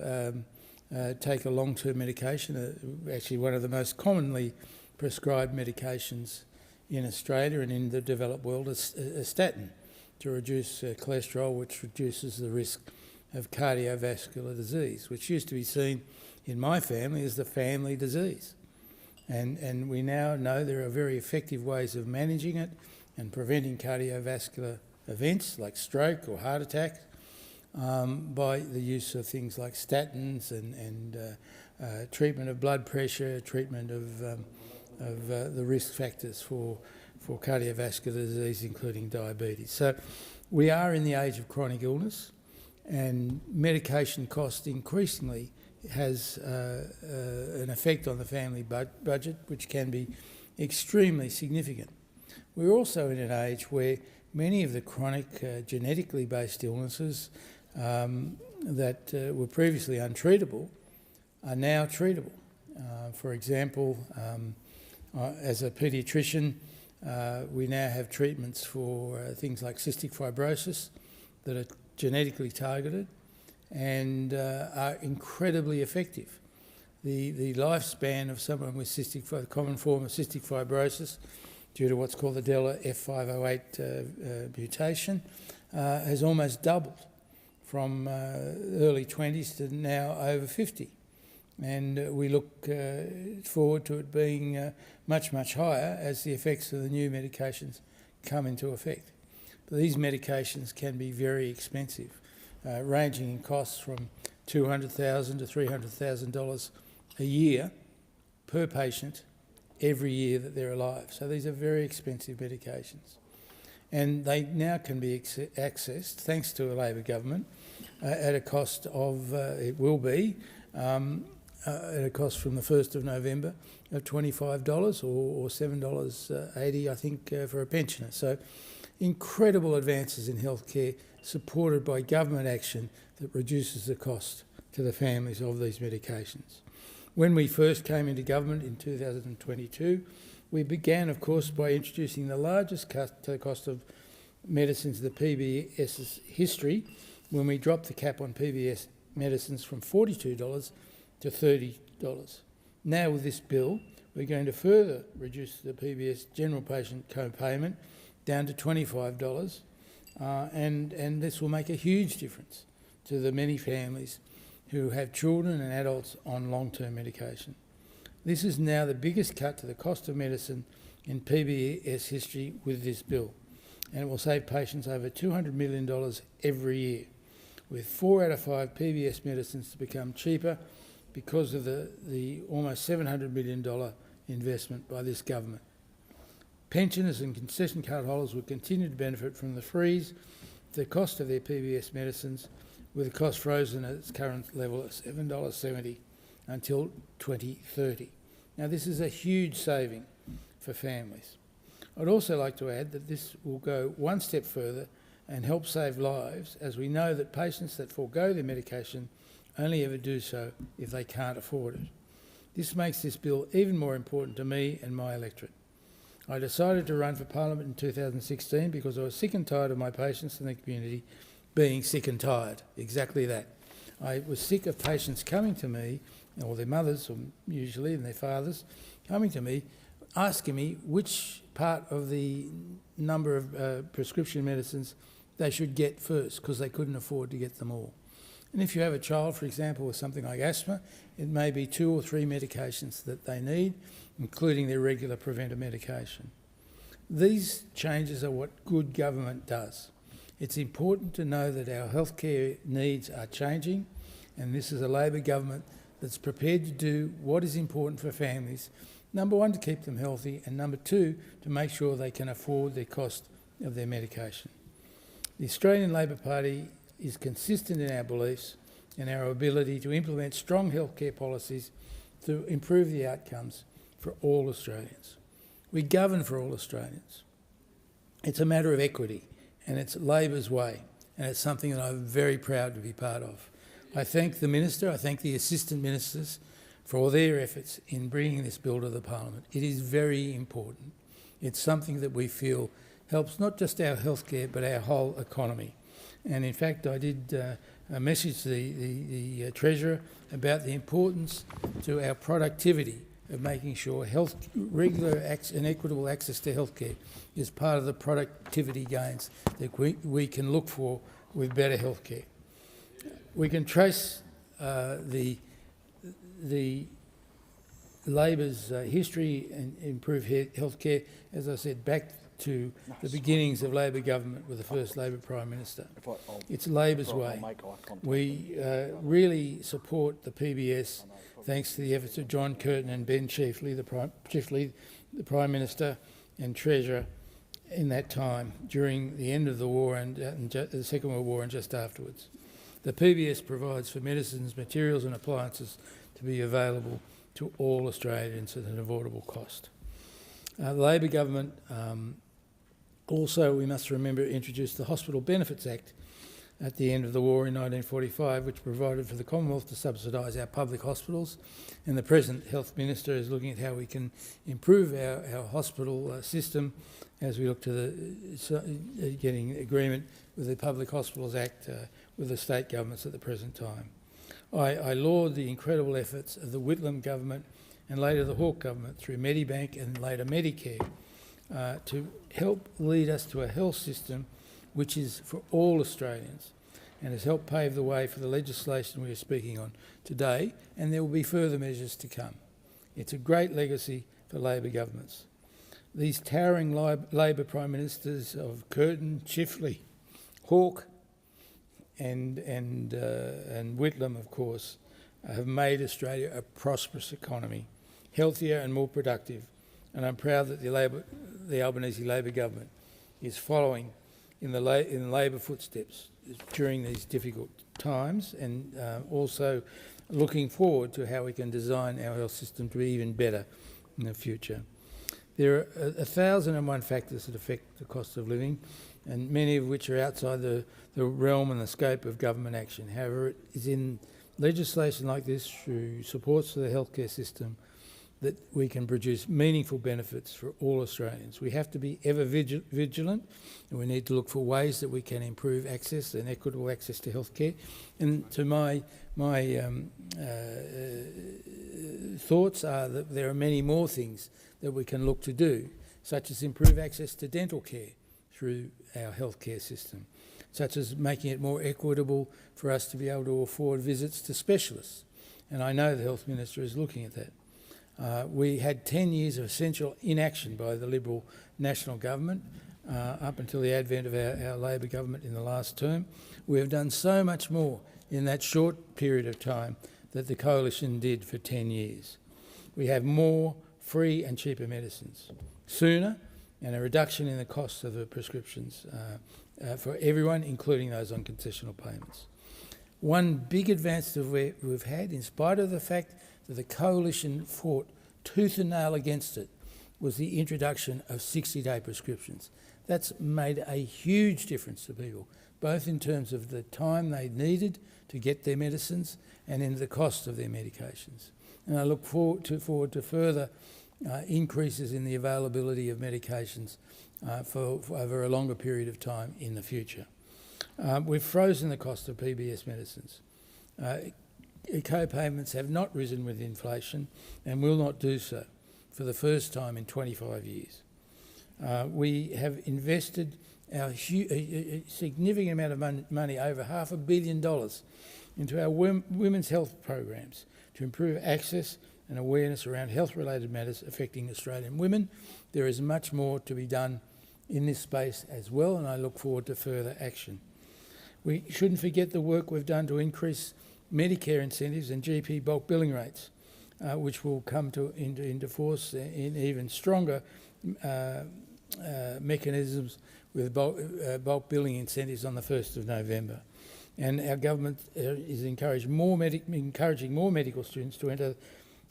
take a long-term medication, actually one of the most commonly prescribed medications in Australia and in the developed world, is a statin to reduce cholesterol, which reduces the risk of cardiovascular disease, which used to be seen in my family as the family disease. And we now know there are very effective ways of managing it and preventing cardiovascular events like stroke or heart attack by the use of things like statins and treatment of blood pressure, treatment of the risk factors for cardiovascular disease, including diabetes. So we are in the age of chronic illness, and medication cost increasingly has an effect on the family budget, which can be extremely significant. We're also in an age where many of the chronic genetically based illnesses that were previously untreatable are now treatable. For example, as a paediatrician, we now have treatments for things like cystic fibrosis that are genetically targeted and are incredibly effective. The lifespan of someone with the common form of cystic fibrosis, due to what's called the Delta F508 mutation, has almost doubled from early 20s to now over 50. And we look forward to it being much, much higher as the effects of the new medications come into effect. But these medications can be very expensive, ranging in costs from $200,000 to $300,000 a year per patient every year that they're alive. So these are very expensive medications. And they now can be accessed, thanks to a Labor government, at a cost of, it will be, at a cost from the 1st of November of $25 or $7.80, I think, for a pensioner. So incredible advances in healthcare supported by government action that reduces the cost to the families of these medications. When we first came into government in 2022, we began, of course, by introducing the largest cut to the cost of medicines in the PBS's history, when we dropped the cap on PBS medicines from $42 to $30. Now with this bill, we're going to further reduce the PBS general patient co-payment down to $25, and this will make a huge difference to the many families who have children and adults on long-term medication. This is now the biggest cut to the cost of medicine in PBS history with this bill, and it will save patients over $200 million every year, with 4 out of 5 PBS medicines to become cheaper because of the almost $700 million investment by this government. Pensioners and concession card holders will continue to benefit from the freeze, the cost of their PBS medicines, with the cost frozen at its current level at $7.70 until 2030. Now, this is a huge saving for families. I'd also like to add that this will go one step further and help save lives, as we know that patients that forego their medication only ever do so if they can't afford it. This makes this bill even more important to me and my electorate. I decided to run for Parliament in 2016 because I was sick and tired of my patients in the community being sick and tired, exactly that. I was sick of patients coming to me, or their mothers usually, and their fathers, coming to me, asking me which part of the number of prescription medicines they should get first, because they couldn't afford to get them all. And if you have a child, for example, with something like asthma, it may be 2 or 3 medications that they need, including their regular preventer medication. These changes are what good government does. It's important to know that our healthcare needs are changing, and this is a Labor government that's prepared to do what is important for families. Number 1, to keep them healthy, and number 2, to make sure they can afford the cost of their medication. The Australian Labor Party is consistent in our beliefs and our ability to implement strong healthcare policies to improve the outcomes for all Australians. We govern for all Australians. It's a matter of equity, and it's Labor's way, and it's something that I'm very proud to be part of. I thank the Minister, I thank the Assistant Ministers for all their efforts in bringing this bill to the Parliament. It is very important. It's something that we feel helps not just our healthcare but our whole economy. And in fact, I did message the Treasurer about the importance to our productivity of making sure regular and equitable access to healthcare is part of the productivity gains that we can look for with better healthcare. We can trace the Labor's history and improve healthcare, as I said, back to the beginnings of Labor government with the first Labor Prime Minister. It's Labor's way. We really support the PBS thanks to the efforts of John Curtin and Ben Chifley, the Prime Minister and Treasurer in that time, during the end of the war and the Second World War and just afterwards. The PBS provides for medicines, materials and appliances to be available to all Australians at an affordable cost. The Labor government Also, we must remember to introduce the Hospital Benefits Act at the end of the war in 1945, which provided for the Commonwealth to subsidise our public hospitals, and the present Health Minister is looking at how we can improve our hospital system as we look to getting agreement with the Public Hospitals Act with the state governments at the present time. I laud the incredible efforts of the Whitlam government and later the Hawke government through Medibank and later Medicare to help lead us to a health system which is for all Australians and has helped pave the way for the legislation we are speaking on today, and there will be further measures to come. It's a great legacy for Labor governments. These towering Labor Prime Ministers of Curtin, Chifley, Hawke and Whitlam, of course, have made Australia a prosperous economy, healthier and more productive, and I'm proud that the Albanese Labor government is following in Labor footsteps during these difficult times, and also looking forward to how we can design our health system to be even better in the future. There are 1,001 factors that affect the cost of living, and many of which are outside the realm and the scope of government action. However, it is in legislation like this, through supports for the healthcare system, that we can produce meaningful benefits for all Australians. We have to be ever vigilant, and we need to look for ways that we can improve access and equitable access to healthcare. And to my thoughts are that there are many more things that we can look to do, such as improve access to dental care through our healthcare system, such as making it more equitable for us to be able to afford visits to specialists. And I know the Health Minister is looking at that. We had 10 years of essential inaction by the Liberal National Government up until the advent of our Labor government in the last term. We have done so much more in that short period of time that the Coalition did for 10 years. We have more free and cheaper medicines sooner, and a reduction in the cost of the prescriptions for everyone, including those on concessional payments. One big advance that we've had, in spite of the fact that the Coalition fought tooth and nail against it, was the introduction of 60-day prescriptions. That's made a huge difference to people, both in terms of the time they needed to get their medicines and in the cost of their medications. And I look forward to further increases in the availability of medications for over a longer period of time in the future. We've frozen the cost of PBS medicines. Co-payments have not risen with inflation and will not do so for the first time in 25 years. We have invested a significant amount of money, over $500 million, into our women's health programs to improve access and awareness around health-related matters affecting Australian women. There is much more to be done in this space as well, and I look forward to further action. We shouldn't forget the work we've done to increase Medicare incentives and GP bulk billing rates, which will come into force in even stronger mechanisms with bulk billing incentives on the 1st of November. And our government is encouraging more medical students to enter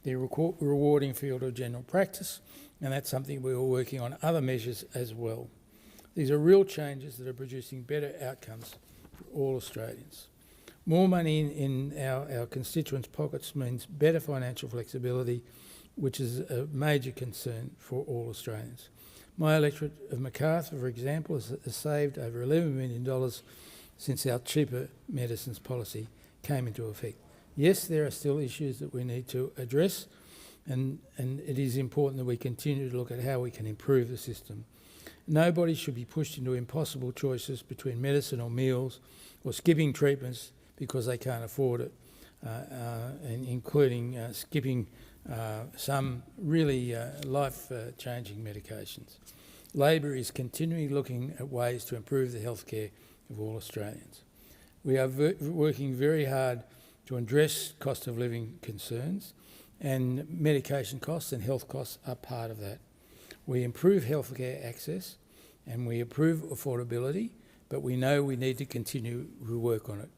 the rewarding field of general practice, and that's something we're working on other measures as well. These are real changes that are producing better outcomes for all Australians. More money in our constituents' pockets means better financial flexibility, which is a major concern for all Australians. My electorate of Macarthur, for example, has saved over $11 million since our cheaper medicines policy came into effect. Yes, there are still issues that we need to address, and it is important that we continue to look at how we can improve the system. Nobody should be pushed into impossible choices between medicine or meals or skipping treatments because they can't afford it, and including skipping some really life-changing medications. Labor is continually looking at ways to improve the healthcare of all Australians. We are working very hard to address cost of living concerns, and medication costs and health costs are part of that. We improve healthcare access and we improve affordability, but we know we need to continue to work on it.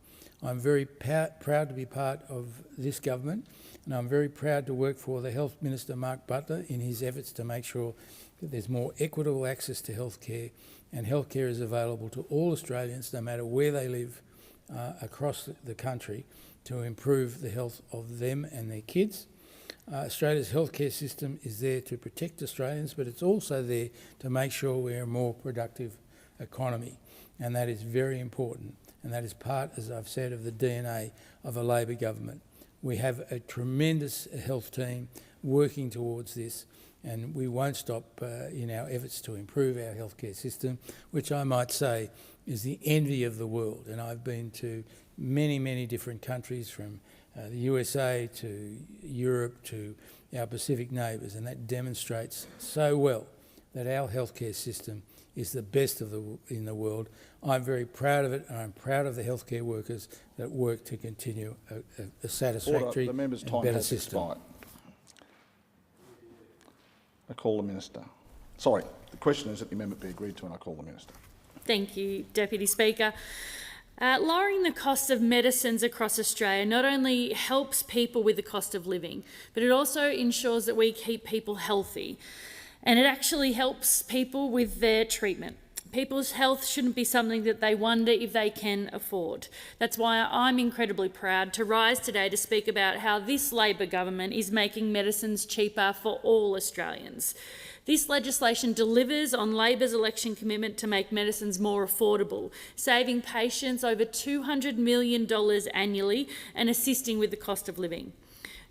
I'm very proud to be part of this government, and I'm very proud to work for the Health Minister, Mark Butler, in his efforts to make sure that there's more equitable access to healthcare and healthcare is available to all Australians, no matter where they live across the country, to improve the health of them and their kids. Australia's healthcare system is there to protect Australians, but it's also there to make sure we're a more productive economy, and that is very important, and that is part, as I've said, of the DNA of a Labor government. We have a tremendous health team working towards this, and we won't stop in our efforts to improve our healthcare system, which I might say is the envy of the world. And I've been to many, many different countries, from the USA to Europe to our Pacific neighbours, and that demonstrates so well that our healthcare system is the best in the world. I'm very proud of it, and I'm proud of the healthcare workers that work to continue a satisfactory the member's and time better has system. expired. I call the Minister. Sorry, the question is that the amendment be agreed to, and I call the Minister. Thank you, Deputy Speaker. Lowering the cost of medicines across Australia not only helps people with the cost of living, but it also ensures that we keep people healthy, and it actually helps people with their treatment. People's health shouldn't be something that they wonder if they can afford. That's why I'm incredibly proud to rise today to speak about how this Labor government is making medicines cheaper for all Australians. This legislation delivers on Labor's election commitment to make medicines more affordable, saving patients over $200 million annually and assisting with the cost of living.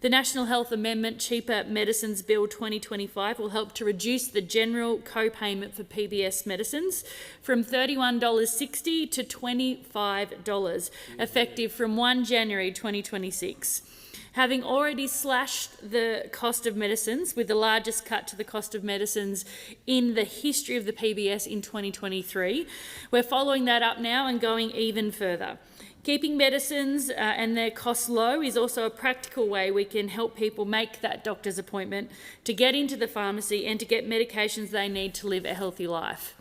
The National Health Amendment Cheaper Medicines Bill 2025 will help to reduce the general co-payment for PBS medicines from $31.60 to $25, effective from 1 January 2026. Having already slashed the cost of medicines, with the largest cut to the cost of medicines in the history of the PBS in 2023, we're following that up now and going even further. Keeping medicines and their costs low is also a practical way we can help people make that doctor's appointment, to get into the pharmacy and to get medications they need to live a healthy life.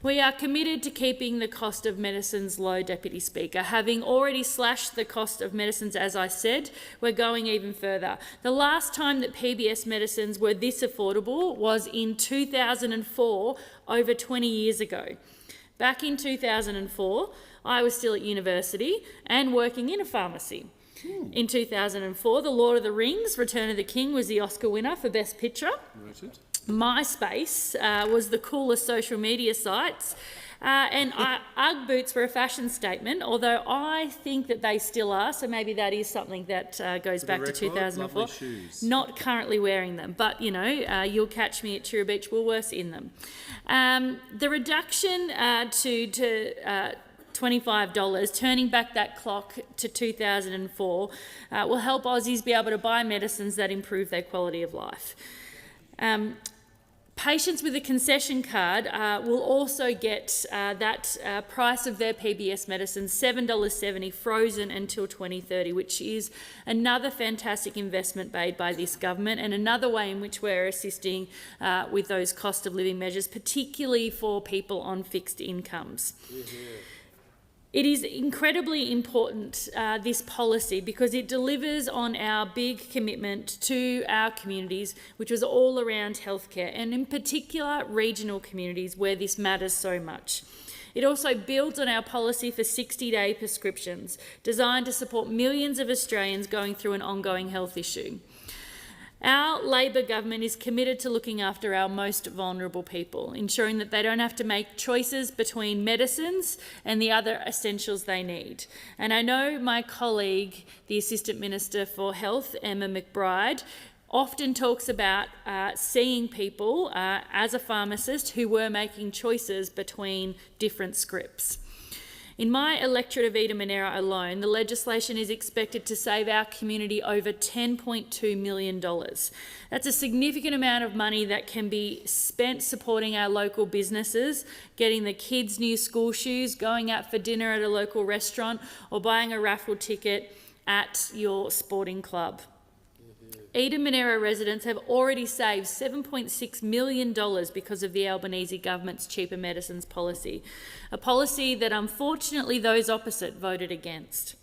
We are committed to keeping the cost of medicines low, Deputy Speaker. Having already slashed the cost of medicines, as I said, we're going even further. The last time that PBS medicines were this affordable was in 2004, over 20 years ago. Back in 2004, I was still at university and working in a pharmacy. In 2004, The Lord of the Rings, Return of the King, was the Oscar winner for Best Picture. Noted. MySpace was the coolest social media sites, and Ugg boots were a fashion statement, although I think that they still are, so maybe that is something that goes back to 2004. Not currently wearing them, but, you know, you'll catch me at Truro Beach Woolworths in them. The reduction to $25, turning back that clock to 2004, will help Aussies be able to buy medicines that improve their quality of life. Patients with a concession card will also get that price of their PBS medicine, $7.70, frozen until 2030, which is another fantastic investment made by this government, and another way in which we're assisting with those cost of living measures, particularly for people on fixed incomes. It is incredibly important, this policy, because it delivers on our big commitment to our communities, which was all around healthcare, and in particular regional communities where this matters so much. It also builds on our policy for 60-day prescriptions, designed to support millions of Australians going through an ongoing health issue. Our Labor government is committed to looking after our most vulnerable people, ensuring that they don't have to make choices between medicines and the other essentials they need. And I know my colleague, the Assistant Minister for Health, Emma McBride, often talks about seeing people as a pharmacist who were making choices between different scripts. In my electorate of Eden Monaro alone, the legislation is expected to save our community over $10.2 million. That's a significant amount of money that can be spent supporting our local businesses, getting the kids new school shoes, going out for dinner at a local restaurant, or buying a raffle ticket at your sporting club. Eden Monaro residents have already saved $7.6 million because of the Albanese government's cheaper medicines policy, a policy that unfortunately those opposite voted against.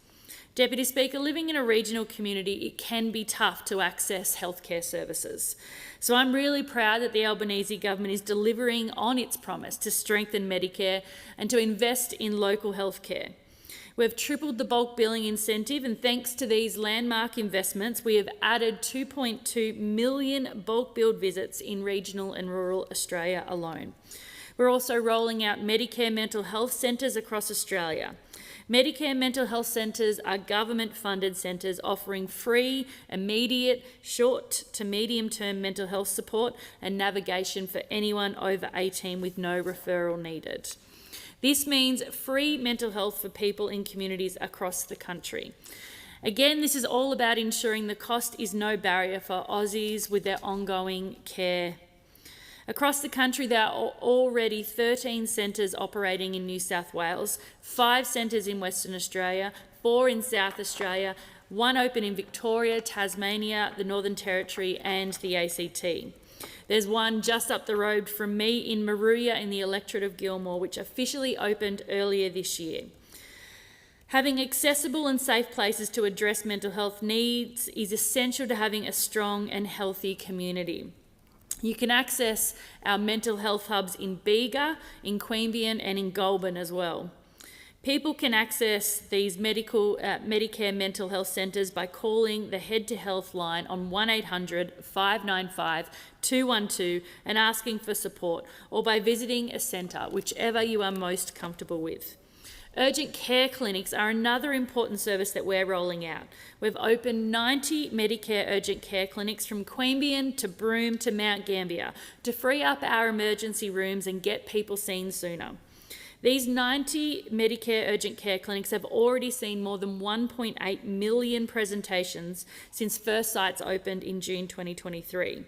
Deputy Speaker, living in a regional community, it can be tough to access healthcare services. So I'm really proud that the Albanese government is delivering on its promise to strengthen Medicare and to invest in local healthcare. We've tripled the bulk billing incentive, and thanks to these landmark investments, we have added 2.2 million bulk billed visits in regional and rural Australia alone. We're also rolling out Medicare mental health centres across Australia. Medicare mental health centres are government-funded centres offering free, immediate, short to medium-term mental health support and navigation for anyone over 18 with no referral needed. This means free mental health for people in communities across the country. Again, this is all about ensuring the cost is no barrier for Aussies with their ongoing care. Across the country, there are already 13 centres operating in New South Wales, 5 centres in Western Australia, 4 in South Australia, 1 open in Victoria, Tasmania, the Northern Territory and the ACT. There's one just up the road from me in Maruya in the electorate of Gilmore, which officially opened earlier this year. Having accessible and safe places to address mental health needs is essential to having a strong and healthy community. You can access our mental health hubs in Bega, in Queanbeyan and in Goulburn as well. People can access these Medicare mental health centres by calling the Head to Health line on 1800 595 212 and asking for support, or by visiting a centre, whichever you are most comfortable with. Urgent care clinics are another important service that we're rolling out. We've opened 90 Medicare urgent care clinics from Queanbeyan to Broome to Mount Gambier to free up our emergency rooms and get people seen sooner. These 90 Medicare urgent care clinics have already seen more than 1.8 million presentations since first sites opened in June 2023,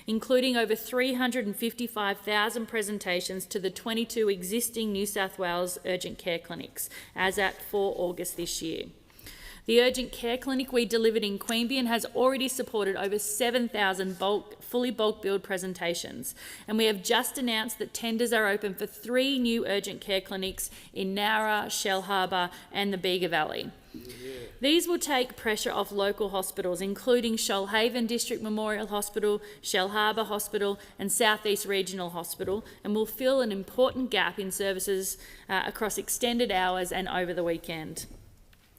including over 355,000 presentations to the 22 existing New South Wales urgent care clinics as at 4 August this year. The urgent care clinic we delivered in Queanbeyan has already supported over 7,000 fully bulk billed presentations, and we have just announced that tenders are open for 3 new urgent care clinics in Nowra, Shellharbour and the Bega Valley. These will take pressure off local hospitals, including Shoalhaven District Memorial Hospital, Shellharbour Hospital and South East Regional Hospital, and will fill an important gap in services across extended hours and over the weekend.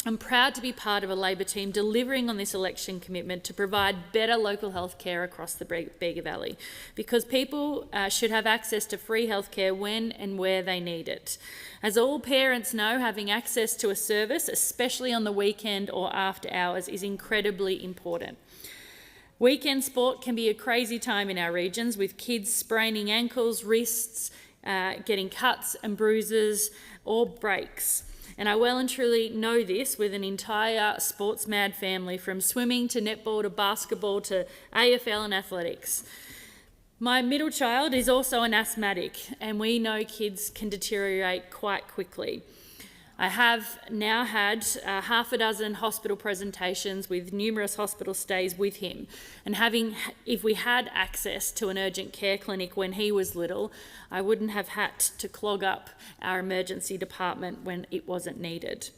I'm proud to be part of a Labor team delivering on this election commitment to provide better local health care across the Bega Valley, because people should have access to free health care when and where they need it. As all parents know, having access to a service, especially on the weekend or after hours, is incredibly important. Weekend sport can be a crazy time in our regions, with kids spraining ankles, wrists, getting cuts and bruises or breaks. And I well and truly know this with an entire sports-mad family, from swimming to netball to basketball to AFL and athletics. My middle child is also an asthmatic, and we know kids can deteriorate quite quickly. I have now had half a dozen hospital presentations with numerous hospital stays with him. And if we had access to an urgent care clinic when he was little, I wouldn't have had to clog up our emergency department when it wasn't needed.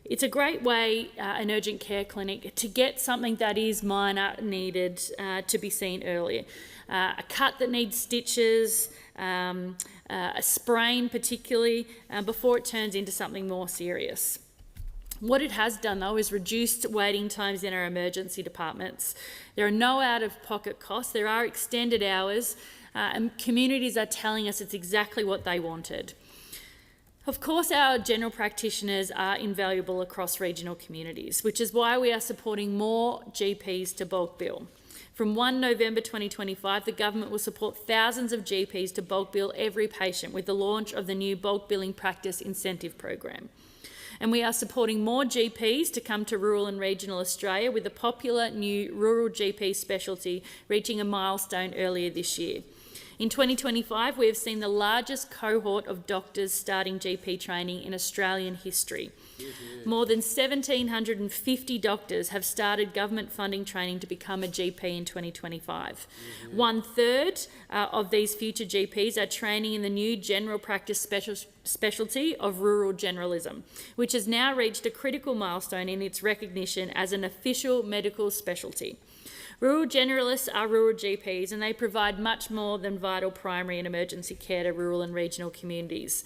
It's a great way, an urgent care clinic, to get something that is minor needed to be seen earlier. A cut that needs stitches, a sprain particularly, before it turns into something more serious. What it has done, though, is reduced waiting times in our emergency departments. There are no out-of-pocket costs, there are extended hours, and communities are telling us it's exactly what they wanted. Of course, our general practitioners are invaluable across regional communities, which is why we are supporting more GPs to bulk bill. From 1 November 2025, the government will support thousands of GPs to bulk bill every patient with the launch of the new Bulk Billing Practice Incentive Program. And we are supporting more GPs to come to rural and regional Australia, with the popular new rural GP specialty reaching a milestone earlier this year. In 2025, we have seen the largest cohort of doctors starting GP training in Australian history. More than 1,750 doctors have started government funding training to become a GP in 2025. 1/3 of these future GPs are training in the new general practice specialty of rural generalism, which has now reached a critical milestone in its recognition as an official medical specialty. Rural generalists are rural GPs, and they provide much more than vital primary and emergency care to rural and regional communities.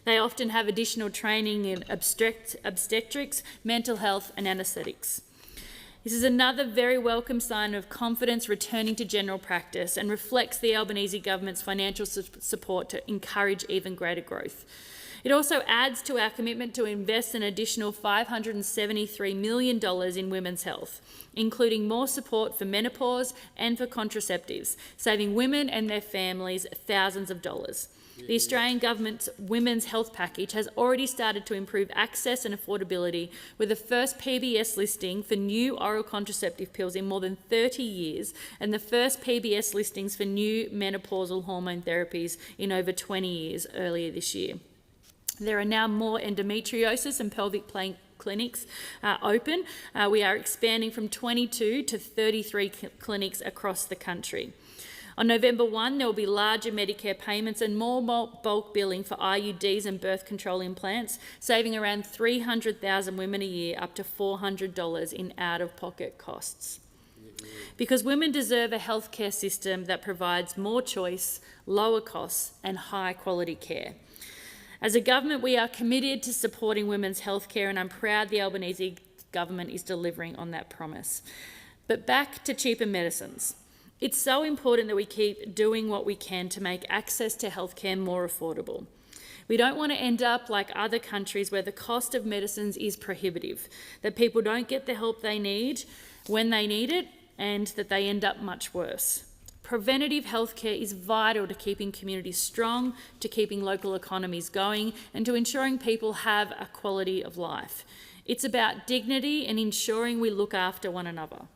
They often have additional training in obstetrics, mental health and anaesthetics. This is another very welcome sign of confidence returning to general practice and reflects the Albanese government's financial support to encourage even greater growth. It also adds to our commitment to invest an additional $573 million in women's health, including more support for menopause and for contraceptives, saving women and their families thousands of dollars. The Australian government's women's health package has already started to improve access and affordability, with the first PBS listing for new oral contraceptive pills in more than 30 years and the first PBS listings for new menopausal hormone therapies in over 20 years earlier this year. There are now more endometriosis and pelvic pain clinics open. We are expanding from 22 to 33 clinics across the country. On November 1, there will be larger Medicare payments and more bulk billing for IUDs and birth control implants, saving around 300,000 women a year up to $400 in out-of-pocket costs. Because women deserve a healthcare system that provides more choice, lower costs and high-quality care. As a government, we are committed to supporting women's healthcare, and I'm proud the Albanese government is delivering on that promise. But back to cheaper medicines. It's so important that we keep doing what we can to make access to healthcare more affordable. We don't want to end up like other countries where the cost of medicines is prohibitive, that people don't get the help they need when they need it, and that they end up much worse. Preventative healthcare is vital to keeping communities strong, to keeping local economies going, and to ensuring people have a quality of life. It's about dignity and ensuring we look after one another.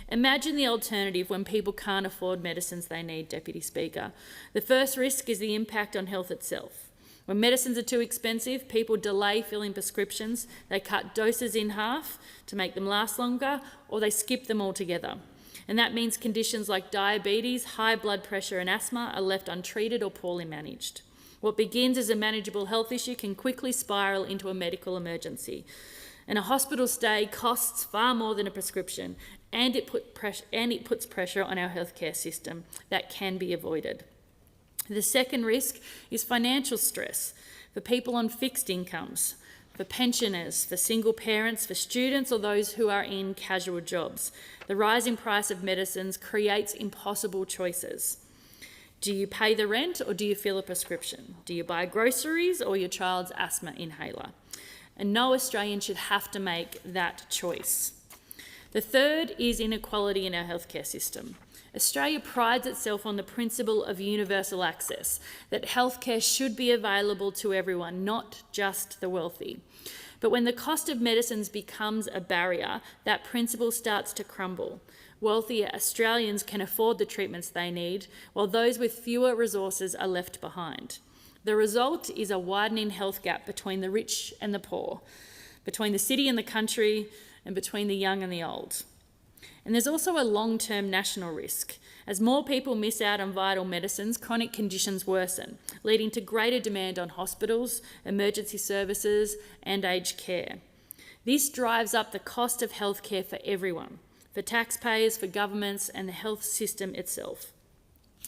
Imagine the alternative when people can't afford medicines they need, Deputy Speaker. The first risk is the impact on health itself. When medicines are too expensive, people delay filling prescriptions, they cut doses in half to make them last longer, or they skip them altogether. And that means conditions like diabetes, high blood pressure and asthma are left untreated or poorly managed. What begins as a manageable health issue can quickly spiral into a medical emergency. And a hospital stay costs far more than a prescription, and it puts pressure on our healthcare system that can be avoided. The second risk is financial stress for people on fixed incomes, for pensioners, for single parents, for students or those who are in casual jobs. The rising price of medicines creates impossible choices. Do you pay the rent or do you fill a prescription? Do you buy groceries or your child's asthma inhaler? And no Australian should have to make that choice. The third is inequality in our healthcare system. Australia prides itself on the principle of universal access, that healthcare should be available to everyone, not just the wealthy. But when the cost of medicines becomes a barrier, that principle starts to crumble. Wealthier Australians can afford the treatments they need, while those with fewer resources are left behind. The result is a widening health gap between the rich and the poor, between the city and the country, and between the young and the old. And there's also a long-term national risk. As more people miss out on vital medicines, chronic conditions worsen, leading to greater demand on hospitals, emergency services and aged care. This drives up the cost of healthcare for everyone, for taxpayers, for governments and the health system itself.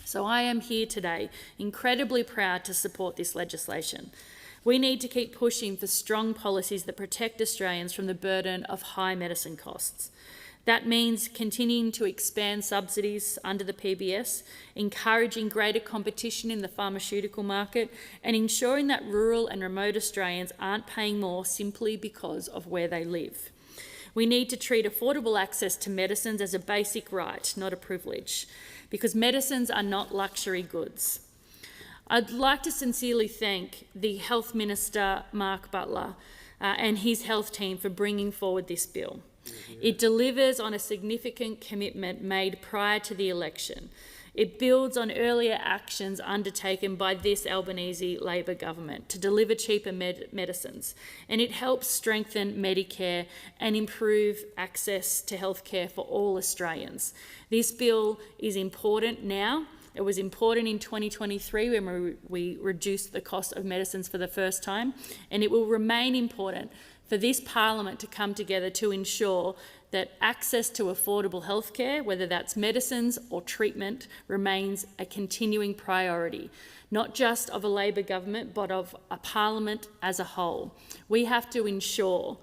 So I am here today incredibly proud to support this legislation. We need to keep pushing for strong policies that protect Australians from the burden of high medicine costs. That means continuing to expand subsidies under the PBS, encouraging greater competition in the pharmaceutical market, and ensuring that rural and remote Australians aren't paying more simply because of where they live. We need to treat affordable access to medicines as a basic right, not a privilege, because medicines are not luxury goods. I'd like to sincerely thank the Health Minister, Mark Butler, and his health team for bringing forward this bill. It delivers on a significant commitment made prior to the election. It builds on earlier actions undertaken by this Albanese Labor government to deliver cheaper medicines, and it helps strengthen Medicare and improve access to healthcare for all Australians. This bill is important now. It was important in 2023 when we reduced the cost of medicines for the first time, and it will remain important for this Parliament to come together to ensure that access to affordable healthcare, whether that's medicines or treatment, remains a continuing priority, not just of a Labor government, but of a Parliament as a whole. We have to ensure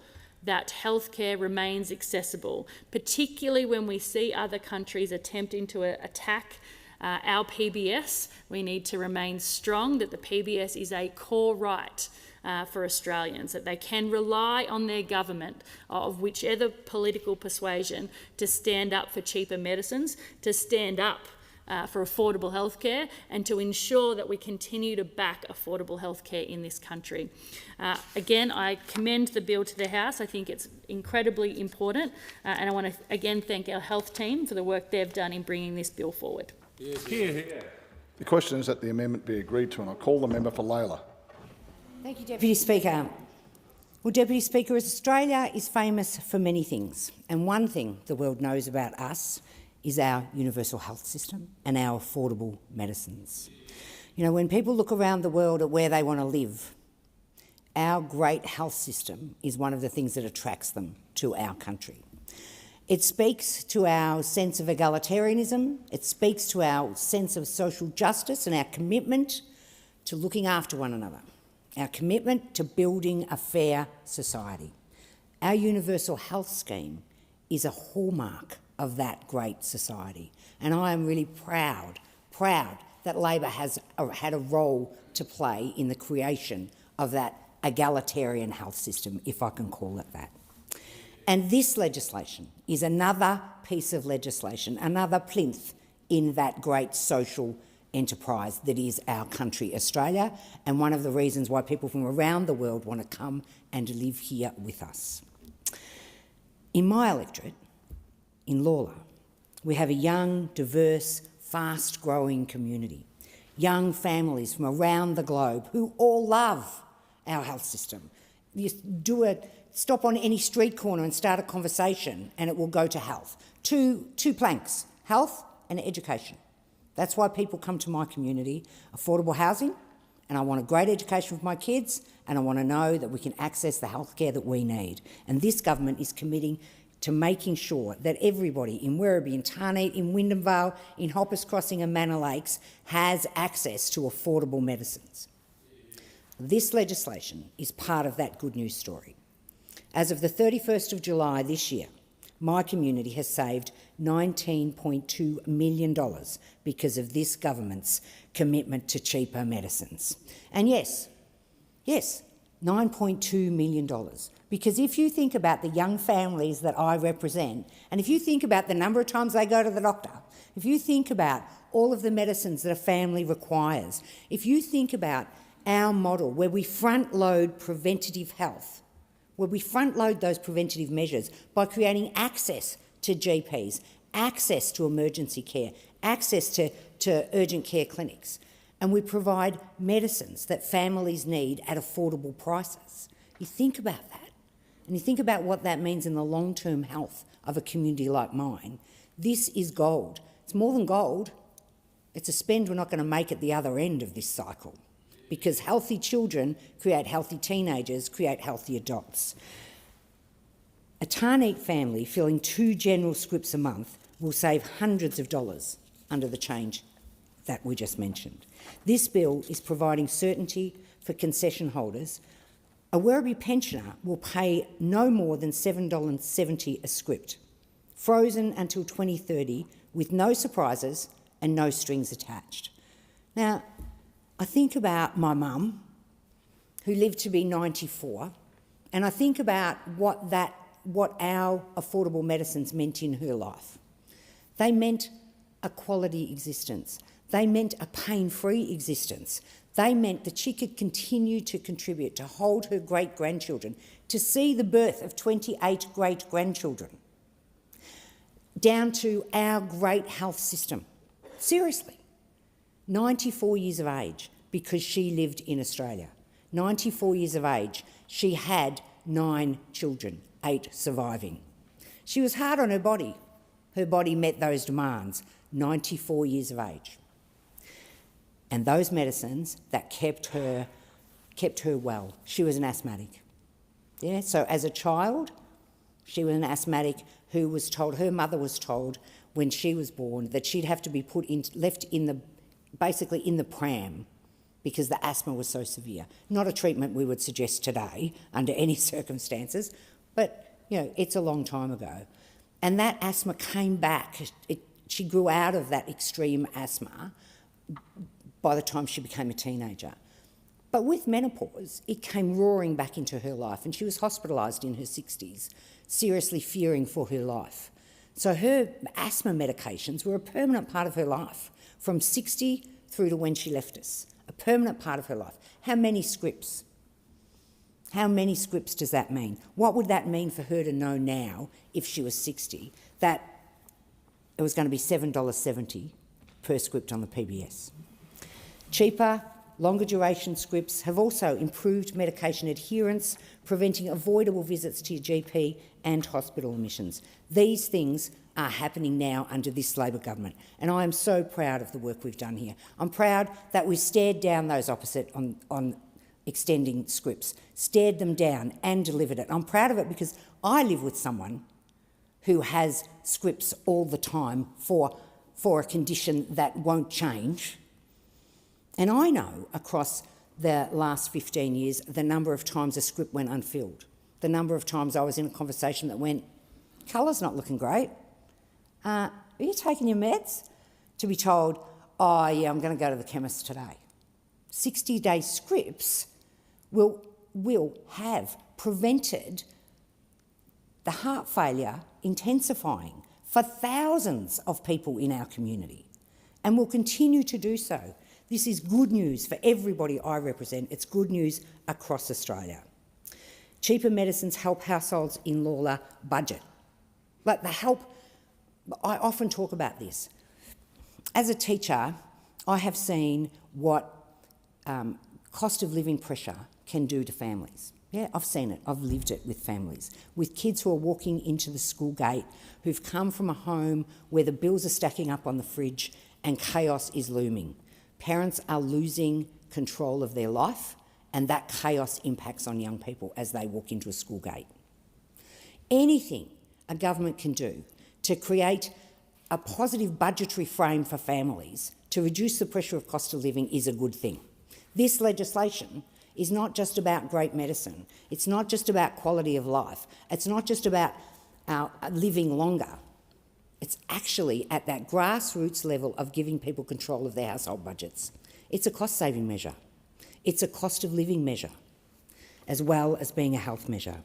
that healthcare remains accessible, particularly when we see other countries attempting to attack our PBS. We need to remain strong that the PBS is a core right for Australians, that they can rely on their government of whichever political persuasion to stand up for cheaper medicines, to stand up for affordable healthcare, and to ensure that we continue to back affordable healthcare in this country. Again, I commend the bill to the House. I think it's incredibly important, and I want to again thank our health team for the work they've done in bringing this bill forward. The question is that the amendment be agreed to, and I call the member for Layla. Thank you, Deputy Speaker. Well, Deputy Speaker, Australia is famous for many things, and one thing the world knows about us is our universal health system and our affordable medicines. You know, when people look around the world at where they want to live, our great health system is one of the things that attracts them to our country. It speaks to our sense of egalitarianism, it speaks to our sense of social justice and our commitment to looking after one another, our commitment to building a fair society. Our universal health scheme is a hallmark of that great society, and I am really proud that Labor has had a role to play in the creation of that egalitarian health system, if I can call it that. And this legislation is another piece of legislation, another plinth in that great social enterprise that is our country, Australia, and one of the reasons why people from around the world want to come and live here with us. In my electorate, in Lalor, we have a young, diverse, fast-growing community, young families from around the globe who all love our health system. You stop on any street corner and start a conversation and it will go to health. Two planks, health and education. That's why people come to my community. Affordable housing, and I want a great education for my kids, and I want to know that we can access the healthcare that we need. And this government is committing to making sure that everybody in Werribee, in Tarneit, in Wyndham Vale, in Hoppers Crossing and Manor Lakes has access to affordable medicines. This legislation is part of that good news story. As of the 31st of July this year, my community has saved $19.2 million because of this government's commitment to cheaper medicines. And yes, $9.2 million. Because if you think about the young families that I represent, and if you think about the number of times they go to the doctor, if you think about all of the medicines that a family requires, if you think about our model where we front-load preventative health, where we front-load those preventative measures by creating access to GPs, access to emergency care, access to urgent care clinics, and we provide medicines that families need at affordable prices. You think about that, and you think about what that means in the long-term health of a community like mine. This is gold. It's more than gold. It's a spend we're not going to make at the other end of this cycle, because healthy children create healthy teenagers, create healthy adults. A Tarneit family filling 2 general scripts a month will save hundreds of dollars under the change that we just mentioned. This bill is providing certainty for concession holders. A Werribee pensioner will pay no more than $7.70 a script, frozen until 2030 with no surprises and no strings attached. Now, I think about my mum, who lived to be 94, and I think about what our affordable medicines meant in her life. They meant a quality existence. They meant a pain-free existence. They meant that she could continue to contribute, to hold her great-grandchildren, to see the birth of 28 great-grandchildren, down to our great health system Seriously. 94 years of age because she lived in Australia. 94 years of age. She had 9 children, 8 surviving. She was hard on her body. Her body met those demands. 94 years of age. And those medicines that kept her well. She was an asthmatic. Yeah, so as a child, she was an asthmatic who was told, her mother was told when she was born that she'd have to be left in the pram because the asthma was so severe. Not a treatment we would suggest today under any circumstances, but it's a long time ago. And that asthma came back. She grew out of that extreme asthma by the time she became a teenager. But with menopause, it came roaring back into her life, and she was hospitalised in her 60s, seriously fearing for her life. So her asthma medications were a permanent part of her life, from 60 through to when she left us, a permanent part of her life. How many scripts? How many scripts does that mean? What would that mean for her to know now, if she was 60, that it was going to be $7.70 per script on the PBS? Cheaper, longer duration scripts have also improved medication adherence, preventing avoidable visits to your GP and hospital admissions. These things are happening now under this Labor government, and I am so proud of the work we've done here. I'm proud that we stared down those opposite on extending scripts, stared them down and delivered it. I'm proud of it because I live with someone who has scripts all the time for a condition that won't change. And I know across the last 15 years the number of times a script went unfilled, the number of times I was in a conversation that went, colour's not looking great. Are you taking your meds? To be told, oh yeah, I'm going to go to the chemist today. 60-day scripts will have prevented the heart failure intensifying for thousands of people in our community and will continue to do so. This is good news for everybody I represent. It's good news across Australia. Cheaper medicines help households in Lawler budget. Like I often talk about this. As a teacher, I have seen what cost of living pressure can do to families. Yeah, I've seen it. I've lived it with families, with kids who are walking into the school gate, who've come from a home where the bills are stacking up on the fridge and chaos is looming. Parents are losing control of their life, and that chaos impacts on young people as they walk into a school gate. Anything a government can do to create a positive budgetary frame for families to reduce the pressure of cost of living is a good thing. This legislation is not just about great medicine. It's not just about quality of life. It's not just about living longer. It's actually at that grassroots level of giving people control of their household budgets. It's a cost-saving measure. It's a cost of living measure, as well as being a health measure.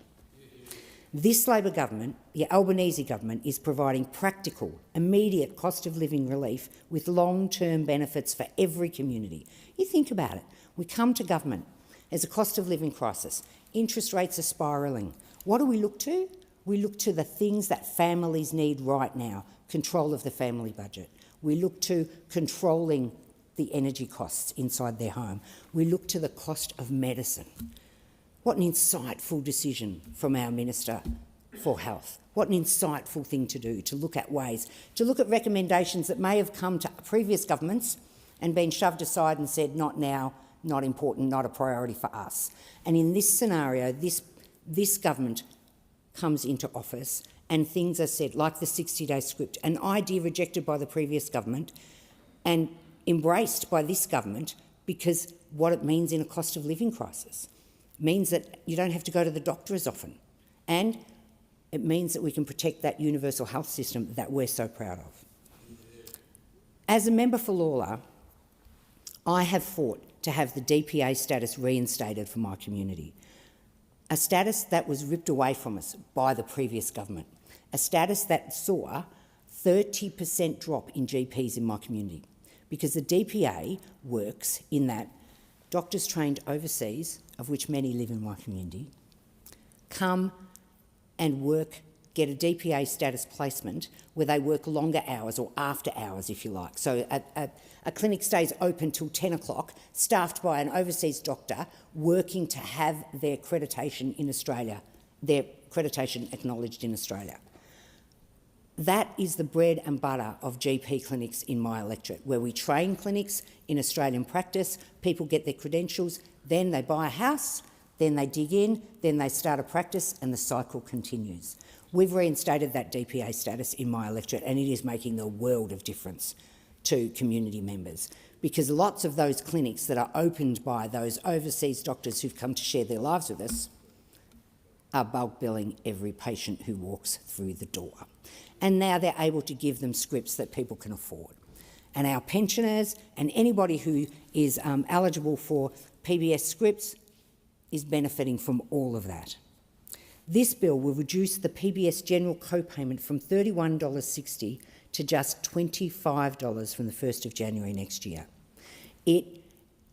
This Labor government, the Albanese government, is providing practical, immediate cost of living relief with long-term benefits for every community. You think about it. We come to government as a cost of living crisis. Interest rates are spiralling. What do we look to? We look to the things that families need right now, control of the family budget. We look to controlling the energy costs inside their home. We look to the cost of medicine. What an insightful decision from our Minister for Health. What an insightful thing to do, to look at ways, to look at recommendations that may have come to previous governments and been shoved aside and said, not now, not important, not a priority for us. And in this scenario, this government comes into office and things are said, like the 60-day script, an idea rejected by the previous government and embraced by this government because what it means in a cost of living crisis. It means that you don't have to go to the doctor as often, and it means that we can protect that universal health system that we're so proud of. As a member for Lawler, I have fought to have the DPA status reinstated for my community, a status that was ripped away from us by the previous government, a status that saw a 30% drop in GPs in my community, because the DPA works in that doctors trained overseas, of which many live in my community, come and work get a DPA status placement where they work longer hours or after hours, if you like. So a clinic stays open till 10 o'clock, staffed by an overseas doctor working to have their accreditation in Australia, their accreditation acknowledged in Australia. That is the bread and butter of GP clinics in my electorate, where we train clinics in Australian practice, people get their credentials, then they buy a house, then they dig in, then they start a practice, and the cycle continues. We've reinstated that DPA status in my electorate, and it is making the world of difference to community members, because lots of those clinics that are opened by those overseas doctors who've come to share their lives with us are bulk billing every patient who walks through the door. And now they're able to give them scripts that people can afford. And our pensioners and anybody who is eligible for PBS scripts is benefiting from all of that. This bill will reduce the PBS general co-payment from $31.60 to just $25 from the 1st of January next year. It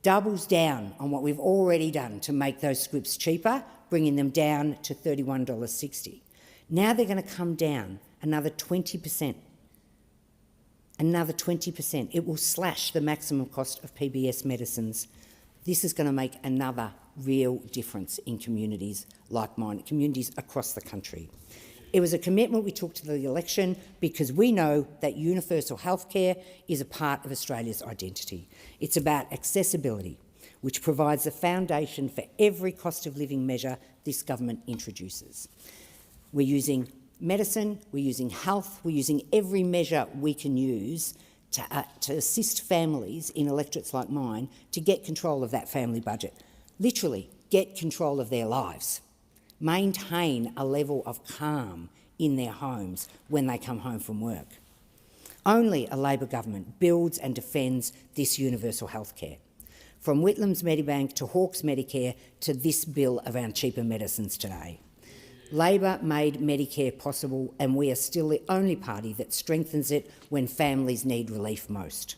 doubles down on what we've already done to make those scripts cheaper, bringing them down to $31.60. Now they're going to come down another 20%. Another 20%. It will slash the maximum cost of PBS medicines. This is going to make another real difference in communities like mine, communities across the country. It was a commitment we took to the election because we know that universal health care is a part of Australia's identity. It's about accessibility, which provides the foundation for every cost of living measure this government introduces. We're using medicine, we're using health, we're using every measure we can use to assist families in electorates like mine to get control of that family budget. Literally, get control of their lives. Maintain a level of calm in their homes when they come home from work. Only a Labor government builds and defends this universal health care. From Whitlam's Medibank to Hawke's Medicare to this bill around cheaper medicines today. Labor made Medicare possible, and we are still the only party that strengthens it when families need relief most.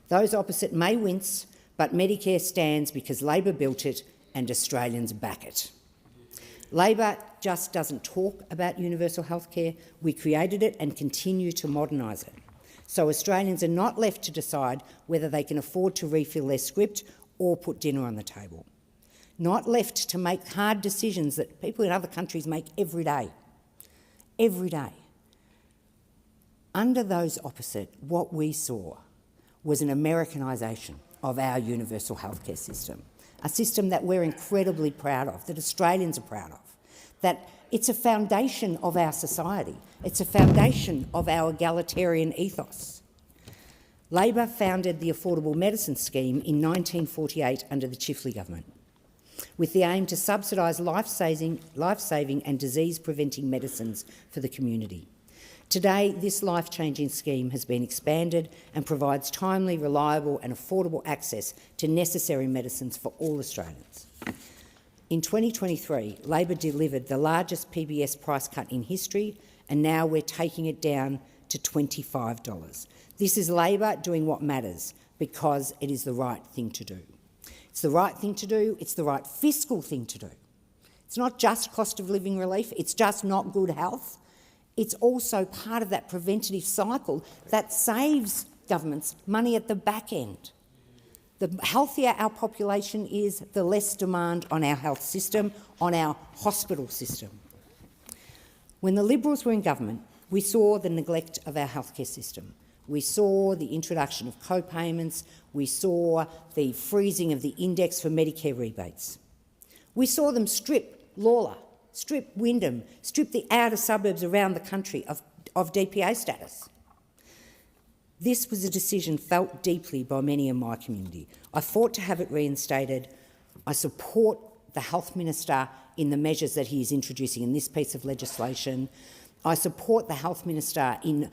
Those opposite may wince, but Medicare stands because Labor built it and Australians back it. Labor just doesn't talk about universal health care. We created it and continue to modernise it. So Australians are not left to decide whether they can afford to refill their script or put dinner on the table. Not left to make hard decisions that people in other countries make every day. Every day. Under those opposite, what we saw was an Americanisation of our universal healthcare system, a system that we're incredibly proud of, that Australians are proud of, that it's a foundation of our society. It's a foundation of our egalitarian ethos. Labor founded the Affordable Medicine Scheme in 1948 under the Chifley government, with the aim to subsidise life-saving and disease-preventing medicines for the community. Today, this life-changing scheme has been expanded and provides timely, reliable and affordable access to necessary medicines for all Australians. In 2023, Labor delivered the largest PBS price cut in history, and now we're taking it down to $25. This is Labor doing what matters because it is the right thing to do. It's the right thing to do, it's the right fiscal thing to do. It's not just cost of living relief, it's just not good health. It's also part of that preventative cycle that saves governments money at the back end. The healthier our population is, the less demand on our health system, on our hospital system. When the Liberals were in government, we saw the neglect of our healthcare system. We saw the introduction of co-payments. We saw the freezing of the index for Medicare rebates. We saw them strip Lawler, strip Wyndham, strip the outer suburbs around the country of DPA status. This was a decision felt deeply by many in my community. I fought to have it reinstated. I support the Health Minister in the measures that he is introducing in this piece of legislation. I support the Health Minister in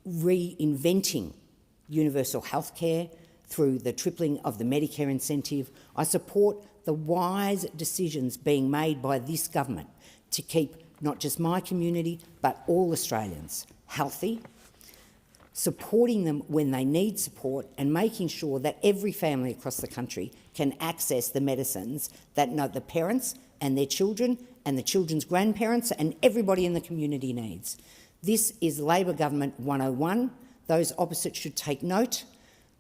reinventing universal health care through the tripling of the Medicare incentive. I support the wise decisions being made by this government to keep not just my community but all Australians healthy, supporting them when they need support and making sure that every family across the country can access the medicines that the parents and their children and the children's grandparents and everybody in the community needs. This is Labor Government 101. Those opposite should take note.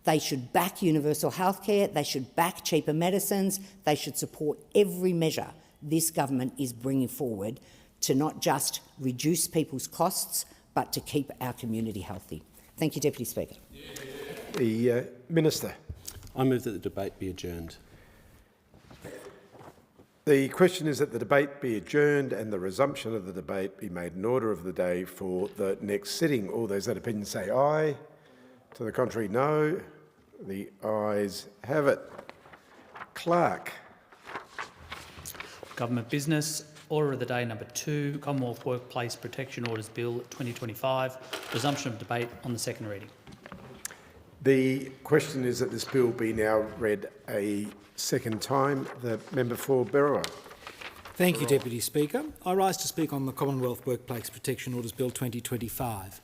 They should back universal healthcare, they should back cheaper medicines, they should support every measure this government is bringing forward to not just reduce people's costs, but to keep our community healthy. Thank you, Deputy Speaker. The Minister. I move that the debate be adjourned. The question is that the debate be adjourned and the resumption of the debate be made in order of the day for the next sitting. All those that opinion say aye. To the contrary, no. The ayes have it. Clerk. Government business. Order of the day number 2, Commonwealth Workplace Protection Orders Bill 2025. Resumption of debate on the second reading. The question is that this bill be now read a second time. The member for Berowra. Thank you, Deputy Speaker. I rise to speak on the Commonwealth Workplace Protection Orders Bill 2025.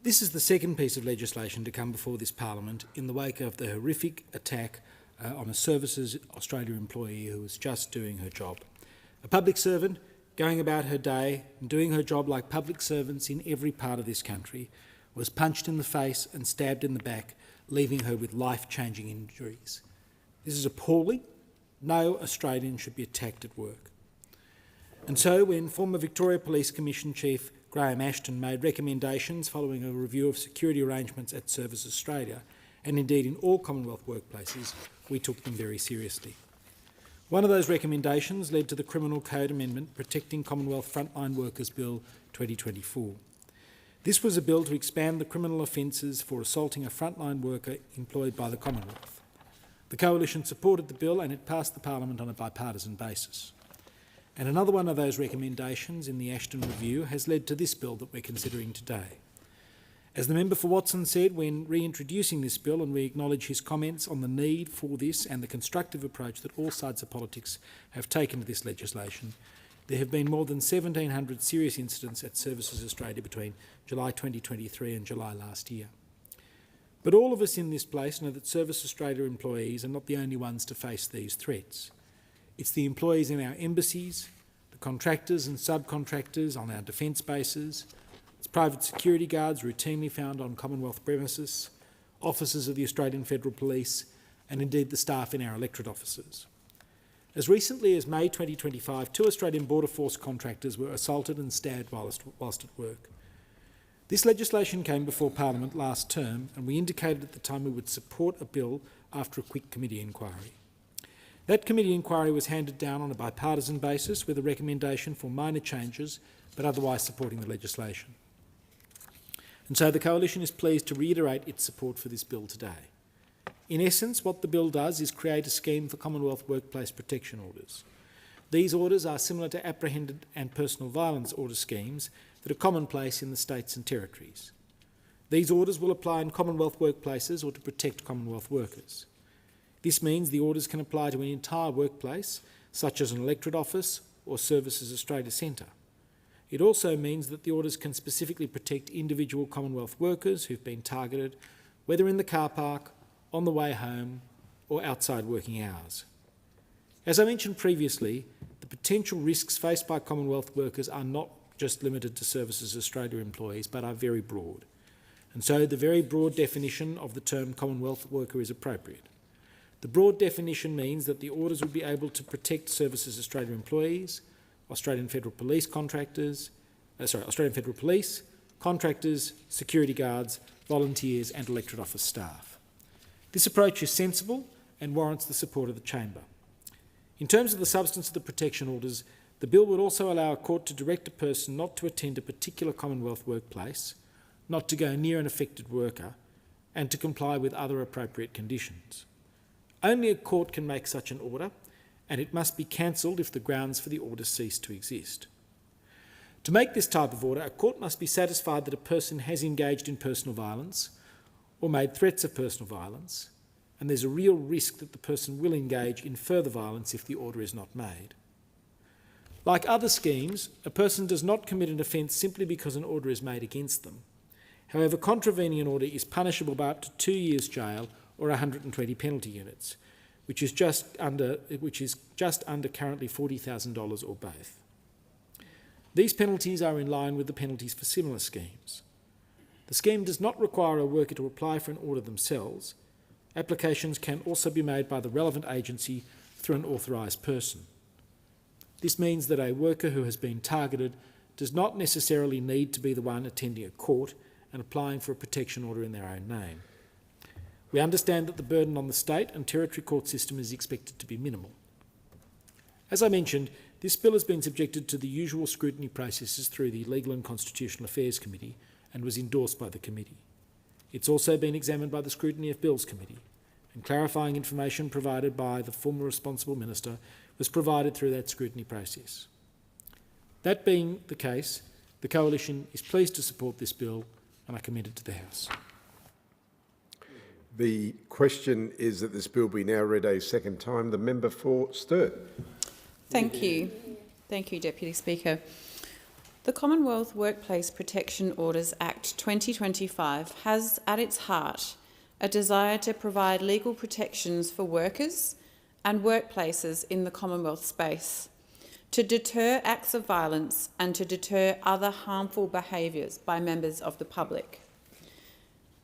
This is the second piece of legislation to come before this Parliament in the wake of the horrific attack on a Services Australia employee who was just doing her job. A public servant going about her day and doing her job like public servants in every part of this country was punched in the face and stabbed in the back, leaving her with life-changing injuries. This is appalling. No Australian should be attacked at work. And so when former Victoria Police Commission Chief Graham Ashton made recommendations following a review of security arrangements at Services Australia, and indeed in all Commonwealth workplaces, we took them very seriously. One of those recommendations led to the Criminal Code Amendment Protecting Commonwealth Frontline Workers Bill 2024. This was a bill to expand the criminal offences for assaulting a frontline worker employed by the Commonwealth. The Coalition supported the bill and it passed the Parliament on a bipartisan basis. And another one of those recommendations in the Ashton Review has led to this bill that we're considering today. As the member for Watson said when reintroducing this bill, and we acknowledge his comments on the need for this and the constructive approach that all sides of politics have taken to this legislation, there have been more than 1,700 serious incidents at Services Australia between July 2023 and July last year. But all of us in this place know that Services Australia employees are not the only ones to face these threats. It's the employees in our embassies, the contractors and subcontractors on our defence bases, it's private security guards routinely found on Commonwealth premises, officers of the Australian Federal Police, and indeed the staff in our electorate offices. As recently as May 2025, 2 Australian Border Force contractors were assaulted and stabbed whilst at work. This legislation came before Parliament last term, and we indicated at the time we would support a bill after a quick committee inquiry. That committee inquiry was handed down on a bipartisan basis with a recommendation for minor changes, but otherwise supporting the legislation. And so the Coalition is pleased to reiterate its support for this bill today. In essence, what the bill does is create a scheme for Commonwealth workplace protection orders. These orders are similar to apprehended and personal violence order schemes that are commonplace in the states and territories. These orders will apply in Commonwealth workplaces or to protect Commonwealth workers. This means the orders can apply to an entire workplace, such as an electorate office or Services Australia Centre. It also means that the orders can specifically protect individual Commonwealth workers who've been targeted, whether in the car park, on the way home, or outside working hours. As I mentioned previously, the potential risks faced by Commonwealth workers are not just limited to Services Australia employees, but are very broad. And so the very broad definition of the term Commonwealth worker is appropriate. The broad definition means that the orders would be able to protect Services Australia employees, Australian Federal Police contractors, Australian Federal Police, contractors, security guards, volunteers and electorate office staff. This approach is sensible and warrants the support of the Chamber. In terms of the substance of the protection orders, the bill would also allow a court to direct a person not to attend a particular Commonwealth workplace, not to go near an affected worker, and to comply with other appropriate conditions. Only a court can make such an order, and it must be cancelled if the grounds for the order cease to exist. To make this type of order, a court must be satisfied that a person has engaged in personal violence or made threats of personal violence, and there's a real risk that the person will engage in further violence if the order is not made. Like other schemes, a person does not commit an offence simply because an order is made against them. However, contravening an order is punishable by up to 2 years jail or 120 penalty units, which is just under currently $40,000 or both. These penalties are in line with the penalties for similar schemes. The scheme does not require a worker to apply for an order themselves. Applications can also be made by the relevant agency through an authorised person. This means that a worker who has been targeted does not necessarily need to be the one attending a court and applying for a protection order in their own name. We understand that the burden on the state and territory court system is expected to be minimal. As I mentioned, this bill has been subjected to the usual scrutiny processes through the Legal and Constitutional Affairs Committee and was endorsed by the committee. It's also been examined by the Scrutiny of Bills Committee, and clarifying information provided by the former responsible minister was provided through that scrutiny process. That being the case, the Coalition is pleased to support this bill, and I commend it to the House. The question is that this bill be now read a second time. The member for Sturt. Thank you. Thank you, Deputy Speaker. The Commonwealth Workplace Protection Orders Act 2025 has at its heart a desire to provide legal protections for workers and workplaces in the Commonwealth space, to deter acts of violence and to deter other harmful behaviours by members of the public.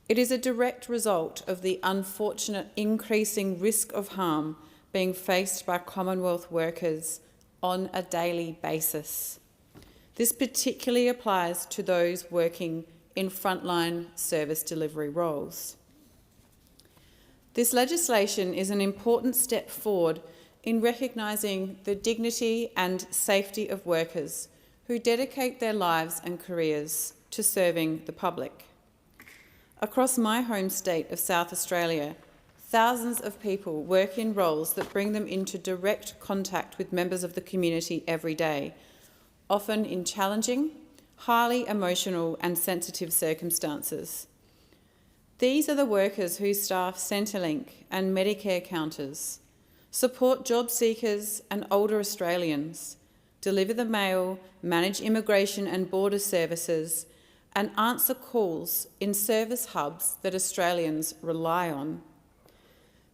It is a direct result of the unfortunate increasing risk of harm being faced by Commonwealth workers on a daily basis. This particularly applies to those working in frontline service delivery roles. This legislation is an important step forward in recognising the dignity and safety of workers who dedicate their lives and careers to serving the public. Across my home state of South Australia, thousands of people work in roles that bring them into direct contact with members of the community every day, often in challenging, highly emotional and sensitive circumstances. These are the workers who staff Centrelink and Medicare counters, support job seekers and older Australians, deliver the mail, manage immigration and border services, and answer calls in service hubs that Australians rely on.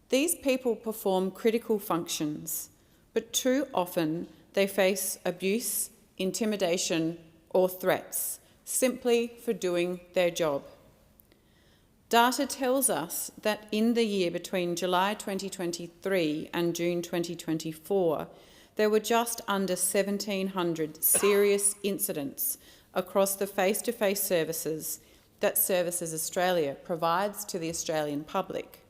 These people perform critical functions, but too often they face abuse, intimidation or threats simply for doing their job. Data tells us that in the year between July 2023 and June 2024, there were just under 1,700 serious incidents across the face-to-face services that Services Australia provides to the Australian public.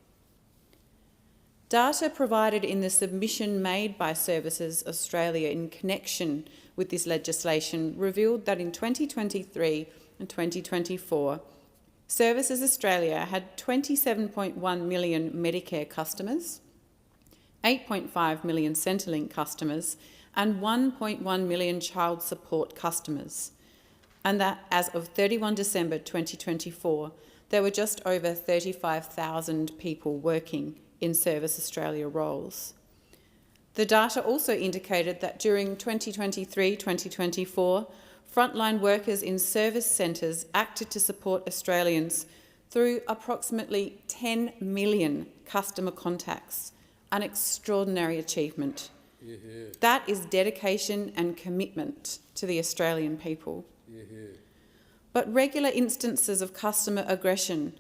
Data provided in the submission made by Services Australia in connection with this legislation revealed that in 2023 and 2024, Services Australia had 27.1 million Medicare customers, 8.5 million Centrelink customers, and 1.1 million child support customers, and that as of 31 December 2024, there were just over 35,000 people working in Service Australia roles. The data also indicated that during 2023-2024, frontline workers in service centres acted to support Australians through approximately 10 million customer contacts, an extraordinary achievement. That is dedication and commitment to the Australian people. But regular instances of customer aggression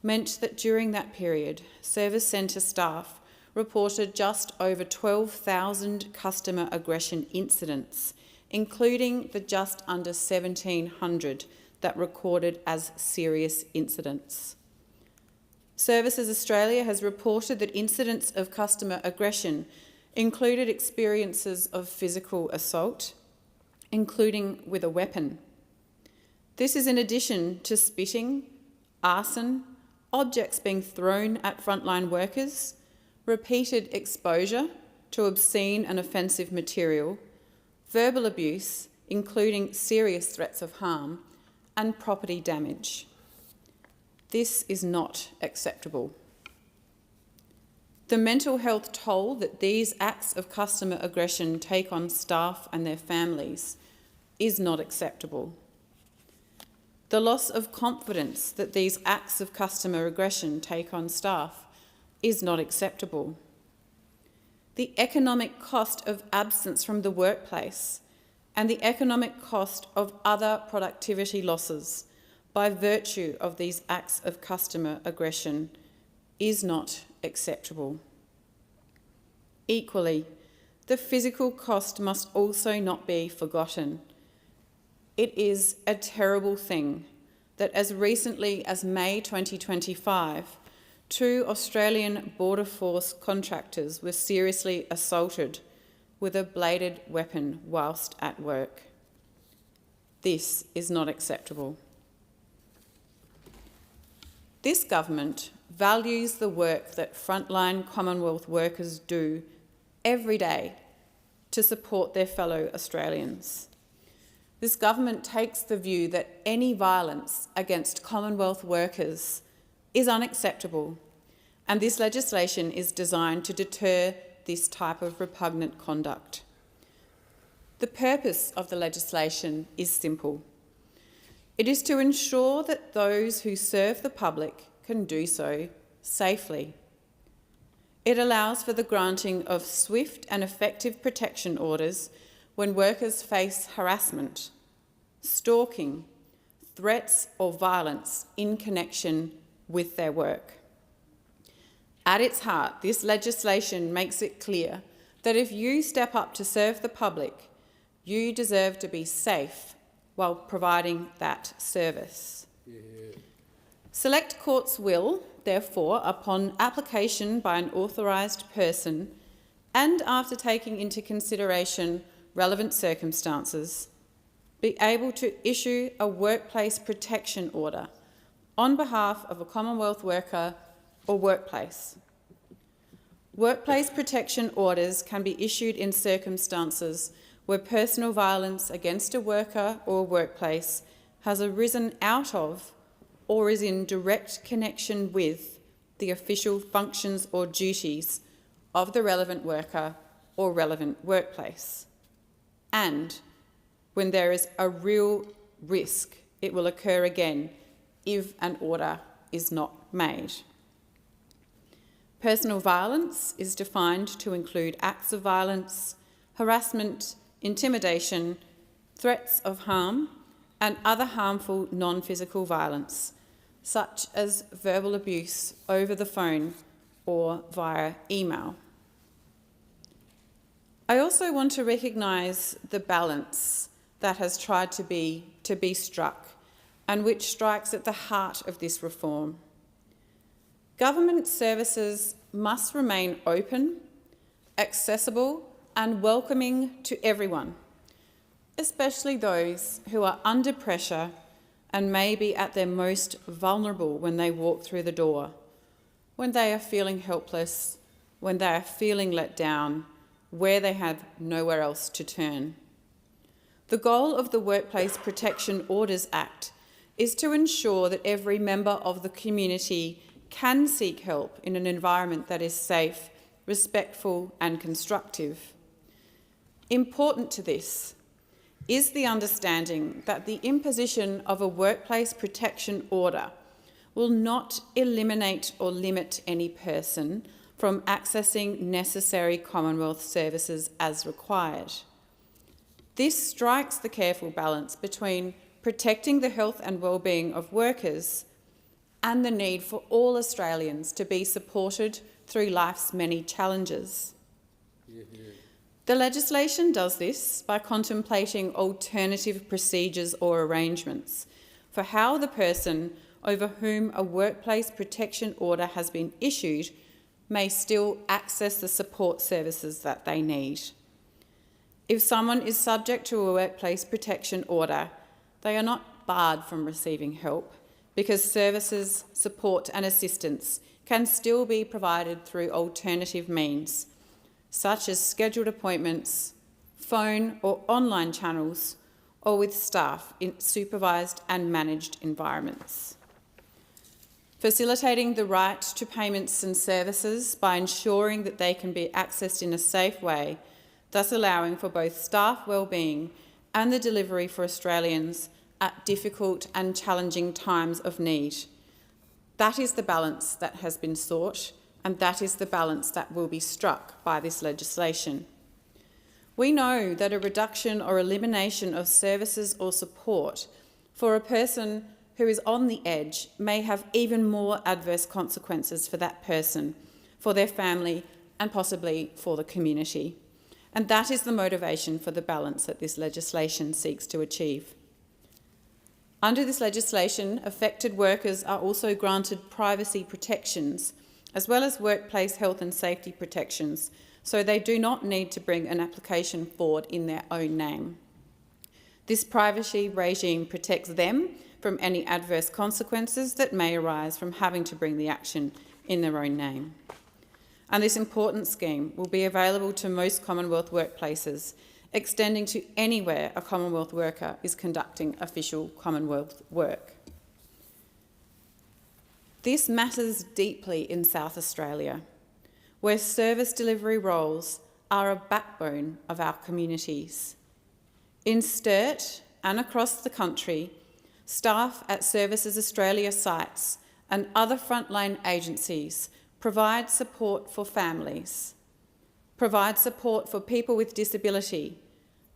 meant that during that period, service centre staff reported just over 12,000 customer aggression incidents, including the just under 1,700 that recorded as serious incidents. Services Australia has reported that incidents of customer aggression included experiences of physical assault, including with a weapon. This is in addition to spitting, arson, objects being thrown at frontline workers, repeated exposure to obscene and offensive material, verbal abuse, including serious threats of harm, and property damage. This is not acceptable. The mental health toll that these acts of customer aggression take on staff and their families is not acceptable. The loss of confidence that these acts of customer aggression take on staff is not acceptable. The economic cost of absence from the workplace and the economic cost of other productivity losses by virtue of these acts of customer aggression is not acceptable. Equally, the physical cost must also not be forgotten. It is a terrible thing that as recently as May 2025, 2 Australian Border Force contractors were seriously assaulted with a bladed weapon whilst at work. This is not acceptable. This government values the work that frontline Commonwealth workers do every day to support their fellow Australians. This government takes the view that any violence against Commonwealth workers is unacceptable, and this legislation is designed to deter this type of repugnant conduct. The purpose of the legislation is simple. It is to ensure that those who serve the public can do so safely. It allows for the granting of swift and effective protection orders when workers face harassment, stalking, threats or violence in connection with their work. At its heart, this legislation makes it clear that if you step up to serve the public, you deserve to be safe while providing that service. Yeah. Select courts will, therefore, upon application by an authorised person and after taking into consideration relevant circumstances, be able to issue a workplace protection order on behalf of a Commonwealth worker or workplace. Workplace protection orders can be issued in circumstances where personal violence against a worker or workplace has arisen out of or is in direct connection with the official functions or duties of the relevant worker or relevant workplace, and when there is a real risk it will occur again if an order is not made. Personal violence is defined to include acts of violence, harassment, intimidation, threats of harm, and other harmful non-physical violence, such as verbal abuse over the phone or via email. I also want to recognise the balance that has tried to be struck and which strikes at the heart of this reform. Government services must remain open, accessible and welcoming to everyone, especially those who are under pressure and may be at their most vulnerable when they walk through the door, when they are feeling helpless, when they are feeling let down, where they have nowhere else to turn. The goal of the Workplace Protection Orders Act is to ensure that every member of the community can seek help in an environment that is safe, respectful and constructive. Important to this is the understanding that the imposition of a workplace protection order will not eliminate or limit any person from accessing necessary Commonwealth services as required. This strikes the careful balance between protecting the health and well-being of workers and the need for all Australians to be supported through life's many challenges. The legislation does this by contemplating alternative procedures or arrangements for how the person over whom a workplace protection order has been issued may still access the support services that they need. If someone is subject to a workplace protection order, they are not barred from receiving help because services, support and assistance can still be provided through alternative means, such as scheduled appointments, phone or online channels, or with staff in supervised and managed environments. Facilitating the right to payments and services by ensuring that they can be accessed in a safe way, thus allowing for both staff wellbeing and the delivery for Australians at difficult and challenging times of need. That is the balance that has been sought, and that is the balance that will be struck by this legislation. We know that a reduction or elimination of services or support for a person who is on the edge may have even more adverse consequences for that person, for their family, and possibly for the community. And that is the motivation for the balance that this legislation seeks to achieve. Under this legislation, affected workers are also granted privacy protections, as well as workplace health and safety protections, so they do not need to bring an application forward in their own name. This privacy regime protects them from any adverse consequences that may arise from having to bring the action in their own name. And this important scheme will be available to most Commonwealth workplaces, extending to anywhere a Commonwealth worker is conducting official Commonwealth work. This matters deeply in South Australia, where service delivery roles are a backbone of our communities. In Sturt and across the country, staff at Services Australia sites and other frontline agencies provide support for families, provide support for people with disability,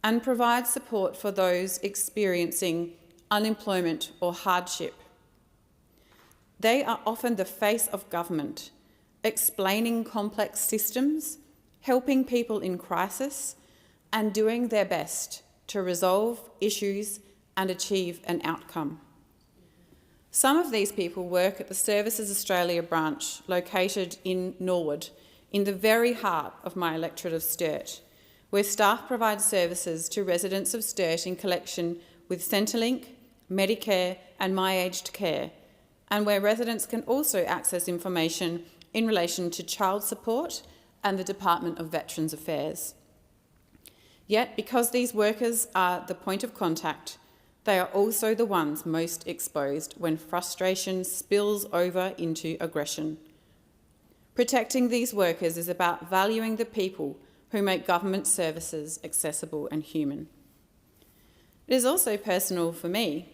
and provide support for those experiencing unemployment or hardship. They are often the face of government, explaining complex systems, helping people in crisis, and doing their best to resolve issues and achieve an outcome. Some of these people work at the Services Australia branch located in Norwood, in the very heart of my electorate of Sturt, where staff provide services to residents of Sturt in collection with Centrelink, Medicare and My Aged Care, and where residents can also access information in relation to child support and the Department of Veterans Affairs. Yet, because these workers are the point of contact, they are also the ones most exposed when frustration spills over into aggression. Protecting these workers is about valuing the people who make government services accessible and human. It is also personal for me.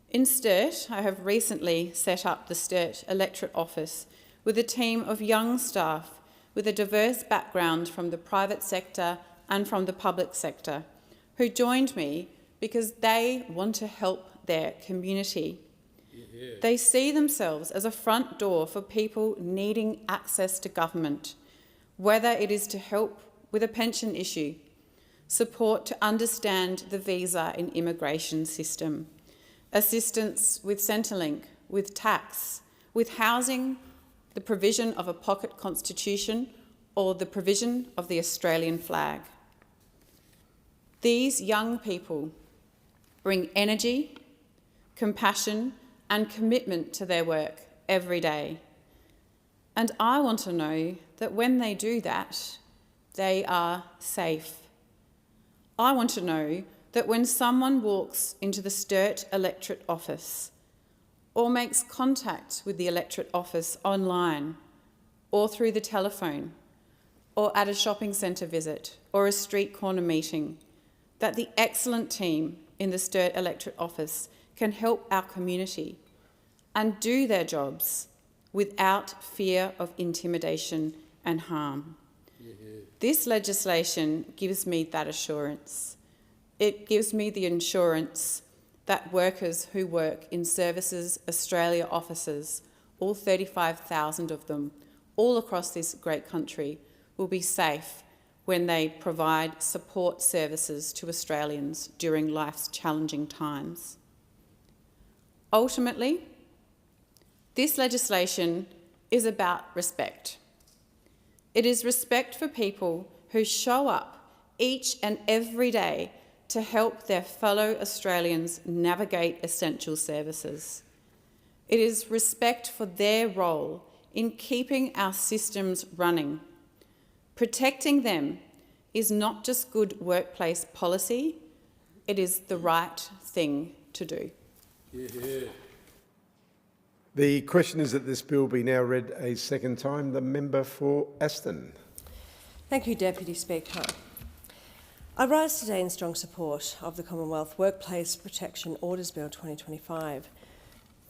In Sturt, I have recently set up the Sturt Electorate Office with a team of young staff with a diverse background from the private sector and from the public sector, who joined me because they want to help their community. Yeah. They see themselves as a front door for people needing access to government, whether it is to help with a pension issue, support to understand the visa and immigration system, assistance with Centrelink, with tax, with housing, the provision of a pocket constitution, or the provision of the Australian flag. These young people bring energy, compassion and commitment to their work every day. And I want to know that when they do that, they are safe. I want to know that when someone walks into the Sturt Electorate Office or makes contact with the Electorate Office online or through the telephone or at a shopping centre visit or a street corner meeting, that the excellent team in the Sturt Electorate Office can help our community and do their jobs without fear of intimidation and harm. Yeah. This legislation gives me that assurance. It gives me the assurance that workers who work in Services Australia offices, all 35,000 of them, all across this great country, will be safe when they provide support services to Australians during life's challenging times. Ultimately, this legislation is about respect. It is respect for people who show up each and every day to help their fellow Australians navigate essential services. It is respect for their role in keeping our systems running. Protecting them is not just good workplace policy, it is the right thing to do. Yeah. The question is that this bill be now read a second time. The member for Aston. Thank you, Deputy Speaker. I rise today in strong support of the Commonwealth Workplace Protection Orders Bill 2025.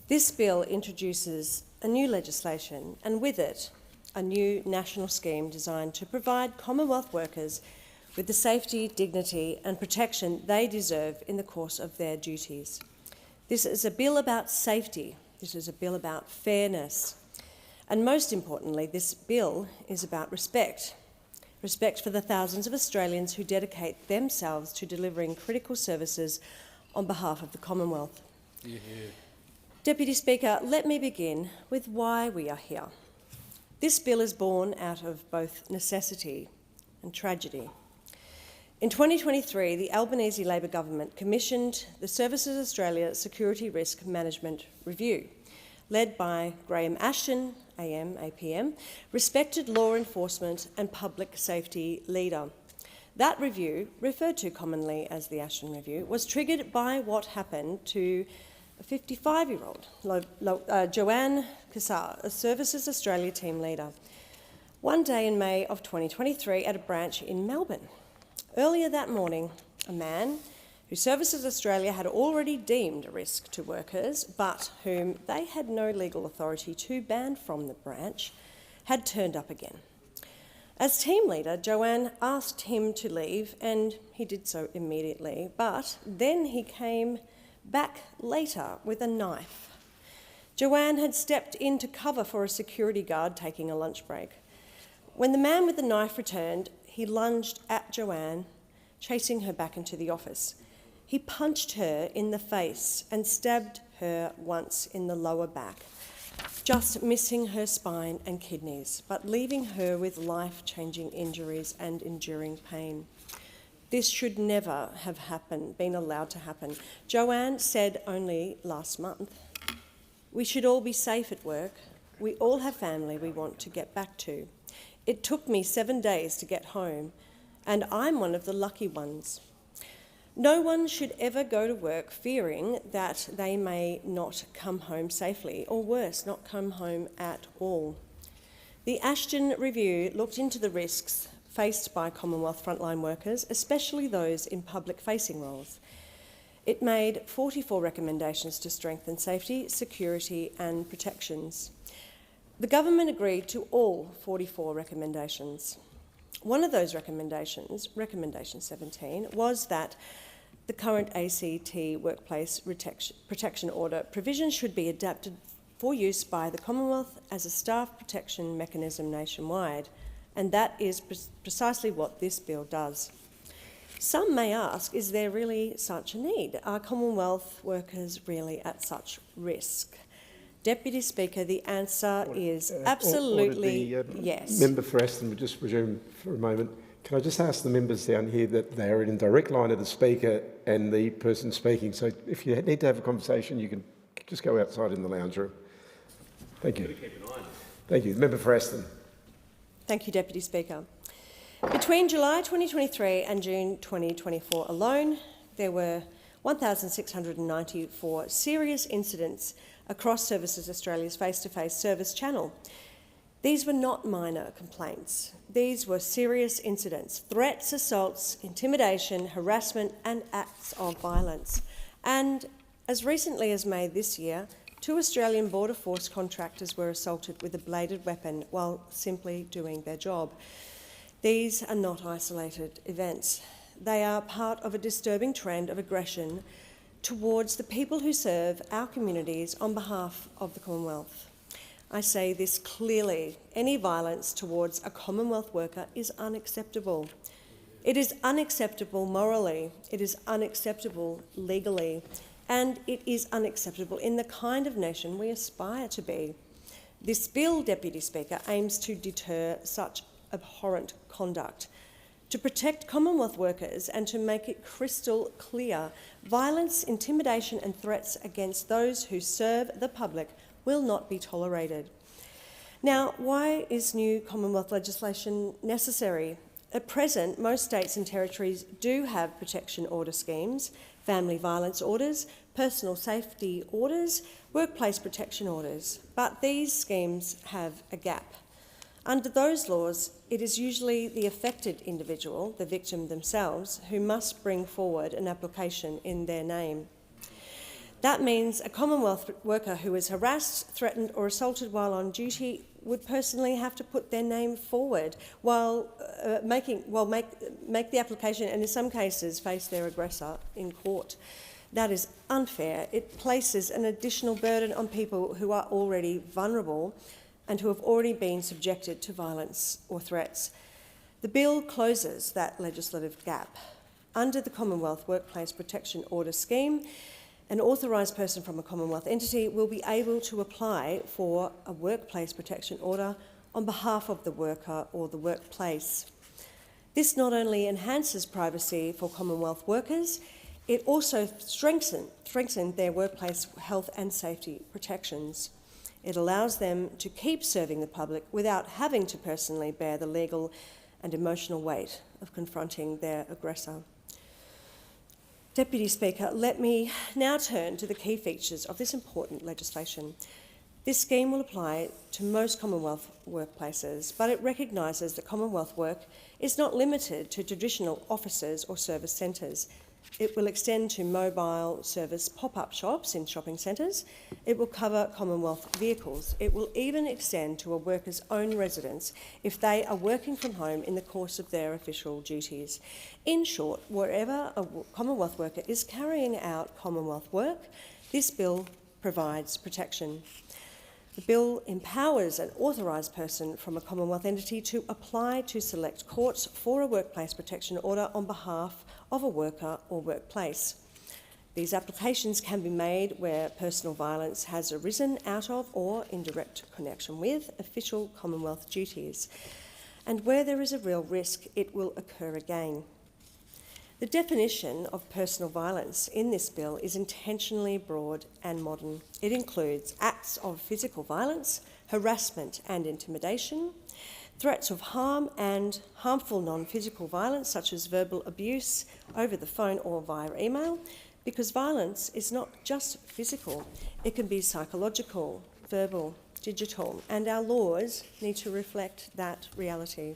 This bill introduces a new legislation and with it a new national scheme designed to provide Commonwealth workers with the safety, dignity and protection they deserve in the course of their duties. This is a bill about safety. This is a bill about fairness. And most importantly, this bill is about respect. Respect for the thousands of Australians who dedicate themselves to delivering critical services on behalf of the Commonwealth. Yeah. Deputy Speaker, let me begin with why we are here. This bill is born out of both necessity and tragedy. In 2023, the Albanese Labor government commissioned the Services Australia Security Risk Management Review, led by Graham Ashton, AM, APM, respected law enforcement and public safety leader. That review, referred to commonly as the Ashton Review, was triggered by what happened to a 55-year-old, Joanne Cassar, a Services Australia team leader, one day in May of 2023 at a branch in Melbourne. Earlier that morning, a man who Services Australia had already deemed a risk to workers, but whom they had no legal authority to ban from the branch, had turned up again. As team leader, Joanne asked him to leave, and he did so immediately, but then he came back later with a knife. Joanne had stepped in to cover for a security guard taking a lunch break. When the man with the knife returned, he lunged at Joanne, chasing her back into the office. He punched her in the face and stabbed her once in the lower back, just missing her spine and kidneys, but leaving her with life-changing injuries and enduring pain. This should never have been allowed to happen. Joanne said only last month, "We should all be safe at work. We all have family we want to get back to. It took me 7 days to get home, and I'm one of the lucky ones." No one should ever go to work fearing that they may not come home safely, or worse, not come home at all. The Ashton Review looked into the risks faced by Commonwealth frontline workers, especially those in public-facing roles. It made 44 recommendations to strengthen safety, security and protections. The government agreed to all 44 recommendations. One of those recommendations, Recommendation 17, was that the current ACT Workplace Protection Order provision should be adapted for use by the Commonwealth as a staff protection mechanism nationwide, and that is precisely what this bill does. Some may ask, is there really such a need? Are Commonwealth workers really at such risk? Deputy Speaker, the answer is absolutely yes. Member for Aston would just resume for a moment. Can I just ask the members down here that they are in direct line of the Speaker and the person speaking, so if you need to have a conversation, you can just go outside in the lounge room. Thank you. Thank you. Member for Aston. Thank you, Deputy Speaker. Between July 2023 and June 2024 alone, there were 1,694 serious incidents across Services Australia's face-to-face service channel. These were not minor complaints. These were serious incidents, threats, assaults, intimidation, harassment and acts of violence. And as recently as May this year, 2 Australian Border Force contractors were assaulted with a bladed weapon while simply doing their job. These are not isolated events. They are part of a disturbing trend of aggression towards the people who serve our communities on behalf of the Commonwealth. I say this clearly. Any violence towards a Commonwealth worker is unacceptable. It is unacceptable morally, it is unacceptable legally, and it is unacceptable in the kind of nation we aspire to be. This bill, Deputy Speaker, aims to deter such abhorrent conduct, to protect Commonwealth workers and to make it crystal clear violence, intimidation and threats against those who serve the public will not be tolerated. Now, why is new Commonwealth legislation necessary? At present, most states and territories do have protection order schemes, family violence orders, personal safety orders, workplace protection orders, but these schemes have a gap. Under those laws, it is usually the affected individual, the victim themselves, who must bring forward an application in their name. That means a Commonwealth worker who is harassed, threatened or assaulted while on duty would personally have to put their name forward while make the application, and in some cases face their aggressor in court. That is unfair. It places an additional burden on people who are already vulnerable and who have already been subjected to violence or threats. The bill closes that legislative gap. Under the Commonwealth Workplace Protection Order scheme, an authorised person from a Commonwealth entity will be able to apply for a workplace protection order on behalf of the worker or the workplace. This not only enhances privacy for Commonwealth workers, it also strengthens their workplace health and safety protections. It allows them to keep serving the public without having to personally bear the legal and emotional weight of confronting their aggressor. Deputy Speaker, let me now turn to the key features of this important legislation. This scheme will apply to most Commonwealth workplaces, but it recognises that Commonwealth work is not limited to traditional offices or service centres. It will extend to mobile service pop-up shops in shopping centres. It will cover Commonwealth vehicles. It will even extend to a worker's own residence if they are working from home in the course of their official duties. In short, wherever a Commonwealth worker is carrying out Commonwealth work, this bill provides protection. The bill empowers an authorised person from a Commonwealth entity to apply to select courts for a workplace protection order on behalf of a worker or workplace. These applications can be made where personal violence has arisen out of or in direct connection with official Commonwealth duties, and where there is a real risk it will occur again. The definition of personal violence in this bill is intentionally broad and modern. It includes acts of physical violence, harassment and intimidation, threats of harm and harmful non-physical violence such as verbal abuse over the phone or via email, because violence is not just physical, it can be psychological, verbal, digital, and our laws need to reflect that reality.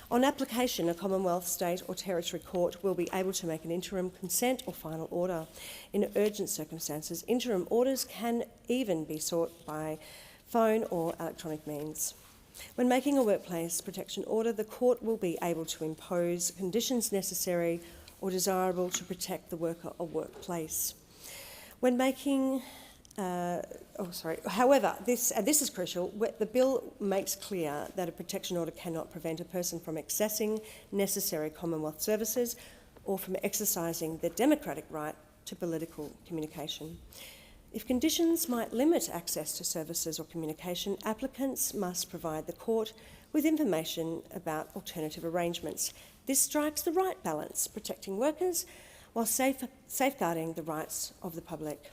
On application, a Commonwealth, state or territory court will be able to make an interim consent or final order. In urgent circumstances, interim orders can even be sought by phone or electronic means. When making a workplace protection order, the court will be able to impose conditions necessary or desirable to protect the worker or workplace. When making However, this is crucial, the bill makes clear that a protection order cannot prevent a person from accessing necessary Commonwealth services or from exercising their democratic right to political communication. If conditions might limit access to services or communication, applicants must provide the court with information about alternative arrangements. This strikes the right balance, protecting workers while safeguarding the rights of the public.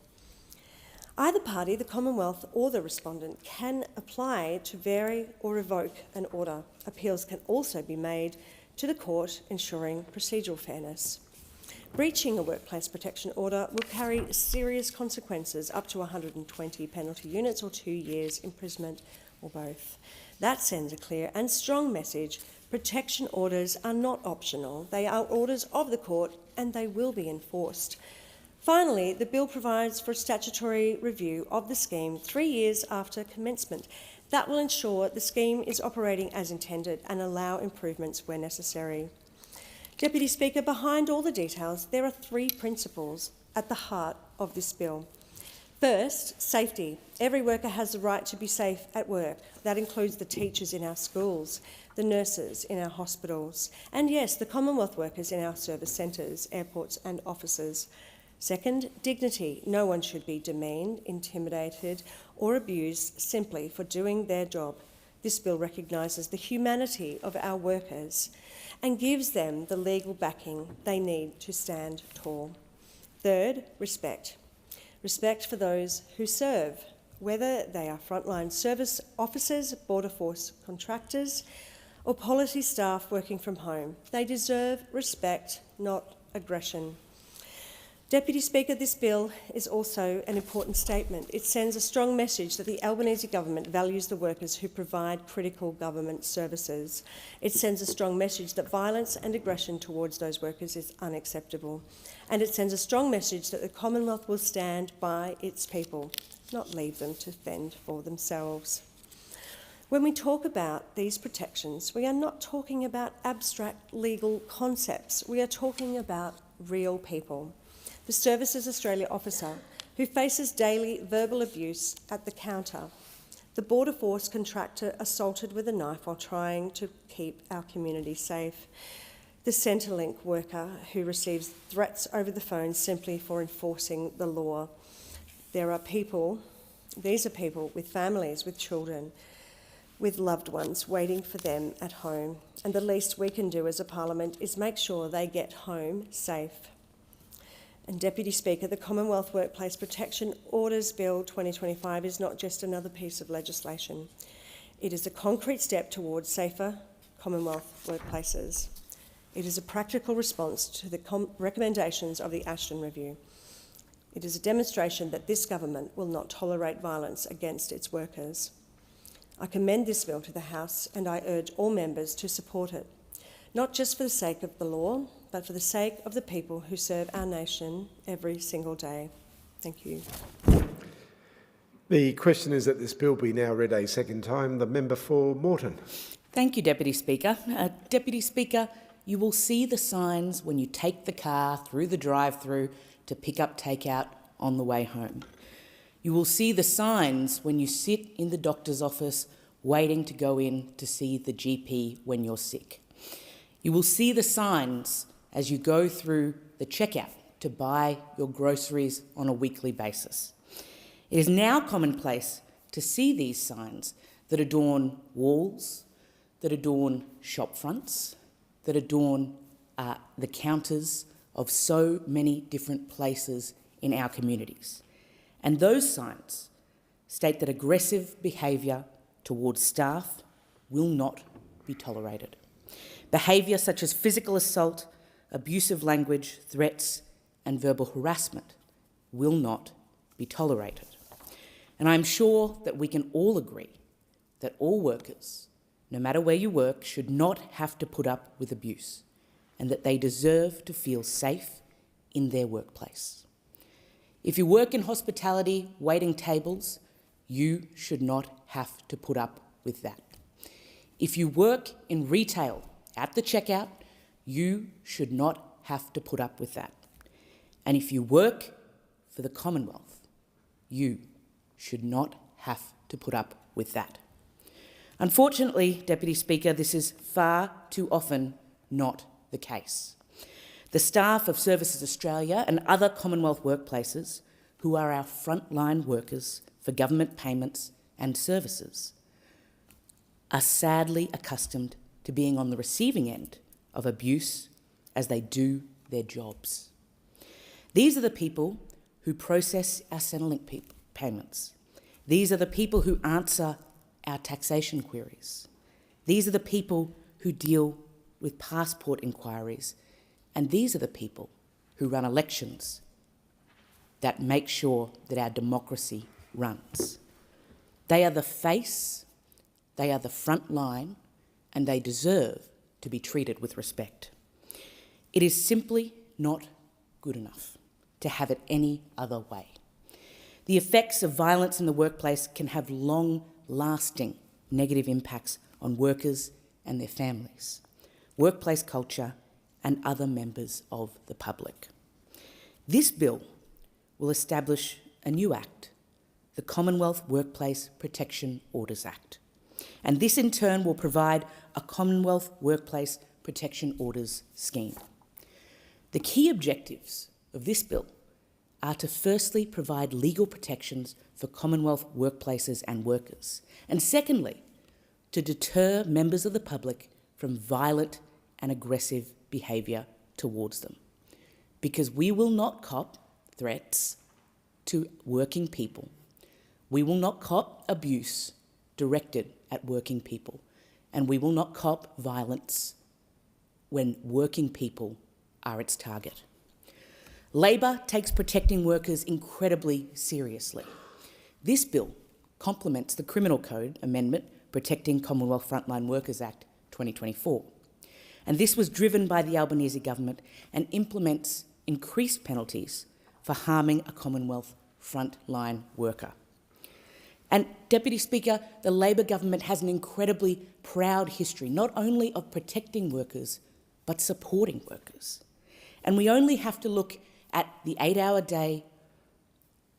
Either party, the Commonwealth or the respondent, can apply to vary or revoke an order. Appeals can also be made to the court, ensuring procedural fairness. Breaching a workplace protection order will carry serious consequences, up to 120 penalty units or 2 years imprisonment or both. That sends a clear and strong message. Protection orders are not optional. They are orders of the court and they will be enforced. Finally, the bill provides for a statutory review of the scheme 3 years after commencement. That will ensure the scheme is operating as intended and allow improvements where necessary. Deputy Speaker, behind all the details, there are 3 principles at the heart of this bill. First, safety. Every worker has the right to be safe at work. That includes the teachers in our schools, the nurses in our hospitals, and yes, the Commonwealth workers in our service centres, airports and offices. Second, dignity. No one should be demeaned, intimidated or abused simply for doing their job. This bill recognises the humanity of our workers and gives them the legal backing they need to stand tall. Third, respect. Respect for those who serve, whether they are frontline service officers, border force contractors or policy staff working from home. They deserve respect, not aggression. Deputy Speaker, this bill is also an important statement. It sends a strong message that the Albanese government values the workers who provide critical government services. It sends a strong message that violence and aggression towards those workers is unacceptable. And it sends a strong message that the Commonwealth will stand by its people, not leave them to fend for themselves. When we talk about these protections, we are not talking about abstract legal concepts. We are talking about real people. The Services Australia officer who faces daily verbal abuse at the counter, the Border Force contractor assaulted with a knife while trying to keep our community safe, the Centrelink worker who receives threats over the phone simply for enforcing the law. These are people with families, with children, with loved ones waiting for them at home, and the least we can do as a parliament is make sure they get home safe. And Deputy Speaker, the Commonwealth Workplace Protection Orders Bill 2025 is not just another piece of legislation. It is a concrete step towards safer Commonwealth workplaces. It is a practical response to the recommendations of the Ashton Review. It is a demonstration that this government will not tolerate violence against its workers. I commend this bill to the House and I urge all members to support it, not just for the sake of the law, but for the sake of the people who serve our nation every single day. Thank you. The question is that this bill be now read a second time. The member for Moreton. Thank you, Deputy Speaker. Deputy Speaker, you will see the signs when you take the car through the drive-through to pick up takeout on the way home. You will see the signs when you sit in the doctor's office waiting to go in to see the GP when you're sick. You will see the signs as you go through the checkout to buy your groceries on a weekly basis. It is now commonplace to see these signs that adorn walls, that adorn shop fronts, that adorn the counters of so many different places in our communities. And those signs state that aggressive behaviour towards staff will not be tolerated. Behaviour such as physical assault, abusive language, threats and verbal harassment will not be tolerated. And I'm sure that we can all agree that all workers, no matter where you work, should not have to put up with abuse and that they deserve to feel safe in their workplace. If you work in hospitality, waiting tables, you should not have to put up with that. If you work in retail at the checkout, you should not have to put up with that. And if you work for the Commonwealth, you should not have to put up with that. Unfortunately, Deputy Speaker, this is far too often not the case. The staff of Services Australia and other Commonwealth workplaces, who are our frontline workers for government payments and services, are sadly accustomed to being on the receiving end of abuse as they do their jobs. These are the people who process our Centrelink payments. These are the people who answer our taxation queries. These are the people who deal with passport inquiries. And these are the people who run elections that make sure that our democracy runs. They are the face, they are the front line, and they deserve to be treated with respect. It is simply not good enough to have it any other way. The effects of violence in the workplace can have long-lasting negative impacts on workers and their families, workplace culture, and other members of the public. This bill will establish a new act, the Commonwealth Workplace Protection Orders Act, and this in turn will provide a Commonwealth Workplace Protection Orders scheme. The key objectives of this bill are to firstly provide legal protections for Commonwealth workplaces and workers, and secondly, to deter members of the public from violent and aggressive behaviour towards them. Because we will not cop threats to working people. We will not cop abuse directed at working people. And we will not cop violence when working people are its target. Labor takes protecting workers incredibly seriously. This bill complements the Criminal Code Amendment Protecting Commonwealth Frontline Workers Act 2024. And this was driven by the Albanese government and implements increased penalties for harming a Commonwealth frontline worker. And, Deputy Speaker, the Labor government has an incredibly proud history, not only of protecting workers, but supporting workers. And we only have to look at the 8-hour day,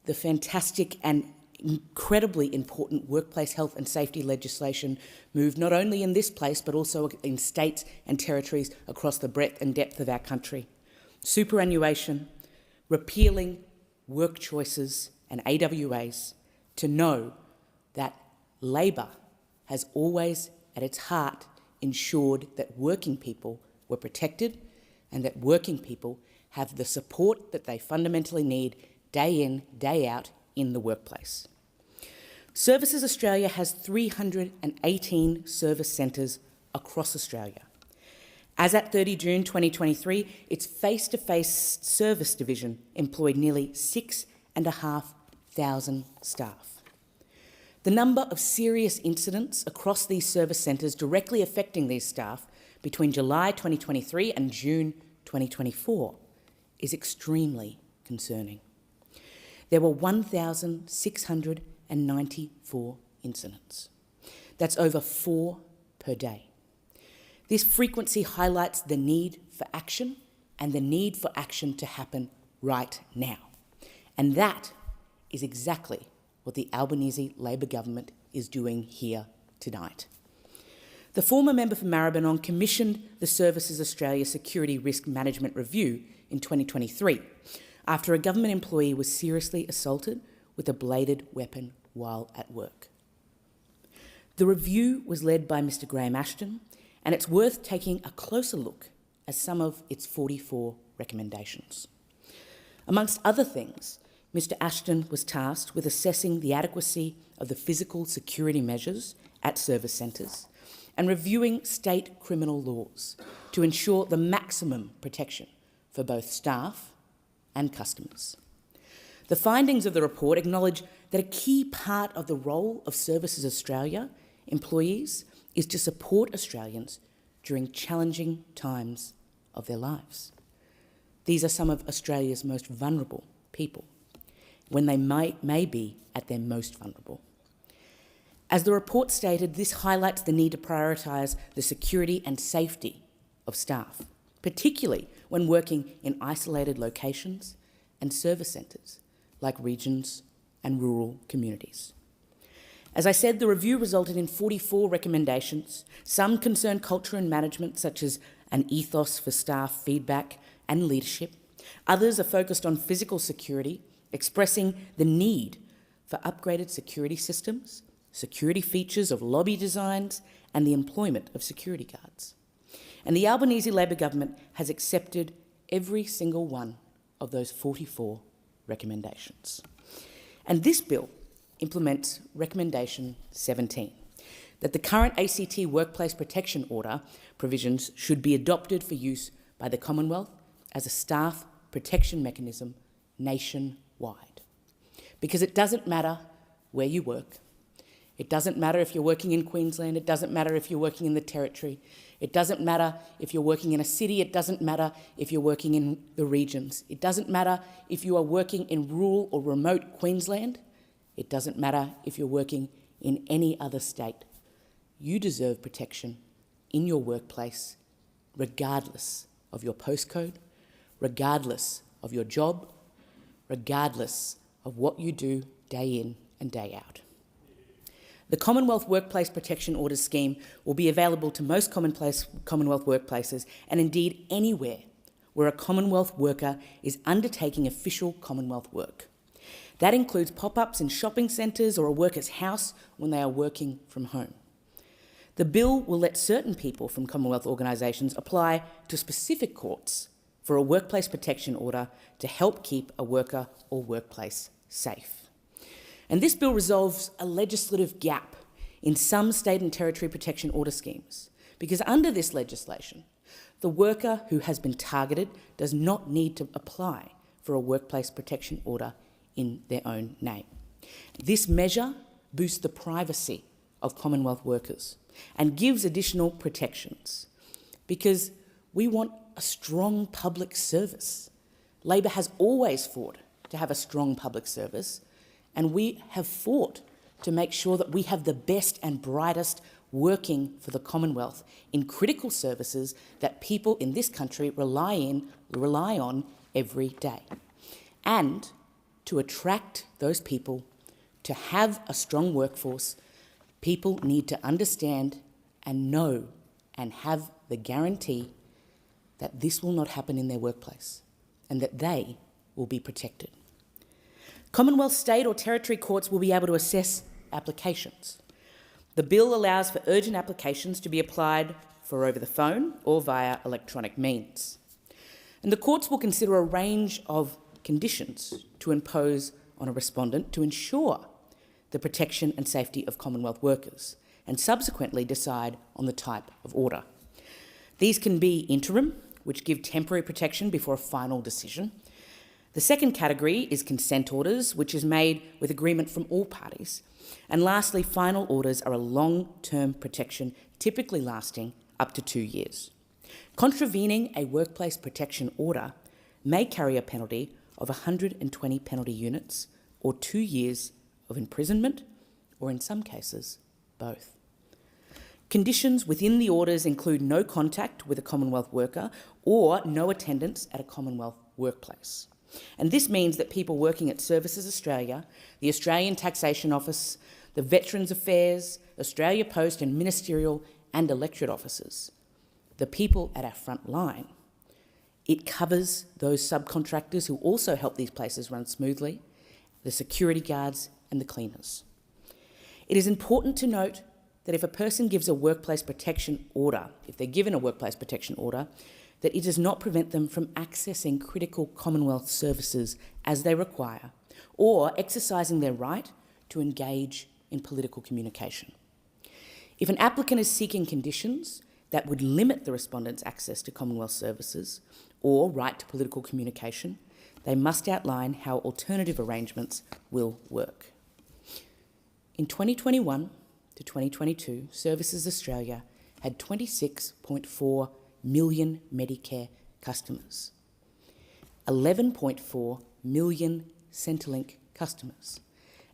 the fantastic and incredibly important workplace health and safety legislation moved not only in this place but also in states and territories across the breadth and depth of our country. Superannuation, repealing work choices and AWAs, to know that Labor has always at its heart ensured that working people were protected and that working people have the support that they fundamentally need day in, day out in the workplace. Services Australia has 318 service centres across Australia. As at 30 June 2023, its face-to-face service division employed nearly 6,500 staff. The number of serious incidents across these service centres directly affecting these staff between July 2023 and June 2024 is extremely concerning. There were 1,694 incidents. That's over 4 per day. This frequency highlights the need for action and the need for action to happen right now. And that is exactly what the Albanese Labor government is doing here tonight. The former member for Maribyrnong commissioned the Services Australia Security Risk Management Review in 2023 after a government employee was seriously assaulted with a bladed weapon while at work. The review was led by Mr Graham Ashton, and it's worth taking a closer look at some of its 44 recommendations. Amongst other things, Mr Ashton was tasked with assessing the adequacy of the physical security measures at service centres and reviewing state criminal laws to ensure the maximum protection for both staff and customers. The findings of the report acknowledge that a key part of the role of Services Australia employees is to support Australians during challenging times of their lives. These are some of Australia's most vulnerable people, when they may be at their most vulnerable. As the report stated, this highlights the need to prioritise the security and safety of staff, particularly when working in isolated locations and service centres like regions and rural communities. As I said, the review resulted in 44 recommendations. Some concern culture and management, such as an ethos for staff feedback and leadership. Others are focused on physical security, expressing the need for upgraded security systems, security features of lobby designs, and the employment of security guards. And the Albanese Labor government has accepted every single one of those 44 recommendations. And this bill implements Recommendation 17, that the current ACT Workplace Protection Order provisions should be adopted for use by the Commonwealth as a staff protection mechanism nationwide. Because it doesn't matter where you work. It doesn't matter if you're working in Queensland. It doesn't matter if you're working in the Territory. It doesn't matter if you're working in a city. It doesn't matter if you're working in the regions. It doesn't matter if you are working in rural or remote Queensland. It doesn't matter if you're working in any other state. You deserve protection in your workplace, regardless of your postcode, regardless of your job, regardless of what you do day in and day out. The Commonwealth Workplace Protection Orders scheme will be available to most Commonwealth workplaces and indeed anywhere where a Commonwealth worker is undertaking official Commonwealth work. That includes pop-ups in shopping centres or a worker's house when they are working from home. The bill will let certain people from Commonwealth organisations apply to specific courts for a workplace protection order to help keep a worker or workplace safe. And this bill resolves a legislative gap in some state and territory protection order schemes, because under this legislation, the worker who has been targeted does not need to apply for a workplace protection order in their own name. This measure boosts the privacy of Commonwealth workers and gives additional protections, because we want a strong public service. Labor has always fought to have a strong public service, and we have fought to make sure that we have the best and brightest working for the Commonwealth in critical services that people in this country rely on every day. And to attract those people, to have a strong workforce, people need to understand and know and have the guarantee that this will not happen in their workplace and that they will be protected. Commonwealth, state or territory courts will be able to assess applications. The bill allows for urgent applications to be applied for over the phone or via electronic means. And the courts will consider a range of conditions to impose on a respondent to ensure the protection and safety of Commonwealth workers, and subsequently decide on the type of order. These can be interim, which give temporary protection before a final decision. The second category is consent orders, which is made with agreement from all parties. And lastly, final orders are a long-term protection, typically lasting up to 2 years. Contravening a workplace protection order may carry a penalty of 120 penalty units or 2 years of imprisonment, or in some cases, both. Conditions within the orders include no contact with a Commonwealth worker or no attendance at a Commonwealth workplace. And this means that people working at Services Australia, the Australian Taxation Office, the Veterans Affairs, Australia Post and ministerial and electorate offices, the people at our front line, it covers those subcontractors who also help these places run smoothly, the security guards and the cleaners. It is important to note that if a person gives a workplace protection order, if they're given a workplace protection order, that it does not prevent them from accessing critical Commonwealth services as they require, or exercising their right to engage in political communication. If an applicant is seeking conditions that would limit the respondent's access to Commonwealth services or right to political communication, they must outline how alternative arrangements will work. In 2021 to 2022, Services Australia had 26.4 million Medicare customers, 11.4 million Centrelink customers,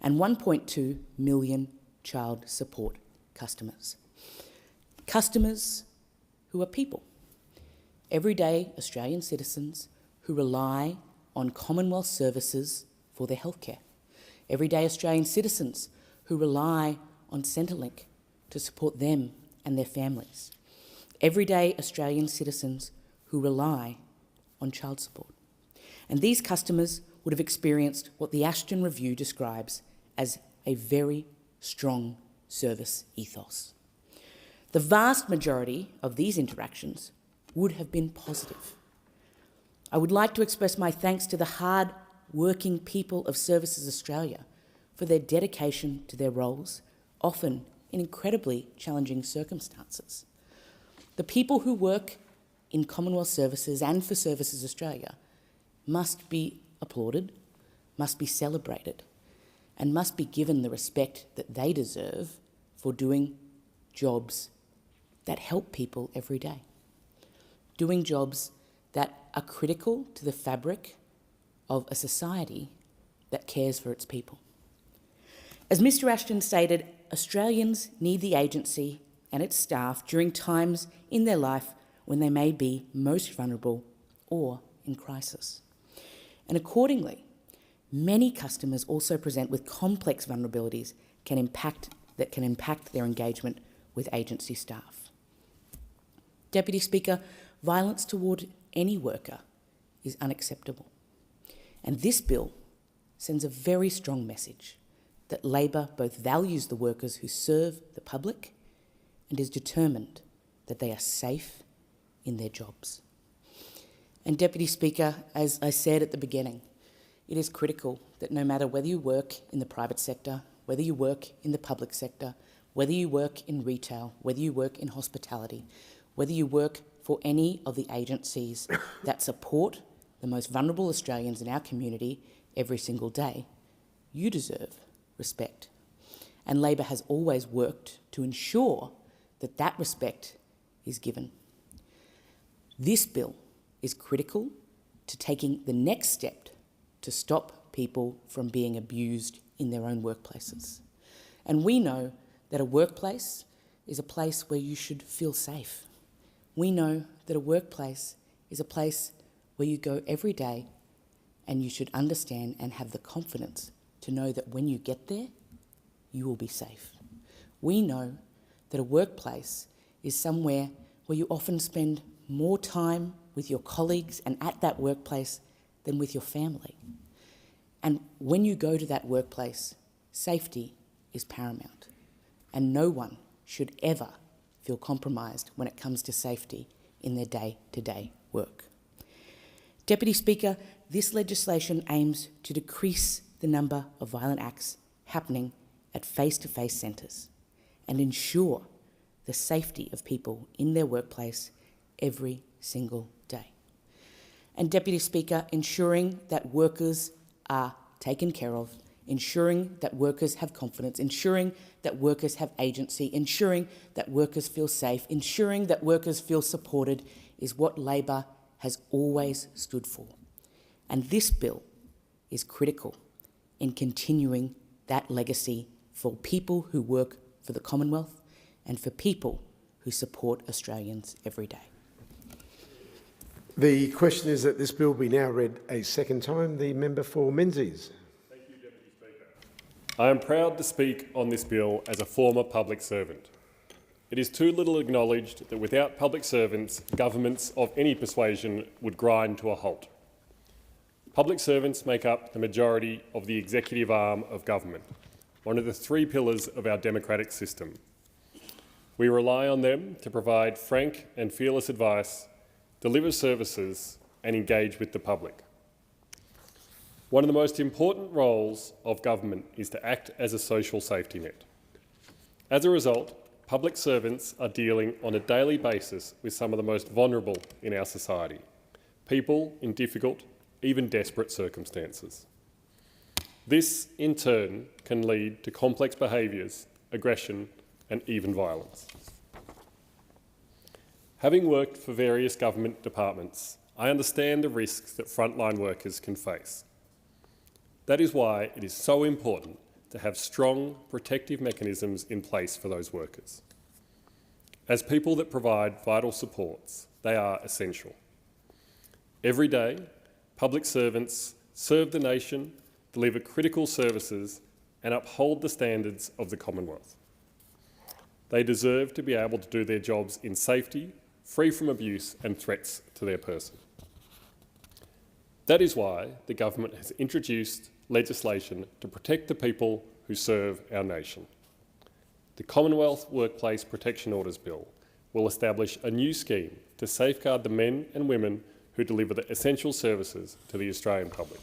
and 1.2 million child support customers. Customers who are people, everyday Australian citizens who rely on Commonwealth services for their healthcare, everyday Australian citizens who rely on Centrelink to support them and their families, everyday Australian citizens who rely on child support. And these customers would have experienced what the Ashton Review describes as a very strong service ethos. The vast majority of these interactions would have been positive. I would like to express my thanks to the hard-working people of Services Australia for their dedication to their roles, often in incredibly challenging circumstances. The people who work in Commonwealth services and for Services Australia must be applauded, must be celebrated, and must be given the respect that they deserve for doing jobs that help people every day, doing jobs that are critical to the fabric of a society that cares for its people. As Mr Ashton stated, Australians need the agency and its staff during times in their life when they may be most vulnerable or in crisis. And accordingly, many customers also present with complex vulnerabilities that can impact their engagement with agency staff. Deputy Speaker, violence toward any worker is unacceptable. And this bill sends a very strong message that Labor both values the workers who serve the public and is determined that they are safe in their jobs. And Deputy Speaker, as I said at the beginning, it is critical that no matter whether you work in the private sector, whether you work in the public sector, whether you work in retail, whether you work in hospitality, whether you work for any of the agencies that support the most vulnerable Australians in our community every single day, you deserve respect. And Labor has always worked to ensure that that respect is given. This bill is critical to taking the next step to stop people from being abused in their own workplaces. And we know that a workplace is a place where you should feel safe. We know that a workplace is a place where you go every day and you should understand and have the confidence to know that when you get there, you will be safe. We know that a workplace is somewhere where you often spend more time with your colleagues and at that workplace than with your family. And when you go to that workplace, safety is paramount. And no one should ever feel compromised when it comes to safety in their day-to-day work. Deputy Speaker, this legislation aims to decrease the number of violent acts happening at face-to-face centres and ensure the safety of people in their workplace every single day. And Deputy Speaker, ensuring that workers are taken care of, ensuring that workers have confidence, ensuring that workers have agency, ensuring that workers feel safe, ensuring that workers feel supported is what Labor has always stood for. And this bill is critical in continuing that legacy for people who work for the Commonwealth and for people who support Australians every day. The question is that this bill be now read a second time. The member for Menzies. Thank you, Deputy Speaker. I am proud to speak on this bill as a former public servant. It is too little acknowledged that without public servants, governments of any persuasion would grind to a halt. Public servants make up the majority of the executive arm of government, one of the three pillars of our democratic system. We rely on them to provide frank and fearless advice, deliver services and engage with the public. One of the most important roles of government is to act as a social safety net. As a result, public servants are dealing on a daily basis with some of the most vulnerable in our society, people in difficult, even desperate circumstances. This, in turn, can lead to complex behaviours, aggression and even violence. Having worked for various government departments, I understand the risks that frontline workers can face. That is why it is so important to have strong protective mechanisms in place for those workers. As people that provide vital supports, they are essential. Every day, public servants serve the nation, deliver critical services and uphold the standards of the Commonwealth. They deserve to be able to do their jobs in safety, free from abuse and threats to their person. That is why the government has introduced legislation to protect the people who serve our nation. The Commonwealth Workplace Protection Orders Bill will establish a new scheme to safeguard the men and women who deliver the essential services to the Australian public.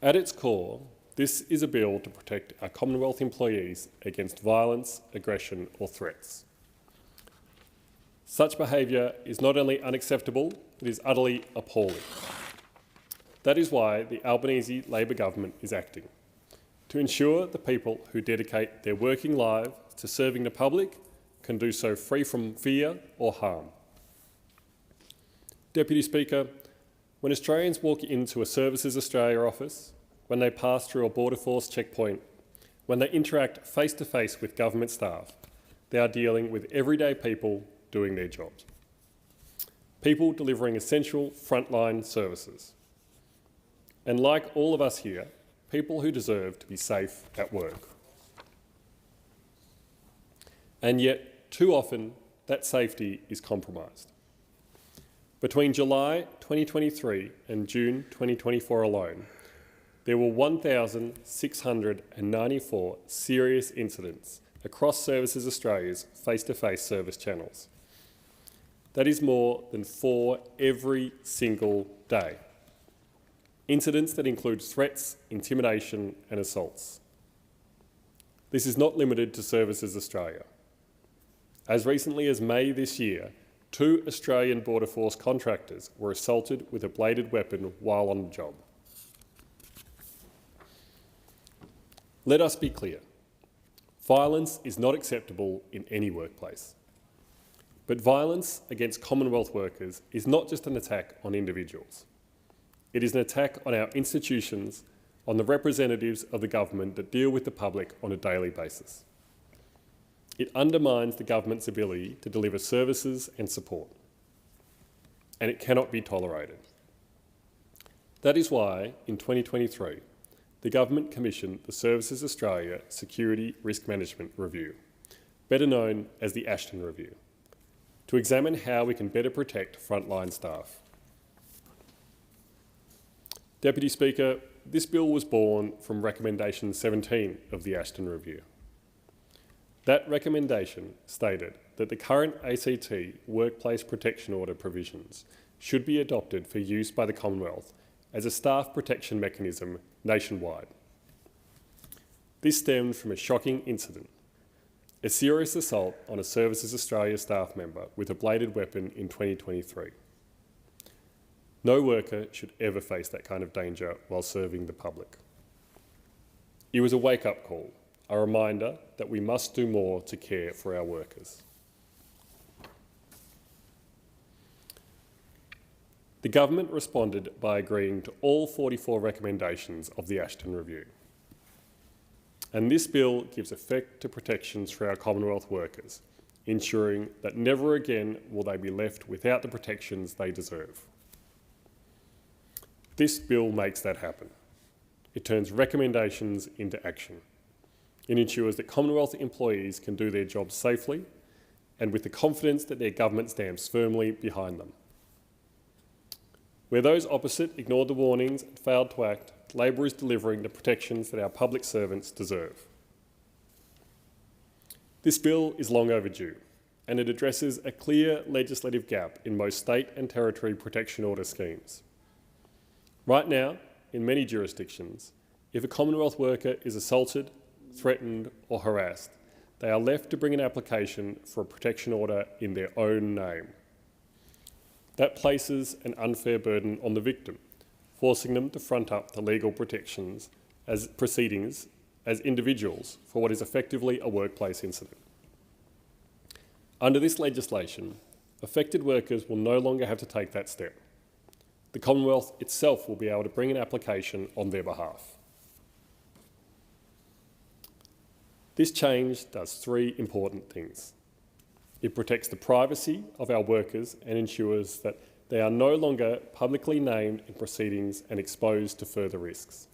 At its core, this is a bill to protect our Commonwealth employees against violence, aggression or threats. Such behaviour is not only unacceptable, it is utterly appalling. That is why the Albanese Labor government is acting, to ensure the people who dedicate their working lives to serving the public can do so free from fear or harm. Deputy Speaker, when Australians walk into a Services Australia office, when they pass through a Border Force checkpoint, when they interact face-to-face with government staff, they are dealing with everyday people doing their jobs. People delivering essential frontline services. And like all of us here, people who deserve to be safe at work. And yet, too often, that safety is compromised. Between July 2023 and June 2024 alone, there were 1,694 serious incidents across Services Australia's face-to-face service channels. That is more than 4 every single day. Incidents that include threats, intimidation and assaults. This is not limited to Services Australia. As recently as May this year, 2 Australian Border Force contractors were assaulted with a bladed weapon while on the job. Let us be clear. Violence is not acceptable in any workplace. But violence against Commonwealth workers is not just an attack on individuals. It is an attack on our institutions, on the representatives of the government that deal with the public on a daily basis. It undermines the government's ability to deliver services and support, and it cannot be tolerated. That is why, in 2023, the government commissioned the Services Australia Security Risk Management Review, better known as the Ashton Review, to examine how we can better protect frontline staff. Deputy Speaker, this bill was born from Recommendation 17 of the Ashton Review. That recommendation stated that the current ACT Workplace Protection Order provisions should be adopted for use by the Commonwealth as a staff protection mechanism nationwide. This stemmed from a shocking incident, a serious assault on a Services Australia staff member with a bladed weapon in 2023. No worker should ever face that kind of danger while serving the public. It was a wake-up call, a reminder that we must do more to care for our workers. The government responded by agreeing to all 44 recommendations of the Ashton Review. And this bill gives effect to protections for our Commonwealth workers, ensuring that never again will they be left without the protections they deserve. This bill makes that happen. It turns recommendations into action. It ensures that Commonwealth employees can do their jobs safely and with the confidence that their government stands firmly behind them. Where those opposite ignored the warnings and failed to act, Labor is delivering the protections that our public servants deserve. This bill is long overdue, and it addresses a clear legislative gap in most state and territory protection order schemes. Right now, in many jurisdictions, if a Commonwealth worker is assaulted, threatened or harassed, they are left to bring an application for a protection order in their own name. That places an unfair burden on the victim, forcing them to front up the legal protection proceedings as individuals for what is effectively a workplace incident. Under this legislation, affected workers will no longer have to take that step. The Commonwealth itself will be able to bring an application on their behalf. This change does three important things. It protects the privacy of our workers and ensures that they are no longer publicly named in proceedings and exposed to further risks.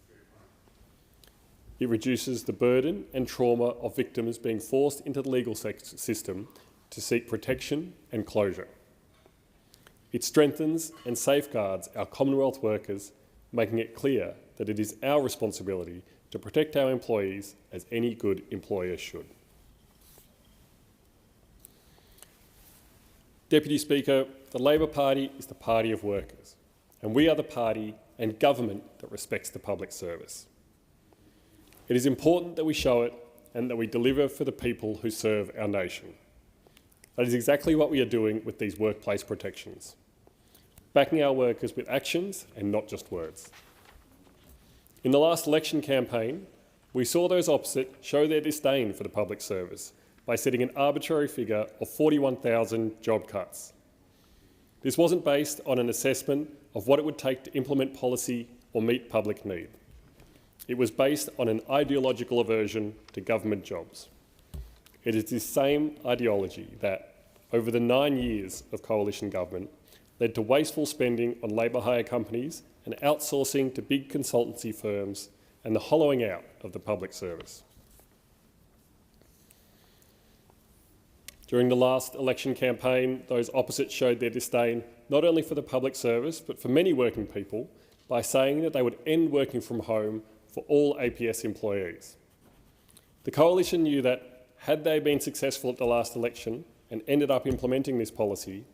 It reduces the burden and trauma of victims being forced into the legal system to seek protection and closure. It strengthens and safeguards our Commonwealth workers, making it clear that it is our responsibility to protect our employees as any good employer should. Deputy Speaker, the Labor Party is the party of workers, and we are the party and government that respects the public service. It is important that we show it and that we deliver for the people who serve our nation. That is exactly what we are doing with these workplace protections, backing our workers with actions and not just words. In the last election campaign, we saw those opposite show their disdain for the public service by setting an arbitrary figure of 41,000 job cuts. This wasn't based on an assessment of what it would take to implement policy or meet public need. It was based on an ideological aversion to government jobs. It is this same ideology that, over the 9 years of coalition government, led to wasteful spending on labour hire companies and outsourcing to big consultancy firms and the hollowing out of the public service. During the last election campaign, those opposite showed their disdain not only for the public service, but for many working people by saying that they would end working from home for all APS employees. The Coalition knew that, had they been successful at the last election and ended up implementing this policy,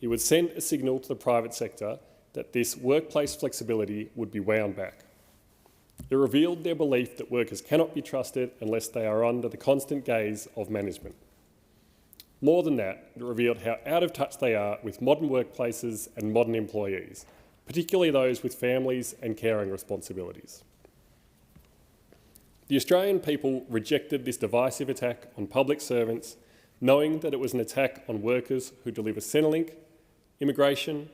it would send a signal to the private sector that this workplace flexibility would be wound back. It revealed their belief that workers cannot be trusted unless they are under the constant gaze of management. More than that, it revealed how out of touch they are with modern workplaces and modern employees, particularly those with families and caring responsibilities. The Australian people rejected this divisive attack on public servants, knowing that it was an attack on workers who deliver Centrelink, immigration,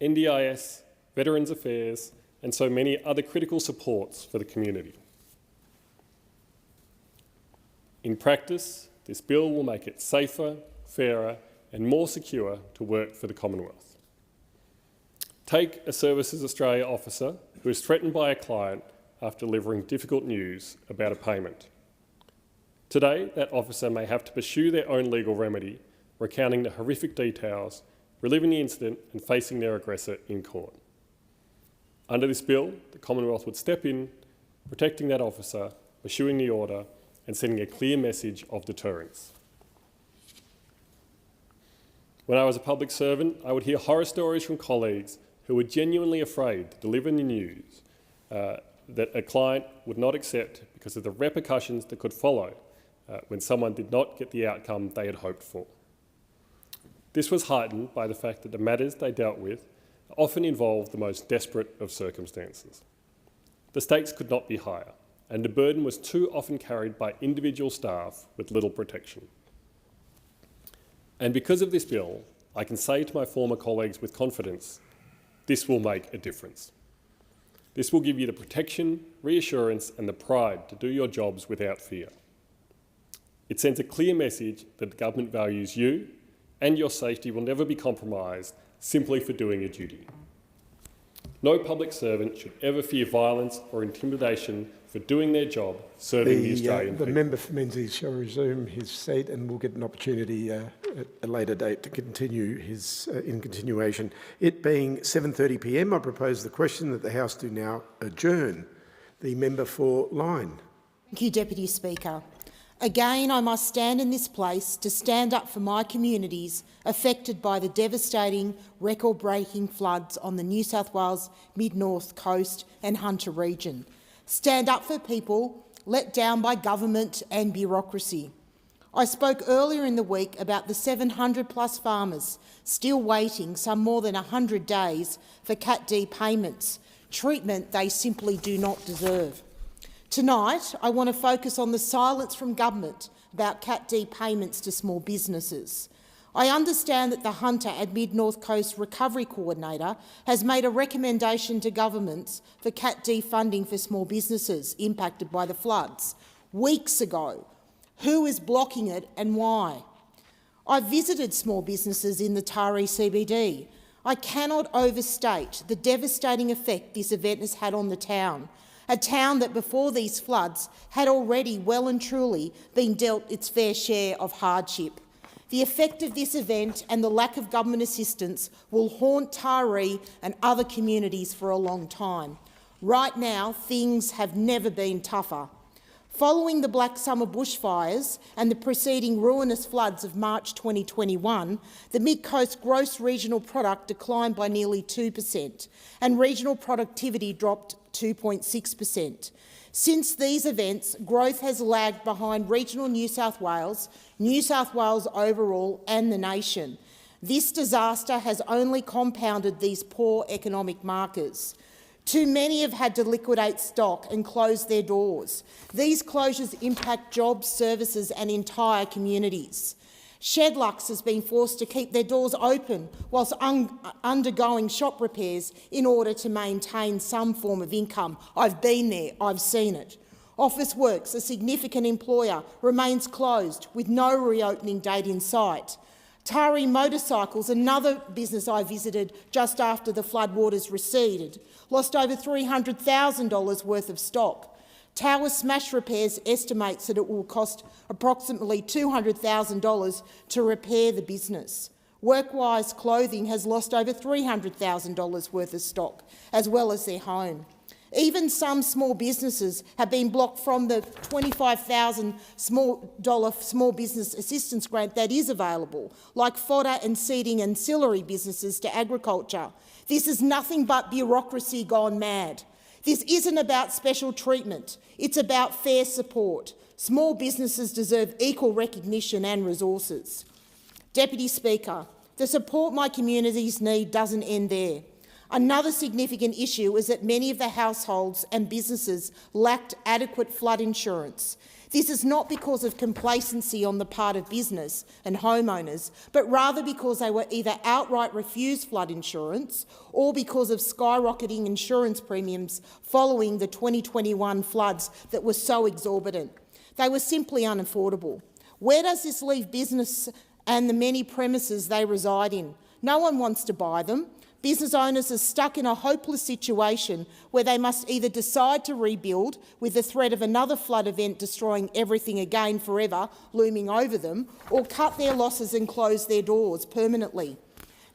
NDIS, Veterans Affairs and so many other critical supports for the community. In practice, this bill will make it safer, fairer and more secure to work for the Commonwealth. Take a Services Australia officer who is threatened by a client after delivering difficult news about a payment. Today, that officer may have to pursue their own legal remedy, recounting the horrific details, reliving the incident and facing their aggressor in court. Under this bill, the Commonwealth would step in, protecting that officer, pursuing the order and sending a clear message of deterrence. When I was a public servant, I would hear horror stories from colleagues who were genuinely afraid to deliver the news that a client would not accept because of the repercussions that could follow when someone did not get the outcome they had hoped for. This was heightened by the fact that the matters they dealt with often involved the most desperate of circumstances. The stakes could not be higher, and the burden was too often carried by individual staff with little protection. And because of this bill, I can say to my former colleagues with confidence, this will make a difference. This will give you the protection, reassurance and the pride to do your jobs without fear. It sends a clear message that the government values you and your safety will never be compromised simply for doing a duty. No public servant should ever fear violence or intimidation for doing their job, serving the Australian people. The member for Menzies shall resume his seat and will get an opportunity at a later date to continue his in continuation. It being 7:30 p.m, I propose the question that the House do now adjourn. The member for Lyne. Thank you, Deputy Speaker. Again, I must stand in this place to stand up for my communities affected by the devastating, record-breaking floods on the New South Wales Mid-North Coast and Hunter region. Stand up for people let down by government and bureaucracy. I spoke earlier in the week about the 700+ farmers still waiting some more than 100 days for Cat D payments, treatment they simply do not deserve. Tonight, I want to focus on the silence from government about Cat D payments to small businesses. I understand that the Hunter and Mid-North Coast Recovery Coordinator has made a recommendation to governments for Cat D funding for small businesses impacted by the floods weeks ago. Who is blocking it and why? I visited small businesses in the Taree CBD. I cannot overstate the devastating effect this event has had on the town, a town that before these floods had already well and truly been dealt its fair share of hardship. The effect of this event and the lack of government assistance will haunt Taree and other communities for a long time. Right now, things have never been tougher. Following the Black Summer bushfires and the preceding ruinous floods of March 2021, the Mid-Coast gross regional product declined by nearly 2% and regional productivity dropped 2.6%. Since these events, growth has lagged behind regional New South Wales overall and the nation. This disaster has only compounded these poor economic markers. Too many have had to liquidate stock and close their doors. These closures impact jobs, services and entire communities. Shedlux has been forced to keep their doors open whilst undergoing shop repairs in order to maintain some form of income. I've been there, I've seen it. Officeworks, a significant employer, remains closed with no reopening date in sight. Taree Motorcycles, another business I visited just after the floodwaters receded, lost over $300,000 worth of stock. Tower Smash Repairs estimates that it will cost approximately $200,000 to repair the business. Workwise Clothing has lost over $300,000 worth of stock, as well as their home. Even some small businesses have been blocked from the $25,000 small business assistance grant that is available, like fodder and seeding ancillary businesses to agriculture. This is nothing but bureaucracy gone mad. This isn't about special treatment, it's about fair support. Small businesses deserve equal recognition and resources. Deputy Speaker, the support my communities need doesn't end there. Another significant issue is that many of the households and businesses lacked adequate flood insurance. This is not because of complacency on the part of business and homeowners, but rather because they were either outright refused flood insurance or because of skyrocketing insurance premiums following the 2021 floods that were so exorbitant. They were simply unaffordable. Where does this leave business and the many premises they reside in? No one wants to buy them. Business owners are stuck in a hopeless situation where they must either decide to rebuild with the threat of another flood event destroying everything again forever looming over them, or cut their losses and close their doors permanently.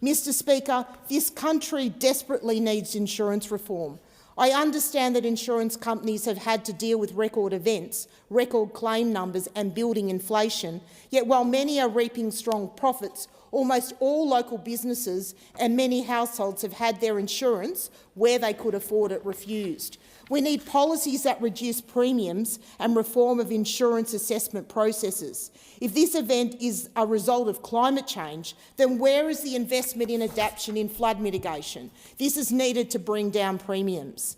Mr Speaker, this country desperately needs insurance reform. I understand that insurance companies have had to deal with record events, record claim numbers and building inflation, yet while many are reaping strong profits, almost all local businesses and many households have had their insurance, where they could afford it, refused. We need policies that reduce premiums and reform of insurance assessment processes. If this event is a result of climate change, then where is the investment in adaptation in flood mitigation? This is needed to bring down premiums.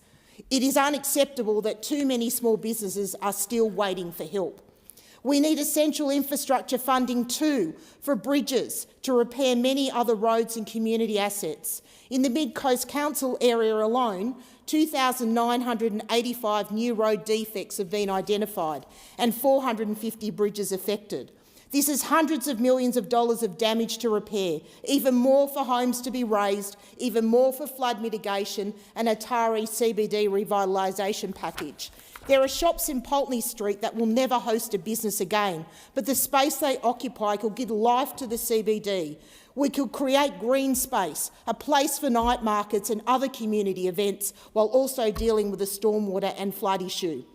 It is unacceptable that too many small businesses are still waiting for help. We need essential infrastructure funding too for bridges to repair many other roads and community assets. In the Mid-Coast Council area alone, 2,985 new road defects have been identified and 450 bridges affected. This is hundreds of millions of dollars of damage to repair, even more for homes to be raised, even more for flood mitigation and Atari CBD revitalisation package. There are shops in Pulteney Street that will never host a business again, but the space they occupy could give life to the CBD. We could create green space, a place for night markets and other community events, while also dealing with the stormwater and flood issue.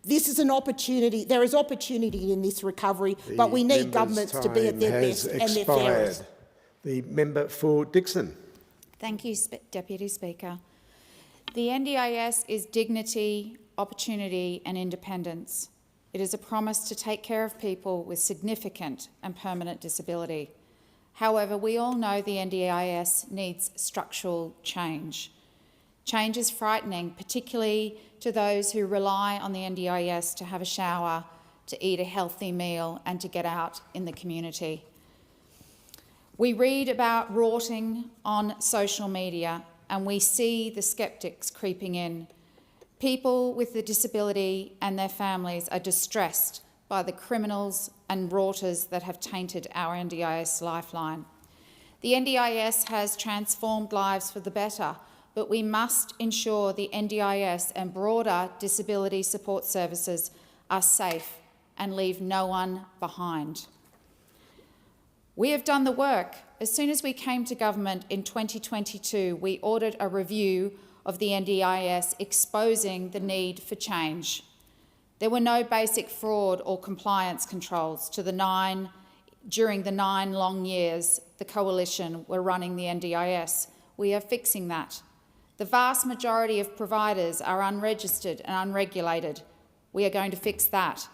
This is an opportunity. There is opportunity in this recovery, but we need governments to be at their best and their fairest. The member for Dixon. Thank you, Deputy Speaker. The NDIS is dignity, opportunity and independence. It is a promise to take care of people with significant and permanent disability. However, we all know the NDIS needs structural change. Change is frightening, particularly to those who rely on the NDIS to have a shower, to eat a healthy meal and to get out in the community. We read about rorting on social media and we see the sceptics creeping in. People with a disability and their families are distressed by the criminals and rorters that have tainted our NDIS lifeline. The NDIS has transformed lives for the better, but we must ensure the NDIS and broader disability support services are safe and leave no one behind. We have done the work. As soon as we came to government in 2022, we ordered a review of the NDIS exposing the need for change. There were no basic fraud or compliance controls during the 9 long years the Coalition were running the NDIS. We are fixing that. The vast majority of providers are unregistered and unregulated. We are going to fix that.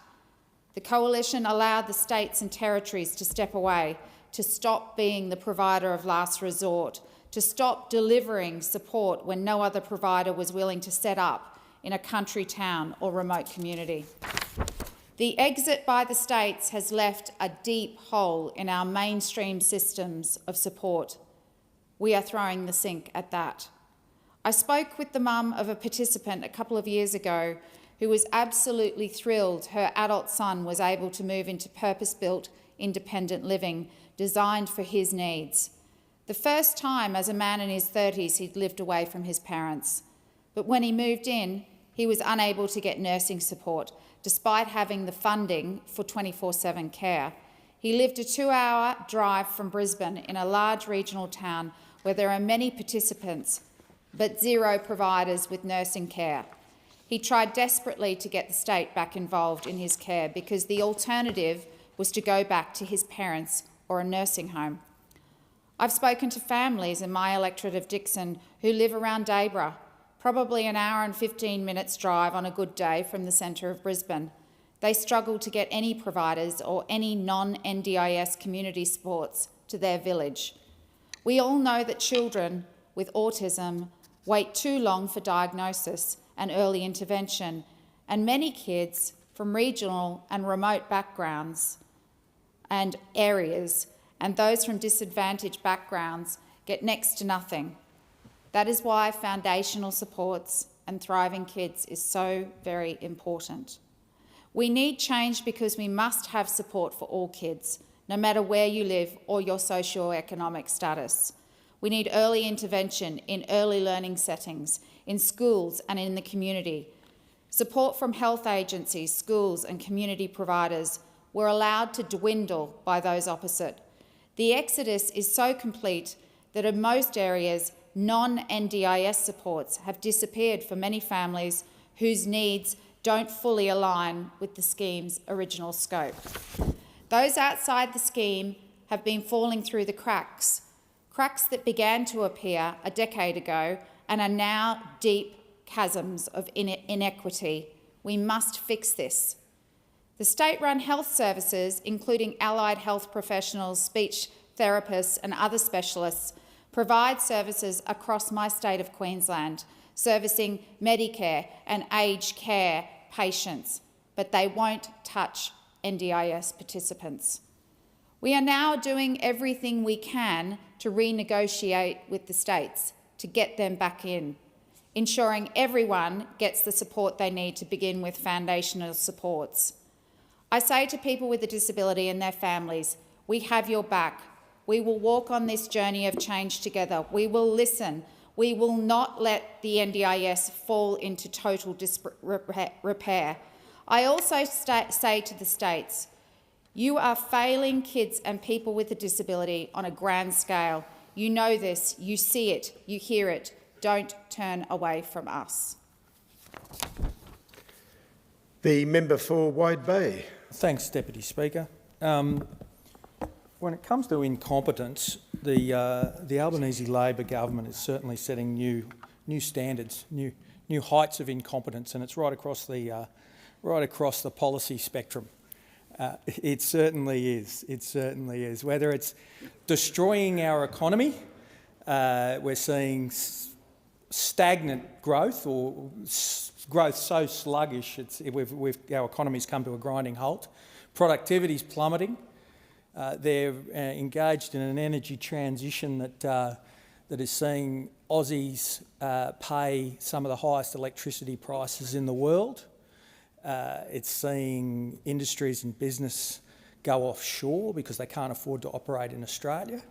The Coalition allowed the states and territories to step away, to stop being the provider of last resort, to stop delivering support when no other provider was willing to set up in a country town or remote community. The exit by the states has left a deep hole in our mainstream systems of support. We are throwing the sink at that. I spoke with the mum of a participant a couple of years ago who was absolutely thrilled her adult son was able to move into purpose-built independent living designed for his needs. The first time as a man in his 30s he'd lived away from his parents. But when he moved in, he was unable to get nursing support, despite having the funding for 24/7 care. He lived a 2-hour drive from Brisbane in a large regional town where there are many participants, but 0 providers with nursing care. He tried desperately to get the state back involved in his care because the alternative was to go back to his parents or a nursing home. I've spoken to families in my electorate of Dixon who live around Dayborough, probably an hour and 15 minutes drive on a good day from the centre of Brisbane. They struggle to get any providers or any non-NDIS community supports to their village. We all know that children with autism wait too long for diagnosis and early intervention, and many kids from regional and remote backgrounds and areas, and those from disadvantaged backgrounds get next to nothing. That is why foundational supports and thriving kids is so very important. We need change because we must have support for all kids, no matter where you live or your socio-economic status. We need early intervention in early learning settings, in schools and in the community. Support from health agencies, schools and community providers were allowed to dwindle by those opposite. The exodus is so complete that in most areas, non-NDIS supports have disappeared for many families whose needs don't fully align with the scheme's original scope. Those outside the scheme have been falling through the cracks that began to appear a decade ago and are now deep chasms of inequity. We must fix this. The state-run health services, including allied health professionals, speech therapists and other specialists, provide services across my state of Queensland, servicing Medicare and aged care patients, but they won't touch NDIS participants. We are now doing everything we can to renegotiate with the states to get them back in, ensuring everyone gets the support they need to begin with foundational supports. I say to people with a disability and their families, we have your back. We will walk on this journey of change together. We will listen. We will not let the NDIS fall into total disrepair. I also say to the states, you are failing kids and people with a disability on a grand scale. You know this, you see it, you hear it. Don't turn away from us. The member for Wide Bay. Thanks, Deputy Speaker. When it comes to incompetence, the Albanese Labor government is certainly setting new standards, new heights of incompetence, and it's right across the policy spectrum. It certainly is. It certainly is. Whether it's destroying our economy, we're seeing stagnant growth or growth so sluggish, our economy's come to a grinding halt. Productivity's plummeting. They're engaged in an energy transition that is seeing Aussies pay some of the highest electricity prices in the world. It's seeing industries and business go offshore because they can't afford to operate in Australia.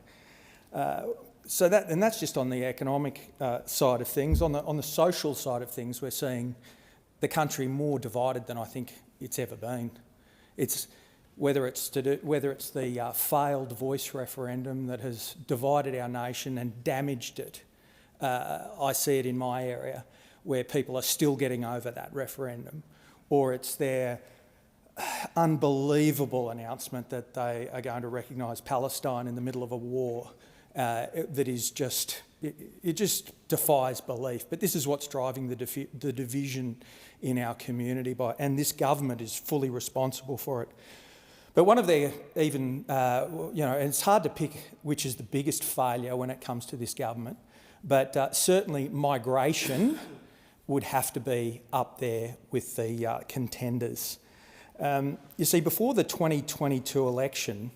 And that's just on the economic side of things. On the social side of things, we're seeing the country more divided than I think it's ever been. Whether it's the failed voice referendum that has divided our nation and damaged it. I see it in my area where people are still getting over that referendum, or it's their unbelievable announcement that they are going to recognise Palestine in the middle of a war that is just, it just defies belief. But this is what's driving the division in our community, and this government is fully responsible for it. But one of their and it's hard to pick which is the biggest failure when it comes to this government, but certainly migration would have to be up there with the contenders. You see, before the 2022 election,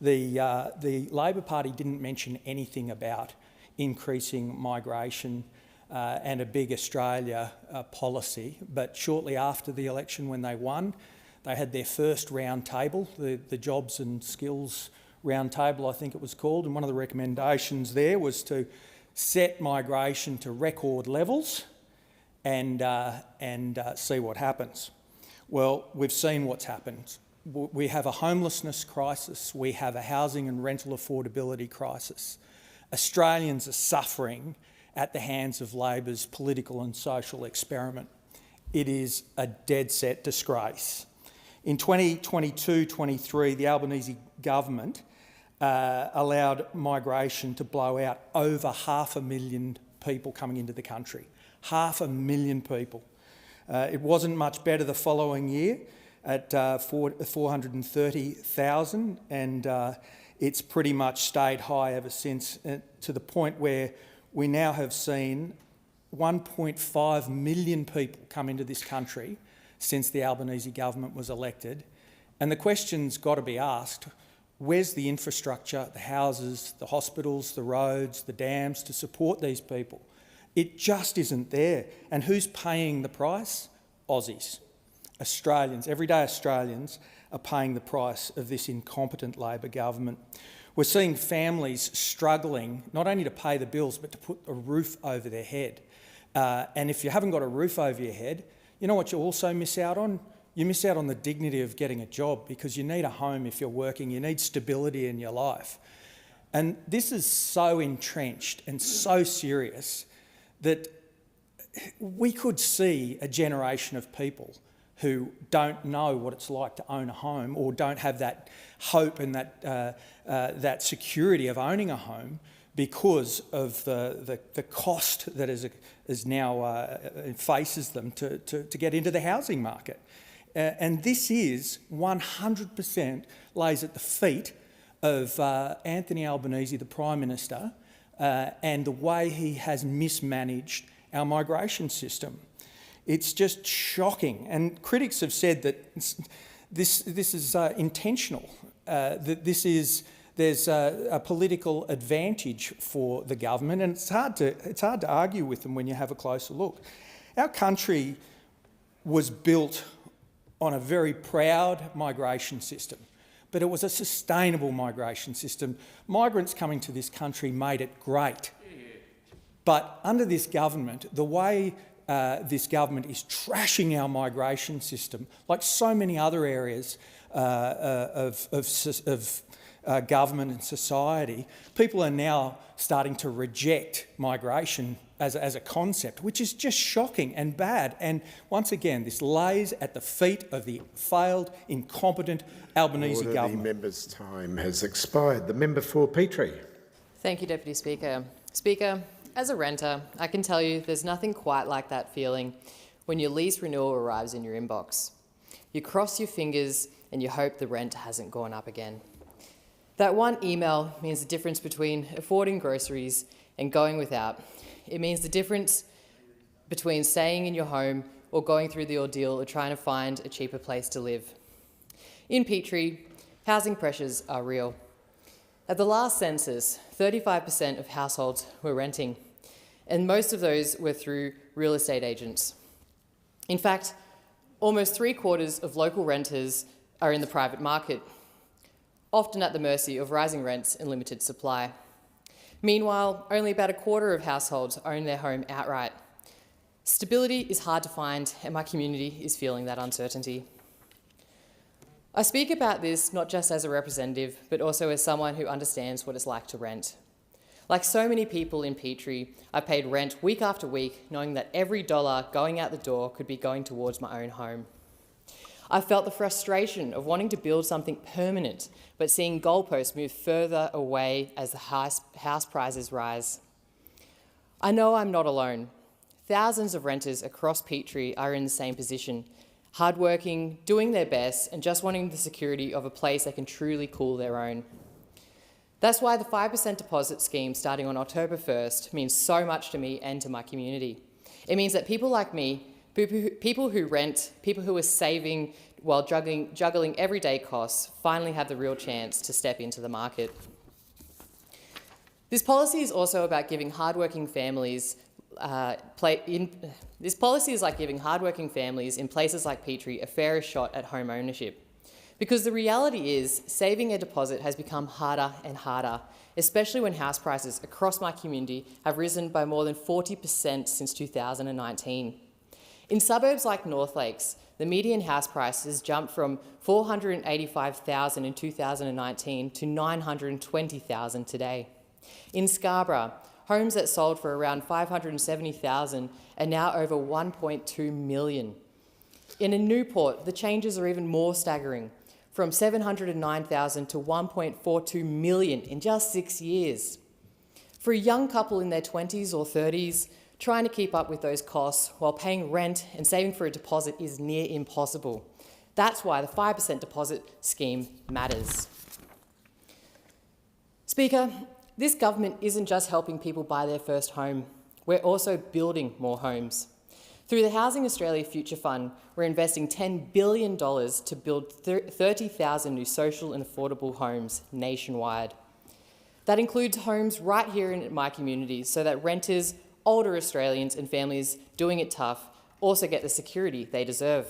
the Labor Party didn't mention anything about increasing migration and a big Australia policy, but shortly after the election when they won, they had their first round table, the Jobs and Skills round table, I think it was called, and one of the recommendations there was to set migration to record levels and see what happens. Well, we've seen what's happened. We have a homelessness crisis, we have a housing and rental affordability crisis. Australians are suffering at the hands of Labor's political and social experiment. It is a dead set disgrace. In 2022-23, the Albanese government allowed migration to blow out over 500,000 people coming into the country. 500,000 people. It wasn't much better the following year at 430,000, and it's pretty much stayed high ever since, to the point where we now have seen 1.5 million people come into this country since the Albanese government was elected. And the question's got to be asked, where's the infrastructure, the houses, the hospitals, the roads, the dams to support these people? It just isn't there. And who's paying the price? Aussies. Australians, everyday Australians, are paying the price of this incompetent Labor government. We're seeing families struggling not only to pay the bills but to put a roof over their head. And if you haven't got a roof over your head, you know what you also miss out on? You miss out on the dignity of getting a job, because you need a home if you're working, you need stability in your life. And this is so entrenched and so serious that we could see a generation of people who don't know what it's like to own a home, or don't have that hope and that security of owning a home, because of the cost that is now faces them to get into the housing market. And this is 100% lays at the feet of Anthony Albanese, the Prime Minister, and the way he has mismanaged our migration system. It's just shocking. And critics have said that this is intentional, that there's a political advantage for the government, and it's hard to argue with them when you have a closer look. Our country was built on a very proud migration system, but it was a sustainable migration system. Migrants coming to this country made it great. But under this government, the way this government is trashing our migration system, like so many other areas of government and society, people are now starting to reject migration as a concept, which is just shocking and bad. And once again, this lays at the feet of the failed, incompetent Albanese government. The member's time has expired. The member for Petrie. Thank you, Deputy Speaker. Speaker, as a renter, I can tell you there's nothing quite like that feeling when your lease renewal arrives in your inbox. You cross your fingers and you hope the rent hasn't gone up again. That one email means the difference between affording groceries and going without. It means the difference between staying in your home or going through the ordeal of trying to find a cheaper place to live. In Petrie, housing pressures are real. At the last census, 35% of households were renting, and most of those were through real estate agents. In fact, almost 3/4 of local renters are in the private market, often at the mercy of rising rents and limited supply. Meanwhile, only about 1/4 of households own their home outright. Stability is hard to find, and my community is feeling that uncertainty. I speak about this not just as a representative, but also as someone who understands what it's like to rent. Like so many people in Petrie, I paid rent week after week, knowing that every dollar going out the door could be going towards my own home. I felt the frustration of wanting to build something permanent, but seeing goalposts move further away as the house prices rise. I know I'm not alone. Thousands of renters across Petrie are in the same position, hardworking, doing their best, and just wanting the security of a place they can truly call their own. That's why the 5% deposit scheme starting on October 1st means so much to me and to my community. It means that people like me, people who rent, people who are saving while juggling everyday costs, finally have the real chance to step into the market. This policy is also about giving hardworking families This policy is like giving hardworking families in places like Petrie a fairer shot at home ownership. Because the reality is, saving a deposit has become harder and harder, especially when house prices across my community have risen by more than 40% since 2019. In suburbs like North Lakes, the median house price has jumped from $485,000 in 2019 to $920,000 today. In Scarborough, homes that sold for around $570,000 are now over $1.2 million. In Newport, the changes are even more staggering, from $709,000 to $1.42 million in just 6 years. For a young couple in their 20s or 30s, trying to keep up with those costs while paying rent and saving for a deposit is near impossible. That's why the 5% deposit scheme matters. Speaker, this government isn't just helping people buy their first home, we're also building more homes. Through the Housing Australia Future Fund, we're investing $10 billion to build 30,000 new social and affordable homes nationwide. That includes homes right here in my community so that renters, older Australians and families doing it tough also get the security they deserve.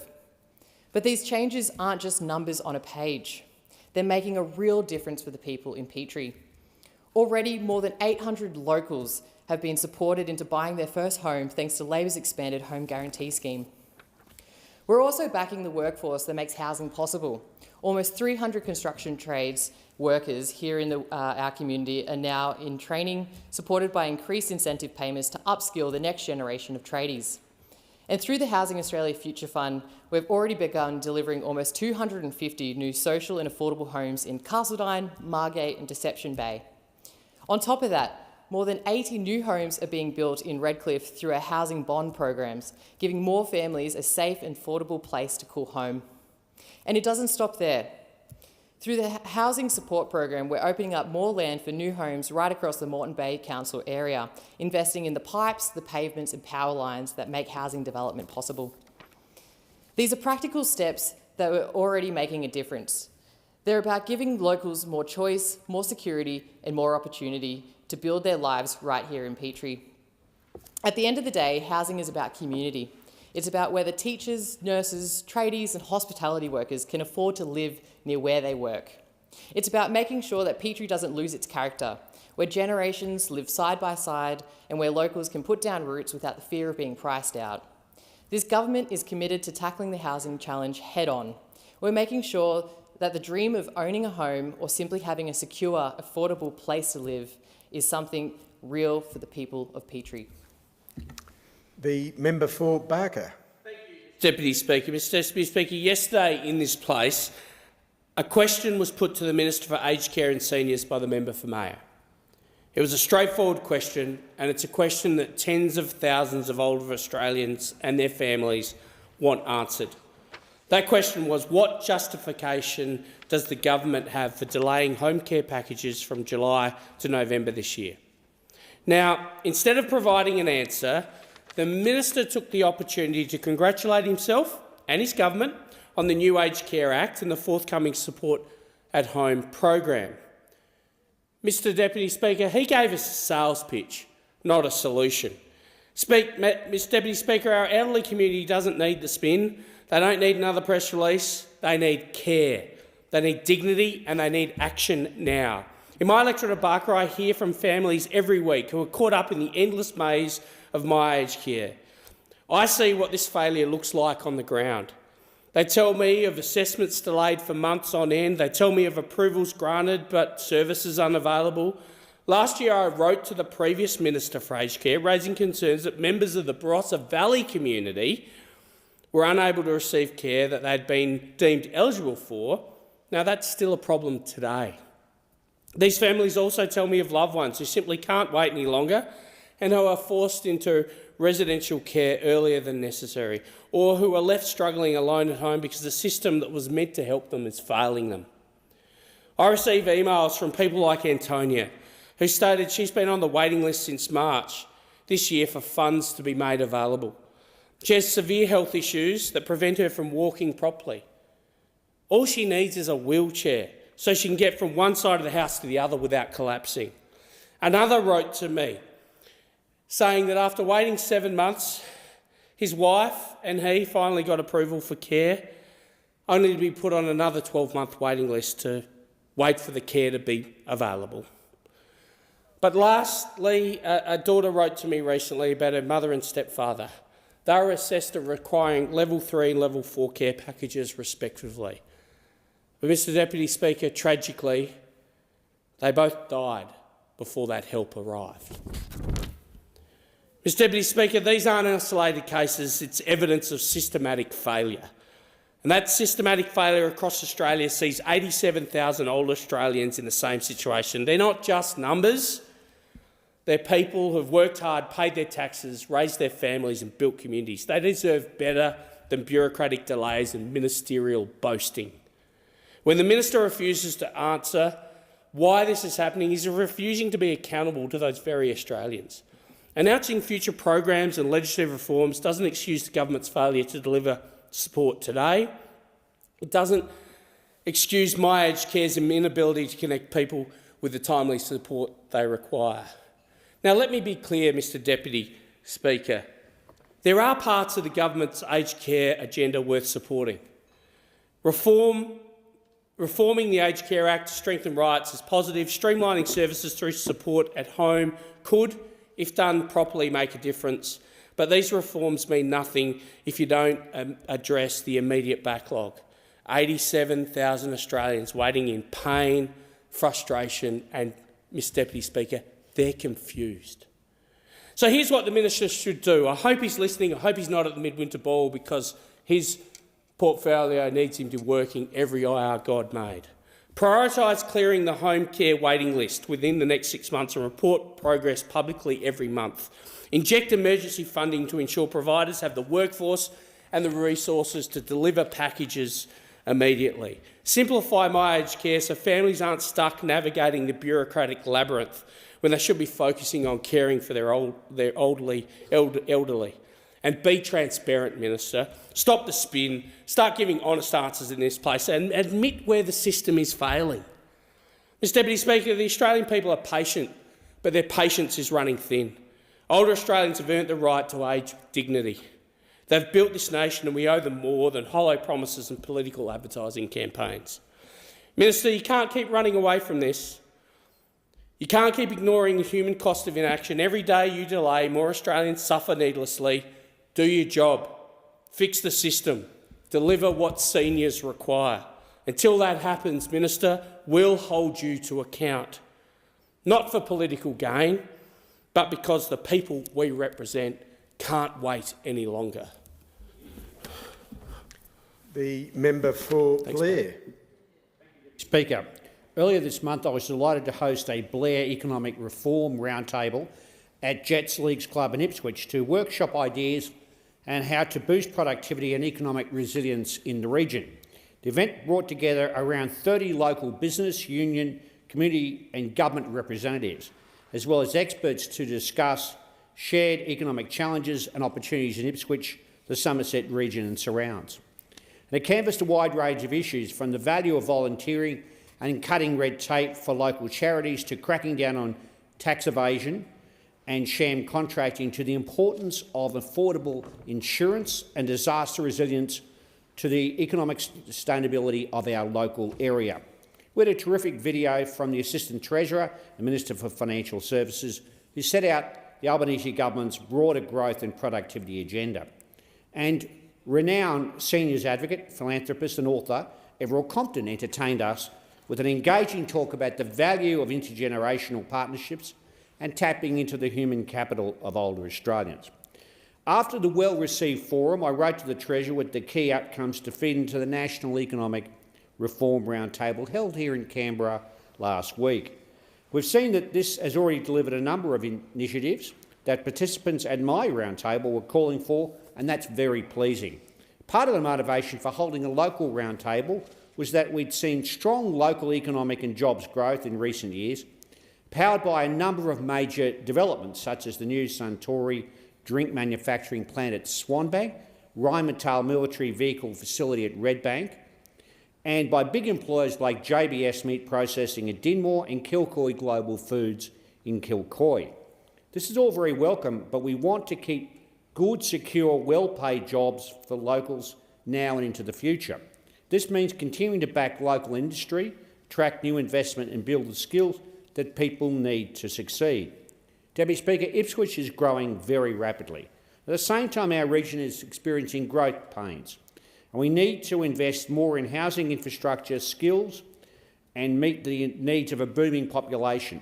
But these changes aren't just numbers on a page. They're making a real difference for the people in Petrie. Already, more than 800 locals have been supported into buying their first home thanks to Labor's expanded home guarantee scheme. We're also backing the workforce that makes housing possible. Almost 300 construction trades workers here in our community are now in training, supported by increased incentive payments to upskill the next generation of tradies. And through the Housing Australia Future Fund, we've already begun delivering almost 250 new social and affordable homes in Castledine, Margate and Deception Bay. On top of that, more than 80 new homes are being built in Redcliffe through our housing bond programs, giving more families a safe and affordable place to call home. And it doesn't stop there. Through the Housing Support Program, we're opening up more land for new homes right across the Moreton Bay Council area, investing in the pipes, the pavements and power lines that make housing development possible. These are practical steps that are already making a difference. They're about giving locals more choice, more security and more opportunity to build their lives right here in Petrie. At the end of the day, housing is about community. It's about whether teachers, nurses, tradies and hospitality workers can afford to live near where they work. It's about making sure that Petrie doesn't lose its character, where generations live side by side and where locals can put down roots without the fear of being priced out. This government is committed to tackling the housing challenge head-on. We're making sure that the dream of owning a home or simply having a secure, affordable place to live is something real for the people of Petrie. The member for Barker. Thank you, Deputy Speaker. Mr Deputy Speaker, yesterday in this place, a question was put to the Minister for Aged Care and Seniors by the member for Mayor. It was a straightforward question, and it's a question that tens of thousands of older Australians and their families want answered. That question was, what justification does the government have for delaying home care packages from July to November this year? Now, instead of providing an answer, the Minister took the opportunity to congratulate himself and his government on the new Aged Care Act and the forthcoming Support at Home program. Mr Deputy Speaker, he gave us a sales pitch, not a solution. Mr Deputy Speaker, our elderly community doesn't need the spin. They don't need another press release. They need care. They need dignity and they need action now. In my electorate of Barker, I hear from families every week who are caught up in the endless maze of my aged care. I see what this failure looks like on the ground. They tell me of assessments delayed for months on end. They tell me of approvals granted but services unavailable. Last year I wrote to the previous Minister for Aged Care raising concerns that members of the Barossa Valley community were unable to receive care that they'd been deemed eligible for. Now that's still a problem today. These families also tell me of loved ones who simply can't wait any longer and who are forced into residential care earlier than necessary, or who are left struggling alone at home because the system that was meant to help them is failing them. I receive emails from people like Antonia, who stated she's been on the waiting list since March this year for funds to be made available. She has severe health issues that prevent her from walking properly. All she needs is a wheelchair so she can get from one side of the house to the other without collapsing. Another wrote to me saying that after waiting 7 months, his wife and he finally got approval for care, only to be put on another 12-month waiting list to wait for the care to be available. But lastly, a daughter wrote to me recently about her mother and stepfather. They were assessed at requiring Level 3 and Level 4 care packages respectively. But Mr Deputy Speaker, tragically, they both died before that help arrived. Mr Deputy Speaker, these aren't isolated cases, it's evidence of systematic failure. And that systematic failure across Australia sees 87,000 older Australians in the same situation. They're not just numbers, they're people who've worked hard, paid their taxes, raised their families and built communities. They deserve better than bureaucratic delays and ministerial boasting. When the Minister refuses to answer why this is happening, he's refusing to be accountable to those very Australians. Announcing future programs and legislative reforms doesn't excuse the government's failure to deliver support today. It doesn't excuse My Aged Care's inability to connect people with the timely support they require. Now, let me be clear, Mr Deputy Speaker. There are parts of the government's aged care agenda worth supporting. Reforming the Aged Care Act to strengthen rights is positive. Streamlining services through support at home could, if done properly, make a difference. But these reforms mean nothing if you don't address the immediate backlog. 87,000 Australians waiting in pain, frustration and, Mr Deputy Speaker, they're confused. So here's what the Minister should do. I hope he's listening. I hope he's not at the midwinter ball because his portfolio needs him to be working every hour God made. Prioritise clearing the home care waiting list within the next 6 months and report progress publicly every month. Inject emergency funding to ensure providers have the workforce and the resources to deliver packages immediately. Simplify My Aged Care so families aren't stuck navigating the bureaucratic labyrinth when they should be focusing on caring for their elderly. And be transparent, Minister. Stop the spin. Start giving honest answers in this place and admit where the system is failing. Mr Deputy Speaker, the Australian people are patient, but their patience is running thin. Older Australians have earned the right to age with dignity. They've built this nation and we owe them more than hollow promises and political advertising campaigns. Minister, you can't keep running away from this. You can't keep ignoring the human cost of inaction. Every day you delay, more Australians suffer needlessly. Do your job. Fix the system. Deliver what seniors require. Until that happens, Minister, we'll hold you to account. Not for political gain, but because the people we represent can't wait any longer. The member for Blair. Speaker, earlier this month I was delighted to host a Blair Economic Reform Roundtable at Jets Leagues Club in Ipswich to workshop ideas and how to boost productivity and economic resilience in the region. The event brought together around 30 local business, union, community and government representatives, as well as experts to discuss shared economic challenges and opportunities in Ipswich, the Somerset region and surrounds. And it canvassed a wide range of issues, from the value of volunteering and cutting red tape for local charities to cracking down on tax evasion and sham contracting, to the importance of affordable insurance and disaster resilience to the economic sustainability of our local area. We had a terrific video from the Assistant Treasurer and Minister for Financial Services, who set out the Albanese government's broader growth and productivity agenda. And renowned seniors advocate, philanthropist and author Everell Compton entertained us with an engaging talk about the value of intergenerational partnerships and tapping into the human capital of older Australians. After the well-received forum, I wrote to the Treasurer with the key outcomes to feed into the National Economic Reform Roundtable held here in Canberra last week. We've seen that this has already delivered a number of initiatives that participants at my roundtable were calling for, and that's very pleasing. Part of the motivation for holding a local roundtable was that we'd seen strong local economic and jobs growth in recent years, powered by a number of major developments such as the new Suntory drink manufacturing plant at Swanbank, Rheinmetall military vehicle facility at Redbank, and by big employers like JBS Meat Processing at Dinmore and Kilcoy Global Foods in Kilcoy. This is all very welcome, but we want to keep good, secure, well-paid jobs for locals now and into the future. This means continuing to back local industry, attract new investment and build the skills that people need to succeed. Deputy Speaker, Ipswich is growing very rapidly. At the same time, our region is experiencing growth pains, and we need to invest more in housing infrastructure, skills and meet the needs of a booming population.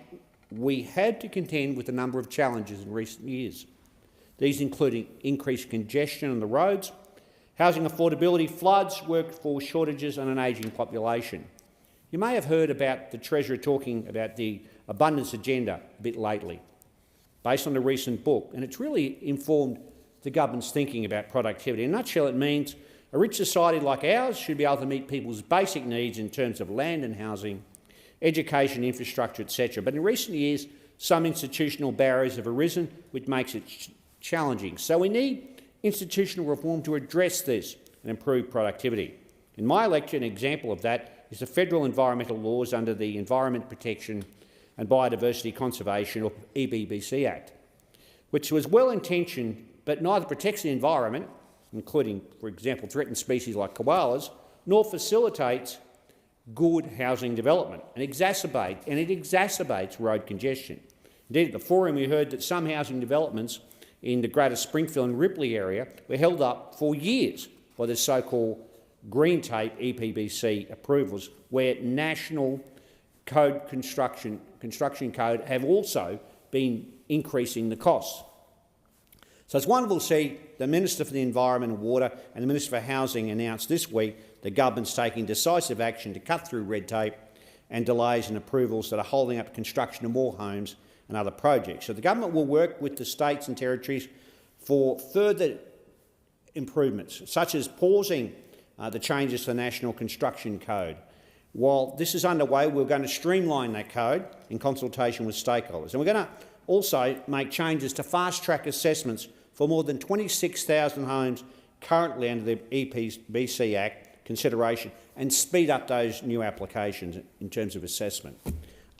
We had to contend with a number of challenges in recent years. These including increased congestion on the roads, housing affordability, floods, workforce shortages and an ageing population. You may have heard about the Treasurer talking about the abundance agenda a bit lately, based on a recent book, and it's really informed the government's thinking about productivity. In a nutshell, it means a rich society like ours should be able to meet people's basic needs in terms of land and housing, education, infrastructure, etc. But in recent years, Some institutional barriers have arisen, which makes it challenging. So we need institutional reform to address this and improve productivity. In my lecture, an example of that is the federal environmental laws under the Environment Protection and Biodiversity Conservation, or EBBC Act, which was well-intentioned but neither protects the environment, including, for example, threatened species like koalas, nor facilitates good housing development, and it exacerbates road congestion. Indeed, at the forum we heard that some housing developments in the Greater Springfield and Ripley area were held up for years by the so-called green tape EPBC approvals, where national code construction code have also been increasing the costs. So it's wonderful to see the Minister for the Environment and Water and the Minister for Housing announced this week the government's taking decisive action to cut through red tape and delays in approvals that are holding up construction of more homes and other projects. So the government will work with the states and territories for further improvements, such as pausing the changes to the National Construction Code. While this is underway, we're going to streamline that code in consultation with stakeholders. And we're going to also make changes to fast-track assessments for more than 26,000 homes currently under the EPBC Act consideration and speed up those new applications in terms of assessment.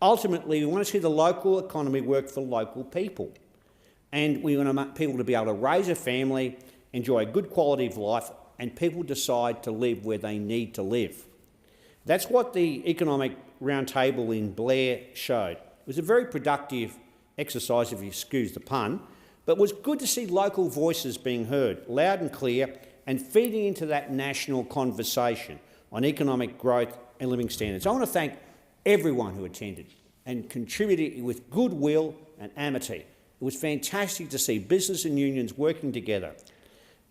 Ultimately, we want to see the local economy work for local people, and we want people to be able to raise a family, enjoy a good quality of life, and people decide to live where they need to live. That's what the Economic Roundtable in Blair showed. It was a very productive exercise, if you excuse the pun, but it was good to see local voices being heard loud and clear and feeding into that national conversation on economic growth and living standards. I want to thank everyone who attended and contributed with goodwill and amity. It was fantastic to see business and unions working together.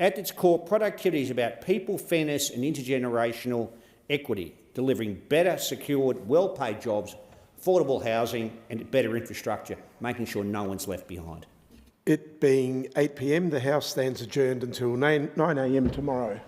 At its core, productivity is about people, fairness and intergenerational equity, delivering better, secured, well-paid jobs, affordable housing and better infrastructure, making sure no one's left behind. It being 8 p.m, the House stands adjourned until 9 a.m. tomorrow.